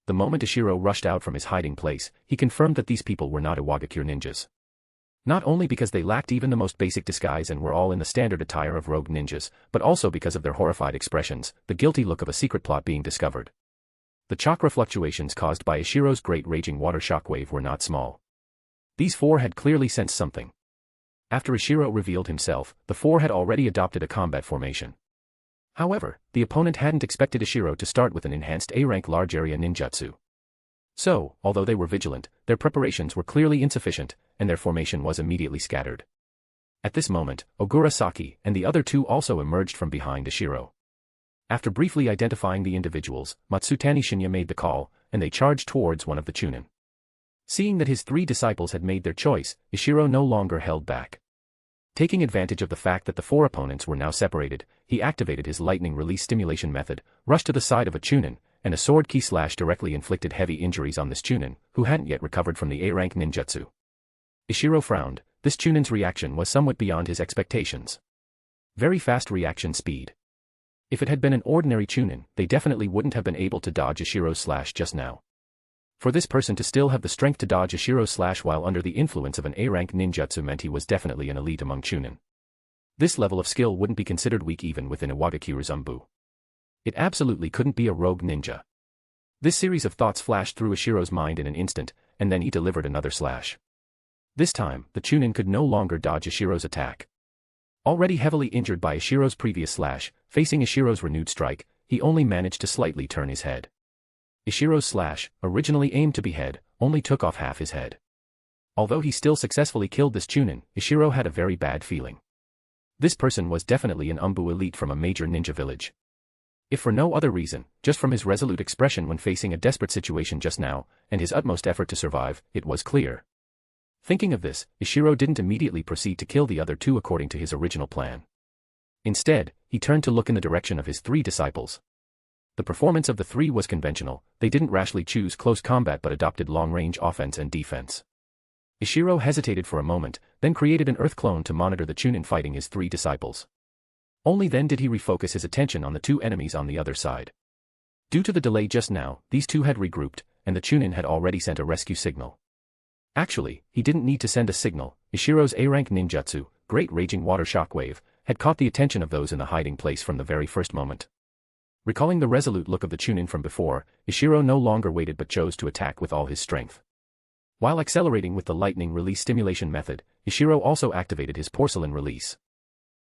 The moment Ishiro rushed out from his hiding place, he confirmed that these people were not Iwagakure ninjas. Not only because they lacked even the most basic disguise and were all in the standard attire of rogue ninjas, but also because of their horrified expressions, the guilty look of a secret plot being discovered. The chakra fluctuations caused by Ishiro's great raging water shockwave were not small. These four had clearly sensed something. After Ishiro revealed himself, the four had already adopted a combat formation. However, the opponent hadn't expected Ishiro to start with an enhanced A-rank large area ninjutsu. So, although they were vigilant, their preparations were clearly insufficient, and their formation was immediately scattered. At this moment, Ogura Saki and the other two also emerged from behind Ishiro. After briefly identifying the individuals, Matsutani Shinya made the call, and they charged towards one of the Chunin. Seeing that his three disciples had made their choice, Ishiro no longer held back. Taking advantage of the fact that the four opponents were now separated, he activated his lightning release stimulation method, rushed to the side of a Chunin, and a sword key slash directly inflicted heavy injuries on this Chunin, who hadn't yet recovered from the A-rank ninjutsu. Ishiro frowned. This Chunin's reaction was somewhat beyond his expectations. Very fast reaction speed. If it had been an ordinary Chunin, they definitely wouldn't have been able to dodge Ishiro's slash just now. For this person to still have the strength to dodge Ishiro's slash while under the influence of an A-rank ninjutsu meant he was definitely an elite among Chunin. This level of skill wouldn't be considered weak even within Iwagakure's Umbu. It absolutely couldn't be a rogue ninja. This series of thoughts flashed through Ishiro's mind in an instant, and then he delivered another slash. This time, the Chunin could no longer dodge Ishiro's attack. Already heavily injured by Ishiro's previous slash, facing Ishiro's renewed strike, he only managed to slightly turn his head. Ishiro's slash, originally aimed to behead, only took off half his head. Although he still successfully killed this Chunin, Ishiro had a very bad feeling. This person was definitely an Umbu elite from a major ninja village. If for no other reason, just from his resolute expression when facing a desperate situation just now, and his utmost effort to survive, it was clear. Thinking of this, Ishiro didn't immediately proceed to kill the other two according to his original plan. Instead, he turned to look in the direction of his three disciples. The performance of the three was conventional, they didn't rashly choose close combat but adopted long-range offense and defense. Ishiro hesitated for a moment, then created an earth clone to monitor the Chunin fighting his three disciples. Only then did he refocus his attention on the two enemies on the other side. Due to the delay just now, these two had regrouped, and the Chunin had already sent a rescue signal. Actually, he didn't need to send a signal. Ishiro's A-rank ninjutsu, Great Raging Water Shockwave, had caught the attention of those in the hiding place from the very first moment. Recalling the resolute look of the Chunin from before, Ishiro no longer waited but chose to attack with all his strength. While accelerating with the lightning release stimulation method, Ishiro also activated his porcelain release.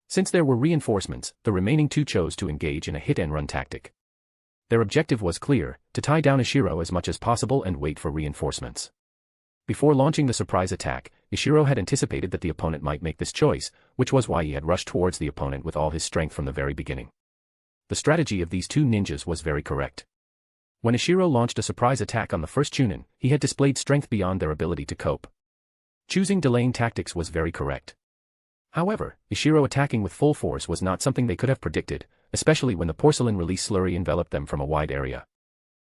Since there were reinforcements, the remaining two chose to engage in a hit-and-run tactic. Their objective was clear, to tie down Ishiro as much as possible and wait for reinforcements. Before launching the surprise attack, Ishiro had anticipated that the opponent might make this choice, which was why he had rushed towards the opponent with all his strength from the very beginning. The strategy of these two ninjas was very correct. When Ishiro launched a surprise attack on the first Chunin, he had displayed strength beyond their ability to cope. Choosing delaying tactics was very correct. However, Ishiro attacking with full force was not something they could have predicted, especially when the porcelain release slurry enveloped them from a wide area.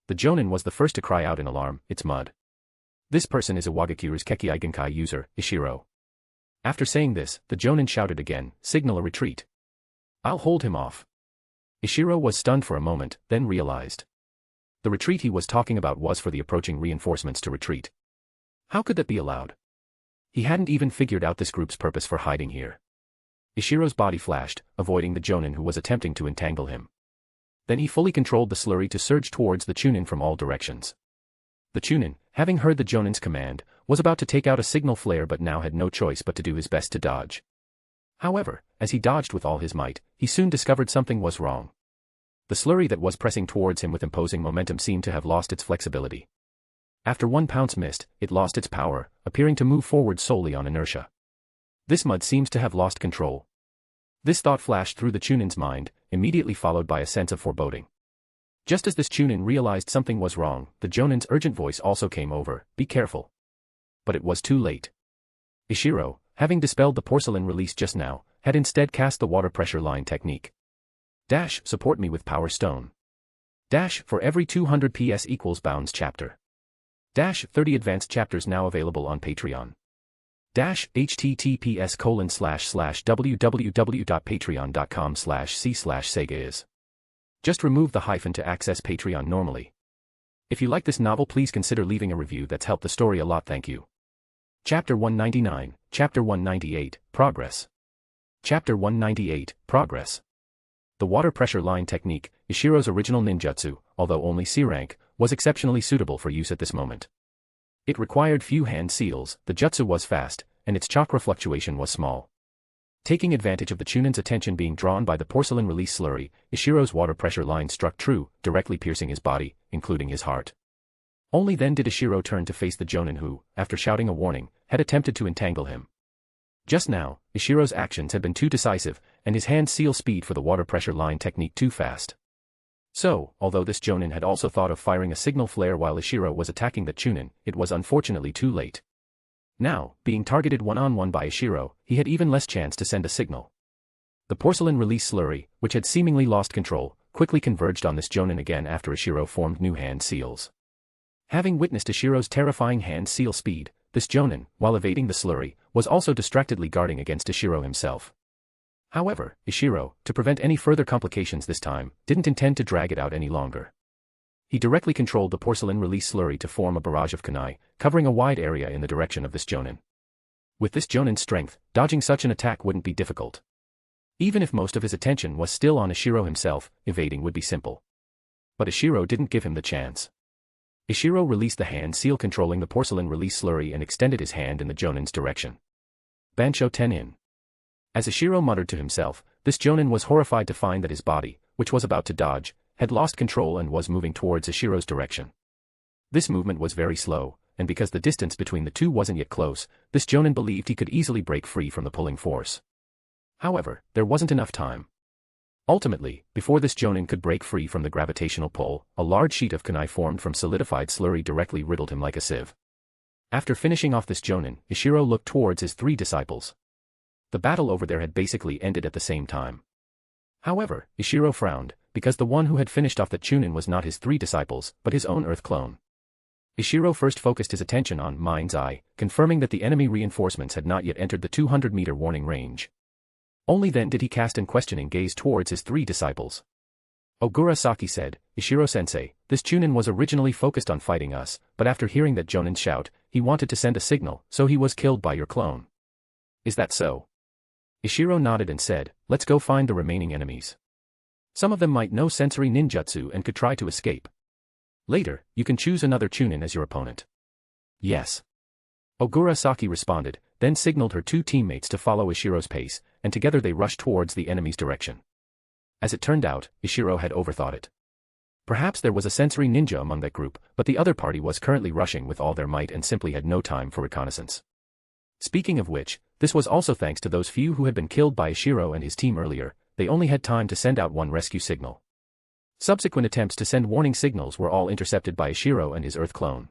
The Jonin was the first to cry out in alarm, "It's mud." This person is Iwagakure's Kekkei Genkai user, Ishiro. After saying this, the Jonin shouted again, "Signal a retreat." "I'll hold him off." Ishiro was stunned for a moment, then realized. The retreat he was talking about was for the approaching reinforcements to retreat. How could that be allowed? He hadn't even figured out this group's purpose for hiding here. Ishiro's body flashed, avoiding the Jonin who was attempting to entangle him. Then he fully controlled the slurry to surge towards the Chunin from all directions. The Chunin, having heard the Jonin's command, was about to take out a signal flare but now had no choice but to do his best to dodge. However, as he dodged with all his might, he soon discovered something was wrong. The slurry that was pressing towards him with imposing momentum seemed to have lost its flexibility. After one pounce missed, it lost its power, appearing to move forward solely on inertia. This mud seems to have lost control. This thought flashed through the Chunin's mind, immediately followed by a sense of foreboding. Just as this Chunin realized something was wrong, the Jonin's urgent voice also came over, "Be careful." But it was too late. Ishiro, having dispelled the porcelain release just now, had instead cast the water pressure line technique. Dash, support me with power stone. Dash, for every 200 PS equals bounds chapter. -30 advanced chapters now available on Patreon. https://www.patreon.com/c/sega. Just remove the hyphen to access Patreon normally. If you like this novel, please consider leaving a review. That's helped the story a lot, thank you. Chapter 199, Chapter 198, Progress. Chapter 198, Progress. The water pressure line technique, Ishiro's original ninjutsu, although only C rank, was exceptionally suitable for use at this moment. It required few hand seals, the jutsu was fast, and its chakra fluctuation was small. Taking advantage of the Chunin's attention being drawn by the porcelain release slurry, Ishiro's water pressure line struck true, directly piercing his body, including his heart. Only then did Ishiro turn to face the Jonin who, after shouting a warning, had attempted to entangle him. Just now, Ishiro's actions had been too decisive, and his hand seal speed for the water pressure line technique too fast. So, although this Jonin had also thought of firing a signal flare while Ishiro was attacking the Chunin, it was unfortunately too late. Now, being targeted one-on-one by Ishiro, he had even less chance to send a signal. The porcelain release slurry, which had seemingly lost control, quickly converged on this Jonin again after Ishiro formed new hand seals. Having witnessed Ishiro's terrifying hand seal speed, this Jonin, while evading the slurry, was also distractedly guarding against Ishiro himself. However, Ishiro, to prevent any further complications this time, didn't intend to drag it out any longer. He directly controlled the porcelain release slurry to form a barrage of kunai, covering a wide area in the direction of this Jonin. With this Jonin's strength, dodging such an attack wouldn't be difficult. Even if most of his attention was still on Ishiro himself, evading would be simple. But Ishiro didn't give him the chance. Ishiro released the hand seal controlling the porcelain release slurry and extended his hand in the Jonin's direction. Bansho Tenin. As Ishiro muttered to himself, this Jonin was horrified to find that his body, which was about to dodge, had lost control and was moving towards Ishiro's direction. This movement was very slow, and because the distance between the two wasn't yet close, this Jonin believed he could easily break free from the pulling force. However, there wasn't enough time. Ultimately, before this Jonin could break free from the gravitational pull, a large sheet of kunai formed from solidified slurry directly riddled him like a sieve. After finishing off this Jonin, Ishiro looked towards his three disciples. The battle over there had basically ended at the same time. However, Ishiro frowned, because the one who had finished off the Chunin was not his three disciples, but his own Earth clone. Ishiro first focused his attention on Mind's Eye, confirming that the enemy reinforcements had not yet entered the 200-meter warning range. Only then did he cast an questioning gaze towards his three disciples. Ogura Saki said, Ishiro-sensei, this Chunin was originally focused on fighting us, but after hearing that Jonin shout, he wanted to send a signal, so he was killed by your clone. Is that so? Ishiro nodded and said, let's go find the remaining enemies. Some of them might know sensory ninjutsu and could try to escape. Later, you can choose another Chunin as your opponent. Yes. Ogura Saki responded, then signaled her two teammates to follow Ishiro's pace, and together they rushed towards the enemy's direction. As it turned out, Ishiro had overthought it. Perhaps there was a sensory ninja among that group, but the other party was currently rushing with all their might and simply had no time for reconnaissance. Speaking of which, this was also thanks to those few who had been killed by Ishiro and his team earlier, they only had time to send out one rescue signal. Subsequent attempts to send warning signals were all intercepted by Ishiro and his Earth clone.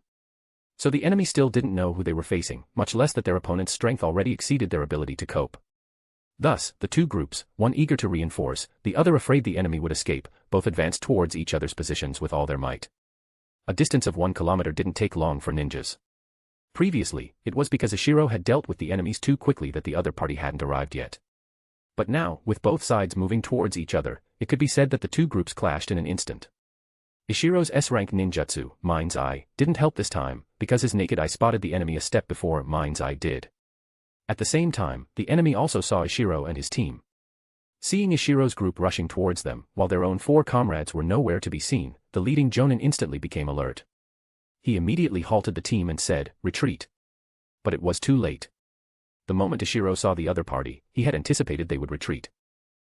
So the enemy still didn't know who they were facing, much less that their opponent's strength already exceeded their ability to cope. Thus, the two groups, one eager to reinforce, the other afraid the enemy would escape, both advanced towards each other's positions with all their might. A distance of 1 kilometer didn't take long for ninjas. Previously, it was because Ishiro had dealt with the enemies too quickly that the other party hadn't arrived yet. But now, with both sides moving towards each other, it could be said that the two groups clashed in an instant. Ishiro's S-rank ninjutsu, Mind's Eye, didn't help this time, because his naked eye spotted the enemy a step before Mind's Eye did. At the same time, the enemy also saw Ishiro and his team. Seeing Ishiro's group rushing towards them, while their own 4 comrades were nowhere to be seen, the leading Jonin instantly became alert. He immediately halted the team and said, retreat. But it was too late. The moment Ishiro saw the other party, he had anticipated they would retreat.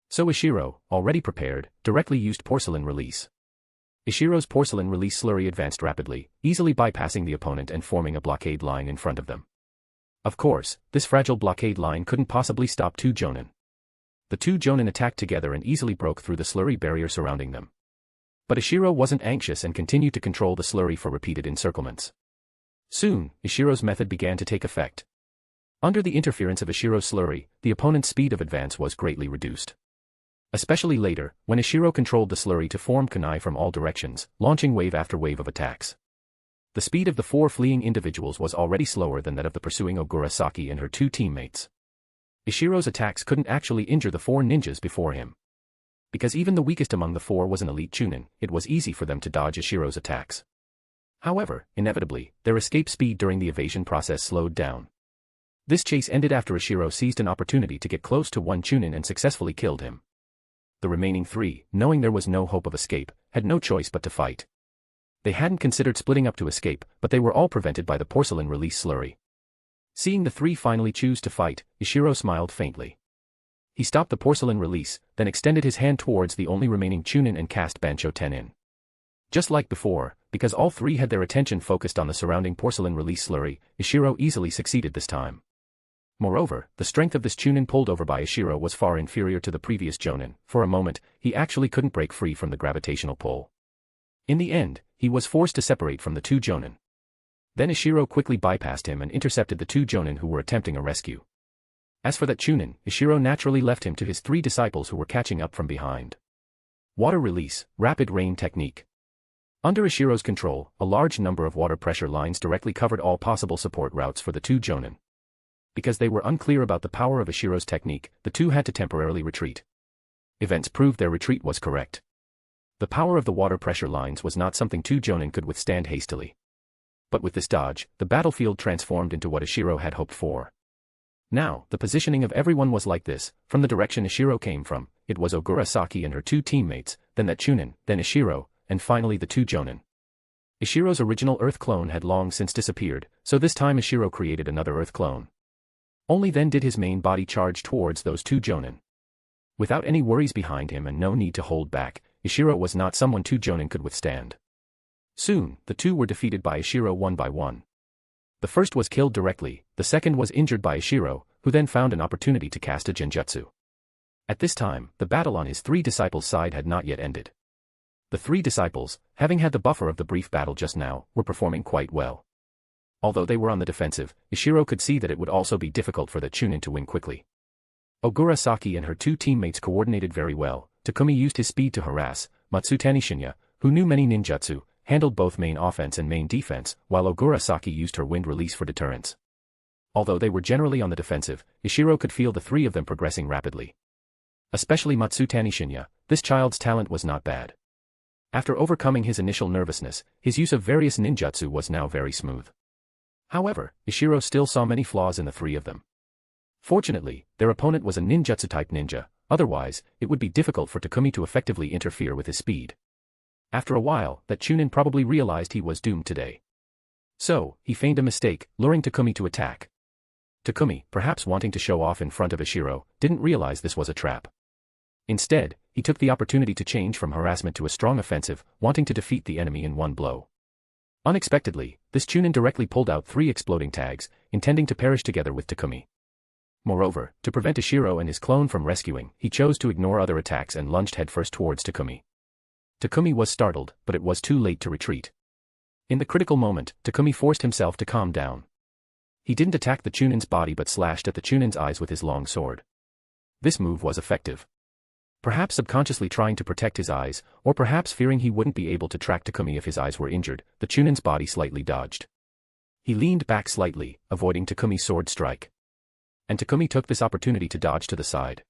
So Ishiro, already prepared, directly used porcelain release. Ishiro's porcelain release slurry advanced rapidly, easily bypassing the opponent and forming a blockade line in front of them. Of course, this fragile blockade line couldn't possibly stop two Jonin. The two Jonin attacked together and easily broke through the slurry barrier surrounding them. But Ishiro wasn't anxious and continued to control the slurry for repeated encirclements. Soon, Ishiro's method began to take effect. Under the interference of Ishiro's slurry, the opponent's speed of advance was greatly reduced. Especially later, when Ishiro controlled the slurry to form kunai from all directions, launching wave after wave of attacks. The speed of the 4 fleeing individuals was already slower than that of the pursuing Ogura Saki and her 2 teammates. Ishiro's attacks couldn't actually injure the 4 ninjas before him. Because even the weakest among the 4 was an elite chunin, it was easy for them to dodge Ishiro's attacks. However, inevitably, their escape speed during the evasion process slowed down. This chase ended after Ishiro seized an opportunity to get close to one chunin and successfully killed him. The remaining 3, knowing there was no hope of escape, had no choice but to fight. They hadn't considered splitting up to escape, but they were all prevented by the porcelain release slurry. Seeing the 3 finally choose to fight, Ishiro smiled faintly. He stopped the porcelain release, then extended his hand towards the only remaining chunin and cast Bancho Tenin. Just like before, because all 3 had their attention focused on the surrounding porcelain release slurry, Ishiro easily succeeded this time. Moreover, the strength of this chunin pulled over by Ishiro was far inferior to the previous jonin. For a moment, he actually couldn't break free from the gravitational pull. In the end, he was forced to separate from the 2 jonin. Then Ishiro quickly bypassed him and intercepted the 2 jonin who were attempting a rescue. As for that chunin, Ishiro naturally left him to his 3 disciples who were catching up from behind. Water release, rapid rain technique. Under Ishiro's control, a large number of water pressure lines directly covered all possible support routes for the 2 jonin. Because they were unclear about the power of Ishiro's technique, the 2 had to temporarily retreat. Events proved their retreat was correct. The power of the water pressure lines was not something 2 jonin could withstand hastily. But with this dodge, the battlefield transformed into what Ishiro had hoped for. Now, the positioning of everyone was like this: from the direction Ishiro came from, it was Ogura Saki and her 2 teammates, then that chunin, then Ishiro, and finally the 2 jonin. Ishiro's original Earth clone had long since disappeared, so this time Ishiro created another Earth clone. Only then did his main body charge towards those 2 jonin. Without any worries behind him and no need to hold back, Ishiro was not someone 2 jonin could withstand. Soon, the 2 were defeated by Ishiro one by one. The first was killed directly, the second was injured by Ishiro, who then found an opportunity to cast a genjutsu. At this time, the battle on his 3 disciples' side had not yet ended. The 3 disciples, having had the buffer of the brief battle just now, were performing quite well. Although they were on the defensive, Ishiro could see that it would also be difficult for the chunin to win quickly. Ogura Saki and her 2 teammates coordinated very well. Takumi used his speed to harass. Matsutani Shinya, who knew many ninjutsu, handled both main offense and main defense, while Ogura Saki used her wind release for deterrence. Although they were generally on the defensive, Ishiro could feel the 3 of them progressing rapidly. Especially Matsutani Shinya, this child's talent was not bad. After overcoming his initial nervousness, his use of various ninjutsu was now very smooth. However, Ishiro still saw many flaws in the 3 of them. Fortunately, their opponent was a ninjutsu-type ninja, otherwise, it would be difficult for Takumi to effectively interfere with his speed. After a while, that chunin probably realized he was doomed today. So, he feigned a mistake, luring Takumi to attack. Takumi, perhaps wanting to show off in front of Ishiro, didn't realize this was a trap. Instead, he took the opportunity to change from harassment to a strong offensive, wanting to defeat the enemy in one blow. Unexpectedly, this chunin directly pulled out 3 exploding tags, intending to perish together with Takumi. Moreover, to prevent Ishiro and his clone from rescuing, he chose to ignore other attacks and lunged headfirst towards Takumi. Takumi was startled, but it was too late to retreat. In the critical moment, Takumi forced himself to calm down. He didn't attack the chunin's body but slashed at the chunin's eyes with his long sword. This move was effective. Perhaps subconsciously trying to protect his eyes, or perhaps fearing he wouldn't be able to track Takumi if his eyes were injured, the chunin's body slightly dodged. He leaned back slightly, avoiding Takumi's sword strike. And Takumi took this opportunity to dodge to the side.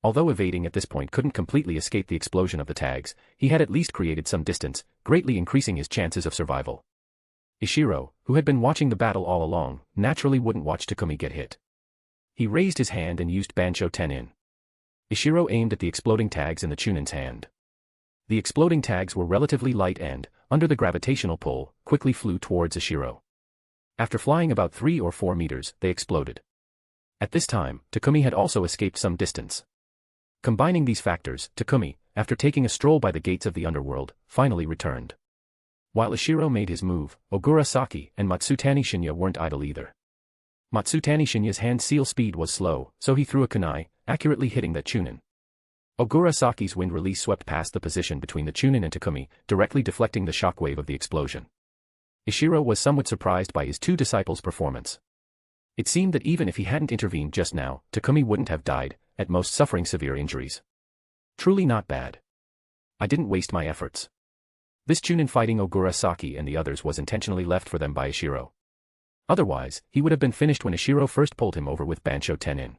Although evading at this point couldn't completely escape the explosion of the tags, he had at least created some distance, greatly increasing his chances of survival. Ishiro, who had been watching the battle all along, naturally wouldn't watch Takumi get hit. He raised his hand and used Bancho Tenin. Ishiro aimed at the exploding tags in the chunin's hand. The exploding tags were relatively light and, under the gravitational pull, quickly flew towards Ishiro. After flying about 3 or 4 meters, they exploded. At this time, Takumi had also escaped some distance. Combining these factors, Takumi, after taking a stroll by the gates of the underworld, finally returned. While Ishiro made his move, Ogura Saki and Matsutani Shinya weren't idle either. Matsutani Shinya's hand seal speed was slow, so he threw a kunai, accurately hitting that chunin. Ogura Saki's wind release swept past the position between the chunin and Takumi, directly deflecting the shockwave of the explosion. Ishiro was somewhat surprised by his 2 disciples' performance. It seemed that even if he hadn't intervened just now, Takumi wouldn't have died, at most suffering severe injuries. Truly not bad. I didn't waste my efforts. This Chunin fighting Ogura Saki and the others was intentionally left for them by Ishiro. Otherwise, he would have been finished when Ishiro first pulled him over with Bansho Tenin.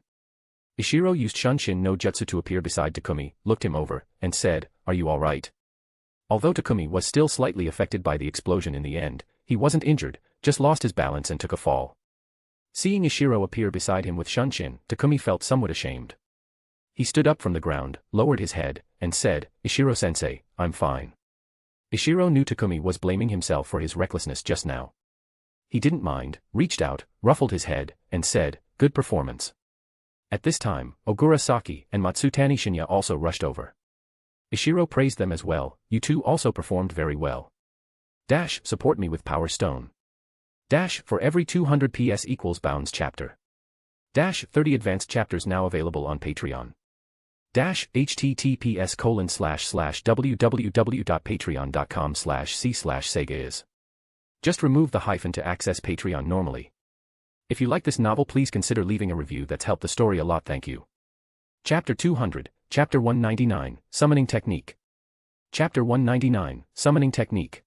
Ishiro used Shunshin no Jutsu to appear beside Takumi, looked him over, and said, "Are you alright?" Although Takumi was still slightly affected by the explosion in the end, he wasn't injured, just lost his balance and took a fall. Seeing Ishiro appear beside him with Shunshin, Takumi felt somewhat ashamed. He stood up from the ground, lowered his head, and said, "Ishiro-sensei, I'm fine." Ishiro knew Takumi was blaming himself for his recklessness just now. He didn't mind, reached out, ruffled his head, and said, "Good performance." At this time, Ogura Saki and Matsutani Shinya also rushed over. Ishiro praised them as well. "You two also performed very well. Dash, support me with Power Stone. Dash, for every 200 PS equals Bounds chapter. Dash, 30 advanced chapters now available on Patreon. Dash, https://www.patreon.com/c/Sega is. Just remove the hyphen to access Patreon normally. If you like this novel, please consider leaving a review. That's helped the story a lot, thank you. Chapter 200, Chapter 199, Summoning Technique. Chapter 199, Summoning Technique.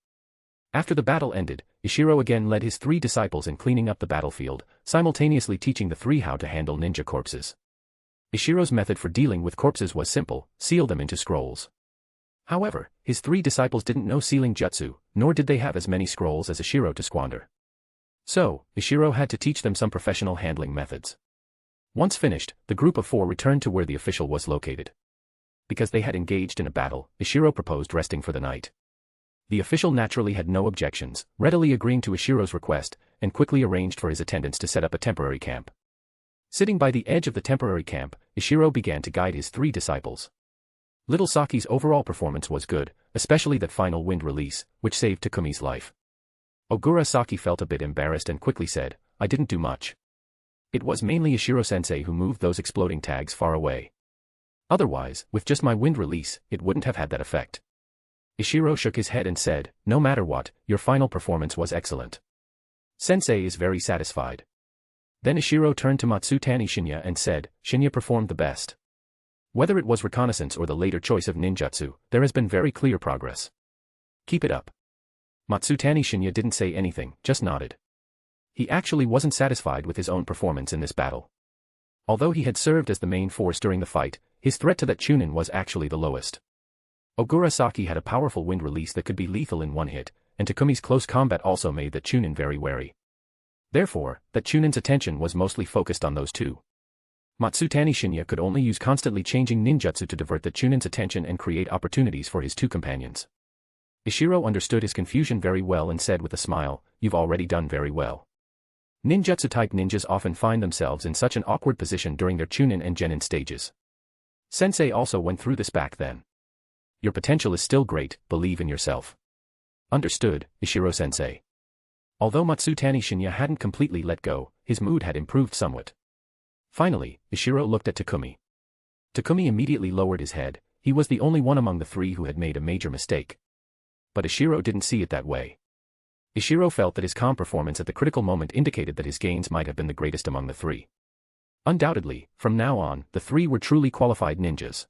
After the battle ended, Ishiro again led his 3 disciples in cleaning up the battlefield, simultaneously teaching the 3 how to handle ninja corpses. Ishiro's method for dealing with corpses was simple: seal them into scrolls. However, his 3 disciples didn't know sealing jutsu, nor did they have as many scrolls as Ishiro to squander. So, Ishiro had to teach them some professional handling methods. Once finished, the group of 4 returned to where the official was located. Because they had engaged in a battle, Ishiro proposed resting for the night. The official naturally had no objections, readily agreeing to Ishiro's request, and quickly arranged for his attendants to set up a temporary camp. Sitting by the edge of the temporary camp, Ishiro began to guide his 3 disciples. Little Saki's overall performance was good, especially that final wind release, which saved Takumi's life. Ogura Saki felt a bit embarrassed and quickly said, "I didn't do much. It was mainly Ishiro-sensei who moved those exploding tags far away. Otherwise, with just my wind release, it wouldn't have had that effect." Ishiro shook his head and said, "No matter what, your final performance was excellent. Sensei is very satisfied." Then Ishiro turned to Matsutani Shinya and said, "Shinya performed the best. Whether it was reconnaissance or the later choice of ninjutsu, there has been very clear progress. Keep it up." Matsutani Shinya didn't say anything, just nodded. He actually wasn't satisfied with his own performance in this battle. Although he had served as the main force during the fight, his threat to that Chunin was actually the lowest. Ogura Saki had a powerful wind release that could be lethal in one hit, and Takumi's close combat also made that Chunin very wary. Therefore, that Chunin's attention was mostly focused on those 2. Matsutani Shinya could only use constantly changing ninjutsu to divert the Chunin's attention and create opportunities for his 2 companions. Ishiro understood his confusion very well and said with a smile, "You've already done very well. Ninjutsu-type ninjas often find themselves in such an awkward position during their Chunin and Genin stages. Sensei also went through this back then. Your potential is still great, believe in yourself." "Understood, Ishiro-sensei." Although Matsutani Shinya hadn't completely let go, his mood had improved somewhat. Finally, Ishiro looked at Takumi. Takumi immediately lowered his head. He was the only one among the 3 who had made a major mistake. But Ishiro didn't see it that way. Ishiro felt that his calm performance at the critical moment indicated that his gains might have been the greatest among the 3. Undoubtedly, from now on, the 3 were truly qualified ninjas.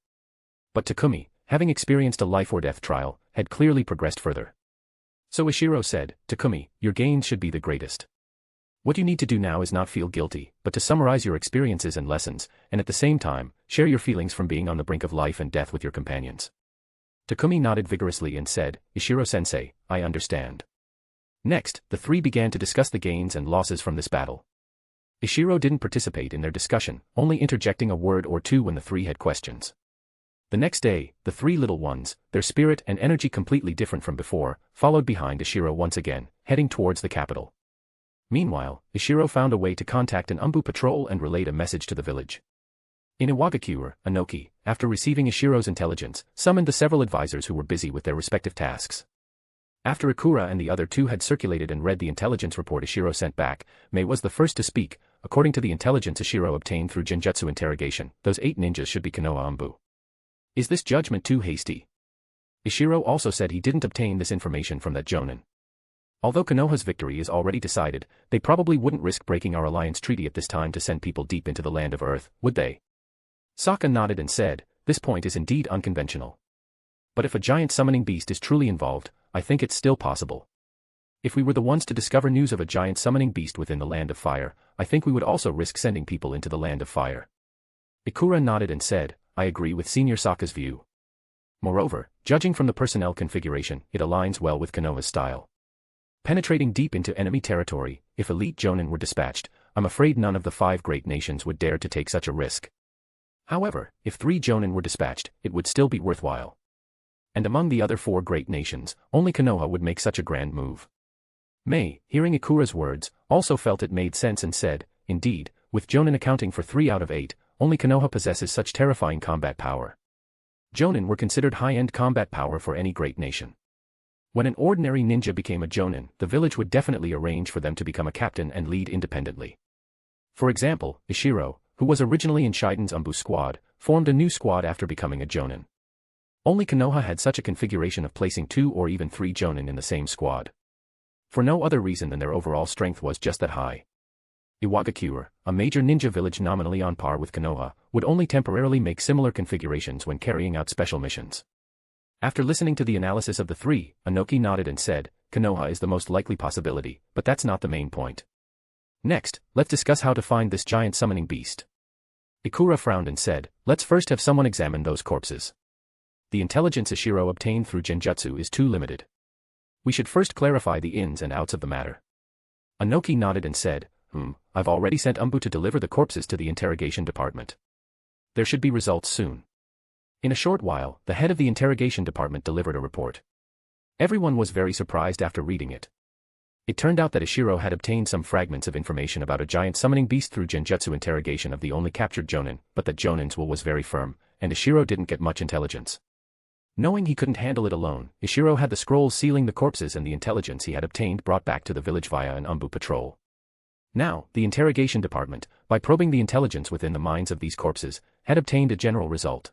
But Takumi, having experienced a life-or-death trial, had clearly progressed further. So Ishiro said, "Takumi, your gains should be the greatest. What you need to do now is not feel guilty, but to summarize your experiences and lessons, and at the same time, share your feelings from being on the brink of life and death with your companions." Takumi nodded vigorously and said, "Ishiro-sensei, I understand." Next, the 3 began to discuss the gains and losses from this battle. Ishiro didn't participate in their discussion, only interjecting a word or 2 when the 3 had questions. The next day, the 3 little ones, their spirit and energy completely different from before, followed behind Ishiro once again, heading towards the capital. Meanwhile, Ishiro found a way to contact an Umbu patrol and relayed a message to the village. In Iwagakure, Anoki, after receiving Ishiro's intelligence, summoned the several advisors who were busy with their respective tasks. After Ikura and the other 2 had circulated and read the intelligence report Ishiro sent back, Mei was the first to speak. According to the intelligence Ishiro obtained through Genjutsu interrogation, those 8 ninjas should be Konoha Umbu. Is this judgment too hasty? Ishiro also said he didn't obtain this information from that Jonin. Although Konoha's victory is already decided, they probably wouldn't risk breaking our alliance treaty at this time to send people deep into the land of Earth, would they? Sokka nodded and said, "This point is indeed unconventional. But if a giant summoning beast is truly involved, I think it's still possible. If we were the ones to discover news of a giant summoning beast within the Land of Fire, I think we would also risk sending people into the Land of Fire. Ikura nodded and said, I agree with Senior Sokka's view. Moreover, judging from the personnel configuration, it aligns well with Konoha's style. Penetrating deep into enemy territory, if elite Jonin were dispatched, I'm afraid none of the 5 great nations would dare to take such a risk. However, if 3 Jonin were dispatched, it would still be worthwhile. And among the other 4 great nations, only Konoha would make such a grand move. Mei, hearing Ikura's words, also felt it made sense and said, indeed, with Jonin accounting for 3 out of 8, only Konoha possesses such terrifying combat power. Jonin were considered high-end combat power for any great nation. When an ordinary ninja became a Jonin, the village would definitely arrange for them to become a captain and lead independently. For example, Ishiro, who was originally in Shiden's Umbu squad, formed a new squad after becoming a Jonin. Only Konoha had such a configuration of placing 2 or even 3 Jonin in the same squad. For no other reason than their overall strength was just that high. Iwagakure, a major ninja village nominally on par with Konoha, would only temporarily make similar configurations when carrying out special missions. After listening to the analysis of the 3, Inoki nodded and said, Konoha is the most likely possibility, but that's not the main point. Next, let's discuss how to find this giant summoning beast. Ikura frowned and said, let's first have someone examine those corpses. The intelligence Ishiro obtained through genjutsu is too limited. We should first clarify the ins and outs of the matter. Inoki nodded and said, I've already sent Umbu to deliver the corpses to the interrogation department. There should be results soon. In a short while, the head of the interrogation department delivered a report. Everyone was very surprised after reading it. It turned out that Ishiro had obtained some fragments of information about a giant summoning beast through genjutsu interrogation of the only captured Jonin, but that Jonin's will was very firm, and Ishiro didn't get much intelligence. Knowing he couldn't handle it alone, Ishiro had the scrolls sealing the corpses and the intelligence he had obtained brought back to the village via an Umbu patrol. Now, the interrogation department, by probing the intelligence within the minds of these corpses, had obtained a general result.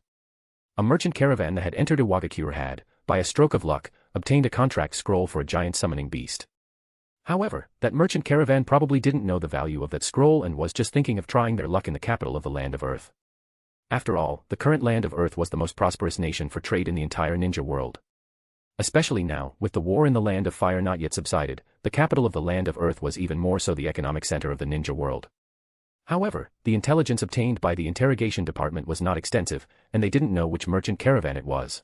A merchant caravan that had entered Iwagakure had, by a stroke of luck, obtained a contract scroll for a giant summoning beast. However, that merchant caravan probably didn't know the value of that scroll and was just thinking of trying their luck in the capital of the Land of Earth. After all, the current Land of Earth was the most prosperous nation for trade in the entire ninja world. Especially now, with the war in the Land of Fire not yet subsided, the capital of the Land of Earth was even more so the economic center of the ninja world. However, the intelligence obtained by the interrogation department was not extensive, and they didn't know which merchant caravan it was.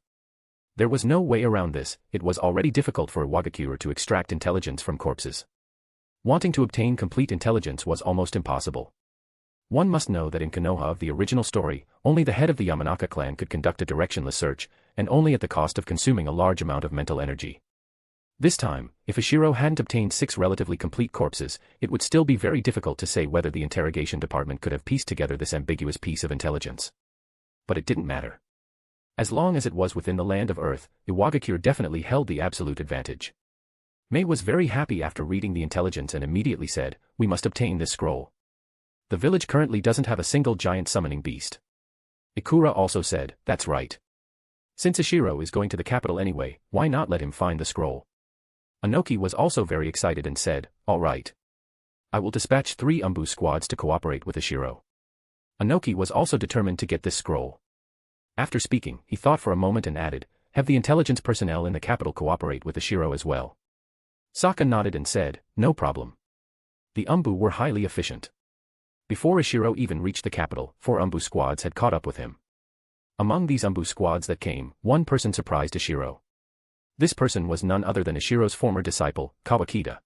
There was no way around this, it was already difficult for Iwagakure to extract intelligence from corpses. Wanting to obtain complete intelligence was almost impossible. One must know that in Konoha of the original story, only the head of the Yamanaka clan could conduct a directionless search, and only at the cost of consuming a large amount of mental energy. This time, if Ishiro hadn't obtained 6 relatively complete corpses, it would still be very difficult to say whether the interrogation department could have pieced together this ambiguous piece of intelligence. But it didn't matter. As long as it was within the Land of Earth, Iwagakure definitely held the absolute advantage. Mei was very happy after reading the intelligence and immediately said, we must obtain this scroll. The village currently doesn't have a single giant summoning beast. Ikura also said, that's right. Since Ishiro is going to the capital anyway, why not let him find the scroll? Inoki was also very excited and said, all right. I will dispatch 3 Umbu squads to cooperate with Ishiro. Inoki was also determined to get this scroll. After speaking, he thought for a moment and added, have the intelligence personnel in the capital cooperate with Ishiro as well. Sokka nodded and said, no problem. The Umbu were highly efficient. Before Ishiro even reached the capital, 4 Umbu squads had caught up with him. Among these Umbu squads that came, one person surprised Ishiro. This person was none other than Ishiro's former disciple, Kawakita.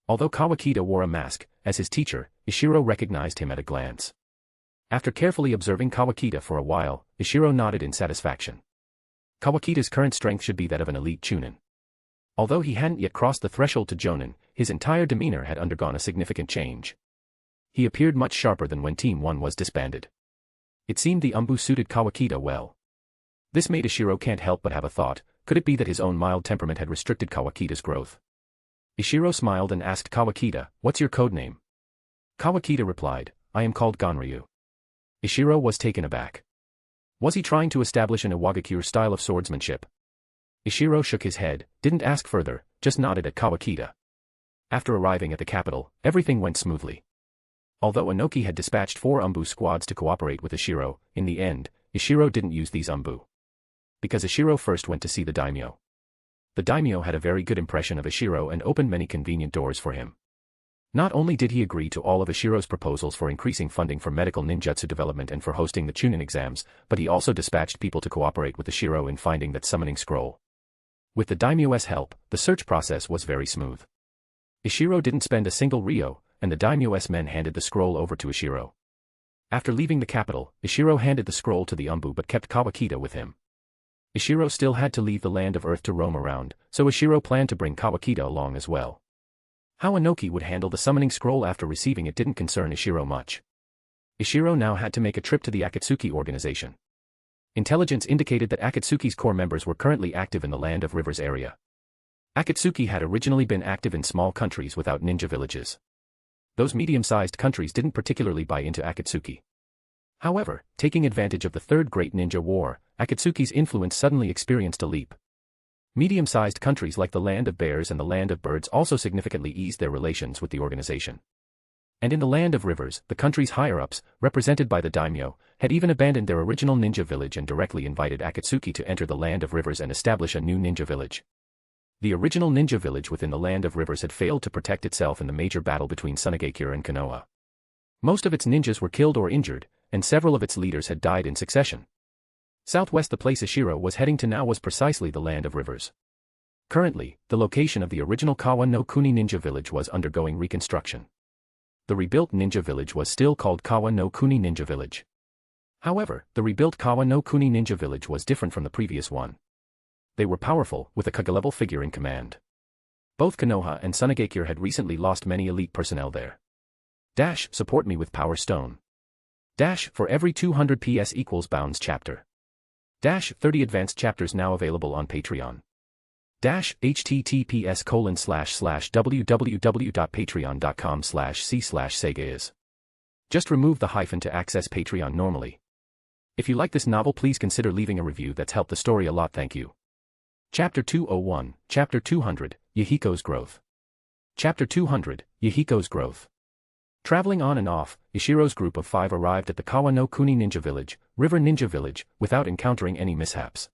Although Kawakita wore a mask, as his teacher, Ishiro recognized him at a glance. After carefully observing Kawakita for a while, Ishiro nodded in satisfaction. Kawakita's current strength should be that of an elite chunin. Although he hadn't yet crossed the threshold to jonin, his entire demeanor had undergone a significant change. He appeared much sharper than when Team 1 was disbanded. It seemed the Umbu suited Kawakita well. This made Ishiro can't help but have a thought, could it be that his own mild temperament had restricted Kawakita's growth? Ishiro smiled and asked Kawakita, what's your code name? Kawakita replied, I am called Ganryu. Ishiro was taken aback. Was he trying to establish an Iwagakure style of swordsmanship? Ishiro shook his head, didn't ask further, just nodded at Kawakita. After arriving at the capital, everything went smoothly. Although Inoki had dispatched 4 Umbu squads to cooperate with Ishiro, in the end, Ishiro didn't use these Umbu. Because Ishiro first went to see the daimyo. The daimyo had a very good impression of Ishiro and opened many convenient doors for him. Not only did he agree to all of Ishiro's proposals for increasing funding for medical ninjutsu development and for hosting the Chunin exams, but he also dispatched people to cooperate with Ishiro in finding that summoning scroll. With the daimyo's help, the search process was very smooth. Ishiro didn't spend a single ryo, and the daimyo's men handed the scroll over to Ishiro. After leaving the capital, Ishiro handed the scroll to the Umbu but kept Kawakita with him. Ishiro still had to leave the land of Earth to roam around, so Ishiro planned to bring Kawakita along as well. How Inoki would handle the summoning scroll after receiving it didn't concern Ishiro much. Ishiro now had to make a trip to the Akatsuki organization. Intelligence indicated that Akatsuki's core members were currently active in the Land of Rivers area. Akatsuki had originally been active in small countries without ninja villages. Those medium-sized countries didn't particularly buy into Akatsuki. However, taking advantage of the Third Great Ninja War, Akatsuki's influence suddenly experienced a leap. Medium-sized countries like the Land of Bears and the Land of Birds also significantly eased their relations with the organization. And in the Land of Rivers, the country's higher-ups, represented by the daimyo, had even abandoned their original ninja village and directly invited Akatsuki to enter the Land of Rivers and establish a new ninja village. The original ninja village within the Land of Rivers had failed to protect itself in the major battle between Tsuchikage and Konoha. Most of its ninjas were killed or injured, and several of its leaders had died in succession. Southwest, the place Ishiro was heading to now was precisely the Land of Rivers. Currently, the location of the original Kawa no Kuni ninja village was undergoing reconstruction. The rebuilt ninja village was still called Kawa no Kuni ninja village. However, the rebuilt Kawa no Kuni ninja village was different from the previous one. They were powerful, with a Kage-level figure in command. Both Konoha and Tsuchikage had recently lost many elite personnel there. Support me with Power Stone. For every 200 PS equals Bounds chapter. 30 advanced chapters now available on Patreon. https://www.patreon.com/c/Sega is. Just remove the hyphen to access Patreon normally. If you like this novel, please consider leaving a review. That's helped the story a lot. Thank you. Chapter 201, Chapter 200, Yahiko's Growth. Chapter 200, Yahiko's Growth. Traveling on and off, Ishiro's group of 5 arrived at the Kawa no Kuni ninja village, River Ninja Village, without encountering any mishaps.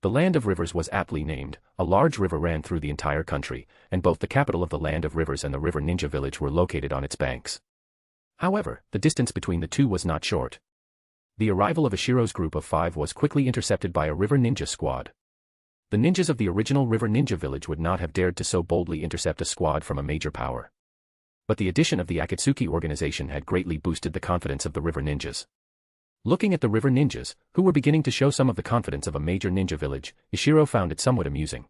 The Land of Rivers was aptly named. A large river ran through the entire country, and both the capital of the Land of Rivers and the River Ninja Village were located on its banks. However, the distance between the two was not short. The arrival of Ishiro's group of 5 was quickly intercepted by a River Ninja squad. The ninjas of the original River Ninja Village would not have dared to so boldly intercept a squad from a major power. But the addition of the Akatsuki organization had greatly boosted the confidence of the River Ninjas. Looking at the River Ninjas, who were beginning to show some of the confidence of a major ninja village, Ishiro found it somewhat amusing.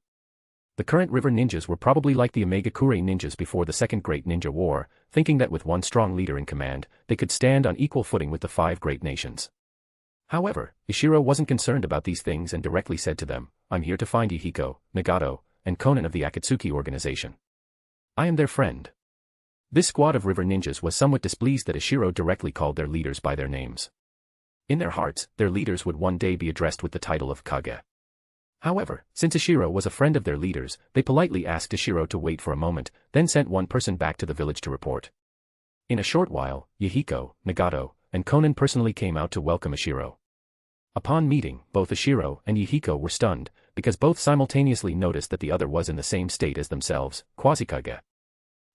The current River Ninjas were probably like the Iwagakure ninjas before the Second Great Ninja War, thinking that with one strong leader in command, they could stand on equal footing with the 5 great nations. However, Ishiro wasn't concerned about these things and directly said to them, "I'm here to find Yahiko, Nagato, and Konan of the Akatsuki organization. I am their friend." This squad of River Ninjas was somewhat displeased that Ishiro directly called their leaders by their names. In their hearts, their leaders would one day be addressed with the title of Kage. However, since Ishiro was a friend of their leaders, they politely asked Ishiro to wait for a moment, then sent one person back to the village to report. In a short while, Yahiko, Nagato, and Konan personally came out to welcome Ishiro. Upon meeting, both Ishiro and Yahiko were stunned, because both simultaneously noticed that the other was in the same state as themselves, Quasi-Kage.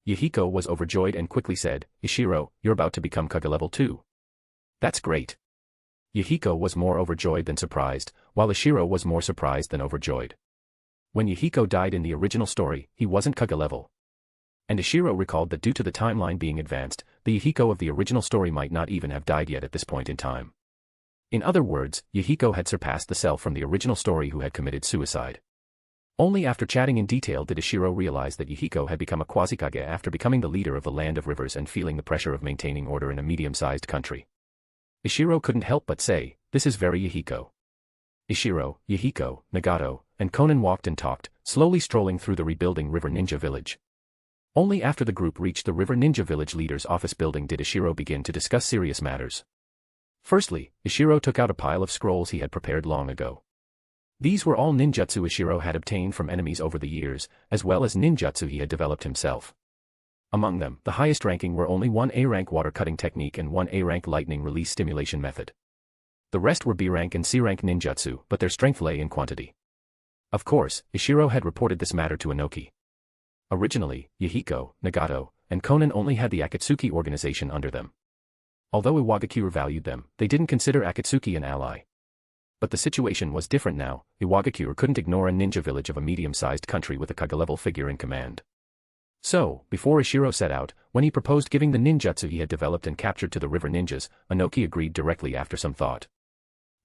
Yahiko was overjoyed and quickly said, "Ishiro, you're about to become Kage level 2. That's great." Yahiko was more overjoyed than surprised, while Ishiro was more surprised than overjoyed. When Yahiko died in the original story, he wasn't Kage level. And Ishiro recalled that due to the timeline being advanced, the Yahiko of the original story might not even have died yet at this point in time. In other words, Yahiko had surpassed the self from the original story who had committed suicide. Only after chatting in detail did Ishiro realize that Yahiko had become a Quasi-Kage after becoming the leader of the Land of Rivers and feeling the pressure of maintaining order in a medium-sized country. Ishiro couldn't help but say, "This is very Yahiko." Ishiro, Yahiko, Nagato, and Konan walked and talked, slowly strolling through the rebuilding River Ninja Village. Only after the group reached the River Ninja Village leader's office building did Ishiro begin to discuss serious matters. Firstly, Ishiro took out a pile of scrolls he had prepared long ago. These were all ninjutsu Ishiro had obtained from enemies over the years, as well as ninjutsu he had developed himself. Among them, the highest ranking were only 1 A-rank water cutting technique and 1 A-rank lightning release stimulation method. The rest were B-rank and C-rank ninjutsu, but their strength lay in quantity. Of course, Ishiro had reported this matter to Inoki. Originally, Yahiko, Nagato, and Konan only had the Akatsuki organization under them. Although Iwagakure valued them, they didn't consider Akatsuki an ally. But the situation was different now. Iwagakure couldn't ignore a ninja village of a medium-sized country with a Kage-level figure in command. So, before Ishiro set out, when he proposed giving the ninjutsu he had developed and captured to the river ninjas, Inoki agreed directly after some thought.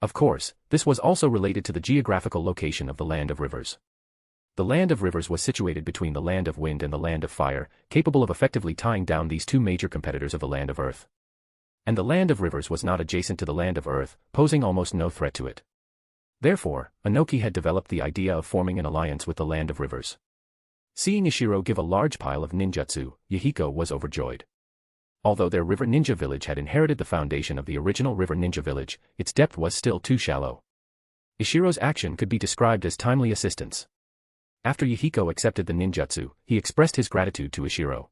Of course, this was also related to the geographical location of the Land of Rivers. The Land of Rivers was situated between the Land of Wind and the Land of Fire, capable of effectively tying down these two major competitors of the Land of Earth. And the Land of Rivers was not adjacent to the Land of Earth, posing almost no threat to it. Therefore, Inoki had developed the idea of forming an alliance with the Land of Rivers. Seeing Ishiro give a large pile of ninjutsu, Yahiko was overjoyed. Although their river ninja village had inherited the foundation of the original river ninja village, its depth was still too shallow. Ishiro's action could be described as timely assistance. After Yahiko accepted the ninjutsu, he expressed his gratitude to Ishiro.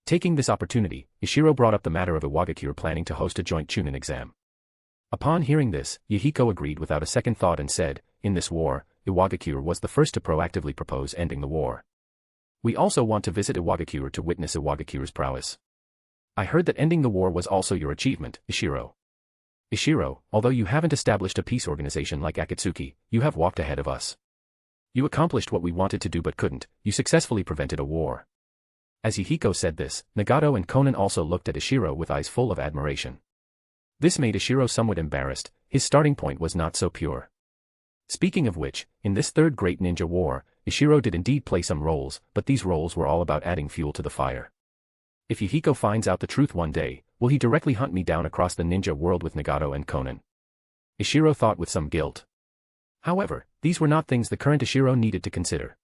Taking this opportunity, Ishiro brought up the matter of Iwagakure planning to host a joint Chunin exam. Upon hearing this, Yahiko agreed without a second thought and said, "In this war, Iwagakure was the first to proactively propose ending the war. We also want to visit Iwagakure to witness Iwagakure's prowess. I heard that ending the war was also your achievement, Ishiro. Ishiro, although you haven't established a peace organization like Akatsuki, you have walked ahead of us. You accomplished what we wanted to do but couldn't, you successfully prevented a war." As Yahiko said this, Nagato and Konan also looked at Ishiro with eyes full of admiration. This made Ishiro somewhat embarrassed. His starting point was not so pure. Speaking of which, in this third great ninja war, Ishiro did indeed play some roles, but these roles were all about adding fuel to the fire. If Yahiko finds out the truth one day, will he directly hunt me down across the ninja world with Nagato and Konan? Ishiro thought with some guilt. However, these were not things the current Ishiro needed to consider.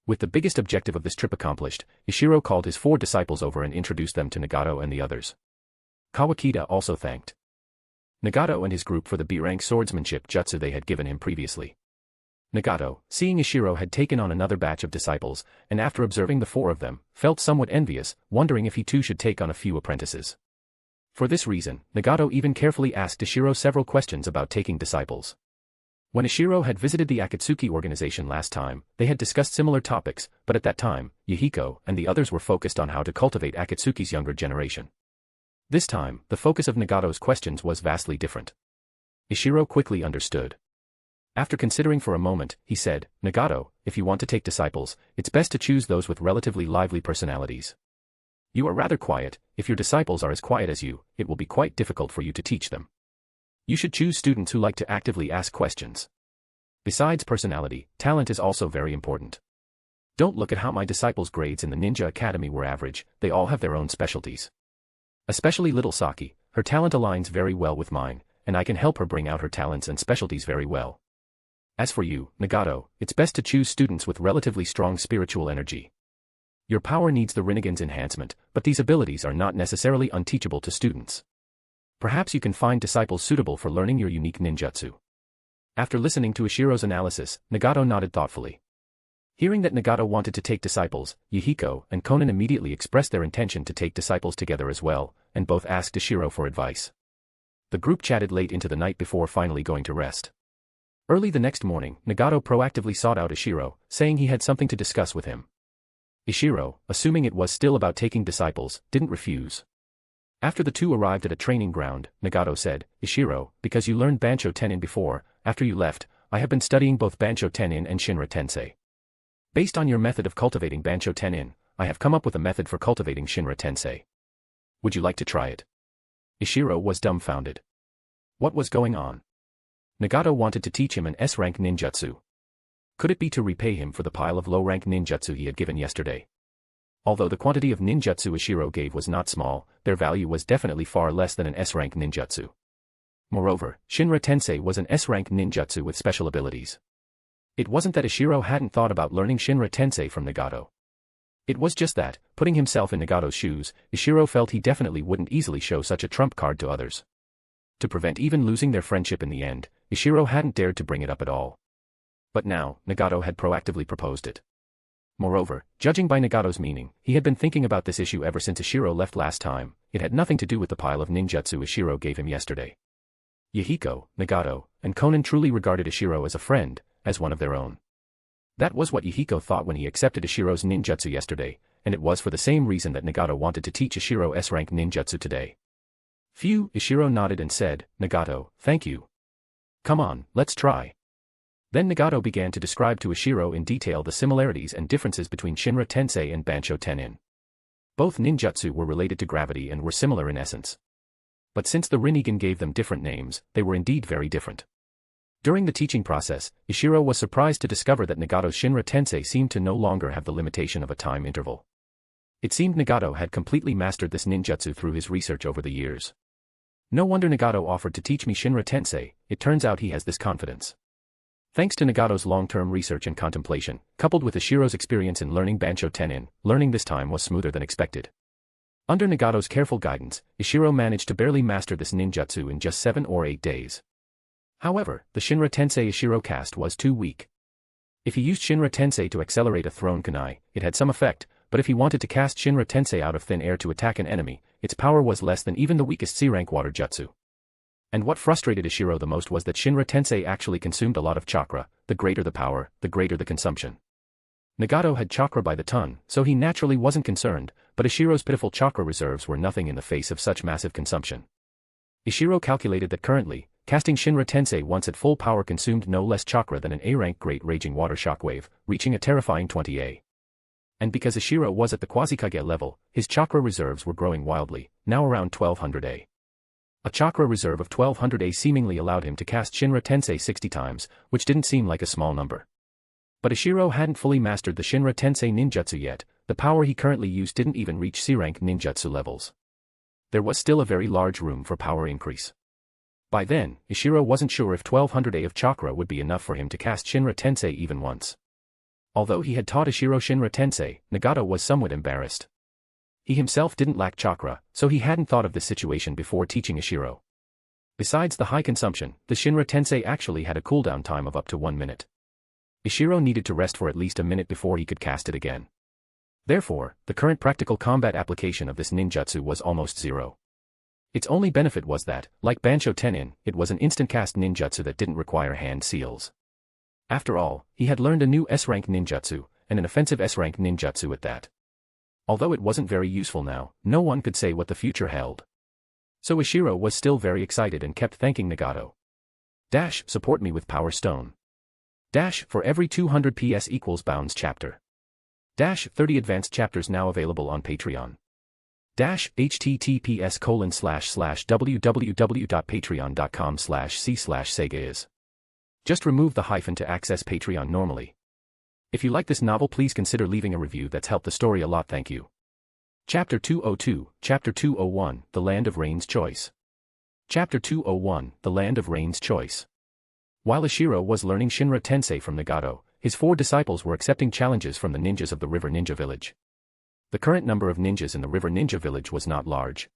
With the biggest objective of this trip accomplished, Ishiro called his 4 disciples over and introduced them to Nagato and the others. Kawakita also thanked Nagato and his group for the B-rank swordsmanship jutsu they had given him previously. Nagato, seeing Ishiro had taken on another batch of disciples, and after observing the 4 of them, felt somewhat envious, wondering if he too should take on a few apprentices. For this reason, Nagato even carefully asked Ishiro several questions about taking disciples. When Ishiro had visited the Akatsuki organization last time, they had discussed similar topics, but at that time, Yahiko and the others were focused on how to cultivate Akatsuki's younger generation. This time, the focus of Nagato's questions was vastly different. Ishiro quickly understood. After considering for a moment, he said, "Nagato, if you want to take disciples, it's best to choose those with relatively lively personalities. You are rather quiet. If your disciples are as quiet as you, it will be quite difficult for you to teach them. You should choose students who like to actively ask questions. Besides personality, talent is also very important. Don't look at how my disciples' grades in the Ninja Academy were average, they all have their own specialties. Especially little Saki, her talent aligns very well with mine, and I can help her bring out her talents and specialties very well. As for you, Nagato, it's best to choose students with relatively strong spiritual energy. Your power needs the Rinnegan's enhancement, but these abilities are not necessarily unteachable to students. Perhaps you can find disciples suitable for learning your unique ninjutsu." After listening to Ishiro's analysis, Nagato nodded thoughtfully. Hearing that Nagato wanted to take disciples, Yahiko and Konan immediately expressed their intention to take disciples together as well, and both asked Ishiro for advice. The group chatted late into the night before finally going to rest. Early the next morning, Nagato proactively sought out Ishiro, saying he had something to discuss with him. Ishiro, assuming it was still about taking disciples, didn't refuse. After the two arrived at a training ground, Nagato said, "Ishiro, because you learned Bancho Tenin before, after you left, I have been studying both Bancho Tenin and Shinra Tensei. Based on your method of cultivating Bancho Tenin, I have come up with a method for cultivating Shinra Tensei. Would you like to try it?" Ishiro was dumbfounded. What was going on? Nagato wanted to teach him an S-rank ninjutsu. Could it be to repay him for the pile of low-rank ninjutsu he had given yesterday? Although the quantity of ninjutsu Ishiro gave was not small, their value was definitely far less than an S-rank ninjutsu. Moreover, Shinra Tensei was an S-rank ninjutsu with special abilities. It wasn't that Ishiro hadn't thought about learning Shinra Tensei from Nagato. It was just that, putting himself in Nagato's shoes, Ishiro felt he definitely wouldn't easily show such a trump card to others. To prevent even losing their friendship in the end, Ishiro hadn't dared to bring it up at all. But now, Nagato had proactively proposed it. Moreover, judging by Nagato's meaning, he had been thinking about this issue ever since Ishiro left last time. It had nothing to do with the pile of ninjutsu Ishiro gave him yesterday. Yahiko, Nagato, and Konan truly regarded Ishiro as a friend, as one of their own. That was what Yahiko thought when he accepted Ishiro's ninjutsu yesterday, and it was for the same reason that Nagato wanted to teach Ishiro S-rank ninjutsu today. Phew, Ishiro nodded and said, Nagato, thank you. Come on, let's try. Then Nagato began to describe to Ishiro in detail the similarities and differences between Shinra Tensei and Bansho Tenin. Both ninjutsu were related to gravity and were similar in essence. But since the Rinnegan gave them different names, they were indeed very different. During the teaching process, Ishiro was surprised to discover that Nagato's Shinra Tensei seemed to no longer have the limitation of a time interval. It seemed Nagato had completely mastered this ninjutsu through his research over the years. No wonder Nagato offered to teach me Shinra Tensei, it turns out he has this confidence. Thanks to Nagato's long-term research and contemplation, coupled with Ishiro's experience in learning Bansho Tenin, learning this time was smoother than expected. Under Nagato's careful guidance, Ishiro managed to barely master this ninjutsu in just 7 or 8 days. However, the Shinra Tensei Ishiro cast was too weak. If he used Shinra Tensei to accelerate a thrown kunai, it had some effect, but if he wanted to cast Shinra Tensei out of thin air to attack an enemy, its power was less than even the weakest C-rank water jutsu. And what frustrated Ishiro the most was that Shinra Tensei actually consumed a lot of chakra, the greater the power, the greater the consumption. Nagato had chakra by the ton, so he naturally wasn't concerned, but Ishiro's pitiful chakra reserves were nothing in the face of such massive consumption. Ishiro calculated that currently, casting Shinra Tensei once at full power consumed no less chakra than an A-rank Great Raging Water Shockwave, reaching a terrifying 20A. And because Ishiro was at the Quasi-Kage level, his chakra reserves were growing wildly, now around 1200A. A chakra reserve of 1200A seemingly allowed him to cast Shinra Tensei 60 times, which didn't seem like a small number. But Ishiro hadn't fully mastered the Shinra Tensei ninjutsu yet, the power he currently used didn't even reach C-rank ninjutsu levels. There was still a very large room for power increase. By then, Ishiro wasn't sure if 1200A of chakra would be enough for him to cast Shinra Tensei even once. Although he had taught Ishiro Shinra Tensei, Nagato was somewhat embarrassed. He himself didn't lack chakra, so he hadn't thought of this situation before teaching Ishiro. Besides the high consumption, the Shinra Tensei actually had a cooldown time of up to 1 minute. Ishiro needed to rest for at least a minute before he could cast it again. Therefore, the current practical combat application of this ninjutsu was almost zero. Its only benefit was that, like Bansho Tenin, it was an instant cast ninjutsu that didn't require hand seals. After all, he had learned a new S-rank ninjutsu, and an offensive S-rank ninjutsu at that. Although it wasn't very useful now, no one could say what the future held. So Ishiro was still very excited and kept thanking Nagato. Dash, support me with Power Stone. Dash, for every 200 PS equals Bounds chapter. Dash, 30 advanced chapters now available on Patreon. Dash, https://www.patreon.com/c/Sega is. Just remove the hyphen to access Patreon normally. If you like this novel, please consider leaving a review. That's helped the story a lot, thank you. Chapter 202, Chapter 201, The Land of Rain's Choice. Chapter 201, The Land of Rain's Choice. While Ishiro was learning Shinra Tensei from Nagato, his 4 disciples were accepting challenges from the ninjas of the River Ninja Village. The current number of ninjas in the River Ninja Village was not large.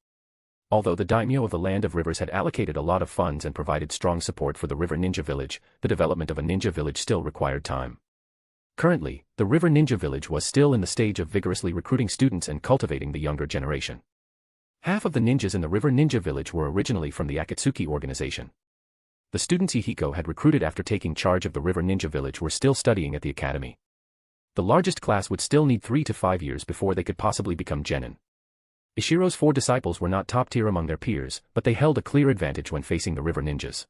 Although the daimyo of the Land of Rivers had allocated a lot of funds and provided strong support for the River Ninja Village, the development of a ninja village still required time. Currently, the River Ninja Village was still in the stage of vigorously recruiting students and cultivating the younger generation. Half of the ninjas in the River Ninja Village were originally from the Akatsuki organization. The students Yahiko had recruited after taking charge of the River Ninja Village were still studying at the academy. The largest class would still need 3 to 5 years before they could possibly become genin. Ishiro's 4 disciples were not top tier among their peers, but they held a clear advantage when facing the River Ninjas.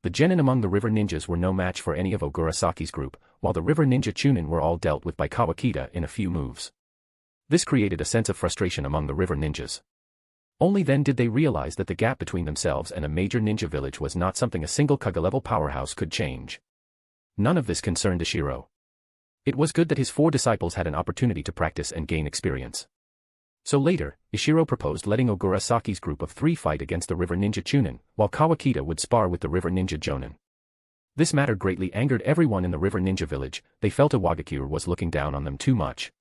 The genin among the River Ninjas were no match for any of Ogurasaki's group, while the River Ninja Chunin were all dealt with by Kawakita in a few moves. This created a sense of frustration among the River Ninjas. Only then did they realize that the gap between themselves and a major ninja village was not something a single Kage-level powerhouse could change. None of this concerned Ishiro. It was good that his 4 disciples had an opportunity to practice and gain experience. So later, Ishiro proposed letting Ogurasaki's group of 3 fight against the River Ninja Chunin, while Kawakita would spar with the River Ninja Jonin. This matter greatly angered everyone in the River Ninja Village. They felt Iwagakure was looking down on them too much.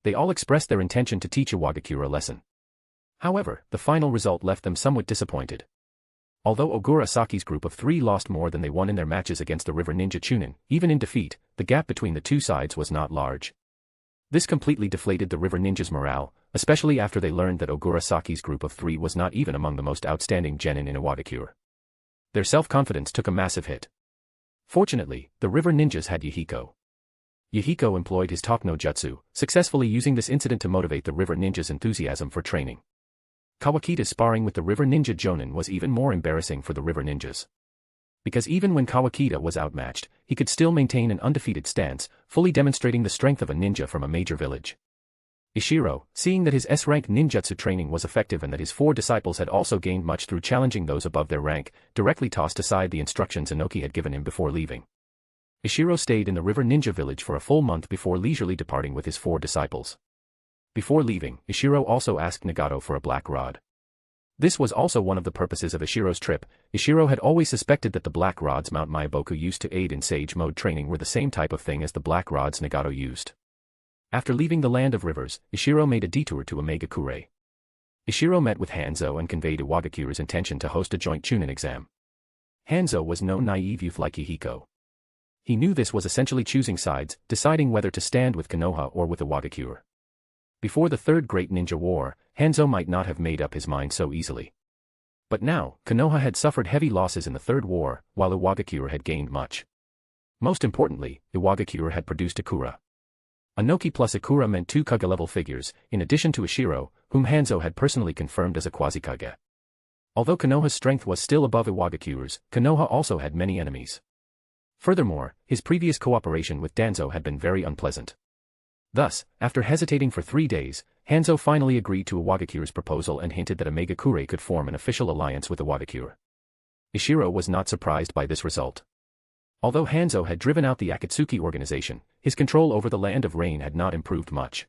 They all expressed their intention to teach Iwagakure a lesson. However, the final result left them somewhat disappointed. Although Ogurasaki's group of 3 lost more than they won in their matches against the River Ninja Chunin, even in defeat, the gap between the 2 sides was not large. This completely deflated the River Ninjas' morale, especially after they learned that Ogurasaki's group of 3 was not even among the most outstanding genin in Iwagakure. Their self-confidence took a massive hit. Fortunately, the River Ninjas had Yahiko. Yahiko employed his talk no jutsu, successfully using this incident to motivate the river ninja's enthusiasm for training. Kawakida's sparring with the river ninja Jonin was even more embarrassing for the river ninjas. Because even when Kawakita was outmatched, he could still maintain an undefeated stance, fully demonstrating the strength of a ninja from a major village. Ishiro, seeing that his S-rank ninjutsu training was effective and that his 4 disciples had also gained much through challenging those above their rank, directly tossed aside the instructions Inoki had given him before leaving. Ishiro stayed in the river ninja village for a full month before leisurely departing with his 4 disciples. Before leaving, Ishiro also asked Nagato for a black rod. This was also one of the purposes of Ishiro's trip. Ishiro had always suspected that the black rods Mount Maiboku used to aid in Sage Mode training were the same type of thing as the black rods Nagato used. After leaving the Land of Rivers, Ishiro made a detour to Iwagakure. Ishiro met with Hanzo and conveyed Iwagakure's intention to host a joint Chunin exam. Hanzo was no naive youth like Yahiko. He knew this was essentially choosing sides, deciding whether to stand with Konoha or with Iwagakure. Before the Third Great Ninja War, Hanzo might not have made up his mind so easily. But now, Konoha had suffered heavy losses in the Third War, while Iwagakure had gained much. Most importantly, Iwagakure had produced Ikura. Inoki plus Ikura meant 2 Kage-level figures, in addition to Ishiro, whom Hanzo had personally confirmed as a quasi-Kage. Although Konoha's strength was still above Iwagakure's, Konoha also had many enemies. Furthermore, his previous cooperation with Danzo had been very unpleasant. Thus, after hesitating for 3 days, Hanzo finally agreed to Iwagakure's proposal and hinted that Iwagakure could form an official alliance with Iwagakure. Ishiro was not surprised by this result. Although Hanzo had driven out the Akatsuki organization, his control over the Land of Rain had not improved much.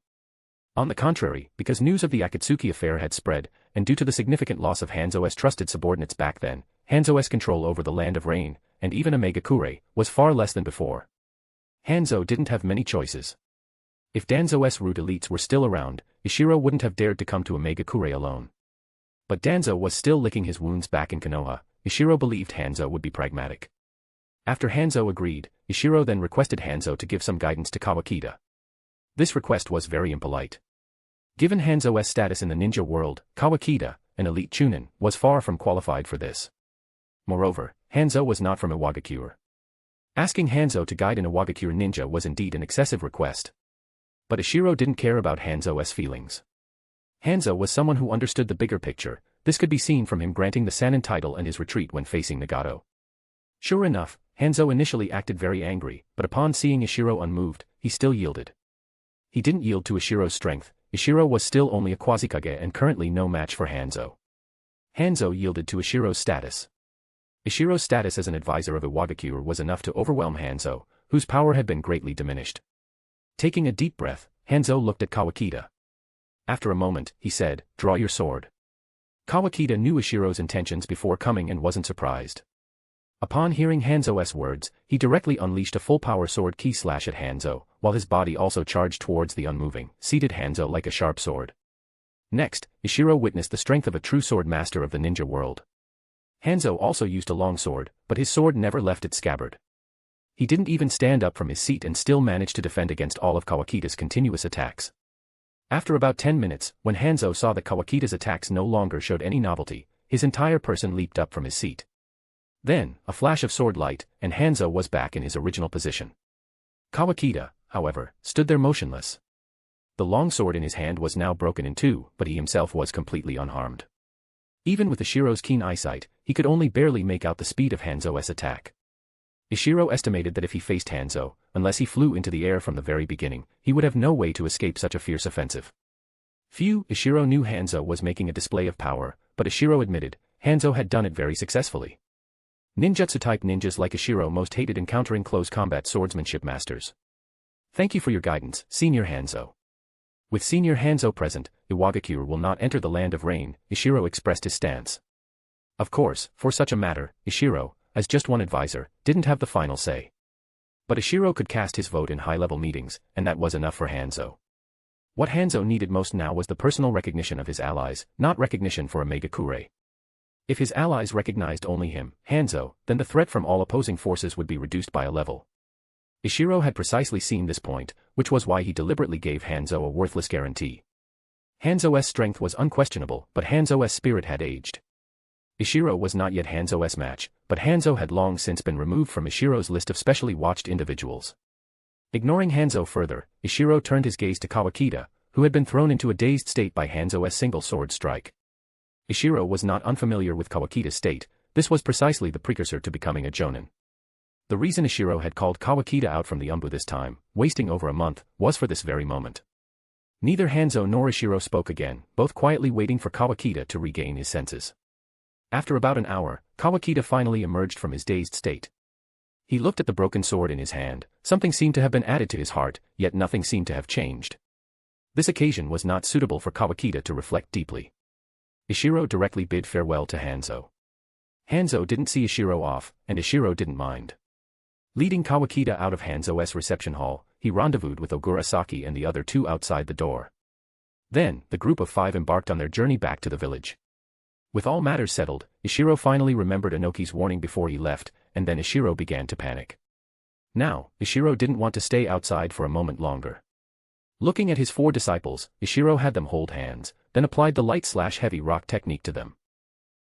On the contrary, because news of the Akatsuki affair had spread, and due to the significant loss of Hanzo's trusted subordinates back then, Hanzo's control over the Land of Rain, and even Iwagakure, was far less than before. Hanzo didn't have many choices. If Danzo's root elites were still around, Ishiro wouldn't have dared to come to Iwagakure alone. But Danzo was still licking his wounds back in Konoha. Ishiro believed Hanzo would be pragmatic. After Hanzo agreed, Ishiro then requested Hanzo to give some guidance to Kawakita. This request was very impolite. Given Hanzo's status in the ninja world, Kawakita, an elite Chunin, was far from qualified for this. Moreover, Hanzo was not from Iwagakure. Asking Hanzo to guide an Iwagakure ninja was indeed an excessive request. But Ishiro didn't care about Hanzo's feelings. Hanzo was someone who understood the bigger picture. This could be seen from him granting the Sannin title and his retreat when facing Nagato. Sure enough, Hanzo initially acted very angry, but upon seeing Ishiro unmoved, he still yielded. He didn't yield to Ishiro's strength. Ishiro was still only a quasi-Kage and currently no match for Hanzo. Hanzo yielded to Ishiro's status. Ishiro's status as an advisor of Iwagakure was enough to overwhelm Hanzo, whose power had been greatly diminished. Taking a deep breath, Hanzo looked at Kawakita. After a moment, he said, "Draw your sword." Kawakita knew Ishiro's intentions before coming and wasn't surprised. Upon hearing Hanzo's words, he directly unleashed a full-power sword key slash at Hanzo, while his body also charged towards the unmoving, seated Hanzo like a sharp sword. Next, Ishiro witnessed the strength of a true sword master of the ninja world. Hanzo also used a long sword, but his sword never left its scabbard. He didn't even stand up from his seat and still managed to defend against all of Kawakita's continuous attacks. After about 10 minutes, when Hanzo saw that Kawakita's attacks no longer showed any novelty, his entire person leaped up from his seat. Then, a flash of sword light, and Hanzo was back in his original position. Kawakita, however, stood there motionless. The long sword in his hand was now broken in 2, but he himself was completely unharmed. Even with Ishiro's keen eyesight, he could only barely make out the speed of Hanzo's attack. Ishiro estimated that if he faced Hanzo, unless he flew into the air from the very beginning, he would have no way to escape such a fierce offensive. Ishiro knew Hanzo was making a display of power, but Ishiro admitted, Hanzo had done it very successfully. Ninjutsu-type ninjas like Ishiro most hated encountering close combat swordsmanship masters. Thank you for your guidance, Senior Hanzo. With Senior Hanzo present, Iwagakure will not enter the Land of Rain, Ishiro expressed his stance. Of course, for such a matter, Ishiro, as just one advisor, didn't have the final say. But Ishiro could cast his vote in high-level meetings, and that was enough for Hanzo. What Hanzo needed most now was the personal recognition of his allies, not recognition for Iwagakure. If his allies recognized only him, Hanzo, then the threat from all opposing forces would be reduced by a level. Ishiro had precisely seen this point, which was why he deliberately gave Hanzo a worthless guarantee. Hanzo's strength was unquestionable, but Hanzo's spirit had aged. Ishiro was not yet Hanzo's match, but Hanzo had long since been removed from Ishiro's list of specially watched individuals. Ignoring Hanzo further, Ishiro turned his gaze to Kawakita, who had been thrown into a dazed state by Hanzo's single sword strike. Ishiro was not unfamiliar with Kawakita's state. This was precisely the precursor to becoming a jonin. The reason Ishiro had called Kawakita out from the Umbu this time, wasting over a month, was for this very moment. Neither Hanzo nor Ishiro spoke again, both quietly waiting for Kawakita to regain his senses. After about an hour, Kawakita finally emerged from his dazed state. He looked at the broken sword in his hand. Something seemed to have been added to his heart, yet nothing seemed to have changed. This occasion was not suitable for Kawakita to reflect deeply. Ishiro directly bid farewell to Hanzo. Hanzo didn't see Ishiro off, and Ishiro didn't mind. Leading Kawakita out of Hanzo's reception hall, he rendezvoused with Ogurasaki and the other two outside the door. Then, the group of 5 embarked on their journey back to the village. With all matters settled, Ishiro finally remembered Inoki's warning before he left, and then Ishiro began to panic. Now, Ishiro didn't want to stay outside for a moment longer. Looking at his 4 disciples, Ishiro had them hold hands, then applied the light/heavy rock technique to them.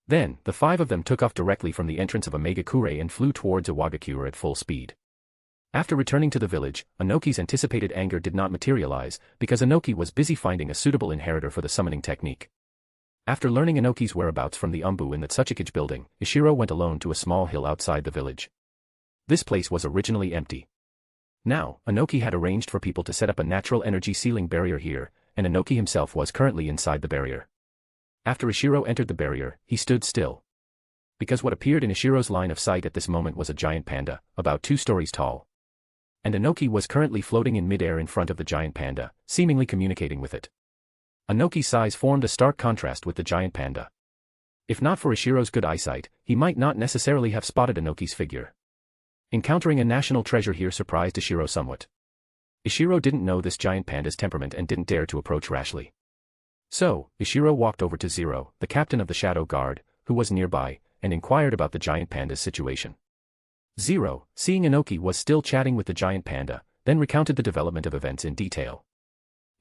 Then, the 5 of them took off directly from the entrance of Iwagakure and flew towards Iwagakure at full speed. After returning to the village, Inoki's anticipated anger did not materialize, because Inoki was busy finding a suitable inheritor for the summoning technique. After learning Inoki's whereabouts from the Umbu in the Tsuchikage building, Ishiro went alone to a small hill outside the village. This place was originally empty. Now, Inoki had arranged for people to set up a natural energy sealing barrier here, and Inoki himself was currently inside the barrier. After Ishiro entered the barrier, he stood still. Because what appeared in Ishiro's line of sight at this moment was a giant panda, about 2 stories tall. And Inoki was currently floating in midair in front of the giant panda, seemingly communicating with it. Inoki's size formed a stark contrast with the giant panda. If not for Ishiro's good eyesight, he might not necessarily have spotted Inoki's figure. Encountering a national treasure here surprised Ishiro somewhat. Ishiro didn't know this giant panda's temperament and didn't dare to approach rashly. So, Ishiro walked over to Zero, the captain of the Shadow Guard, who was nearby, and inquired about the giant panda's situation. Zero, seeing Inoki was still chatting with the giant panda, then recounted the development of events in detail.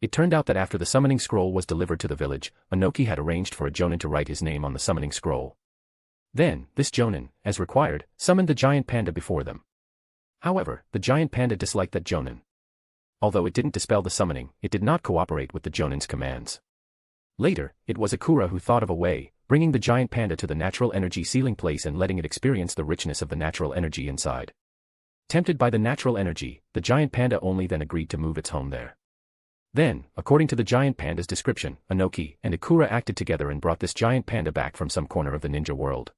It turned out that after the summoning scroll was delivered to the village, Inoki had arranged for a jonin to write his name on the summoning scroll. Then, this jonin, as required, summoned the giant panda before them. However, the giant panda disliked that jonin. Although it didn't dispel the summoning, it did not cooperate with the jonin's commands. Later, it was Akura who thought of a way, bringing the giant panda to the natural energy sealing place and letting it experience the richness of the natural energy inside. Tempted by the natural energy, the giant panda only then agreed to move its home there. Then, according to the giant panda's description, Inoki and Akura acted together and brought this giant panda back from some corner of the ninja world.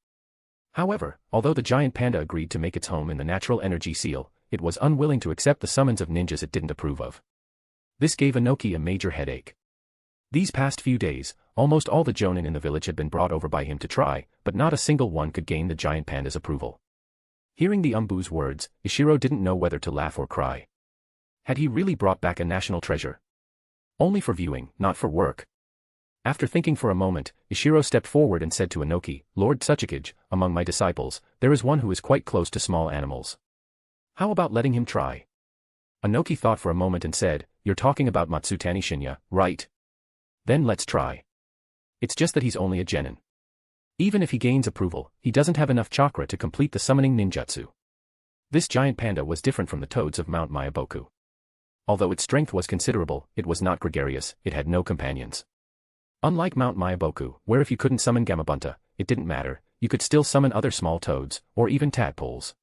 However, although the giant panda agreed to make its home in the natural energy seal, it was unwilling to accept the summons of ninjas it didn't approve of. This gave Inoki a major headache. These past few days, almost all the jonin in the village had been brought over by him to try, but not a single one could gain the giant panda's approval. Hearing the Umbu's words, Ishiro didn't know whether to laugh or cry. Had he really brought back a national treasure? Only for viewing, not for work. After thinking for a moment, Ishiro stepped forward and said to Inoki, "Lord Tsuchikage, among my disciples, there is one who is quite close to small animals. How about letting him try?" Inoki thought for a moment and said, "You're talking about Matsutani Shinya, right? Then let's try. It's just that he's only a genin. Even if he gains approval, he doesn't have enough chakra to complete the summoning ninjutsu." This giant panda was different from the toads of Mount Myaboku. Although its strength was considerable, it was not gregarious, it had no companions. Unlike Mount Myaboku, where if you couldn't summon Gamabunta, it didn't matter, you could still summon other small toads, or even tadpoles.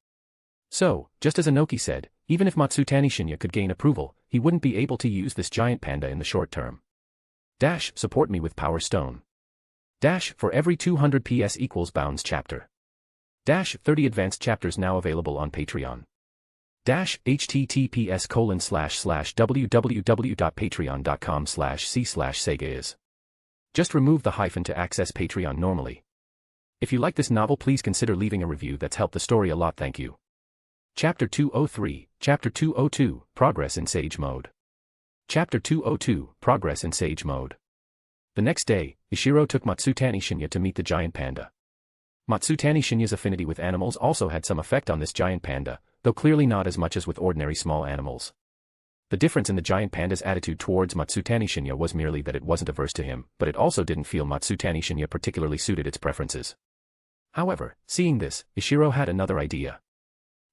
So, just as Inoki said, even if Matsutani Shinya could gain approval, he wouldn't be able to use this giant panda in the short term. Dash, support me with Power Stone. Dash, for every 200 PS equals Bounds chapter. Dash, 30 advanced chapters now available on Patreon. Dash, https://www.patreon.com/c/sega is. Just remove the hyphen to access Patreon normally. If you like this novel, please consider leaving a review. That's helped the story a lot, thank you. Chapter 203, Chapter 202, Progress in Sage Mode. Chapter 202, Progress in Sage Mode. The next day, Ishiro took Matsutani Shinya to meet the giant panda. Matsutani Shinya's affinity with animals also had some effect on this giant panda, though clearly not as much as with ordinary small animals. The difference in the giant panda's attitude towards Matsutani Shinya was merely that it wasn't averse to him, but it also didn't feel Matsutani Shinya particularly suited its preferences. However, seeing this, Ishiro had another idea.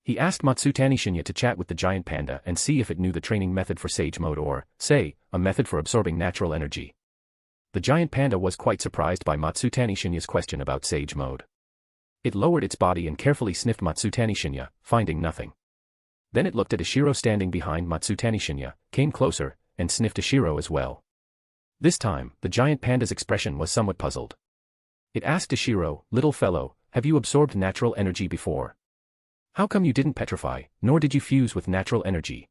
He asked Matsutani Shinya to chat with the giant panda and see if it knew the training method for Sage Mode or, say, a method for absorbing natural energy. The giant panda was quite surprised by Matsutani Shinya's question about Sage Mode. It lowered its body and carefully sniffed Matsutani Shinya, finding nothing. Then it looked at Ishiro standing behind Matsutani Shinya, came closer, and sniffed Ishiro as well. This time, the giant panda's expression was somewhat puzzled. It asked Ishiro, "Little fellow, have you absorbed natural energy before? How come you didn't petrify, nor did you fuse with natural energy?"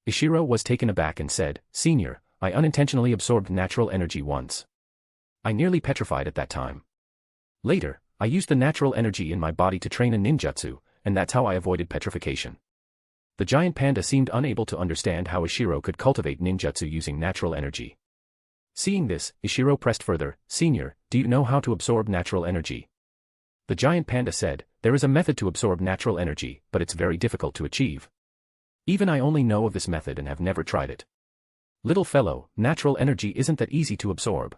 Ishiro was taken aback and said, "Senior, I unintentionally absorbed natural energy once. I nearly petrified at that time. Later, I used the natural energy in my body to train a ninjutsu, and that's how I avoided petrification." The giant panda seemed unable to understand how Ishiro could cultivate ninjutsu using natural energy. Seeing this, Ishiro pressed further, "Senior, do you know how to absorb natural energy?" The giant panda said, "There is a method to absorb natural energy, but it's very difficult to achieve. Even I only know of this method and have never tried it. Little fellow, natural energy isn't that easy to absorb.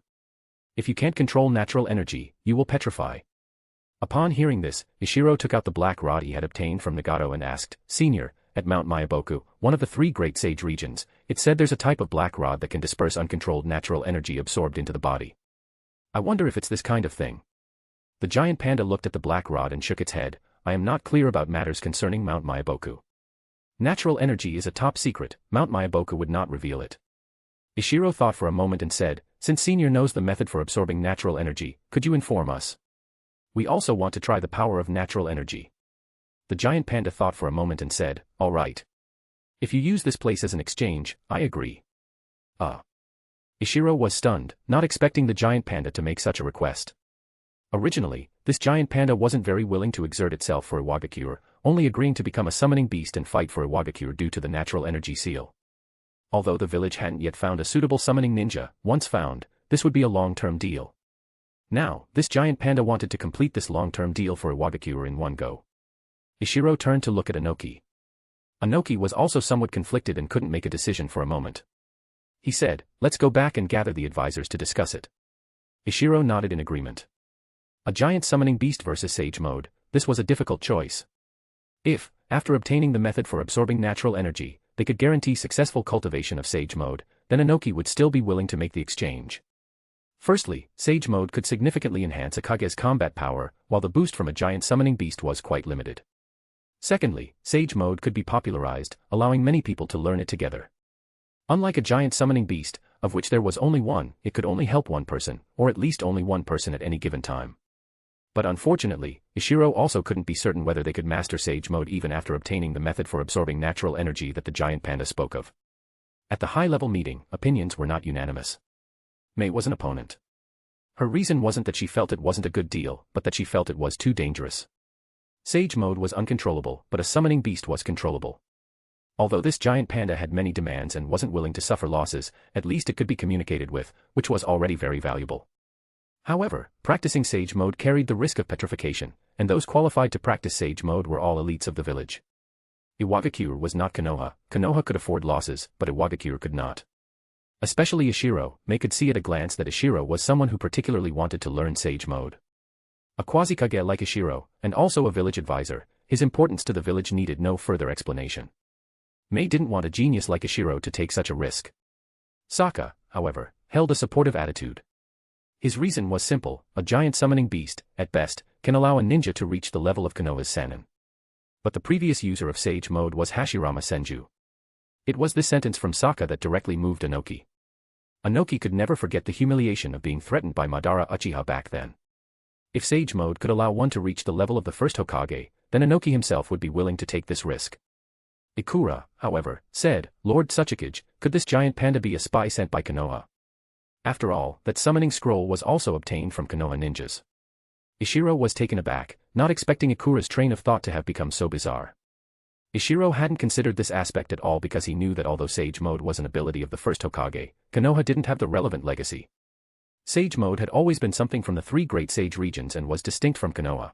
If you can't control natural energy, you will petrify." Upon hearing this, Ishiro took out the black rod he had obtained from Nagato and asked, "Senior, at Mount Myaboku, one of the 3 great sage regions, it said there's a type of black rod that can disperse uncontrolled natural energy absorbed into the body. I wonder if it's this kind of thing." The giant panda looked at the black rod and shook its head. "I am not clear about matters concerning Mount Myaboku. Natural energy is a top secret, Mount Myaboku would not reveal it." Ishiro thought for a moment and said, "Since Senior knows the method for absorbing natural energy, could you inform us? We also want to try the power of natural energy." The giant panda thought for a moment and said, "All right. If you use this place as an exchange, I agree." Ishiro was stunned, not expecting the giant panda to make such a request. Originally, this giant panda wasn't very willing to exert itself for Iwagakure, only agreeing to become a summoning beast and fight for Iwagakure due to the natural energy seal. Although the village hadn't yet found a suitable summoning ninja, once found, this would be a long-term deal. Now, this giant panda wanted to complete this long-term deal for Iwagakure in one go. Ishiro turned to look at Inoki. Inoki was also somewhat conflicted and couldn't make a decision for a moment. He said, "Let's go back and gather the advisors to discuss it." Ishiro nodded in agreement. A giant summoning beast versus Sage Mode, this was a difficult choice. If, after obtaining the method for absorbing natural energy, they could guarantee successful cultivation of Sage Mode, then Inoki would still be willing to make the exchange. Firstly, Sage Mode could significantly enhance Hokage's combat power, while the boost from a giant summoning beast was quite limited. Secondly, Sage Mode could be popularized, allowing many people to learn it together. Unlike a giant summoning beast, of which there was only one, it could only help one person, or at least only one person at any given time. But unfortunately, Ishiro also couldn't be certain whether they could master Sage Mode even after obtaining the method for absorbing natural energy that the giant panda spoke of. At the high-level meeting, opinions were not unanimous. Mei was an opponent. Her reason wasn't that she felt it wasn't a good deal, but that she felt it was too dangerous. Sage Mode was uncontrollable, but a summoning beast was controllable. Although this giant panda had many demands and wasn't willing to suffer losses, at least it could be communicated with, which was already very valuable. However, practicing Sage Mode carried the risk of petrification, and those qualified to practice Sage Mode were all elites of the village. Iwagakure was not Konoha. Konoha could afford losses, but Iwagakure could not. Especially Ishiro, Mei could see at a glance that Ishiro was someone who particularly wanted to learn Sage Mode. A quasi-kage like Ishiro, and also a village advisor, his importance to the village needed no further explanation. Mei didn't want a genius like Ishiro to take such a risk. Sokka, however, held a supportive attitude. His reason was simple: a giant summoning beast, at best, can allow a ninja to reach the level of Konoha's Sannin. But the previous user of Sage Mode was Hashirama Senju. It was this sentence from Sokka that directly moved Inoki. Inoki could never forget the humiliation of being threatened by Madara Uchiha back then. If Sage Mode could allow one to reach the level of the first Hokage, then Inoki himself would be willing to take this risk. Ikura, however, said, "Lord Tsuchikage, could this giant panda be a spy sent by Konoha? After all, that summoning scroll was also obtained from Konoha ninjas." Ishiro was taken aback, not expecting Ikura's train of thought to have become so bizarre. Ishiro hadn't considered this aspect at all because he knew that although Sage Mode was an ability of the first Hokage, Konoha didn't have the relevant legacy. Sage Mode had always been something from the 3 great sage regions and was distinct from Konoha.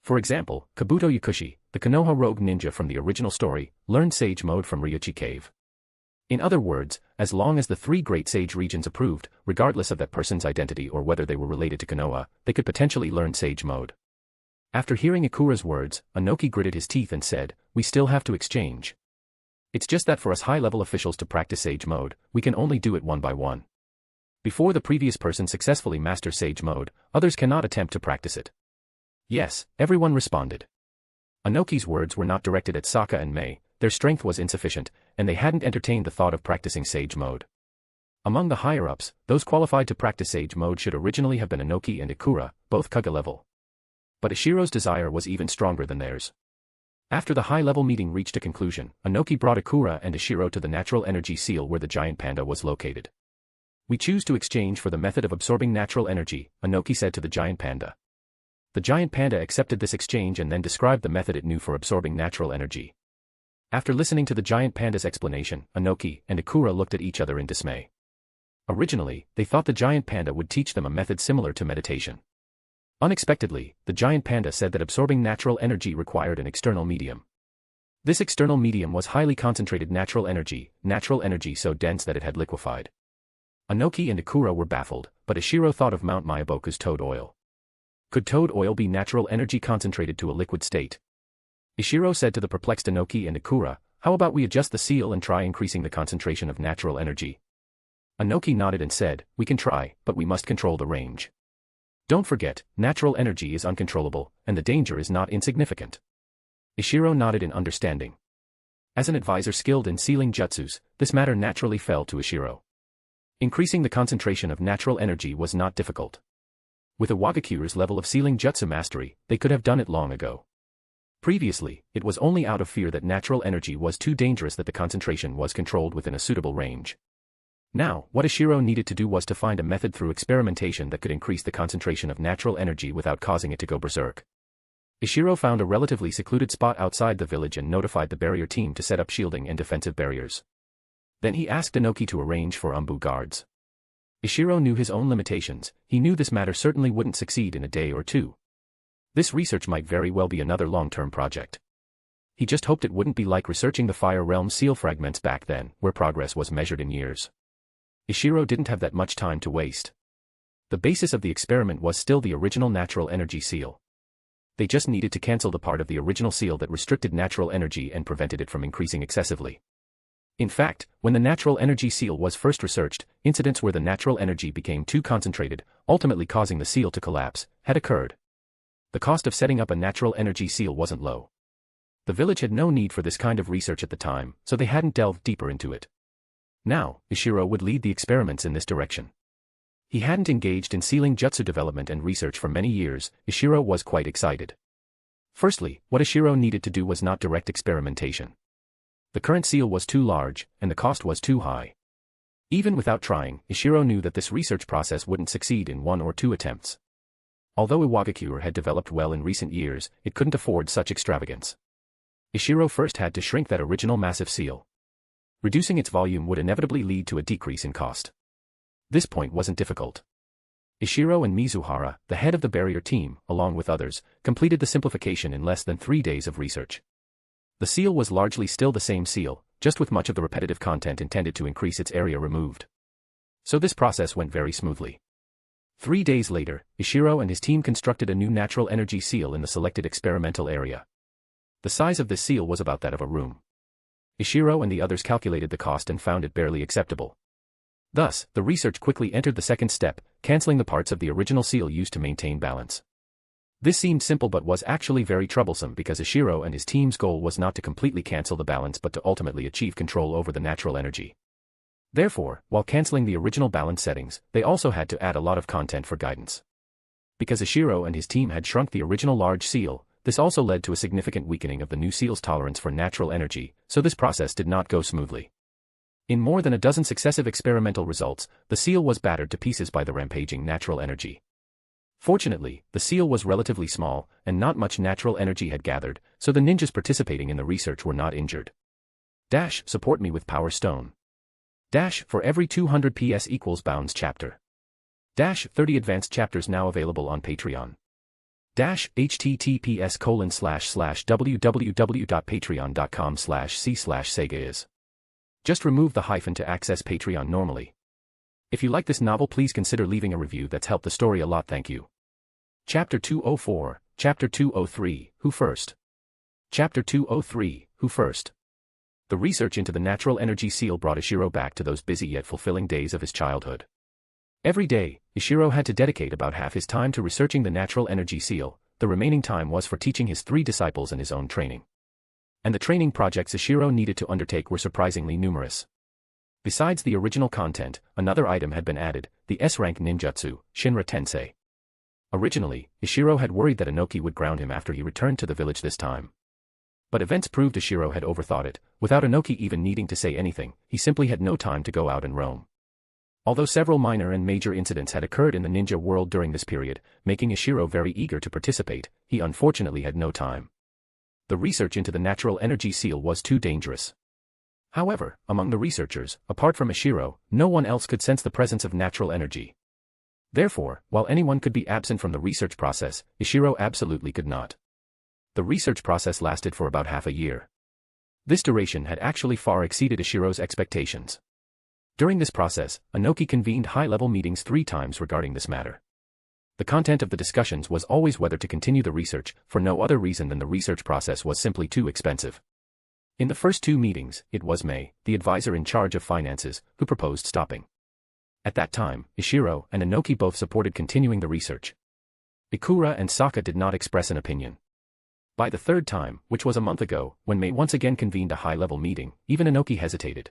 For example, Kabuto Yakushi, the Konoha rogue ninja from the original story, learned Sage Mode from Ryuchi Cave. In other words, as long as the 3 great sage regions approved, regardless of that person's identity or whether they were related to Konoha, they could potentially learn Sage Mode. After hearing Ikura's words, Anoki gritted his teeth and said, "We still have to exchange. It's just that for us high-level officials to practice Sage Mode, we can only do it one by one. Before the previous person successfully masters Sage Mode, others cannot attempt to practice it." "Yes," everyone responded. Anoki's words were not directed at Sokka and Mei, their strength was insufficient, and they hadn't entertained the thought of practicing Sage Mode. Among the higher-ups, those qualified to practice Sage Mode should originally have been Anoki and Ikura, both Kage level. But Ishiro's desire was even stronger than theirs. After the high-level meeting reached a conclusion, Anoki brought Ikura and Ishiro to the natural energy seal where the giant panda was located. "We choose to exchange for the method of absorbing natural energy," Anoki said to the giant panda. The giant panda accepted this exchange and then described the method it knew for absorbing natural energy. After listening to the giant panda's explanation, Anoki and Ikura looked at each other in dismay. Originally, they thought the giant panda would teach them a method similar to meditation. Unexpectedly, the giant panda said that absorbing natural energy required an external medium. This external medium was highly concentrated natural energy so dense that it had liquefied. Anoki and Ikura were baffled, but Ishiro thought of Mount Myaboku's toad oil. Could toad oil be natural energy concentrated to a liquid state? Ishiro said to the perplexed Anoki and Ikura, "How about we adjust the seal and try increasing the concentration of natural energy?" Anoki nodded and said, "We can try, but we must control the range. Don't forget, natural energy is uncontrollable, and the danger is not insignificant." Ishiro nodded in understanding. As an advisor skilled in sealing jutsus, this matter naturally fell to Ishiro. Increasing the concentration of natural energy was not difficult. With Iwagakure's level of sealing jutsu mastery, they could have done it long ago. Previously, it was only out of fear that natural energy was too dangerous that the concentration was controlled within a suitable range. Now, what Ishiro needed to do was to find a method through experimentation that could increase the concentration of natural energy without causing it to go berserk. Ishiro found a relatively secluded spot outside the village and notified the barrier team to set up shielding and defensive barriers. Then he asked Anoki to arrange for Umbu guards. Ishiro knew his own limitations, he knew this matter certainly wouldn't succeed in a day or two. This research might very well be another long-term project. He just hoped it wouldn't be like researching the Fire Realm seal fragments back then, where progress was measured in years. Ishiro didn't have that much time to waste. The basis of the experiment was still the original natural energy seal. They just needed to cancel the part of the original seal that restricted natural energy and prevented it from increasing excessively. In fact, when the natural energy seal was first researched, incidents where the natural energy became too concentrated, ultimately causing the seal to collapse, had occurred. The cost of setting up a natural energy seal wasn't low. The village had no need for this kind of research at the time, so they hadn't delved deeper into it. Now, Ishiro would lead the experiments in this direction. He hadn't engaged in sealing jutsu development and research for many years, Ishiro was quite excited. Firstly, what Ishiro needed to do was not direct experimentation. The current seal was too large, and the cost was too high. Even without trying, Ishiro knew that this research process wouldn't succeed in 1 or 2 attempts. Although Iwagakure had developed well in recent years, it couldn't afford such extravagance. Ishiro first had to shrink that original massive seal. Reducing its volume would inevitably lead to a decrease in cost. This point wasn't difficult. Ishiro and Mizuhara, the head of the barrier team, along with others, completed the simplification in less than 3 days of research. The seal was largely still the same seal, just with much of the repetitive content intended to increase its area removed. So this process went very smoothly. 3 days later, Ishiro and his team constructed a new natural energy seal in the selected experimental area. The size of this seal was about that of a room. Ishiro and the others calculated the cost and found it barely acceptable. Thus, the research quickly entered the second step, cancelling the parts of the original seal used to maintain balance. This seemed simple but was actually very troublesome because Ishiro and his team's goal was not to completely cancel the balance but to ultimately achieve control over the natural energy. Therefore, while cancelling the original balance settings, they also had to add a lot of content for guidance. Because Ishiro and his team had shrunk the original large seal, this also led to a significant weakening of the new seal's tolerance for natural energy, so this process did not go smoothly. In more than a dozen successive experimental results, the seal was battered to pieces by the rampaging natural energy. Fortunately, the seal was relatively small, and not much natural energy had gathered, so the ninjas participating in the research were not injured. Dash, support me with Power Stone. Dash, for every 200 PS equals Bounds chapter. Dash, 30 advanced chapters now available on Patreon. Dash, https://www.patreon.com/c/Sega is. Just remove the hyphen to access Patreon normally. If you like this novel, please consider leaving a review. That's helped the story a lot. Thank you. Chapter 204, Chapter 203, Who First? Chapter 203, Who First? The research into the natural energy seal brought Ishiro back to those busy yet fulfilling days of his childhood. Every day, Ishiro had to dedicate about half his time to researching the natural energy seal, the remaining time was for teaching his 3 disciples and his own training. And the training projects Ishiro needed to undertake were surprisingly numerous. Besides the original content, another item had been added, the S-rank ninjutsu, Shinra Tensei. Originally, Ishiro had worried that Inoki would ground him after he returned to the village this time. But events proved Ishiro had overthought it, without Inoki even needing to say anything, he simply had no time to go out and roam. Although several minor and major incidents had occurred in the ninja world during this period, making Ishiro very eager to participate, he unfortunately had no time. The research into the natural energy seal was too dangerous. However, among the researchers, apart from Ishiro, no one else could sense the presence of natural energy. Therefore, while anyone could be absent from the research process, Ishiro absolutely could not. The research process lasted for about half a year. This duration had actually far exceeded Ishiro's expectations. During this process, Inoki convened high-level meetings 3 times regarding this matter. The content of the discussions was always whether to continue the research, for no other reason than the research process was simply too expensive. In the first 2 meetings, it was Mei, the advisor in charge of finances, who proposed stopping. At that time, Ishiro and Inoki both supported continuing the research. Ikura and Saka did not express an opinion. By the 3rd time, which was a month ago, when Mei once again convened a high-level meeting, even Inoki hesitated.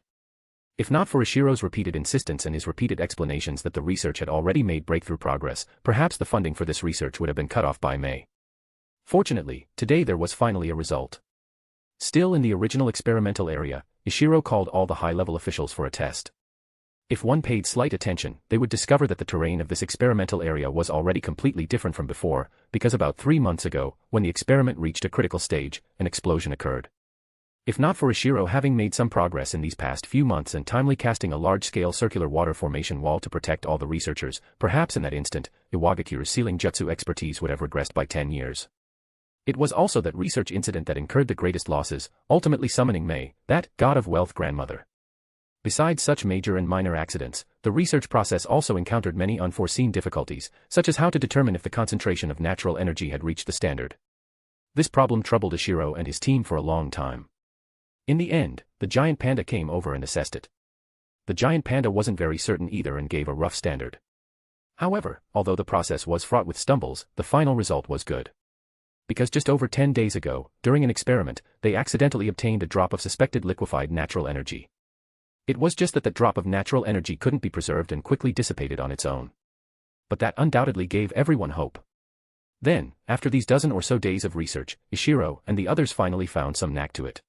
If not for Ishiro's repeated insistence and his repeated explanations that the research had already made breakthrough progress, perhaps the funding for this research would have been cut off by Mei. Fortunately, today there was finally a result. Still in the original experimental area, Ishiro called all the high-level officials for a test. If one paid slight attention, they would discover that the terrain of this experimental area was already completely different from before, because about 3 months ago, when the experiment reached a critical stage, an explosion occurred. If not for Ishiro having made some progress in these past few months and timely casting a large-scale circular water formation wall to protect all the researchers, perhaps in that instant, Iwagakure's sealing jutsu expertise would have regressed by 10 years. It was also that research incident that incurred the greatest losses, ultimately summoning Mei, that god of wealth grandmother. Besides such major and minor accidents, the research process also encountered many unforeseen difficulties, such as how to determine if the concentration of natural energy had reached the standard. This problem troubled Ishiro and his team for a long time. In the end, the giant panda came over and assessed it. The giant panda wasn't very certain either and gave a rough standard. However, although the process was fraught with stumbles, the final result was good. Because just over 10 days ago, during an experiment, they accidentally obtained a drop of suspected liquefied natural energy. It was just that drop of natural energy couldn't be preserved and quickly dissipated on its own. But that undoubtedly gave everyone hope. Then, after these dozen or so days of research, Ishiro and the others finally found some knack to it.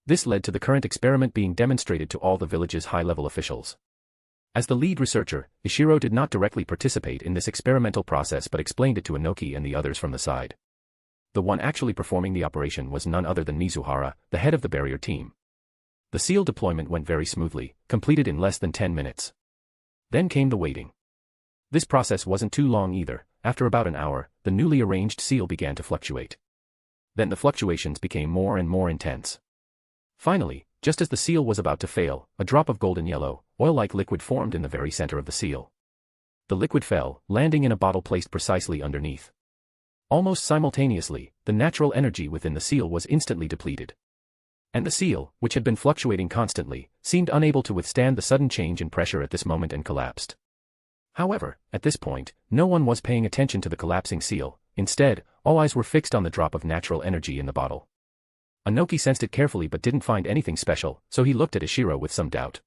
This led to the current experiment being demonstrated to all the village's high-level officials. As the lead researcher, Ishiro did not directly participate in this experimental process but explained it to Inoki and the others from the side. The one actually performing the operation was none other than Mizuhara, the head of the barrier team. The seal deployment went very smoothly, completed in less than 10 minutes. Then came the waiting. This process wasn't too long either. After about an hour, the newly arranged seal began to fluctuate. Then the fluctuations became more and more intense. Finally, just as the seal was about to fail, a drop of golden yellow, oil-like liquid formed in the very center of the seal. The liquid fell, landing in a bottle placed precisely underneath. Almost simultaneously, the natural energy within the seal was instantly depleted. And the seal, which had been fluctuating constantly, seemed unable to withstand the sudden change in pressure at this moment and collapsed. However, at this point, no one was paying attention to the collapsing seal. Instead, all eyes were fixed on the drop of natural energy in the bottle. Inoki sensed it carefully but didn't find anything special, so he looked at Ishiro with some doubt.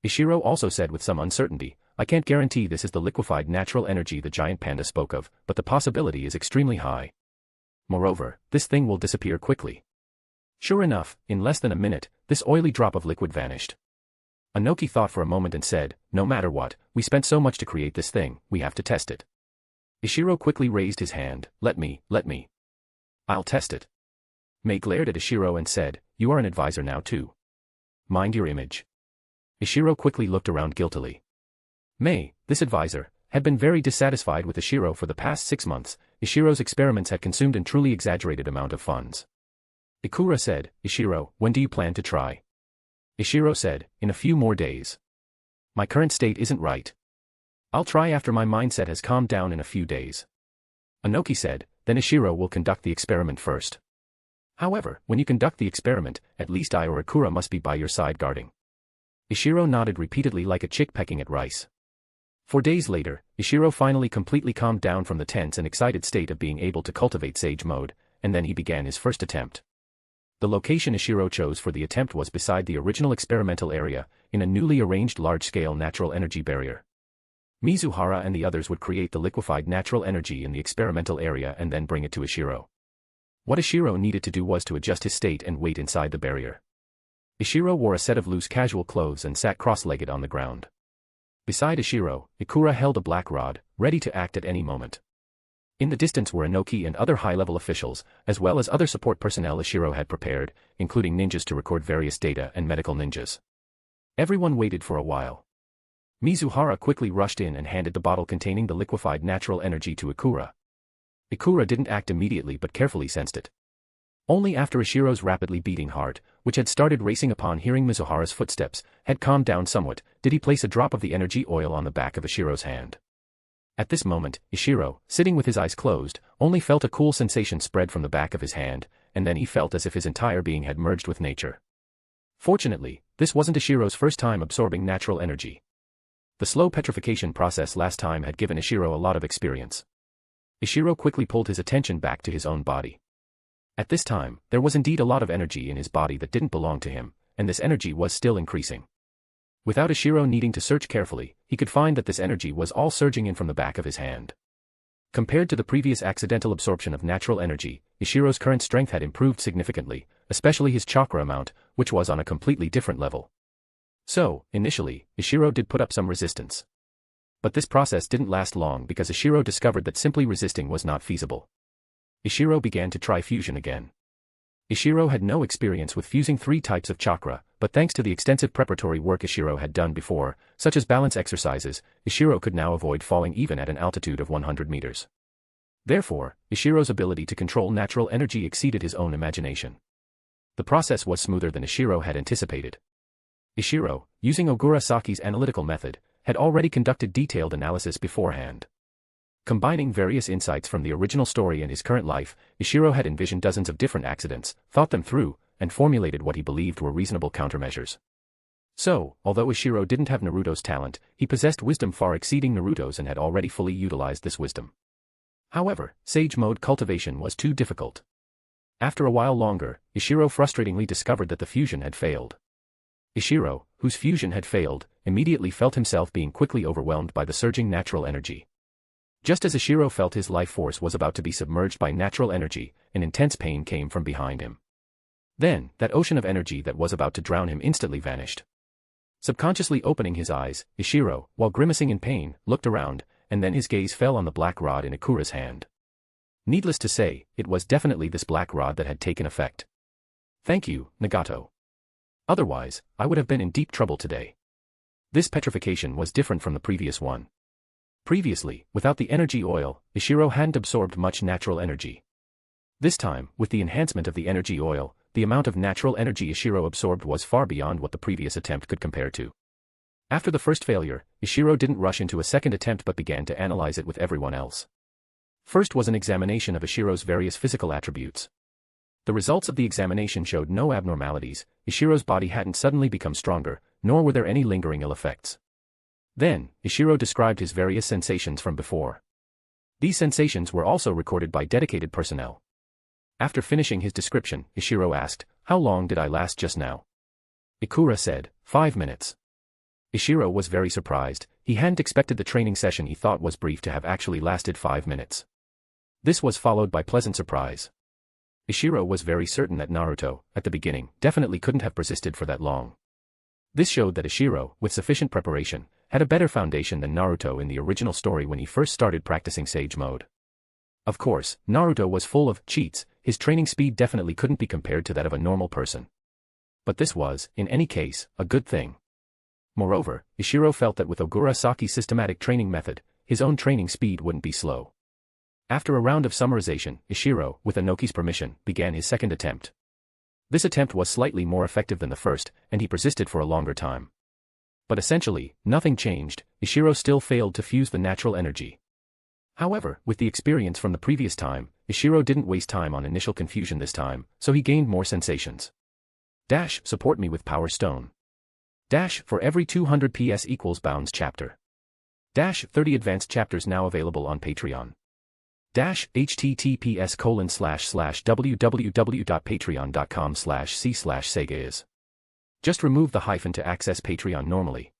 Ishiro also said with some uncertainty, "I can't guarantee this is the liquefied natural energy the giant panda spoke of, but the possibility is extremely high. Moreover, this thing will disappear quickly." Sure enough, in less than a minute, this oily drop of liquid vanished. Inoki thought for a moment and said, "No matter what, we spent so much to create this thing, we have to test it." Ishiro quickly raised his hand, Let me. I'll test it." Mei glared at Ishiro and said, "You are an advisor now too. Mind your image." Ishiro quickly looked around guiltily. Mei, this advisor, had been very dissatisfied with Ishiro for the past 6 months. Ishiro's experiments had consumed an truly exaggerated amount of funds. Ikura said, "Ishiro, when do you plan to try?" Ishiro said, "In a few more days. My current state isn't right. I'll try after my mindset has calmed down in a few days." Inoki said, then Ishiro will conduct the experiment first. However, when you conduct the experiment, at least I or Ikura must be by your side guarding. Ishiro nodded repeatedly like a chick pecking at rice. 4 days later, Ishiro finally completely calmed down from the tense and excited state of being able to cultivate Sage Mode, and then he began his first attempt. The location Ishiro chose for the attempt was beside the original experimental area, in a newly arranged large-scale natural energy barrier. Mizuhara and the others would create the liquefied natural energy in the experimental area and then bring it to Ishiro. What Ishiro needed to do was to adjust his state and wait inside the barrier. Ishiro wore a set of loose casual clothes and sat cross-legged on the ground. Beside Ishiro, Ikura held a black rod, ready to act at any moment. In the distance were Inoki and other high-level officials, as well as other support personnel Ishiro had prepared, including ninjas to record various data and medical ninjas. Everyone waited for a while. Mizuhara quickly rushed in and handed the bottle containing the liquefied natural energy to Ikura. Ikura didn't act immediately but carefully sensed it. Only after Ishiro's rapidly beating heart, which had started racing upon hearing Mizuhara's footsteps, had calmed down somewhat, did he place a drop of the energy oil on the back of Ishiro's hand. At this moment, Ishiro, sitting with his eyes closed, only felt a cool sensation spread from the back of his hand, and then he felt as if his entire being had merged with nature. Fortunately, this wasn't Ishiro's first time absorbing natural energy. The slow petrification process last time had given Ishiro a lot of experience. Ishiro quickly pulled his attention back to his own body. At this time, there was indeed a lot of energy in his body that didn't belong to him, and this energy was still increasing. Without Ishiro needing to search carefully, he could find that this energy was all surging in from the back of his hand. Compared to the previous accidental absorption of natural energy, Ishiro's current strength had improved significantly, especially his chakra amount, which was on a completely different level. So, initially, Ishiro did put up some resistance. But this process didn't last long because Ishiro discovered that simply resisting was not feasible. Ishiro began to try fusion again. Ishiro had no experience with fusing 3 types of chakra, but thanks to the extensive preparatory work Ishiro had done before, such as balance exercises, Ishiro could now avoid falling even at an altitude of 100 meters. Therefore, Ishiro's ability to control natural energy exceeded his own imagination. The process was smoother than Ishiro had anticipated. Ishiro, using Ogura Saki's analytical method, had already conducted detailed analysis beforehand. Combining various insights from the original story and his current life, Ishiro had envisioned dozens of different accidents, thought them through, and formulated what he believed were reasonable countermeasures. So, although Ishiro didn't have Naruto's talent, he possessed wisdom far exceeding Naruto's and had already fully utilized this wisdom. However, Sage Mode cultivation was too difficult. After a while longer, Ishiro frustratingly discovered that the fusion had failed. Ishiro, whose fusion had failed, immediately felt himself being quickly overwhelmed by the surging natural energy. Just as Ishiro felt his life force was about to be submerged by natural energy, an intense pain came from behind him. Then, that ocean of energy that was about to drown him instantly vanished. Subconsciously opening his eyes, Ishiro, while grimacing in pain, looked around, and then his gaze fell on the black rod in Ikura's hand. Needless to say, it was definitely this black rod that had taken effect. Thank you, Nagato. Otherwise, I would have been in deep trouble today. This petrification was different from the previous one. Previously, without the energy oil, Ishiro hadn't absorbed much natural energy. This time, with the enhancement of the energy oil, the amount of natural energy Ishiro absorbed was far beyond what the previous attempt could compare to. After the first failure, Ishiro didn't rush into a second attempt but began to analyze it with everyone else. First was an examination of Ishiro's various physical attributes. The results of the examination showed no abnormalities, Ishiro's body hadn't suddenly become stronger, nor were there any lingering ill effects. Then, Ishiro described his various sensations from before. These sensations were also recorded by dedicated personnel. After finishing his description, Ishiro asked, "How long did I last just now?" Ikura said, 5 minutes. Ishiro was very surprised, he hadn't expected the training session he thought was brief to have actually lasted 5 minutes. This was followed by pleasant surprise. Ishiro was very certain that Naruto, at the beginning, definitely couldn't have persisted for that long. This showed that Ishiro, with sufficient preparation, had a better foundation than Naruto in the original story when he first started practicing Sage Mode. Of course, Naruto was full of cheats, his training speed definitely couldn't be compared to that of a normal person. But this was, in any case, a good thing. Moreover, Ishiro felt that with Ogura Saki's systematic training method, his own training speed wouldn't be slow. After a round of summarization, Ishiro, with Inoki's permission, began his second attempt. This attempt was slightly more effective than the first, and he persisted for a longer time. But essentially, nothing changed, Ishiro still failed to fuse the natural energy. However, with the experience from the previous time, Ishiro didn't waste time on initial confusion this time, so he gained more sensations. Dash, support me with Power Stone. Dash, for every 200 PS equals bounds chapter. Dash, 30 advanced chapters now available on Patreon. Dash, https://www.patreon.com/c/sega is. Just remove the hyphen to access Patreon normally.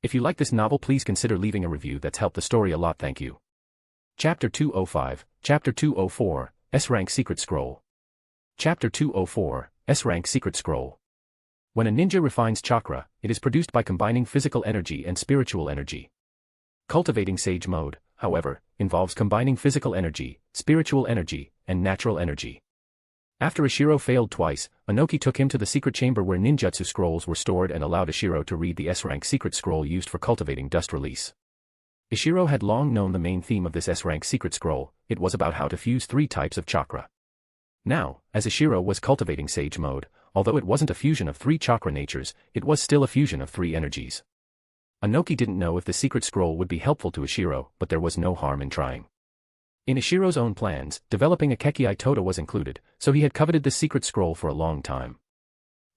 If you like this novel, please consider leaving a review. That's helped the story a lot, thank you. Chapter 205, Chapter 204, S-Rank Secret Scroll. Chapter 204, S-Rank Secret Scroll. When a ninja refines chakra, it is produced by combining physical energy and spiritual energy. Cultivating Sage Mode, however, involves combining physical energy, spiritual energy, and natural energy. After Ishiro failed twice, Inoki took him to the secret chamber where ninjutsu scrolls were stored and allowed Ishiro to read the S-Rank secret scroll used for cultivating dust release. Ishiro had long known the main theme of this S-Rank secret scroll. It was about how to fuse 3 types of chakra. Now, as Ishiro was cultivating Sage Mode, although it wasn't a fusion of 3 chakra natures, it was still a fusion of 3 energies. Inoki didn't know if the secret scroll would be helpful to Ishiro, but there was no harm in trying. In Ishiro's own plans, developing a Kekkei Toda was included, so he had coveted this secret scroll for a long time.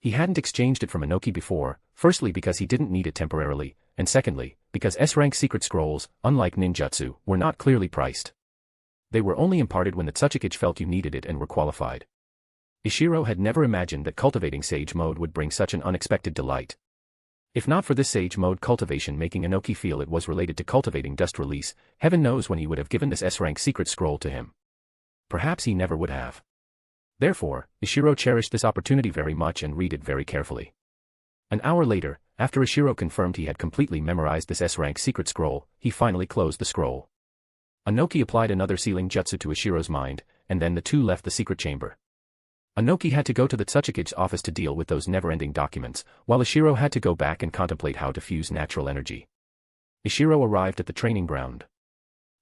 He hadn't exchanged it from Inoki before, firstly because he didn't need it temporarily, and secondly, because S-Rank secret scrolls, unlike ninjutsu, were not clearly priced. They were only imparted when the Tsuchikage felt you needed it and were qualified. Ishiro had never imagined that cultivating Sage Mode would bring such an unexpected delight. If not for this Sage Mode cultivation making Inoki feel it was related to cultivating dust release, heaven knows when he would have given this S-Rank secret scroll to him. Perhaps he never would have. Therefore, Ishiro cherished this opportunity very much and read it very carefully. An hour later, after Ishiro confirmed he had completely memorized this S-Rank secret scroll, he finally closed the scroll. Inoki applied another sealing jutsu to Ishiro's mind, and then the two left the secret chamber. Inoki had to go to the Tsuchikage's office to deal with those never-ending documents, while Ishiro had to go back and contemplate how to fuse natural energy. Ishiro arrived at the training ground.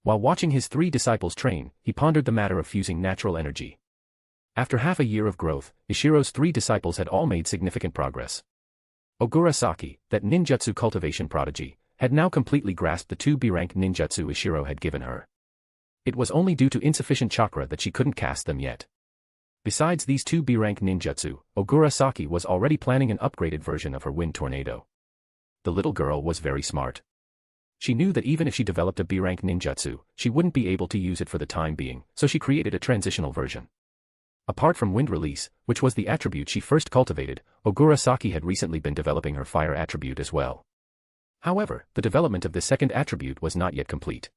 While watching his 3 disciples train, he pondered the matter of fusing natural energy. After half a year of growth, Ishiro's 3 disciples had all made significant progress. Ogura Saki, that ninjutsu cultivation prodigy, had now completely grasped the 2 B-rank ninjutsu Ishiro had given her. It was only due to insufficient chakra that she couldn't cast them yet. Besides these 2 B-rank ninjutsu, Ogura Saki was already planning an upgraded version of her wind tornado. The little girl was very smart. She knew that even if she developed a B-rank ninjutsu, she wouldn't be able to use it for the time being, so she created a transitional version. Apart from wind release, which was the attribute she first cultivated, Ogura Saki had recently been developing her fire attribute as well. However, the development of this second attribute was not yet complete.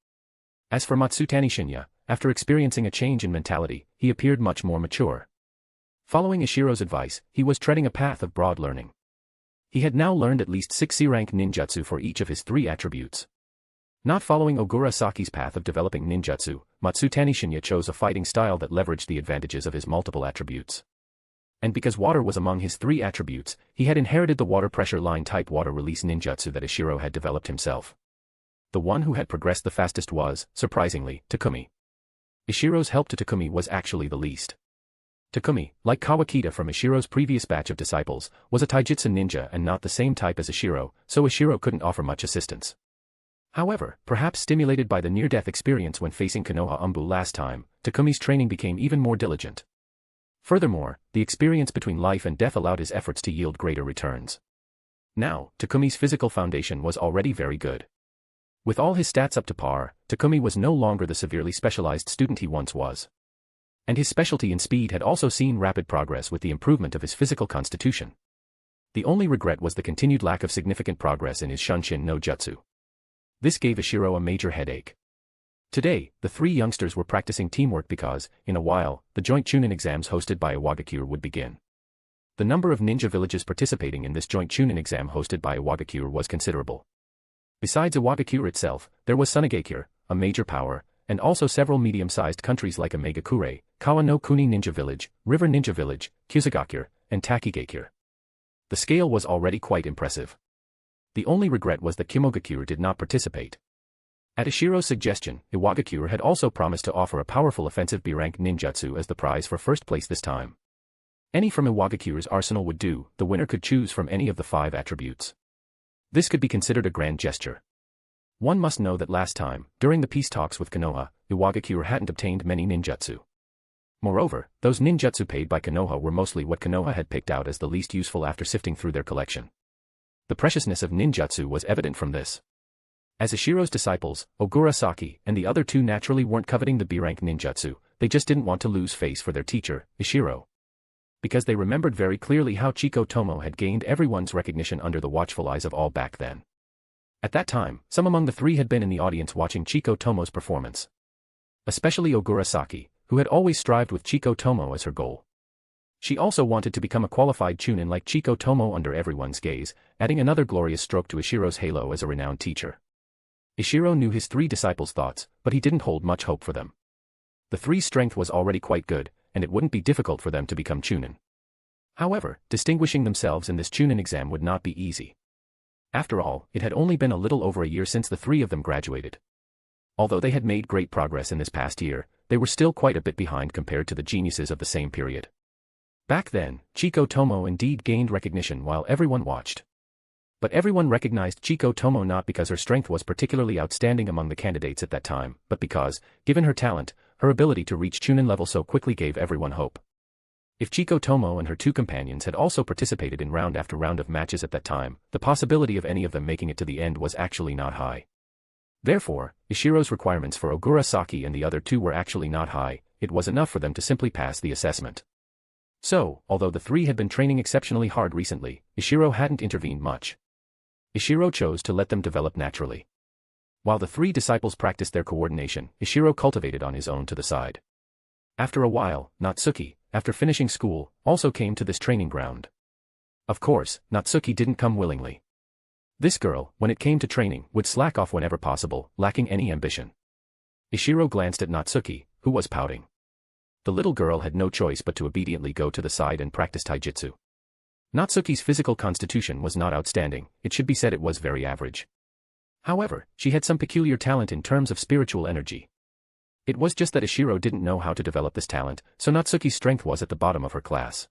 As for Matsutani Shinya, after experiencing a change in mentality, he appeared much more mature. Following Ishiro's advice, he was treading a path of broad learning. He had now learned at least 6 C-rank ninjutsu for each of his 3 attributes. Not following Ogura Saki's path of developing ninjutsu, Matsutani Shinya chose a fighting style that leveraged the advantages of his multiple attributes. And because water was among his 3 attributes, he had inherited the water pressure line type water release ninjutsu that Ishiro had developed himself. The one who had progressed the fastest was, surprisingly, Takumi. Ishiro's help to Takumi was actually the least. Takumi, like Kawakita from Ishiro's previous batch of disciples, was a taijutsu ninja and not the same type as Ishiro, so Ishiro couldn't offer much assistance. However, perhaps stimulated by the near-death experience when facing Konoha Umbu last time, Takumi's training became even more diligent. Furthermore, the experience between life and death allowed his efforts to yield greater returns. Now, Takumi's physical foundation was already very good. With all his stats up to par, Takumi was no longer the severely specialized student he once was. And his specialty in speed had also seen rapid progress with the improvement of his physical constitution. The only regret was the continued lack of significant progress in his Shunshin no Jutsu. This gave Ishiro a major headache. Today, the 3 youngsters were practicing teamwork because, in a while, the joint Chunin exams hosted by Iwagakure would begin. The number of ninja villages participating in this joint Chunin exam hosted by Iwagakure was considerable. Besides Iwagakure itself, there was Sunagakure, a major power, and also several medium-sized countries like Imegakure, Kawa no Kuni Ninja Village, River Ninja Village, Kusagakure, and Takigakure. The scale was already quite impressive. The only regret was that Kimogakure did not participate. At Ishiro's suggestion, Iwagakure had also promised to offer a powerful offensive B-rank ninjutsu as the prize for first place this time. Any from Iwagakure's arsenal would do, the winner could choose from any of the 5 attributes. This could be considered a grand gesture. One must know that last time, during the peace talks with Konoha, Iwagakure hadn't obtained many ninjutsu. Moreover, those ninjutsu paid by Konoha were mostly what Konoha had picked out as the least useful after sifting through their collection. The preciousness of ninjutsu was evident from this. As Ishiro's disciples, Ogura Saki and the other two naturally weren't coveting the B-rank ninjutsu, they just didn't want to lose face for their teacher, Ishiro. Because they remembered very clearly how Chiko Tomo had gained everyone's recognition under the watchful eyes of all back then. At that time, some among the three had been in the audience watching Chiko Tomo's performance. Especially Ogura Saki, who had always strived with Chiko Tomo as her goal. She also wanted to become a qualified chunin like Chiko Tomo under everyone's gaze, adding another glorious stroke to Ishiro's halo as a renowned teacher. Ishiro knew his three disciples' thoughts, but he didn't hold much hope for them. The three's strength was already quite good, and it wouldn't be difficult for them to become chunin. However, distinguishing themselves in this chunin exam would not be easy. After all, it had only been a little over a year since the three of them graduated. Although they had made great progress in this past year, they were still quite a bit behind compared to the geniuses of the same period. Back then, Chiko Tomo indeed gained recognition while everyone watched. But everyone recognized Chiko Tomo not because her strength was particularly outstanding among the candidates at that time, but because, given her talent, her ability to reach chunin level so quickly gave everyone hope. If Chiko Tomo and her two companions had also participated in round after round of matches at that time, the possibility of any of them making it to the end was actually not high. Therefore, Ishiro's requirements for Ogura Saki and the other two were actually not high, it was enough for them to simply pass the assessment. So, although the three had been training exceptionally hard recently, Ishiro hadn't intervened much. Ishiro chose to let them develop naturally. While the three disciples practiced their coordination, Ishiro cultivated on his own to the side. After a while, Natsuki, after finishing school, also came to this training ground. Of course, Natsuki didn't come willingly. This girl, when it came to training, would slack off whenever possible, lacking any ambition. Ishiro glanced at Natsuki, who was pouting. The little girl had no choice but to obediently go to the side and practice taijutsu. Natsuki's physical constitution was not outstanding, it should be said it was very average. However, she had some peculiar talent in terms of spiritual energy. It was just that Ishiro didn't know how to develop this talent, so Natsuki's strength was at the bottom of her class.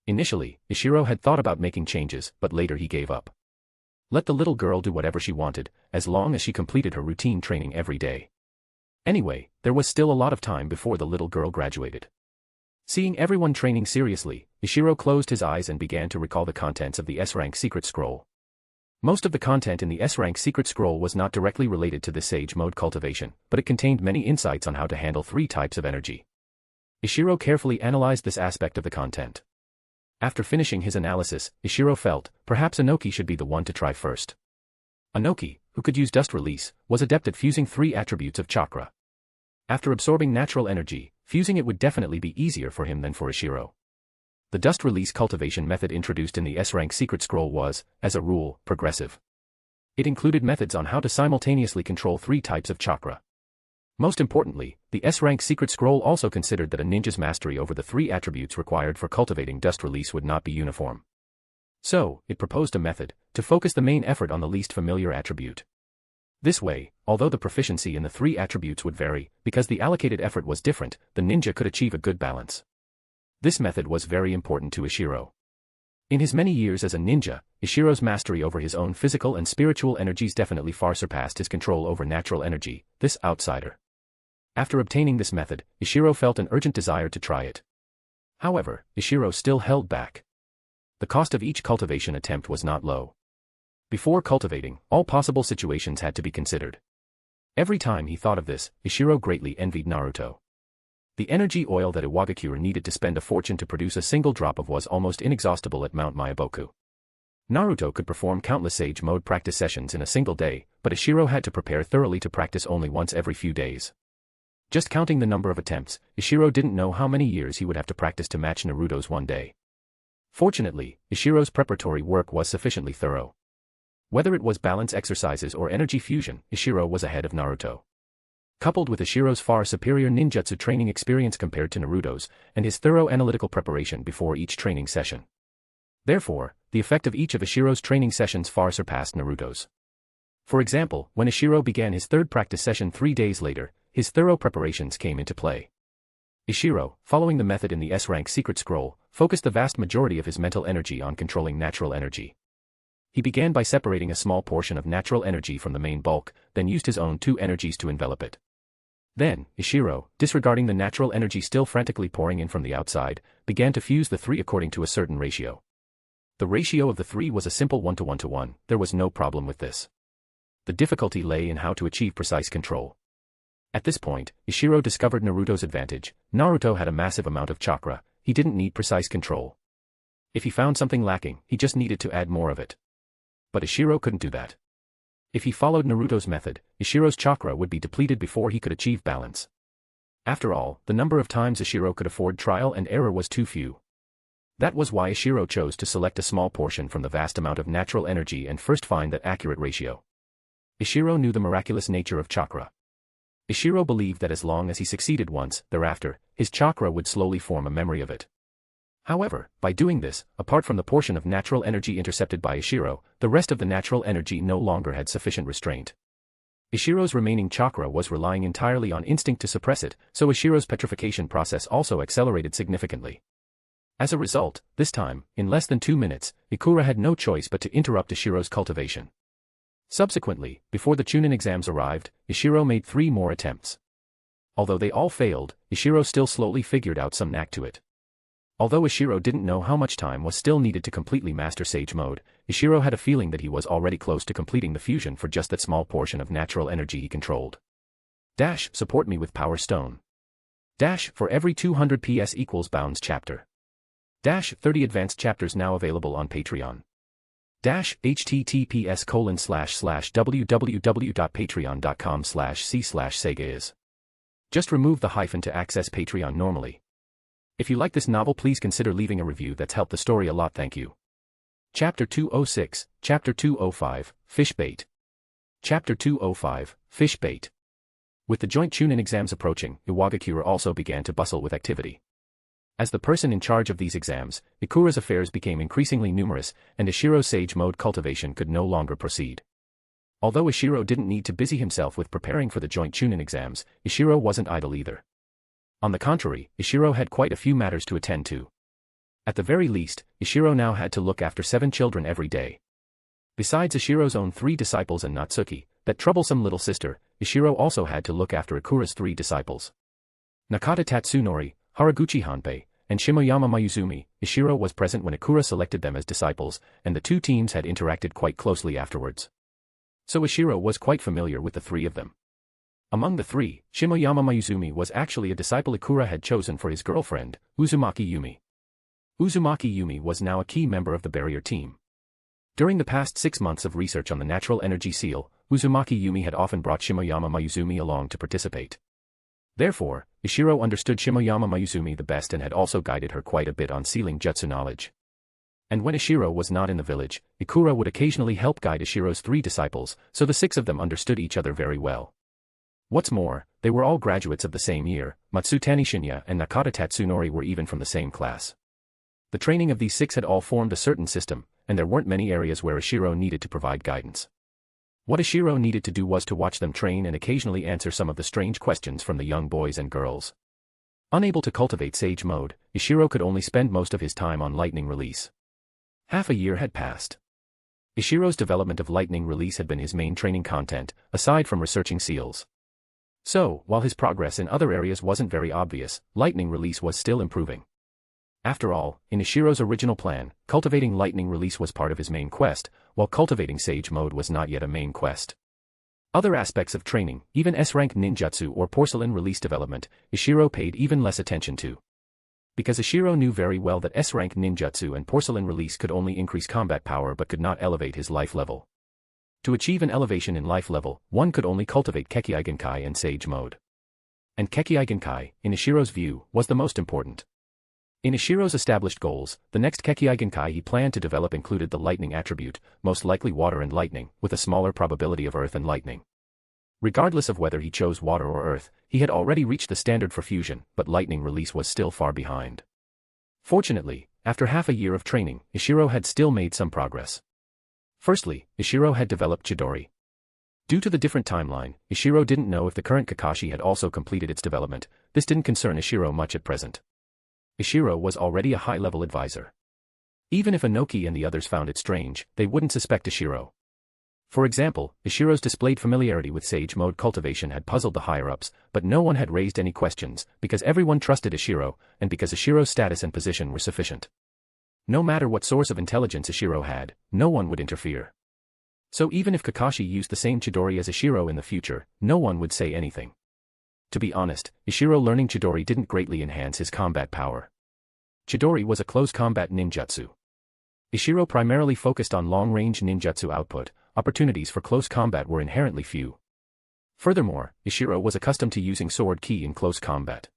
Initially, Ishiro had thought about making changes, but later he gave up. Let the little girl do whatever she wanted, as long as she completed her routine training every day. Anyway, there was still a lot of time before the little girl graduated. Seeing everyone training seriously, Ishiro closed his eyes and began to recall the contents of the S-rank secret scroll. Most of the content in the S-rank secret scroll was not directly related to the Sage Mode cultivation, but it contained many insights on how to handle three types of energy. Ishiro carefully analyzed this aspect of the content. After finishing his analysis, Ishiro felt, perhaps Inoki should be the one to try first. Inoki, who could use dust release, was adept at fusing three attributes of chakra. After absorbing natural energy, fusing it would definitely be easier for him than for Ishiro. The dust release cultivation method introduced in the S-rank secret scroll was, as a rule, progressive. It included methods on how to simultaneously control three types of chakra. Most importantly, the S-rank secret scroll also considered that a ninja's mastery over the three attributes required for cultivating dust release would not be uniform. So, it proposed a method to focus the main effort on the least familiar attribute. This way, although the proficiency in the three attributes would vary, because the allocated effort was different, the ninja could achieve a good balance. This method was very important to Ishiro. In his many years as a ninja, Ishiro's mastery over his own physical and spiritual energies definitely far surpassed his control over natural energy, this outsider. After obtaining this method, Ishiro felt an urgent desire to try it. However, Ishiro still held back. The cost of each cultivation attempt was not low. Before cultivating, all possible situations had to be considered. Every time he thought of this, Ishiro greatly envied Naruto. The energy oil that Iwagakure needed to spend a fortune to produce a single drop of was almost inexhaustible at Mount Myaboku. Naruto could perform countless Sage Mode practice sessions in a single day, but Ishiro had to prepare thoroughly to practice only once every few days. Just counting the number of attempts, Ishiro didn't know how many years he would have to practice to match Naruto's one day. Fortunately, Ishiro's preparatory work was sufficiently thorough. Whether it was balance exercises or energy fusion, Ishiro was ahead of Naruto. Coupled with Ishiro's far superior ninjutsu training experience compared to Naruto's, and his thorough analytical preparation before each training session. Therefore, the effect of each of Ishiro's training sessions far surpassed Naruto's. For example, when Ishiro began his third practice session 3 days later, his thorough preparations came into play. Ishiro, following the method in the S-rank secret scroll, focused the vast majority of his mental energy on controlling natural energy. He began by separating a small portion of natural energy from the main bulk, then used his own two energies to envelop it. Then, Ishiro, disregarding the natural energy still frantically pouring in from the outside, began to fuse the three according to a certain ratio. The ratio of the three was a simple 1:1:1, there was no problem with this. The difficulty lay in how to achieve precise control. At this point, Ishiro discovered Naruto's advantage. Naruto had a massive amount of chakra, he didn't need precise control. If he found something lacking, he just needed to add more of it. But Ishiro couldn't do that. If he followed Naruto's method, Ishiro's chakra would be depleted before he could achieve balance. After all, the number of times Ishiro could afford trial and error was too few. That was why Ishiro chose to select a small portion from the vast amount of natural energy and first find that accurate ratio. Ishiro knew the miraculous nature of chakra. Ishiro believed that as long as he succeeded once, thereafter, his chakra would slowly form a memory of it. However, by doing this, apart from the portion of natural energy intercepted by Ishiro, the rest of the natural energy no longer had sufficient restraint. Ishiro's remaining chakra was relying entirely on instinct to suppress it, so Ishiro's petrification process also accelerated significantly. As a result, this time, in less than 2 minutes, Ikura had no choice but to interrupt Ishiro's cultivation. Subsequently, before the Chunin exams arrived, Ishiro made 3 more attempts. Although they all failed, Ishiro still slowly figured out some knack to it. Although Ishiro didn't know how much time was still needed to completely master Sage Mode, Ishiro had a feeling that he was already close to completing the fusion for just that small portion of natural energy he controlled. Dash, support me with Power Stone. Dash, for every 200 PS equals bounds chapter. Dash, 30 advanced chapters now available on Patreon. Dash, https://www.patreon.com/c/Sega is. Just remove the hyphen to access Patreon normally. If you like this novel, please consider leaving a review. That's helped the story a lot, thank you. Chapter 206, Chapter 205, Fish Bait. Chapter 205, Fish Bait. With the joint Chunin exams approaching, Iwagakure also began to bustle with activity. As the person in charge of these exams, Ikura's affairs became increasingly numerous, and Ishiro's Sage Mode cultivation could no longer proceed. Although Ishiro didn't need to busy himself with preparing for the joint Chunin exams, Ishiro wasn't idle either. On the contrary, Ishiro had quite a few matters to attend to. At the very least, Ishiro now had to look after 7 children every day. Besides Ishiro's own 3 disciples and Natsuki, that troublesome little sister, Ishiro also had to look after Ikura's 3 disciples. Nakata Tatsunori, Haraguchi Hanpei, and Shimoyama Mayuzumi. Ishiro was present when Ikura selected them as disciples, and the 2 teams had interacted quite closely afterwards. So Ishiro was quite familiar with the 3 of them. Among the 3, Shimoyama Mayuzumi was actually a disciple Ikura had chosen for his girlfriend, Uzumaki Yumi. Uzumaki Yumi was now a key member of the barrier team. During the past 6 months of research on the natural energy seal, Uzumaki Yumi had often brought Shimoyama Mayuzumi along to participate. Therefore, Ishiro understood Shimoyama Mayuzumi the best and had also guided her quite a bit on sealing jutsu knowledge. And when Ishiro was not in the village, Ikura would occasionally help guide Ishiro's 3 disciples, so the 6 of them understood each other very well. What's more, they were all graduates of the same year. Matsutani Shinya and Nakata Tatsunori were even from the same class. The training of these 6 had all formed a certain system, and there weren't many areas where Ishiro needed to provide guidance. What Ishiro needed to do was to watch them train and occasionally answer some of the strange questions from the young boys and girls. Unable to cultivate Sage Mode, Ishiro could only spend most of his time on Lightning Release. Half a year had passed. Ishiro's development of Lightning Release had been his main training content, aside from researching seals. So, while his progress in other areas wasn't very obvious, Lightning Release was still improving. After all, in Ishiro's original plan, cultivating Lightning Release was part of his main quest, while cultivating Sage Mode was not yet a main quest. Other aspects of training, even S-rank ninjutsu or porcelain release development, Ishiro paid even less attention to. Because Ishiro knew very well that S-rank ninjutsu and porcelain release could only increase combat power but could not elevate his life level. To achieve an elevation in life level, one could only cultivate Kekkei Genkai and Sage Mode. And Kekkei Genkai, in Ishiro's view, was the most important. In Ishiro's established goals, the next Kekkei Genkai he planned to develop included the lightning attribute, most likely water and lightning, with a smaller probability of earth and lightning. Regardless of whether he chose water or earth, he had already reached the standard for fusion, but lightning release was still far behind. Fortunately, after half a year of training, Ishiro had still made some progress. Firstly, Ishiro had developed Chidori. Due to the different timeline, Ishiro didn't know if the current Kakashi had also completed its development. This didn't concern Ishiro much at present. Ishiro was already a high-level advisor. Even if Inoki and the others found it strange, they wouldn't suspect Ishiro. For example, Ishiro's displayed familiarity with Sage Mode cultivation had puzzled the higher-ups, but no one had raised any questions, because everyone trusted Ishiro, and because Ishiro's status and position were sufficient. No matter what source of intelligence Ishiro had, no one would interfere. So even if Kakashi used the same Chidori as Ishiro in the future, no one would say anything. To be honest, Ishiro learning Chidori didn't greatly enhance his combat power. Chidori was a close combat ninjutsu. Ishiro primarily focused on long-range ninjutsu output. Opportunities for close combat were inherently few. Furthermore, Ishiro was accustomed to using sword ki in close combat.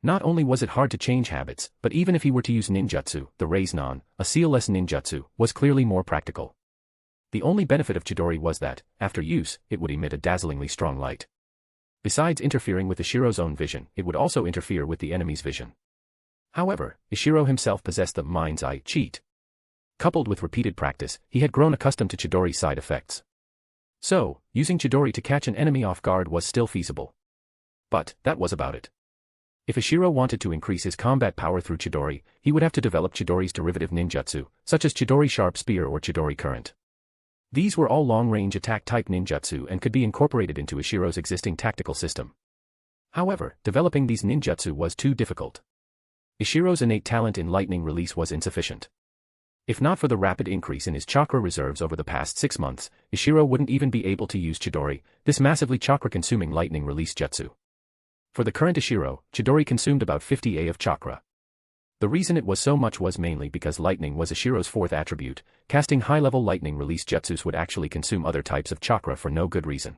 Not only was it hard to change habits, but even if he were to use ninjutsu, the Raise-non, a seal-less ninjutsu, was clearly more practical. The only benefit of Chidori was that, after use, it would emit a dazzlingly strong light. Besides interfering with Ishiro's own vision, it would also interfere with the enemy's vision. However, Ishiro himself possessed the mind's eye cheat. Coupled with repeated practice, he had grown accustomed to Chidori's side effects. So, using Chidori to catch an enemy off guard was still feasible. But, that was about it. If Ishiro wanted to increase his combat power through Chidori, he would have to develop Chidori's derivative ninjutsu, such as Chidori Sharp Spear or Chidori Current. These were all long-range attack-type ninjutsu and could be incorporated into Ishiro's existing tactical system. However, developing these ninjutsu was too difficult. Ishiro's innate talent in lightning release was insufficient. If not for the rapid increase in his chakra reserves over the past 6 months, Ishiro wouldn't even be able to use Chidori, this massively chakra-consuming lightning release jutsu. For the current Ishiro, Chidori consumed about 50 of chakra. The reason it was so much was mainly because lightning was Ishiro's fourth attribute. Casting high-level lightning release jutsus would actually consume other types of chakra for no good reason.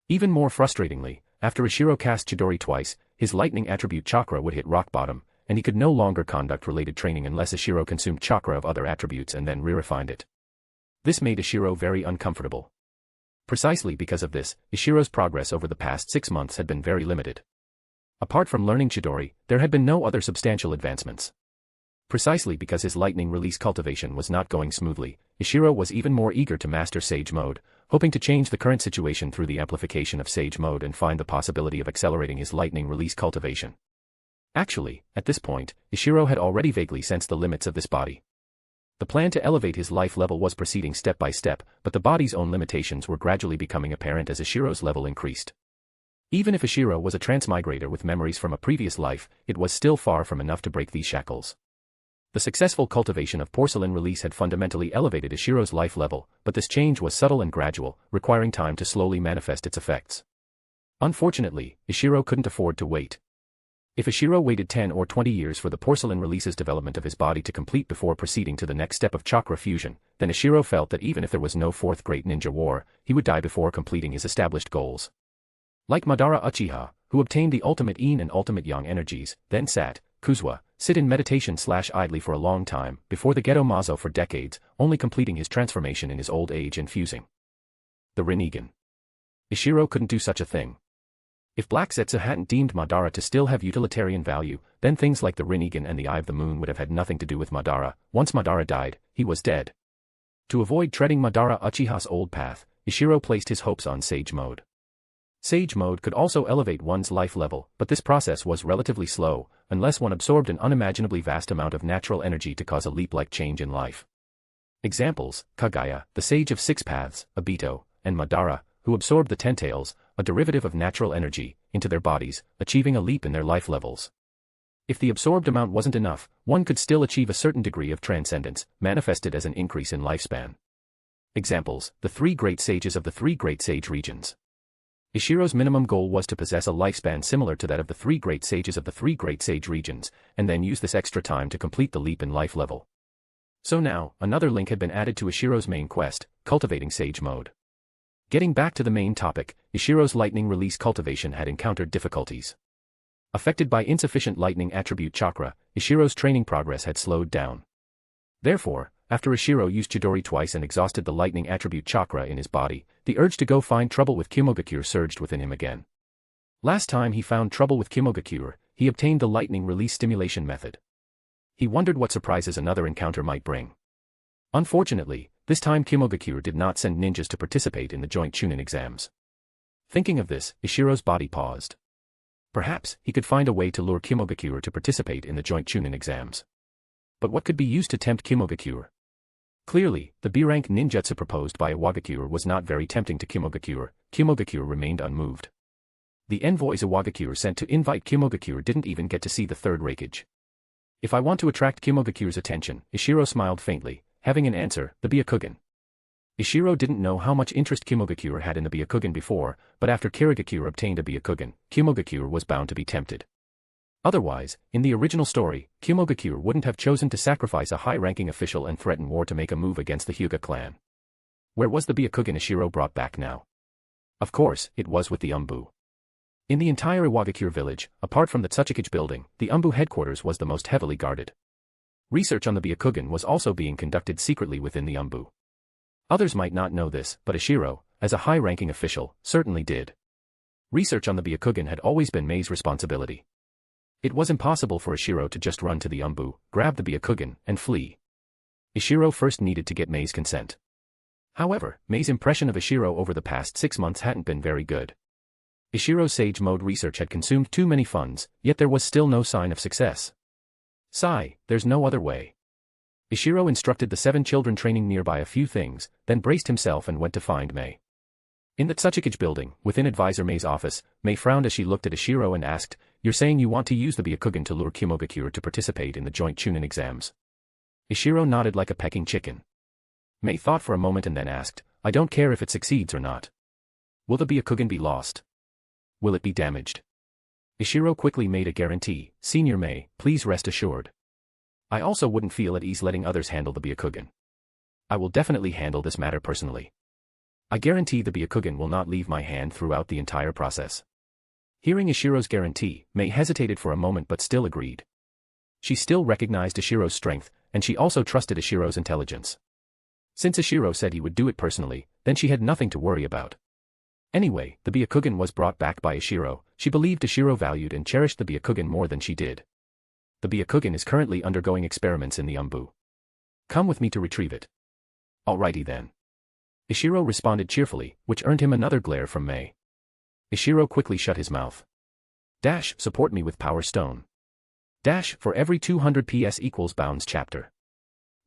Even more frustratingly, after Ishiro cast Chidori twice, his lightning attribute chakra would hit rock bottom, and he could no longer conduct related training unless Ishiro consumed chakra of other attributes and then re-refined it. This made Ishiro very uncomfortable. Precisely because of this, Ishiro's progress over the past 6 months had been very limited. Apart from learning Chidori, there had been no other substantial advancements. Precisely because his lightning release cultivation was not going smoothly, Ishiro was even more eager to master Sage Mode, hoping to change the current situation through the amplification of Sage Mode and find the possibility of accelerating his lightning release cultivation. Actually, at this point, Ishiro had already vaguely sensed the limits of this body. The plan to elevate his life level was proceeding step by step, but the body's own limitations were gradually becoming apparent as Ishiro's level increased. Even if Ishiro was a transmigrator with memories from a previous life, it was still far from enough to break these shackles. The successful cultivation of porcelain release had fundamentally elevated Ishiro's life level, but this change was subtle and gradual, requiring time to slowly manifest its effects. Unfortunately, Ishiro couldn't afford to wait. If Ishiro waited 10 or 20 years for the porcelain release's development of his body to complete before proceeding to the next step of chakra fusion, then Ishiro felt that even if there was no fourth great ninja war, he would die before completing his established goals. Like Madara Uchiha, who obtained the ultimate yin and ultimate yang energies, then sit in meditation/idly for a long time, before the Geto Mazo for decades, only completing his transformation in his old age and fusing the Rinnegan. Ishiro couldn't do such a thing. If Black Zetsu hadn't deemed Madara to still have utilitarian value, then things like the Rinnegan and the Eye of the Moon would have had nothing to do with Madara. Once Madara died, he was dead. To avoid treading Madara Uchiha's old path, Ishiro placed his hopes on Sage Mode. Sage Mode could also elevate one's life level, but this process was relatively slow, unless one absorbed an unimaginably vast amount of natural energy to cause a leap-like change in life. Examples: Kagaya, the Sage of Six Paths, Obito, and Madara, who absorbed the Ten-Tails, a derivative of natural energy, into their bodies, achieving a leap in their life levels. If the absorbed amount wasn't enough, one could still achieve a certain degree of transcendence, manifested as an increase in lifespan. Examples: the 3 great sages of the 3 great sage regions. Ishiro's minimum goal was to possess a lifespan similar to that of the 3 great sages of the 3 great sage regions, and then use this extra time to complete the leap in life level. So now, another link had been added to Ishiro's main quest, cultivating Sage Mode. Getting back to the main topic, Ishiro's lightning release cultivation had encountered difficulties. Affected by insufficient lightning attribute chakra, Ishiro's training progress had slowed down. Therefore, after Ishiro used Chidori twice and exhausted the lightning attribute chakra in his body, the urge to go find trouble with Kimogakure surged within him again. Last time he found trouble with Kimogakure, he obtained the lightning release stimulation method. He wondered what surprises another encounter might bring. Unfortunately, this time Kimogakure did not send ninjas to participate in the joint Chunin exams. Thinking of this, Ishiro's body paused. Perhaps he could find a way to lure Kimogakure to participate in the joint Chunin exams. But what could be used to tempt Kimogakure? Clearly, the B-rank ninjutsu proposed by Iwagakure was not very tempting to Kimogakure. Kimogakure remained unmoved. The envoys Iwagakure sent to invite Kimogakure didn't even get to see the third raikage. If I want to attract Kimogakure's attention, Ishiro smiled faintly, having an answer, the Byakugan. Ishiro didn't know how much interest Kimogakure had in the Byakugan before, but after Kirigakure obtained a Byakugan, Kimogakure was bound to be tempted. Otherwise, in the original story, Kimogakure wouldn't have chosen to sacrifice a high-ranking official and threaten war to make a move against the Hyuga clan. Where was the Byakugan Ishiro brought back now? Of course, it was with the Umbu. In the entire Iwagakure village, apart from the Tsuchikage building, the Umbu headquarters was the most heavily guarded. Research on the Byakugan was also being conducted secretly within the Umbu. Others might not know this, but Ishiro, as a high-ranking official, certainly did. Research on the Byakugan had always been Mei's responsibility. It was impossible for Ishiro to just run to the Umbu, grab the Byakugan, and flee. Ishiro first needed to get Mei's consent. However, Mei's impression of Ishiro over the past 6 months hadn't been very good. Ishiro's Sage Mode research had consumed too many funds, yet there was still no sign of success. Sigh, there's no other way. Ishiro instructed the 7 children training nearby a few things, then braced himself and went to find Mei. In the Tsuchikage building, within Advisor Mei's office, Mei frowned as she looked at Ishiro and asked, "You're saying you want to use the Byakugan to lure Kimogakure to participate in the joint Chunin exams?" Ishiro nodded like a pecking chicken. Mei thought for a moment and then asked, "I don't care if it succeeds or not. Will the Byakugan be lost? Will it be damaged?" Ishiro quickly made a guarantee, "Senior Mei, please rest assured. I also wouldn't feel at ease letting others handle the Byakugan. I will definitely handle this matter personally. I guarantee the Byakugan will not leave my hand throughout the entire process." Hearing Ishiro's guarantee, Mei hesitated for a moment but still agreed. She still recognized Ishiro's strength, and she also trusted Ishiro's intelligence. Since Ishiro said he would do it personally, then she had nothing to worry about. Anyway, the Byakugan was brought back by Ishiro. She believed Ishiro valued and cherished the Byakugan more than she did. The Byakugan is currently undergoing experiments in the Umbu. Come with me to retrieve it. Alrighty then. Ishiro responded cheerfully, which earned him another glare from Mei. Ishiro quickly shut his mouth. Support me with Power Stone. For every 200 PS equals Bounds chapter.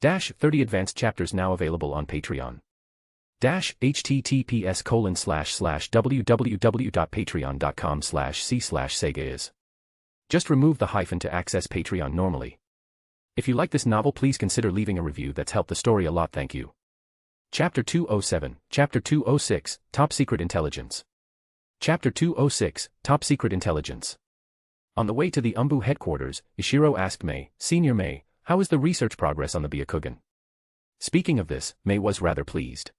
30 advanced chapters now available on Patreon. https://www.patreon.com/c/sega is. Just remove the hyphen to access Patreon normally. If you like this novel, please consider leaving a review. That's helped the story a lot. Thank you. Chapter 207, Chapter 206, Top Secret Intelligence. Chapter 206, Top Secret Intelligence. On the way to the Umbu headquarters, Ishiro asked Mei, "Senior Mei, how is the research progress on the Byakugan?" Speaking of this, Mei was rather pleased.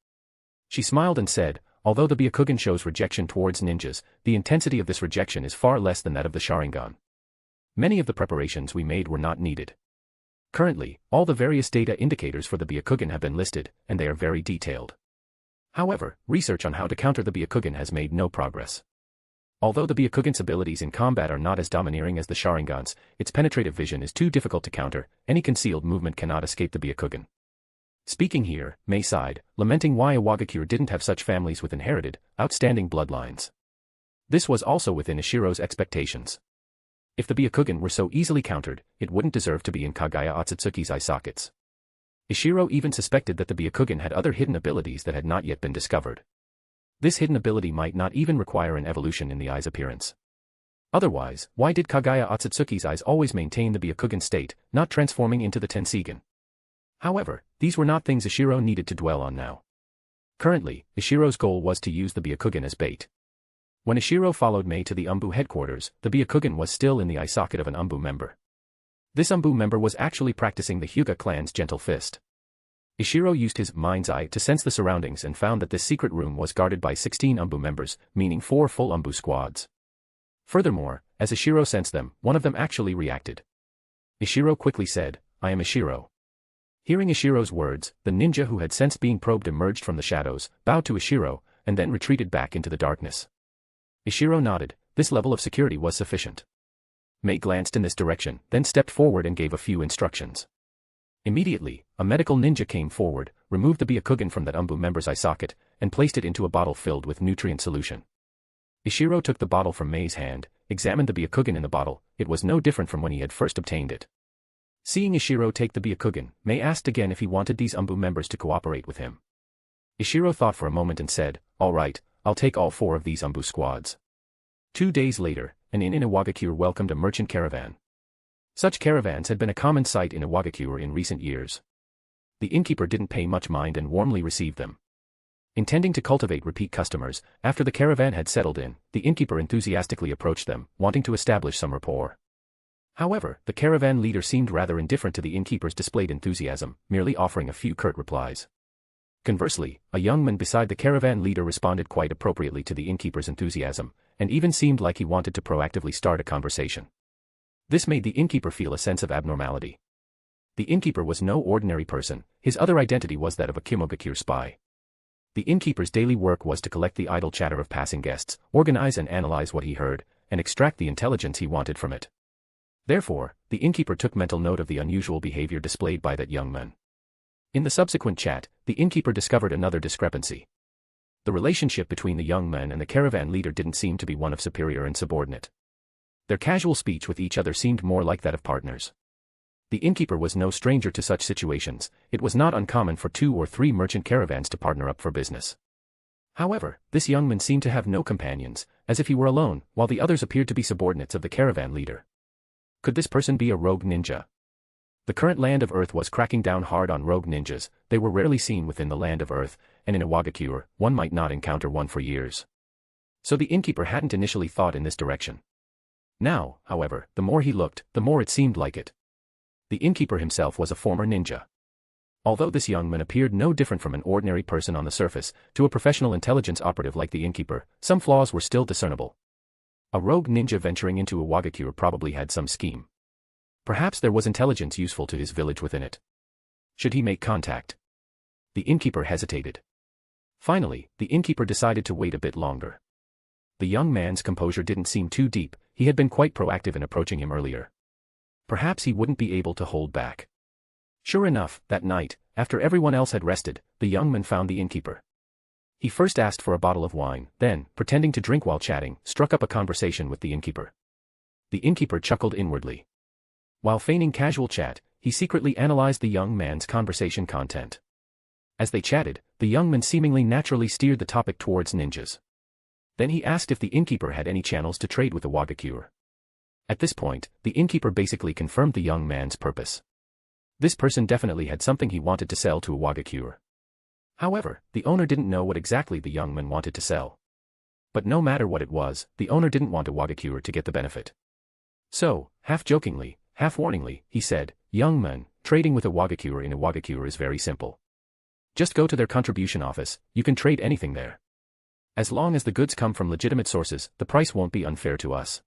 She smiled and said, "Although the Byakugan shows rejection towards ninjas, the intensity of this rejection is far less than that of the Sharingan. Many of the preparations we made were not needed. Currently, all the various data indicators for the Byakugan have been listed, and they are very detailed. However, research on how to counter the Byakugan has made no progress. Although the Byakugan's abilities in combat are not as domineering as the Sharingan's, its penetrative vision is too difficult to counter. Any concealed movement cannot escape the Byakugan." Speaking here, Mei sighed, lamenting why Iwagakure didn't have such families with inherited, outstanding bloodlines. This was also within Ishiro's expectations. If the Byakugan were so easily countered, it wouldn't deserve to be in Kaguya Otsutsuki's eye sockets. Ishiro even suspected that the Byakugan had other hidden abilities that had not yet been discovered. This hidden ability might not even require an evolution in the eye's appearance. Otherwise, why did Kaguya Otsutsuki's eyes always maintain the Byakugan state, not transforming into the Tenseigan? However, these were not things Ishiro needed to dwell on now. Currently, Ishiro's goal was to use the Byakugan as bait. When Ishiro followed Mei to the Umbu headquarters, the Byakugan was still in the eye socket of an Umbu member. This Umbu member was actually practicing the Hyuga clan's gentle fist. Ishiro used his mind's eye to sense the surroundings and found that this secret room was guarded by 16 Umbu members, meaning 4 full Umbu squads. Furthermore, as Ishiro sensed them, one of them actually reacted. Ishiro quickly said, "I am Ishiro." Hearing Ishiro's words, the ninja who had sensed being probed emerged from the shadows, bowed to Ishiro, and then retreated back into the darkness. Ishiro nodded. This level of security was sufficient. Mei glanced in this direction, then stepped forward and gave a few instructions. Immediately, a medical ninja came forward, removed the Byakugan from that Umbu member's eye socket, and placed it into a bottle filled with nutrient solution. Ishiro took the bottle from Mei's hand, examined the Byakugan in the bottle. It was no different from when he had first obtained it. Seeing Ishiro take the Byakugan, Mei asked again if he wanted these UMBU members to cooperate with him. Ishiro thought for a moment and said, "All right, I'll take all 4 of these UMBU squads." 2 days later, an inn in Iwagakure welcomed a merchant caravan. Such caravans had been a common sight in Iwagakure in recent years. The innkeeper didn't pay much mind and warmly received them. Intending to cultivate repeat customers, after the caravan had settled in, the innkeeper enthusiastically approached them, wanting to establish some rapport. However, the caravan leader seemed rather indifferent to the innkeeper's displayed enthusiasm, merely offering a few curt replies. Conversely, a young man beside the caravan leader responded quite appropriately to the innkeeper's enthusiasm, and even seemed like he wanted to proactively start a conversation. This made the innkeeper feel a sense of abnormality. The innkeeper was no ordinary person, his other identity was that of a Iwagakure spy. The innkeeper's daily work was to collect the idle chatter of passing guests, organize and analyze what he heard, and extract the intelligence he wanted from it. Therefore, the innkeeper took mental note of the unusual behavior displayed by that young man. In the subsequent chat, the innkeeper discovered another discrepancy. The relationship between the young man and the caravan leader didn't seem to be one of superior and subordinate. Their casual speech with each other seemed more like that of partners. The innkeeper was no stranger to such situations, it was not uncommon for 2 or 3 merchant caravans to partner up for business. However, this young man seemed to have no companions, as if he were alone, while the others appeared to be subordinates of the caravan leader. Could this person be a rogue ninja? The current land of Earth was cracking down hard on rogue ninjas, they were rarely seen within the land of Earth, and in Iwagakure, one might not encounter one for years. So the innkeeper hadn't initially thought in this direction. Now, however, the more he looked, the more it seemed like it. The innkeeper himself was a former ninja. Although this young man appeared no different from an ordinary person on the surface, to a professional intelligence operative like the innkeeper, some flaws were still discernible. A rogue ninja venturing into Iwagakure probably had some scheme. Perhaps there was intelligence useful to his village within it. Should he make contact? The innkeeper hesitated. Finally, the innkeeper decided to wait a bit longer. The young man's composure didn't seem too deep, he had been quite proactive in approaching him earlier. Perhaps he wouldn't be able to hold back. Sure enough, that night, after everyone else had rested, the young man found the innkeeper. He first asked for a bottle of wine, then, pretending to drink while chatting, struck up a conversation with the innkeeper. The innkeeper chuckled inwardly. While feigning casual chat, he secretly analyzed the young man's conversation content. As they chatted, the young man seemingly naturally steered the topic towards ninjas. Then he asked if the innkeeper had any channels to trade with Iwagakure. At this point, the innkeeper basically confirmed the young man's purpose. This person definitely had something he wanted to sell to Iwagakure. However, the owner didn't know what exactly the young man wanted to sell. But no matter what it was, the owner didn't want Iwagakure to get the benefit. So, half-jokingly, half-warningly, he said, "Young man, trading with Iwagakure in Iwagakure is very simple. Just go to their contribution office, you can trade anything there. As long as the goods come from legitimate sources, the price won't be unfair to us.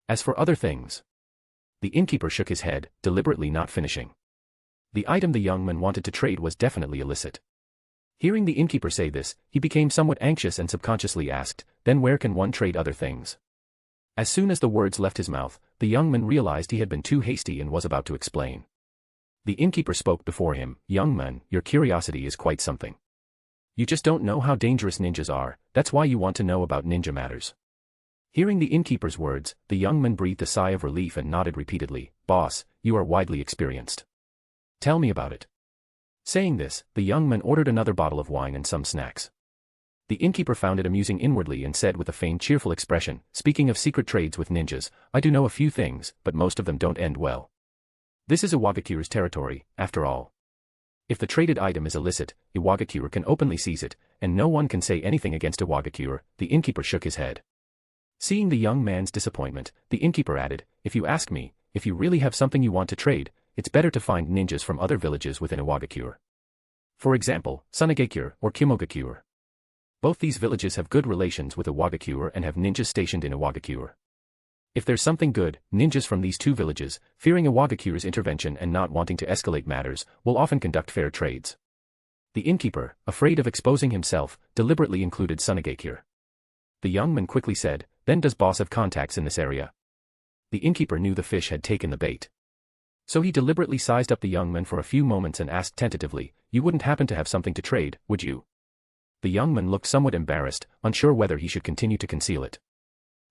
As for other things..." The innkeeper shook his head, deliberately not finishing. The item the young man wanted to trade was definitely illicit. Hearing the innkeeper say this, he became somewhat anxious and subconsciously asked, "Then where can one trade other things?" As soon as the words left his mouth, the young man realized he had been too hasty and was about to explain. The innkeeper spoke before him, "Young man, your curiosity is quite something. You just don't know how dangerous ninjas are, that's why you want to know about ninja matters." Hearing the innkeeper's words, the young man breathed a sigh of relief and nodded repeatedly, "Boss, you are widely experienced. Tell me about it." Saying this, the young man ordered another bottle of wine and some snacks. The innkeeper found it amusing inwardly and said with a feigned cheerful expression, "Speaking of secret trades with ninjas, I do know a few things, but most of them don't end well. This is Iwagakure's territory, after all. If the traded item is illicit, Iwagakure can openly seize it, and no one can say anything against Iwagakure." The innkeeper shook his head. Seeing the young man's disappointment, the innkeeper added, "If you ask me, if you really have something you want to trade, it's better to find ninjas from other villages within Iwagakure. For example, Tsuchikage or Iwagakure. Both these villages have good relations with Iwagakure and have ninjas stationed in Iwagakure. If there's something good, ninjas from these 2 villages, fearing Iwagakure's intervention and not wanting to escalate matters, will often conduct fair trades." The innkeeper, afraid of exposing himself, deliberately included Tsuchikage. The young man quickly said, "Then does boss have contacts in this area?" The innkeeper knew the fish had taken the bait. So he deliberately sized up the young man for a few moments and asked tentatively, "You wouldn't happen to have something to trade, would you?" The young man looked somewhat embarrassed, unsure whether he should continue to conceal it.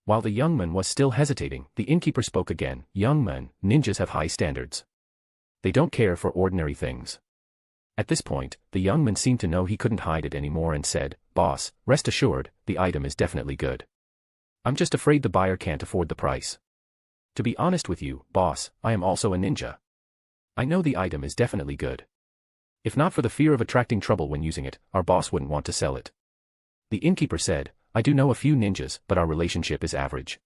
While the young man was still hesitating, the innkeeper spoke again, "Young man, ninjas have high standards. They don't care for ordinary things. At this point, the young man seemed to know he couldn't hide it anymore and said, "Boss, rest assured, the item is definitely good. I'm just afraid the buyer can't afford the price. To be honest with you, boss, I am also a ninja. I know the item is definitely good. If not for the fear of attracting trouble when using it, our boss wouldn't want to sell it." The innkeeper said, "I do know a few ninjas, but our relationship is average.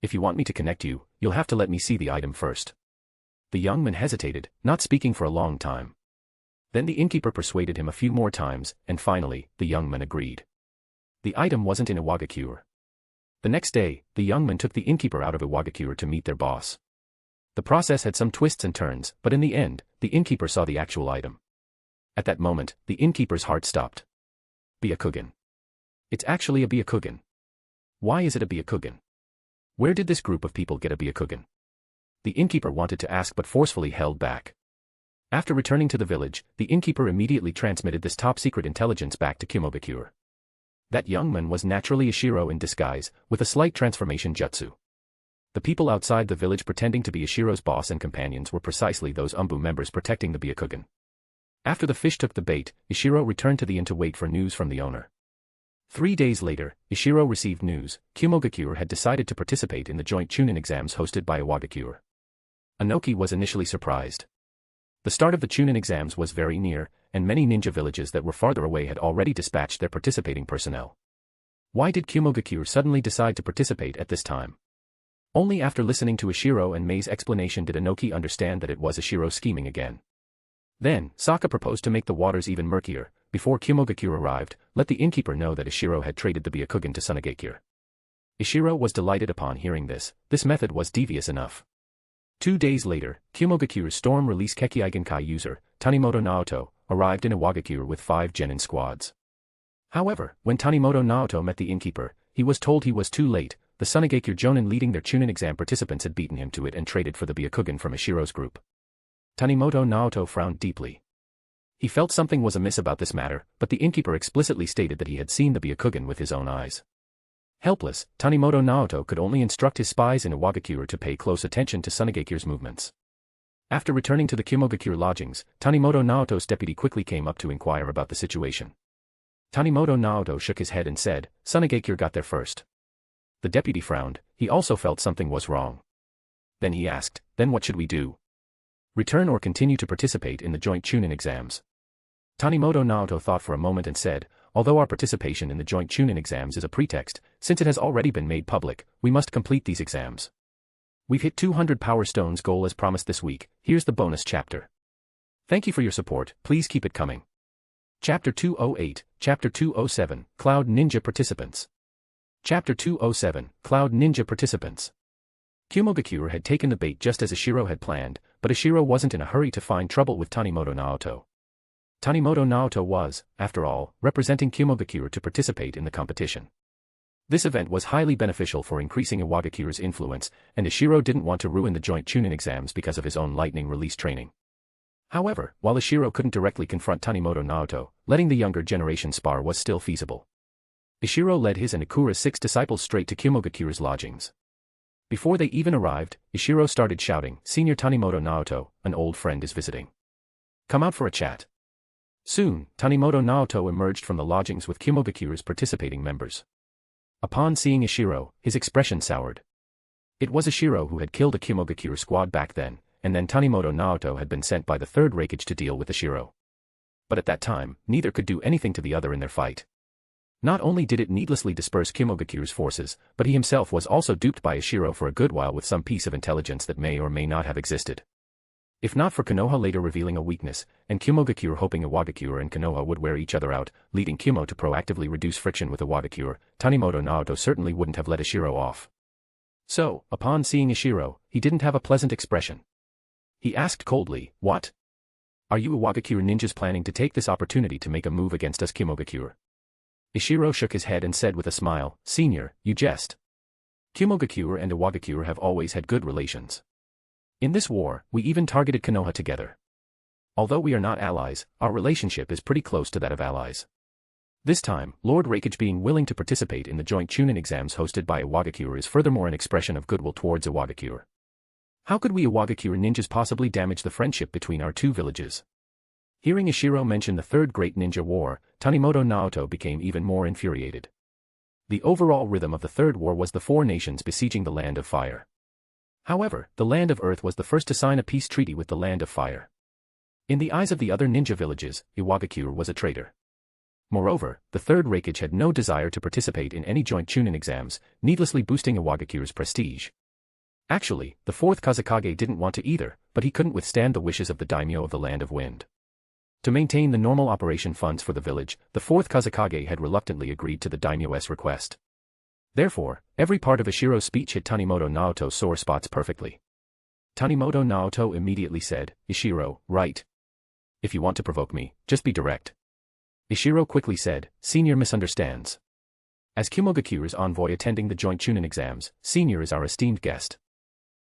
If you want me to connect you, you'll have to let me see the item first." The young man hesitated, not speaking for a long time. Then the innkeeper persuaded him a few more times, and finally, the young man agreed. The item wasn't in Iwagakure. The next day, the young man took the innkeeper out of Iwagakure to meet their boss. The process had some twists and turns, but in the end, the innkeeper saw the actual item. At that moment, the innkeeper's heart stopped. Byakugan. It's actually a Byakugan. Why is it a Byakugan? Where did this group of people get a Byakugan? The innkeeper wanted to ask but forcefully held back. After returning to the village, the innkeeper immediately transmitted this top-secret intelligence back to Iwagakure. That young man was naturally Ishiro in disguise, with a slight transformation jutsu. The people outside the village pretending to be Ishiro's boss and companions were precisely those Umbu members protecting the Byakugan. After the fish took the bait, Ishiro returned to the inn to wait for news from the owner. 3 days later, Ishiro received news. Iwagakure had decided to participate in the joint Chunin exams hosted by Iwagakure. Inoki was initially surprised. The start of the Chunin exams was very near, and many ninja villages that were farther away had already dispatched their participating personnel. Why did Iwagakure suddenly decide to participate at this time? Only after listening to Ishiro and Mei's explanation did Inoki understand that it was Ishiro scheming again. Then, Sokka proposed to make the waters even murkier. Before Iwagakure arrived, let the innkeeper know that Ishiro had traded the Byakugan to Tsunagakure. Ishiro was delighted upon hearing this. This method was devious enough. 2 days later, Iwagakure's Storm Release Kekkei user, Tanimoto Naoto, arrived in Iwagakure with 5 genin squads. However, when Tanimoto Naoto met the innkeeper, he was told he was too late. The Tsunagakure Jonin leading their Chunin exam participants had beaten him to it and traded for the Byakugan from Ishiro's group. Tanimoto Naoto frowned deeply. He felt something was amiss about this matter, but the innkeeper explicitly stated that he had seen the Byakugan with his own eyes. Helpless, Tanimoto Naoto could only instruct his spies in Iwagakure to pay close attention to Tsunagakure's movements. After returning to the Iwagakure lodgings, Tanimoto Naoto's deputy quickly came up to inquire about the situation. Tanimoto Naoto shook his head and said, "Tsunagakure got there first." The deputy frowned. He also felt something was wrong. Then he asked, "Then what should we do? Return or continue to participate in the joint Chunin exams?" Tanimoto Naoto thought for a moment and said, "Although our participation in the joint Chunin exams is a pretext, since it has already been made public, we must complete these exams. We've hit 200 Power Stones goal as promised this week. Here's the bonus chapter. Thank you for your support, please keep it coming." Chapter 208, Chapter 207, Cloud Ninja Participants. Chapter 207, Cloud Ninja Participants. Iwagakure had taken the bait just as Ishiro had planned, but Ishiro wasn't in a hurry to find trouble with Tanimoto Naoto. Tanimoto Naoto was, after all, representing Iwagakure to participate in the competition. This event was highly beneficial for increasing Iwagakure's influence, and Ishiro didn't want to ruin the joint Chunin exams because of his own lightning release training. However, while Ishiro couldn't directly confront Tanimoto Naoto, letting the younger generation spar was still feasible. Ishiro led his and Ikura's 6 disciples straight to Iwagakure's lodgings. Before they even arrived, Ishiro started shouting, "Senior Tanimoto Naoto, an old friend is visiting. Come out for a chat." Soon, Tanimoto Naoto emerged from the lodgings with Iwagakure's participating members. Upon seeing Ishiro, his expression soured. It was Ishiro who had killed a Iwagakure squad back then, and then Tanimoto Naoto had been sent by the 3rd Reikage to deal with Ishiro. But at that time, neither could do anything to the other in their fight. Not only did it needlessly disperse Iwagakure's forces, but he himself was also duped by Ishiro for a good while with some piece of intelligence that may or may not have existed. If not for Konoha later revealing a weakness, and Iwagakure hoping Iwagakure and Konoha would wear each other out, leading Kimo to proactively reduce friction with Iwagakure, Tanimoto Naoto certainly wouldn't have let Ishiro off. So, upon seeing Ishiro, he didn't have a pleasant expression. He asked coldly, "What? Are you Iwagakure ninjas planning to take this opportunity to make a move against us Iwagakure?" Ishiro shook his head and said with a smile, "Senior, you jest. Iwagakure and Iwagakure have always had good relations. In this war, we even targeted Konoha together. Although we are not allies, our relationship is pretty close to that of allies. This time, Lord Reikage being willing to participate in the joint Chunin exams hosted by Iwagakure is furthermore an expression of goodwill towards Iwagakure." How could we Iwagakure ninjas possibly damage the friendship between our two villages? Hearing Ishiro mention the Third Great Ninja War, Tanimoto Naoto became even more infuriated. The overall rhythm of the Third War was the four nations besieging the Land of Fire. However, the Land of Earth was the first to sign a peace treaty with the Land of Fire. In the eyes of the other ninja villages, Iwagakure was a traitor. Moreover, the Third Reikage had no desire to participate in any joint Chunin exams, needlessly boosting Iwagakure's prestige. Actually, the Fourth Tsuchikage didn't want to either, but he couldn't withstand the wishes of the daimyo of the Land of Wind. To maintain the normal operation funds for the village, the Fourth Tsuchikage had reluctantly agreed to the daimyo's request. Therefore, every part of Ishiro's speech hit Tanimoto Naoto's sore spots perfectly. Tanimoto Naoto immediately said, "Ishiro, right. If you want to provoke me, just be direct." Ishiro quickly said, "Senior misunderstands. As Kumogakure's envoy attending the joint Chunin exams, Senior is our esteemed guest.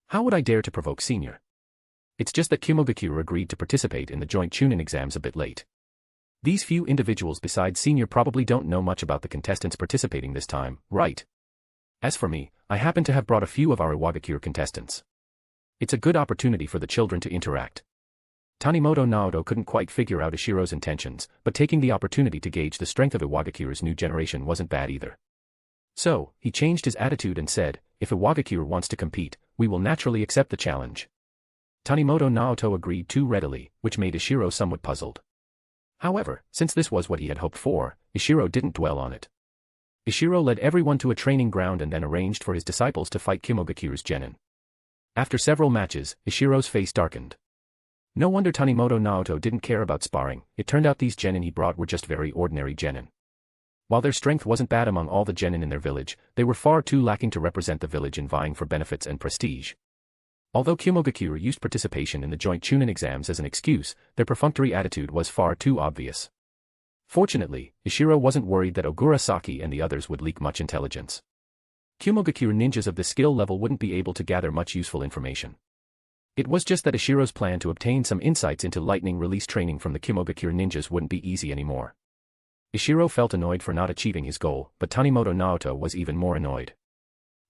How would I dare to provoke Senior? It's just that Kumogakure agreed to participate in the joint Chunin exams a bit late. These few individuals besides Senior probably don't know much about the contestants participating this time, right? As for me, I happen to have brought a few of our Iwagakure contestants. It's a good opportunity for the children to interact." Tanimoto Naoto couldn't quite figure out Ishiro's intentions, but taking the opportunity to gauge the strength of Iwagakure's new generation wasn't bad either. So, he changed his attitude and said, "If Iwagakure wants to compete, we will naturally accept the challenge." Tanimoto Naoto agreed too readily, which made Ishiro somewhat puzzled. However, since this was what he had hoped for, Ishiro didn't dwell on it. Ishiro led everyone to a training ground and then arranged for his disciples to fight Kumogakure's genin. After several matches, Ishiro's face darkened. No wonder Tanimoto Naoto didn't care about sparring. It turned out these genin he brought were just very ordinary genin. While their strength wasn't bad among all the genin in their village, they were far too lacking to represent the village in vying for benefits and prestige. Although Kumogakure used participation in the joint Chunin exams as an excuse, their perfunctory attitude was far too obvious. Fortunately, Ishiro wasn't worried that Ogura Saki and the others would leak much intelligence. Kumogakure ninjas of this skill level wouldn't be able to gather much useful information. It was just that Ishiro's plan to obtain some insights into lightning release training from the Kumogakure ninjas wouldn't be easy anymore. Ishiro felt annoyed for not achieving his goal, but Tanimoto Naoto was even more annoyed.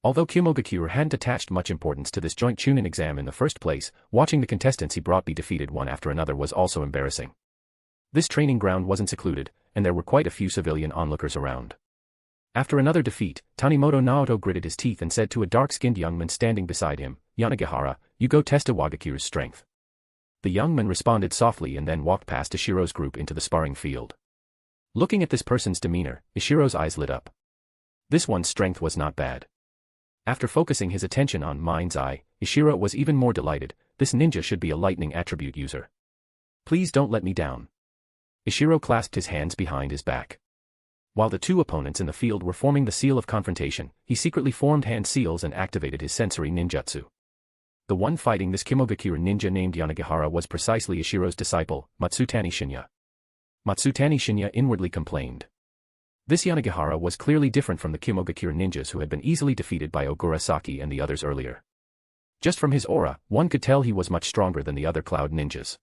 Although Kumogakure hadn't attached much importance to this joint Chunin exam in the first place, watching the contestants he brought be defeated one after another was also embarrassing. This training ground wasn't secluded, and there were quite a few civilian onlookers around. After another defeat, Tanimoto Naoto gritted his teeth and said to a dark-skinned young man standing beside him, "Yanagihara, you go test Iwagakure's strength." The young man responded softly and then walked past Ishiro's group into the sparring field. Looking at this person's demeanor, Ishiro's eyes lit up. This one's strength was not bad. After focusing his attention on Mind's Eye, Ishiro was even more delighted. This ninja should be a lightning attribute user. "Please don't let me down." Ishiro clasped his hands behind his back. While the two opponents in the field were forming the seal of confrontation, he secretly formed hand seals and activated his sensory ninjutsu. The one fighting this Kumogakure ninja named Yanagihara was precisely Ishiro's disciple, Matsutani Shinya. Matsutani Shinya inwardly complained. This Yanagihara was clearly different from the Kumogakure ninjas who had been easily defeated by Ogura Saki and the others earlier. Just from his aura, one could tell he was much stronger than the other cloud ninjas.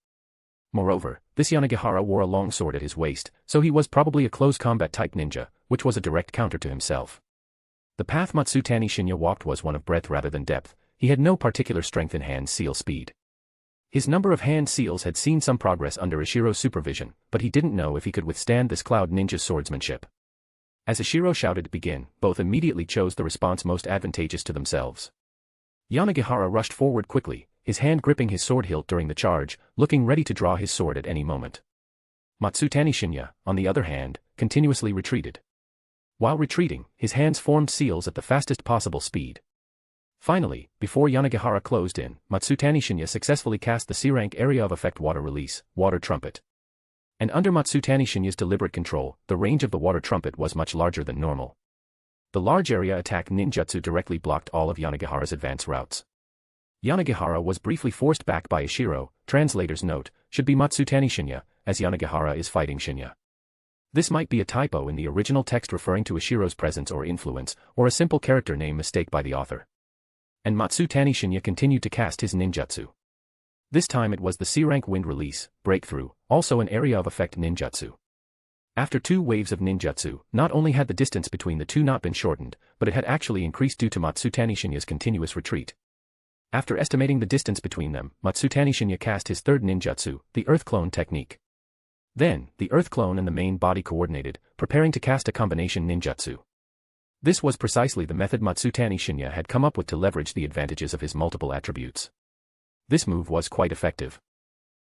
Moreover, this Yanagihara wore a long sword at his waist, so he was probably a close combat type ninja, which was a direct counter to himself. The path Matsutani Shinya walked was one of breadth rather than depth. He had no particular strength in hand seal speed. His number of hand seals had seen some progress under Ishiro's supervision, but he didn't know if he could withstand this cloud ninja's swordsmanship. As Ishiro shouted to begin, both immediately chose the response most advantageous to themselves. Yanagihara rushed forward quickly, his hand gripping his sword hilt during the charge, looking ready to draw his sword at any moment. Matsutani Shinya, on the other hand, continuously retreated. While retreating, his hands formed seals at the fastest possible speed. Finally, before Yanagihara closed in, Matsutani Shinya successfully cast the C-rank area of effect water release, water trumpet. And under Matsutani Shinya's deliberate control, the range of the water trumpet was much larger than normal. The large area attack ninjutsu directly blocked all of Yanagihara's advance routes. Yanagihara was briefly forced back by Ishiro. Translator's note, should be Matsutani Shinya, as Yanagihara is fighting Shinya. This might be a typo in the original text referring to Ishiro's presence or influence, or a simple character name mistake by the author. And Matsutani Shinya continued to cast his ninjutsu. This time it was the C-rank wind release, breakthrough, also an area of effect ninjutsu. After two waves of ninjutsu, not only had the distance between the two not been shortened, but it had actually increased due to Matsutani Shinya's continuous retreat. After estimating the distance between them, Matsutani Shinya cast his third ninjutsu, the Earth Clone technique. Then, the Earth Clone and the main body coordinated, preparing to cast a combination ninjutsu. This was precisely the method Matsutani Shinya had come up with to leverage the advantages of his multiple attributes. This move was quite effective.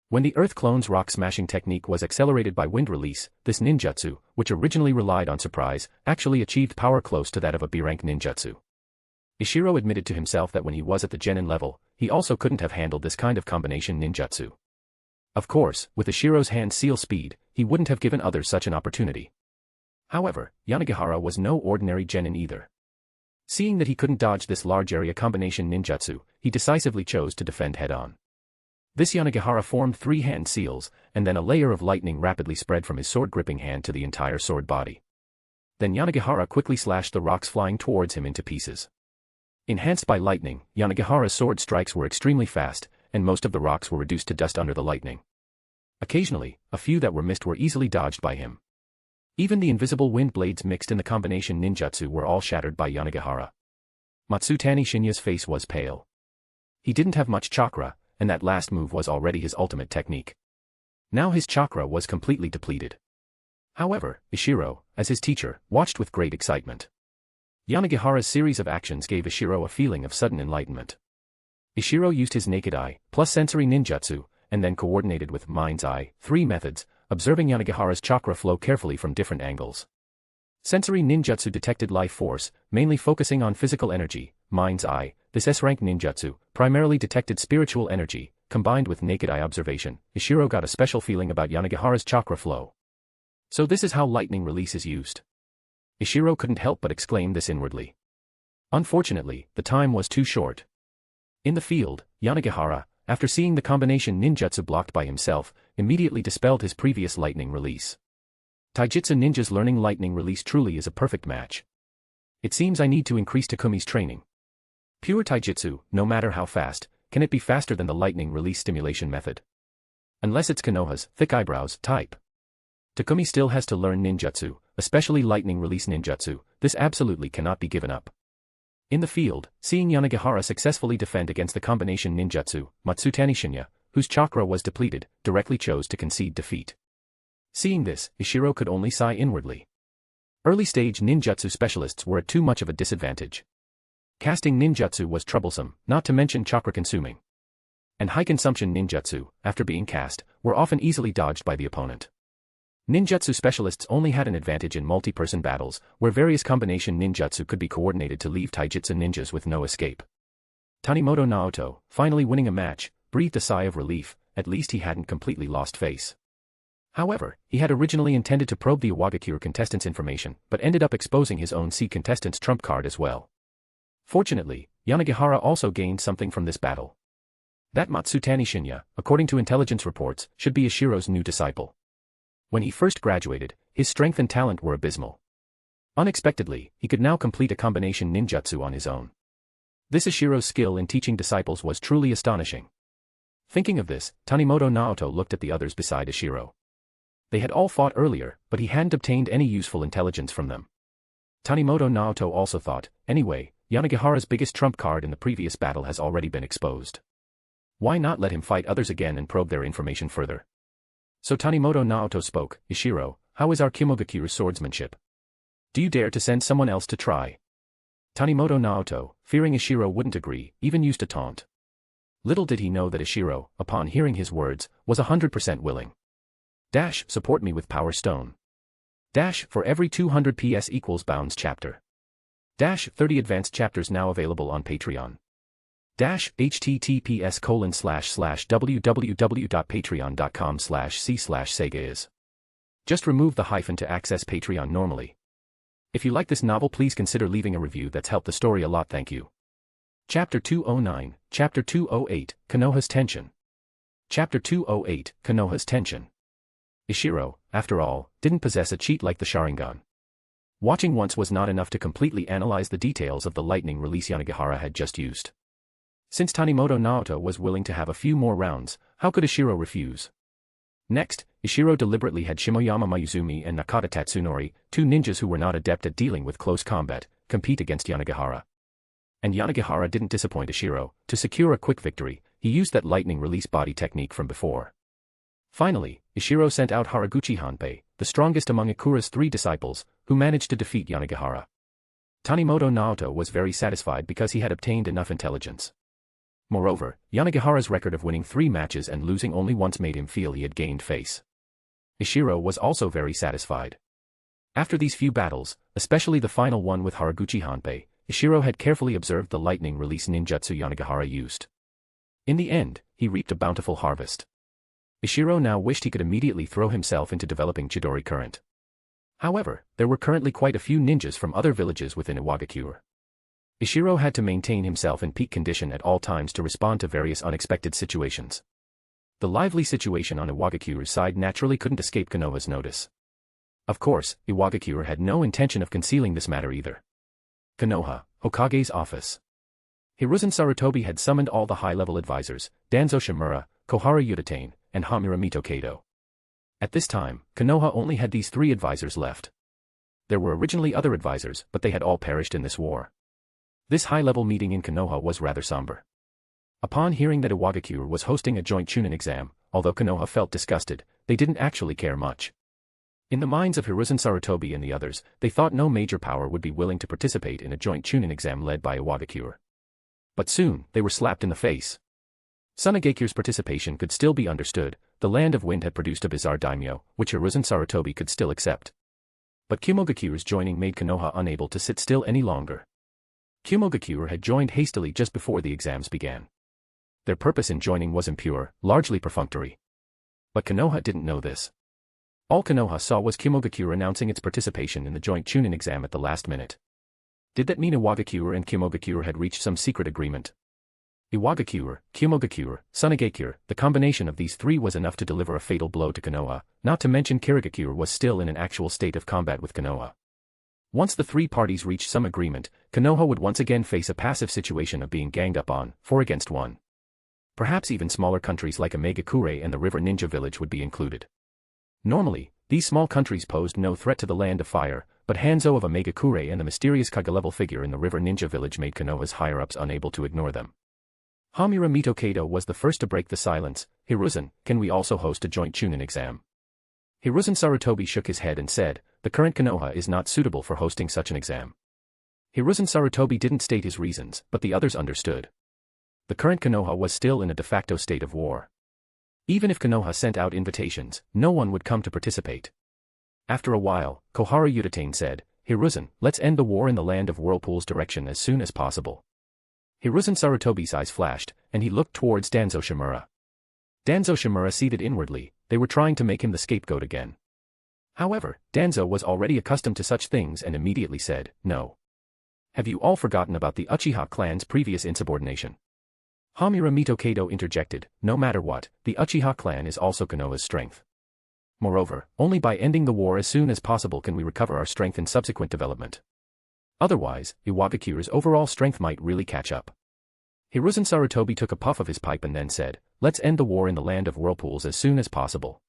When the Earth Clone's rock-smashing technique was accelerated by wind release, this ninjutsu, which originally relied on surprise, actually achieved power close to that of a B-rank ninjutsu. Ishiro admitted to himself that when he was at the genin level, he also couldn't have handled this kind of combination ninjutsu. Of course, with Ishiro's hand-seal speed, he wouldn't have given others such an opportunity. However, Yanagihara was no ordinary genin either. Seeing that he couldn't dodge this large-area combination ninjutsu, he decisively chose to defend head-on. This Yanagihara formed 3 hand seals, and then a layer of lightning rapidly spread from his sword-gripping hand to the entire sword body. Then Yanagihara quickly slashed the rocks flying towards him into pieces. Enhanced by lightning, Yanagihara's sword strikes were extremely fast, and most of the rocks were reduced to dust under the lightning. Occasionally, a few that were missed were easily dodged by him. Even the invisible wind blades mixed in the combination ninjutsu were all shattered by Yanagihara. Matsutani Shinya's face was pale. He didn't have much chakra, and that last move was already his ultimate technique. Now his chakra was completely depleted. However, Ishiro, as his teacher, watched with great excitement. Yanagihara's series of actions gave Ishiro a feeling of sudden enlightenment. Ishiro used his naked eye, plus sensory ninjutsu, and then coordinated with mind's eye, 3 methods, observing Yanagihara's chakra flow carefully from different angles. Sensory ninjutsu detected life force, mainly focusing on physical energy. Mind's eye, this S-rank ninjutsu, primarily detected spiritual energy. Combined with naked eye observation, Ishiro got a special feeling about Yanagihara's chakra flow. So this is how lightning release is used. Ishiro couldn't help but exclaim this inwardly. Unfortunately, the time was too short. In the field, Yanagihara, after seeing the combination ninjutsu blocked by himself, immediately dispelled his previous lightning release. Taijutsu ninjas learning lightning release truly is a perfect match. It seems I need to increase Takumi's training. Pure taijutsu, no matter how fast, can it be faster than the lightning release stimulation method? Unless it's Konoha's thick eyebrows type. Takumi still has to learn ninjutsu, especially lightning release ninjutsu. This absolutely cannot be given up. In the field, seeing Yanagihara successfully defend against the combination ninjutsu, Matsutani Shinya, whose chakra was depleted, directly chose to concede defeat. Seeing this, Ishiro could only sigh inwardly. Early-stage ninjutsu specialists were at too much of a disadvantage. Casting ninjutsu was troublesome, not to mention chakra-consuming. And high-consumption ninjutsu, after being cast, were often easily dodged by the opponent. Ninjutsu specialists only had an advantage in multi-person battles, where various combination ninjutsu could be coordinated to leave taijutsu ninjas with no escape. Tanimoto Naoto, finally winning a match, breathed a sigh of relief. At least he hadn't completely lost face. However, he had originally intended to probe the Iwagakure contestants' information, but ended up exposing his own C contestant's trump card as well. Fortunately, Yanagihara also gained something from this battle. That Matsutani Shinya, according to intelligence reports, should be Ishiro's new disciple. When he first graduated, his strength and talent were abysmal. Unexpectedly, he could now complete a combination ninjutsu on his own. This Ishiro's skill in teaching disciples was truly astonishing. Thinking of this, Tanimoto Naoto looked at the others beside Ishiro. They had all fought earlier, but he hadn't obtained any useful intelligence from them. Tanimoto Naoto also thought, anyway, Yanagihara's biggest trump card in the previous battle has already been exposed. Why not let him fight others again and probe their information further? So Tanimoto Naoto spoke, Ishiro, how is our Iwagakure's swordsmanship? Do you dare to send someone else to try? Tanimoto Naoto, fearing Ishiro wouldn't agree, even used a taunt. Little did he know that Ishiro, upon hearing his words, was 100% willing. Dash, support me with Power Stone. Dash, for every 200 PS equals Bounds chapter. Dash, 30 advanced chapters now available on Patreon. Dash, https://www.patreon.com/c/sega is. Just remove the hyphen to access Patreon normally. If you like this novel, please consider leaving a review. That's helped the story a lot, thank you. Chapter 209, Chapter 208, Konoha's Tension. Chapter 208, Konoha's Tension. Ishiro, after all, didn't possess a cheat like the Sharingan. Watching once was not enough to completely analyze the details of the lightning release Yanagihara had just used. Since Tanimoto Naoto was willing to have a few more rounds, how could Ishiro refuse? Next, Ishiro deliberately had Shimoyama Mayuzumi and Nakata Tatsunori, 2 ninjas who were not adept at dealing with close combat, compete against Yanagihara. And Yanagihara didn't disappoint Ishiro. To secure a quick victory, he used that lightning release body technique from before. Finally, Ishiro sent out Haraguchi Hanpei, the strongest among Ikura's 3 disciples, who managed to defeat Yanagihara. Tanimoto Naoto was very satisfied because he had obtained enough intelligence. Moreover, Yanagihara's record of winning 3 matches and losing only once made him feel he had gained face. Ishiro was also very satisfied. After these few battles, especially the final one with Haraguchi Hanpei, Ishiro had carefully observed the lightning release ninjutsu Yanagihara used. In the end, he reaped a bountiful harvest. Ishiro now wished he could immediately throw himself into developing Chidori Current. However, there were currently quite a few ninjas from other villages within Iwagakure. Ishiro had to maintain himself in peak condition at all times to respond to various unexpected situations. The lively situation on Iwagakure's side naturally couldn't escape Konoha's notice. Of course, Iwagakure had no intention of concealing this matter either. Konoha, Hokage's office. Hiruzen Sarutobi had summoned all the high-level advisors, Danzo Shimura, Kohara Udatane, and Hamura Mitokado. At this time, Konoha only had these 3 advisors left. There were originally other advisors, but they had all perished in this war. This high-level meeting in Konoha was rather somber. Upon hearing that Iwagakure was hosting a joint Chunin exam, although Konoha felt disgusted, they didn't actually care much. In the minds of Hiruzen Sarutobi and the others, they thought no major power would be willing to participate in a joint Chunin exam led by Iwagakure. But soon, they were slapped in the face. Tsuchigage's participation could still be understood. The Land of Wind had produced a bizarre daimyo, which Hiruzen Sarutobi could still accept. But Kumogakure's joining made Konoha unable to sit still any longer. Kumogakure had joined hastily just before the exams began. Their purpose in joining was impure, largely perfunctory. But Konoha didn't know this. All Konoha saw was Kumogakure announcing its participation in the joint Chunin exam at the last minute. Did that mean Iwagakure and Kumogakure had reached some secret agreement? Iwagakure, Kumogakure, Tsuchikage, the combination of these 3 was enough to deliver a fatal blow to Konoha, not to mention Kirigakure was still in an actual state of combat with Konoha. Once the 3 parties reached some agreement, Konoha would once again face a passive situation of being ganged up on, 4 against 1. Perhaps even smaller countries like Iwagakure and the River Ninja Village would be included. Normally, these small countries posed no threat to the Land of Fire, but Hanzo of Iwagakure and the mysterious Kage-level figure in the River Ninja Village made Konoha's higher-ups unable to ignore them. Hamura Mitokado was the first to break the silence. Hiruzen, can we also host a joint Chunin exam? Hiruzen Sarutobi shook his head and said, the current Konoha is not suitable for hosting such an exam. Hiruzen Sarutobi didn't state his reasons, but the others understood. The current Konoha was still in a de facto state of war. Even if Konoha sent out invitations, no one would come to participate. After a while, Kohara Udatane said, Hiruzen, let's end the war in the Land of Whirlpool's direction as soon as possible. Hiruzen Sarutobi's eyes flashed, and he looked towards Danzo Shimura. Danzo Shimura seethed inwardly. They were trying to make him the scapegoat again. However, Danzo was already accustomed to such things and immediately said, no. Have you all forgotten about the Uchiha clan's previous insubordination? Hamura Mitokado interjected, no matter what, the Uchiha clan is also Konoha's strength. Moreover, only by ending the war as soon as possible can we recover our strength in subsequent development. Otherwise, Iwagakure's overall strength might really catch up. Hiruzen Sarutobi took a puff of his pipe and then said, let's end the war in the Land of Whirlpools as soon as possible.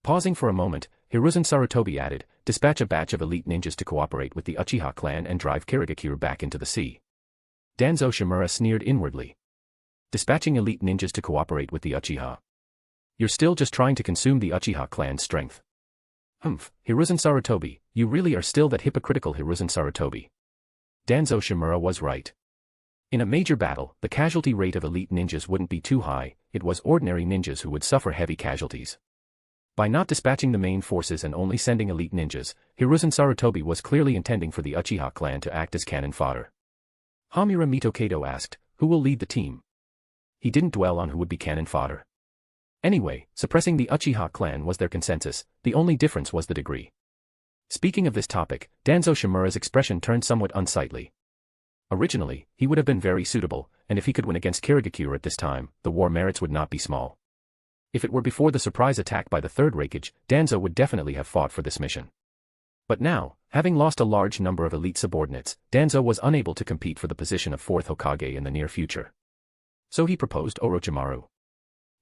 Pausing for a moment, Hiruzen Sarutobi added, dispatch a batch of elite ninjas to cooperate with the Uchiha clan and drive Kirigakure back into the sea. Danzo Shimura sneered inwardly. Dispatching elite ninjas to cooperate with the Uchiha. You're still just trying to consume the Uchiha clan's strength. Hiruzen Sarutobi, you really are still that hypocritical Hiruzen Sarutobi. Danzo Shimura was right. In a major battle, the casualty rate of elite ninjas wouldn't be too high, it was ordinary ninjas who would suffer heavy casualties. By not dispatching the main forces and only sending elite ninjas, Hiruzen Sarutobi was clearly intending for the Uchiha clan to act as cannon fodder. Hamura Mitokado asked, who will lead the team? He didn't dwell on who would be cannon fodder. Anyway, suppressing the Uchiha clan was their consensus, the only difference was the degree. Speaking of this topic, Danzo Shimura's expression turned somewhat unsightly. Originally, he would have been very suitable, and if he could win against Kirigakure at this time, the war merits would not be small. If it were before the surprise attack by the third Raikage, Danzo would definitely have fought for this mission. But now, having lost a large number of elite subordinates, Danzo was unable to compete for the position of 4th Hokage in the near future. So he proposed Orochimaru.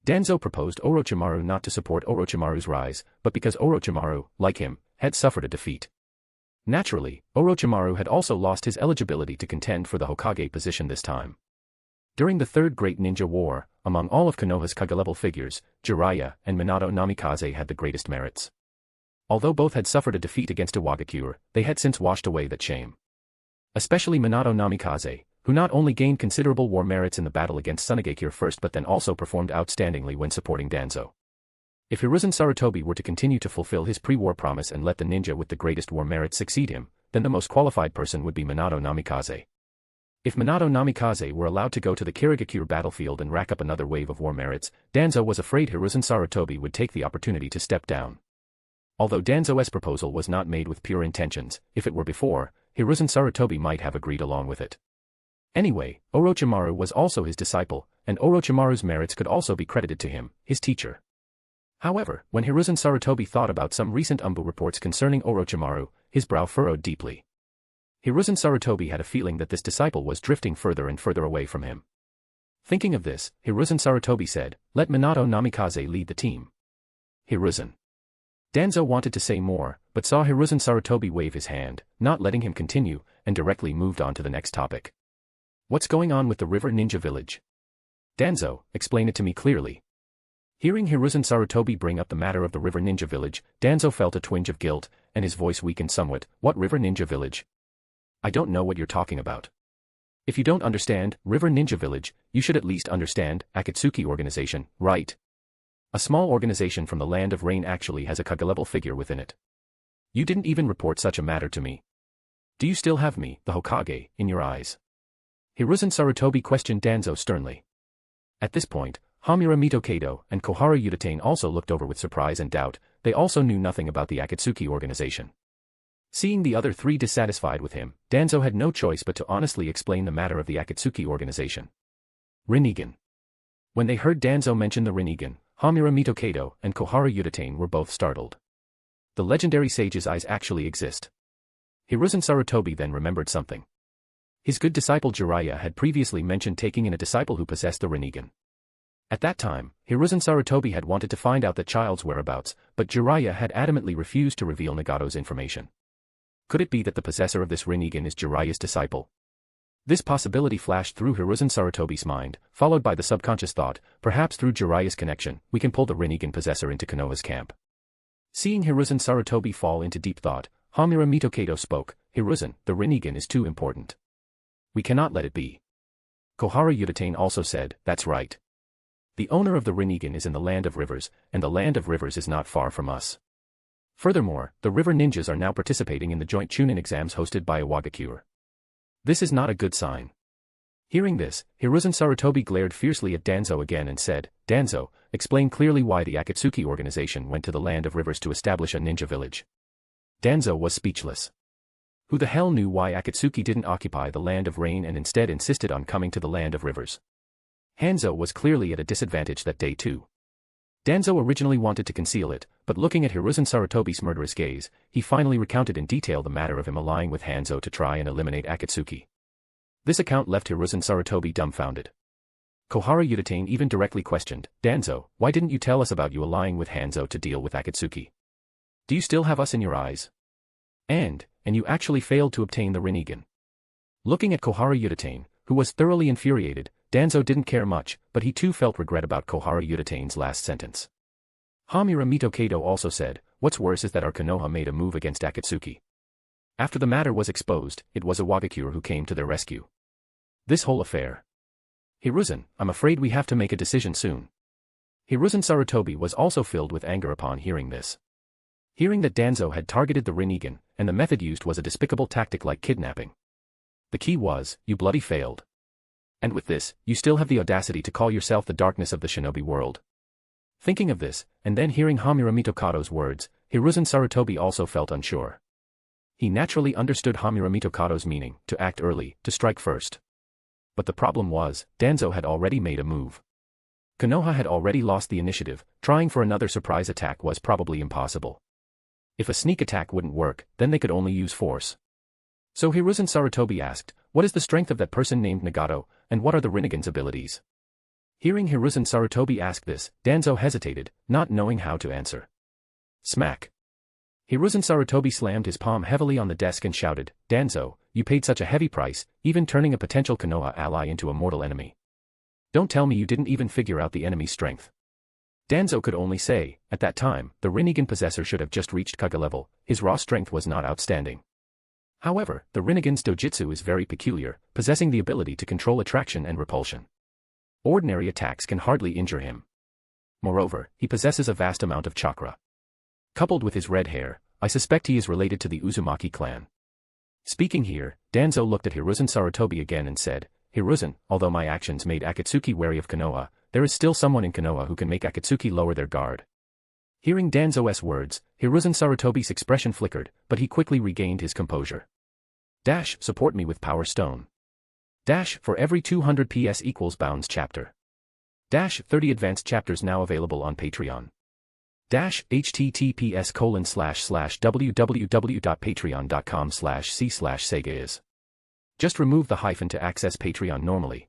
Danzo proposed Orochimaru not to support Orochimaru's rise, but because Orochimaru, like him, had suffered a defeat. Naturally, Orochimaru had also lost his eligibility to contend for the Hokage position this time. During the Third Great Ninja War, among all of Konoha's Kage-level figures, Jiraiya and Minato Namikaze had the greatest merits. Although both had suffered a defeat against Iwagakure, they had since washed away that shame. Especially Minato Namikaze, who not only gained considerable war merits in the battle against Tsuchikage first but then also performed outstandingly when supporting Danzo. If Hiruzen Sarutobi were to continue to fulfill his pre-war promise and let the ninja with the greatest war merits succeed him, then the most qualified person would be Minato Namikaze. If Minato Namikaze were allowed to go to the Kirigakure battlefield and rack up another wave of war merits, Danzo was afraid Hiruzen Sarutobi would take the opportunity to step down. Although Danzo's proposal was not made with pure intentions, if it were before, Hiruzen Sarutobi might have agreed along with it. Anyway, Orochimaru was also his disciple, and Orochimaru's merits could also be credited to him, his teacher. However, when Hiruzen Sarutobi thought about some recent Umbu reports concerning Orochimaru, his brow furrowed deeply. Hiruzen Sarutobi had a feeling that this disciple was drifting further and further away from him. Thinking of this, Hiruzen Sarutobi said, "Let Minato Namikaze lead the team." Hiruzen. Danzo wanted to say more, but saw Hiruzen Sarutobi wave his hand, not letting him continue, and directly moved on to the next topic. "What's going on with the River Ninja Village?" "Danzo, explain it to me clearly." Hearing Hiruzen Sarutobi bring up the matter of the River Ninja Village, Danzo felt a twinge of guilt, and his voice weakened somewhat. "What River Ninja Village? I don't know what you're talking about. If you don't understand River Ninja Village, you should at least understand Akatsuki organization, right? A small organization from the Land of Rain actually has a Kage-level figure within it. You didn't even report such a matter to me. Do you still have me, the Hokage, in your eyes?" Hiruzen Sarutobi questioned Danzo sternly. At this point, Hamura Mitokado and Koharu Udatane also looked over with surprise and doubt. They also knew nothing about the Akatsuki organization. Seeing the other three dissatisfied with him, Danzo had no choice but to honestly explain the matter of the Akatsuki organization. Rinnegan. When they heard Danzo mention the Rinnegan, Hamura Mitokado and Koharu Udatane were both startled. The legendary sage's eyes actually exist. Hiruzen Sarutobi then remembered something. His good disciple Jiraiya had previously mentioned taking in a disciple who possessed the Rinnegan. At that time, Hiruzen Sarutobi had wanted to find out the child's whereabouts, but Jiraiya had adamantly refused to reveal Nagato's information. Could it be that the possessor of this Rinnegan is Jiraiya's disciple? This possibility flashed through Hiruzen Sarutobi's mind, followed by the subconscious thought, perhaps through Jiraiya's connection, we can pull the Rinnegan possessor into Konoha's camp. Seeing Hiruzen Sarutobi fall into deep thought, Hamura Mitokado spoke, "Hiruzen, the Rinnegan is too important. We cannot let it be." Koharu Udatane also said, "That's right. The owner of the Rinnegan is in the Land of Rivers, and the Land of Rivers is not far from us. Furthermore, the River Ninjas are now participating in the joint Chunin exams hosted by Iwagakure. This is not a good sign." Hearing this, Hiruzen Sarutobi glared fiercely at Danzo again and said, "Danzo, explain clearly why the Akatsuki organization went to the Land of Rivers to establish a ninja village." Danzo was speechless. Who the hell knew why Akatsuki didn't occupy the Land of Rain and instead insisted on coming to the Land of Rivers? Hanzo was clearly at a disadvantage that day too. Danzo originally wanted to conceal it, but looking at Hiruzen Sarutobi's murderous gaze, he finally recounted in detail the matter of him allying with Hanzo to try and eliminate Akatsuki. This account left Hiruzen Sarutobi dumbfounded. Koharu Udatane even directly questioned, "Danzo, why didn't you tell us about you allying with Hanzo to deal with Akatsuki? Do you still have us in your eyes? And you actually failed to obtain the Rinnegan." Looking at Koharu Udatane, who was thoroughly infuriated, Danzo didn't care much, but he too felt regret about Koharu Udatane's last sentence. Hamura Mitokado also said, "What's worse is that our Konoha made a move against Akatsuki. After the matter was exposed, it was Iwagakure who came to their rescue. This whole affair. Hiruzen, I'm afraid we have to make a decision soon." Hiruzen Sarutobi was also filled with anger upon hearing this. Hearing that Danzo had targeted the Rinnegan, and the method used was a despicable tactic like kidnapping. The key was, you bloody failed. And with this, you still have the audacity to call yourself the darkness of the shinobi world. Thinking of this, and then hearing Hamura Mitokado's words, Hiruzen Sarutobi also felt unsure. He naturally understood Hamura Mitokado's meaning, to act early, to strike first. But the problem was, Danzo had already made a move. Konoha had already lost the initiative, trying for another surprise attack was probably impossible. If a sneak attack wouldn't work, then they could only use force. So Hiruzen Sarutobi asked, what is the strength of that person named Nagato, and what are the Rinnegan's abilities? Hearing Hiruzen Sarutobi ask this, Danzo hesitated, not knowing how to answer. Smack. Hiruzen Sarutobi slammed his palm heavily on the desk and shouted, Danzo, you paid such a heavy price, even turning a potential Konoha ally into a mortal enemy. Don't tell me you didn't even figure out the enemy's strength. Danzo could only say, at that time, the Rinnegan possessor should have just reached Kage level, his raw strength was not outstanding. However, the Rinnegan's dojutsu is very peculiar, possessing the ability to control attraction and repulsion. Ordinary attacks can hardly injure him. Moreover, he possesses a vast amount of chakra. Coupled with his red hair, I suspect he is related to the Uzumaki clan. Speaking here, Danzo looked at Hiruzen Sarutobi again and said, Hiruzen, although my actions made Akatsuki wary of Konoha, there is still someone in Konoha who can make Akatsuki lower their guard. Hearing Danzo's words, Hiruzen Sarutobi's expression flickered, but he quickly regained his composure. Dash, support me with Power Stone. Dash, for every 200 PS equals Bounds chapter. Dash, 30 advanced chapters now available on Patreon. Dash, https://www.patreon.com/c/Sega. Just remove the hyphen to access Patreon normally.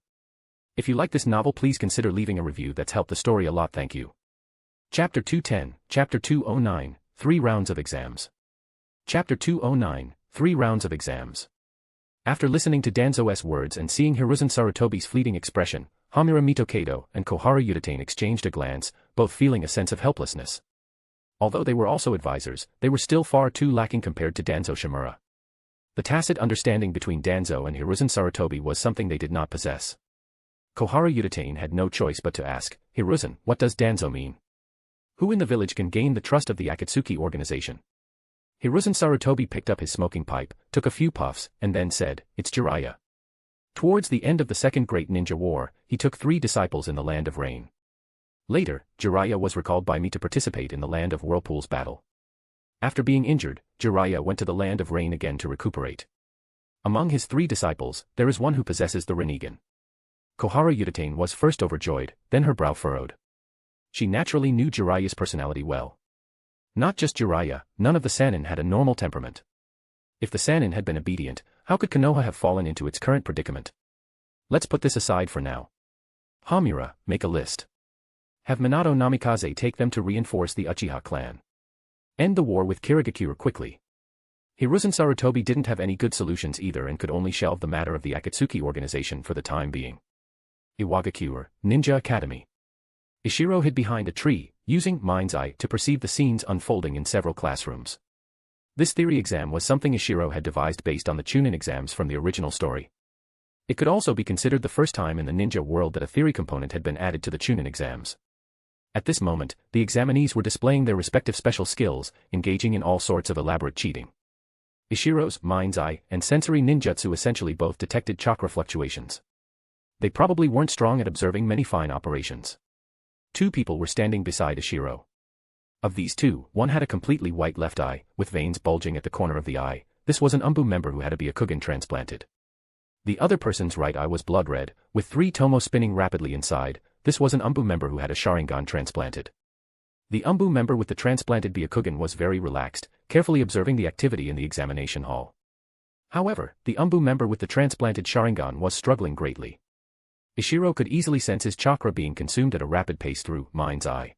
If you like this novel, please consider leaving a review. That's helped the story a lot, thank you. Chapter 210, Chapter 209, 3 Rounds of Exams. Chapter 209, 3 Rounds of Exams. After listening to Danzo's words and seeing Hiruzen Sarutobi's fleeting expression, Hamura Mitokado and Koharu Yuditane exchanged a glance, both feeling a sense of helplessness. Although they were also advisors, they were still far too lacking compared to Danzo Shimura. The tacit understanding between Danzo and Hiruzen Sarutobi was something they did not possess. Koharu Yuditane had no choice but to ask, Hiruzen, what does Danzo mean? Who in the village can gain the trust of the Akatsuki organization? Hiruzen Sarutobi picked up his smoking pipe, took a few puffs, and then said, it's Jiraiya. Towards the end of the Second Great Ninja War, he took 3 disciples in the Land of Rain. Later, Jiraiya was recalled by me to participate in the Land of Whirlpools battle. After being injured, Jiraiya went to the Land of Rain again to recuperate. Among his 3 disciples, there is one who possesses the Rinnegan. Koharu Yuditane was first overjoyed, then her brow furrowed. She naturally knew Jiraiya's personality well. Not just Jiraiya, none of the Sannin had a normal temperament. If the Sannin had been obedient, how could Konoha have fallen into its current predicament? Let's put this aside for now. Hamura, make a list. Have Minato Namikaze take them to reinforce the Uchiha clan. End the war with Kirigakure quickly. Hiruzen Sarutobi didn't have any good solutions either and could only shelve the matter of the Akatsuki organization for the time being. Iwagakure, Ninja Academy. Ishiro hid behind a tree, using mind's eye to perceive the scenes unfolding in several classrooms. This theory exam was something Ishiro had devised based on the Chunin exams from the original story. It could also be considered the first time in the ninja world that a theory component had been added to the Chunin exams. At this moment, the examinees were displaying their respective special skills, engaging in all sorts of elaborate cheating. Ishiro's mind's eye and sensory ninjutsu essentially both detected chakra fluctuations. They probably weren't strong at observing many fine operations. 2 people were standing beside Ishiro. Of these 2, one had a completely white left eye, with veins bulging at the corner of the eye. This was an Umbu member who had a Byakugan transplanted. The other person's right eye was blood red, with 3 tomo spinning rapidly inside. This was an Umbu member who had a Sharingan transplanted. The Umbu member with the transplanted Byakugan was very relaxed, carefully observing the activity in the examination hall. However, the Umbu member with the transplanted Sharingan was struggling greatly. Ishiro could easily sense his chakra being consumed at a rapid pace through mind's eye.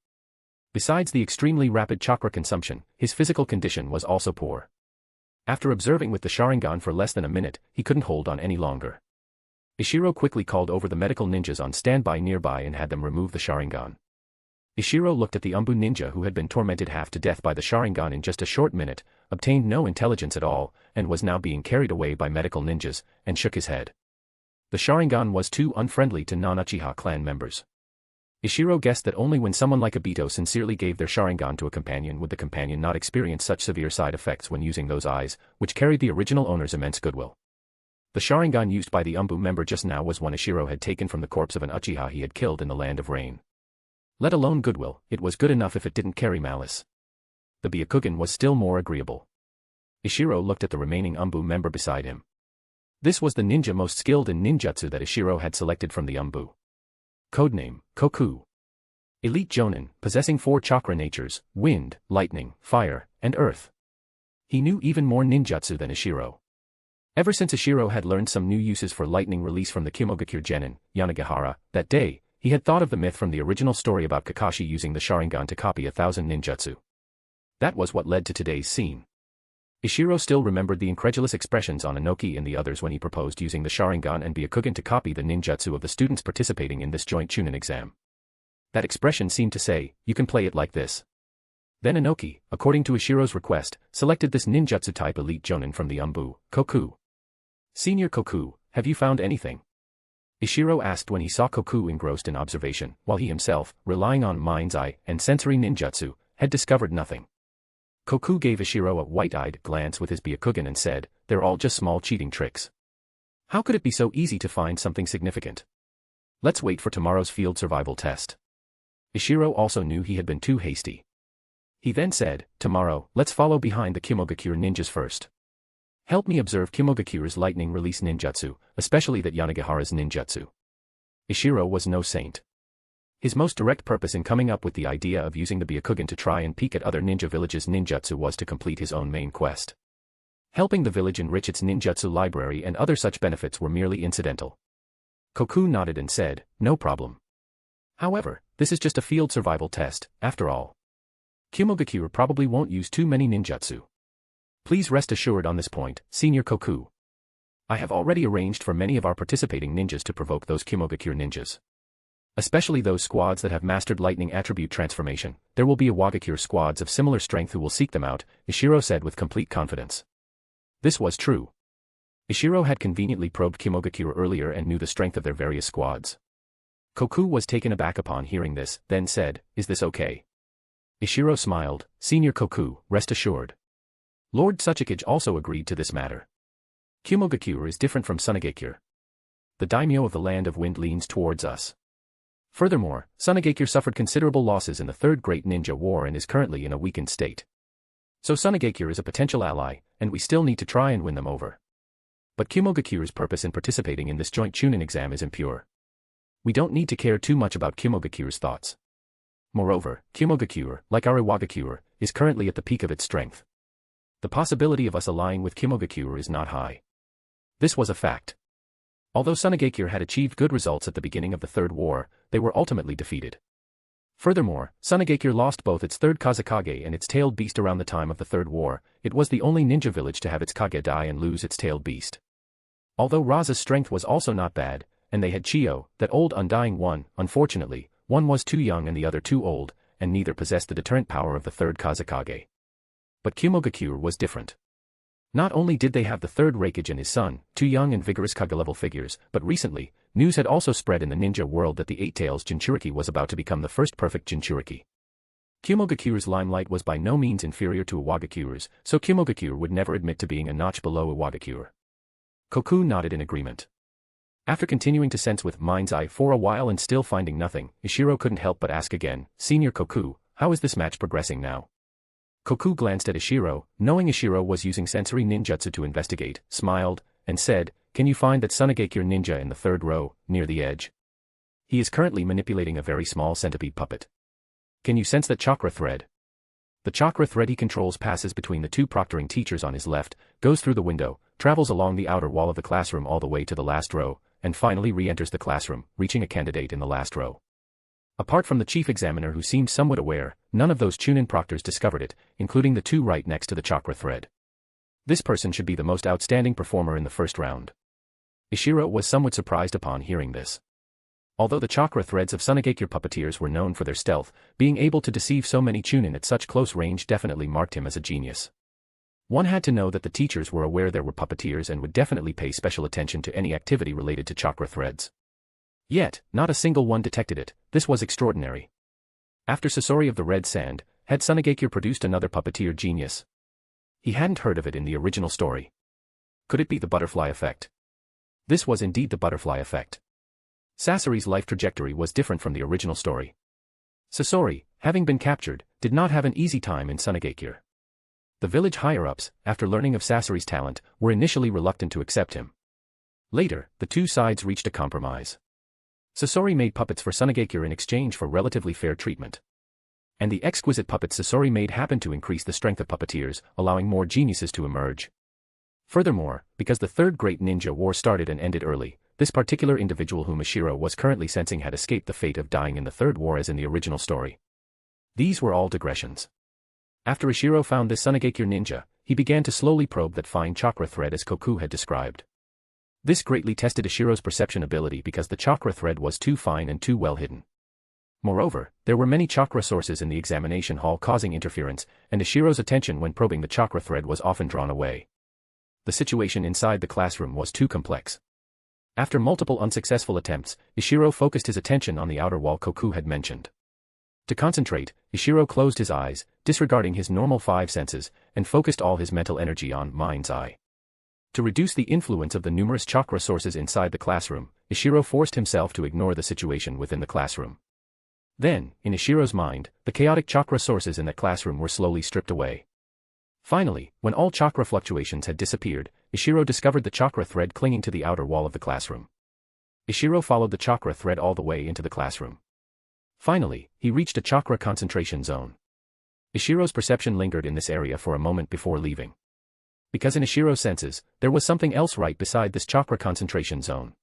Besides the extremely rapid chakra consumption, his physical condition was also poor. After observing with the Sharingan for less than a minute, he couldn't hold on any longer. Ishiro quickly called over the medical ninjas on standby nearby and had them remove the Sharingan. Ishiro looked at the Umbu ninja who had been tormented half to death by the Sharingan in just a short minute, obtained no intelligence at all, and was now being carried away by medical ninjas, and shook his head. The Sharingan was too unfriendly to non-Uchiha clan members. Ishiro guessed that only when someone like Obito sincerely gave their Sharingan to a companion would the companion not experience such severe side effects when using those eyes, which carried the original owner's immense goodwill. The Sharingan used by the Umbu member just now was one Ishiro had taken from the corpse of an Uchiha he had killed in the Land of Rain. Let alone goodwill, it was good enough if it didn't carry malice. The Byakugan was still more agreeable. Ishiro looked at the remaining Umbu member beside him. This was the ninja most skilled in ninjutsu that Ishiro had selected from the Umbu. Codename, Koku. Elite Jonin, possessing 4 chakra natures, wind, lightning, fire, and earth. He knew even more ninjutsu than Ishiro. Ever since Ishiro had learned some new uses for lightning release from the Kimogakure Genin, Yanagihara, that day, he had thought of the myth from the original story about Kakashi using the Sharingan to copy 1,000 ninjutsu. That was what led to today's scene. Ishiro still remembered the incredulous expressions on Inoki and the others when he proposed using the Sharingan and Byakugan to copy the ninjutsu of the students participating in this joint Chunin exam. That expression seemed to say, you can play it like this. Then Inoki, according to Ishiro's request, selected this ninjutsu type elite jonin from the Umbu, Koku. Senior Koku, have you found anything? Ishiro asked when he saw Koku engrossed in observation, while he himself, relying on mind's eye and sensory ninjutsu, had discovered nothing. Koku gave Ishiro a white-eyed glance with his Byakugan and said, they're all just small cheating tricks. How could it be so easy to find something significant? Let's wait for tomorrow's field survival test. Ishiro also knew he had been too hasty. He then said, tomorrow, let's follow behind the Kimogakure ninjas first. Help me observe Kimogakure's lightning release ninjutsu, especially that Yanagihara's ninjutsu. Ishiro was no saint. His most direct purpose in coming up with the idea of using the Byakugan to try and peek at other ninja villages' ninjutsu was to complete his own main quest. Helping the village enrich its ninjutsu library and other such benefits were merely incidental. Koku nodded and said, no problem. However, this is just a field survival test, after all. Kimogakure probably won't use too many ninjutsu. Please rest assured on this point, Senior Koku. I have already arranged for many of our participating ninjas to provoke those Kimogakure ninjas. Especially those squads that have mastered lightning attribute transformation, there will be Iwagakure squads of similar strength who will seek them out, Ishiro said with complete confidence. This was true. Ishiro had conveniently probed Kimogakure earlier and knew the strength of their various squads. Koku was taken aback upon hearing this, then said, is this okay? Ishiro smiled, Senior Koku, rest assured. Lord Tsuchikage also agreed to this matter. Kimogakure is different from Sunagakure. The daimyo of the Land of Wind leans towards us. Furthermore, Sunagakure suffered considerable losses in the Third Great Ninja War and is currently in a weakened state. So Sunagakure is a potential ally, and we still need to try and win them over. But Kimogakure's purpose in participating in this joint Chunin exam is impure. We don't need to care too much about Kimogakure's thoughts. Moreover, Kimogakure, like our Iwagakure, is currently at the peak of its strength. The possibility of us allying with Kimogakure is not high. This was a fact. Although Sunagakure had achieved good results at the beginning of the Third War, they were ultimately defeated. Furthermore, Sunagakure lost both its third Kazekage and its tailed beast around the time of the Third War. It was the only ninja village to have its Kage die and lose its tailed beast. Although Raza's strength was also not bad, and they had Chiyo, that old undying one, unfortunately, one was too young and the other too old, and neither possessed the deterrent power of the third Kazekage. But Kimogakure was different. Not only did they have the third Reikage and his son, two young and vigorous Kage-level figures, but recently, news had also spread in the ninja world that the Eight Tails Jinchuriki was about to become the first perfect Jinchuriki. Kimogakure's limelight was by no means inferior to Iwagakure's, so Kimogakure would never admit to being a notch below Iwagakure. Koku nodded in agreement. After continuing to sense with mind's eye for a while and still finding nothing, Ishiro couldn't help but ask again, Senior Koku, how is this match progressing now? Koku glanced at Ishiro, knowing Ishiro was using sensory ninjutsu to investigate, smiled, and said, can you find that Sunagakure ninja in the third row, near the edge? He is currently manipulating a very small centipede puppet. Can you sense that chakra thread? The chakra thread he controls passes between the two proctoring teachers on his left, goes through the window, travels along the outer wall of the classroom all the way to the last row, and finally re-enters the classroom, reaching a candidate in the last row. Apart from the chief examiner who seemed somewhat aware, none of those Chunin proctors discovered it, including the two right next to the chakra thread. This person should be the most outstanding performer in the first round. Ishiro was somewhat surprised upon hearing this. Although the chakra threads of Sunagakure puppeteers were known for their stealth, being able to deceive so many Chunin at such close range definitely marked him as a genius. One had to know that the teachers were aware there were puppeteers and would definitely pay special attention to any activity related to chakra threads. Yet, not a single one detected it. This was extraordinary. After Sasori of the Red Sand, had Sunagakure produced another puppeteer genius? He hadn't heard of it in the original story. Could it be the butterfly effect? This was indeed the butterfly effect. Sasori's life trajectory was different from the original story. Sasori, having been captured, did not have an easy time in Sunagakure. The village higher-ups, after learning of Sasori's talent, were initially reluctant to accept him. Later, the two sides reached a compromise. Sasori made puppets for Sunagakure in exchange for relatively fair treatment. And the exquisite puppets Sasori made happened to increase the strength of puppeteers, allowing more geniuses to emerge. Furthermore, because the Third Great Ninja War started and ended early, this particular individual whom Ishiro was currently sensing had escaped the fate of dying in the Third War as in the original story. These were all digressions. After Ishiro found this Tsuchikage ninja, he began to slowly probe that fine chakra thread as Koku had described. This greatly tested Ishiro's perception ability because the chakra thread was too fine and too well hidden. Moreover, there were many chakra sources in the examination hall causing interference, and Ishiro's attention when probing the chakra thread was often drawn away. The situation inside the classroom was too complex. After multiple unsuccessful attempts, Ishiro focused his attention on the outer wall Koku had mentioned. To concentrate, Ishiro closed his eyes, disregarding his normal 5 senses, and focused all his mental energy on mind's eye. To reduce the influence of the numerous chakra sources inside the classroom, Ishiro forced himself to ignore the situation within the classroom. Then, in Ishiro's mind, the chaotic chakra sources in that classroom were slowly stripped away. Finally, when all chakra fluctuations had disappeared, Ishiro discovered the chakra thread clinging to the outer wall of the classroom. Ishiro followed the chakra thread all the way into the classroom. Finally, he reached a chakra concentration zone. Ishiro's perception lingered in this area for a moment before leaving. Because in Ishiro's senses, there was something else right beside this chakra concentration zone.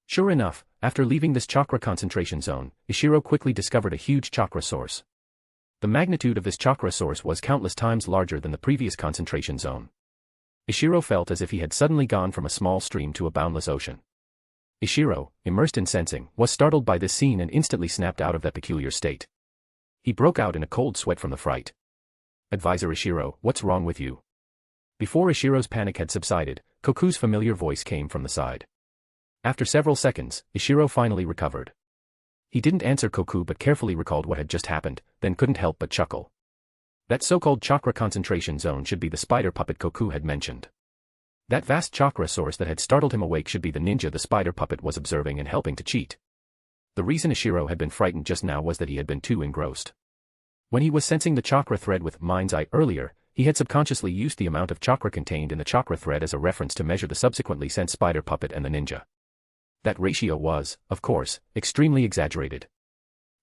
Sure enough, after leaving this chakra concentration zone, Ishiro quickly discovered a huge chakra source. The magnitude of this chakra source was countless times larger than the previous concentration zone. Ishiro felt as if he had suddenly gone from a small stream to a boundless ocean. Ishiro, immersed in sensing, was startled by this scene and instantly snapped out of that peculiar state. He broke out in a cold sweat from the fright. "Advisor Ishiro, what's wrong with you?" Before Ishiro's panic had subsided, Koku's familiar voice came from the side. After several seconds, Ishiro finally recovered. He didn't answer Koku but carefully recalled what had just happened, then couldn't help but chuckle. That so-called chakra concentration zone should be the spider puppet Koku had mentioned. That vast chakra source that had startled him awake should be the ninja the spider puppet was observing and helping to cheat. The reason Ishiro had been frightened just now was that he had been too engrossed. When he was sensing the chakra thread with mind's eye earlier, he had subconsciously used the amount of chakra contained in the chakra thread as a reference to measure the subsequently sent spider puppet and the ninja. That ratio was, of course, extremely exaggerated.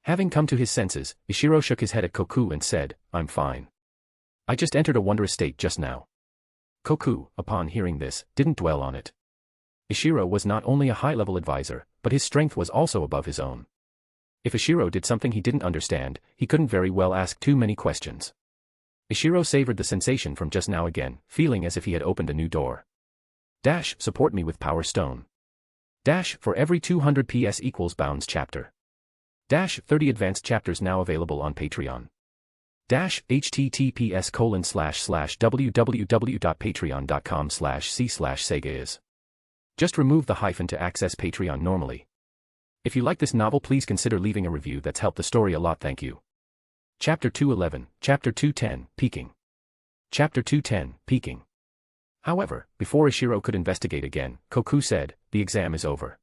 Having come to his senses, Ishiro shook his head at Koku and said, "I'm fine. I just entered a wondrous state just now." Koku, upon hearing this, didn't dwell on it. Ishiro was not only a high-level advisor, but his strength was also above his own. If Ishiro did something he didn't understand, he couldn't very well ask too many questions. Ishiro savored the sensation from just now again, feeling as if he had opened a new door. Support me with Power Stone. For every 200 PS equals Bounds chapter. 30 advanced chapters now available on Patreon. https://www.patreon.com/c/Sega. Just remove the hyphen to access Patreon normally. If you like this novel, please consider leaving a review. That's helped the story a lot, thank you. Chapter 211, Chapter 210, Peaking. Chapter 210, Peaking. However, before Ishiro could investigate again, Koku said, "The exam is over."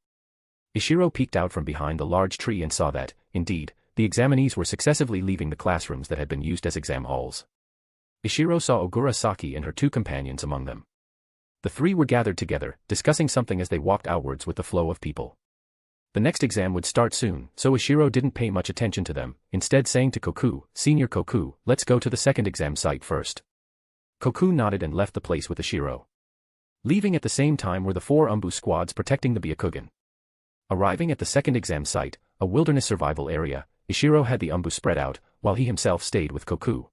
Ishiro peeked out from behind the large tree and saw that, indeed, the examinees were successively leaving the classrooms that had been used as exam halls. Ishiro saw Ogura Saki and her 2 companions among them. The 3 were gathered together, discussing something as they walked outwards with the flow of people. The next exam would start soon, so Ishiro didn't pay much attention to them, instead saying to Koku, "Senior Koku, let's go to the second exam site first." Koku nodded and left the place with Ishiro. Leaving at the same time were the 4 Umbu squads protecting the Byakugan. Arriving at the second exam site, a wilderness survival area, Ishiro had the Umbu spread out, while he himself stayed with Koku.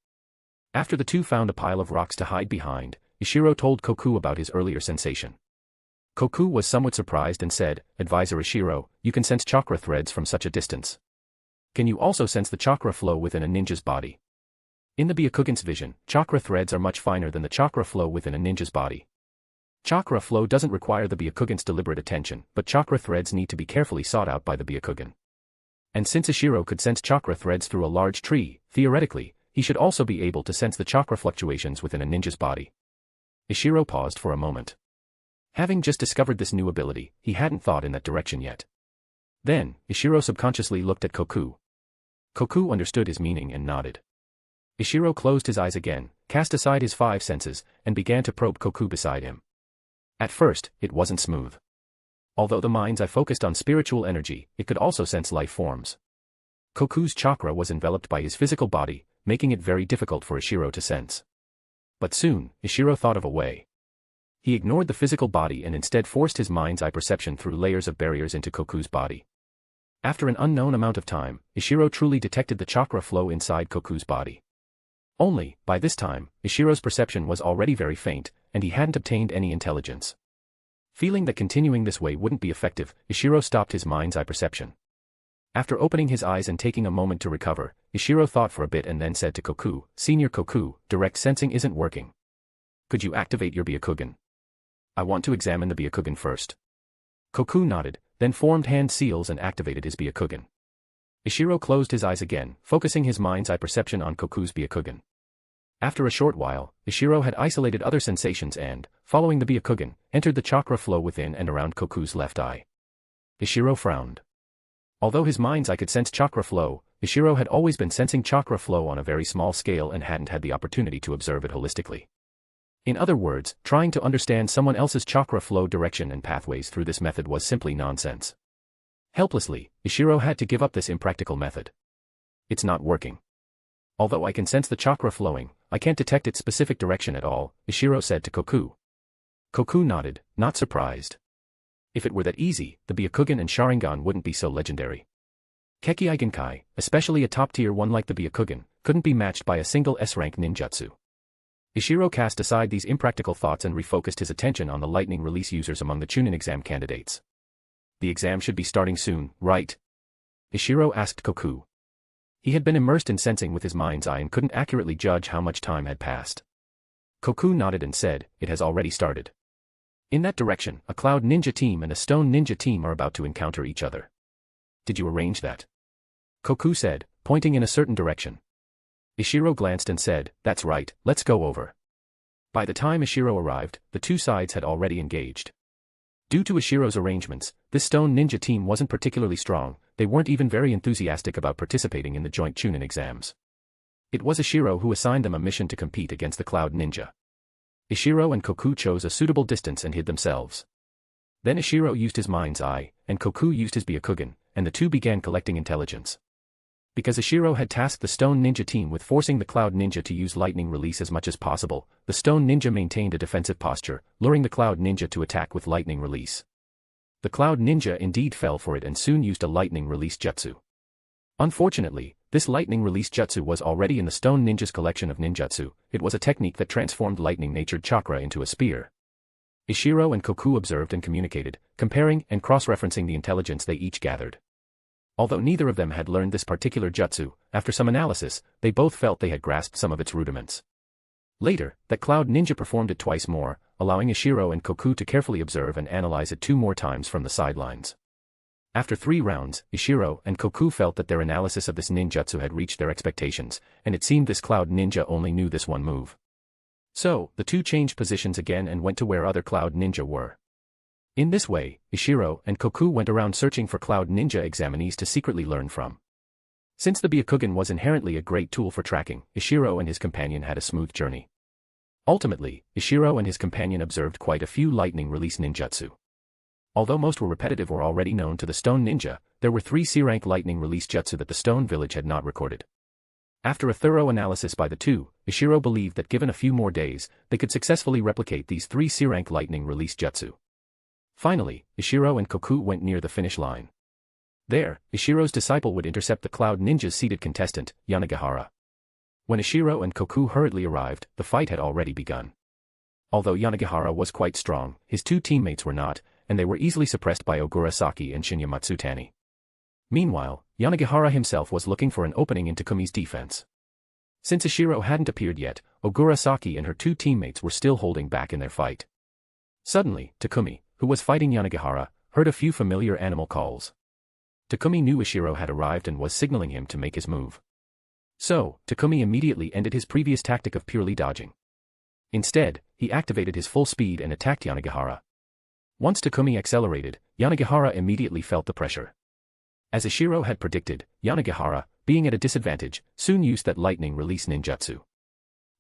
After the 2 found a pile of rocks to hide behind, Ishiro told Koku about his earlier sensation. Koku was somewhat surprised and said, "Advisor Ishiro, you can sense chakra threads from such a distance. Can you also sense the chakra flow within a ninja's body?" In the Byakugan's vision, chakra threads are much finer than the chakra flow within a ninja's body. Chakra flow doesn't require the Byakugan's deliberate attention, but chakra threads need to be carefully sought out by the Byakugan. And since Ishiro could sense chakra threads through a large tree, theoretically, he should also be able to sense the chakra fluctuations within a ninja's body. Ishiro paused for a moment. Having just discovered this new ability, he hadn't thought in that direction yet. Then, Ishiro subconsciously looked at Koku. Koku understood his meaning and nodded. Ishiro closed his eyes again, cast aside his 5 senses, and began to probe Koku beside him. At first, it wasn't smooth. Although the mind's eye focused on spiritual energy, it could also sense life forms. Koku's chakra was enveloped by his physical body, making it very difficult for Ishiro to sense. But soon, Ishiro thought of a way. He ignored the physical body and instead forced his mind's eye perception through layers of barriers into Koku's body. After an unknown amount of time, Ishiro truly detected the chakra flow inside Koku's body. Only, by this time, Ishiro's perception was already very faint, and he hadn't obtained any intelligence. Feeling that continuing this way wouldn't be effective, Ishiro stopped his mind's eye perception. After opening his eyes and taking a moment to recover, Ishiro thought for a bit and then said to Koku, "Senior Koku, direct sensing isn't working. Could you activate your Byakugan? I want to examine the Byakugan first." Koku nodded, then formed hand seals and activated his Byakugan. Ishiro closed his eyes again, focusing his mind's eye perception on Koku's Byakugan. After a short while, Ishiro had isolated other sensations and, following the Byakugan, entered the chakra flow within and around Koku's left eye. Ishiro frowned. Although his mind's eye could sense chakra flow, Ishiro had always been sensing chakra flow on a very small scale and hadn't had the opportunity to observe it holistically. In other words, trying to understand someone else's chakra flow direction and pathways through this method was simply nonsense. Helplessly, Ishiro had to give up this impractical method. It's not working. Although I can sense the chakra flowing, I can't detect its specific direction at all, Ishiro said to Koku. Koku nodded, not surprised. If it were that easy, the Byakugan and Sharingan wouldn't be so legendary. Keki Igenkai, especially a top-tier one like the Byakugan, couldn't be matched by a single S-rank ninjutsu. Ishiro cast aside these impractical thoughts and refocused his attention on the lightning release users among the Chunin exam candidates. The exam should be starting soon, right? Ishiro asked Koku. He had been immersed in sensing with his mind's eye and couldn't accurately judge how much time had passed. Koku nodded and said, "It has already started. In that direction, a Cloud Ninja team and a Stone Ninja team are about to encounter each other." "Did you arrange that?" Koku said, pointing in a certain direction. Ishiro glanced and said, "That's right, let's go over." By the time Ishiro arrived, the two sides had already engaged. Due to Ishiro's arrangements, this Stone Ninja team wasn't particularly strong, they weren't even very enthusiastic about participating in the joint Chunin exams. It was Ishiro who assigned them a mission to compete against the Cloud Ninja. Ishiro and Koku chose a suitable distance and hid themselves. Then Ishiro used his mind's eye, and Koku used his Byakugan, and the two began collecting intelligence. Because Ishiro had tasked the Stone Ninja team with forcing the Cloud Ninja to use lightning release as much as possible, the Stone Ninja maintained a defensive posture, luring the Cloud Ninja to attack with lightning release. The Cloud Ninja indeed fell for it and soon used a lightning release jutsu. Unfortunately, this lightning release jutsu was already in the Stone Ninja's collection of ninjutsu. It was a technique that transformed lightning-natured chakra into a spear. Ishiro and Koku observed and communicated, comparing and cross-referencing the intelligence they each gathered. Although neither of them had learned this particular jutsu, after some analysis, they both felt they had grasped some of its rudiments. Later, that Cloud Ninja performed it twice more, allowing Ishiro and Koku to carefully observe and analyze it 2 more times from the sidelines. After 3 rounds, Ishiro and Koku felt that their analysis of this ninjutsu had reached their expectations, and it seemed this Cloud Ninja only knew this one move. So, the two changed positions again and went to where other Cloud Ninja were. In this way, Ishiro and Koku went around searching for Cloud Ninja examinees to secretly learn from. Since the Byakugan was inherently a great tool for tracking, Ishiro and his companion had a smooth journey. Ultimately, Ishiro and his companion observed quite a few lightning release ninjutsu. Although most were repetitive or already known to the Stone Ninja, there were 3 C-rank lightning release jutsu that the Stone Village had not recorded. After a thorough analysis by the two, Ishiro believed that given a few more days, they could successfully replicate these 3 C-rank lightning release jutsu. Finally, Ishiro and Koku went near the finish line. There, Ishiro's disciple would intercept the Cloud Ninja's seated contestant, Yanagihara. When Ishiro and Koku hurriedly arrived, the fight had already begun. Although Yanagihara was quite strong, his 2 teammates were not, and they were easily suppressed by Ogura Saki and Shinya Matsutani. Meanwhile, Yanagihara himself was looking for an opening in Takumi's defense. Since Ishiro hadn't appeared yet, Ogura Saki and her 2 teammates were still holding back in their fight. Suddenly, Takumi, who was fighting Yanagihara, heard a few familiar animal calls. Takumi knew Ishiro had arrived and was signaling him to make his move. So, Takumi immediately ended his previous tactic of purely dodging. Instead, he activated his full speed and attacked Yanagihara. Once Takumi accelerated, Yanagihara immediately felt the pressure. As Ishiro had predicted, Yanagihara, being at a disadvantage, soon used that lightning release ninjutsu.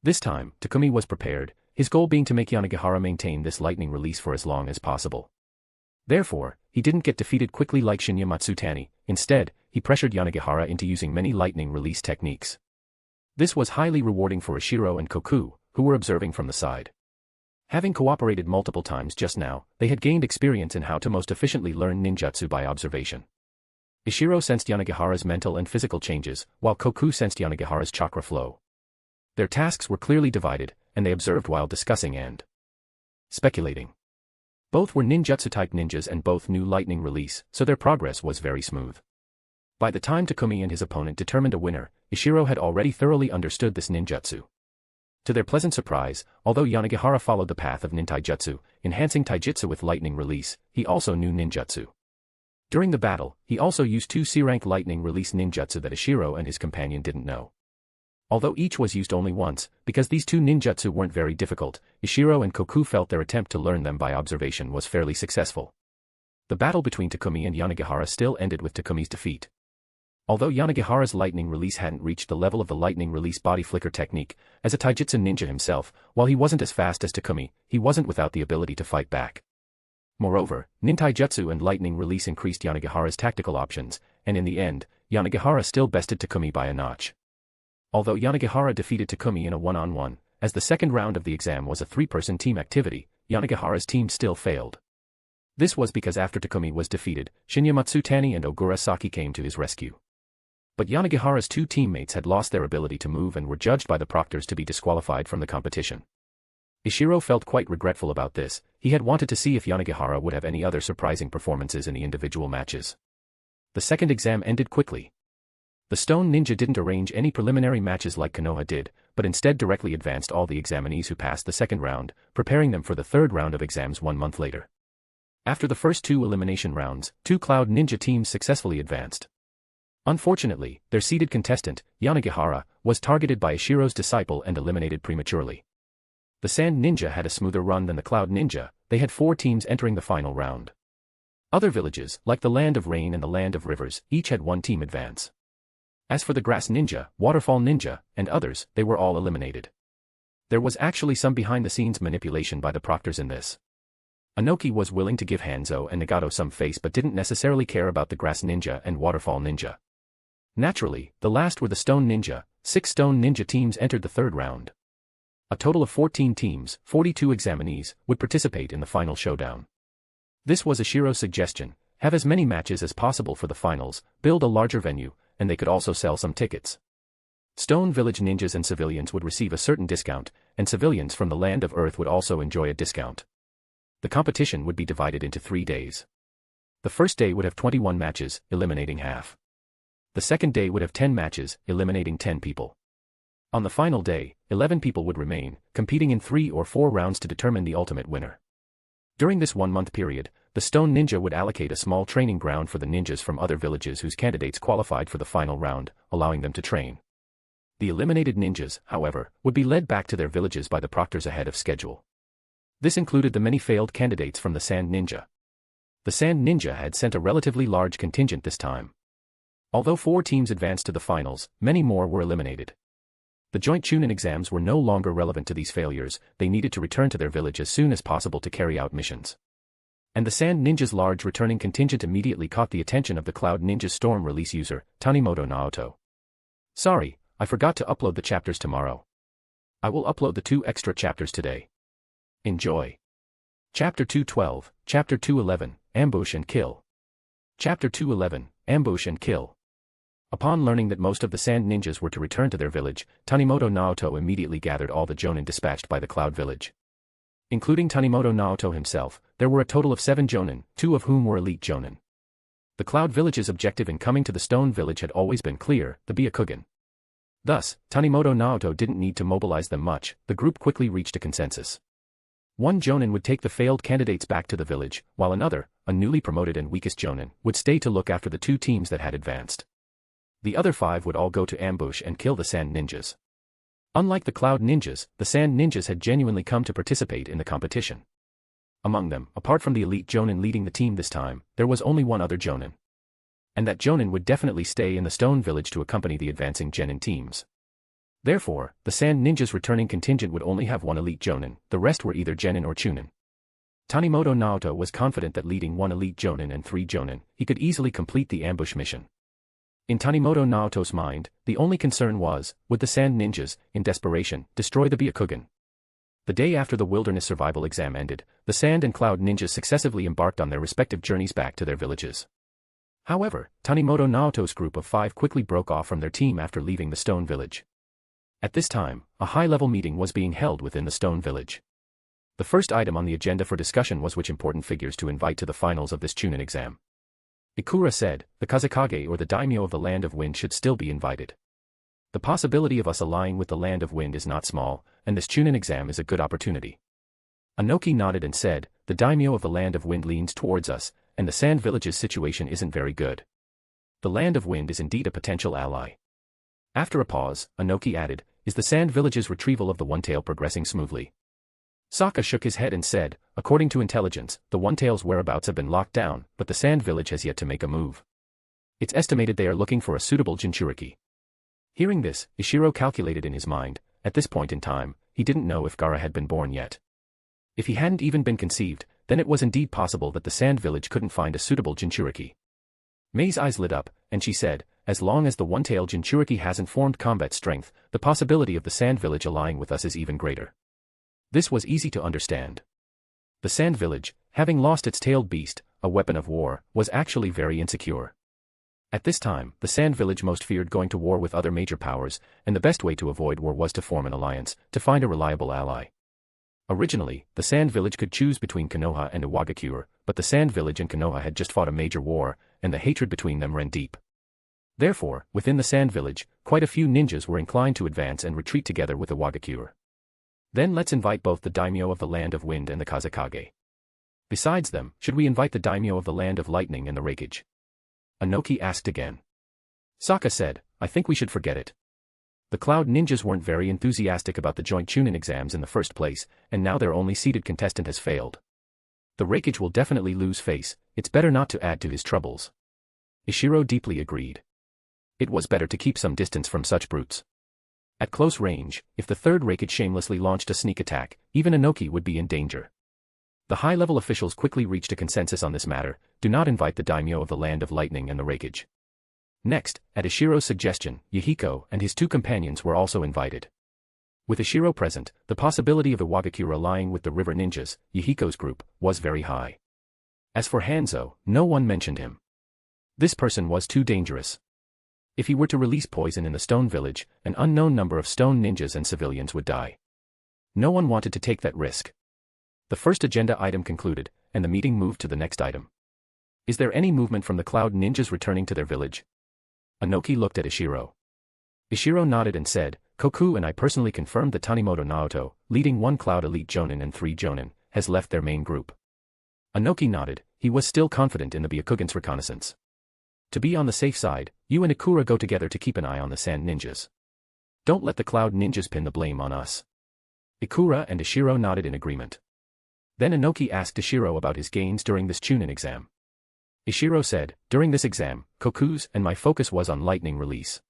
This time, Takumi was prepared, his goal being to make Yanagihara maintain this lightning release for as long as possible. Therefore, he didn't get defeated quickly like Shinya Matsutani. Instead, he pressured Yanagihara into using many lightning release techniques. This was highly rewarding for Ishiro and Koku, who were observing from the side. Having cooperated multiple times just now, they had gained experience in how to most efficiently learn ninjutsu by observation. Ishiro sensed Yanagihara's mental and physical changes, while Koku sensed Yanagihara's chakra flow. Their tasks were clearly divided, and they observed while discussing and speculating. Both were ninjutsu-type ninjas and both knew lightning release, so their progress was very smooth. By the time Takumi and his opponent determined a winner, Ishiro had already thoroughly understood this ninjutsu. To their pleasant surprise, although Yanagihara followed the path of nintaijutsu, enhancing taijutsu with lightning release, he also knew ninjutsu. During the battle, he also used 2 C-rank lightning release ninjutsu that Ishiro and his companion didn't know. Although each was used only once, because these 2 ninjutsu weren't very difficult, Ishiro and Koku felt their attempt to learn them by observation was fairly successful. The battle between Takumi and Yanagihara still ended with Takumi's defeat. Although Yanagihara's lightning release hadn't reached the level of the lightning release body flicker technique, as a taijutsu ninja himself, while he wasn't as fast as Takumi, he wasn't without the ability to fight back. Moreover, nintaijutsu and lightning release increased Yanagihara's tactical options, and in the end, Yanagihara still bested Takumi by a notch. Although Yanagihara defeated Takumi in a one-on-one, as the second round of the exam was a 3-person team activity, Yanagihara's team still failed. This was because after Takumi was defeated, Shinya Matsutani and Ogura Saki came to his rescue. But Yanagihara's 2 teammates had lost their ability to move and were judged by the proctors to be disqualified from the competition. Ishiro felt quite regretful about this. He had wanted to see if Yanagihara would have any other surprising performances in the individual matches. The second exam ended quickly. The Stone Ninja didn't arrange any preliminary matches like Konoha did, but instead directly advanced all the examinees who passed the second round, preparing them for the third round of exams 1 month later. After the first 2 elimination rounds, 2 Cloud Ninja teams successfully advanced. Unfortunately, their seeded contestant, Yanagihara, was targeted by Ishiro's disciple and eliminated prematurely. The Sand Ninja had a smoother run than the Cloud Ninja. They had 4 teams entering the final round. Other villages, like the Land of Rain and the Land of Rivers, each had 1 team advance. As for the Grass Ninja, Waterfall Ninja, and others, they were all eliminated. There was actually some behind-the-scenes manipulation by the proctors in this. Anoki was willing to give Hanzo and Nagato some face but didn't necessarily care about the Grass Ninja and Waterfall Ninja. Naturally, the last were the Stone Ninja. 6 Stone Ninja teams entered the third round. A total of 14 teams, 42 examinees, would participate in the final showdown. This was Ishiro's suggestion: have as many matches as possible for the finals, build a larger venue, and they could also sell some tickets. Stone Village ninjas and civilians would receive a certain discount, and civilians from the Land of Earth would also enjoy a discount. The competition would be divided into 3 days. The first day would have 21 matches, eliminating half. The second day would have 10 matches, eliminating 10 people. On the final day, 11 people would remain, competing in 3 or 4 rounds to determine the ultimate winner. During this 1-month period, the Stone Ninja would allocate a small training ground for the ninjas from other villages whose candidates qualified for the final round, allowing them to train. The eliminated ninjas, however, would be led back to their villages by the proctors ahead of schedule. This included the many failed candidates from the Sand Ninja. The Sand Ninja had sent a relatively large contingent this time. Although 4 teams advanced to the finals, many more were eliminated. The joint Chunin exams were no longer relevant to these failures. They needed to return to their village as soon as possible to carry out missions. And the Sand Ninja's large returning contingent immediately caught the attention of the Cloud Ninja's Storm release user, Tanimoto Naoto. Sorry, I forgot to upload the chapters tomorrow. I will upload the 2 extra chapters today. Enjoy. Chapter 212, Chapter 211, Ambush and Kill. Chapter 211, Ambush and Kill. Upon learning that most of the Sand Ninjas were to return to their village, Tanimoto Naoto immediately gathered all the Jonin dispatched by the Cloud Village. Including Tanimoto Naoto himself, there were a total of 7 Jonin, 2 of whom were elite Jonin. The Cloud Village's objective in coming to the Stone Village had always been clear: the Byakugan. Thus, Tanimoto Naoto didn't need to mobilize them much. The group quickly reached a consensus. 1 Jonin would take the failed candidates back to the village, while another, a newly promoted and weakest Jonin, would stay to look after the 2 teams that had advanced. The other 5 would all go to ambush and kill the Sand Ninjas. Unlike the Cloud Ninjas, the Sand Ninjas had genuinely come to participate in the competition. Among them, apart from the elite Jonin leading the team this time, there was only 1 other Jonin. And that Jonin would definitely stay in the Stone Village to accompany the advancing Genin teams. Therefore, the Sand Ninjas' returning contingent would only have 1 elite Jonin. The rest were either Genin or Chunin. Tanimoto Naoto was confident that leading 1 elite Jonin and 3 Jonin, he could easily complete the ambush mission. In Tanimoto Naoto's mind, the only concern was, would the Sand Ninjas, in desperation, destroy the Byakugan? The day after the wilderness survival exam ended, the Sand and Cloud Ninjas successively embarked on their respective journeys back to their villages. However, Tanimoto Naoto's group of 5 quickly broke off from their team after leaving the Stone Village. At this time, a high-level meeting was being held within the stone village. The first item on the agenda for discussion was which important figures to invite to the finals of this Chunin exam. Ikura said, the Tsuchikage or the daimyo of the Land of Wind should still be invited. The possibility of us allying with the Land of Wind is not small, and this Chunin exam is a good opportunity. Anoki nodded and said, the daimyo of the Land of Wind leans towards us, and the Sand Village's situation isn't very good. The Land of Wind is indeed a potential ally. After a pause, Anoki added, is the Sand Village's retrieval of the One-Tail progressing smoothly? Sokka shook his head and said, according to intelligence, the One-Tail's whereabouts have been locked down, but the Sand Village has yet to make a move. It's estimated they are looking for a suitable Jinchuriki. Hearing this, Ishiro calculated in his mind, at this point in time, he didn't know if Gaara had been born yet. If he hadn't even been conceived, then it was indeed possible that the Sand Village couldn't find a suitable Jinchuriki. Mei's eyes lit up, and she said, as long as the One-Tail Jinchuriki hasn't formed combat strength, the possibility of the Sand Village allying with us is even greater. This was easy to understand. The Sand Village, having lost its tailed beast, a weapon of war, was actually very insecure. At this time, the Sand Village most feared going to war with other major powers, and the best way to avoid war was to form an alliance, to find a reliable ally. Originally, the Sand Village could choose between Konoha and Iwagakure, but the Sand Village and Konoha had just fought a major war, and the hatred between them ran deep. Therefore, within the Sand Village, quite a few ninjas were inclined to advance and retreat together with Iwagakure. Then let's invite both the daimyo of the Land of Wind and the Tsuchikage. Besides them, should we invite the daimyo of the Land of Lightning and the Hokage? Anoki asked again. Sokka said, I think we should forget it. The Cloud Ninjas weren't very enthusiastic about the joint Chunin exams in the first place, and now their only seeded contestant has failed. The Hokage will definitely lose face, it's better not to add to his troubles. Ishiro deeply agreed. It was better to keep some distance from such brutes. At close range, if the third Hokage shamelessly launched a sneak attack, even Anoki would be in danger. The high-level officials quickly reached a consensus on this matter, do not invite the daimyo of the Land of Lightning and the Hokage. Next, at Ishiro's suggestion, Yahiko and his two companions were also invited. With Ishiro present, the possibility of Iwagakure allying with the River Ninjas, Yahiko's group, was very high. As for Hanzo, no one mentioned him. This person was too dangerous. If he were to release poison in the Stone Village, an unknown number of stone ninjas and civilians would die. No one wanted to take that risk. The first agenda item concluded, and the meeting moved to the next item. Is there any movement from the Cloud Ninjas returning to their village? Anoki looked at Ishiro. Ishiro nodded and said, Koku and I personally confirmed that Tanimoto Naoto, leading 1 Cloud Elite Jonin and 3 Jonin, has left their main group. Anoki nodded, he was still confident in the Byakugan's reconnaissance. To be on the safe side, you and Ikura go together to keep an eye on the Sand Ninjas. Don't let the Cloud Ninjas pin the blame on us. Ikura and Ishiro nodded in agreement. Then Anoki asked Ishiro about his gains during this Chunin exam. Ishiro said, during this exam, Koku's and my focus was on lightning release.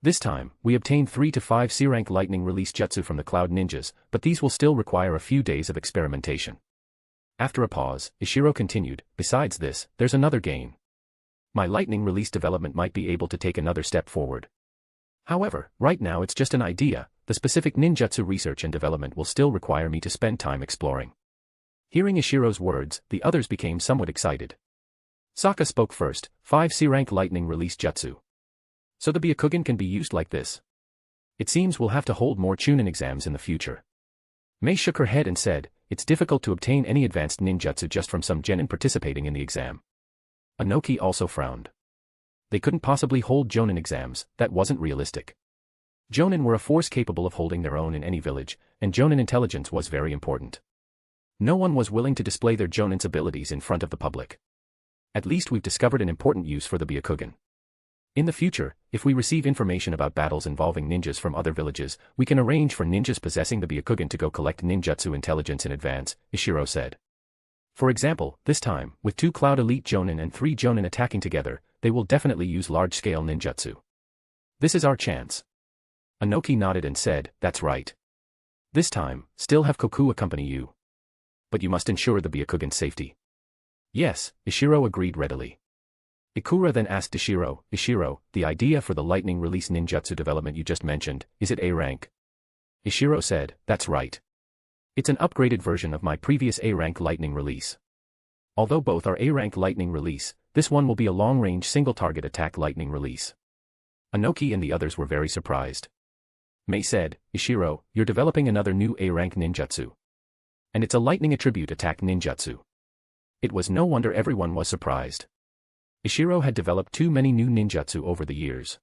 This time, we obtained 3 to 5 C-rank lightning release jutsu from the Cloud Ninjas, but these will still require a few days of experimentation. After a pause, Ishiro continued, besides this, there's another gain. My lightning release development might be able to take another step forward. However, right now it's just an idea, the specific ninjutsu research and development will still require me to spend time exploring. Hearing Ishiro's words, the others became somewhat excited. Sokka spoke first, 5 C-rank lightning release jutsu. So the Byakugan can be used like this. It seems we'll have to hold more Chunin exams in the future. Mei shook her head and said, it's difficult to obtain any advanced ninjutsu just from some genin participating in the exam. Anoki also frowned. They couldn't possibly hold Jonin exams, that wasn't realistic. Jonin were a force capable of holding their own in any village, and Jonin intelligence was very important. No one was willing to display their Jonin's abilities in front of the public. At least we've discovered an important use for the Byakugan. In the future, if we receive information about battles involving ninjas from other villages, we can arrange for ninjas possessing the Byakugan to go collect ninjutsu intelligence in advance, Ishiro said. For example, this time, with 2 Cloud Elite Jonin and 3 Jonin attacking together, they will definitely use large-scale ninjutsu. This is our chance. Anoki nodded and said, that's right. This time, still have Koku accompany you. But you must ensure the Byakugan's safety. Yes, Ishiro agreed readily. Ikura then asked Ishiro, the idea for the lightning release ninjutsu development you just mentioned, is it A rank? Ishiro said, that's right. It's an upgraded version of my previous A-rank lightning release. Although both are A-rank lightning release, this one will be a long-range single-target attack lightning release. Anoki and the others were very surprised. Mei said, Ishiro, you're developing another new A-rank ninjutsu. And it's a lightning attribute attack ninjutsu. It was no wonder everyone was surprised. Ishiro had developed too many new ninjutsu over the years.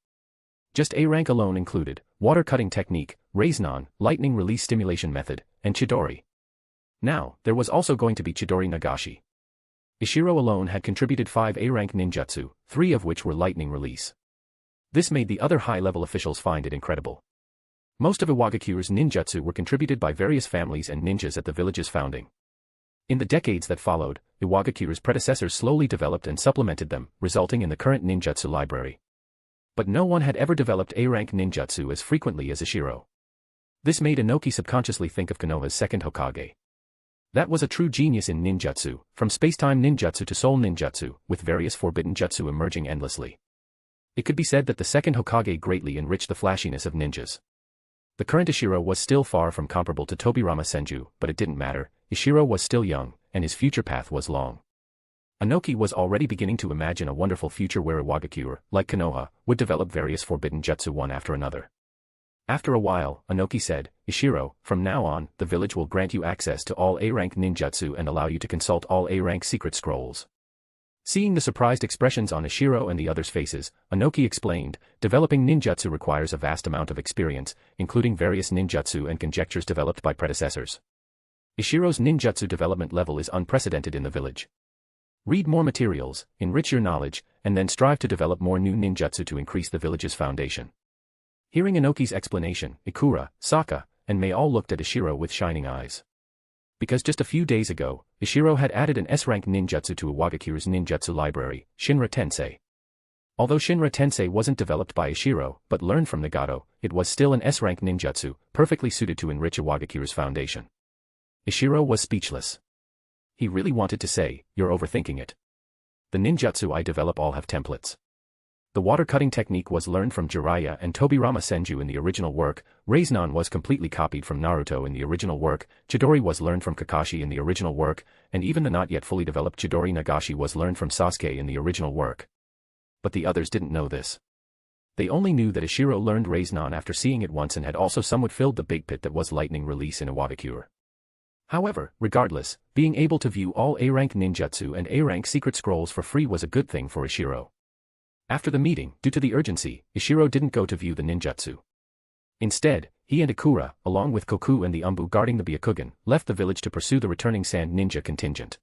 Just A-rank alone included water cutting technique, Raiznan, lightning release stimulation method, and Chidori. Now, there was also going to be Chidori Nagashi. Ishiro alone had contributed 5 A-rank ninjutsu, 3 of which were lightning release. This made the other high-level officials find it incredible. Most of Iwagakure's ninjutsu were contributed by various families and ninjas at the village's founding. In the decades that followed, Iwagakure's predecessors slowly developed and supplemented them, resulting in the current ninjutsu library. But no one had ever developed A-rank ninjutsu as frequently as Ishiro. This made Inoki subconsciously think of Konoha's second Hokage. That was a true genius in ninjutsu, from space-time ninjutsu to soul ninjutsu, with various forbidden jutsu emerging endlessly. It could be said that the second Hokage greatly enriched the flashiness of ninjas. The current Ishiro was still far from comparable to Tobirama Senju, but it didn't matter. Ishiro was still young, and his future path was long. Inoki was already beginning to imagine a wonderful future where Iwagakure, like Konoha, would develop various forbidden jutsu one after another. After a while, Inoki said, Ishiro, from now on, the village will grant you access to all A-rank ninjutsu and allow you to consult all A-rank secret scrolls. Seeing the surprised expressions on Ishiro and the others' faces, Inoki explained, developing ninjutsu requires a vast amount of experience, including various ninjutsu and conjectures developed by predecessors. Ishiro's ninjutsu development level is unprecedented in the village. Read more materials, enrich your knowledge, and then strive to develop more new ninjutsu to increase the village's foundation. Hearing Inoki's explanation, Ikura, Saka, and Mei all looked at Ishiro with shining eyes. Because just a few days ago, Ishiro had added an S-rank ninjutsu to Iwagakure's ninjutsu library, Shinra Tensei. Although Shinra Tensei wasn't developed by Ishiro, but learned from Nagato, it was still an S-rank ninjutsu, perfectly suited to enrich Iwagakure's foundation. Ishiro was speechless. He really wanted to say, you're overthinking it. The ninjutsu I develop all have templates. The water-cutting technique was learned from Jiraiya and Tobirama Senju in the original work, Raiznan was completely copied from Naruto in the original work, Chidori was learned from Kakashi in the original work, and even the not yet fully developed Chidori Nagashi was learned from Sasuke in the original work. But the others didn't know this. They only knew that Ishiro learned Raiznan after seeing it once and had also somewhat filled the big pit that was lightning release in Iwagakure. However, regardless, being able to view all A-rank ninjutsu and A-rank secret scrolls for free was a good thing for Ishiro. After the meeting, due to the urgency, Ishiro didn't go to view the ninjutsu. Instead, he and Ikura, along with Koku and the Umbu guarding the Byakugan, left the village to pursue the returning sand ninja contingent.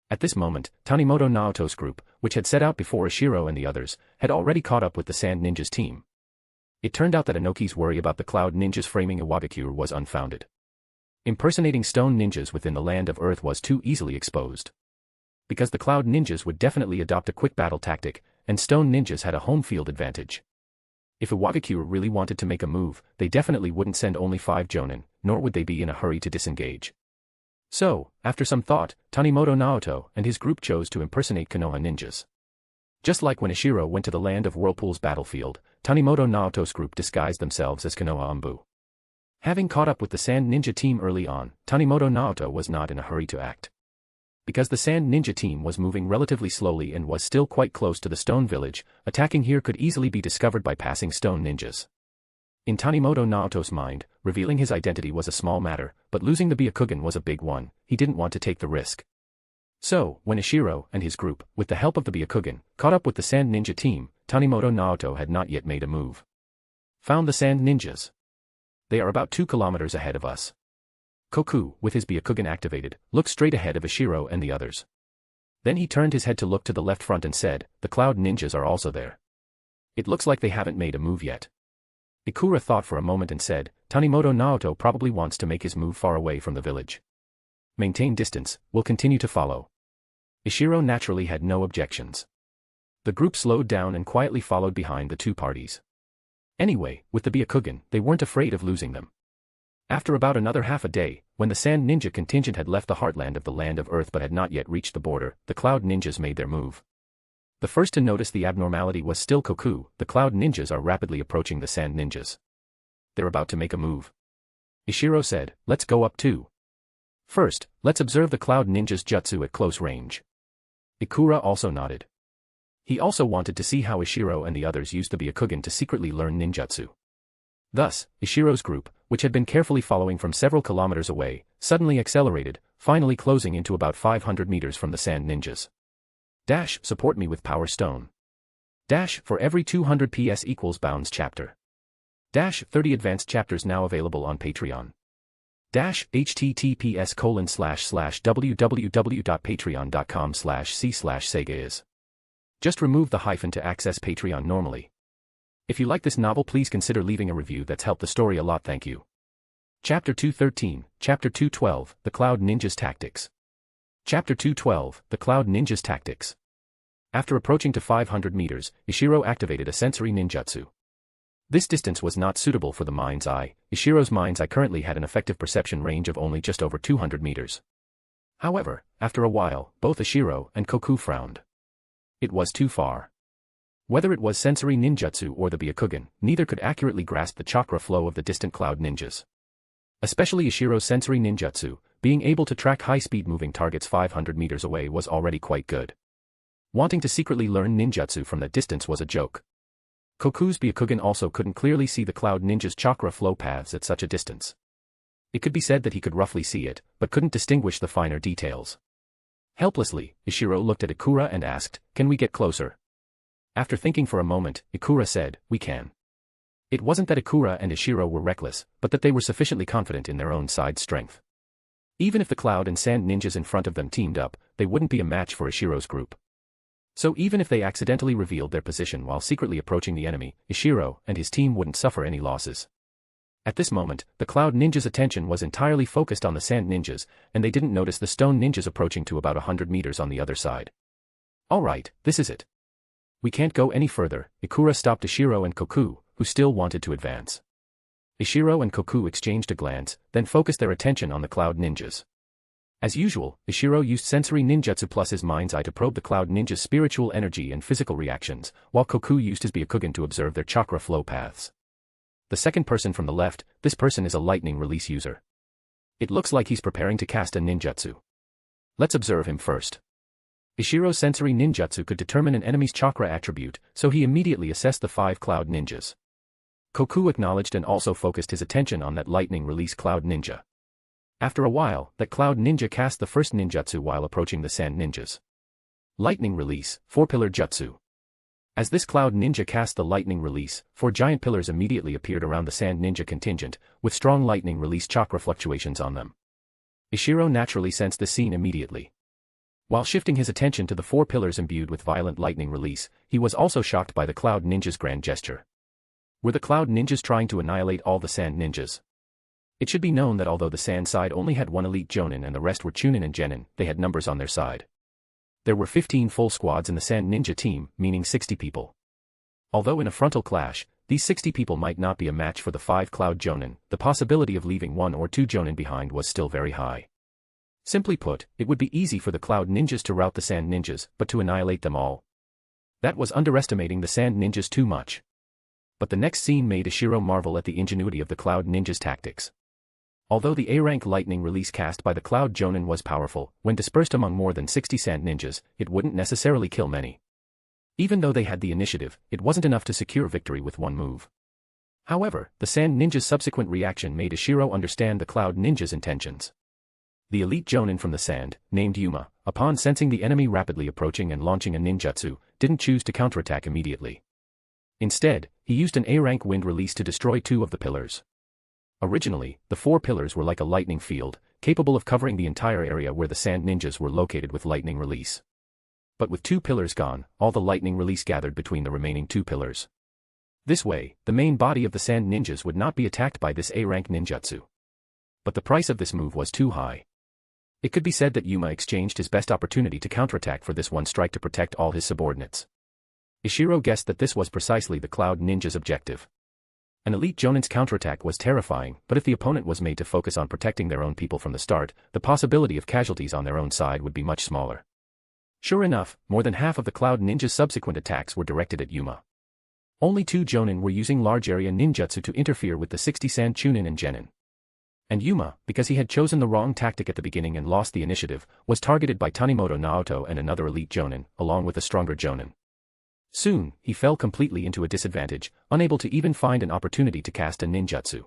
At this moment, Tanimoto Naoto's group, which had set out before Ishiro and the others, had already caught up with the sand ninjas team. It turned out that Inoki's worry about the cloud ninjas framing Iwagakure was unfounded. Impersonating stone ninjas within the land of Earth was too easily exposed. Because the cloud ninjas would definitely adopt a quick battle tactic, and stone ninjas had a home field advantage. If Iwagakure really wanted to make a move, they definitely wouldn't send only 5 jonin, nor would they be in a hurry to disengage. So, after some thought, Tanimoto Naoto and his group chose to impersonate Konoha ninjas. Just like when Ishiro went to the land of Whirlpool's battlefield, Tanimoto Naoto's group disguised themselves as Konoha Umbu. Having caught up with the Sand Ninja team early on, Tanimoto Naoto was not in a hurry to act. Because the Sand Ninja team was moving relatively slowly and was still quite close to the stone village, attacking here could easily be discovered by passing stone ninjas. In Tanimoto Naoto's mind, revealing his identity was a small matter, but losing the Byakugan was a big one. He didn't want to take the risk. So, when Ishiro and his group, with the help of the Byakugan, caught up with the Sand Ninja team, Tanimoto Naoto had not yet made a move. Found the Sand Ninjas. They are about 2 kilometers ahead of us. Koku, with his Byakugan activated, looked straight ahead of Ishiro and the others. Then he turned his head to look to the left front and said, the cloud ninjas are also there. It looks like they haven't made a move yet. Ikura thought for a moment and said, Tanimoto Naoto probably wants to make his move far away from the village. Maintain distance, we'll continue to follow. Ishiro naturally had no objections. The group slowed down and quietly followed behind the 2 parties. Anyway, with the Byakugan, they weren't afraid of losing them. After about another half a day, when the Sand Ninja contingent had left the heartland of the land of Earth but had not yet reached the border, the Cloud Ninjas made their move. The first to notice the abnormality was still Koku. The Cloud Ninjas are rapidly approaching the Sand Ninjas. They're about to make a move. Ishiro said, let's go up too. First, let's observe the Cloud Ninjas' jutsu at close range. Ikura also nodded. He also wanted to see how Ishiro and the others used the Byakugan to secretly learn ninjutsu. Thus, Ishiro's group, which had been carefully following from several kilometers away, suddenly accelerated, finally closing into about 500 meters from the sand ninjas. Dash, support me with Power Stone. Dash, for every 200 PS equals bounds chapter. Dash, 30 advanced chapters now available on Patreon. Dash, https://www.patreon.com/c/Sega is. Just remove the hyphen to access Patreon normally. If you like this novel, please consider leaving a review. That's helped the story a lot, thank you. Chapter 213, Chapter 212, The Cloud Ninja's Tactics. Chapter 212, The Cloud Ninja's Tactics. After approaching to 500 meters, Ishiro activated a sensory ninjutsu. This distance was not suitable for the mind's eye. Ishiro's mind's eye currently had an effective perception range of only just over 200 meters. However, after a while, both Ishiro and Koku frowned. It was too far. Whether it was sensory ninjutsu or the Byakugan, neither could accurately grasp the chakra flow of the distant cloud ninjas. Especially Ishiro's sensory ninjutsu, being able to track high-speed moving targets 500 meters away was already quite good. Wanting to secretly learn ninjutsu from that distance was a joke. Koku's Byakugan also couldn't clearly see the cloud ninja's chakra flow paths at such a distance. It could be said that he could roughly see it, but couldn't distinguish the finer details. Helplessly, Ishiro looked at Ikura and asked, "Can we get closer?" After thinking for a moment, Ikura said, "We can." It wasn't that Ikura and Ishiro were reckless, but that they were sufficiently confident in their own side's strength. Even if the cloud and sand ninjas in front of them teamed up, they wouldn't be a match for Ishiro's group. So even if they accidentally revealed their position while secretly approaching the enemy, Ishiro and his team wouldn't suffer any losses. At this moment, the cloud ninjas' attention was entirely focused on the sand ninjas, and they didn't notice the stone ninjas approaching to about 100 meters on the other side. "Alright, this is it. We can't go any further." Ikura stopped Ishiro and Koku, who still wanted to advance. Ishiro and Koku exchanged a glance, then focused their attention on the cloud ninjas. As usual, Ishiro used sensory ninjutsu plus his mind's eye to probe the cloud ninja's spiritual energy and physical reactions, while Koku used his Byakugan to observe their chakra flow paths. The second person from the left, this person is a lightning release user. It looks like he's preparing to cast a ninjutsu. Let's observe him first. Ishiro's sensory ninjutsu could determine an enemy's chakra attribute, so he immediately assessed the 5 cloud ninjas. Koku acknowledged and also focused his attention on that lightning release cloud ninja. After a while, that cloud ninja cast the first ninjutsu while approaching the sand ninjas. Lightning release, 4-pillar jutsu. As this cloud ninja cast the lightning release, 4 giant pillars immediately appeared around the sand ninja contingent, with strong lightning release chakra fluctuations on them. Ishiro naturally sensed the scene immediately. While shifting his attention to the 4 pillars imbued with violent lightning release, he was also shocked by the cloud ninja's grand gesture. Were the cloud ninjas trying to annihilate all the sand ninjas? It should be known that although the sand side only had 1 elite jonin and the rest were chunin and genin, they had numbers on their side. There were 15 full squads in the sand ninja team, meaning 60 people. Although in a frontal clash, these 60 people might not be a match for the 5 cloud jonin, the possibility of leaving 1 or 2 jonin behind was still very high. Simply put, it would be easy for the cloud ninjas to rout the sand ninjas, but to annihilate them all. That was underestimating the sand ninjas too much. But the next scene made Ishiro marvel at the ingenuity of the cloud ninjas' tactics. Although the A-rank lightning release cast by the cloud jonin was powerful, when dispersed among more than 60 sand ninjas, it wouldn't necessarily kill many. Even though they had the initiative, it wasn't enough to secure victory with 1 move. However, the sand ninjas' subsequent reaction made Ishiro understand the cloud ninjas' intentions. The elite jonin from the sand, named Yuma, upon sensing the enemy rapidly approaching and launching a ninjutsu, didn't choose to counterattack immediately. Instead, he used an A-rank wind release to destroy 2 of the pillars. Originally, the 4 pillars were like a lightning field, capable of covering the entire area where the sand ninjas were located with lightning release. But with 2 pillars gone, all the lightning release gathered between the remaining 2 pillars. This way, the main body of the sand ninjas would not be attacked by this A-rank ninjutsu. But the price of this move was too high. It could be said that Yuma exchanged his best opportunity to counterattack for this one strike to protect all his subordinates. Ishiro guessed that this was precisely the cloud ninja's objective. An elite jonin's counterattack was terrifying, but if the opponent was made to focus on protecting their own people from the start, the possibility of casualties on their own side would be much smaller. Sure enough, more than half of the cloud ninja's subsequent attacks were directed at Yuma. Only 2 jonin were using large area ninjutsu to interfere with the 60 sand chunin and genin. And Yuma, because he had chosen the wrong tactic at the beginning and lost the initiative, was targeted by Tanimoto Naoto and another elite jonin, along with a stronger jonin. Soon, he fell completely into a disadvantage, unable to even find an opportunity to cast a ninjutsu.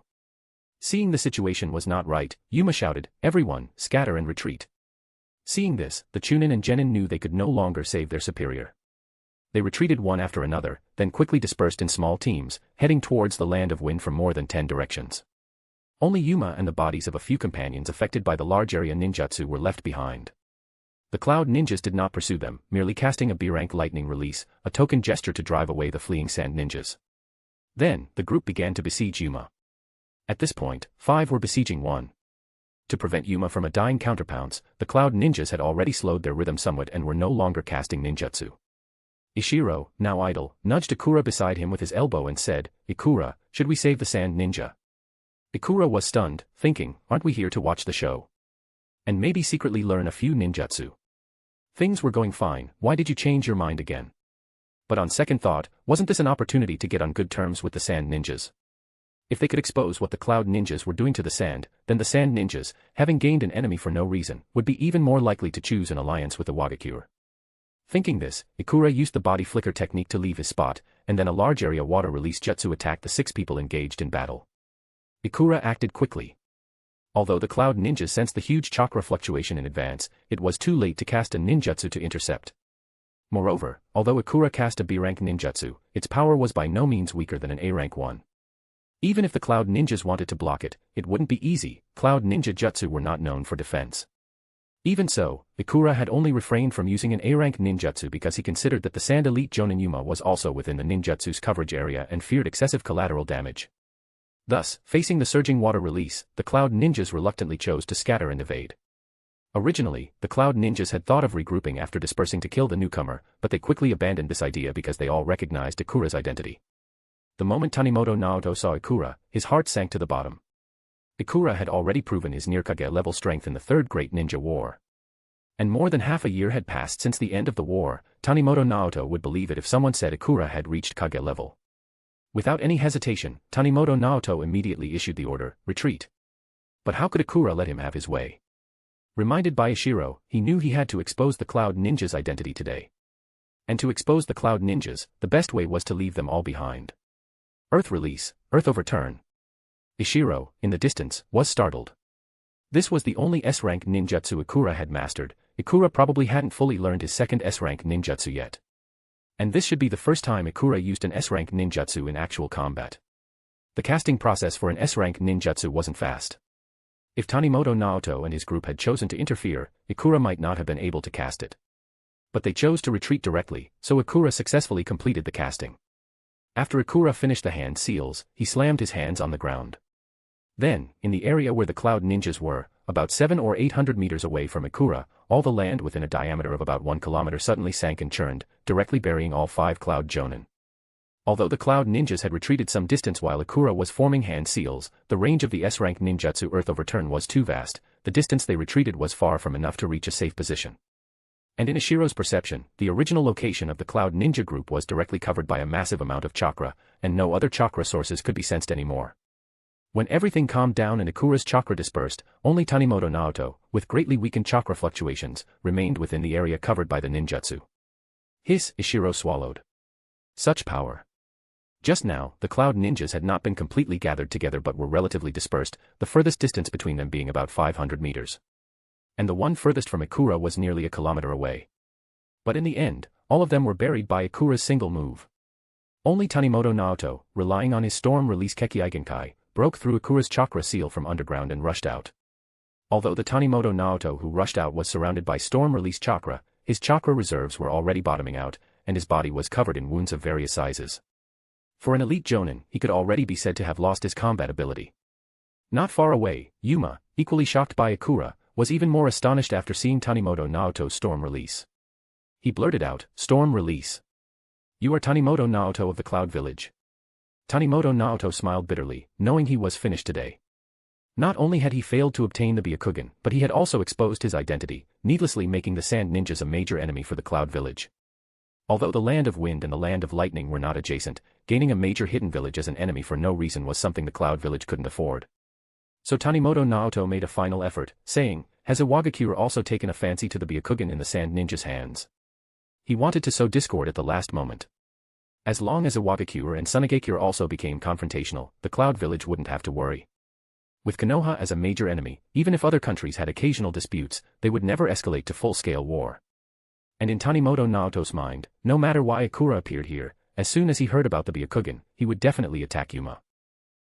Seeing the situation was not right, Yuma shouted, "Everyone, scatter and retreat." Seeing this, the Chunin and Genin knew they could no longer save their superior. They retreated one after another, then quickly dispersed in small teams, heading towards the land of wind from more than 10 directions. Only Yuma and the bodies of a few companions affected by the large area ninjutsu were left behind. The Cloud Ninjas did not pursue them, merely casting a B-rank lightning release, a token gesture to drive away the fleeing sand ninjas. Then, the group began to besiege Yuma. At this point, 5 were besieging 1. To prevent Yuma from a dying counterpounce, the Cloud Ninjas had already slowed their rhythm somewhat and were no longer casting ninjutsu. Ishiro, now idle, nudged Ikura beside him with his elbow and said, "Ikura, should we save the sand ninja?" Ikura was stunned, thinking, aren't we here to watch the show? And maybe secretly learn a few ninjutsu? Things were going fine, why did you change your mind again? But on second thought, wasn't this an opportunity to get on good terms with the sand ninjas? If they could expose what the Cloud Ninjas were doing to the sand, then the sand ninjas, having gained an enemy for no reason, would be even more likely to choose an alliance with the Iwagakure. Thinking this, Ikura used the body flicker technique to leave his spot, and then a large area water release jutsu attacked the 6 people engaged in battle. Ikura acted quickly. Although the Cloud Ninjas sensed the huge chakra fluctuation in advance, it was too late to cast a ninjutsu to intercept. Moreover, although Ikura cast a B-rank ninjutsu, its power was by no means weaker than an A-rank one. Even if the Cloud Ninjas wanted to block it, it wouldn't be easy. Cloud Ninja jutsu were not known for defense. Even so, Ikura had only refrained from using an A-rank ninjutsu because he considered that the Sand Elite Jonin Yuma was also within the ninjutsu's coverage area and feared excessive collateral damage. Thus, facing the surging water release, the Cloud Ninjas reluctantly chose to scatter and evade. Originally, the Cloud Ninjas had thought of regrouping after dispersing to kill the newcomer, but they quickly abandoned this idea because they all recognized Ikura's identity. The moment Tanimoto Naoto saw Ikura, his heart sank to the bottom. Ikura had already proven his near Kage level strength in the Third Great Ninja War. And more than half a year had passed since the end of the war. Tanimoto Naoto would believe it if someone said Ikura had reached Kage level. Without any hesitation, Tanimoto Naoto immediately issued the order, "Retreat." But how could Ikura let him have his way? Reminded by Ishiro, he knew he had to expose the Cloud Ninjas' identity today. And to expose the Cloud Ninjas, the best way was to leave them all behind. Earth release, Earth overturn. Ishiro, in the distance, was startled. This was the only S-rank ninjutsu Ikura had mastered. Ikura probably hadn't fully learned his second S-rank ninjutsu yet. And this should be the first time Ikura used an S-rank ninjutsu in actual combat. The casting process for an S-rank ninjutsu wasn't fast. If Tanimoto Naoto and his group had chosen to interfere, Ikura might not have been able to cast it. But they chose to retreat directly, so Ikura successfully completed the casting. After Ikura finished the hand seals, he slammed his hands on the ground. Then, in the area where the Cloud Ninjas were, about 700 or 800 meters away from Ikura, all the land within a diameter of about 1 kilometer suddenly sank and churned, directly burying all 5 Cloud Jonin. Although the Cloud Ninjas had retreated some distance while Ikura was forming hand seals, the range of the S-rank ninjutsu Earth Overturn was too vast. The distance they retreated was far from enough to reach a safe position. And in Ishiro's perception, the original location of the Cloud Ninja group was directly covered by a massive amount of chakra, and no other chakra sources could be sensed anymore. When everything calmed down and Ikura's chakra dispersed, only Tanimoto Naoto, with greatly weakened chakra fluctuations, remained within the area covered by the ninjutsu. Hiss, Ishiro swallowed. Such power. Just now, the Cloud Ninjas had not been completely gathered together but were relatively dispersed, the furthest distance between them being about 500 meters. And the one furthest from Ikura was nearly a kilometer away. But in the end, all of them were buried by Ikura's single move. Only Tanimoto Naoto, relying on his storm release Keki Igenkai, broke through Ikura's chakra seal from underground and rushed out. Although the Tanimoto Naoto who rushed out was surrounded by storm release chakra, his chakra reserves were already bottoming out, and his body was covered in wounds of various sizes. For an elite Jonin, he could already be said to have lost his combat ability. Not far away, Yuma, equally shocked by Ikura, was even more astonished after seeing Tanimoto Naoto's storm release. He blurted out, "Storm release. You are Tanimoto Naoto of the Cloud Village." Tanimoto Naoto smiled bitterly, knowing he was finished today. Not only had he failed to obtain the Byakugan, but he had also exposed his identity, needlessly making the Sand Ninjas a major enemy for the Cloud Village. Although the Land of Wind and the Land of Lightning were not adjacent, gaining a major hidden village as an enemy for no reason was something the Cloud Village couldn't afford. So Tanimoto Naoto made a final effort, saying, "Has Iwagakure also taken a fancy to the Byakugan in the Sand Ninja's hands?" He wanted to sow discord at the last moment. As long as Iwagakure and Tsuchikage also became confrontational, the Cloud Village wouldn't have to worry. With Konoha as a major enemy, even if other countries had occasional disputes, they would never escalate to full-scale war. And in Tanimoto Naoto's mind, no matter why Ikura appeared here, as soon as he heard about the Byakugan, he would definitely attack Yuma.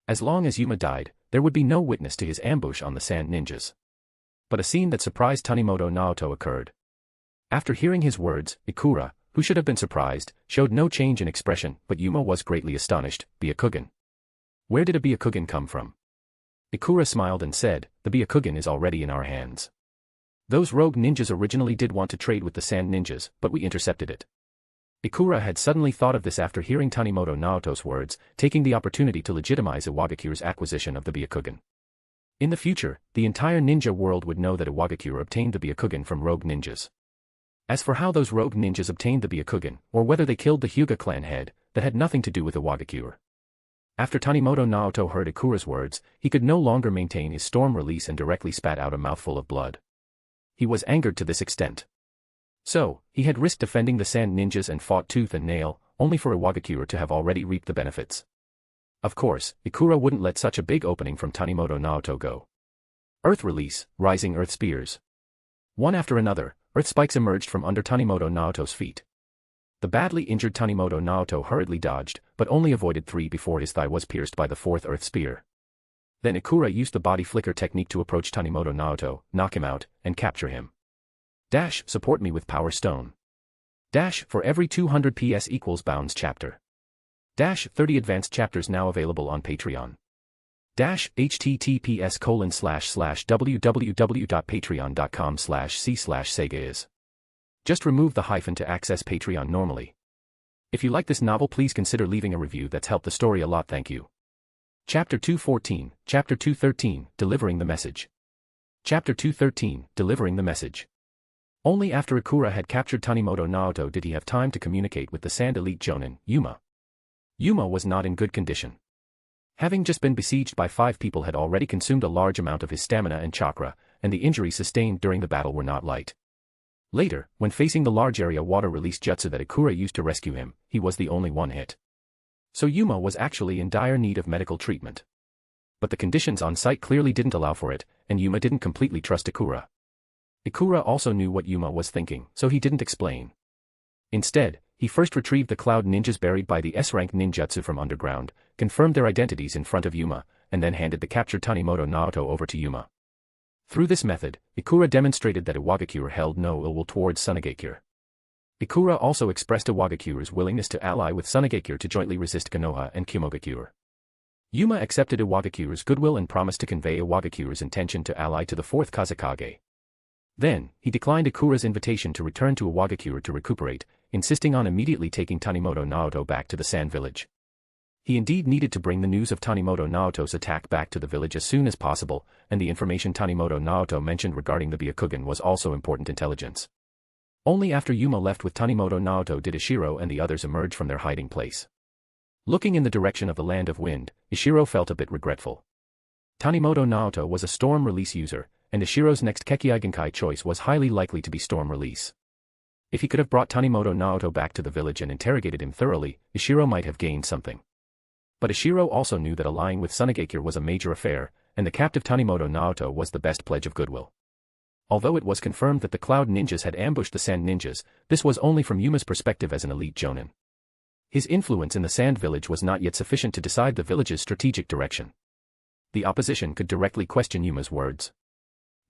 As long as Yuma died, there would be no witness to his ambush on the Sand Ninjas. But a scene that surprised Tanimoto Naoto occurred. After hearing his words, Ikura, who should have been surprised, showed no change in expression, but Yuma was greatly astonished. Byakugan. Where did a Byakugan come from? Ikura smiled and said, the Byakugan is already in our hands. Those rogue ninjas originally did want to trade with the Sand Ninjas, but we intercepted it. Ikura had suddenly thought of this after hearing Tanimoto Naoto's words, taking the opportunity to legitimize Iwagakure's acquisition of the Byakugan. In the future, the entire ninja world would know that Iwagakure obtained the Byakugan from rogue ninjas. As for how those rogue ninjas obtained the Byakugan, or whether they killed the Hyuga clan head, that had nothing to do with Iwagakure. After Tanimoto Naoto heard Ikura's words, he could no longer maintain his storm release and directly spat out a mouthful of blood. He was angered to this extent. So, he had risked defending the Sand Ninjas and fought tooth and nail, only for Iwagakure to have already reaped the benefits. Of course, Ikura wouldn't let such a big opening from Tanimoto Naoto go. Earth release, rising earth spears. One after another, earth spikes emerged from under Tanimoto Naoto's feet. The badly injured Tanimoto Naoto hurriedly dodged, but only avoided 3 before his thigh was pierced by the 4th earth spear. Then Ikura used the body flicker technique to approach Tanimoto Naoto, knock him out, and capture him. Dash, support me with Power Stone. Dash, for every 200 PS equals Bounds chapter. Dash, 30 advanced chapters now available on Patreon. Dash, https://www.patreon.com/c/Sega. Just remove the hyphen to access Patreon normally. If you like this novel, please consider leaving a review. That's helped the story a lot, thank you. Chapter 214, Chapter 213, Delivering the Message. Chapter 213, Delivering the Message. Only after Ikura had captured Tanimoto Naoto did he have time to communicate with the Sand Elite Jonin, Yuma. Yuma was not in good condition. Having just been besieged by 5 people had already consumed a large amount of his stamina and chakra, and the injuries sustained during the battle were not light. Later, when facing the large area water release jutsu that Ikura used to rescue him, he was the only one hit. So Yuma was actually in dire need of medical treatment. But the conditions on site clearly didn't allow for it, and Yuma didn't completely trust Ikura. Ikura also knew what Yuma was thinking, so he didn't explain. Instead, he first retrieved the Cloud Ninjas buried by the S-rank ninjutsu from underground, confirmed their identities in front of Yuma, and then handed the captured Tanimoto Naoto over to Yuma. Through this method, Ikura demonstrated that Iwagakure held no ill will towards Tsuchikage. Ikura also expressed Iwagakure's willingness to ally with Tsuchikage to jointly resist Konoha and Kimogakure. Yuma accepted Iwagakure's goodwill and promised to convey Iwagakure's intention to ally to the 4th Kazekage. Then, he declined Ikura's invitation to return to Iwagakure to recuperate, insisting on immediately taking Tanimoto Naoto back to the Sand Village. He indeed needed to bring the news of Tanimoto Naoto's attack back to the village as soon as possible, and the information Tanimoto Naoto mentioned regarding the Byakugan was also important intelligence. Only after Yuma left with Tanimoto Naoto did Ishiro and the others emerge from their hiding place. Looking in the direction of the Land of Wind, Ishiro felt a bit regretful. Tanimoto Naoto was a Storm Release user, and Ishiro's next Kekkei choice was highly likely to be Storm Release. If he could have brought Tanimoto Naoto back to the village and interrogated him thoroughly, Ishiro might have gained something. But Ishiro also knew that allying with Tsuchikage was a major affair, and the captive Tanimoto Naoto was the best pledge of goodwill. Although it was confirmed that the Cloud Ninjas had ambushed the Sand Ninjas, this was only from Yuma's perspective as an elite jonin. His influence in the Sand Village was not yet sufficient to decide the village's strategic direction. The opposition could directly question Yuma's words.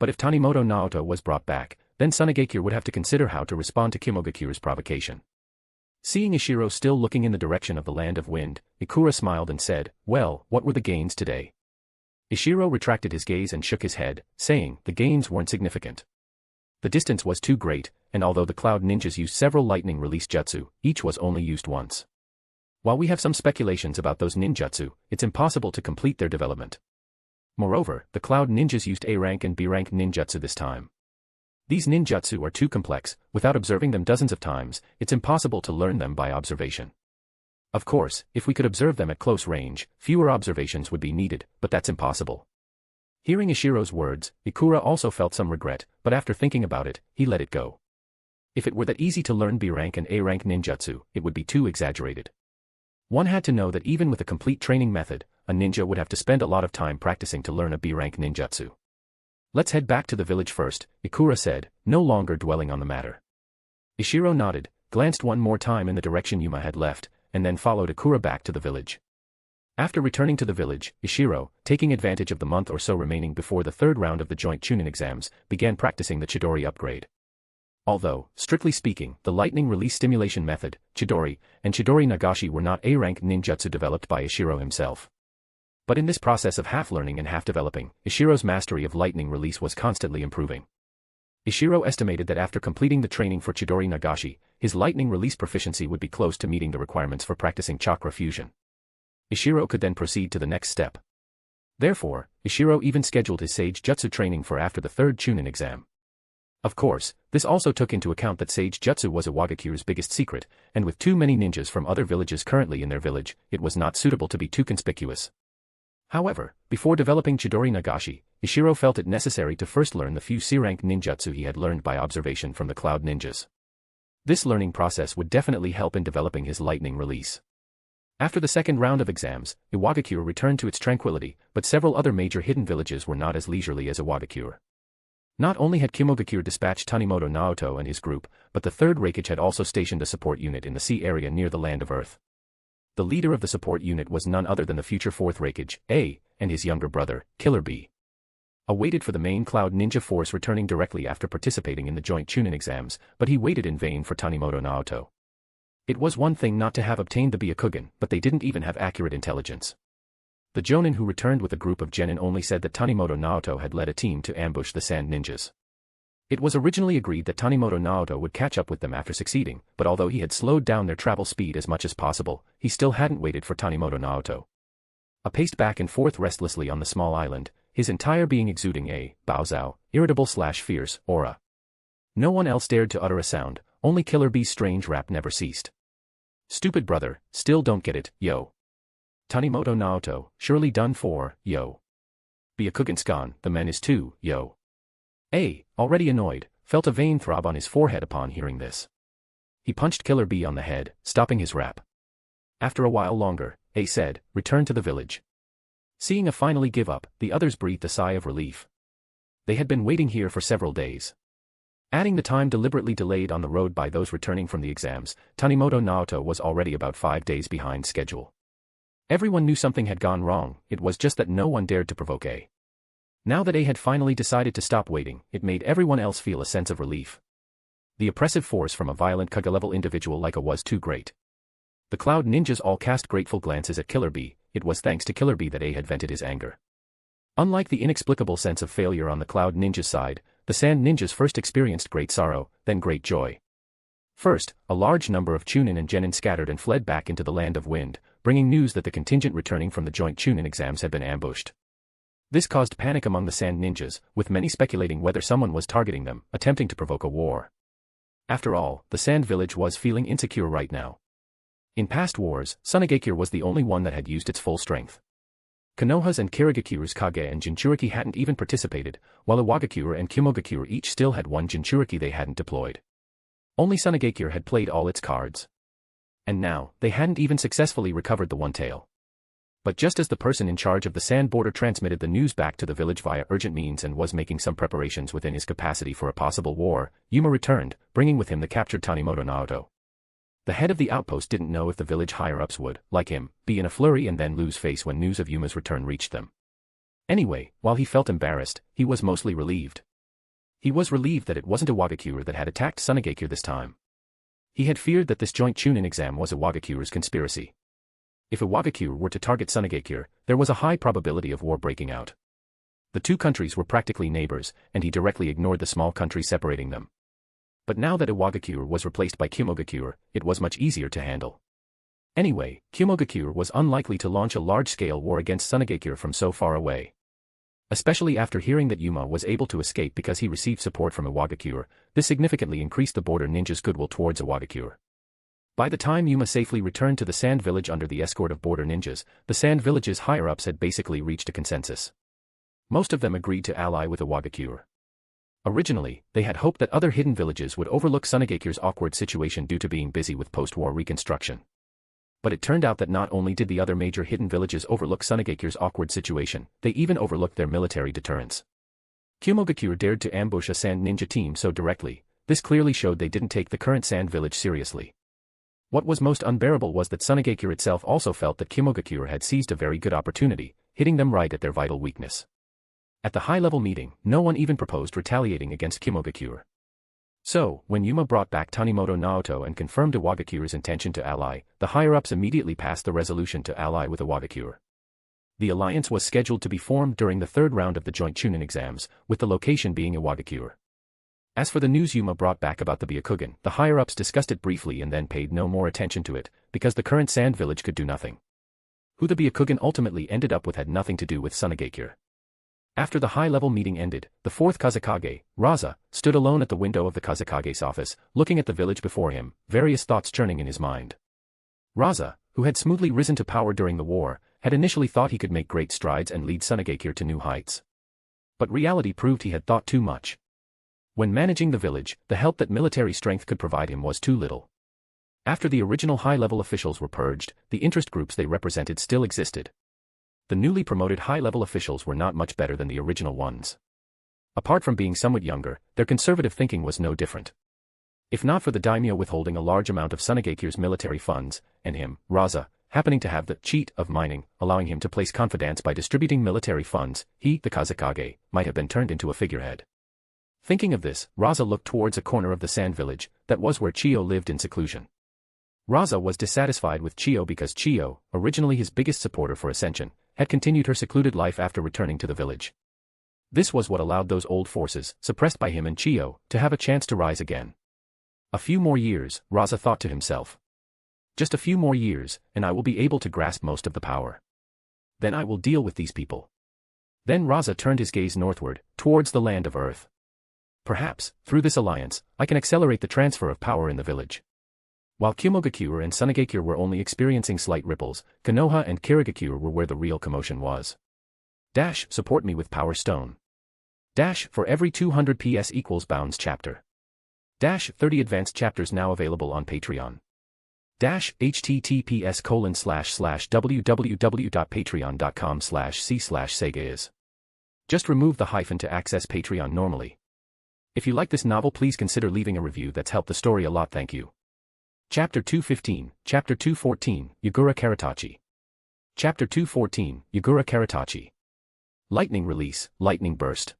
But if Tanimoto Naoto was brought back, then Tsuchikage would have to consider how to respond to Kimogakure's provocation. Seeing Ishiro still looking in the direction of the Land of Wind, Ikura smiled and said, "Well, what were the gains today?" Ishiro retracted his gaze and shook his head, saying, "The gains weren't significant. The distance was too great, and although the Cloud Ninjas used several lightning release jutsu, each was only used once. While we have some speculations about those ninjutsu, it's impossible to complete their development. Moreover, the Cloud Ninjas used A-rank and B-rank ninjutsu this time. These ninjutsu are too complex, without observing them dozens of times, it's impossible to learn them by observation. Of course, if we could observe them at close range, fewer observations would be needed, but that's impossible." Hearing Ishiro's words, Ikura also felt some regret, but after thinking about it, he let it go. If it were that easy to learn B-rank and A-rank ninjutsu, it would be too exaggerated. One had to know that even with a complete training method, a ninja would have to spend a lot of time practicing to learn a B-rank ninjutsu. Let's head back to the village first, Ikura said, no longer dwelling on the matter. Ishiro nodded, glanced one more time in the direction Yuma had left, and then followed Ikura back to the village. After returning to the village, Ishiro, taking advantage of the month or so remaining before the third round of the joint Chunin exams, began practicing the Chidori upgrade. Although, strictly speaking, the lightning release stimulation method, Chidori, and Chidori Nagashi were not A-rank ninjutsu developed by Ishiro himself. But in this process of half-learning and half-developing, Ishiro's mastery of lightning release was constantly improving. Ishiro estimated that after completing the training for Chidori Nagashi, his lightning release proficiency would be close to meeting the requirements for practicing chakra fusion. Ishiro could then proceed to the next step. Therefore, Ishiro even scheduled his Sage Jutsu training for after the third Chunin exam. Of course, this also took into account that Sage Jutsu was Iwagakure's biggest secret, and with too many ninjas from other villages currently in their village, it was not suitable to be too conspicuous. However, before developing Chidori Nagashi, Ishiro felt it necessary to first learn the few C-rank ninjutsu he had learned by observation from the Cloud Ninjas. This learning process would definitely help in developing his lightning release. After the second round of exams, Iwagakure returned to its tranquility, but several other major hidden villages were not as leisurely as Iwagakure. Not only had Kimogakure dispatched Tanimoto Naoto and his group, but the third Reikage had also stationed a support unit in the sea area near the Land of Earth. The leader of the support unit was none other than the future fourth Reikage, A, and his younger brother, Killer B. Awaited for the main Cloud Ninja force returning directly after participating in the joint Chunin exams, but he waited in vain for Tanimoto Naoto. It was one thing not to have obtained the Byakugan, but they didn't even have accurate intelligence. The Jonin who returned with a group of genin only said that Tanimoto Naoto had led a team to ambush the Sand Ninjas. It was originally agreed that Tanimoto Naoto would catch up with them after succeeding, but although he had slowed down their travel speed as much as possible, he still hadn't waited for Tanimoto Naoto. Paced back and forth restlessly on the small island, his entire being exuding a baozao, irritable/fierce aura. No one else dared to utter a sound, only Killer B's strange rap never ceased. Stupid brother, still don't get it, yo. Tanimoto Naoto, surely done for, yo. Byakugan's gone, the man is too, yo. A, already annoyed, felt a vein throb on his forehead upon hearing this. He punched Killer B on the head, stopping his rap. After a while longer, A said, return to the village. Seeing A finally give up, the others breathed a sigh of relief. They had been waiting here for several days. Adding the time deliberately delayed on the road by those returning from the exams, Tanimoto Naoto was already about 5 days behind schedule. Everyone knew something had gone wrong, it was just that no one dared to provoke A. Now that A had finally decided to stop waiting, it made everyone else feel a sense of relief. The oppressive force from a violent Kage-level individual like A was too great. The Cloud Ninjas all cast grateful glances at Killer B, it was thanks to Killer B that A had vented his anger. Unlike the inexplicable sense of failure on the Cloud Ninjas' side, the Sand Ninjas first experienced great sorrow, then great joy. First, a large number of Chunin and Genin scattered and fled back into the Land of Wind, bringing news that the contingent returning from the joint Chunin exams had been ambushed. This caused panic among the Sand Ninjas, with many speculating whether someone was targeting them, attempting to provoke a war. After all, the Sand Village was feeling insecure right now. In past wars, Tsunagakure was the only one that had used its full strength. Konoha's and Kirigakure's Kage and Jinchuriki hadn't even participated, while Iwagakure and Kimogakure each still had one Jinchuriki they hadn't deployed. Only Tsunagakure had played all its cards. And now, they hadn't even successfully recovered the one tail. But just as the person in charge of the Sand Border transmitted the news back to the village via urgent means and was making some preparations within his capacity for a possible war, Yuma returned, bringing with him the captured Tanimoto Naoto. The head of the outpost didn't know if the village higher-ups would, like him, be in a flurry and then lose face when news of Yuma's return reached them. Anyway, while he felt embarrassed, he was mostly relieved. He was relieved that it wasn't Iwagakure that had attacked Tsunagakure this time. He had feared that this joint Chunin exam was Iwagakure's conspiracy. If Iwagakure were to target Tsunagakure, there was a high probability of war breaking out. The two countries were practically neighbors, and he directly ignored the small country separating them. But now that Iwagakure was replaced by Kimogakure, it was much easier to handle. Anyway, Kimogakure was unlikely to launch a large-scale war against Tsunagakure from so far away. Especially after hearing that Yuma was able to escape because he received support from Iwagakure, this significantly increased the border ninjas' goodwill towards Iwagakure. By the time Yuma safely returned to the Sand Village under the escort of border ninjas, the Sand Village's higher-ups had basically reached a consensus. Most of them agreed to ally with Iwagakure. Originally, they had hoped that other hidden villages would overlook Tsunagakure's awkward situation due to being busy with post-war reconstruction. But it turned out that not only did the other major hidden villages overlook Tsuchigage's awkward situation, they even overlooked their military deterrence. Iwagakure dared to ambush a sand ninja team so directly. This clearly showed they didn't take the current sand village seriously. What was most unbearable was that Tsuchikage itself also felt that Iwagakure had seized a very good opportunity, hitting them right at their vital weakness. At the high-level meeting, no one even proposed retaliating against Iwagakure. So, when Yuma brought back Tanimoto Naoto and confirmed Iwagakure's intention to ally, the higher-ups immediately passed the resolution to ally with Iwagakure. The alliance was scheduled to be formed during the third round of the joint Chunin exams, with the location being Iwagakure. As for the news Yuma brought back about the Byakugan, the higher-ups discussed it briefly and then paid no more attention to it, because the current sand village could do nothing. Who the Byakugan ultimately ended up with had nothing to do with Tsuchikage. After the high-level meeting ended, the fourth Kazekage, Raza, stood alone at the window of the Kazekage's office, looking at the village before him, various thoughts churning in his mind. Raza, who had smoothly risen to power during the war, had initially thought he could make great strides and lead Tsuchikage to new heights. But reality proved he had thought too much. When managing the village, the help that military strength could provide him was too little. After the original high-level officials were purged, the interest groups they represented still existed. The newly promoted high-level officials were not much better than the original ones. Apart from being somewhat younger, their conservative thinking was no different. If not for the daimyo withholding a large amount of Tsuchigage's military funds, and him, Raza, happening to have the cheat of mining, allowing him to place confidence by distributing military funds, he, the Kazekage, might have been turned into a figurehead. Thinking of this, Raza looked towards a corner of the sand village, that was where Chiyo lived in seclusion. Raza was dissatisfied with Chiyo because Chiyo, originally his biggest supporter for ascension, had continued her secluded life after returning to the village. This was what allowed those old forces, suppressed by him and Chiyo, to have a chance to rise again. A few more years, Raza thought to himself. Just a few more years, and I will be able to grasp most of the power. Then I will deal with these people. Then Raza turned his gaze northward, towards the land of Earth. Perhaps, through this alliance, I can accelerate the transfer of power in the village. While Iwagakure and Tsuchikage were only experiencing slight ripples, Konoha and Kirigakure were where the real commotion was. Dash, support me with Power Stone. Dash, for every 200 PS equals Bounds chapter. Dash, 30 advanced chapters now available on Patreon. Dash, https://www.patreon.com/c/sega is. Just remove the hyphen to access Patreon normally. If you like this novel, please consider leaving a review. That's helped the story a lot, thank you. Chapter 215, Chapter 214, Yagura Karatachi. Chapter 214, Yagura Karatachi. Lightning Release, Lightning Burst.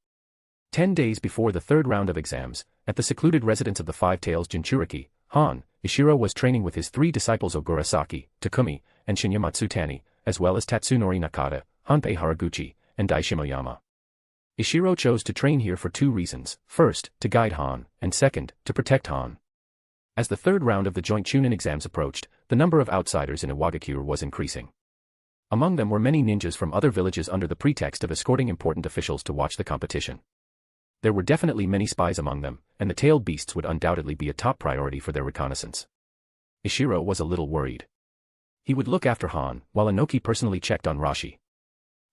10 days before the third round of exams, at the secluded residence of the Five Tails Jinchuriki, Han, Ishiro was training with his three disciples Ogura Saki, Takumi, and Shinya Matsutani, as well as Tatsunori Nakata, Hanpei Haraguchi, and Daishimoyama. Ishiro chose to train here for two reasons: first, to guide Han, and second, to protect Han. As the third round of the joint Chunin exams approached, the number of outsiders in Iwagakure was increasing. Among them were many ninjas from other villages under the pretext of escorting important officials to watch the competition. There were definitely many spies among them, and the tailed beasts would undoubtedly be a top priority for their reconnaissance. Ishiro was a little worried. He would look after Han, while Inoki personally checked on Rashi.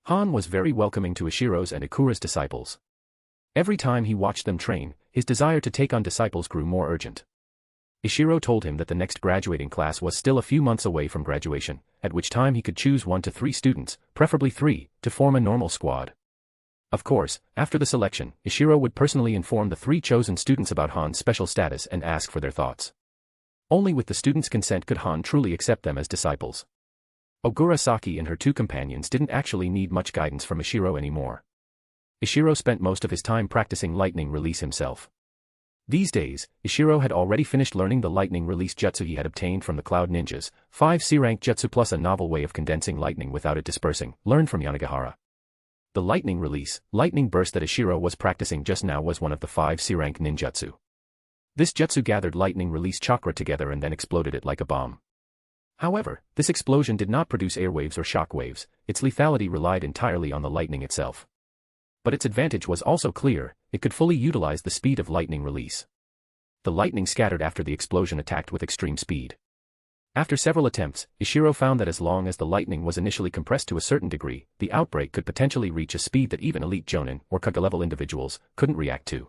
Han was very welcoming to Ishiro's and Ikura's disciples. Every time he watched them train, his desire to take on disciples grew more urgent. Ishiro told him that the next graduating class was still a few months away from graduation, at which time he could choose 1 to 3 students, preferably 3, to form a normal squad. Of course, after the selection, Ishiro would personally inform the 3 chosen students about Han's special status and ask for their thoughts. Only with the students' consent could Han truly accept them as disciples. Ogura Saki and her 2 companions didn't actually need much guidance from Ishiro anymore. Ishiro spent most of his time practicing lightning release himself. These days, Ishiro had already finished learning the lightning release jutsu he had obtained from the Cloud Ninjas, 5 C-rank jutsu plus a novel way of condensing lightning without it dispersing, learned from Yanagihara. The lightning release, lightning burst that Ishiro was practicing just now was one of the 5 C-rank ninjutsu. This jutsu gathered lightning release chakra together and then exploded it like a bomb. However, this explosion did not produce airwaves or shock waves, its lethality relied entirely on the lightning itself. But its advantage was also clear: it could fully utilize the speed of lightning release. The lightning scattered after the explosion attacked with extreme speed. After several attempts, Ishiro found that as long as the lightning was initially compressed to a certain degree, the outbreak could potentially reach a speed that even elite Jonin or Kage-level individuals couldn't react to.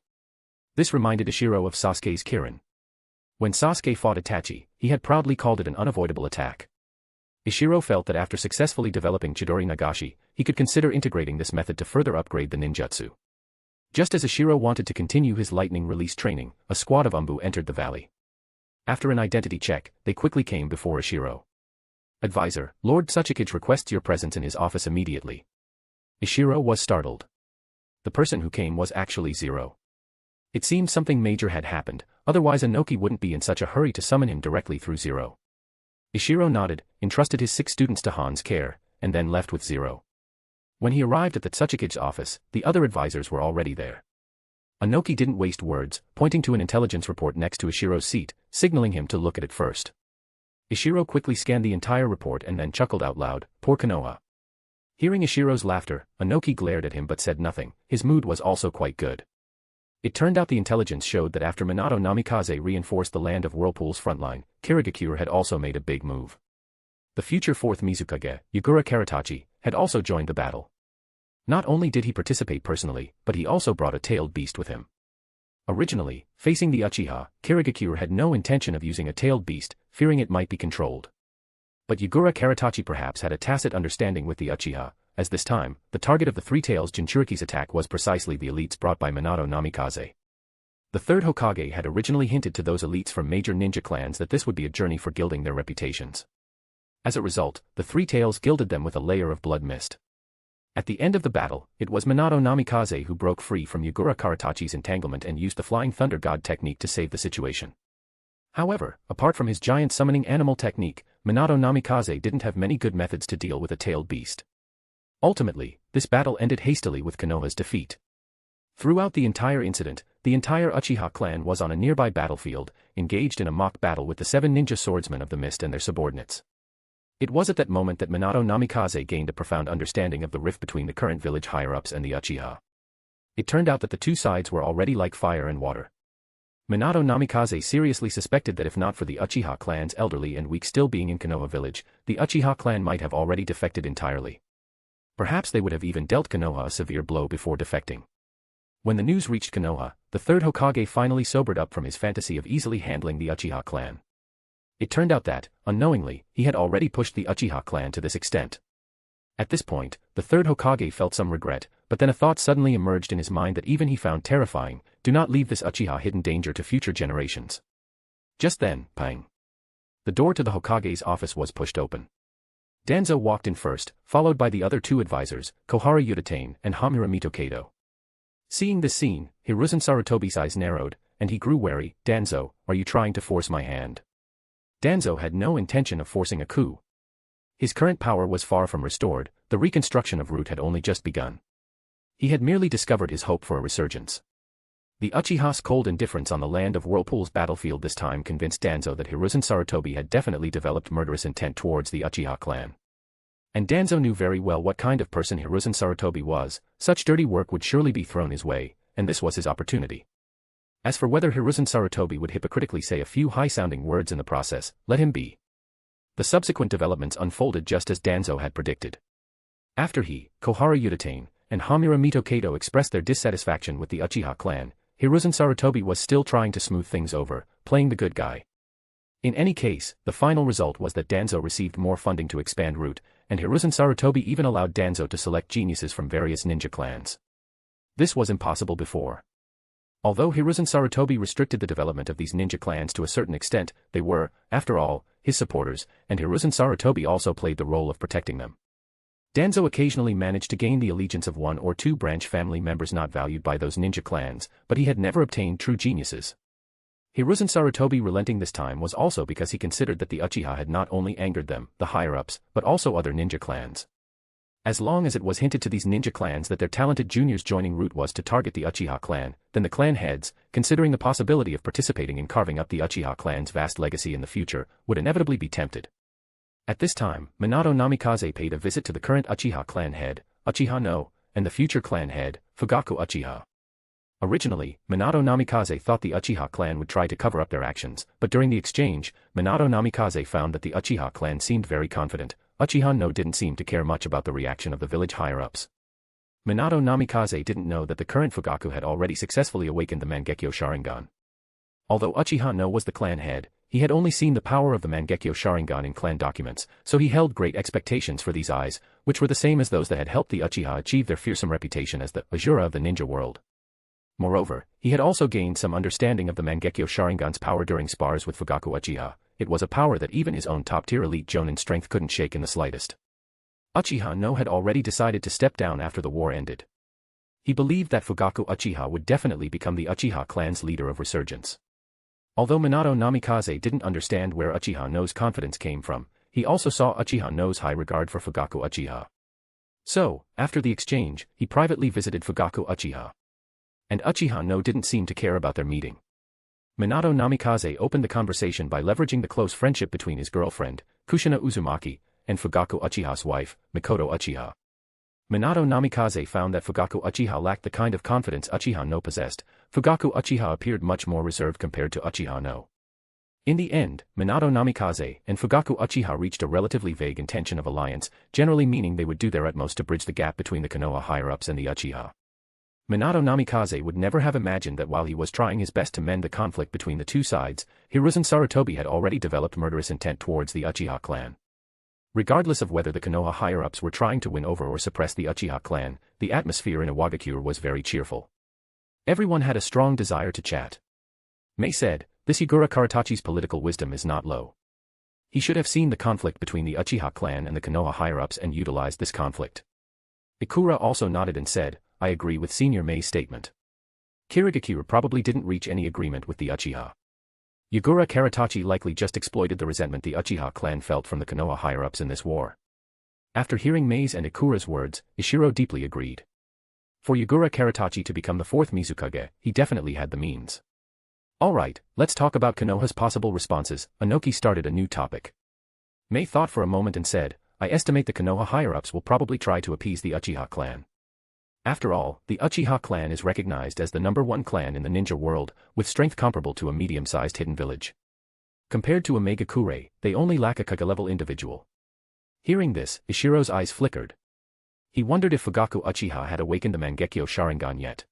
This reminded Ishiro of Sasuke's Kirin. When Sasuke fought Itachi, he had proudly called it an unavoidable attack. Ishiro felt that after successfully developing Chidori Nagashi, he could consider integrating this method to further upgrade the ninjutsu. Just as Ishiro wanted to continue his lightning release training, a squad of Umbu entered the valley. After an identity check, they quickly came before Ishiro. Advisor, Lord Tsuchikage requests your presence in his office immediately. Ishiro was startled. The person who came was actually Zero. It seemed something major had happened, otherwise Inoki wouldn't be in such a hurry to summon him directly through Zero. Ishiro nodded, entrusted his 6 students to Han's care, and then left with Zero. When he arrived at the Tsuchikage's office, the other advisors were already there. Inoki didn't waste words, pointing to an intelligence report next to Ishiro's seat, signaling him to look at it first. Ishiro quickly scanned the entire report and then chuckled out loud, "Poor Konoha." Hearing Ishiro's laughter, Inoki glared at him but said nothing. His mood was also quite good. It turned out the intelligence showed that after Minato Namikaze reinforced the Land of Whirlpool's frontline, Iwagakure had also made a big move. The future 4th Mizukage, Yagura Karatachi, had also joined the battle. Not only did he participate personally, but he also brought a tailed beast with him. Originally, facing the Uchiha, Iwagakure had no intention of using a tailed beast, fearing it might be controlled. But Yagura Karatachi perhaps had a tacit understanding with the Uchiha, as this time, the target of the Three Tails Jinchuriki's attack was precisely the elites brought by Minato Namikaze. The 3rd Hokage had originally hinted to those elites from major ninja clans that this would be a journey for gilding their reputations. As a result, the Three Tails gilded them with a layer of blood mist. At the end of the battle, it was Minato Namikaze who broke free from Yagura Karatachi's entanglement and used the Flying Thunder God technique to save the situation. However, apart from his giant summoning animal technique, Minato Namikaze didn't have many good methods to deal with a tailed beast. Ultimately, this battle ended hastily with Konoha's defeat. Throughout the entire incident, the entire Uchiha clan was on a nearby battlefield, engaged in a mock battle with the 7 ninja swordsmen of the mist and their subordinates. It was at that moment that Minato Namikaze gained a profound understanding of the rift between the current village higher-ups and the Uchiha. It turned out that the two sides were already like fire and water. Minato Namikaze seriously suspected that if not for the Uchiha clan's elderly and weak still being in Konoha village, the Uchiha clan might have already defected entirely. Perhaps they would have even dealt Konoha a severe blow before defecting. When the news reached Konoha, the 3rd Hokage finally sobered up from his fantasy of easily handling the Uchiha clan. It turned out that, unknowingly, he had already pushed the Uchiha clan to this extent. At this point, the 3rd Hokage felt some regret, but then a thought suddenly emerged in his mind that even he found terrifying: do not leave this Uchiha hidden danger to future generations. Just then, pang. The door to the Hokage's office was pushed open. Danzo walked in first, followed by the other 2 advisors, Kohara Udatane and Hamura Mitokado. Seeing this scene, Hiruzen Sarutobi's eyes narrowed, and he grew wary. "Danzo, are you trying to force my hand?" Danzo had no intention of forcing a coup. His current power was far from restored, the reconstruction of Root had only just begun. He had merely discovered his hope for a resurgence. The Uchiha's cold indifference on the Land of Whirlpool's battlefield this time convinced Danzo that Hiruzen Sarutobi had definitely developed murderous intent towards the Uchiha clan. And Danzo knew very well what kind of person Hiruzen Sarutobi was. Such dirty work would surely be thrown his way, and this was his opportunity. As for whether Hiruzen Sarutobi would hypocritically say a few high-sounding words in the process, let him be. The subsequent developments unfolded just as Danzo had predicted. After he, Kohara Udatane, and Hamura Mitokado expressed their dissatisfaction with the Uchiha clan, Hiruzen Sarutobi was still trying to smooth things over, playing the good guy. In any case, the final result was that Danzo received more funding to expand Root, and Hiruzen Sarutobi even allowed Danzo to select geniuses from various ninja clans. This was impossible before. Although Hiruzen Sarutobi restricted the development of these ninja clans to a certain extent, they were, after all, his supporters, and Hiruzen Sarutobi also played the role of protecting them. Danzo occasionally managed to gain the allegiance of 1 or 2 branch family members not valued by those ninja clans, but he had never obtained true geniuses. Hiruzen Sarutobi relenting this time was also because he considered that the Uchiha had not only angered them, the higher-ups, but also other ninja clans. As long as it was hinted to these ninja clans that their talented juniors joining Root was to target the Uchiha clan, then the clan heads, considering the possibility of participating in carving up the Uchiha clan's vast legacy in the future, would inevitably be tempted. At this time, Minato Namikaze paid a visit to the current Uchiha clan head, Uchiha no, and the future clan head, Fugaku Uchiha. Originally, Minato Namikaze thought the Uchiha clan would try to cover up their actions, but during the exchange, Minato Namikaze found that the Uchiha clan seemed very confident. Uchiha no didn't seem to care much about the reaction of the village higher-ups. Minato Namikaze didn't know that the current Fugaku had already successfully awakened the Mangekyo Sharingan. Although Uchiha no was the clan head, He had only seen the power of the Mangekyo Sharingan in clan documents, so he held great expectations for these eyes, which were the same as those that had helped the Uchiha achieve their fearsome reputation as the Ashura of the ninja world. Moreover, he had also gained some understanding of the Mangekyo Sharingan's power during spars with Fugaku Uchiha. It was a power that even his own top-tier elite Jonin strength couldn't shake in the slightest. Uchiha No had already decided to step down after the war ended. He believed that Fugaku Uchiha would definitely become the Uchiha clan's leader of resurgence. Although Minato Namikaze didn't understand where Uchiha No's confidence came from, he also saw Uchiha No's high regard for Fugaku Uchiha. So, after the exchange, he privately visited Fugaku Uchiha. And Uchiha No didn't seem to care about their meeting. Minato Namikaze opened the conversation by leveraging the close friendship between his girlfriend, Kushina Uzumaki, and Fugaku Uchiha's wife, Mikoto Uchiha. Minato Namikaze found that Fugaku Uchiha lacked the kind of confidence Uchiha No possessed. Fugaku Uchiha appeared much more reserved compared to Uchiha No. In the end, Minato Namikaze and Fugaku Uchiha reached a relatively vague intention of alliance, generally meaning they would do their utmost to bridge the gap between the Konoha higher-ups and the Uchiha. Minato Namikaze would never have imagined that while he was trying his best to mend the conflict between the two sides, Hiruzen Sarutobi had already developed murderous intent towards the Uchiha clan. Regardless of whether the Konoha higher-ups were trying to win over or suppress the Uchiha clan, the atmosphere in Iwagakure was very cheerful. Everyone had a strong desire to chat. Mei said, "This Yagura Karatachi's political wisdom is not low. He should have seen the conflict between the Uchiha clan and the Konoha higher-ups and utilized this conflict." Ikura also nodded and said, "I agree with Senior Mei's statement. Kirigakure probably didn't reach any agreement with the Uchiha. Yagura Karatachi likely just exploited the resentment the Uchiha clan felt from the Konoha higher-ups in this war." After hearing Mei's and Ikura's words, Ishiro deeply agreed. For Yagura Karatachi to become the fourth Mizukage, he definitely had the means. "Alright, let's talk about Konoha's possible responses." Anoki started a new topic. Mei thought for a moment and said, "I estimate the Konoha higher-ups will probably try to appease the Uchiha clan. After all, the Uchiha clan is recognized as the #1 clan in the ninja world, with strength comparable to a medium-sized hidden village. Compared to a Megakure, they only lack a Kage-level individual." Hearing this, Ishiro's eyes flickered. He wondered if Fugaku Uchiha had awakened the Mangekyo Sharingan yet.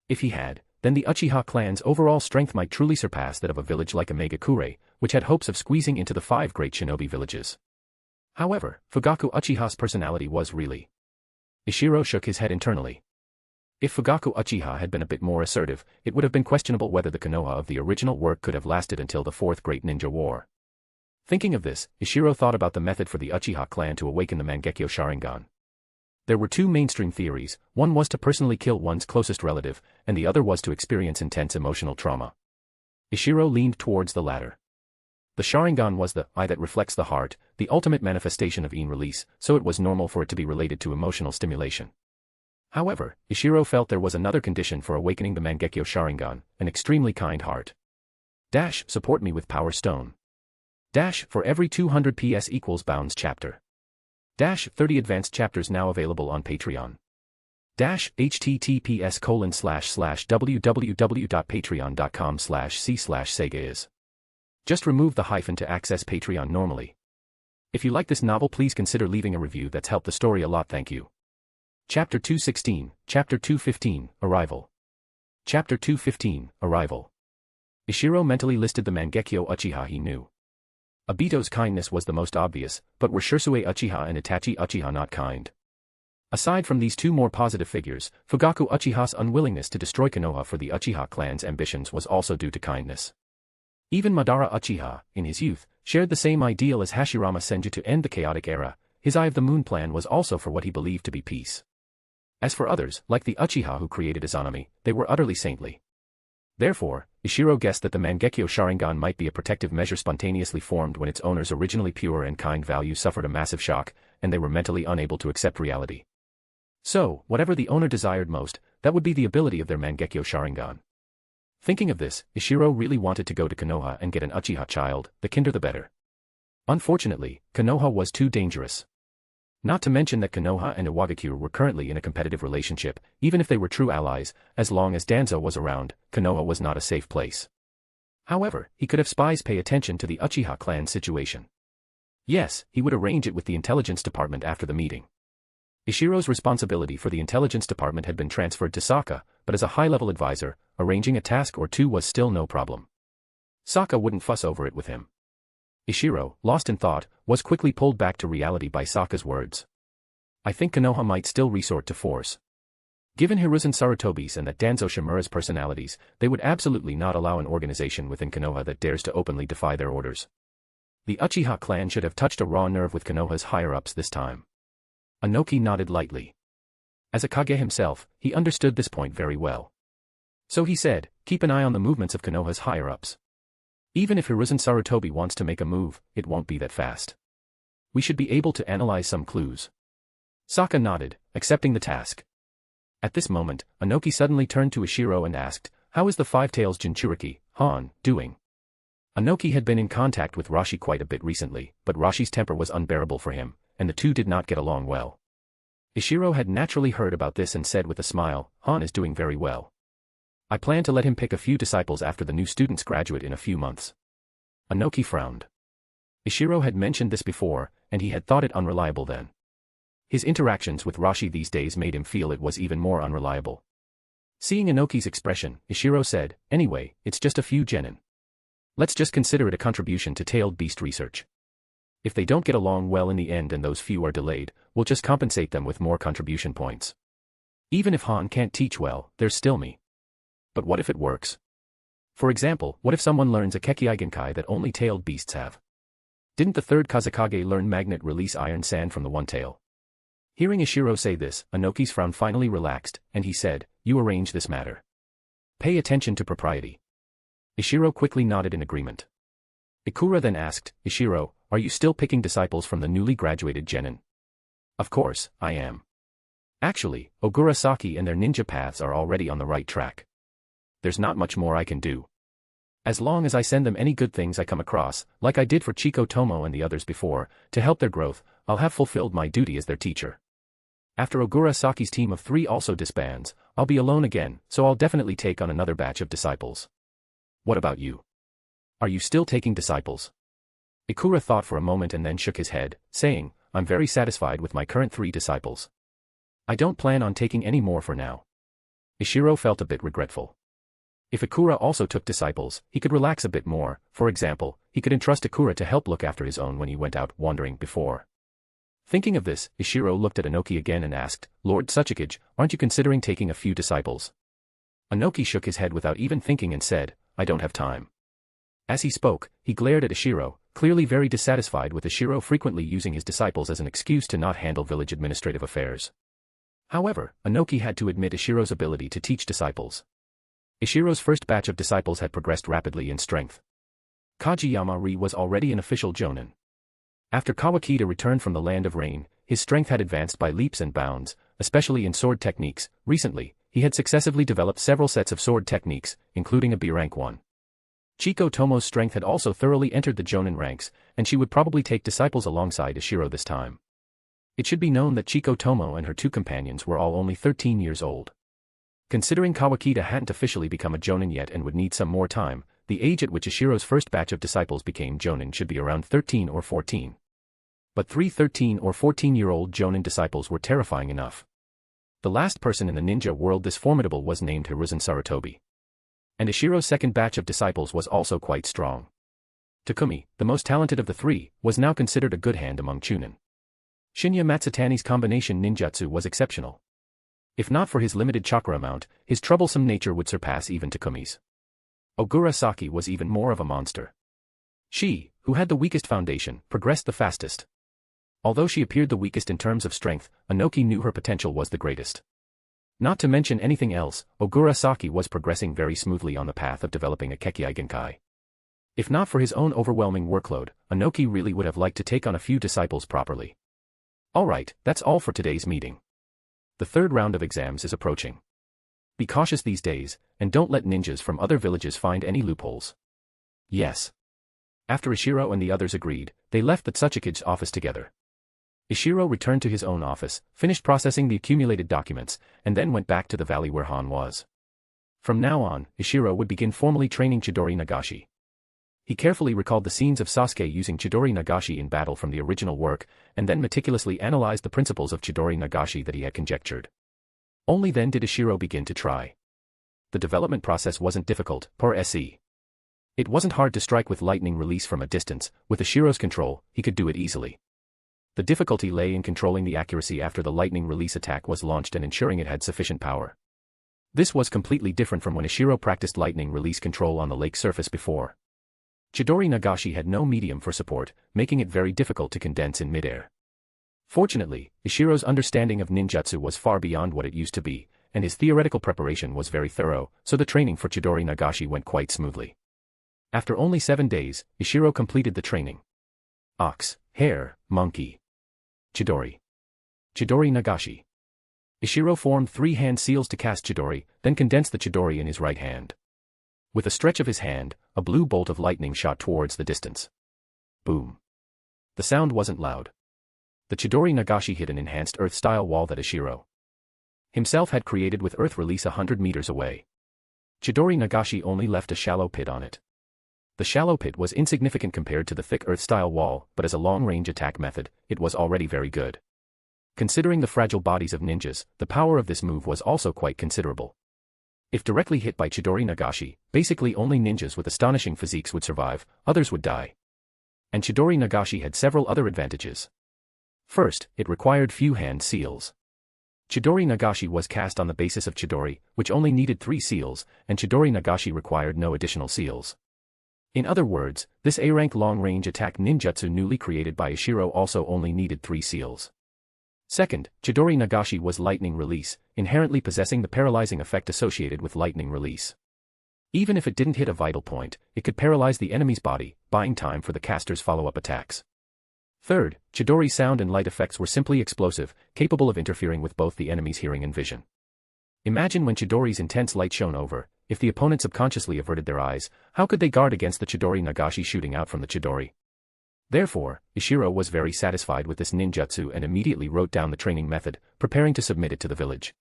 If he had, then the Uchiha clan's overall strength might truly surpass that of a village like a Megakure, which had hopes of squeezing into the 5 great shinobi villages. However, Fugaku Uchiha's personality was really... Ishiro shook his head internally. If Fugaku Uchiha had been a bit more assertive, it would have been questionable whether the Konoha of the original work could have lasted until the 4th Great Ninja War. Thinking of this, Ishiro thought about the method for the Uchiha clan to awaken the Mangekyo Sharingan. There were 2 mainstream theories. One was to personally kill one's closest relative, and the other was to experience intense emotional trauma. Ishiro leaned towards the latter. The Sharingan was the eye that reflects the heart, the ultimate manifestation of yin release, so it was normal for it to be related to emotional stimulation. However, Ishiro felt there was another condition for awakening the Mangekyo Sharingan, an extremely kind heart. - Support me with Power Stone. - For every 200 PS equals Bounds chapter. - 30 advanced chapters now available on Patreon. - https://www.patreon.com/c/sega is. Just remove the hyphen to access Patreon normally. If you like this novel, please consider leaving a review. That's helped the story a lot, thank you. Chapter 216, Chapter 215, Arrival. Chapter 215, Arrival. Ishiro mentally listed the Mangekyo Uchiha he knew. Obito's kindness was the most obvious, but were Shursue Uchiha and Itachi Uchiha not kind? Aside from these 2 more positive figures, Fugaku Uchiha's unwillingness to destroy Konoha for the Uchiha clan's ambitions was also due to kindness. Even Madara Uchiha, in his youth, shared the same ideal as Hashirama Senju to end the chaotic era. His Eye of the Moon plan was also for what he believed to be peace. As for others, like the Uchiha who created Izanami, they were utterly saintly. Therefore, Ishiro guessed that the Mangekyo Sharingan might be a protective measure spontaneously formed when its owner's originally pure and kind values suffered a massive shock, and they were mentally unable to accept reality. So, whatever the owner desired most, that would be the ability of their Mangekyo Sharingan. Thinking of this, Ishiro really wanted to go to Konoha and get an Uchiha child, the kinder the better. Unfortunately, Konoha was too dangerous. Not to mention that Konoha and Iwagakure were currently in a competitive relationship. Even if they were true allies, as long as Danzo was around, Konoha was not a safe place. However, he could have spies pay attention to the Uchiha clan situation. Yes, he would arrange it with the intelligence department after the meeting. Ishiro's responsibility for the intelligence department had been transferred to Sokka, but as a high-level advisor, arranging a task or 2 was still no problem. Sokka wouldn't fuss over it with him. Ishiro, lost in thought, was quickly pulled back to reality by Sokka's words. I think Konoha might still resort to force. Given Hiruzen Sarutobi's and that Danzo Shimura's personalities, they would absolutely not allow an organization within Konoha that dares to openly defy their orders. The Uchiha clan should have touched a raw nerve with Konoha's higher-ups this time. Inoki nodded lightly. As a Kage himself, he understood this point very well. So he said, keep an eye on the movements of Konoha's higher-ups. Even if Hiruzen Sarutobi wants to make a move, it won't be that fast. We should be able to analyze some clues. Sokka nodded, accepting the task. At this moment, Inoki suddenly turned to Ishiro and asked, how is the Five-Tails Jinchuriki, Han, doing? Inoki had been in contact with Rashi quite a bit recently, but Rashi's temper was unbearable for him, and the two did not get along well. Ishiro had naturally heard about this and said with a smile, Han is doing very well. I plan to let him pick a few disciples after the new students graduate in a few months. Inoki frowned. Ishiro had mentioned this before, and he had thought it unreliable then. His interactions with Rashi these days made him feel it was even more unreliable. Seeing Inoki's expression, Ishiro said, anyway, it's just a few genin. Let's just consider it a contribution to tailed beast research. If they don't get along well in the end and those few are delayed, we'll just compensate them with more contribution points. Even if Han can't teach well, there's still me. But what if it works? For example, what if someone learns a Kekkei Genkai that only tailed beasts have? Didn't the third Kazekage learn magnet release iron sand from the one tail? Hearing Ishiro say this, Inoki's frown finally relaxed, and he said, you arrange this matter. Pay attention to propriety. Ishiro quickly nodded in agreement. Ikura then asked, Ishiro, are you still picking disciples from the newly graduated genin? Of course, I am. Actually, Ogura Saki and their ninja paths are already on the right track. There's not much more I can do. As long as I send them any good things I come across, like I did for Chiko Tomo and the others before, to help their growth, I'll have fulfilled my duty as their teacher. After Ogura Saki's team of 3 also disbands, I'll be alone again, so I'll definitely take on another batch of disciples. What about you? Are you still taking disciples? Ikura thought for a moment and then shook his head, saying, I'm very satisfied with my current 3 disciples. I don't plan on taking any more for now. Ishiro felt a bit regretful. If Ikura also took disciples, he could relax a bit more. For example, he could entrust Ikura to help look after his own when he went out wandering before. Thinking of this, Ishiro looked at Inoki again and asked, Lord Tsuchikage, aren't you considering taking a few disciples? Inoki shook his head without even thinking and said, I don't have time. As he spoke, he glared at Ishiro, clearly very dissatisfied with Ishiro frequently using his disciples as an excuse to not handle village administrative affairs. However, Inoki had to admit Ishiro's ability to teach disciples. Ishiro's first batch of disciples had progressed rapidly in strength. Kajiyama-ri was already an official jonin. After Kawakita returned from the Land of Rain, his strength had advanced by leaps and bounds, especially in sword techniques. Recently, he had successively developed several sets of sword techniques, including a B-rank one. Chiko Tomo's strength had also thoroughly entered the jonin ranks, and she would probably take disciples alongside Ishiro this time. It should be known that Chiko Tomo and her 2 companions were all only 13 years old. Considering Kawakita hadn't officially become a jonin yet and would need some more time, the age at which Ishiro's first batch of disciples became jonin should be around 13 or 14. But 3 13 or 14-year-old jonin disciples were terrifying enough. The last person in the ninja world this formidable was named Hiruzen Sarutobi. And Ishiro's second batch of disciples was also quite strong. Takumi, the most talented of the 3, was now considered a good hand among chunin. Shinya Matsutani's combination ninjutsu was exceptional. If not for his limited chakra amount, his troublesome nature would surpass even Takumi's. Ogura Saki was even more of a monster. She, who had the weakest foundation, progressed the fastest. Although she appeared the weakest in terms of strength, Inoki knew her potential was the greatest. Not to mention anything else, Ogura Saki was progressing very smoothly on the path of developing a Kekkei Genkai. If not for his own overwhelming workload, Inoki really would have liked to take on a few disciples properly. Alright, that's all for today's meeting. The 3rd round of exams is approaching. Be cautious these days, and don't let ninjas from other villages find any loopholes. Yes. After Ishiro and the others agreed, they left the Tsuchikage's office together. Ishiro returned to his own office, finished processing the accumulated documents, and then went back to the valley where Han was. From now on, Ishiro would begin formally training Chidori Nagashi. He carefully recalled the scenes of Sasuke using Chidori Nagashi in battle from the original work, and then meticulously analyzed the principles of Chidori Nagashi that he had conjectured. Only then did Ishiro begin to try. The development process wasn't difficult, per se. It wasn't hard to strike with lightning release from a distance. With Ishiro's control, he could do it easily. The difficulty lay in controlling the accuracy after the lightning release attack was launched and ensuring it had sufficient power. This was completely different from when Ishiro practiced lightning release control on the lake surface before. Chidori Nagashi had no medium for support, making it very difficult to condense in midair. Fortunately, Ishiro's understanding of ninjutsu was far beyond what it used to be, and his theoretical preparation was very thorough, so the training for Chidori Nagashi went quite smoothly. After only 7 days, Ishiro completed the training. Ox, hare, monkey. Chidori. Chidori Nagashi. Ishiro formed 3 hand seals to cast Chidori, then condensed the Chidori in his right hand. With a stretch of his hand, a blue bolt of lightning shot towards the distance. Boom. The sound wasn't loud. The Chidori Nagashi hit an enhanced earth-style wall that Ishiro himself had created with earth release 100 meters away. Chidori Nagashi only left a shallow pit on it. The shallow pit was insignificant compared to the thick earth-style wall, but as a long-range attack method, it was already very good. Considering the fragile bodies of ninjas, the power of this move was also quite considerable. If directly hit by Chidori Nagashi, basically only ninjas with astonishing physiques would survive, others would die. And Chidori Nagashi had several other advantages. First, it required few hand seals. Chidori Nagashi was cast on the basis of Chidori, which only needed 3 seals, and Chidori Nagashi required no additional seals. In other words, this A-rank long-range attack ninjutsu newly created by Ishiro also only needed 3 seals. Second, Chidori Nagashi was lightning release, inherently possessing the paralyzing effect associated with lightning release. Even if it didn't hit a vital point, it could paralyze the enemy's body, buying time for the caster's follow-up attacks. Third, Chidori's sound and light effects were simply explosive, capable of interfering with both the enemy's hearing and vision. Imagine when Chidori's intense light shone over, if the opponent subconsciously averted their eyes, how could they guard against the Chidori Nagashi shooting out from the Chidori? Therefore, Ishiro was very satisfied with this ninjutsu and immediately wrote down the training method, preparing to submit it to the village.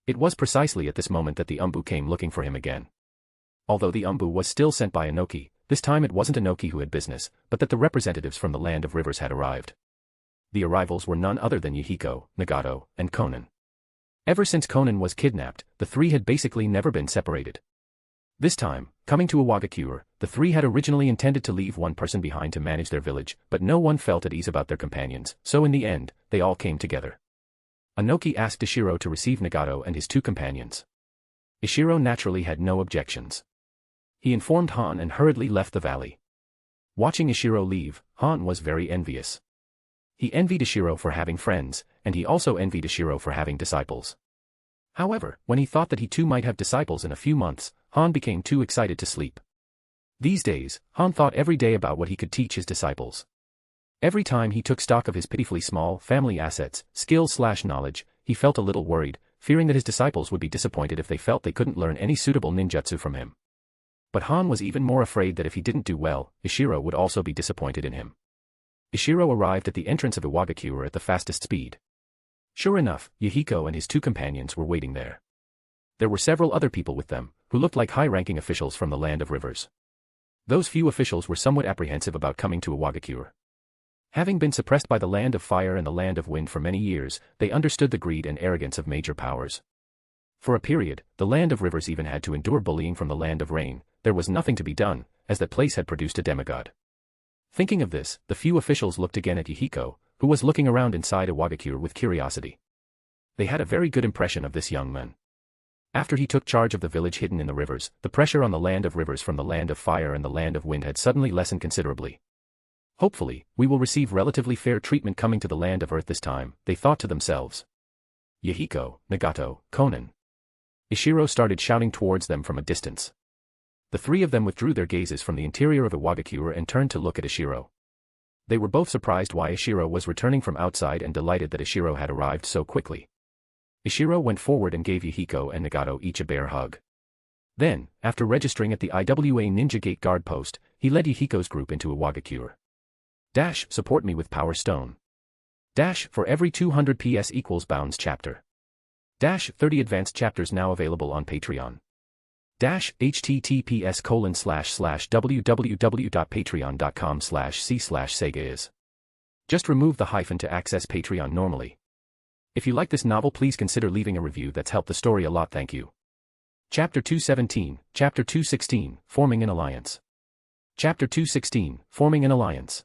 It was precisely at this moment that the Umbu came looking for him again. Although the Umbu was still sent by Inoki, this time it wasn't Inoki who had business, but that the representatives from the Land of Rivers had arrived. The arrivals were none other than Yahiko, Nagato, and Konan. Ever since Konan was kidnapped, the 3 had basically never been separated. This time, coming to Iwagakure, the 3 had originally intended to leave one person behind to manage their village, but no one felt at ease about their companions, so in the end, they all came together. Inoki asked Ishiro to receive Nagato and his 2 companions. Ishiro naturally had no objections. He informed Han and hurriedly left the valley. Watching Ishiro leave, Han was very envious. He envied Ishiro for having friends, and he also envied Ishiro for having disciples. However, when he thought that he too might have disciples in a few months, Han became too excited to sleep. These days, Han thought every day about what he could teach his disciples. Every time he took stock of his pitifully small family assets, skills/knowledge, he felt a little worried, fearing that his disciples would be disappointed if they felt they couldn't learn any suitable ninjutsu from him. But Han was even more afraid that if he didn't do well, Ishiro would also be disappointed in him. Ishiro arrived at the entrance of Iwagakure at the fastest speed. Sure enough, Yahiko and his 2 companions were waiting there. There were several other people with them, who looked like high-ranking officials from the Land of Rivers. Those few officials were somewhat apprehensive about coming to Iwagakure. Having been suppressed by the Land of Fire and the Land of Wind for many years, they understood the greed and arrogance of major powers. For a period, the Land of Rivers even had to endure bullying from the Land of Rain. There was nothing to be done, as that place had produced a demigod. Thinking of this, the few officials looked again at Yahiko, who was looking around inside Iwagakure with curiosity. They had a very good impression of this young man. After he took charge of the village hidden in the rivers, the pressure on the Land of Rivers from the Land of Fire and the Land of Wind had suddenly lessened considerably. Hopefully, we will receive relatively fair treatment coming to the Land of Earth this time, they thought to themselves. Yahiko, Nagato, Konan. Ishiro started shouting towards them from a distance. The 3 of them withdrew their gazes from the interior of Iwagakure and turned to look at Ishiro. They were both surprised why Ishiro was returning from outside and delighted that Ishiro had arrived so quickly. Ishiro went forward and gave Yahiko and Nagato each a bear hug. Then, after registering at the IWA Ninja Gate guard post, he led Yahiko's group into Iwagakure. Dash, support me with Power Stone. Dash, for every 200 PS equals Bounds chapter. Dash, 30 advanced chapters now available on Patreon. Dash, https://www.patreon.com/c/Sega is. Just remove the hyphen to access Patreon normally. If you like this novel, please consider leaving a review. That's helped the story a lot, thank you. Chapter 217, Chapter 216, Forming an Alliance. Chapter 216, Forming an Alliance.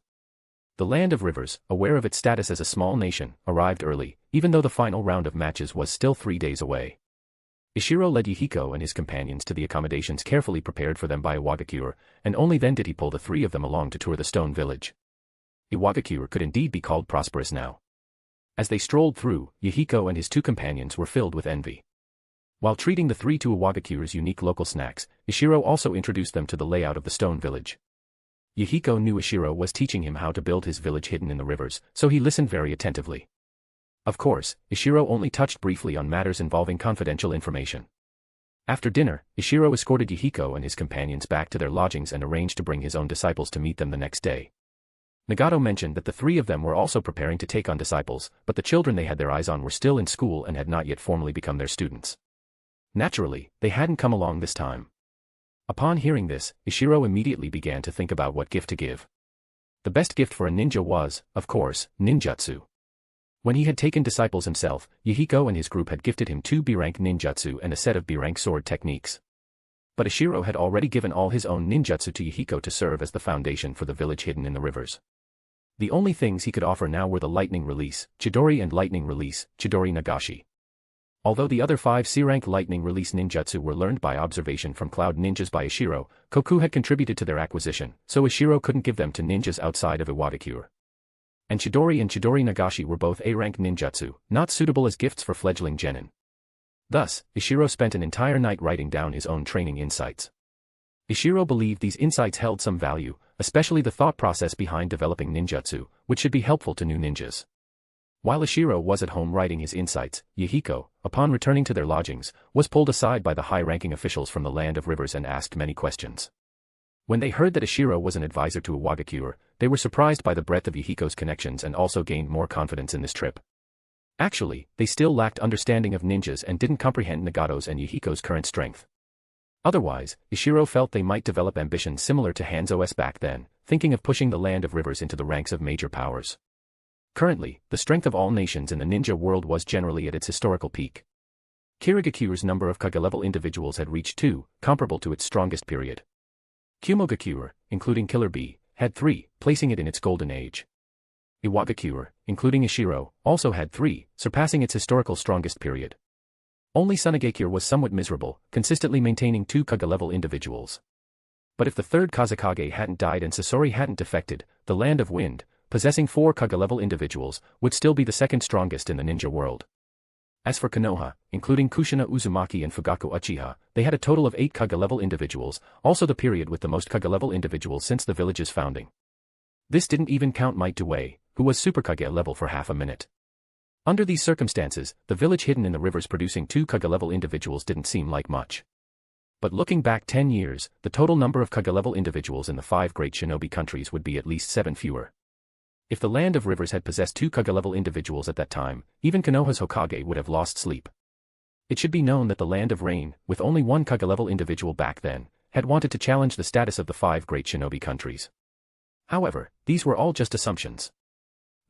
The Land of Rivers, aware of its status as a small nation, arrived early, even though the final round of matches was still 3 days away. Ishiro led Yuhiko and his companions to the accommodations carefully prepared for them by Iwagakure, and only then did he pull the three of them along to tour the stone village. Iwagakure could indeed be called prosperous now. As they strolled through, Yuhiko and his two companions were filled with envy. While treating the three to Iwagakure's unique local snacks, Ishiro also introduced them to the layout of the stone village. Yuhiko knew Ishiro was teaching him how to build his village hidden in the rivers, so he listened very attentively. Of course, Ishiro only touched briefly on matters involving confidential information. After dinner, Ishiro escorted Yuhiko and his companions back to their lodgings and arranged to bring his own disciples to meet them the next day. Nagato mentioned that the three of them were also preparing to take on disciples, but the children they had their eyes on were still in school and had not yet formally become their students. Naturally, they hadn't come along this time. Upon hearing this, Ishiro immediately began to think about what gift to give. The best gift for a ninja was, of course, ninjutsu. When he had taken disciples himself, Yuhiko and his group had gifted him 2 B-rank ninjutsu and a set of B-rank sword techniques. But Ishiro had already given all his own ninjutsu to Yuhiko to serve as the foundation for the village hidden in the rivers. The only things he could offer now were the lightning release, Chidori, and lightning release, Chidori Nagashi. Although the other 5 C-rank lightning release ninjutsu were learned by observation from cloud ninjas by Ishiro, Koku had contributed to their acquisition, so Ishiro couldn't give them to ninjas outside of Iwagakure. And Chidori Nagashi were both A-rank ninjutsu, not suitable as gifts for fledgling genin. Thus, Ishiro spent an entire night writing down his own training insights. Ishiro believed these insights held some value, especially the thought process behind developing ninjutsu, which should be helpful to new ninjas. While Ishiro was at home writing his insights, Yuhiko, upon returning to their lodgings, was pulled aside by the high-ranking officials from the Land of Rivers and asked many questions. When they heard that Ishiro was an advisor to Iwagakure, they were surprised by the breadth of Yuhiko's connections and also gained more confidence in this trip. Actually, they still lacked understanding of ninjas and didn't comprehend Nagato's and Yuhiko's current strength. Otherwise, Ishiro felt they might develop ambitions similar to Hanzo's back then, thinking of pushing the Land of Rivers into the ranks of major powers. Currently, the strength of all nations in the ninja world was generally at its historical peak. Kirigakure's number of Kage-level individuals had reached 2, comparable to its strongest period. Kumogakure, including Killer Bee, had 3, placing it in its golden age. Iwagakure, including Ishiro, also had 3, surpassing its historical strongest period. Only Tsunagakure was somewhat miserable, consistently maintaining 2 Kage-level individuals. But if the third Kazekage hadn't died and Sasori hadn't defected, the Land of Wind, possessing 4 Kage-level individuals, would still be the second strongest in the ninja world. As for Konoha, including Kushina Uzumaki and Fugaku Uchiha, they had a total of 8 Kage-level individuals, also the period with the most Kage-level individuals since the village's founding. This didn't even count Might Due, who was Super Kage level for half a minute. Under these circumstances, the village hidden in the rivers producing 2 Kage-level individuals didn't seem like much. But looking back 10 years, the total number of Kage-level individuals in the 5 great shinobi countries would be at least 7 fewer. If the Land of Rivers had possessed 2 Kage-level individuals at that time, even Konoha's Hokage would have lost sleep. It should be known that the Land of Rain, with only 1 Kage-level individual back then, had wanted to challenge the status of the 5 great shinobi countries. However, these were all just assumptions.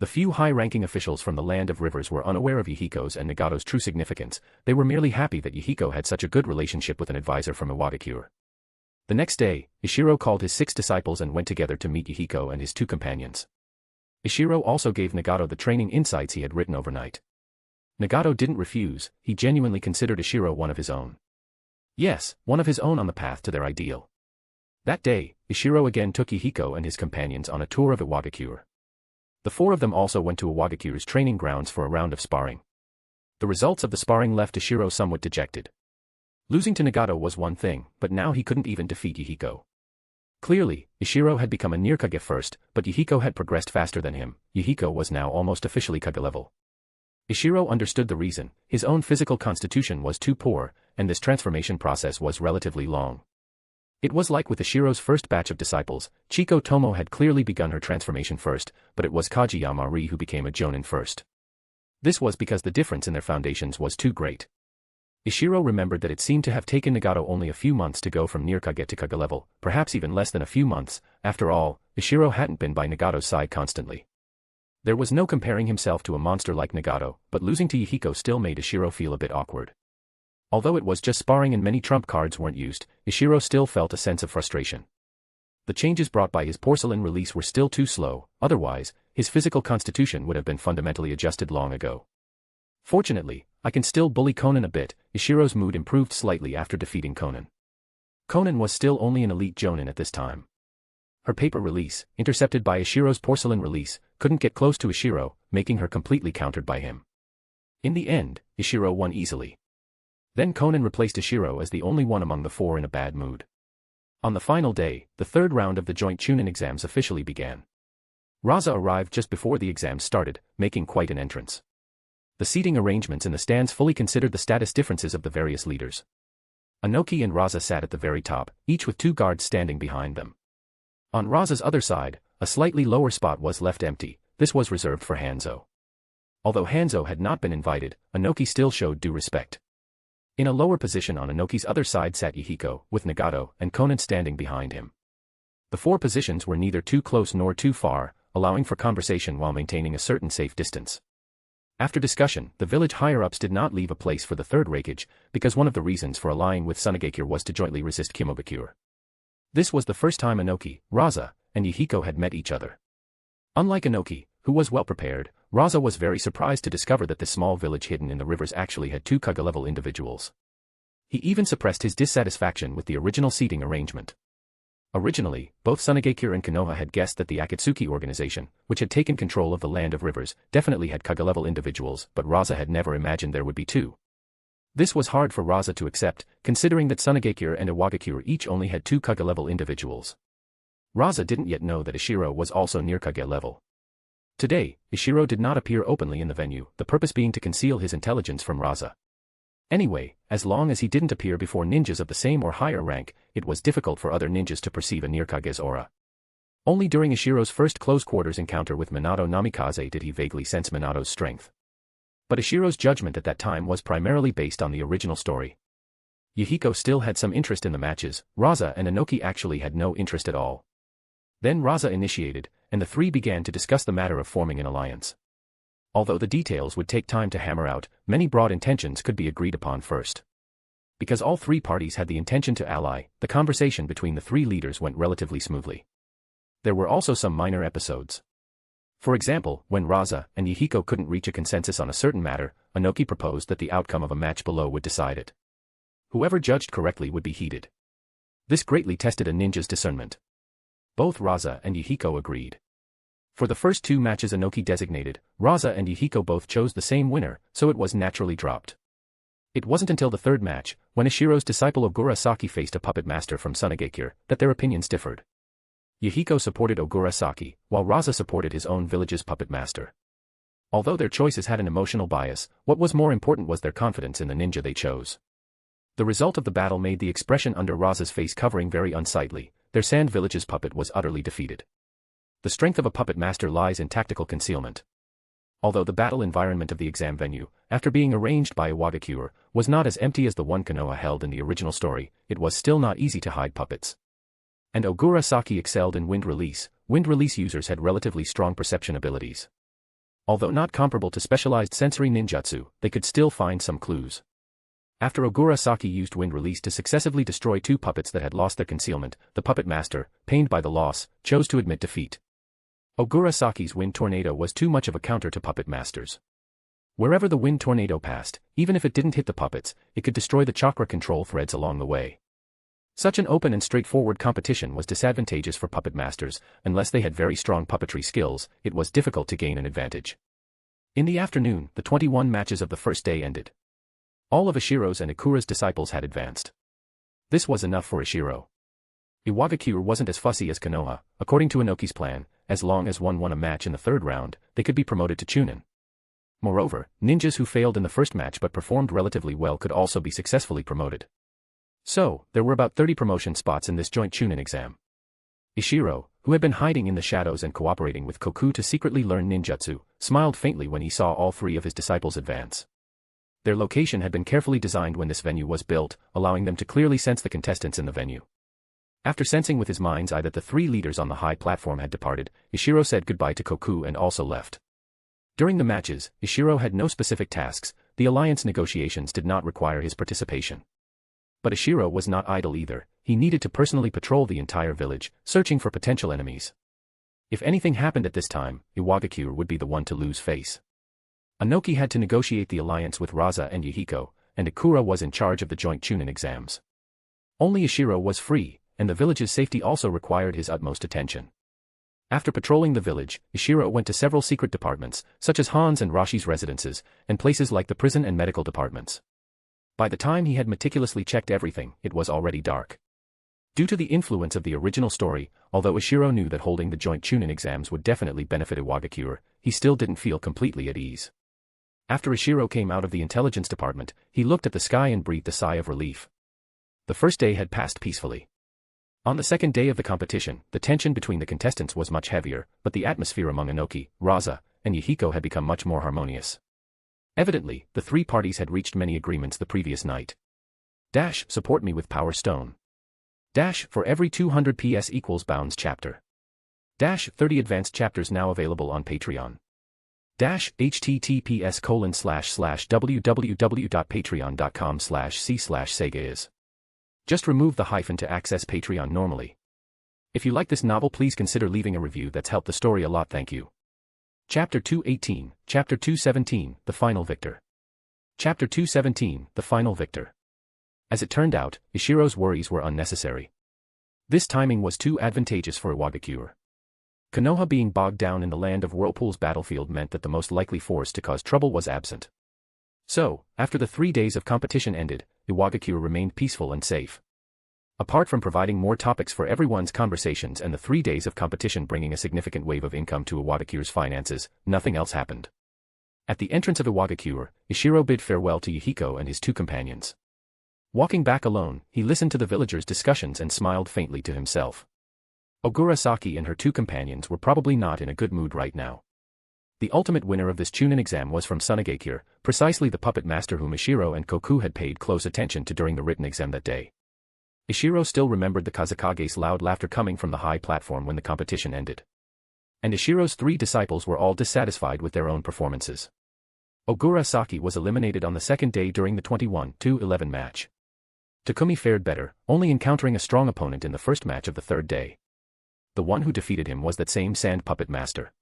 The few high-ranking officials from the Land of Rivers were unaware of Yuhiko's and Nagato's true significance. They were merely happy that Yuhiko had such a good relationship with an advisor from Iwagakure. The next day, Ishiro called his 6 disciples and went together to meet Yuhiko and his 2 companions. Ishiro also gave Nagato the training insights he had written overnight. Nagato didn't refuse, he genuinely considered Ishiro one of his own. Yes, one of his own on the path to their ideal. That day, Ishiro again took Yuhiko and his companions on a tour of Iwagakure. The 4 of them also went to Iwagakure's training grounds for a round of sparring. The results of the sparring left Ishiro somewhat dejected. Losing to Nagato was one thing, but now he couldn't even defeat Yuhiko. Clearly, Ishiro had become a near Kage first, but Yuhiko had progressed faster than him. Yuhiko was now almost officially Kage level. Ishiro understood the reason: his own physical constitution was too poor, and this transformation process was relatively long. It was like with Ishiro's first batch of disciples, Chiko Tomo had clearly begun her transformation first, but it was Kajiyama Ri who became a Jonin first. This was because the difference in their foundations was too great. Ishiro remembered that it seemed to have taken Nagato only a few months to go from near Kage to Kage level, perhaps even less than a few months. After all, Ishiro hadn't been by Nagato's side constantly. There was no comparing himself to a monster like Nagato, but losing to Yuhiko still made Ishiro feel a bit awkward. Although it was just sparring and many trump cards weren't used, Ishiro still felt a sense of frustration. The changes brought by his porcelain release were still too slow, otherwise, his physical constitution would have been fundamentally adjusted long ago. Fortunately, I can still bully Conan a bit. Ishiro's mood improved slightly after defeating Conan. Conan was still only an elite jonin at this time. Her paper release, intercepted by Ishiro's porcelain release, couldn't get close to Ishiro, making her completely countered by him. In the end, Ishiro won easily. Then Conan replaced Ishiro as the only one among the four in a bad mood. On the final day, the third round of the joint Chunin exams officially began. Raza arrived just before the exams started, making quite an entrance. The seating arrangements in the stands fully considered the status differences of the various leaders. Anoki and Raza sat at the very top, each with two guards standing behind them. On Raza's other side, a slightly lower spot was left empty. This was reserved for Hanzo. Although Hanzo had not been invited, Anoki still showed due respect. In a lower position on Anoki's other side sat Yahiko, with Nagato and Conan standing behind him. The four positions were neither too close nor too far, allowing for conversation while maintaining a certain safe distance. After discussion, the village higher-ups did not leave a place for the third Reikage, because one of the reasons for allying with Tsuchikage was to jointly resist Kimobakure. This was the first time Anoki, Raza, and Yahiko had met each other. Unlike Anoki, who was well prepared, Raza was very surprised to discover that this small village hidden in the rivers actually had two Kage-level individuals. He even suppressed his dissatisfaction with the original seating arrangement. Originally, both Tsuchikage and Konoha had guessed that the Akatsuki organization, which had taken control of the Land of Rivers, definitely had Kage-level individuals, but Raza had never imagined there would be two. This was hard for Raza to accept, considering that Tsuchikage and Iwagakure each only had two Kage-level individuals. Raza didn't yet know that Ishiro was also near Kage level. Today, Ishiro did not appear openly in the venue, the purpose being to conceal his intelligence from Raza. Anyway, as long as he didn't appear before ninjas of the same or higher rank, it was difficult for other ninjas to perceive a near Kage's aura. Only during Ishiro's first close-quarters encounter with Minato Namikaze did he vaguely sense Minato's strength. But Ishiro's judgment at that time was primarily based on the original story. Yahiko still had some interest in the matches. Raza and Anoki actually had no interest at all. Then Raza initiated, and the three began to discuss the matter of forming an alliance. Although the details would take time to hammer out, many broad intentions could be agreed upon first. Because all three parties had the intention to ally, the conversation between the three leaders went relatively smoothly. There were also some minor episodes. For example, when Raza and Yahiko couldn't reach a consensus on a certain matter, Anoki proposed that the outcome of a match below would decide it. Whoever judged correctly would be heated. This greatly tested a ninja's discernment. Both Raza and Yahiko agreed. For the first two matches Anoki designated, Raza and Yahiko both chose the same winner, so it was naturally dropped. It wasn't until the third match, when Ishiro's disciple Ogura Saki faced a puppet master from Tsuchikage, that their opinions differed. Yahiko supported Ogura Saki, while Raza supported his own village's puppet master. Although their choices had an emotional bias, what was more important was their confidence in the ninja they chose. The result of the battle made the expression under Raza's face covering very unsightly. Their sand village's puppet was utterly defeated. The strength of a puppet master lies in tactical concealment. Although the battle environment of the exam venue, after being arranged by Iwagakure, was not as empty as the one Konoha held in the original story, it was still not easy to hide puppets. And Ogura Saki excelled in wind release. Wind release users had relatively strong perception abilities. Although not comparable to specialized sensory ninjutsu, they could still find some clues. After Ogura Saki used wind release to successively destroy two puppets that had lost their concealment, the puppet master, pained by the loss, chose to admit defeat. Ogura Saki's wind tornado was too much of a counter to puppet masters. Wherever the wind tornado passed, even if it didn't hit the puppets, it could destroy the chakra control threads along the way. Such an open and straightforward competition was disadvantageous for puppet masters. Unless they had very strong puppetry skills, it was difficult to gain an advantage. In the afternoon, the 21 matches of the first day ended. All of Ishiro's and Ikura's disciples had advanced. This was enough for Ishiro. Iwagakure wasn't as fussy as Konoha. According to Inoki's plan, as long as one won a match in the third round, they could be promoted to Chunin. Moreover, ninjas who failed in the first match but performed relatively well could also be successfully promoted. So, there were about 30 promotion spots in this joint Chunin exam. Ishiro, who had been hiding in the shadows and cooperating with Koku to secretly learn ninjutsu, smiled faintly when he saw all three of his disciples advance. Their location had been carefully designed when this venue was built, allowing them to clearly sense the contestants in the venue. After sensing with his mind's eye that the three leaders on the high platform had departed, Ishiro said goodbye to Koku and also left. During the matches, Ishiro had no specific tasks. The alliance negotiations did not require his participation. But Ishiro was not idle either. he needed to personally patrol the entire village, searching for potential enemies. If anything happened at this time, Iwagakure would be the one to lose face. Anoki had to negotiate the alliance with Raza and Yahiko, and Ikura was in charge of the joint Chunin exams. Only Ishiro was free, and the village's safety also required his utmost attention. After patrolling the village, Ishiro went to several secret departments, such as Han's and Rashi's residences, and places like the prison and medical departments. By the time he had meticulously checked everything, it was already dark. Due to the influence of the original story, although Ishiro knew that holding the joint Chunin exams would definitely benefit Iwagakure, he still didn't feel completely at ease. After Ishiro came out of the intelligence department, he looked at the sky and breathed a sigh of relief. The first day had passed peacefully. On the second day of the competition, the tension between the contestants was much heavier, but the atmosphere among Anoki, Raza, and Yahiko had become much more harmonious. Evidently, the three parties had reached many agreements the previous night. Support me with Power Stone. For every 200 PS equals Bounds chapter. 30 advanced chapters now available on Patreon. https://www.patreon.com/c/Sega. Just remove the hyphen to access Patreon normally. If you like this novel, please consider leaving a review. That's helped the story a lot, thank you. Chapter 218, Chapter 217, The Final Victor. Chapter 217, The Final Victor. As it turned out, Ishiro's worries were unnecessary. This timing was too advantageous for Iwagakure. Konoha being bogged down in the land of whirlpools battlefield meant that the most likely force to cause trouble was absent. So, after the 3 days of competition ended, Iwagakure remained peaceful and safe. Apart from providing more topics for everyone's conversations and the 3 days of competition bringing a significant wave of income to Iwagakure's finances, nothing else happened. At the entrance of Iwagakure, Ishiro bid farewell to Yahiko and his two companions. Walking back alone, he listened to the villagers' discussions and smiled faintly to himself. Ogura Saki and her two companions were probably not in a good mood right now. The ultimate winner of this Chunin exam was from Tsuchikage, precisely the puppet master whom Ishiro and Koku had paid close attention to during the written exam that day. Ishiro still remembered the Kazekage's loud laughter coming from the high platform when the competition ended. And Ishiro's three disciples were all dissatisfied with their own performances. Ogura Saki was eliminated on the second day during the 21-11 match. Takumi fared better, only encountering a strong opponent in the first match of the third day. The one who defeated him was that same sand puppet master.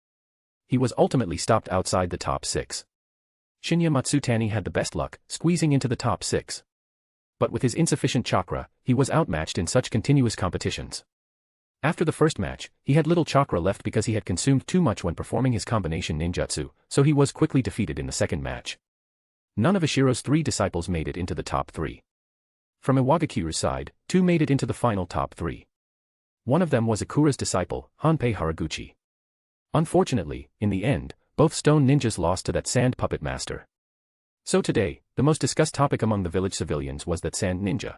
He was ultimately stopped outside the top 6. Shinya Matsutani had the best luck, squeezing into the top 6. But with his insufficient chakra, he was outmatched in such continuous competitions. After the first match, he had little chakra left because he had consumed too much when performing his combination ninjutsu, so he was quickly defeated in the second match. None of Ishiro's three disciples made it into the top 3. From Iwagakure's side, 2 made it into the final top 3. One of them was Ikura's disciple, Hanpei Haraguchi. Unfortunately, in the end, both stone ninjas lost to that sand puppet master. So today, the most discussed topic among the village civilians was that sand ninja.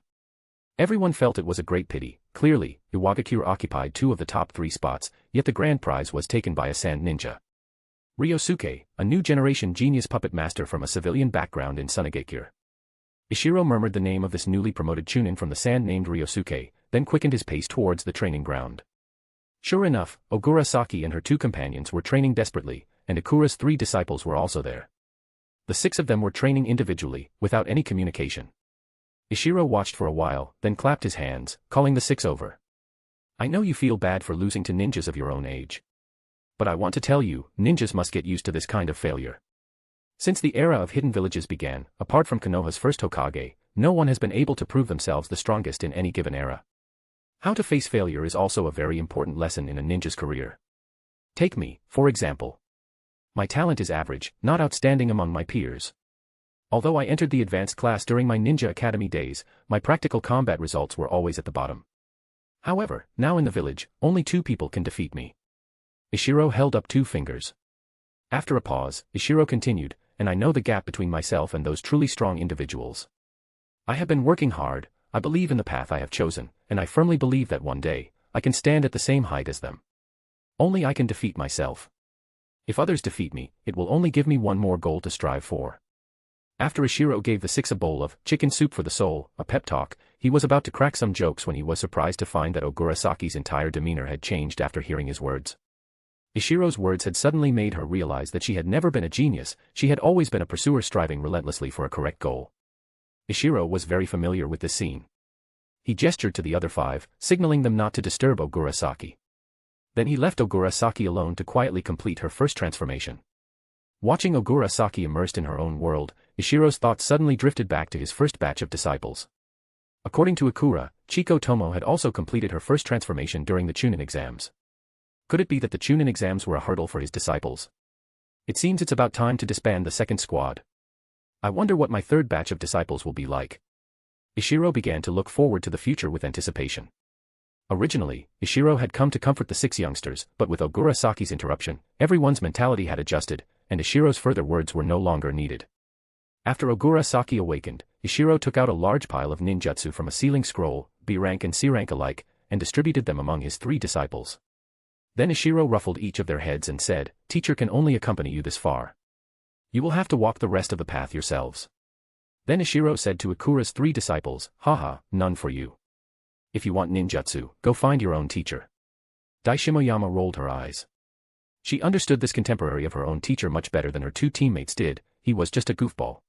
Everyone felt it was a great pity. Clearly, Iwagakure occupied 2 of the top 3 spots, yet the grand prize was taken by a sand ninja. Ryosuke, a new generation genius puppet master from a civilian background in Tsuchikage. Ishiro murmured the name of this newly promoted Chunin from the sand named Ryosuke, then quickened his pace towards the training ground. Sure enough, Ogura Saki and her 2 companions were training desperately, and Ikura's 3 disciples were also there. The 6 of them were training individually, without any communication. Ishiro watched for a while, then clapped his hands, calling the 6 over. I know you feel bad for losing to ninjas of your own age. But I want to tell you, ninjas must get used to this kind of failure. Since the era of hidden villages began, apart from Konoha's first Hokage, no one has been able to prove themselves the strongest in any given era. How to face failure is also a very important lesson in a ninja's career. Take me, for example. My talent is average, not outstanding among my peers. Although I entered the advanced class during my Ninja Academy days, my practical combat results were always at the bottom. However, now in the village, only 2 people can defeat me. Ishiro held up 2 fingers. After a pause, Ishiro continued, and I know the gap between myself and those truly strong individuals. I have been working hard, I believe in the path I have chosen, and I firmly believe that one day, I can stand at the same height as them. Only I can defeat myself. If others defeat me, it will only give me one more goal to strive for. After Ishiro gave the 6 a bowl of chicken soup for the soul, a pep talk, he was about to crack some jokes when he was surprised to find that Ogura Saki's entire demeanor had changed after hearing his words. Ishiro's words had suddenly made her realize that she had never been a genius, she had always been a pursuer striving relentlessly for a correct goal. Ishiro was very familiar with this scene. He gestured to the other 5, signaling them not to disturb Ogurasaki. Then he left Ogurasaki alone to quietly complete her first transformation. Watching Ogurasaki immersed in her own world, Ishiro's thoughts suddenly drifted back to his first batch of disciples. According to Ikura, Chiko Tomo had also completed her first transformation during the Chunin exams. Could it be that the Chunin exams were a hurdle for his disciples? It seems it's about time to disband the second squad. I wonder what my third batch of disciples will be like. Ishiro began to look forward to the future with anticipation. Originally, Ishiro had come to comfort the 6 youngsters, but with Ogurasaki's interruption, everyone's mentality had adjusted, and Ishiro's further words were no longer needed. After Ogurasaki awakened, Ishiro took out a large pile of ninjutsu from a ceiling scroll, B rank and C rank alike, and distributed them among his 3 disciples. Then Ishiro ruffled each of their heads and said, "Teacher can only accompany you this far. You will have to walk the rest of the path yourselves." Then Ishiro said to Ikura's 3 disciples, "Haha, none for you. If you want ninjutsu, go find your own teacher." Daishimoyama rolled her eyes. She understood this contemporary of her own teacher much better than her 2 teammates did. He was just a goofball.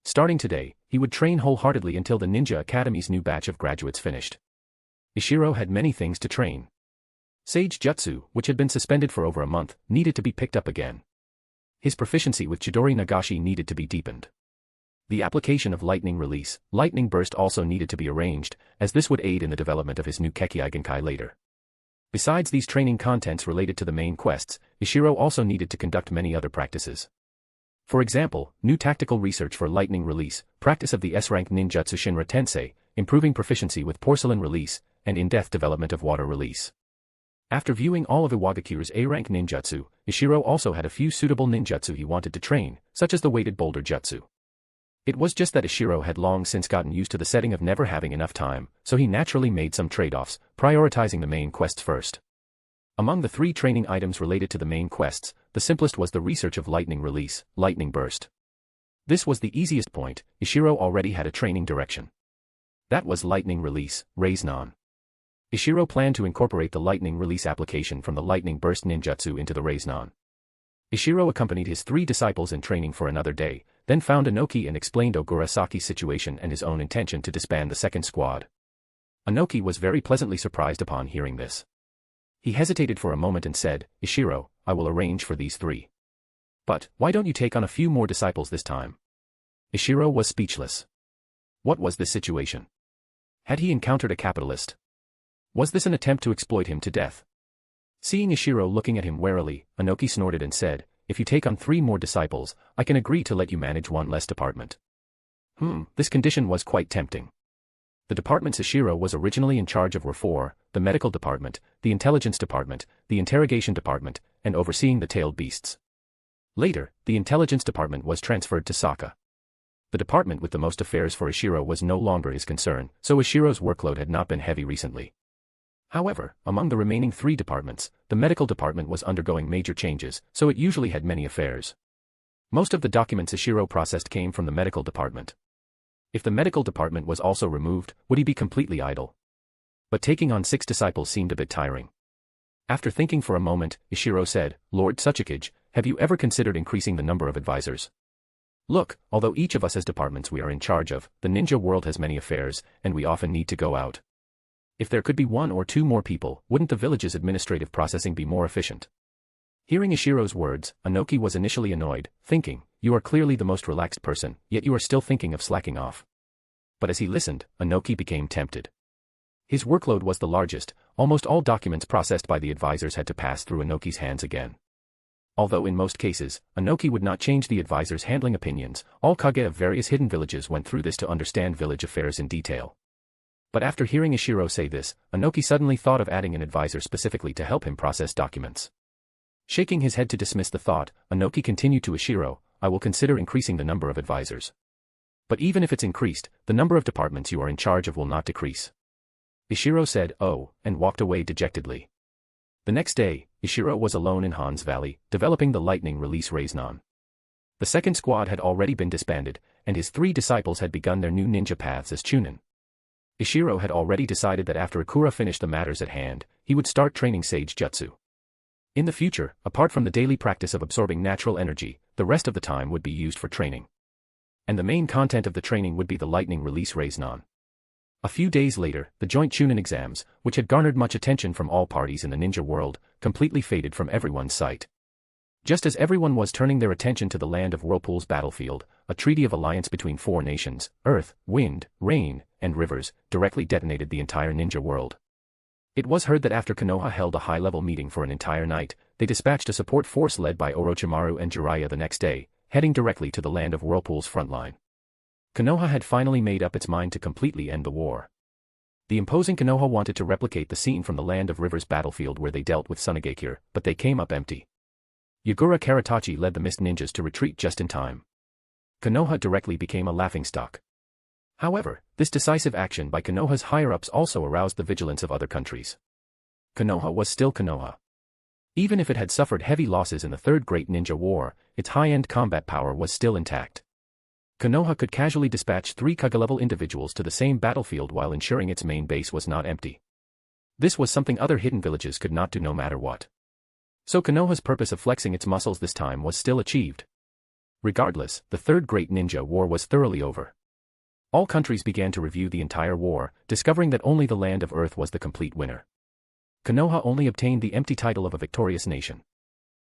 Starting today, he would train wholeheartedly until the Ninja Academy's new batch of graduates finished. Ishiro had many things to train. Sage Jutsu, which had been suspended for over a month, needed to be picked up again. His proficiency with Chidori Nagashi needed to be deepened. The application of Lightning Release, Lightning Burst also needed to be arranged, as this would aid in the development of his new Kekkei Genkai later. Besides these training contents related to the main quests, Ishiro also needed to conduct many other practices. For example, new tactical research for Lightning Release, practice of the S-rank ninjutsu Shinra Tensei, improving proficiency with Porcelain Release, and in-depth development of Water Release. After viewing all of Iwagakure's A-rank ninjutsu, Ishiro also had a few suitable ninjutsu he wanted to train, such as the weighted boulder jutsu. It was just that Ishiro had long since gotten used to the setting of never having enough time, so he naturally made some trade-offs, prioritizing the main quests first. Among the 3 training items related to the main quests, the simplest was the research of Lightning Release, Lightning Burst. This was the easiest point. Ishiro already had a training direction. That was Lightning Release, Reiznan. Ishiro planned to incorporate the Lightning Release application from the Lightning Burst ninjutsu into the Reiznan. Ishiro accompanied his 3 disciples in training for another day, then found Anoki and explained Ogurasaki's situation and his own intention to disband the second squad. Anoki was very pleasantly surprised upon hearing this. He hesitated for a moment and said, "Ishiro, I will arrange for these 3. But, why don't you take on a few more disciples this time?" Ishiro was speechless. What was this situation? Had he encountered a capitalist? Was this an attempt to exploit him to death? Seeing Ishiro looking at him warily, Anoki snorted and said, "If you take on 3 more disciples, I can agree to let you manage 1 less department." This condition was quite tempting. The departments Ishiro was originally in charge of were 4, the medical department, the intelligence department, the interrogation department, and overseeing the tailed beasts. Later, the intelligence department was transferred to Saka. The department with the most affairs for Ishiro was no longer his concern, so Ishiro's workload had not been heavy recently. However, among the remaining 3 departments, the medical department was undergoing major changes, so it usually had many affairs. Most of the documents Ishiro processed came from the medical department. If the medical department was also removed, would he be completely idle? But taking on 6 disciples seemed a bit tiring. After thinking for a moment, Ishiro said, "Lord Tsuchikage, have you ever considered increasing the number of advisors? Look, although each of us has departments we are in charge of, the ninja world has many affairs, and we often need to go out. If there could be 1 or 2 more people, wouldn't the village's administrative processing be more efficient?" Hearing Ishiro's words, Anoki was initially annoyed, thinking, "You are clearly the most relaxed person, yet you are still thinking of slacking off." But as he listened, Anoki became tempted. His workload was the largest, almost all documents processed by the advisors had to pass through Anoki's hands again. Although in most cases, Anoki would not change the advisors' handling opinions, all Kage of various hidden villages went through this to understand village affairs in detail. But after hearing Ishiro say this, Anoki suddenly thought of adding an advisor specifically to help him process documents. Shaking his head to dismiss the thought, Anoki continued to Ishiro, "I will consider increasing the number of advisors. But even if it's increased, the number of departments you are in charge of will not decrease." Ishiro said, "Oh," and walked away dejectedly. The next day, Ishiro was alone in Han's Valley, developing the Lightning Release Reiznan. The second squad had already been disbanded, and his 3 disciples had begun their new ninja paths as Chunin. Ishiro had already decided that after Ikura finished the matters at hand, he would start training Sage Jutsu. In the future, apart from the daily practice of absorbing natural energy, the rest of the time would be used for training. And the main content of the training would be the Lightning Release Reiznan. A few days later, the joint Chunin exams, which had garnered much attention from all parties in the ninja world, completely faded from everyone's sight. Just as everyone was turning their attention to the Land of Whirlpool's battlefield, a treaty of alliance between 4 nations, Earth, Wind, Rain, and Rivers, directly detonated the entire ninja world. It was heard that after Konoha held a high-level meeting for an entire night, they dispatched a support force led by Orochimaru and Jiraiya the next day, heading directly to the Land of Whirlpool's front line. Konoha had finally made up its mind to completely end the war. The imposing Konoha wanted to replicate the scene from the Land of Rivers battlefield where they dealt with Tsunagakure, but they came up empty. Yagura Karatachi led the Mist Ninjas to retreat just in time. Konoha directly became a laughingstock. However, this decisive action by Konoha's higher-ups also aroused the vigilance of other countries. Konoha was still Konoha. Even if it had suffered heavy losses in the Third Great Ninja War, its high-end combat power was still intact. Konoha could casually dispatch 3 Kage-level individuals to the same battlefield while ensuring its main base was not empty. This was something other hidden villages could not do no matter what. So Konoha's purpose of flexing its muscles this time was still achieved. Regardless, the Third Great Ninja War was thoroughly over. All countries began to review the entire war, discovering that only the Land of Earth was the complete winner. Konoha only obtained the empty title of a victorious nation.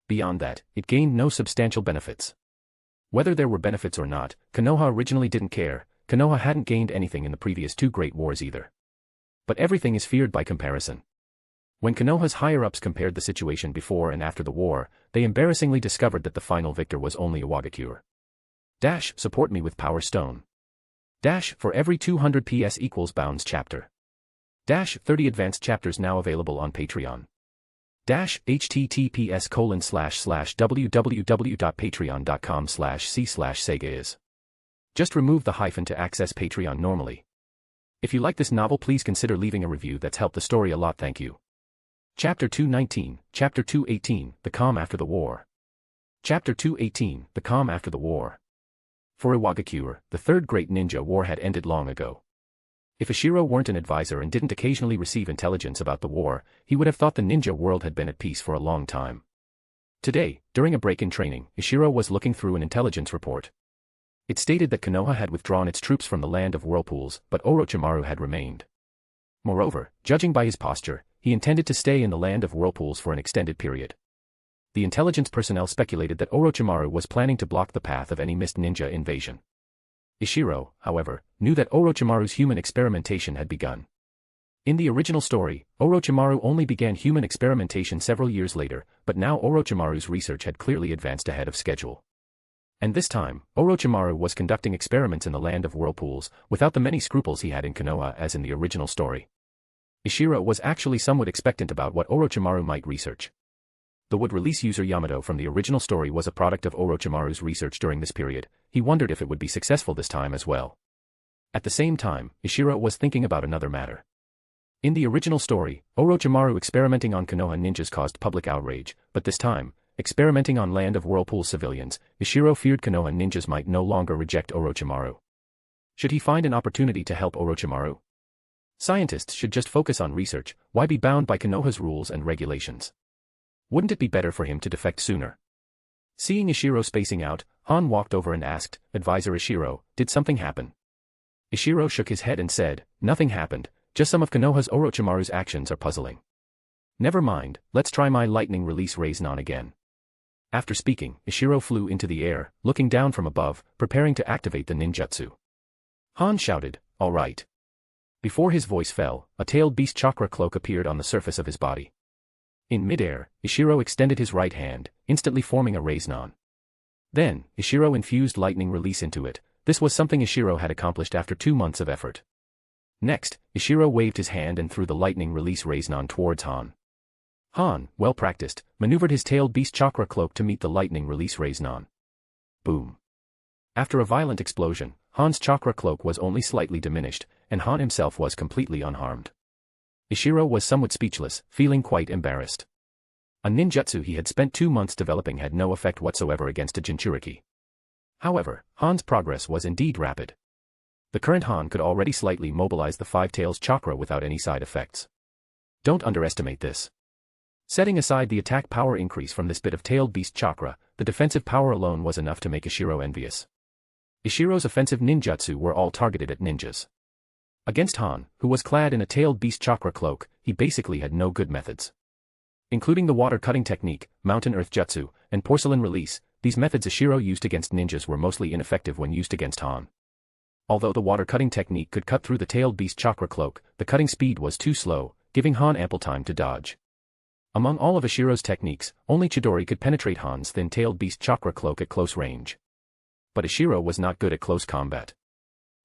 Beyond that, it gained no substantial benefits. Whether there were benefits or not, Konoha originally didn't care. Konoha hadn't gained anything in the previous 2 great wars either. But everything is feared by comparison. When Konoha's higher-ups compared the situation before and after the war, they embarrassingly discovered that the final victor was only Iwagakure. Support me with Power Stone. For every 200 PS equals Bounds chapter. 30 advanced chapters now available on Patreon. https://www.patreon.com/c/Sega is. Just remove the hyphen to access Patreon normally. If you like this novel, please consider leaving a review. That's helped the story a lot, thank you. Chapter 219, Chapter 218, The Calm After the War. Chapter 218, The Calm After the War. For Iwagakure, the Third Great Ninja War had ended long ago. If Ishiro weren't an advisor and didn't occasionally receive intelligence about the war, he would have thought the ninja world had been at peace for a long time. Today, during a break in training, Ishiro was looking through an intelligence report. It stated that Konoha had withdrawn its troops from the Land of Whirlpools, but Orochimaru had remained. Moreover, judging by his posture, he intended to stay in the Land of Whirlpools for an extended period. The intelligence personnel speculated that Orochimaru was planning to block the path of any Mist Ninja invasion. Ishiro, however, knew that Orochimaru's human experimentation had begun. In the original story, Orochimaru only began human experimentation several years later, but now Orochimaru's research had clearly advanced ahead of schedule. And this time, Orochimaru was conducting experiments in the Land of Whirlpools, without the many scruples he had in Konoha as in the original story. Ishiro was actually somewhat expectant about what Orochimaru might research. The would-release user Yamato from the original story was a product of Orochimaru's research during this period. He wondered if it would be successful this time as well. At the same time, Ishiro was thinking about another matter. In the original story, Orochimaru experimenting on Konoha ninjas caused public outrage, but this time, experimenting on Land of Whirlpool civilians, Ishiro feared Konoha ninjas might no longer reject Orochimaru. Should he find an opportunity to help Orochimaru? Scientists should just focus on research. Why be bound by Konoha's rules and regulations? Wouldn't it be better for him to defect sooner? Seeing Ishiro spacing out, Han walked over and asked, "Advisor Ishiro, did something happen?" Ishiro shook his head and said, "Nothing happened, just some of Konoha's Orochimaru's actions are puzzling." "Never mind, let's try my lightning release Raiznon again." After speaking, Ishiro flew into the air, looking down from above, preparing to activate the ninjutsu. Han shouted, "All right." Before his voice fell, a tailed beast chakra cloak appeared on the surface of his body. In midair, Ishiro extended his right hand, instantly forming a Raiznon. Then, Ishiro infused lightning release into it. This was something Ishiro had accomplished after 2 months of effort. Next, Ishiro waved his hand and threw the lightning release Raiznon towards Han. Han, well practiced, maneuvered his tailed beast chakra cloak to meet the lightning release Raiznon. Boom. After a violent explosion, Han's chakra cloak was only slightly diminished, and Han himself was completely unharmed. Ishiro was somewhat speechless, feeling quite embarrassed. A ninjutsu he had spent 2 months developing had no effect whatsoever against a Jinchuriki. However, Han's progress was indeed rapid. The current Han could already slightly mobilize the Five Tails chakra without any side effects. Don't underestimate this. Setting aside the attack power increase from this bit of tailed beast chakra, the defensive power alone was enough to make Ishiro envious. Ishiro's offensive ninjutsu were all targeted at ninjas. Against Han, who was clad in a tailed beast chakra cloak, he basically had no good methods. Including the water-cutting technique, mountain earth jutsu, and porcelain release, these methods Ishiro used against ninjas were mostly ineffective when used against Han. Although the water-cutting technique could cut through the tailed beast chakra cloak, the cutting speed was too slow, giving Han ample time to dodge. Among all of Ishiro's techniques, only Chidori could penetrate Han's thin-tailed beast chakra cloak at close range. But Ishiro was not good at close combat.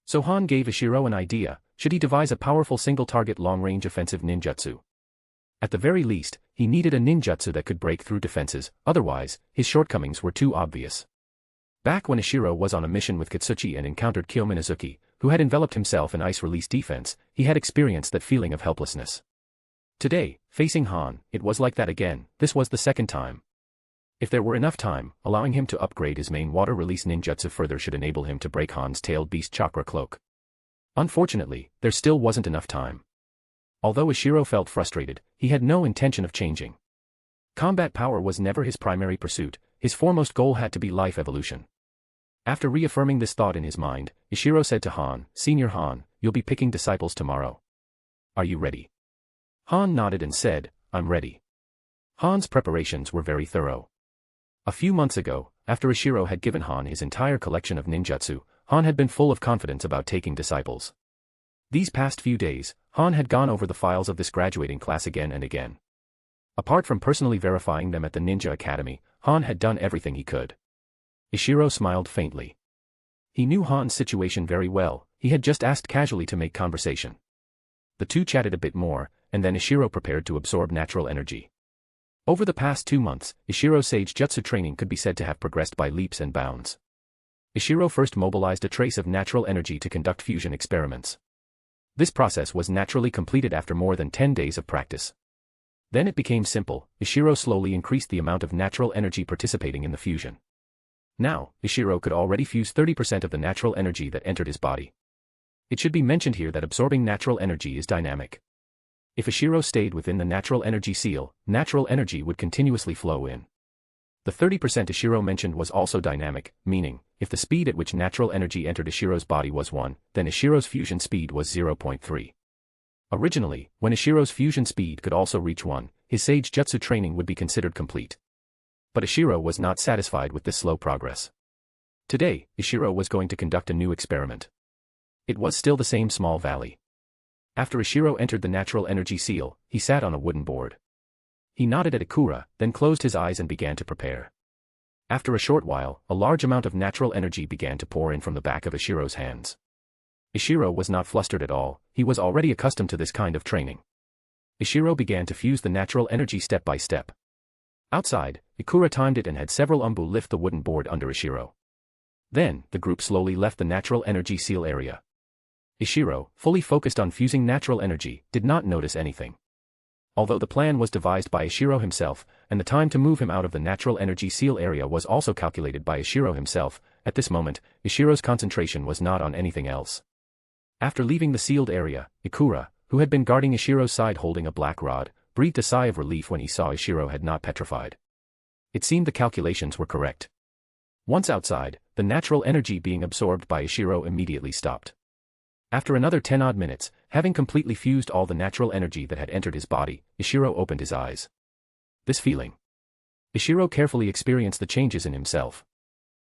So Han gave Ishiro an idea: should he devise a powerful single-target long-range offensive ninjutsu? At the very least, he needed a ninjutsu that could break through defenses, otherwise, his shortcomings were too obvious. Back when Ishiro was on a mission with Katsuchi and encountered Kyo Minazuki, who had enveloped himself in ice release defense, he had experienced that feeling of helplessness. Today, facing Han, it was like that again. This was the second time. If there were enough time, allowing him to upgrade his main water release ninjutsu further should enable him to break Han's tailed beast chakra cloak. Unfortunately, there still wasn't enough time. Although Ishiro felt frustrated, he had no intention of changing. Combat power was never his primary pursuit, his foremost goal had to be life evolution. After reaffirming this thought in his mind, Ishiro said to Han, "Senior Han, you'll be picking disciples tomorrow. Are you ready?" Han nodded and said, "I'm ready." Han's preparations were very thorough. A few months ago, after Ishiro had given Han his entire collection of ninjutsu, Han had been full of confidence about taking disciples. These past few days, Han had gone over the files of this graduating class again and again. Apart from personally verifying them at the Ninja Academy, Han had done everything he could. Ishiro smiled faintly. He knew Han's situation very well, he had just asked casually to make conversation. The two chatted a bit more, and then Ishiro prepared to absorb natural energy. Over the past 2 months, Ishiro's Sage Jutsu training could be said to have progressed by leaps and bounds. Ishiro first mobilized a trace of natural energy to conduct fusion experiments. This process was naturally completed after more than 10 days of practice. Then it became simple. Ishiro slowly increased the amount of natural energy participating in the fusion. Now, Ishiro could already fuse 30% of the natural energy that entered his body. It should be mentioned here that absorbing natural energy is dynamic. If Ishiro stayed within the natural energy seal, natural energy would continuously flow in. The 30% Ishiro mentioned was also dynamic, meaning, if the speed at which natural energy entered Ishiro's body was 1, then Ishiro's fusion speed was 0.3. Originally, when Ishiro's fusion speed could also reach 1, his Sage Jutsu training would be considered complete. But Ishiro was not satisfied with this slow progress. Today, Ishiro was going to conduct a new experiment. It was still the same small valley. After Ishiro entered the natural energy seal, he sat on a wooden board. He nodded at Ikura, then closed his eyes and began to prepare. After a short while, a large amount of natural energy began to pour in from the back of Ishiro's hands. Ishiro was not flustered at all, he was already accustomed to this kind of training. Ishiro began to fuse the natural energy step by step. Outside, Ikura timed it and had several umbu lift the wooden board under Ishiro. Then, the group slowly left the natural energy seal area. Ishiro, fully focused on fusing natural energy, did not notice anything. Although the plan was devised by Ishiro himself, and the time to move him out of the natural energy seal area was also calculated by Ishiro himself, at this moment, Ishiro's concentration was not on anything else. After leaving the sealed area, Ikura, who had been guarding Ishiro's side holding a black rod, breathed a sigh of relief when he saw Ishiro had not petrified. It seemed the calculations were correct. Once outside, the natural energy being absorbed by Ishiro immediately stopped. After another 10-odd minutes, having completely fused all the natural energy that had entered his body, Ishiro opened his eyes. This feeling. Ishiro carefully experienced the changes in himself.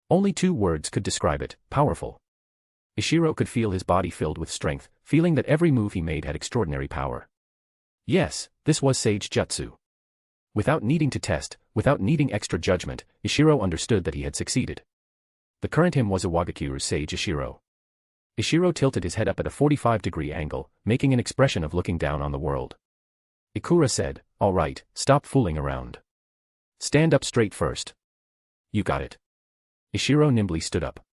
Only 2 words could describe it: powerful. Ishiro could feel his body filled with strength, feeling that every move he made had extraordinary power. Yes, this was Sage Jutsu. Without needing to test, without needing extra judgment, Ishiro understood that he had succeeded. The current him was Iwagakure's Sage Ishiro. Ishiro tilted his head up at a 45-degree angle, making an expression of looking down on the world. Ikura said, "All right, stop fooling around. Stand up straight first." "You got it." Ishiro nimbly stood up.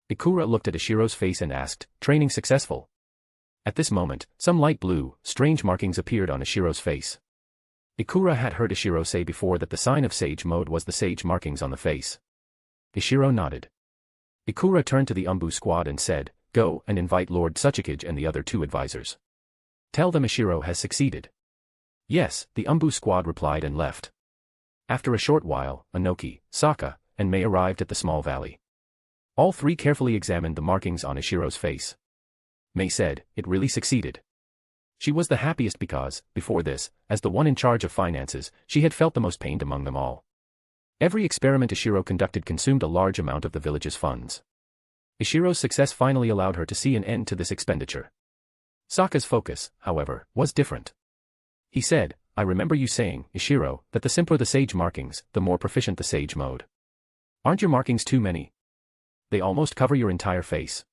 Ikura looked at Ishiro's face and asked, "Training successful?" At this moment, some light blue, strange markings appeared on Ishiro's face. Ikura had heard Ishiro say before that the sign of Sage Mode was the sage markings on the face. Ishiro nodded. Ikura turned to the umbu squad and said, "Go and invite Lord Tsuchikage and the other 2 advisors. Tell them Ishiro has succeeded." "Yes," the umbu squad replied and left. After a short while, Inoki, Sokka, and Mei arrived at the small valley. All 3 carefully examined the markings on Ishiro's face. Mei said, it really succeeded. She was the happiest because, before this, as the one in charge of finances, she had felt the most pained among them all. Every experiment Ishiro conducted consumed a large amount of the village's funds. Ishiro's success finally allowed her to see an end to this expenditure. Sokka's focus, however, was different. He said, I remember you saying, Ishiro, that the simpler the sage markings, the more proficient the sage mode. Aren't your markings too many? They almost cover your entire face.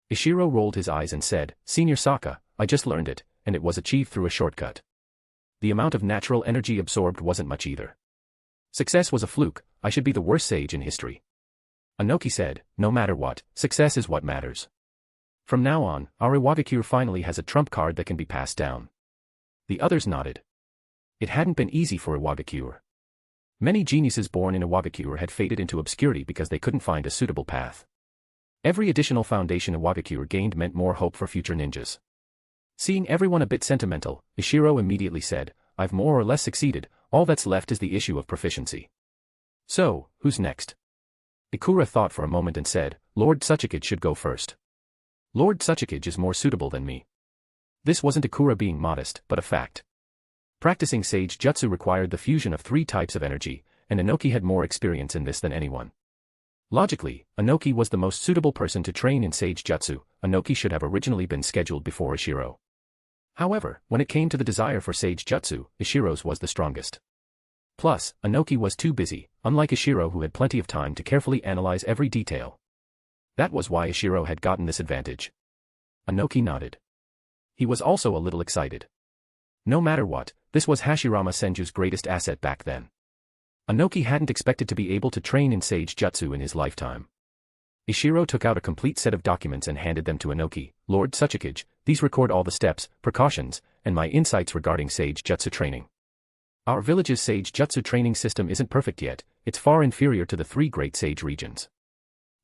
Ishiro rolled his eyes and said, Senior Sokka, I just learned it, and it was achieved through a shortcut. The amount of natural energy absorbed wasn't much either. Success was a fluke, I should be the worst sage in history. Inoki said, no matter what, success is what matters. From now on, our Iwagakure finally has a trump card that can be passed down. The others nodded. It hadn't been easy for Iwagakure. Many geniuses born in Iwagakure had faded into obscurity because they couldn't find a suitable path. Every additional foundation Iwagakure gained meant more hope for future ninjas. Seeing everyone a bit sentimental, Ishiro immediately said, I've more or less succeeded, all that's left is the issue of proficiency. So, who's next? Ikura thought for a moment and said, Lord Tsuchikage should go first. Lord Tsuchikage is more suitable than me. This wasn't Ikura being modest, but a fact. Practicing sage jutsu required the fusion of 3 types of energy, and Inoki had more experience in this than anyone. Logically, Inoki was the most suitable person to train in sage jutsu. Inoki should have originally been scheduled before Ishiro. However, when it came to the desire for sage jutsu, Ishiro's was the strongest. Plus, Inoki was too busy, unlike Ishiro who had plenty of time to carefully analyze every detail. That was why Ishiro had gotten this advantage. Inoki nodded. He was also a little excited. No matter what, this was Hashirama Senju's greatest asset back then. Inoki hadn't expected to be able to train in sage jutsu in his lifetime. Ishiro took out a complete set of documents and handed them to Inoki. Lord Tsuchikage, these record all the steps, precautions, and my insights regarding sage jutsu training. Our village's sage jutsu training system isn't perfect yet, it's far inferior to the 3 great sage regions.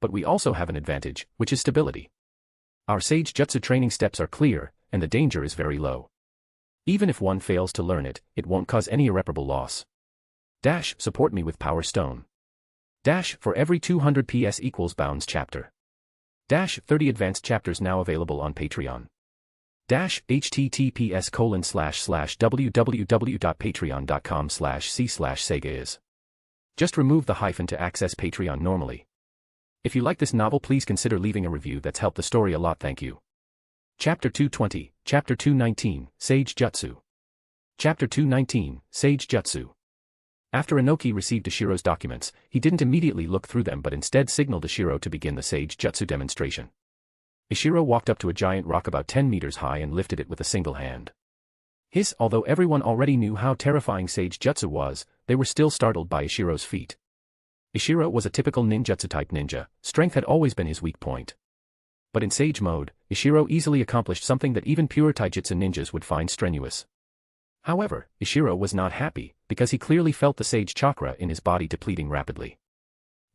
But we also have an advantage, which is stability. Our sage jutsu training steps are clear, and the danger is very low. Even if one fails to learn it, it won't cause any irreparable loss. Dash, support me with Power Stone. Dash, for every 200 PS equals Bounds chapter. Dash, 30 advanced chapters now available on Patreon. Dash, https://www.patreon.com/c/Sega is. Just remove the hyphen to access Patreon normally. If you like this novel, please consider leaving a review. That's helped the story a lot, thank you. Chapter 220, Chapter 219, Sage Jutsu. Chapter 219, Sage Jutsu. After Inoki received Ishiro's documents, he didn't immediately look through them but instead signaled Ishiro to begin the Sage Jutsu demonstration. Ishiro walked up to a giant rock about 10 meters high and lifted it with a single hand. Although everyone already knew how terrifying Sage Jutsu was, they were still startled by Ishiro's feat. Ishiro was a typical ninjutsu-type ninja, strength had always been his weak point. But in Sage mode, Ishiro easily accomplished something that even pure taijutsu ninjas would find strenuous. However, Ishiro was not happy, because he clearly felt the Sage chakra in his body depleting rapidly.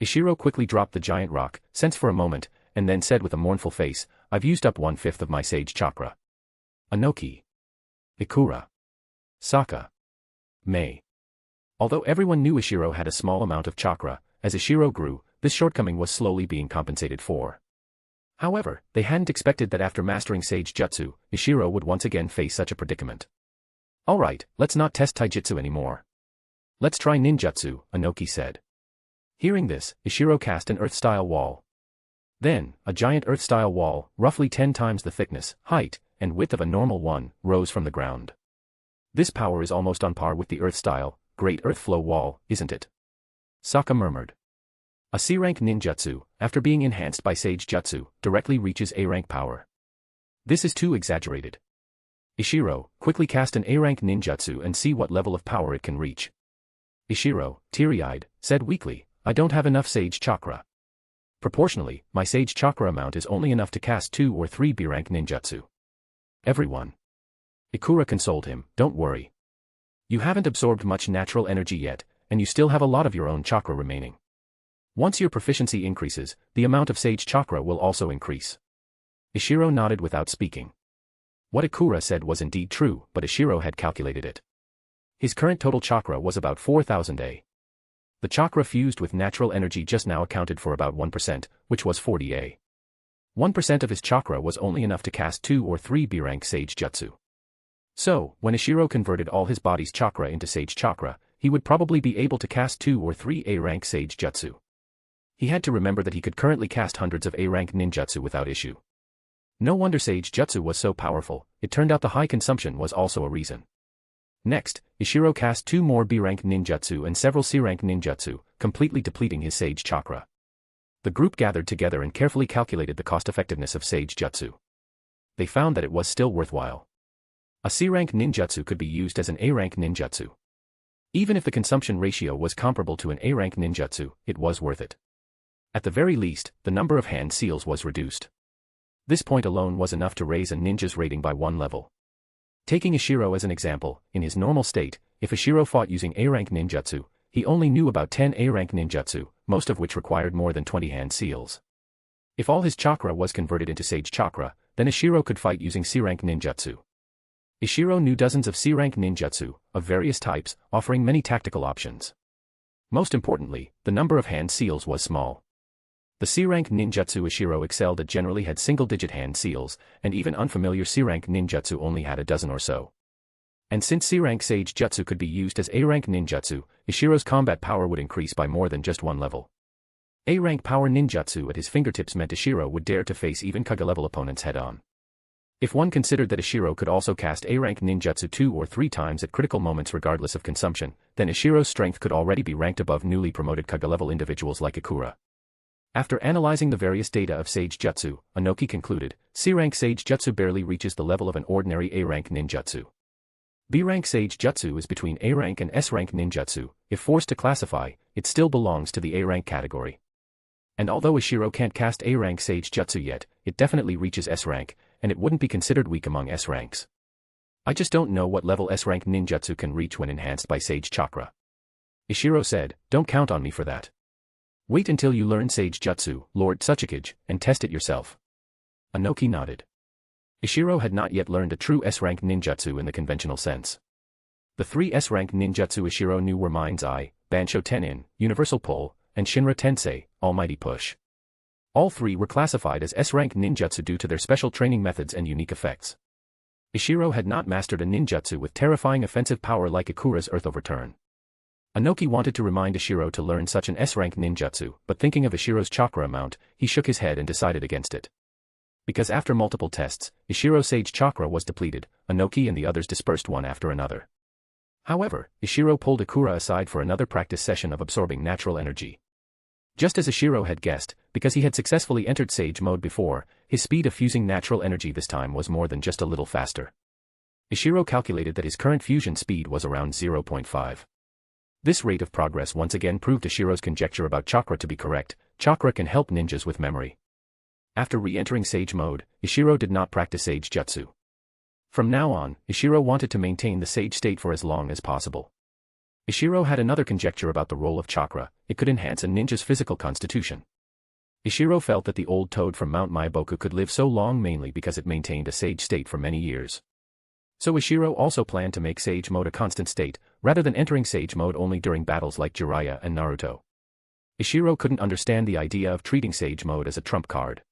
Ishiro quickly dropped the giant rock, sensed for a moment, and then said with a mournful face, I've used up 1/5 of my Sage chakra. Inoki. Ikura. Sokka. Mei. Although everyone knew Ishiro had a small amount of chakra, as Ishiro grew, this shortcoming was slowly being compensated for. However, they hadn't expected that after mastering Sage Jutsu, Ishiro would once again face such a predicament. Alright, let's not test taijutsu anymore. Let's try ninjutsu, Inoki said. Hearing this, Ishiro cast an earth-style wall. Then, a giant earth-style wall, roughly 10 times the thickness, height, and width of a normal one, rose from the ground. This power is almost on par with the earth-style, Great Earth Flow Wall, isn't it? Sokka murmured. A C-rank ninjutsu, after being enhanced by Sage Jutsu, directly reaches A-rank power. This is too exaggerated. Ishiro, quickly cast an A-rank ninjutsu and see what level of power it can reach. Ishiro, teary-eyed, said weakly, I don't have enough Sage chakra. Proportionally, my Sage chakra amount is only enough to cast 2 or 3 B-rank ninjutsu. Everyone. Ikura consoled him, don't worry. You haven't absorbed much natural energy yet, and you still have a lot of your own chakra remaining. Once your proficiency increases, the amount of Sage chakra will also increase. Ishiro nodded without speaking. What Ikura said was indeed true, but Ishiro had calculated it. His current total chakra was about 4,000 A. The chakra fused with natural energy just now accounted for about 1%, which was 40 A. 1% of his chakra was only enough to cast 2 or 3 B-rank Sage Jutsu. So, when Ishiro converted all his body's chakra into Sage Chakra, he would probably be able to cast 2 or 3 A-rank Sage Jutsu. He had to remember that he could currently cast hundreds of A-rank ninjutsu without issue. No wonder Sage Jutsu was so powerful, it turned out the high consumption was also a reason. Next, Ishiro cast 2 more B-rank ninjutsu and several C-rank ninjutsu, completely depleting his Sage Chakra. The group gathered together and carefully calculated the cost-effectiveness of Sage Jutsu. They found that it was still worthwhile. A C-rank ninjutsu could be used as an A-rank ninjutsu. Even if the consumption ratio was comparable to an A-rank ninjutsu, it was worth it. At the very least, the number of hand seals was reduced. This point alone was enough to raise a ninja's rating by 1 level. Taking Ishiro as an example, in his normal state, if Ishiro fought using A-rank ninjutsu, he only knew about 10 A-rank ninjutsu, most of which required more than 20 hand seals. If all his chakra was converted into Sage Chakra, then Ishiro could fight using C-rank ninjutsu. Ishiro knew dozens of C-rank ninjutsu, of various types, offering many tactical options. Most importantly, the number of hand seals was small. The C-rank ninjutsu Ishiro excelled at generally had single-digit hand seals, and even unfamiliar C-rank ninjutsu only had a dozen or so. And since C-rank Sage Jutsu could be used as A-rank ninjutsu, Ishiro's combat power would increase by more than just 1 level. A-rank power ninjutsu at his fingertips meant Ishiro would dare to face even Kage-level opponents head-on. If one considered that Ishiro could also cast A-rank ninjutsu 2 or 3 times at critical moments regardless of consumption, then Ishiro's strength could already be ranked above newly promoted Kage-level individuals like Ikura. After analyzing the various data of Sage Jutsu, Inoki concluded, C-rank Sage Jutsu barely reaches the level of an ordinary A-rank ninjutsu. B-rank Sage Jutsu is between A-rank and S-rank ninjutsu. If forced to classify, it still belongs to the A-rank category. And although Ishiro can't cast A-rank Sage Jutsu yet, it definitely reaches S-rank, and it wouldn't be considered weak among S-ranks. I just don't know what level S-rank ninjutsu can reach when enhanced by Sage Chakra. Ishiro said, don't count on me for that. Wait until you learn Sage Jutsu, Lord Tsuchikage, and test it yourself. Inoki nodded. Ishiro had not yet learned a true S-rank ninjutsu in the conventional sense. The 3 S-rank ninjutsu Ishiro knew were Mind's Eye, Bansho Tenin, Universal Pull, and Shinra Tensei, Almighty Push. All 3 were classified as S-rank ninjutsu due to their special training methods and unique effects. Ishiro had not mastered a ninjutsu with terrifying offensive power like Ikura's Earth Overturn. Inoki wanted to remind Ishiro to learn such an S-rank ninjutsu, but thinking of Ishiro's chakra amount, he shook his head and decided against it. Because after multiple tests, Ishiro's Sage Chakra was depleted, Inoki and the others dispersed one after another. However, Ishiro pulled Ikura aside for another practice session of absorbing natural energy. Just as Ishiro had guessed, because he had successfully entered Sage mode before, his speed of fusing natural energy this time was more than just a little faster. Ishiro calculated that his current fusion speed was around 0.5. This rate of progress once again proved Ishiro's conjecture about chakra to be correct. Chakra can help ninjas with memory. After re-entering Sage mode, Ishiro did not practice Sage Jutsu. From now on, Ishiro wanted to maintain the Sage state for as long as possible. Ishiro had another conjecture about the role of chakra. It could enhance a ninja's physical constitution. Ishiro felt that the old toad from Mount Maiboku could live so long mainly because it maintained a Sage state for many years. So Ishiro also planned to make Sage mode a constant state, rather than entering Sage mode only during battles like Jiraiya and Naruto. Ishiro couldn't understand the idea of treating Sage mode as a trump card.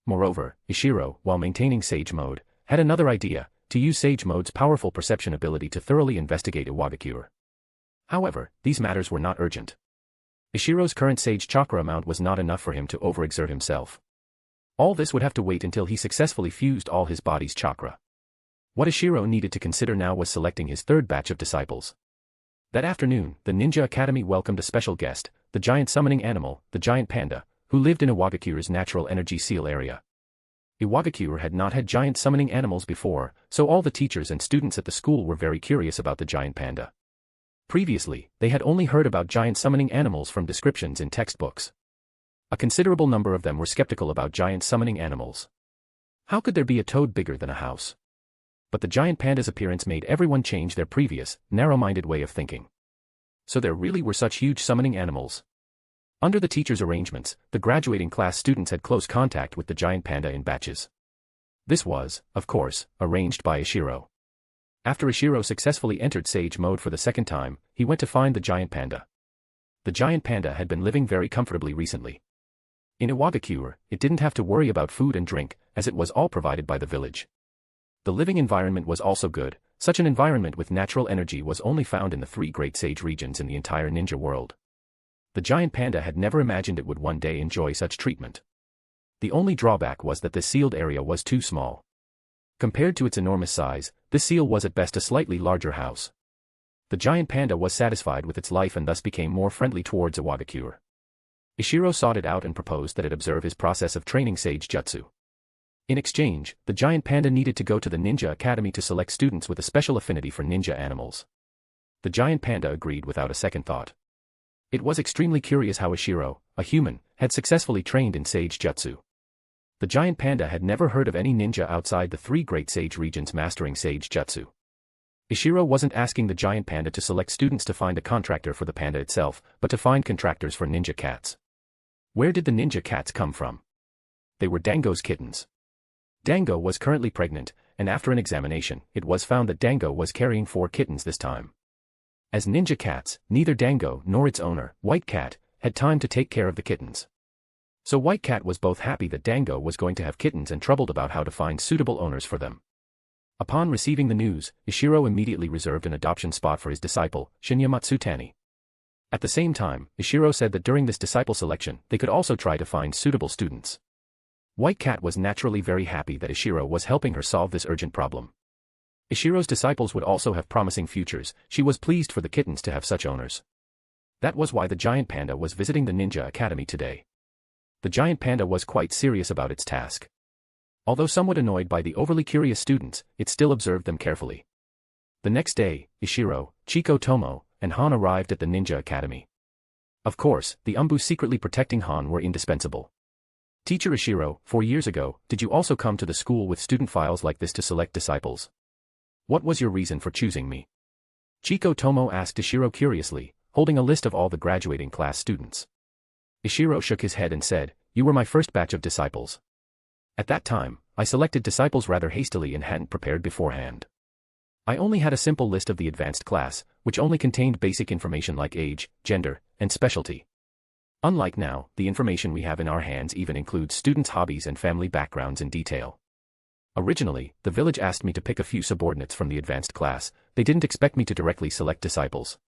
Moreover, Ishiro, while maintaining Sage mode, had another idea, to use Sage mode's powerful perception ability to thoroughly investigate Iwagakure. However, these matters were not urgent. Ishiro's current Sage Chakra amount was not enough for him to overexert himself. All this would have to wait until he successfully fused all his body's chakra. What Ishiro needed to consider now was selecting his 3rd batch of disciples. That afternoon, the Ninja Academy welcomed a special guest, the giant summoning animal, the giant panda, who lived in Iwagakure's natural energy seal area. Iwagakure had not had giant summoning animals before, so all the teachers and students at the school were very curious about the giant panda. Previously, they had only heard about giant summoning animals from descriptions in textbooks. A considerable number of them were skeptical about giant summoning animals. How could there be a toad bigger than a house? But the giant panda's appearance made everyone change their previous, narrow-minded way of thinking. So there really were such huge summoning animals. Under the teachers' arrangements, the graduating class students had close contact with the giant panda in batches. This was, of course, arranged by Ishiro. After Ishiro successfully entered Sage mode for the 2nd time, he went to find the giant panda. The giant panda had been living very comfortably recently. In Iwagakure, it didn't have to worry about food and drink, as it was all provided by the village. The living environment was also good. Such an environment with natural energy was only found in the 3 great sage regions in the entire ninja world. The giant panda had never imagined it would one day enjoy such treatment. The only drawback was that the sealed area was too small. Compared to its enormous size, this seal was at best a slightly larger house. The giant panda was satisfied with its life and thus became more friendly towards Iwagakure. Ishiro sought it out and proposed that it observe his process of training sage jutsu. In exchange, the giant panda needed to go to the ninja academy to select students with a special affinity for ninja animals. The giant panda agreed without a second thought. It was extremely curious how Ishiro, a human, had successfully trained in sage jutsu. The giant panda had never heard of any ninja outside the 3 great sage regions mastering sage jutsu. Ishiro wasn't asking the giant panda to select students to find a contractor for the panda itself, but to find contractors for ninja cats. Where did the ninja cats come from? They were Dango's kittens. Dango was currently pregnant, and after an examination, it was found that Dango was carrying 4 kittens this time. As ninja cats, neither Dango nor its owner, White Cat, had time to take care of the kittens. So White Cat was both happy that Dango was going to have kittens and troubled about how to find suitable owners for them. Upon receiving the news, Ishiro immediately reserved an adoption spot for his disciple, Shinya Matsutani. At the same time, Ishiro said that during this disciple selection, they could also try to find suitable students. White Cat was naturally very happy that Ishiro was helping her solve this urgent problem. Ishiro's disciples would also have promising futures. She was pleased for the kittens to have such owners. That was why the giant panda was visiting the ninja academy today. The giant panda was quite serious about its task. Although somewhat annoyed by the overly curious students, it still observed them carefully. The next day, Ishiro, Chiko Tomo, and Han arrived at the ninja academy. Of course, the Umbu secretly protecting Han were indispensable. Teacher Ishiro, 4 years ago, did you also come to the school with student files like this to select disciples? What was your reason for choosing me? Chiko Tomo asked Ishiro curiously, holding a list of all the graduating class students. Ishiro shook his head and said, "You were my first batch of disciples. At that time, I selected disciples rather hastily and hadn't prepared beforehand. I only had a simple list of the advanced class, which only contained basic information like age, gender, and specialty. Unlike now, the information we have in our hands even includes students' hobbies and family backgrounds in detail. Originally, the village asked me to pick a few subordinates from the advanced class. They didn't expect me to directly select disciples.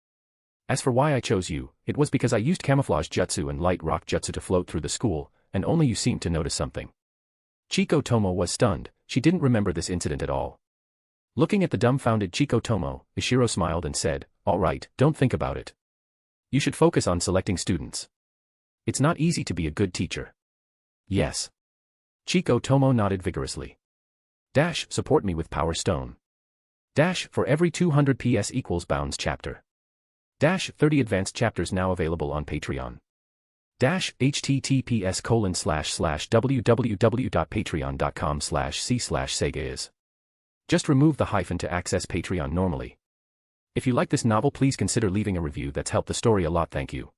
As for why I chose you, it was because I used camouflage jutsu and light rock jutsu to float through the school, and only you seemed to notice something." Chiko Tomo was stunned. She didn't remember this incident at all. Looking at the dumbfounded Chiko Tomo, Ishiro smiled and said, "All right, don't think about it. You should focus on selecting students. It's not easy to be a good teacher." "Yes." Chiko Tomo nodded vigorously. Dash, support me with Power Stone. Dash, for every 200 PS equals Bounds chapter. Dash, 30 advanced chapters now available on Patreon. Dash, https://www.patreon.com/c/Sega is. Just remove the hyphen to access Patreon normally. If you like this novel, please consider leaving a review. That's helped the story a lot. Thank you.